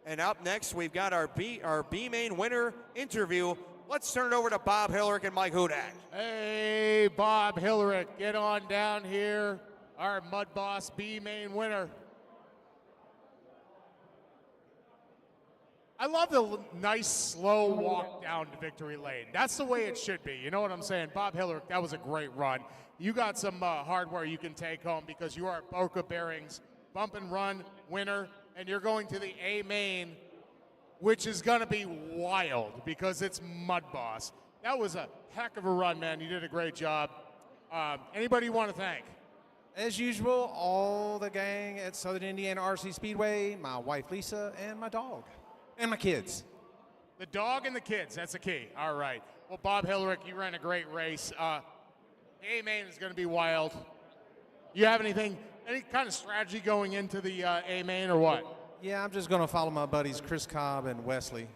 And up next, we've got our B main winner interview. Let's turn it over to Bob Hillerick and Mike Hudak. Hey, Bob Hillerick, get on down here. Our MUDBoss B main winner. I love the nice, slow walk down to victory lane. That's the way it should be. You know what I'm saying? Bob Hillerick, that was a great run. You got some hardware you can take home because you are at Boca Bearings, bump and run winner, and you're going to the A main, which is going to be wild because it's MUDBoss. That was a heck of a run, man. You did a great job. Anybody you want to thank? As usual, all the gang at Southern Indiana RC Speedway, my wife Lisa, and my dog. And my kids. The dog and the kids, that's the key. All right. Well, Bob Hillerick, you ran a great race. A-Main is going to be wild. You have any kind of strategy going into the A-Main or what? Yeah, I'm just going to follow my buddies Chris Cobb and Wesley.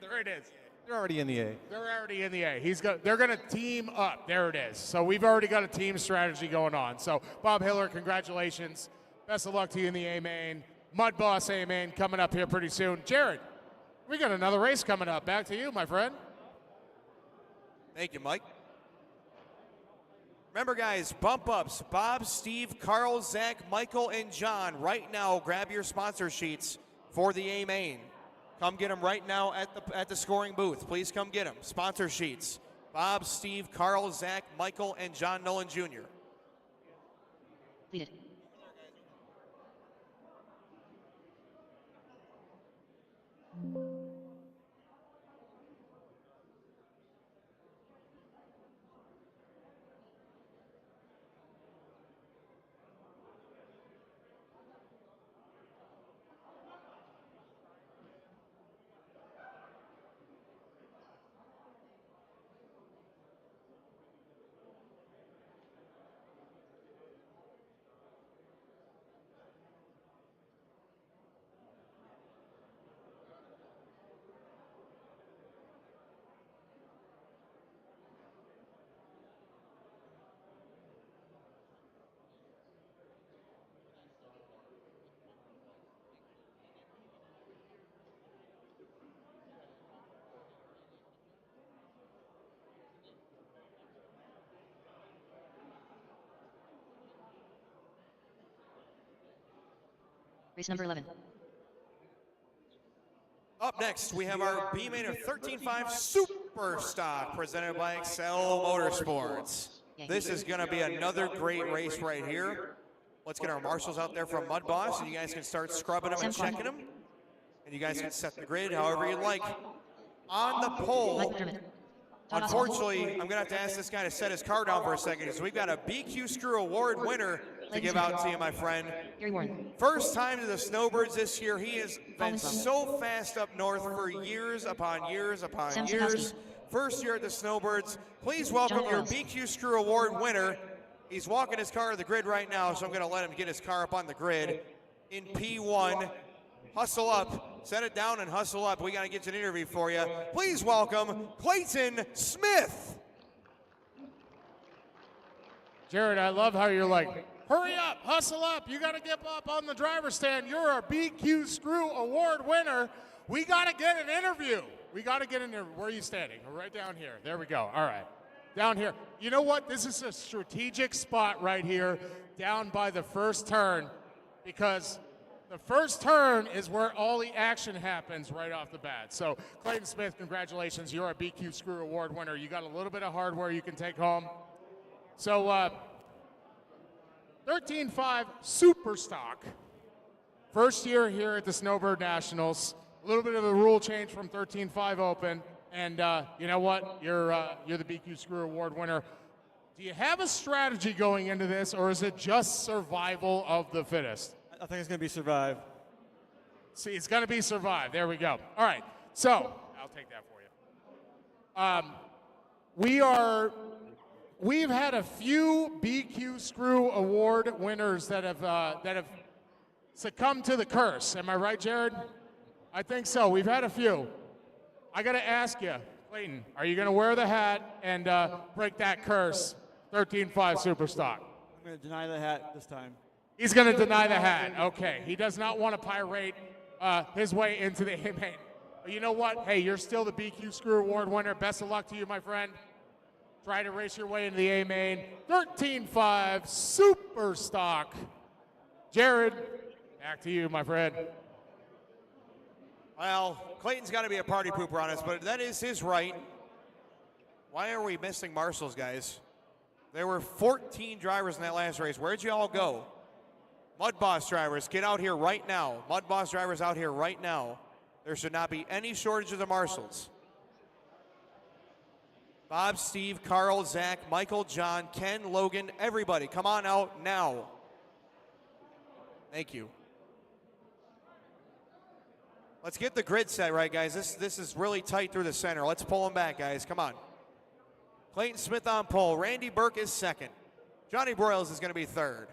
There it is. They're already in the A. They're already in the A. They're going to team up. There it is. So we've already got a team strategy going on. So, Bob Hillerick, congratulations. Best of luck to you in the A-Main. MUDBoss A-Main coming up here pretty soon. Jared, we got another race coming up. Back to you, my friend. Thank you, Mike. Remember, guys, bump ups. Bob, Steve, Carl, Zach, Michael, and John. Right now, grab your sponsor sheets for the A-Main. Come get them right now at the scoring booth. Please come get them. Sponsor sheets. Bob, Steve, Carl, Zach, Michael, and John Nolan Jr. Completed. Race number 11. Up Up next, we have our B main of 13.5 Super Stock presented by Excel Motorsports. This is going to be another great race right here. Let's get our marshals out there from MUDBoss, and you guys can start scrubbing them and checking them. And you guys can set the grid however you like. On the pole, unfortunately, I'm going to have to ask this guy to set his car down for a second, because we've got a BQ Screw Award winner to give out to you, my friend. First time to the Snowbirds this year. He has been so fast up north for years upon years upon years. First year at the Snowbirds. Please welcome your BQ Screw Award winner. He's walking his car to the grid right now, so I'm going to let him get his car up on the grid in P1. Hustle up. Set it down and hustle up. We got to get you an interview for you. Please welcome Clayton Smith. Jared, I love how you're like, hurry up, hustle up. You got to get up on the driver's stand. You're a BQ Screw Award winner. We got to get an interview. We got to get in there. Where are you standing? Right down here. There we go. All right. Down here. You know what? This is a strategic spot right here down by the first turn, because the first turn is where all the action happens right off the bat. So, Clayton Smith, congratulations. You're a BQ Screw Award winner. You got a little bit of hardware you can take home. So, 13.5 Super Stock. First year here at the Snowbird Nationals. A little bit of a rule change from 13.5 Open. And you know what? You're the BQ Screw Award winner. Do you have a strategy going into this, or is it just survival of the fittest? I think it's going to be survive. See, it's going to be survive. There we go. All right. So I'll take that for you. We've had a few BQ Screw Award winners that have succumbed to the curse. Am I right, Jared? I think so. We've had a few. I got to ask you, Clayton, are you going to wear the hat and break that curse? 13.5 Super Stock. I'm going to deny the hat this time. He's going to deny the hat. Okay. He does not want to pirate his way into the A main. But you know what? Hey, you're still the BQ Screw Award winner. Best of luck to you, my friend. Try to race your way into the A main. 13.5 Super Stock. Jared, back to you, my friend. Well, Clayton's got to be a party pooper on us, but that is his right. Why are we missing marshals, guys? There were 14 drivers in that last race. Where'd you all go? MUDBoss drivers, get out here right now. MUDBoss drivers out here right now. There should not be any shortage of the marshals. Bob, Steve, Carl, Zach, Michael, John, Ken, Logan, everybody, come on out now. Thank you. Let's get the grid set right, guys. This is really tight through the center. Let's pull them back, guys. Come on. Clayton Smith on pole. Randy Burke is second. Johnny Broyles is going to be third.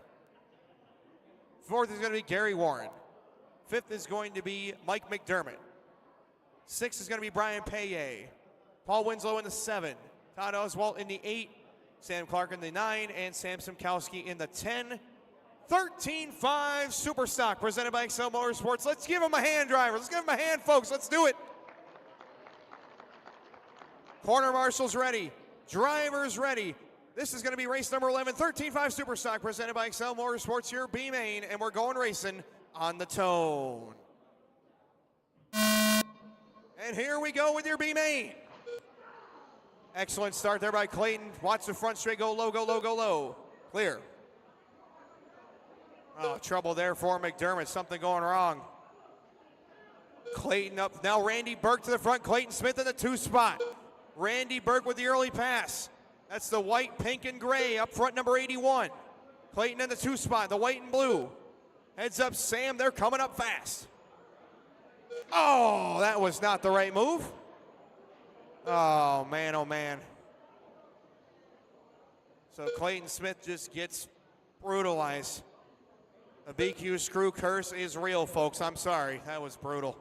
Fourth is going to be Gary Warren. Fifth is going to be Mike McDermott. Sixth is going to be Brian Paye. Paul Winslow in the 7. Todd Oswalt in the 8. Sam Clark in the 9. And Sam Simkowski in the 10. 13.5 Super Stock presented by Excel Motorsports. Let's give him a hand, driver. Let's give him a hand, folks. Let's do it. Corner marshals ready. Drivers ready. This is going to be race number 11, 13.5 Super Stock presented by Excel Motorsports, your B main, and we're going racing on the tone. And here we go with your B main. Excellent start there by Clayton. Watch the front straight go low, go low, go low. Clear. Oh, trouble there for McDermott. Something going wrong. Clayton up. Now Randy Burke to the front. Clayton Smith in the 2 spot. Randy Burke with the early pass. That's the white, pink, and gray up front, number 81. Clayton in the 2 spot, the white and blue. Heads up, Sam. They're coming up fast. Oh, that was not the right move. Oh, man, oh, man. So Clayton Smith just gets brutalized. The BQ Screw curse is real, folks. I'm sorry. That was brutal.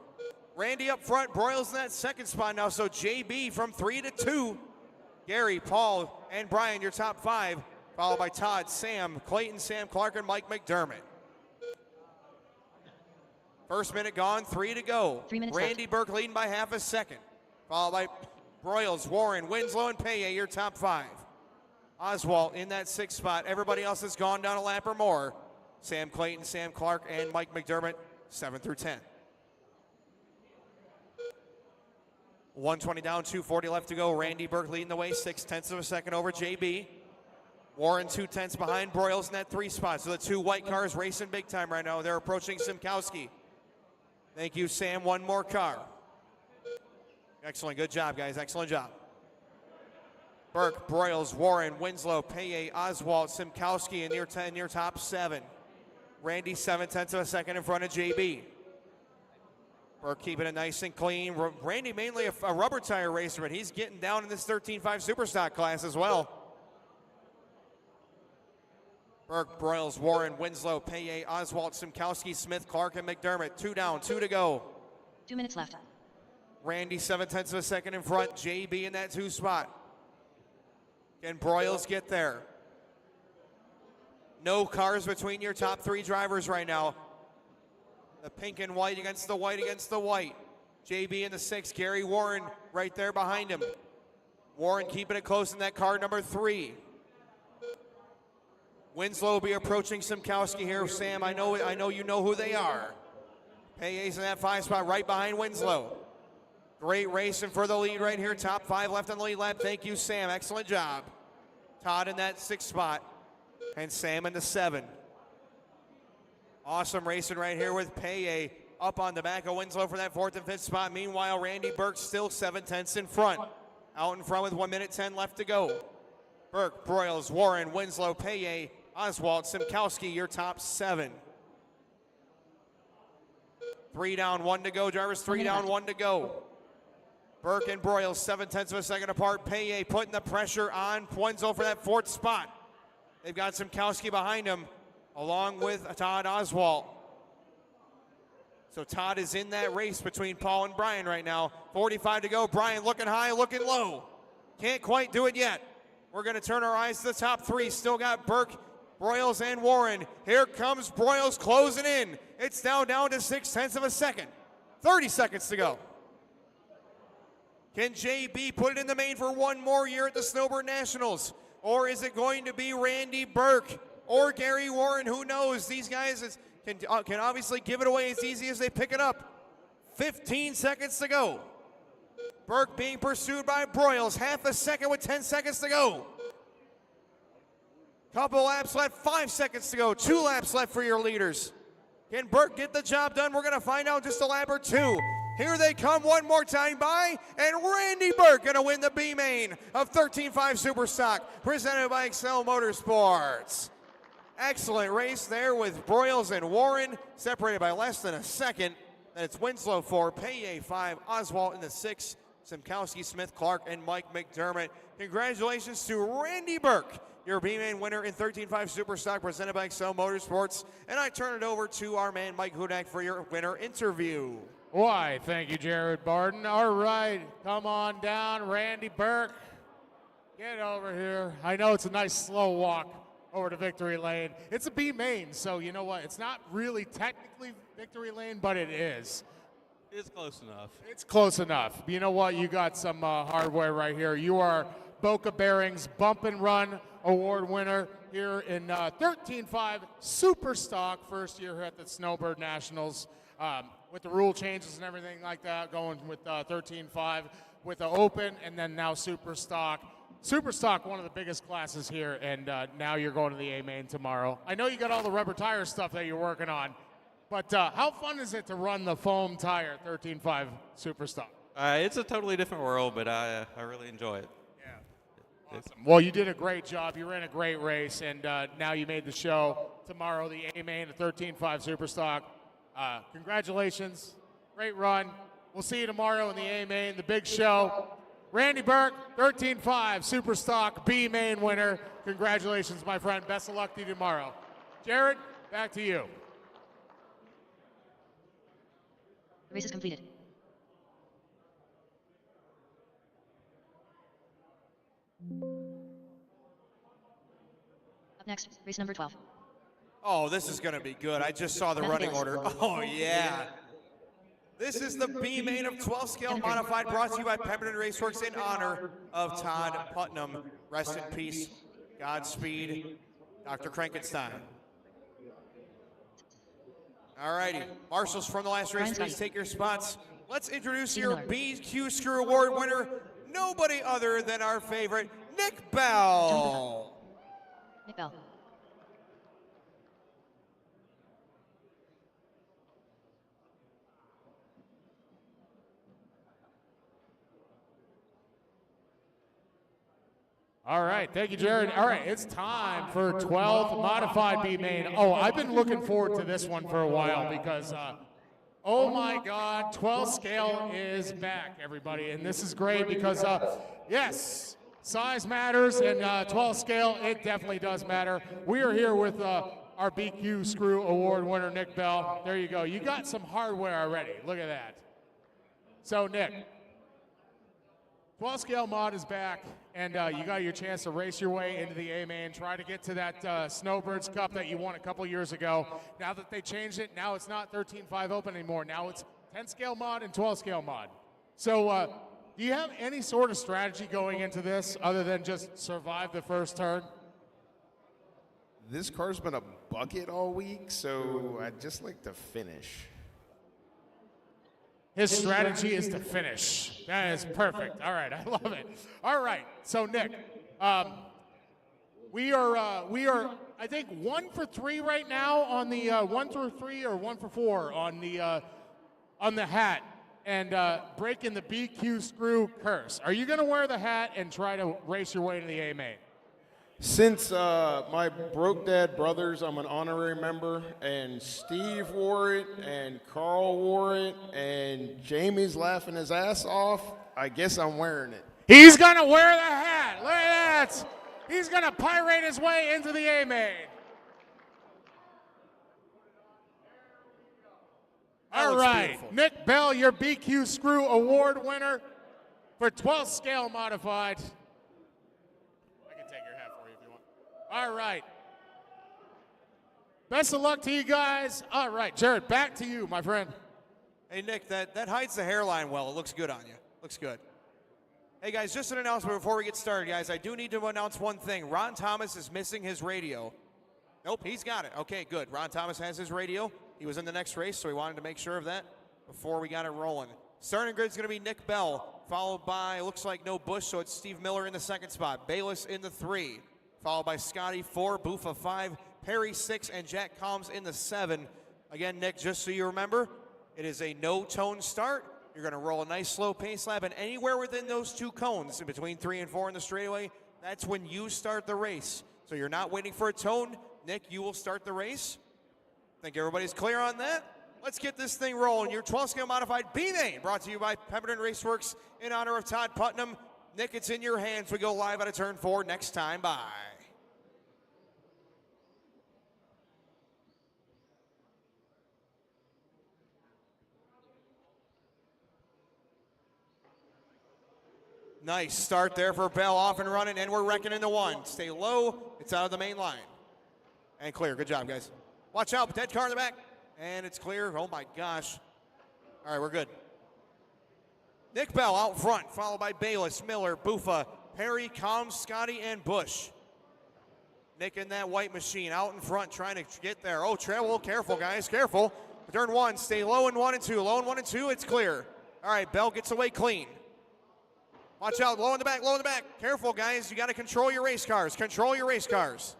Randy up front. Broyles in that 2nd spot now. So JB from 3 to 2. Gary, Paul, and Brian, your top 5. Followed by Todd, Sam, Clayton, Sam Clark, and Mike McDermott. First minute gone. 3 to go. 3 minutes Randy left. Burke leading by half a second. Followed by Broyles, Warren, Winslow, and Paye, your top 5. Oswalt in that 6th spot. Everybody else has gone down a lap or more. Sam Clayton, Sam Clark, and Mike McDermott, 7 through 10. 120 down, 240 left to go. Randy Burke leading the way, 0.6 of a second over JB. Warren 0.2 behind Broyles in that 3 spot. So the 2 white cars racing big time right now. They're approaching Simkowski. Thank you, Sam. 1 more car. Excellent. Good job, guys. Excellent job. Burke, Broyles, Warren, Winslow, Paye, Oswald, Simkowski in near top 7. Randy 0.7 of a second in front of JB. Burke keeping it nice and clean. Randy mainly a rubber tire racer, but he's getting down in this 13.5 Superstock class as well. Burke, Broyles, Warren, Winslow, Paye, Oswald, Simkowski, Smith, Clark, and McDermott. 2 down, 2 to go. 2 minutes left. Randy 0.7 of a second in front. JB in that 2 spot. Can Broyles get there? No cars between your top 3 drivers right now. The pink and white against the white against the white. JB in the 6, Gary Warren right there behind him. Warren keeping it close in that car number 3. Winslow will be approaching Simkowski here. Sam, I know you know who they are. Paye's in that 5 spot right behind Winslow. Great racing for the lead right here. Top 5 left on the lead lap. Thank you, Sam. Excellent job. Todd in that 6 spot. And Sam in the 7. Awesome racing right here with Paye up on the back of Winslow for that 4th and 5th spot. Meanwhile, Randy Burke still 0.7 in front. Out in front with 1 minute 10 left to go. Burke, Broyles, Warren, Winslow, Paye, Oswald, Simkowski, your top 7. 3 down, 1 to go. Drivers 3 down, 1 to go. Burke and Broyles 0.7 of a second apart. Paye putting the pressure on Winslow for that 4th spot. They've got Simkowski behind him, along with Todd Oswald. So Todd is in that race between Paul and Brian right now. 45 to go. Brian looking high, looking low. Can't quite do it yet. We're going to turn our eyes to the top 3. Still got Burke, Broyles, and Warren. Here comes Broyles closing in. It's down to 0.6 of a second. 30 seconds to go. Can JB put it in the main for 1 more year at the Snowbird Nationals? Or is it going to be Randy Burke or Gary Warren? Who knows? These guys can obviously give it away as easy as they pick it up. 15 seconds to go. Burke being pursued by Broyles. Half a second with 10 seconds to go. Couple laps left, 5 seconds to go. 2 laps left for your leaders. Can Burke get the job done? We're going to find out in just a lap or 2. Here they come one more time by, and Randy Burke going to win the B main of 13.5 Superstock, presented by Excel Motorsports. Excellent race there with Broyles and Warren, separated by less than a second. And it's Winslow 4, Paye 5, Oswald in the 6, Simkowski, Smith, Clark, and Mike McDermott. Congratulations to Randy Burke, your B-Main winner in 13.5 Superstock, presented by Excel Motorsports. And I turn it over to our man Mike Hudak for your winner interview. Why, thank you, Jared Barton. All right, come on down, Randy Burke. Get over here. I know it's a nice slow walk over to victory lane. It's a B main, so you know what? It's not really technically victory lane, but it is. It's close enough. It's close enough. You know what? You got some hardware right here. You are Boca Bearings Bump and Run Award winner here in 13.5 Superstock, first year here at the Snowbird Nationals. With the rule changes and everything like that, going with 13.5 with the Open and then now Superstock. Superstock, one of the biggest classes here, and now you're going to the A-Main tomorrow. I know you got all the rubber tire stuff that you're working on, but how fun is it to run the foam tire 13.5 Superstock? It's a totally different world, but I really enjoy it. Yeah. Awesome. Well, you did a great job. You ran a great race, and now you made the show tomorrow, the A-Main at 13.5 Superstock. Congratulations. Great run. We'll see you tomorrow in the A-Main, the big show. Randy Burke, 13.5 Superstock B-Main winner. Congratulations, my friend. Best of luck to you tomorrow. Jared, back to you. The race is completed. Up next, race number 12. Oh, this is going to be good. I just saw the running order. Oh, yeah. This is the B main of 12 scale modified, brought to you by Pemberton Raceworks in honor of Todd Putnam. Rest in peace. Godspeed, Dr. Krankenstein. All righty. Marshals from the last race, please take your spots. let's introduce Stephen your Miller. BQ Screw Award winner, nobody other than our favorite Nick Bell. Nick Bell. All right, thank you, Jared. All right, it's time for 12th Modified B Main. Oh, I've been looking forward to this one for a while because, oh my God, 12 scale is back, everybody. And this is great because, yes, size matters, and 12 scale, it definitely does matter. We are here with our BQ Screw Award winner, Nick Bell. There you go. You got some hardware already. Look at that. So, Nick, 12 scale mod is back, and you got your chance to race your way into the A-Main, try to get to that Snowbirds Cup that you won a couple years ago. Now that they changed it, now it's not 13.5 open anymore. Now it's 10 scale mod and 12 scale mod. So do you have any sort of strategy going into this other than just survive the first turn? This car's been a bucket all week, so I'd just like to finish. His strategy is to finish. That is perfect. All right, I love it. All right, so Nick, we are, I think 1 for 3 right now on the 1 through 3 or 1 for 4 on the hat, and breaking the BQ Screw curse. Are you going to wear the hat and try to race your way to the A-Main? Since my broke dad brothers, I'm an honorary member, and Steve wore it, and Carl wore it, and Jamie's laughing his ass off, I guess I'm wearing it. He's going to wear the hat. Look at that. He's going to pirate his way into the A-Main. All right, beautiful. Nick Bell, your BQ Screw Award winner for 12th scale modified. All right. Best of luck to you guys. All right, Jared, back to you, my friend. Hey, Nick, that hides the hairline well. It looks good on you. Looks good. Hey, guys, just an announcement before we get started, guys. I do need to announce one thing. Ron Thomas is missing his radio. Nope, he's got it. Okay, good. Ron Thomas has his radio. He was in the next race, so we wanted to make sure of that before we got it rolling. Starting grid's going to be Nick Bell, followed by, looks like no Busch, so it's Steve Miller in the second spot. Bayless in the 3. Followed by Scotty 4, Buffa 5, Perry 6, and Jack Combs in the 7. Again, Nick, just so you remember, it is a no-tone start. You're going to roll a nice slow pace lap, and anywhere within those 2 cones, in between 3 and 4 in the straightaway, that's when you start the race. So you're not waiting for a tone. Nick, you will start the race. Think everybody's clear on that? Let's get this thing rolling. Your 12 scale modified B-Main, brought to you by Pemberton Raceworks in honor of Todd Putnam. Nick, it's in your hands. We go live out of turn 4 next time. Bye. Nice start there for Bell, off and running, and we're wrecking into 1. Stay low. It's out of the main line. And clear. Good job, guys. Watch out. Dead car in the back. And it's clear. Oh, my gosh. All right, we're good. Nick Bell out front, followed by Bayless, Miller, Buffa, Perry, Combs, Scotty, and Busch. Nick in that white machine out in front trying to get there. Oh, travel. Careful, guys. Careful. Turn 1. Stay low in 1 and 2. Low in 1 and 2. It's clear. All right, Bell gets away clean. Watch out, low in the back, low in the back. Careful, guys. You got to control your race cars. Control your race cars.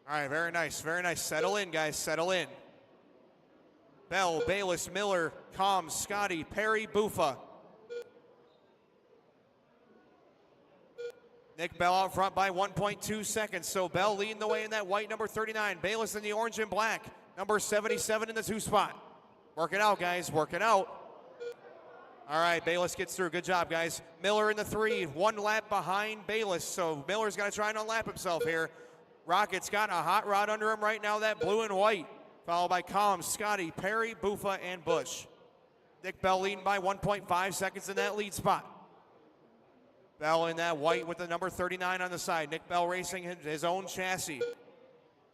All right, very nice, very nice. Settle in, guys, settle in. Bell, Bayless, Miller, Combs, Scotty, Perry, Buffa. Nick Bell out front by 1.2 seconds. So Bell leading the way in that white number 39. Bayless in the orange and black. Number 77 in the 2 spot. Work it out, guys, work it out. All right, Bayless gets through. Good job, guys. Miller in the 3, 1 lap behind Bayless. So Miller's got to try and unlap himself here. Rocket's got a hot rod under him right now, that blue and white. Followed by Combs, Scotty, Perry, Buffa, and Busch. Nick Bell leading by 1.5 seconds in that lead spot. Bell in that white with the number 39 on the side. Nick Bell racing his own chassis.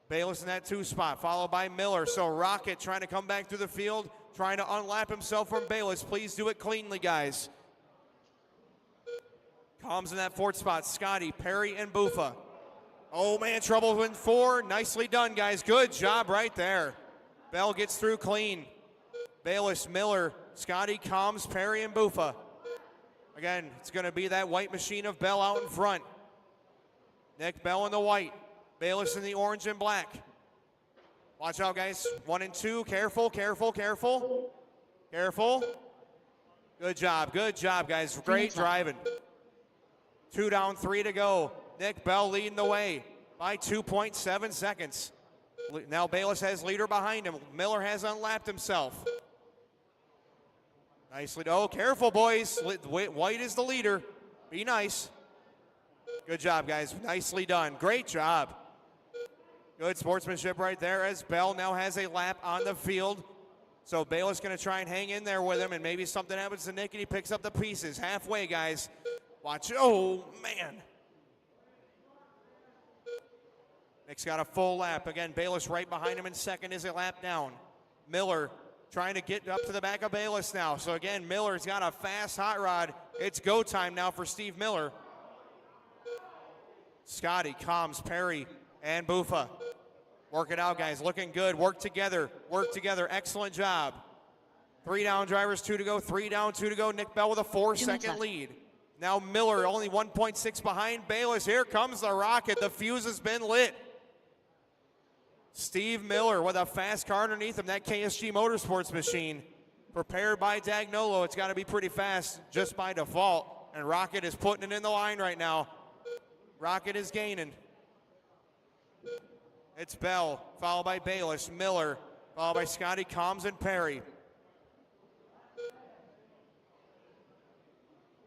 Bayless in that 2 spot, followed by Miller. So Rocket trying to come back through the field, trying to unlap himself from Bayless. Please do it cleanly, guys. Combs in that 4th spot. Scotty, Perry, and Buffa. Oh, man, trouble in 4. Nicely done, guys. Good job right there. Bell gets through clean. Bayless, Miller, Scotty, Combs, Perry, and Buffa. Again, it's going to be that white machine of Bell out in front. Nick Bell in the white. Bayless in the orange and black. Watch out, guys. 1 and 2. Careful, careful, careful. Careful. Good job, guys. Great driving. 2 down, 3 to go. Nick Bell leading the way by 2.7 seconds. Now Bayless has leader behind him. Miller has unlapped himself. Nicely. Oh, careful, boys. White is the leader. Be nice. Good job, guys. Nicely done. Great job. Good sportsmanship right there as Bell now has a lap on the field. So Bayless going to try and hang in there with him, and maybe something happens to Nick and he picks up the pieces. Halfway, guys. Watch. Oh, man. Nick's got a full lap. Again, Bayless right behind him in second is a lap down. Miller trying to get up to the back of Bayless now. So again, Miller's got a fast hot rod. It's go time now for Steve Miller. Scotty, Combs, Perry, and Buffa. Work it out, guys. Looking good. Work together. Work together. Excellent job. 3 down drivers, 2 to go. 3 down, 2 to go. Nick Bell with a 4-second lead. Now Miller only 1.6 behind Bayless. Here comes the rocket. The fuse has been lit. Steve Miller with a fast car underneath him. That KSG Motorsports machine. Prepared by Dagnolo. It's got to be pretty fast just by default. And Rocket is putting it in the line right now. Rocket is gaining. It's Bell, followed by Bayless, Miller, followed by Scotty, Combs, and Perry.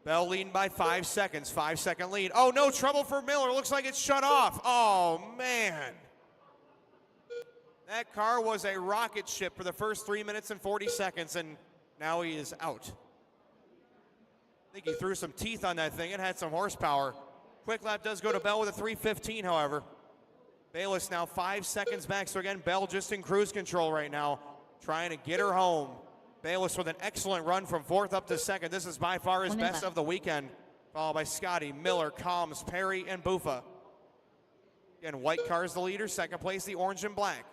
Bell leading by 5 seconds, 5-second lead. Oh, no trouble for Miller. Looks like it's shut off. Oh, man. That car was a rocket ship for the first 3 minutes and 40 seconds, and now he is out. I think he threw some teeth on that thing. It had some horsepower. Quick lap does go to Bell with a 3:15, however. Bayless now 5 seconds back. So again, Bell just in cruise control right now, trying to get her home. Bayless with an excellent run from 4th up to 2nd. This is by far his best of the weekend. Followed by Scotty, Miller, Combs, Perry, and Buffa. Again, white car is the leader. 2nd place, the orange and black.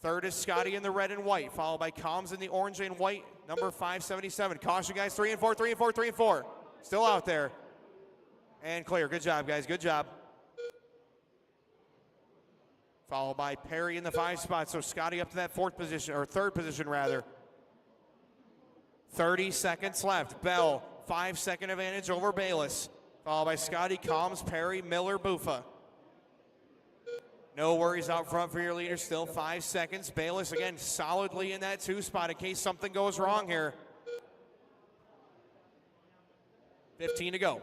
3rd is Scotty in the red and white, followed by Combs in the orange and white, number 577. Caution, guys, 3 and 4, 3 and 4, 3 and 4. Still out there. And clear. Good job, guys. Good job. Followed by Perry in the 5 spot. So Scotty up to that 4th position, or 3rd position rather. 30 seconds left. Bell, 5-second advantage over Bayless. Followed by Scotty, Combs, Perry, Miller, Buffa. No worries out front for your leader. Still 5 seconds. Bayless again solidly in that 2 spot in case something goes wrong here. 15 to go.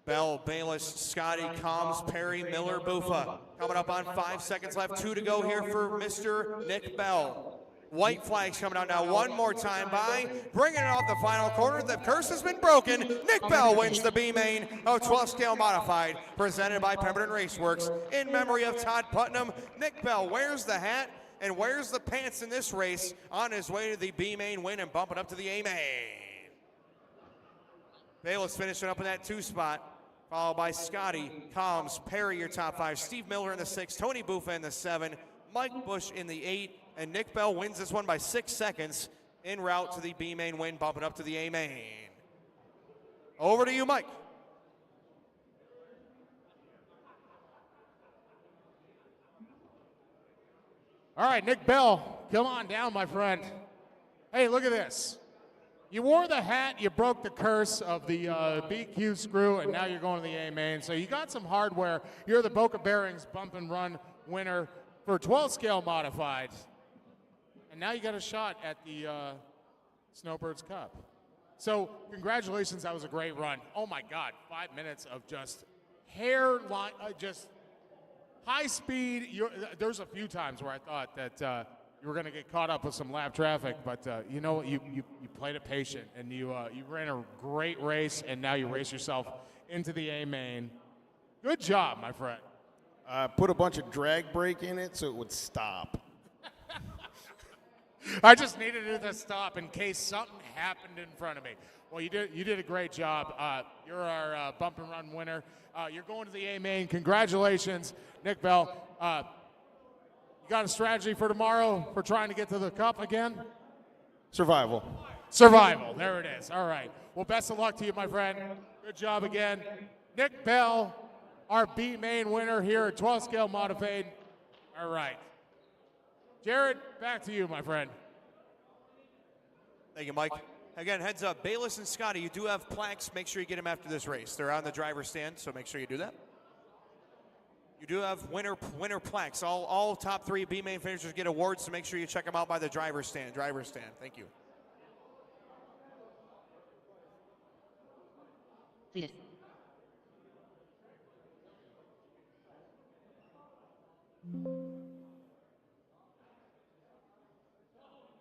Bell, Bayless, Scotty, Combs, Perry, Miller, Buffa. Coming up on 5 seconds left. 2 to go here for Mr. Nick Bell. White flags coming out now one more time by. Bringing it off the final corner. The curse has been broken. Nick Bell wins the B main of 12 scale modified. Presented by Pemberton Raceworks. In memory of Todd Putnam, Nick Bell wears the hat and wears the pants in this race on his way to the B main win and bumping up to the A main. Bayless finishing up in that 2 spot. Followed by Scotty, Combs, Perry, your top 5. Steve Miller in the 6. Tony Buffa in the 7. Mike Busch in the 8. And Nick Bell wins this one by 6 seconds en route to the B main win, bumping up to the A main. Over to you, Mike. All right, Nick Bell, come on down, my friend. Hey, look at this. You wore the hat, you broke the curse of the BQ screw, and now you're going to the A main. So you got some hardware. You're the Boca Bearings bump and run winner for 12 scale modified. And now you got a shot at the Snowbirds Cup. So congratulations, that was a great run. Oh my God, 5 minutes of just hairline, just high speed. There's a few times where I thought that you were going to get caught up with some lap traffic, but you know what? You played it patient, and you ran a great race, and now you race yourself into the A main. Good job, my friend. I put a bunch of drag brake in it so it would stop. I just needed it to stop in case something happened in front of me. Well, you did a great job. You're our bump and run winner. You're going to the A main. Congratulations, Nick Bell. You got a strategy for tomorrow for trying to get to the cup again? Survival. Survival. There it is. All right. Well, best of luck to you, my friend. Good job again. Nick Bell, our B main winner here at 12 scale modified. All right. Jared, back to you, my friend. Thank you, Mike. Again, heads up, Bayless and Scotty, you do have plaques. Make sure you get them after this race. They're on the driver's stand, so make sure you do that. You do have winner plaques. All top 3 B main finishers get awards, so make sure you check them out by the driver's stand. Thank you. Completed.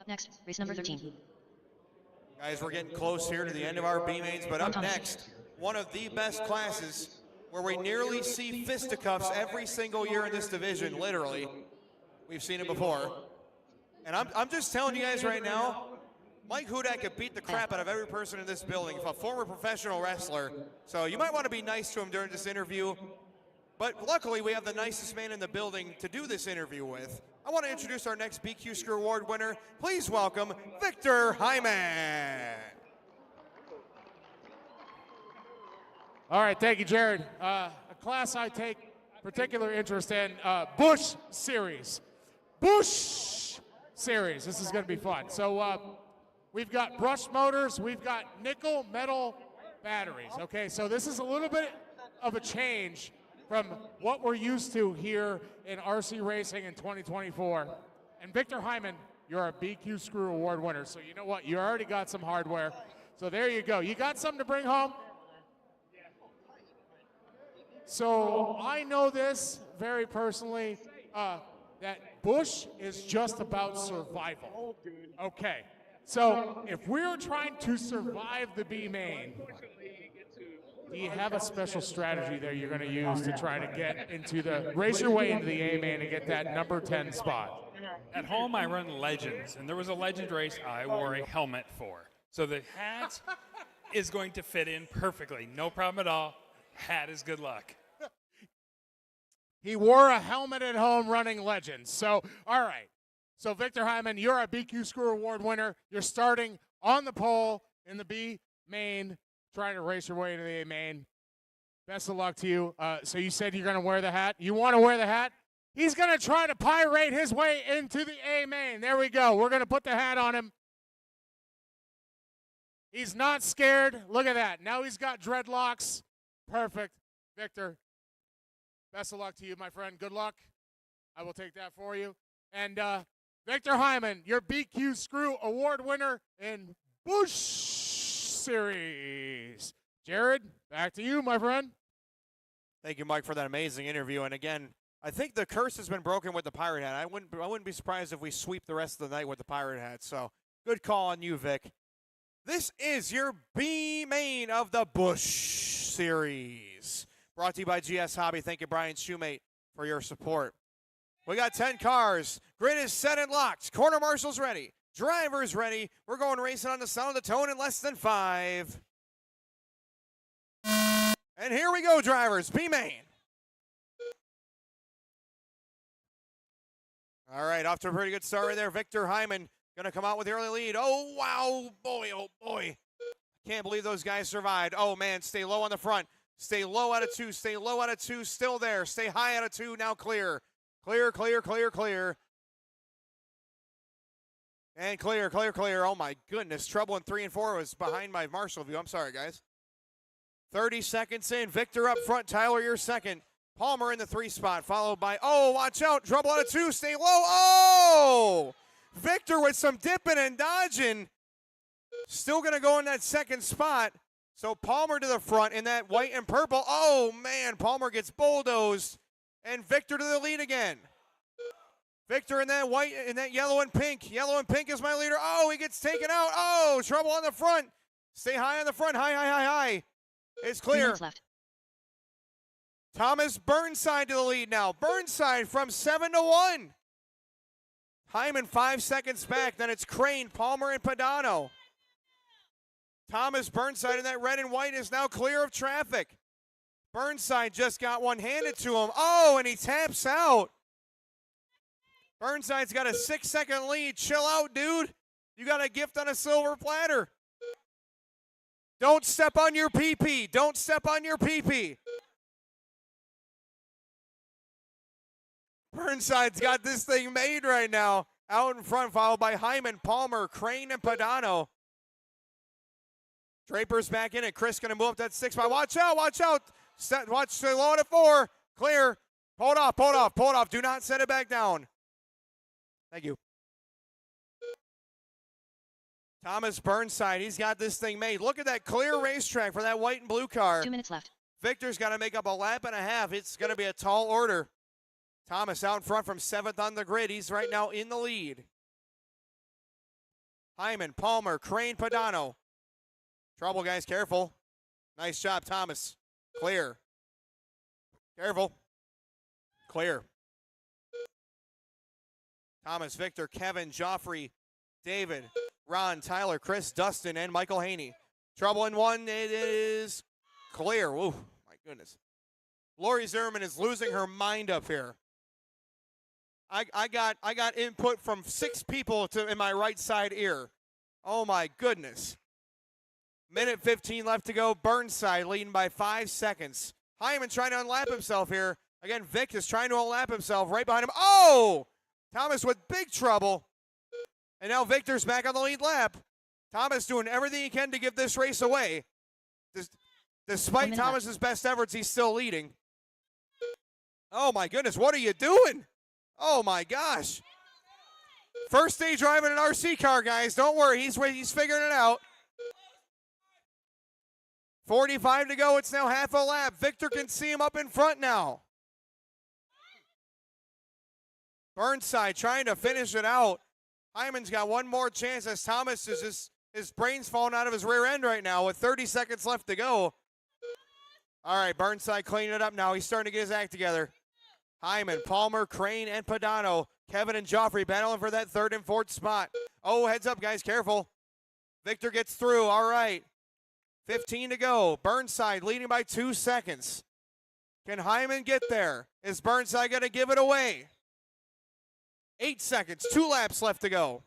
Up next, race number 13. Guys, we're getting close here to the end of our B mains, but up next, one of the best classes where we nearly see fisticuffs every single year in this division, literally. We've seen it before. And I'm just telling you guys right now, Mike Hudak could beat the crap out of every person in this building, a former professional wrestler. So you might want to be nice to him during this interview. But luckily, we have the nicest man in the building to do this interview with. I want to introduce our next BQ Screw Award winner. Please welcome Victor Hyman. All right, thank you, Jared. A class I take particular interest in, BUSCH series. BUSCH series. This is going to be fun. So we've got brushed motors. We've got nickel metal batteries. Okay, so this is a little bit of a change from what we're used to here in RC racing in 2024. And Victor Hyman, you're a BQ Screw Award winner. So you know what? You already got some hardware. So there you go. You got something to bring home? So I know this very personally, that BUSCH is just about survival. Okay. So if we're trying to survive the B main, do you have a special strategy there you're going to use to try to get into race your way into the A main and get that number 10 spot? At home, I run Legends, and there was a Legend race I wore a helmet for. So the hat is going to fit in perfectly. No problem at all. Hat is good luck. He wore a helmet at home running Legends. So, all right. So, Victor Hyman, you're a BQ Screw Award winner. You're starting on the pole in the B main, trying to race your way into the A main. Best of luck to you. So you said you're going to wear the hat. You want to wear the hat? He's going to try to pirate his way into the A main. There we go. We're going to put the hat on him. He's not scared. Look at that. Now he's got dreadlocks. Perfect. Victor, best of luck to you, my friend. Good luck. I will take that for you. And Victor Hyman, your BQ Screw Award winner in BUSCH series. Jared, back to you, my friend. Thank you, Mike, for that amazing interview. And again, I think the curse has been broken with the pirate hat. I wouldn't be surprised if we sweep the rest of the night with the pirate hat. So good call on you, Vic. This is your B main of the BUSCH series. Brought to you by GS Hobby. Thank you, Brian Shoemate, for your support. We got 10 cars. Grid is set and locked. Corner marshal's ready. Driver's ready. We're going racing on the sound of the tone in less than 5. And here we go, drivers. B main. All right, off to a pretty good start right there. Victor Hyman going to come out with the early lead. Oh, wow, boy, oh, boy. Can't believe those guys survived. Oh, man, stay low on the front. Stay low out of 2. Stay low out of 2. Still there. Stay high out of 2. Now clear. Clear, clear, clear, clear. And clear, clear, clear. Oh, my goodness. Trouble in 3 and 4 was behind my Marshall view. I'm sorry, guys. 30 seconds in. Victor up front. Tyler, you're second. Palmer in the 3 spot, followed by, oh, watch out. Trouble out of 2. Stay low. Oh! Victor with some dipping and dodging. Still going to go in that 2nd spot. So Palmer to the front in that white and purple. Oh, man, Palmer gets bulldozed. And Victor to the lead again. Victor in that white, in that yellow and pink. Yellow and pink is my leader. Oh, he gets taken out. Oh, trouble on the front. Stay high on the front. High, high, high, high. It's clear. Left. Thomas Burnside to the lead now. Burnside from 7 to 1. Hyman 5 seconds back. Then it's Crane, Palmer, and Padano. Thomas Burnside in that red and white is now clear of traffic. Burnside just got one handed to him. Oh, and he taps out. Burnside's got a 6-second lead. Chill out, dude. You got a gift on a silver platter. Don't step on your PP. Don't step on your PP. Burnside's got this thing made right now. Out in front, followed by Hyman, Palmer, Crane, and Padano. Draper's back in it. Chris going to move up that 6 spot. Watch out, watch out. Watch the low at 4. Clear. Hold off, hold off, hold off. Do not set it back down. Thank you. Thomas Burnside, he's got this thing made. Look at that clear racetrack for that white and blue car. 2 minutes left. Victor's got to make up a lap and a half. It's going to be a tall order. Thomas out in front from 7th on the grid. He's right now in the lead. Hyman, Palmer, Crane, Padano. Trouble, guys, careful. Nice job, Thomas. Clear. Careful. Clear. Thomas, Victor, Kevin, Joffrey, David, Ron, Tyler, Chris, Dustin, and Michael Haney. Trouble in 1. It is clear. Whoa, my goodness. Lori Zimmerman is losing her mind up here. I got input from 6 people in my right side ear. Oh my goodness. Minute 15 left to go. Burnside leading by 5 seconds. Hyman trying to unlap himself here. Again, Vic is trying to unlap himself right behind him. Oh! Thomas with big trouble. And now Victor's back on the lead lap. Thomas doing everything he can to give this race away. Despite Thomas's best efforts, he's still leading. Oh my goodness, what are you doing? Oh my gosh. First day driving an RC car, guys. Don't worry, he's figuring it out. 45 to go, it's now half a lap. Victor can see him up in front now. Burnside trying to finish it out. Hyman's got one more chance as Thomas is his brain's falling out of his rear end right now with 30 seconds left to go. All right, Burnside cleaning it up now. He's starting to get his act together. Hyman, Palmer, Crane, and Padano. Kevin and Joffrey battling for that 3rd and 4th spot. Oh, heads up, guys, careful. Victor gets through, all right. 15 to go. Burnside leading by 2 seconds. Can Hyman get there? Is Burnside going to give it away? 8 seconds, 2 laps left to go.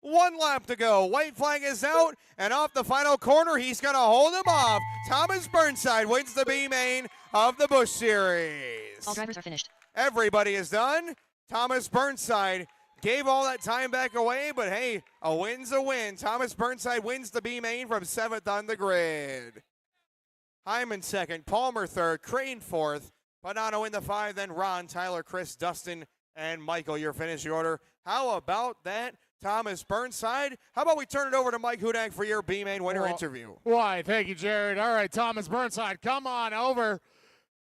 1 lap to go. White flag is out, and off the final corner, he's going to hold him off. Thomas Burnside wins the B main of the Busch Series. All drivers are finished. Everybody is done. Thomas Burnside gave all that time back away, but hey, a win's a win. Thomas Burnside wins the B main from 7th on the grid. Hyman 2nd, Palmer 3rd, Crane 4th, Padano in the 5, then Ron, Tyler, Chris, Dustin, and Michael, your finishing order. How about that, Thomas Burnside? How about we turn it over to Mike Hudak for your B-Main winner interview? Why, thank you, Jared. All right, Thomas Burnside, come on over.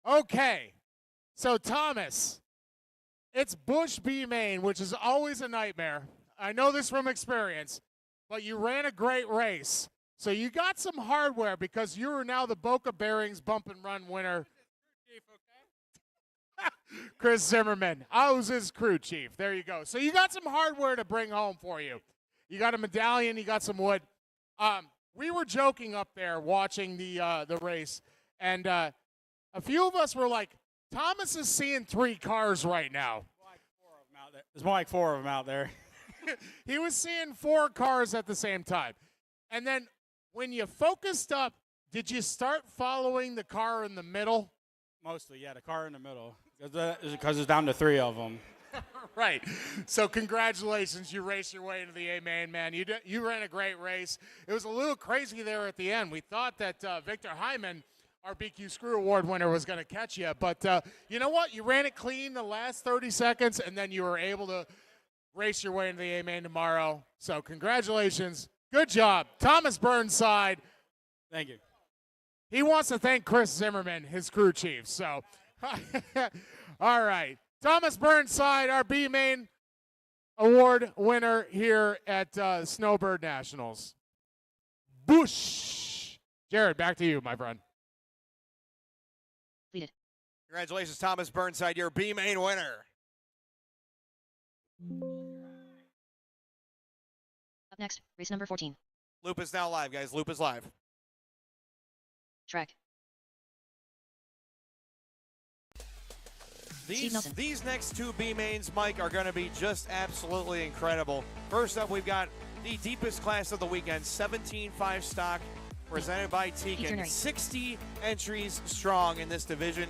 Okay, so Thomas, it's Busch B-Main, which is always a nightmare. I know this from experience, but you ran a great race. So you got some hardware because you are now the Boca Bearings Bump and Run winner. Chris Zimmerman. I was his crew chief. There you go. So you got some hardware to bring home for you. You got a medallion. You got some wood. We were joking up there watching the race, and a few of us were like, Thomas is seeing 3 cars right now. There's more like 4 of them out there. He was seeing 4 cars at the same time. And then when you focused up, did you start following the car in the middle? Mostly, yeah, the car in the middle. Because it's down to 3 of them. Right. So congratulations. You raced your way into the A-Main, man. You ran a great race. It was a little crazy there at the end. We thought that Victor Hyman, our BQ Screw Award winner, was going to catch you. But you know what? You ran it clean the last 30 seconds, and then you were able to race your way into the A-Main tomorrow. So congratulations. Good job. Thomas Burnside. Thank you. He wants to thank Chris Zimmerman, his crew chief. So, all right. Thomas Burnside, our B-Main Award winner here at Snowbird Nationals. BUSCH. Jared, back to you, my friend. Completed. Congratulations, Thomas Burnside, your B-Main winner. Up next, race number 14. Loop is now live, guys. Loop is live. Track. Steve Nelson. These next two B mains, Mike, are going to be just absolutely incredible. First up, we've got the deepest class of the weekend, 17.5 stock, presented by Tegan. 60 entries strong in this division.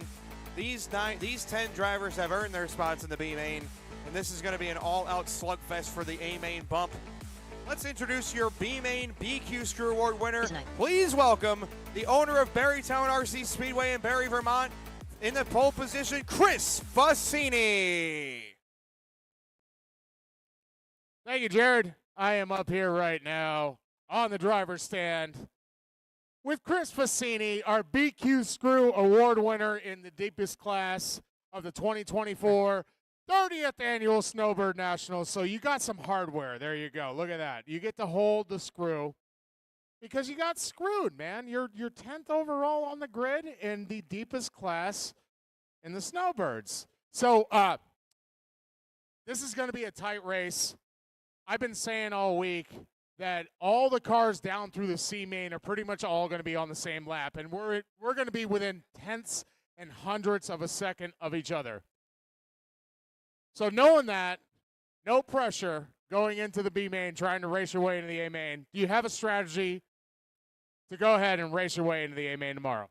These 10 drivers have earned their spots in the B main, and this is going to be an all-out slugfest for the A main bump. Let's introduce your B main BQ Screw Award winner. Please welcome the owner of Barrytown RC Speedway in Barry, Vermont, in the pole position, Chris Fassini. Thank you, Jared. I am up here right now on the driver's stand with Chris Fassini, our BQ Screw Award winner in the deepest class of the 2024 30th Annual Snowbird Nationals. So you got some hardware. There you go. Look at that. You get to hold the screw because you got screwed, man. You're 10th overall on the grid in the deepest class in the Snowbirds. So this is going to be a tight race. I've been saying all week that all the cars down through the C main are pretty much all going to be on the same lap, and we're going to be within tenths and hundredths of a second of each other. So knowing that, no pressure going into the B main, trying to race your way into the A main. Do you have a strategy to go ahead and race your way into the A main tomorrow?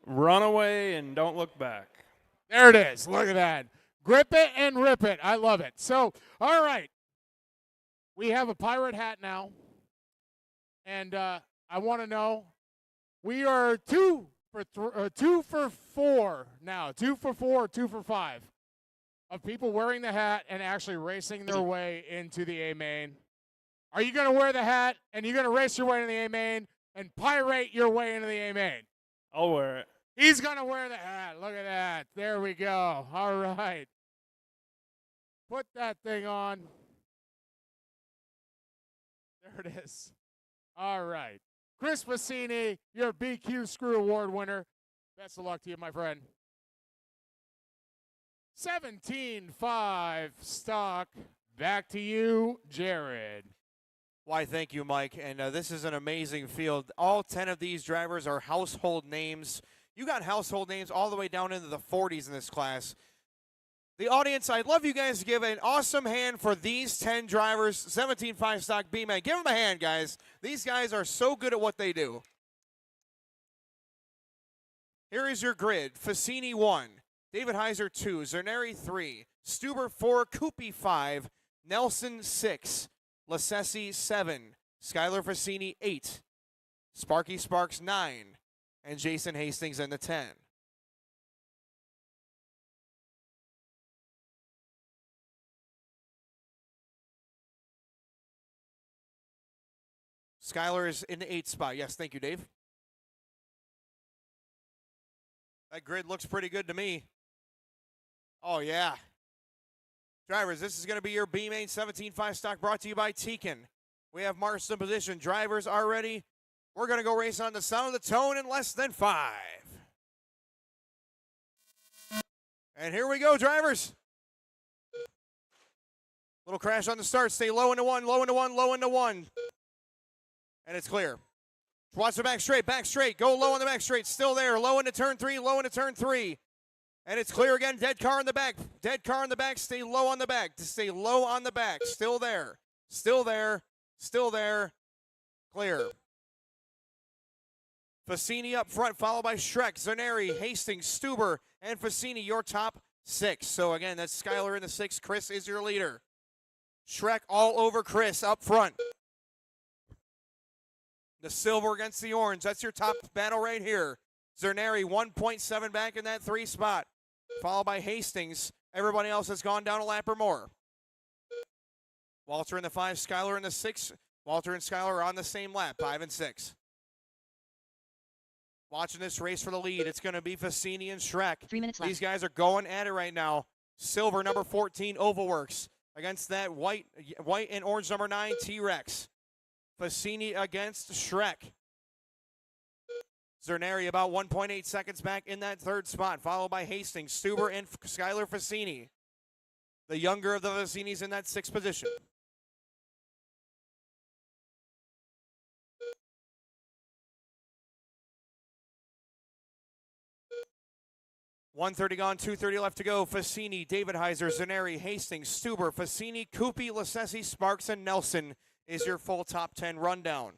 Run away and don't look back. There it is. Look at that. Grip it and rip it. I love it. So, all right. We have a pirate hat now. And I want to know, we are 2 for 4 now. 2 for 4, 2 for 5 of people wearing the hat and actually racing their way into the A main. Are you going to wear the hat and you're going to race your way into the A main and pirate your way into the A main? I'll wear it. He's going to wear the hat. Look at that. There we go. All right. Put that thing on. There it is. All right. Chris Fassini, your BQ Screw Award winner. Best of luck to you, my friend. 17.5 stock. Back to you, Jared. Why, thank you, Mike. And this is an amazing field. All 10 of these drivers are household names. You got household names all the way down into the 40s in this class. The audience, I'd love you guys to give an awesome hand for these 10 drivers, 17.5 stock B-Man. Give them a hand, guys. These guys are so good at what they do. Here is your grid. Fassini 1, David Heiser 2, Zerneri 3, Stuber 4, Coopy 5, Nelson 6, Lassesi 7, Skylar Fassini 8, Sparky Sparks 9, and Jason Hastings in the 10. Skylar is in the 8th spot. Yes, thank you, Dave. That grid looks pretty good to me. Oh, yeah. Drivers, this is going to be your B-Main 17.5 stock brought to you by Tekin. We have Mars in position. Drivers are ready. We're going to go race on the sound of the tone in less than 5. And here we go, drivers. Little crash on the start. Stay low into 1, low into 1, low into 1. And it's clear. Watch the back straight. Go low on the back straight. Still there. Low into turn 3, low into turn 3. And it's clear again. Dead car in the back. Dead car in the back. Stay low on the back. Stay low on the back. Still there. Still there. Still there. Clear. Fassini up front, followed by Shrek, Zaneri, Hastings, Stuber, and Fassini, your top 6. So again, that's Skylar in the 6. Chris is your leader. Shrek all over Chris up front. The silver against the orange. That's your top battle right here. Zerneri 1.7 back in that 3 spot. Followed by Hastings. Everybody else has gone down a lap or more. Walter in the 5, Skylar in the 6. Walter and Skylar are on the same lap, 5 and 6. Watching this race for the lead. It's going to be Fassini and Shrek. 3 minutes left. These guys are going at it right now. Silver number 14, Ovalworks. Against that white and orange number 9, T-Rex. Fassini against Shrek. Zerneri about 1.8 seconds back in that 3rd spot, followed by Hastings, Stuber, and Skylar Fassini. The younger of the Fassinis in that 6th position. 1:30 gone, 2:30 left to go. Fassini, David Heiser, Zaneri, Hastings, Stuber, Fassini, Coopy, Lassesi, Sparks, and Nelson is your full top 10 rundown.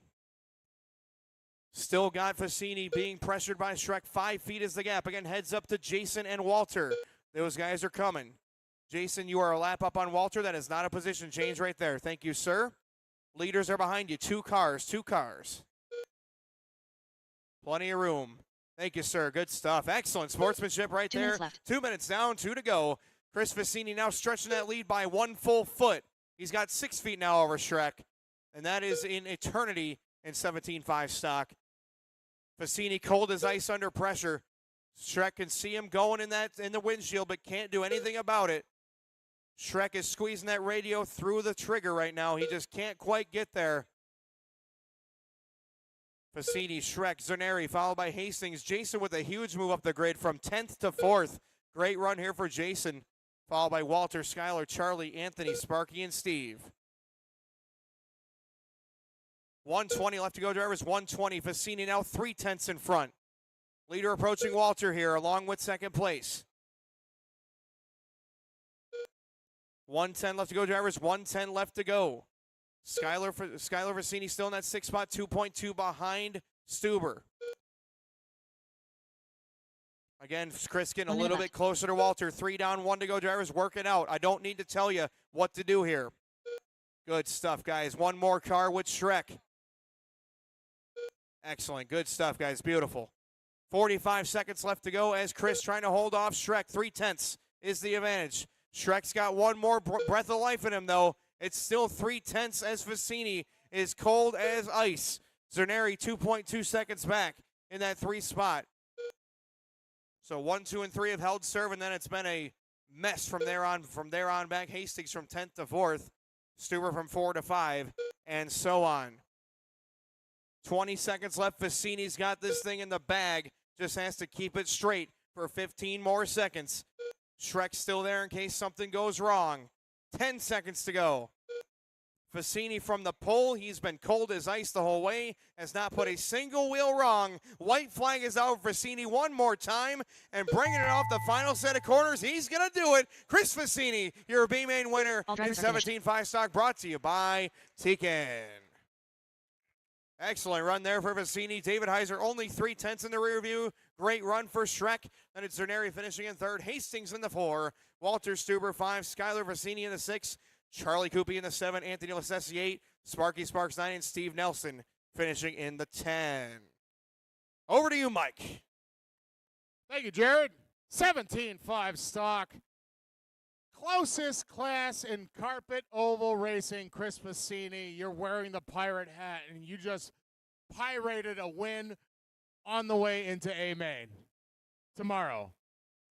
Still got Fassini being pressured by Shrek. 5 feet is the gap. Again, heads up to Jason and Walter. Those guys are coming. Jason, you are a lap up on Walter. That is not a position change right there. Thank you, sir. Leaders are behind you. 2 cars, 2 cars. Plenty of room. Thank you, sir. Good stuff. Excellent sportsmanship right 2 there. minutes left. 2 minutes down, 2 to go. Chris Fassini now stretching that lead by 1 full foot. He's got 6 feet now over Shrek, and that is in eternity in 17.5 stock. Fassini cold as ice under pressure. Shrek can see him going in the windshield, but can't do anything about it. Shrek is squeezing that radio through the trigger right now. He just can't quite get there. Fassini, Shrek, Zaneri, followed by Hastings. Jason with a huge move up the grid from 10th to 4th. Great run here for Jason. Followed by Walter, Skyler, Charlie, Anthony, Sparky, and Steve. 120 left to go, drivers. 120. Fassini now 3/10 in front. Leader approaching Walter here, along with second place. 110 left to go, drivers. 110 left to go. Skyler Fassini still in that 6th spot, 2.2 behind Stuber. Again, Chris getting a little bit closer to Walter. 3 down, 1 to go, drivers. Working out. I don't need to tell you what to do here. Good stuff, guys. One more car with Shrek. Excellent. Good stuff, guys. Beautiful. 45 seconds left to go as Chris trying to hold off Shrek. 3/10 is the advantage. Shrek's got one more breath of life in him, though. It's still 3/10 as Fassini is cold as ice. Zaneri 2.2 seconds back in that 3 spot. So 1, 2, and 3 have held serve, and then it's been a mess from there on back. Hastings from 10th to 4th. Stuber from 4 to 5, and so on. 20 seconds left. Fassini's got this thing in the bag. Just has to keep it straight for 15 more seconds. Shrek's still there in case something goes wrong. 10 seconds to go. Fassini from the pole. He's been cold as ice the whole way. Has not put a single wheel wrong. White flag is out for Fassini one more time. And bringing it off the final set of corners. He's going to do it. Chris Fassini, your B-Main winner in 17.5 stock, brought to you by Tekin. Excellent run there for Fassini. David Heiser only 3/10 in the rear view. Great run for Shrek. Then it's Zaneri finishing in 3rd. Hastings in the 4. Walter Stuber 5. Skyler Fassini in the 6. Charlie Coopy in the 7. Anthony Lassesi 8. Sparky Sparks 9. And Steve Nelson finishing in the 10. Over to you, Mike. Thank you, Jared. 17.5 stock. Closest class in carpet oval racing, Chris Fassini. You're wearing the pirate hat, and you just pirated a win on the way into A-Main tomorrow.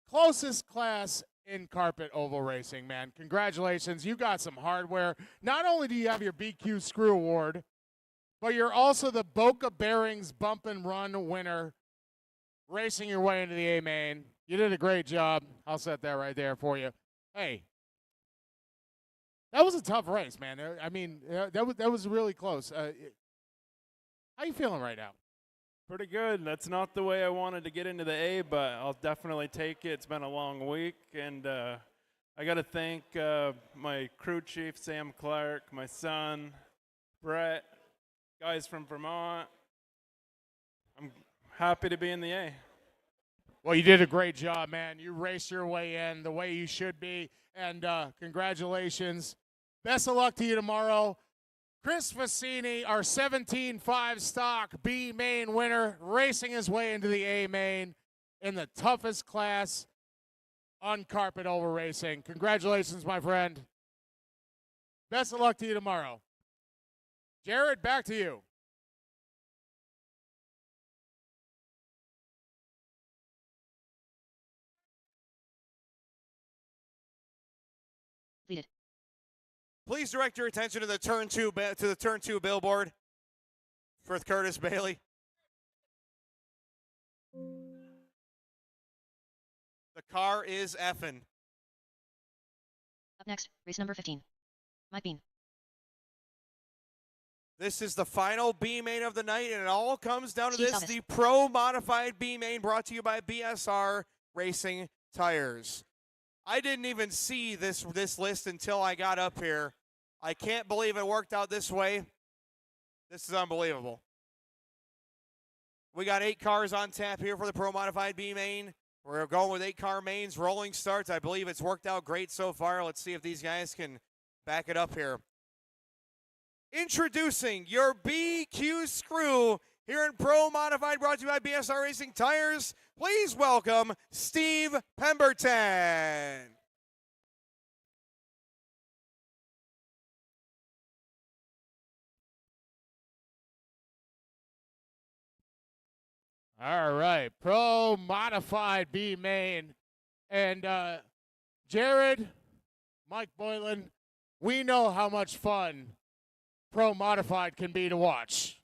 Closest class in carpet oval racing, man. Congratulations. You got some hardware. Not only do you have your BQ Screw Award, but you're also the Boca Bearings Bump and Run winner, racing your way into the A-Main. You did a great job. I'll set that right there for you. Hey, that was a tough race, man. I mean, that was really close. How you feeling right now? Pretty good. That's not the way I wanted to get into the A, but I'll definitely take it. It's been a long week, and I got to thank my crew chief, Sam Clark, my son, Brett, guys from Vermont. I'm happy to be in the A. Well, you did a great job, man. You raced your way in the way you should be, and congratulations. Best of luck to you tomorrow. Chris Fassini, our 17.5 stock B-Main winner, racing his way into the A-Main in the toughest class on carpet oval racing. Congratulations, my friend. Best of luck to you tomorrow. Jared, back to you. Completed. Please direct your attention to the turn two billboard for Curtis Bailey. The car is effing. Up next, race number 15. Mike Bean. This is the final B-Main of the night, and it all comes down to this, the Pro Modified B-Main brought to you by BSR Racing Tires. I didn't even see this list until I got up here. I can't believe it worked out this way. This is unbelievable. We got 8 cars on tap here for the Pro Modified B main. We're going with 8-car mains, rolling starts. I believe it's worked out great so far. Let's see if these guys can back it up here. Introducing your BQ Screw here in Pro Modified, brought to you by BSR Racing Tires. Please welcome Steve Pemberton. All right, Pro Modified B main. And Jared, Mike Boylan, we know how much fun Pro Modified can be to watch.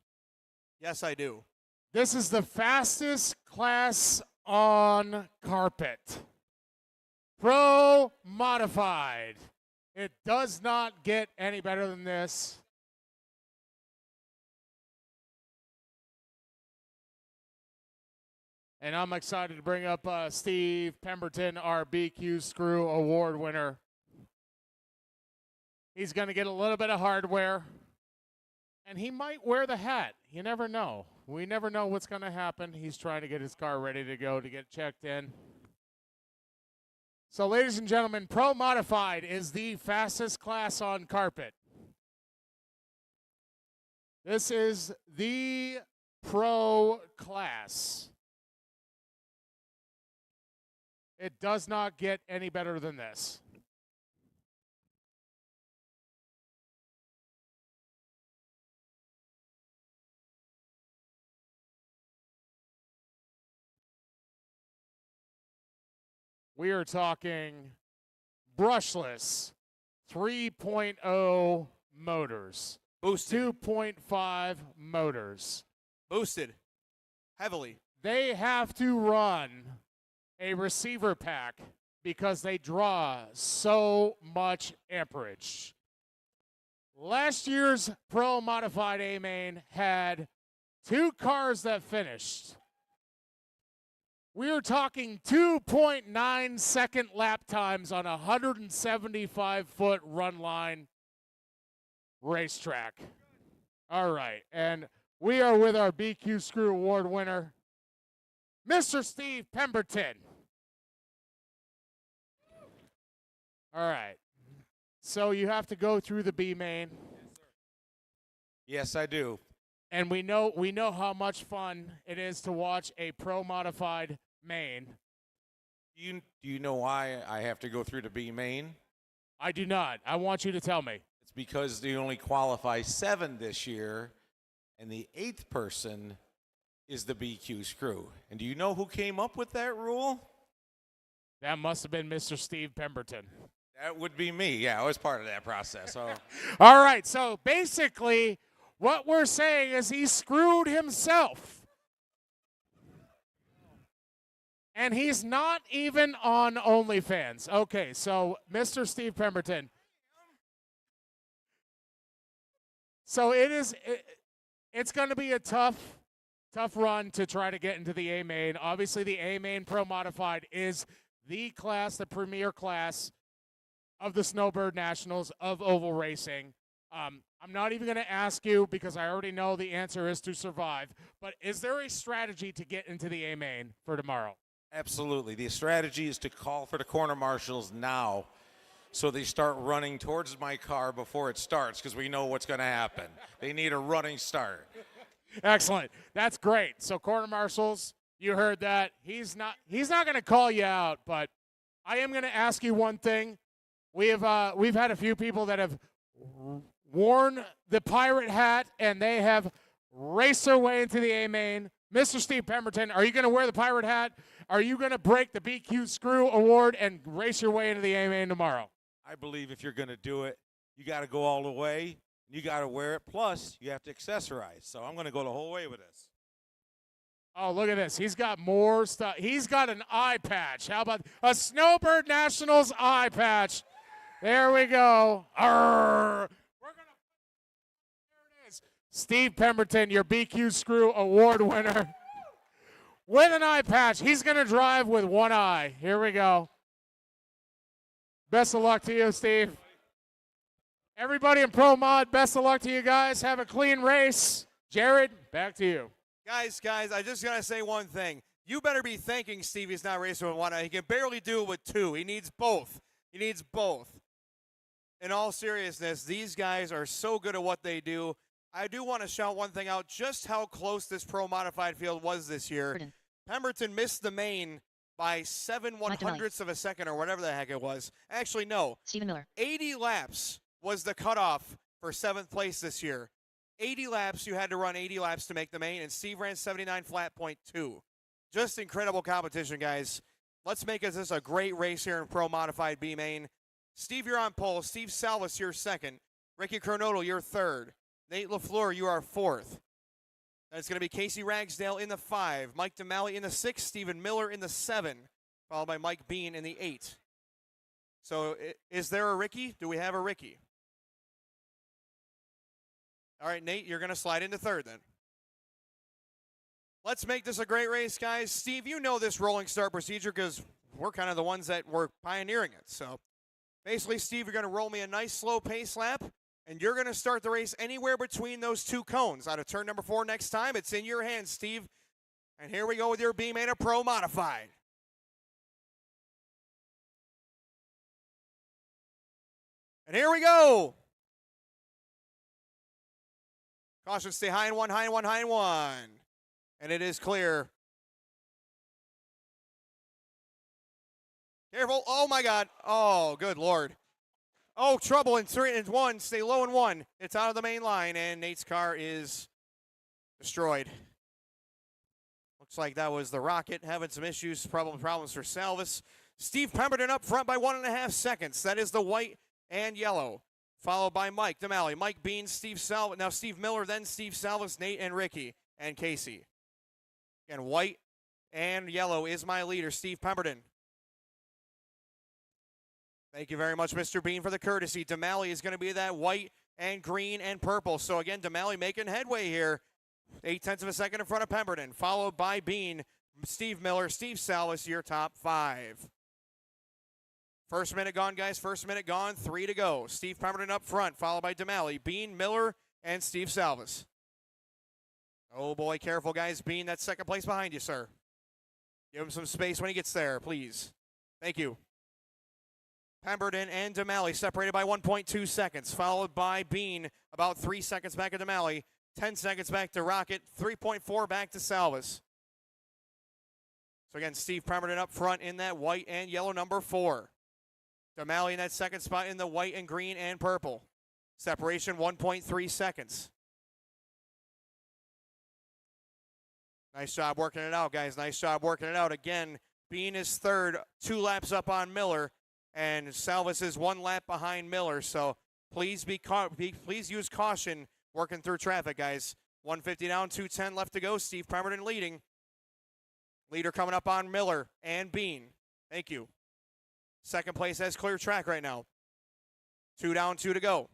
Yes, I do. This is the fastest class on carpet. Pro Modified. It does not get any better than this. And I'm excited to bring up Steve Pemberton, our BQ Screw Award winner. He's going to get a little bit of hardware, and he might wear the hat. You never know. We never know what's going to happen. He's trying to get his car ready to go to get checked in. So, ladies and gentlemen, Pro Modified is the fastest class on carpet. This is the Pro class. It does not get any better than this. We are talking brushless 3.0 motors. Boosted. 2.5 motors. Boosted. Heavily. They have to run a receiver pack because they draw so much amperage. Last year's Pro Modified A main had 2 cars that finished. We are talking 2.9 second lap times on a 175-foot run line racetrack. All right, and we are with our BQ Screw Award winner, Mr. Steve Pemberton. All right. So you have to go through the B main. Yes, I do. And we know how much fun it is to watch a Pro Modified main. Do you know why I have to go through the B main? I do not. I want you to tell me. It's because they only qualify 7 this year, and the 8th person is the BQ Screw. And do you know who came up with that rule? That must have been Mr. Steve Pemberton. That would be me. Yeah, I was part of that process. So. All right, so basically what we're saying is he screwed himself. And he's not even on OnlyFans. Okay, so Mr. Steve Pemberton. So it's going to be a tough run to try to get into the A main. Obviously, the A main Pro Modified is the class, the premier class of the Snowbird Nationals of oval racing. I'm not even going to ask you because I already know the answer is to survive. But is there a strategy to get into the A main for tomorrow? Absolutely. The strategy is to call for the corner marshals now so they start running towards my car before it starts because we know what's going to happen. They need a running start. Excellent. That's great. So corner marshals, you heard that. He's not going to call you out, but I am going to ask you one thing. We've had a few people that have worn the pirate hat and they have raced their way into the A main. Mr. Steve Pemberton, are you going to wear the pirate hat? Are you going to break the BQ Screw Award and race your way into the A main tomorrow? I believe if you're going to do it, you got to go all the way. You got to wear it. Plus, you have to accessorize. So I'm going to go the whole way with this. Oh, look at this. He's got more stuff. He's got an eye patch. How about a Snowbird Nationals eye patch? There we go. Arrgh. There it is. Steve Pemberton, your BQ Screw Award winner. with an eye patch. He's going to drive with one eye. Here we go. Best of luck to you, Steve. Everybody in Pro Mod, best of luck to you guys. Have a clean race. Jared, back to you. Guys, I just got to say one thing. You better be thanking Steve he's not racing with one eye. He can barely do it with two. He needs both. He needs both. In all seriousness, these guys are so good at what they do. I do want to shout one thing out, just how close this Pro Modified field was this year. Pemberton missed the main by 7/100ths of a second or whatever the heck it was. Actually, no. Stephen Miller. 80 laps was the cutoff for 7th place this year. 80 laps, you had to run 80 laps to make the main, and Steve ran 79 flat .2. Just incredible competition, guys. Let's make this a great race here in Pro Modified B main. Steve, you're on pole. Steve Salvis, you're second. Ricky Coronado, you're third. Nate LaFleur, you are fourth. That's going to be Casey Ragsdale in the 5, Mike DeMalley in the 6, Stephen Miller in the 7, followed by Mike Bean in the 8. So is there a Ricky? Do we have a Ricky? All right, Nate, you're going to slide into third then. Let's make this a great race, guys. Steve, you know this rolling start procedure because we're kind of the ones that were pioneering it. So basically, Steve, you're going to roll me a nice slow pace lap, and you're going to start the race anywhere between those two cones. Out of turn number 4 next time, it's in your hands, Steve. And here we go with your B-Main of Pro Modified. And here we go. Caution, stay high and one, high and one, high and one. And it is clear. Careful. Oh, my God. Oh, good Lord. Oh, trouble in 3 and 1. Stay low in 1. It's out of the main line, and Nate's car is destroyed. Looks like that was the Rocket having some issues, problems for Salvis. Steve Pemberton up front by 1.5 seconds. That is the white and yellow. Followed by Mike DeMalley, Mike Bean, Steve Salvis. Now Steve Miller, then Steve Salvis, Nate, and Ricky, and Casey. Again, white and yellow is my leader, Steve Pemberton. Thank you very much, Mr. Bean, for the courtesy. DeMalley is going to be that white and green and purple. So again, DeMalley making headway here. 0.8 of a second in front of Pemberton, followed by Bean, Steve Miller, Steve Salvis, your top 5. First minute gone, guys. First minute gone. 3 to go. Steve Pemberton up front, followed by DeMalley, Bean, Miller, and Steve Salvis. Oh, boy, careful, guys. Bean, that's second place behind you, sir. Give him some space when he gets there, please. Thank you. Pemberton and DeMalley separated by 1.2 seconds, followed by Bean, about 3 seconds back of DeMalley, 10 seconds back to Rocket, 3.4 back to Salvis. So again, Steve Pemberton up front in that white and yellow number 4. DeMalley in that second spot in the white and green and purple. Separation 1.3 seconds. Nice job working it out, guys. Nice job working it out. Again, Bean is third, 2 laps up on Miller, and Salvis is 1 lap behind Miller. So please please use caution working through traffic, guys. 150 down, 210 left to go. Steve Pemberton leading. Leader coming up on Miller and Bean. Thank you. Second place has clear track right now. 2 down, 2 to go.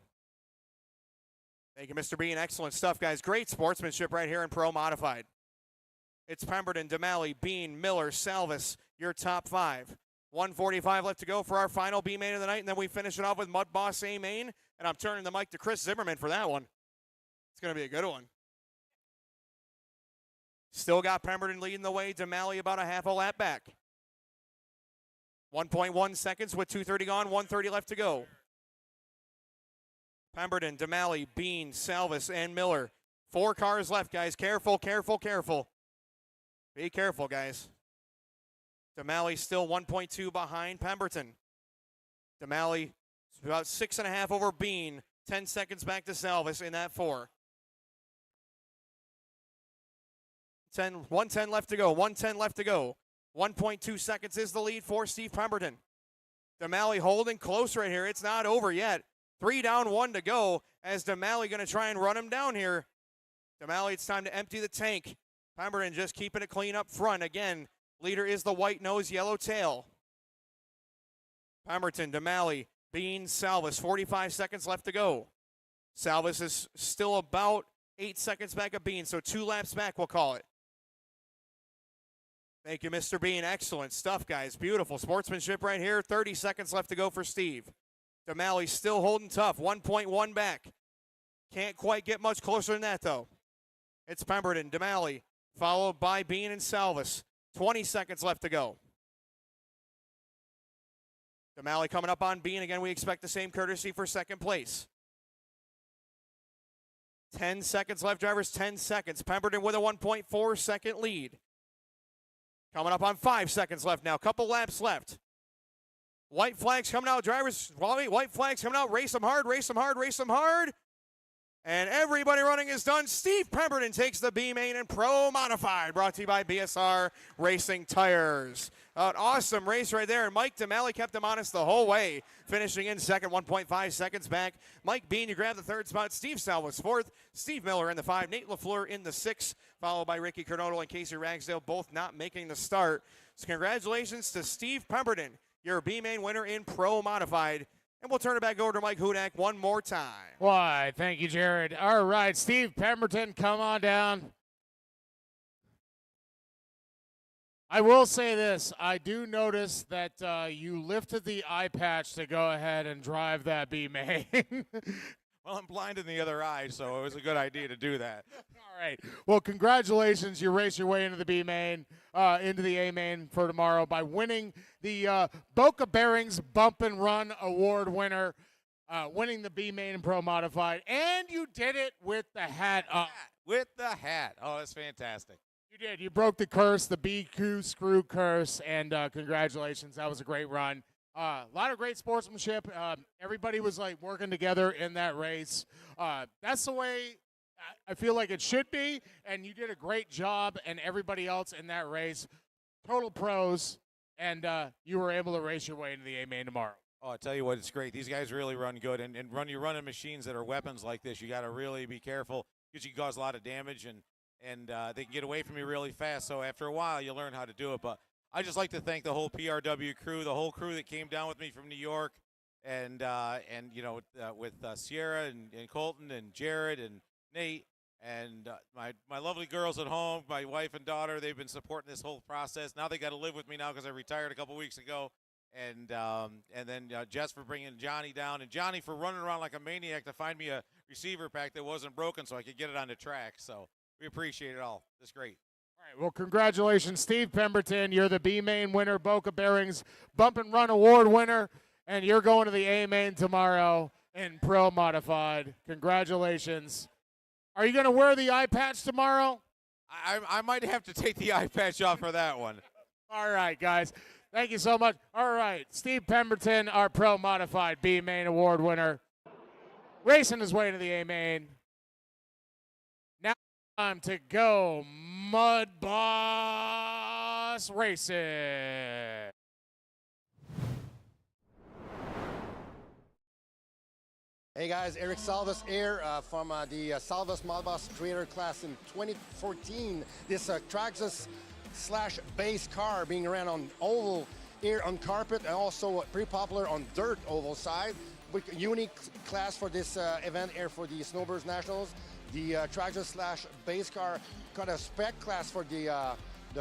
Thank you, Mr. Bean. Excellent stuff, guys. Great sportsmanship right here in Pro Modified. It's Pemberton, DeMalley, Bean, Miller, Salvis, your top 5. 1:45 left to go for our final B main of the night, and then we finish it off with MUDBoss A main, and I'm turning the mic to Chris Zimmerman for that one. It's going to be a good one. Still got Pemberton leading the way, DeMalley about a half a lap back. 1.1 seconds with 2:30 gone, 1:30 left to go. Pemberton, DeMalley, Bean, Salvis, and Miller. 4 cars left, guys. Careful, careful, careful. Be careful, guys. DeMalley still 1.2 behind Pemberton. DeMalley about 6.5 over Bean. 10 seconds back to Salvis in that 4. 110 left to go. 110 left to go. 1.2 seconds is the lead for Steve Pemberton. DeMalley holding close right here. It's not over yet. 3 down, 1 to go. As DeMalley going to try and run him down here. DeMalley, it's time to empty the tank. Pemberton just keeping it clean up front. Again, leader is the white nose, yellow tail. Pemberton, DeMalley, Bean, Salvis. 45 seconds left to go. Salvis is still about 8 seconds back of Bean, so 2 laps back, we'll call it. Thank you, Mr. Bean. Excellent stuff, guys. Beautiful sportsmanship right here. 30 seconds left to go for Steve. Damali still holding tough. 1.1 back. Can't quite get much closer than that, though. It's Pemberton, Damali, followed by Bean and Salvis. 20 seconds left to go. Damali coming up on Bean. Again, we expect the same courtesy for second place. 10 seconds left, drivers. 10 seconds. Pemberton with a 1.4 second lead. Coming up on 5 seconds left now. Couple laps left. White flags coming out, drivers. White flags coming out. Race them hard, race them hard, race them hard. And everybody running is done. Steve Pemberton takes the B Main and Pro Modified, brought to you by BSR Racing Tires. An awesome race right there, and Mike Damali kept him honest the whole way, finishing in second, 1.5 seconds back. Mike Bean, you grabbed the third spot. Steve Salvas fourth. Steve Miller in the 5. Nate LaFleur in the 6, followed by Ricky Cardonal and Casey Ragsdale, both not making the start. So congratulations to Steve Pemberton, your B Main winner in Pro Modified. And we'll turn it back over to Mike Hudak one more time. Why, thank you, Jared. All right, Steve Pemberton, come on down. I will say this. I do notice that you lifted the eye patch to go ahead and drive that B-Main. Well, I'm blind in the other eye, so it was a good idea to do that. All right. Well, congratulations. You race your way into the B-Main, into the A-Main for tomorrow by winning the Boca Bearings Bump and Run Award winner, winning the B-Main and Pro Modified, and you did it with the hat up. With the hat. Oh, that's fantastic. You did. You broke the curse, the BQ screw curse, and congratulations. That was a great run. A lot of great sportsmanship. Everybody was like working together in that race. That's the way I feel like it should be, and you did a great job, and everybody else in that race, total pros, and you were able to race your way into the A-Main tomorrow. Oh, I tell you what, it's great. These guys really run good, and you're running machines that are weapons like this. You got to really be careful because you can cause a lot of damage, and they can get away from you really fast. So after a while, you learn how to do it. But I just like to thank the whole PRW crew, the whole crew that came down with me from New York, and you know, with Sierra and Colton and Jared and Nate and my lovely girls at home, my wife and daughter. They've been supporting this whole process. Now they got to live with me now because I retired a couple weeks ago. And then Jess for bringing Johnny down, and Johnny for running around like a maniac to find me a receiver pack that wasn't broken so I could get it on the track. So we appreciate it all. It's great. All right, well, congratulations, Steve Pemberton. You're the B-Main winner, Boca Bearings Bump and Run Award winner, and you're going to the A-Main tomorrow in Pro Modified. Congratulations. Are you going to wear the eye patch tomorrow? I might have to take the eye patch off for that one. All right, guys. Thank you so much. All right, Steve Pemberton, our Pro Modified B-Main Award winner, racing his way to the A-Main. Now time to go MUDBoss Racing. Hey guys, Eric Salvas here from the Salvas MUDBoss Creator Class in 2014. This Traxxas / base car being ran on oval here on carpet, and also pretty popular on dirt oval side. With a unique class for this event here for the Snowbirds Nationals. The Traxxas / base car got a spec class for the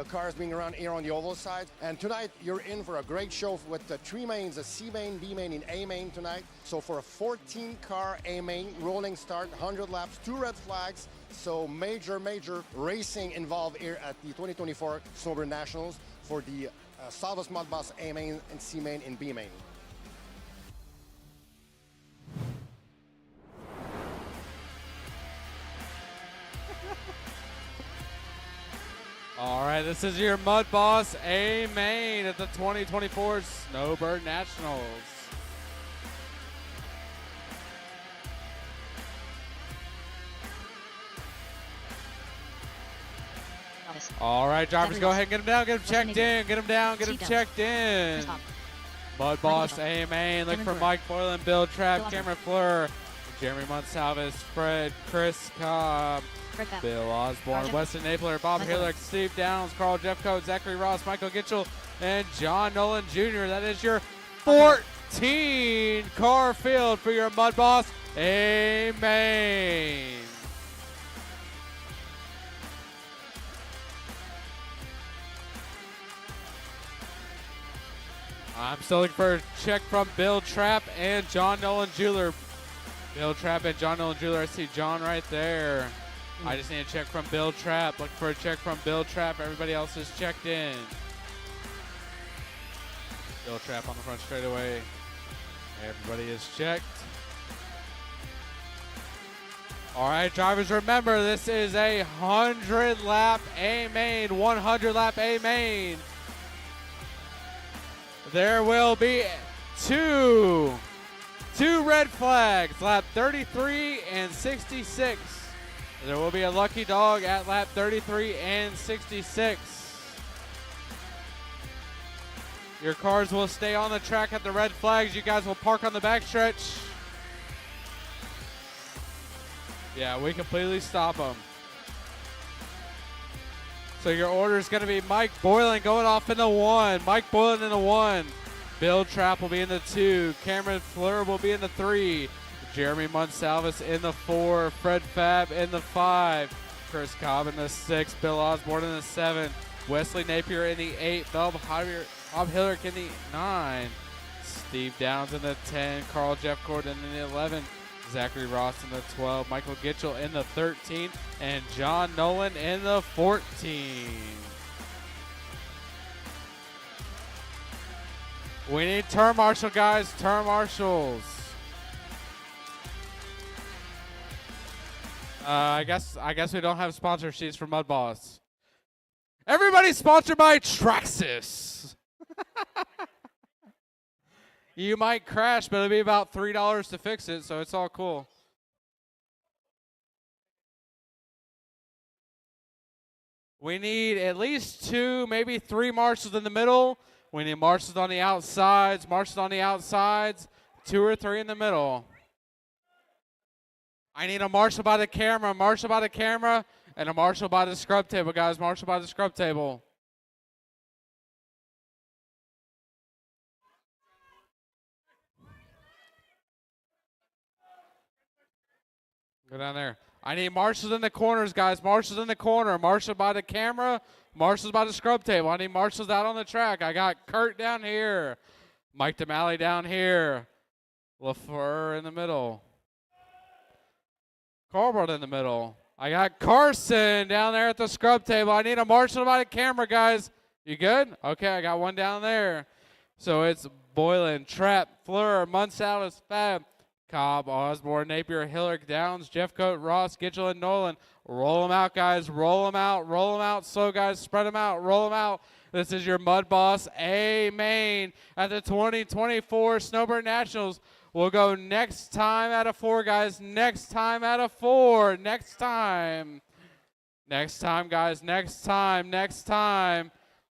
cars being around here on the oval side. And tonight you're in for a great show with the 3 mains, a C main, B main, and A main tonight. So for a 14-car A main, rolling start, 100 laps, 2 red flags. So major racing involved here at the 2024 Snowbird Nationals for the Salvas MUDBoss A main and C main and B main. All right, this is your MUDBoss A-Main at the 2024 Snowbird Nationals. All right, drivers, go ahead and get him down, get him checked in, get him down, get him checked in. MUDBoss A-Main, look for Mike Boylan, Bill Trapp, Cameron Fleur, Jeremy Monsalvis, Fred, Chris Cobb, Bill Osborne, Weston Napler, Bob Hiller, Steve Downs, Carl Jeffcoat, Zachary Ross, Michael Gitchell, and John Nolan Jr. That is your 14-car field for your MUDBoss A-Main. I'm still looking for a check from Bill Trapp and John Nolan Jeweler. Bill Trapp and John Nolan Jeweler. I see John right there. I just need a check from Bill Trapp. Looking for a check from Bill Trapp. Everybody else is checked in. Bill Trapp on the front straightaway. Everybody is checked. All right, drivers, remember this is a 100-lap A-Main, 100-lap A-Main. There will be two red flags, lap 33 and 66. There will be a lucky dog at lap 33 and 66. Your cars will stay on the track at the red flags. You guys will park on the backstretch. Yeah, we completely stop them. So your order is going to be Mike Boylan going off in the 1. Mike Boylan in the 1. Bill Trapp will be in the 2. Cameron Fleur will be in the 3. Jeremy Monsalvis in the 4. Fred Fab in the 5. Chris Cobb in the 6. Bill Osborne in the 7. Wesley Napier in the 8. Bob Hillerick in the 9. Steve Downs in the 10. Carl Jeffcourt in the 11. Zachary Ross in the 12, Michael Gitchell in the 13, and John Nolan in the 14. We need turn marshal, guys, turn marshals. I guess we don't have sponsor sheets for MUDBoss. Everybody's sponsored by Traxxas. You might crash, but it'll be about $3 to fix it, so it's all cool. We need at least 2, maybe 3 marshals in the middle. We need marshals on the outsides, 2 or 3 in the middle. I need a marshal by the camera, and a marshal by the scrub table, guys, marshal by the scrub table. Go down there. I need marshals in the corners, guys. Marshals in the corner. Marshal by the camera. Marshals by the scrub table. I need marshals out on the track. I got Kurt down here. Mike DeMalley down here. LaFleur in the middle. Colbert in the middle. I got Carson down there at the scrub table. I need a marshal by the camera, guys. You good? Okay, I got one down there. So it's Boylan, Trapp, Fleur, Monsalvis, Fab, Cobb, Osborne, Napier, Hillerick, Downs, Jeffcoat, Ross, Gitchell, and Nolan. Roll them out, guys. Roll them out. Slow, guys. Spread them out. Roll them out. This is your MUDBoss A-Main at the 2024 Snowbird Nationals. We'll go next time out of 4, guys. Next time out of 4. Next time. Next time, guys. Next time.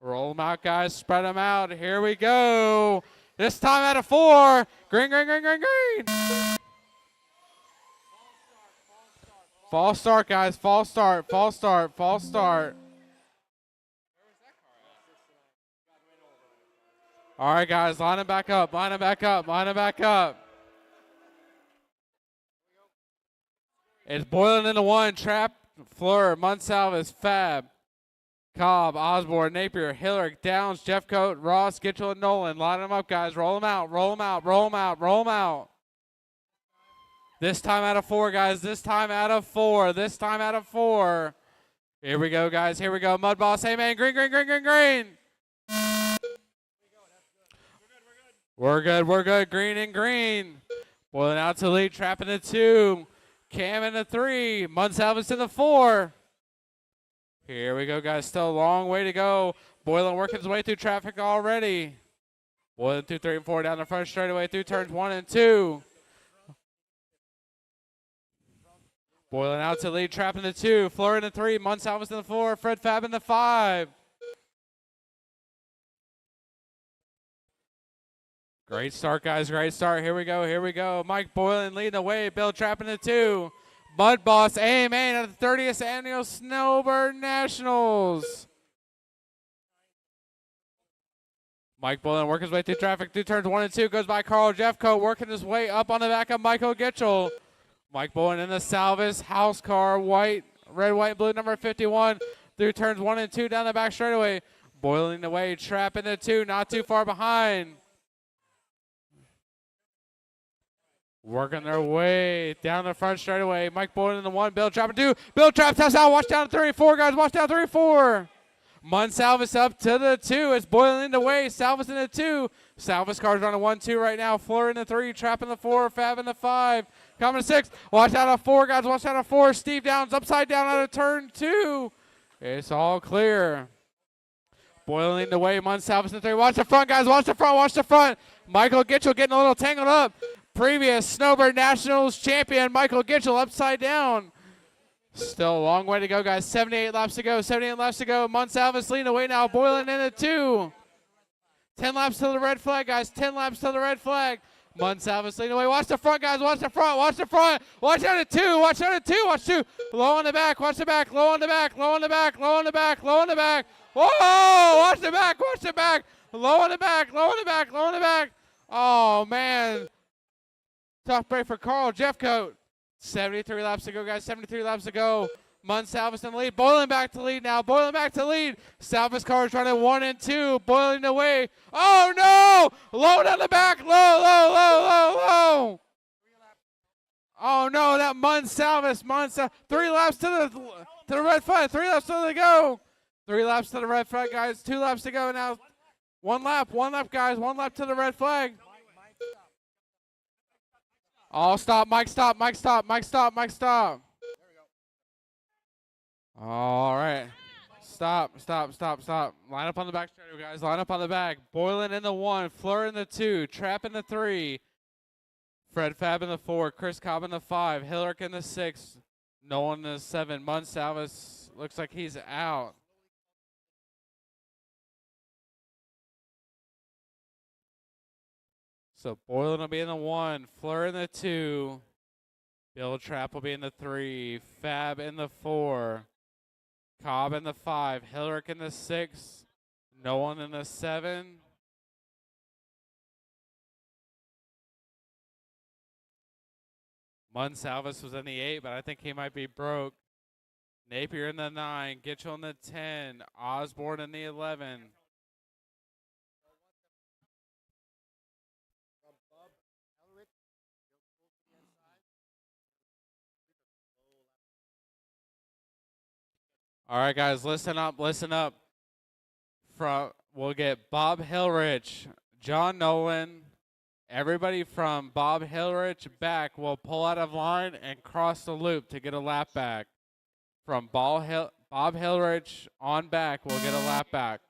Roll them out, guys. Spread them out. Here we go. This time out of 4. Green. False start, guys. False start. All right, guys. Line it back up. It's Boylan in the 1. Trapp, Fleur, Monsalvis, Fab, Cobb, Osborne, Napier, Hillerick, Downs, Jeffcoat, Ross, Gitchell, and Nolan. Line them up, guys. Roll them out. This time out of 4, guys. This time out of 4. Here we go, guys. MUDBoss, hey, man. Green. We're good. Green. Boylan out to lead. Trapp in the 2. Cam in the 3. Monsalvis in the 4. Here we go, guys. Still a long way to go. Boylan working his way through traffic already. Boylan 2, 3, and 4 down the front straightaway through turns 1 and 2. Boylan out to lead. Trapp in the 2. Fleur in the 3. Monsalvis in the 4. Fred Fab in the 5. Great start, guys. Here we go. Mike Boylan leading the way. Bill Trapp in the 2. MUDBoss A-Main at the 30th Annual Snowbird Nationals. Mike Boylan working his way through traffic through turns 1 and 2. Goes by Carl Jeffcoat, working his way up on the back of Michael Gitchell. Mike Boylan in the Salvis house car, red, white, blue, number 51. Through turns 1 and 2 down the back straightaway. Boiling the way. Trapp in the 2, not too far behind. Working their way down the front straightaway. Mike Boylan in the 1, Bill Trap in 2. Bill Trap tests out, watch down 3, 4, guys, watch down 3, 4. Salvis up to the 2. It's Boylan in the way. Salvis in the 2. Salvis cars running 1, 2 right now. Fleur in the 3. Trap in the 4. Fab in the 5. Coming to 6. Watch out on 4, guys. Watch out on 4. Steve Downs upside down out of turn 2. It's all clear. Boylan in the way. Salvis in the 3. Watch the front, guys. Watch the front. Watch the front. Michael Gitchell getting a little tangled up. Previous Snowbird Nationals champion Michael Gitchell upside down. Still a long way to go, guys. 78 laps to go. 78 laps to go. Salvis leading away now. Boylan in the 2. 10 laps to the red flag, guys. 10 laps to the red flag. Salvis leading away. Watch the front, guys. Watch the front. Watch the front. Watch out at 2. Watch out at 2. Watch 2. Low on the back. Watch the back. Low on the back. Low on the back. Low on the back. Low on the back. Whoa! Watch the back. Watch the back. Low on the back. Low on the back. Low on the back. Oh, man. Tough break for Carl Jeffcoat. 73 laps to go, guys. 73 laps to go. Salvis in the lead. Boylan back to lead now. Boylan back to lead. Salvis cars running 1 and 2. Boylan away. Oh, no! Low down the back. Low, low, low, low, low. Oh, no. That Salvis. 3 laps to the red flag. 3 laps to the go. 3 laps to the red flag, guys. 2 laps to go now. 1 lap, guys. 1 lap to the red flag. Oh, stop, Mike, stop, Mike, stop, Mike, stop, Mike, stop. All right. Stop, stop, stop, stop. Line up on the back straightaway, guys. Line up on the back. Boylan in the 1, Fleur in the 2, Trap in the 3, Fred Fab in the 4, Chris Cobb in the 5, Hillerick in the 6, Nolan in the 7. Salvis looks like he's out. So Boylan will be in the 1, Fleur in the 2, Bill Trapp will be in the 3, Fab in the 4, Cobb in the 5, Hillerick in the 6, Nolan in the 7. Salvis was in the 8, but I think he might be broke. Napier in the 9, Gitchell in the 10, Osborne in the 11. All right, guys, listen up, listen up. We'll get Bob Hillrich, John Nolan, everybody from Bob Hillrich back will pull out of line and cross the loop to get a lap back. From Bob Hillrich on back, we'll get a lap back.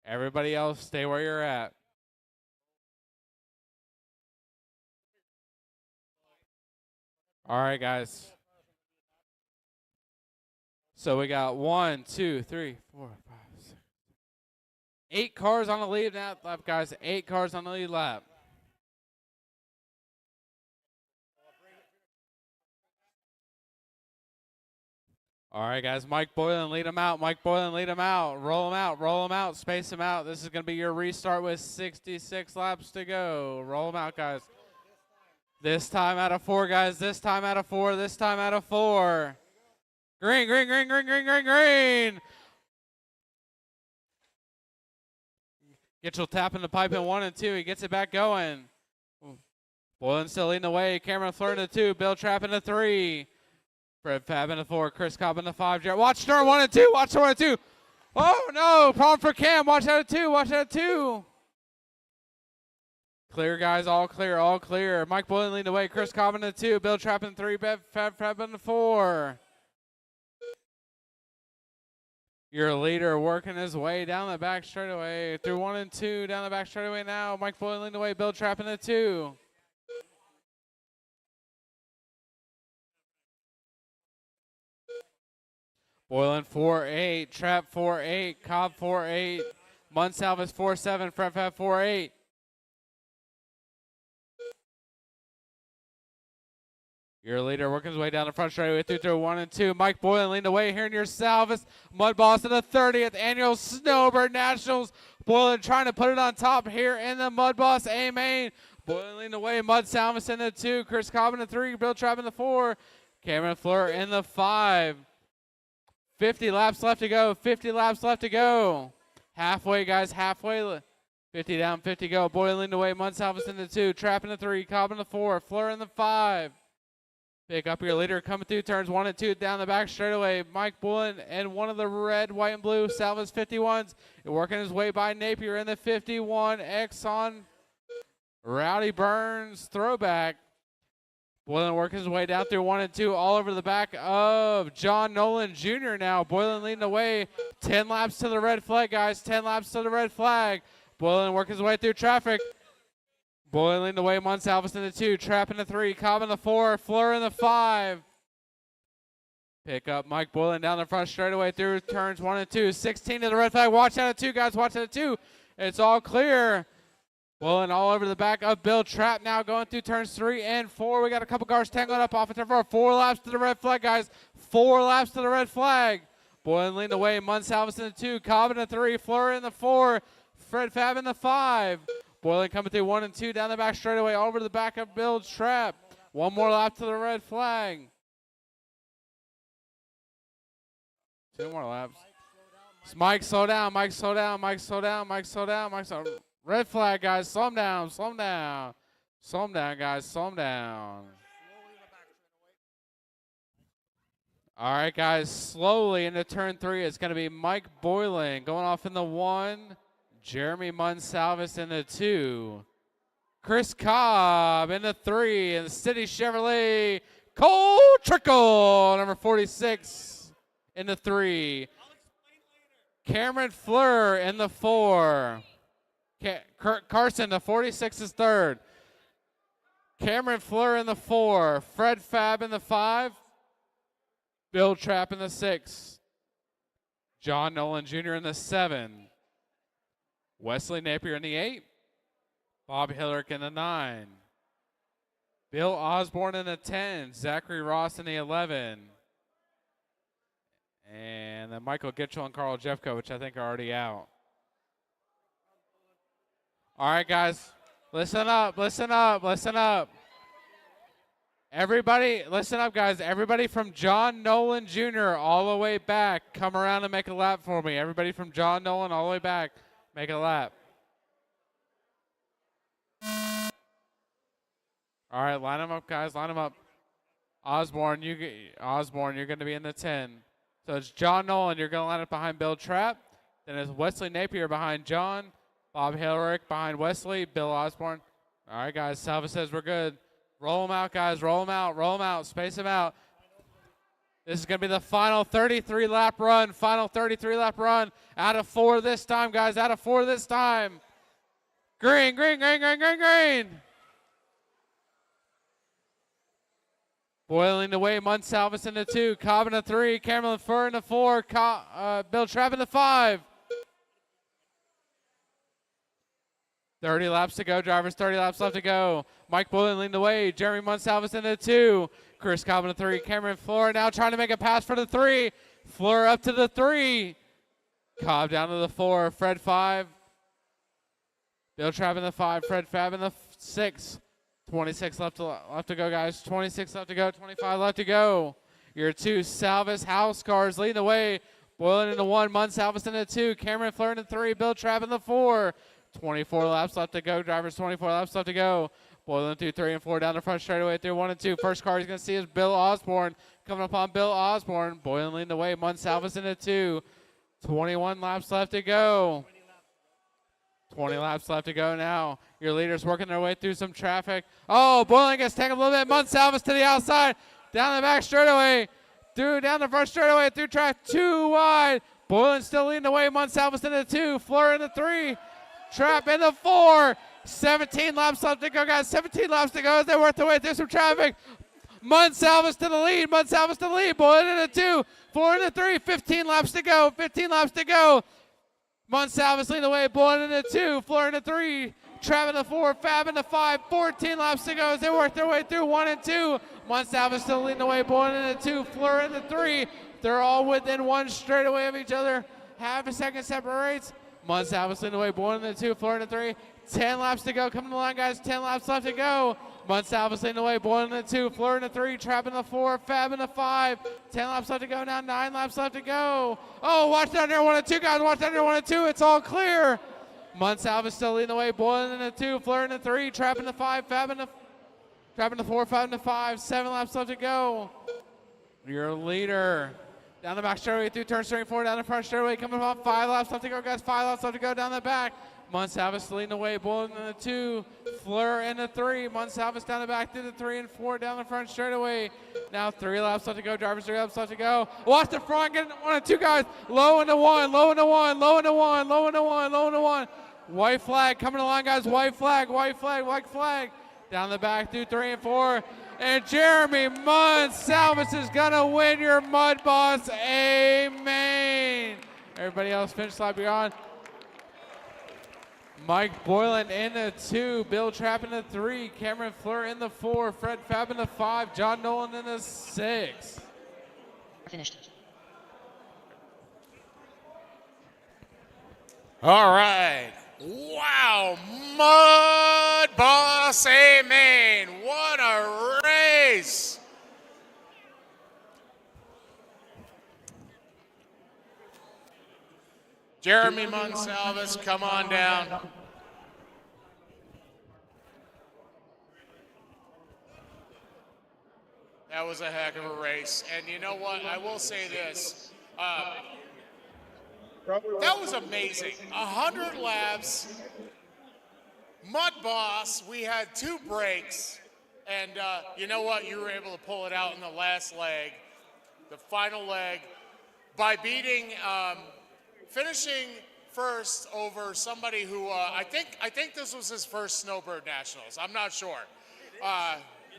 Everybody else, stay where you're at. All right, guys. So we got 1, 2, 3, 4, 5, 6, 8 cars on the lead lap, guys. 8 cars on the lead lap. All right, guys. Mike Boylan, lead him out. Mike Boylan, lead him out. Roll him out. Roll him out. Space him out. This is going to be your restart with 66 laps to go. Roll him out, guys. This time out of 4, guys. This time out of 4. This time out of 4. Green, green, green, green, green, green, green. Gitchell tapping the pipe in 1 and 2. He gets it back going. Boylan still leading the way. Cameron Fleur in the 2. Bill Trapp in the 3. Fred Fab in the 4. Chris Cobb in the 5. Watch turn 1 and 2. Watch turn 1 and 2. Oh, no. Problem for Cam. Watch out at 2. Watch out at 2. Clear, guys. All clear. All clear. Mike Boylan leading the way. Chris Cobb in the 2. Bill Trapp in the 3. Fab in the 4. Your leader working his way down the back straightaway through 1 and 2 down the back straightaway now. Mike Boylan leading the way. Bill Trapp in the 2. Boylan 4-8, Trapp 4-8, Cobb 4-8, Salvis 4-7, Fred Fab 4-8. Your leader working his way down the front straightaway through 1 and 2. Mike Boylan leading the way here in your Salvis. MUDBoss in the 30th annual Snowbird Nationals. Boylan trying to put it on top here in the MUDBoss A-Main. Boylan leading the way. Salvis in the 2. Chris Cobb in the 3. Bill Trapp in the 4. Cameron Fleur in the 5. 50 laps left to go. 50 laps left to go. Halfway, guys. Halfway. 50 down, 50 go. Boyle leading away. Monsalvis in the 2. Trap in the 3. Cobb in the 4. Fleur in the 5. Pick up your leader coming through turns 1 and 2 down the back straightaway. Mike Bullen and one of the red, white, and blue Salvas 51s. Working his way by Napier in the 51. X on Rowdy Burns throwback. Boylan working his way down through 1 and 2, all over the back of John Nolan Jr. now. Boylan leading the way. 10 laps to the red flag, guys. 10 laps to the red flag. Boylan working his way through traffic. Boylan leading the way. Monsalvis in the 2. Trap in the 3. Cobb in the 4. Fleur in the 5. Pick up Mike Boylan down the front straightaway through turns 1 and 2. 16 to the red flag. Watch out at 2, guys. Watch out at 2. It's all clear. Boylan all over the back of Bill Trapp now going through turns 3 and 4. We got a couple cars tangled up off of turn 4. 4 laps to the red flag, guys. 4 laps to the red flag. Boylan leading the way. Monsalvis in the 2. Cobb in the 3. Fleur in the 4. Fred Fab in the 5. Boylan coming through 1 and 2 down the back straightaway over to the back of Bill Trapp. 1 more lap to the red flag. 2 more laps. Mike, slow down. Mike, slow down. Mike, slow down. Mike, slow down. Mike, slow down. Red flag, guys. Slow him down. Slow him down. Slow him down, guys. Slow him down. All right, guys. Slowly into turn 3. It's going to be Mike Boylan going off in the 1. Jeremy Monsalvis in the 2. Chris Cobb in the 3. And the City Chevrolet Cole Trickle, number 46 in the 3. Cameron Fleur in the 4. Carson, the 46 is 3rd. Cameron Fleur in the 4. Fred Fab in the 5. Bill Trapp in the 6. John Nolan Jr. in the 7. Wesley Napier in the 8. Bob Hillerick in the 9. Bill Osborne in the 10. Zachary Ross in the 11. And then Michael Gitchell and Carl Jeffco, which I think are already out. All right, guys, listen up, listen up, listen up. Everybody, listen up, guys. Everybody from John Nolan Jr. all the way back, come around and make a lap for me. Everybody from John Nolan all the way back, make a lap. All right, line them up, guys, line them up. Osborne, you're going to be in the 10. So it's John Nolan, you're going to line up behind Bill Trapp. Then it's Wesley Napier behind John. Bob Hillerick behind Wesley, Bill Osborne. All right, guys, Salva says we're good. Roll them out, guys, roll them out, roll them out, space them out. This is going to be the final 33-lap run, final 33-lap run. Out of 4 this time, guys, out of 4 this time. Green, green, green, green, green, green. Boiling away, Monsalvis in the 2, Cobb in the 3, Cameron Fleur in the 4, Bill Trapp in the 5. 30 laps to go, drivers, 30 laps left to go. Mike Boylan leading the way. Jeremy Monsalvis in the 2. Chris Cobb in the 3. Cameron Fleur now trying to make a pass for the 3. Fleur up to the 3. Cobb down to the 4. Fred 5. Bill Trapp in the 5. Fred Fab in the 6. 26 left to go, guys. 26 left to go. 25 left to go. Your 2 Salvas house cars leading the way. Boylan in the 1. Monsalvis in the 2. Cameron Fleur in the 3. Bill Trapp in the 4. 24 laps left to go, drivers. 24 laps left to go. Boylan through 3 and 4 down the front straightaway through 1 and 2. First car he's going to see is Bill Osborne. Coming up on Bill Osborne. Boylan leading the way. Monsalvis in the 2. 21 laps left to go. 20 laps left to go now. Your leaders working their way through some traffic. Oh, Boylan gets tangled a little bit. Monsalvis to the outside. Down the back straightaway. Down the front straightaway through track 2 wide. Boylan still leading the way. Monsalvis in the 2. Fleur in the 3. Trapp in the 4. 17 laps left to go, guys. 17 laps to go as they work their way through some traffic. Monsalvis to the lead. Monsalvis to the lead. Boylan in the 2. Fleur in the 3. 15 laps to go. 15 laps to go. Monsalvis leading the way. Boylan in the 2. Fleur in the 3. Trapp in the 4. Fab in the 5. 14 laps to go as they work their way through 1 and 2. Monsalvis still leading the way. Boylan in the 2. Fleur in the 3. They're all within 1 straightaway of each other. Half a second separates. Monsalvis leading the way. Boylan in the 2. Fleur in the 3. 10 laps to go. Coming to the line, guys. 10 laps left to go. Monsalvis leading the way. Boylan in the 2. Fleur in the 3. Trapp in the 4. Fab in the 5. 10 laps left to go. Now 9 laps left to go. Oh, watch down there 1 and 2, guys. Watch down there 1 and 2. It's all clear. Monsalva still leading the way. Boylan in the 2, Fleur in the 3, Trap in the 5, Fab in the 4, Fab in the 5. 7 laps left to go. Your leader. Down the back straightaway, through turn steering 4, down the front straightaway, coming off. 5 laps left to go, guys. 5 laps left to go down the back. Monsalvis leading the way. Boylan in the 2, Fleur in the 3. Monsalvis down the back through the 3 and 4 down the front straightaway. Now 3 laps left to go. Drivers 3 laps left to go. Watch the front, getting 1 and 2 guys. Low into 1, low into 1, low into 1, low into 1, low into 1. White flag coming to the line, guys. White flag, white flag, white flag. Down the back through 3 and 4. And Jeremy Monsalvis is going to win your MUDBoss A-Main. Everybody else finish lap beyond. Mike Boylan in the 2, Bill Trapp in the 3, Cameron Fleur in the 4, Fred Fab in the 5, John Nolan in the 6. Finished. All right. Wow, MUDBoss A-Main. What a race. Jeremy Monsalvis, come on down. That was a heck of a race. And you know what? I will say this. That was amazing. 100 laps. MUDBoss, we had 2 breaks. And you know what? You were able to pull it out in the last leg, the final leg, by beating, finishing first over somebody who I think this was his first Snowbird Nationals. I'm not sure.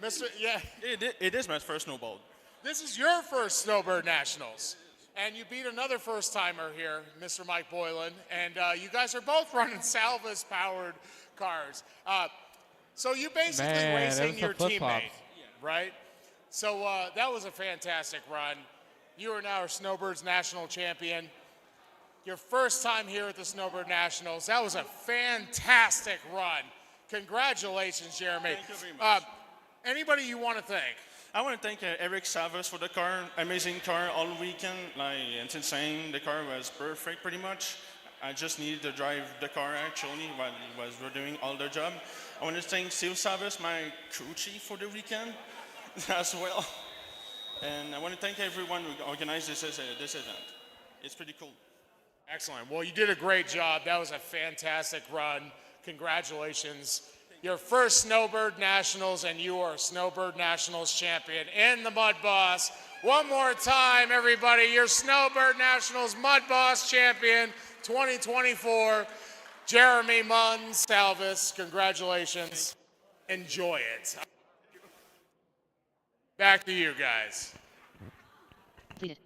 Mr. Yeah. It is my first snowball. This is your first Snowbird Nationals. And you beat another first-timer here, Mr. Mike Boylan, and you guys are both running Salvas-powered cars. So you basically racing your teammate, right? So that was a fantastic run. You are now our Snowbirds National Champion. Your first time here at the Snowbird Nationals. That was a fantastic run. Congratulations, Jeremy. Thank you very much. Anybody you want to thank? I want to thank Eric Savas for the car, amazing car all weekend. Like, it's insane. The car was perfect pretty much. I just needed to drive the car actually while we're doing all the job. I want to thank Steve Savas, my crew chief for the weekend as well. And I want to thank everyone who organized this event. It's pretty cool. Excellent. Well, you did a great job. That was a fantastic run. Congratulations. Your first Snowbird Nationals, and you are Snowbird Nationals champion in the MUDBoss. One more time, everybody, your Snowbird Nationals MUDBoss champion 2024, Jeremy Monsalvis. Congratulations. Enjoy it. Back to you guys. Completed.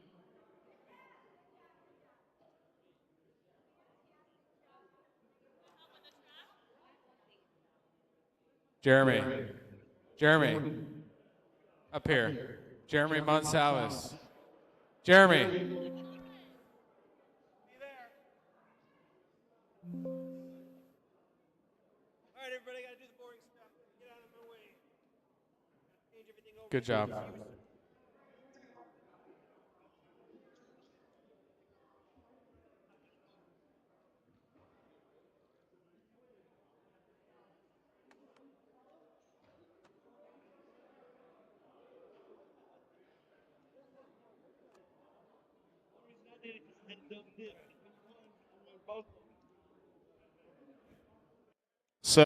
Jeremy, up here. Jeremy Monsalvis. Jeremy. All right, everybody, got to do the boring stuff. Get out of my way. Change everything over. Good job. So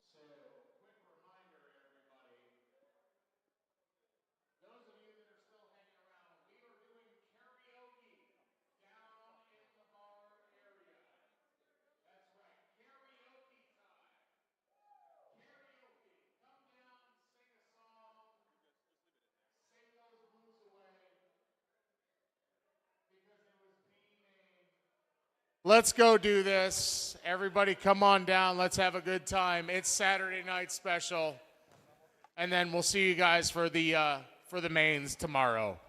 let's go do this. Everybody come on down. Let's have a good time. It's Saturday night special. And then we'll see you guys for the mains tomorrow.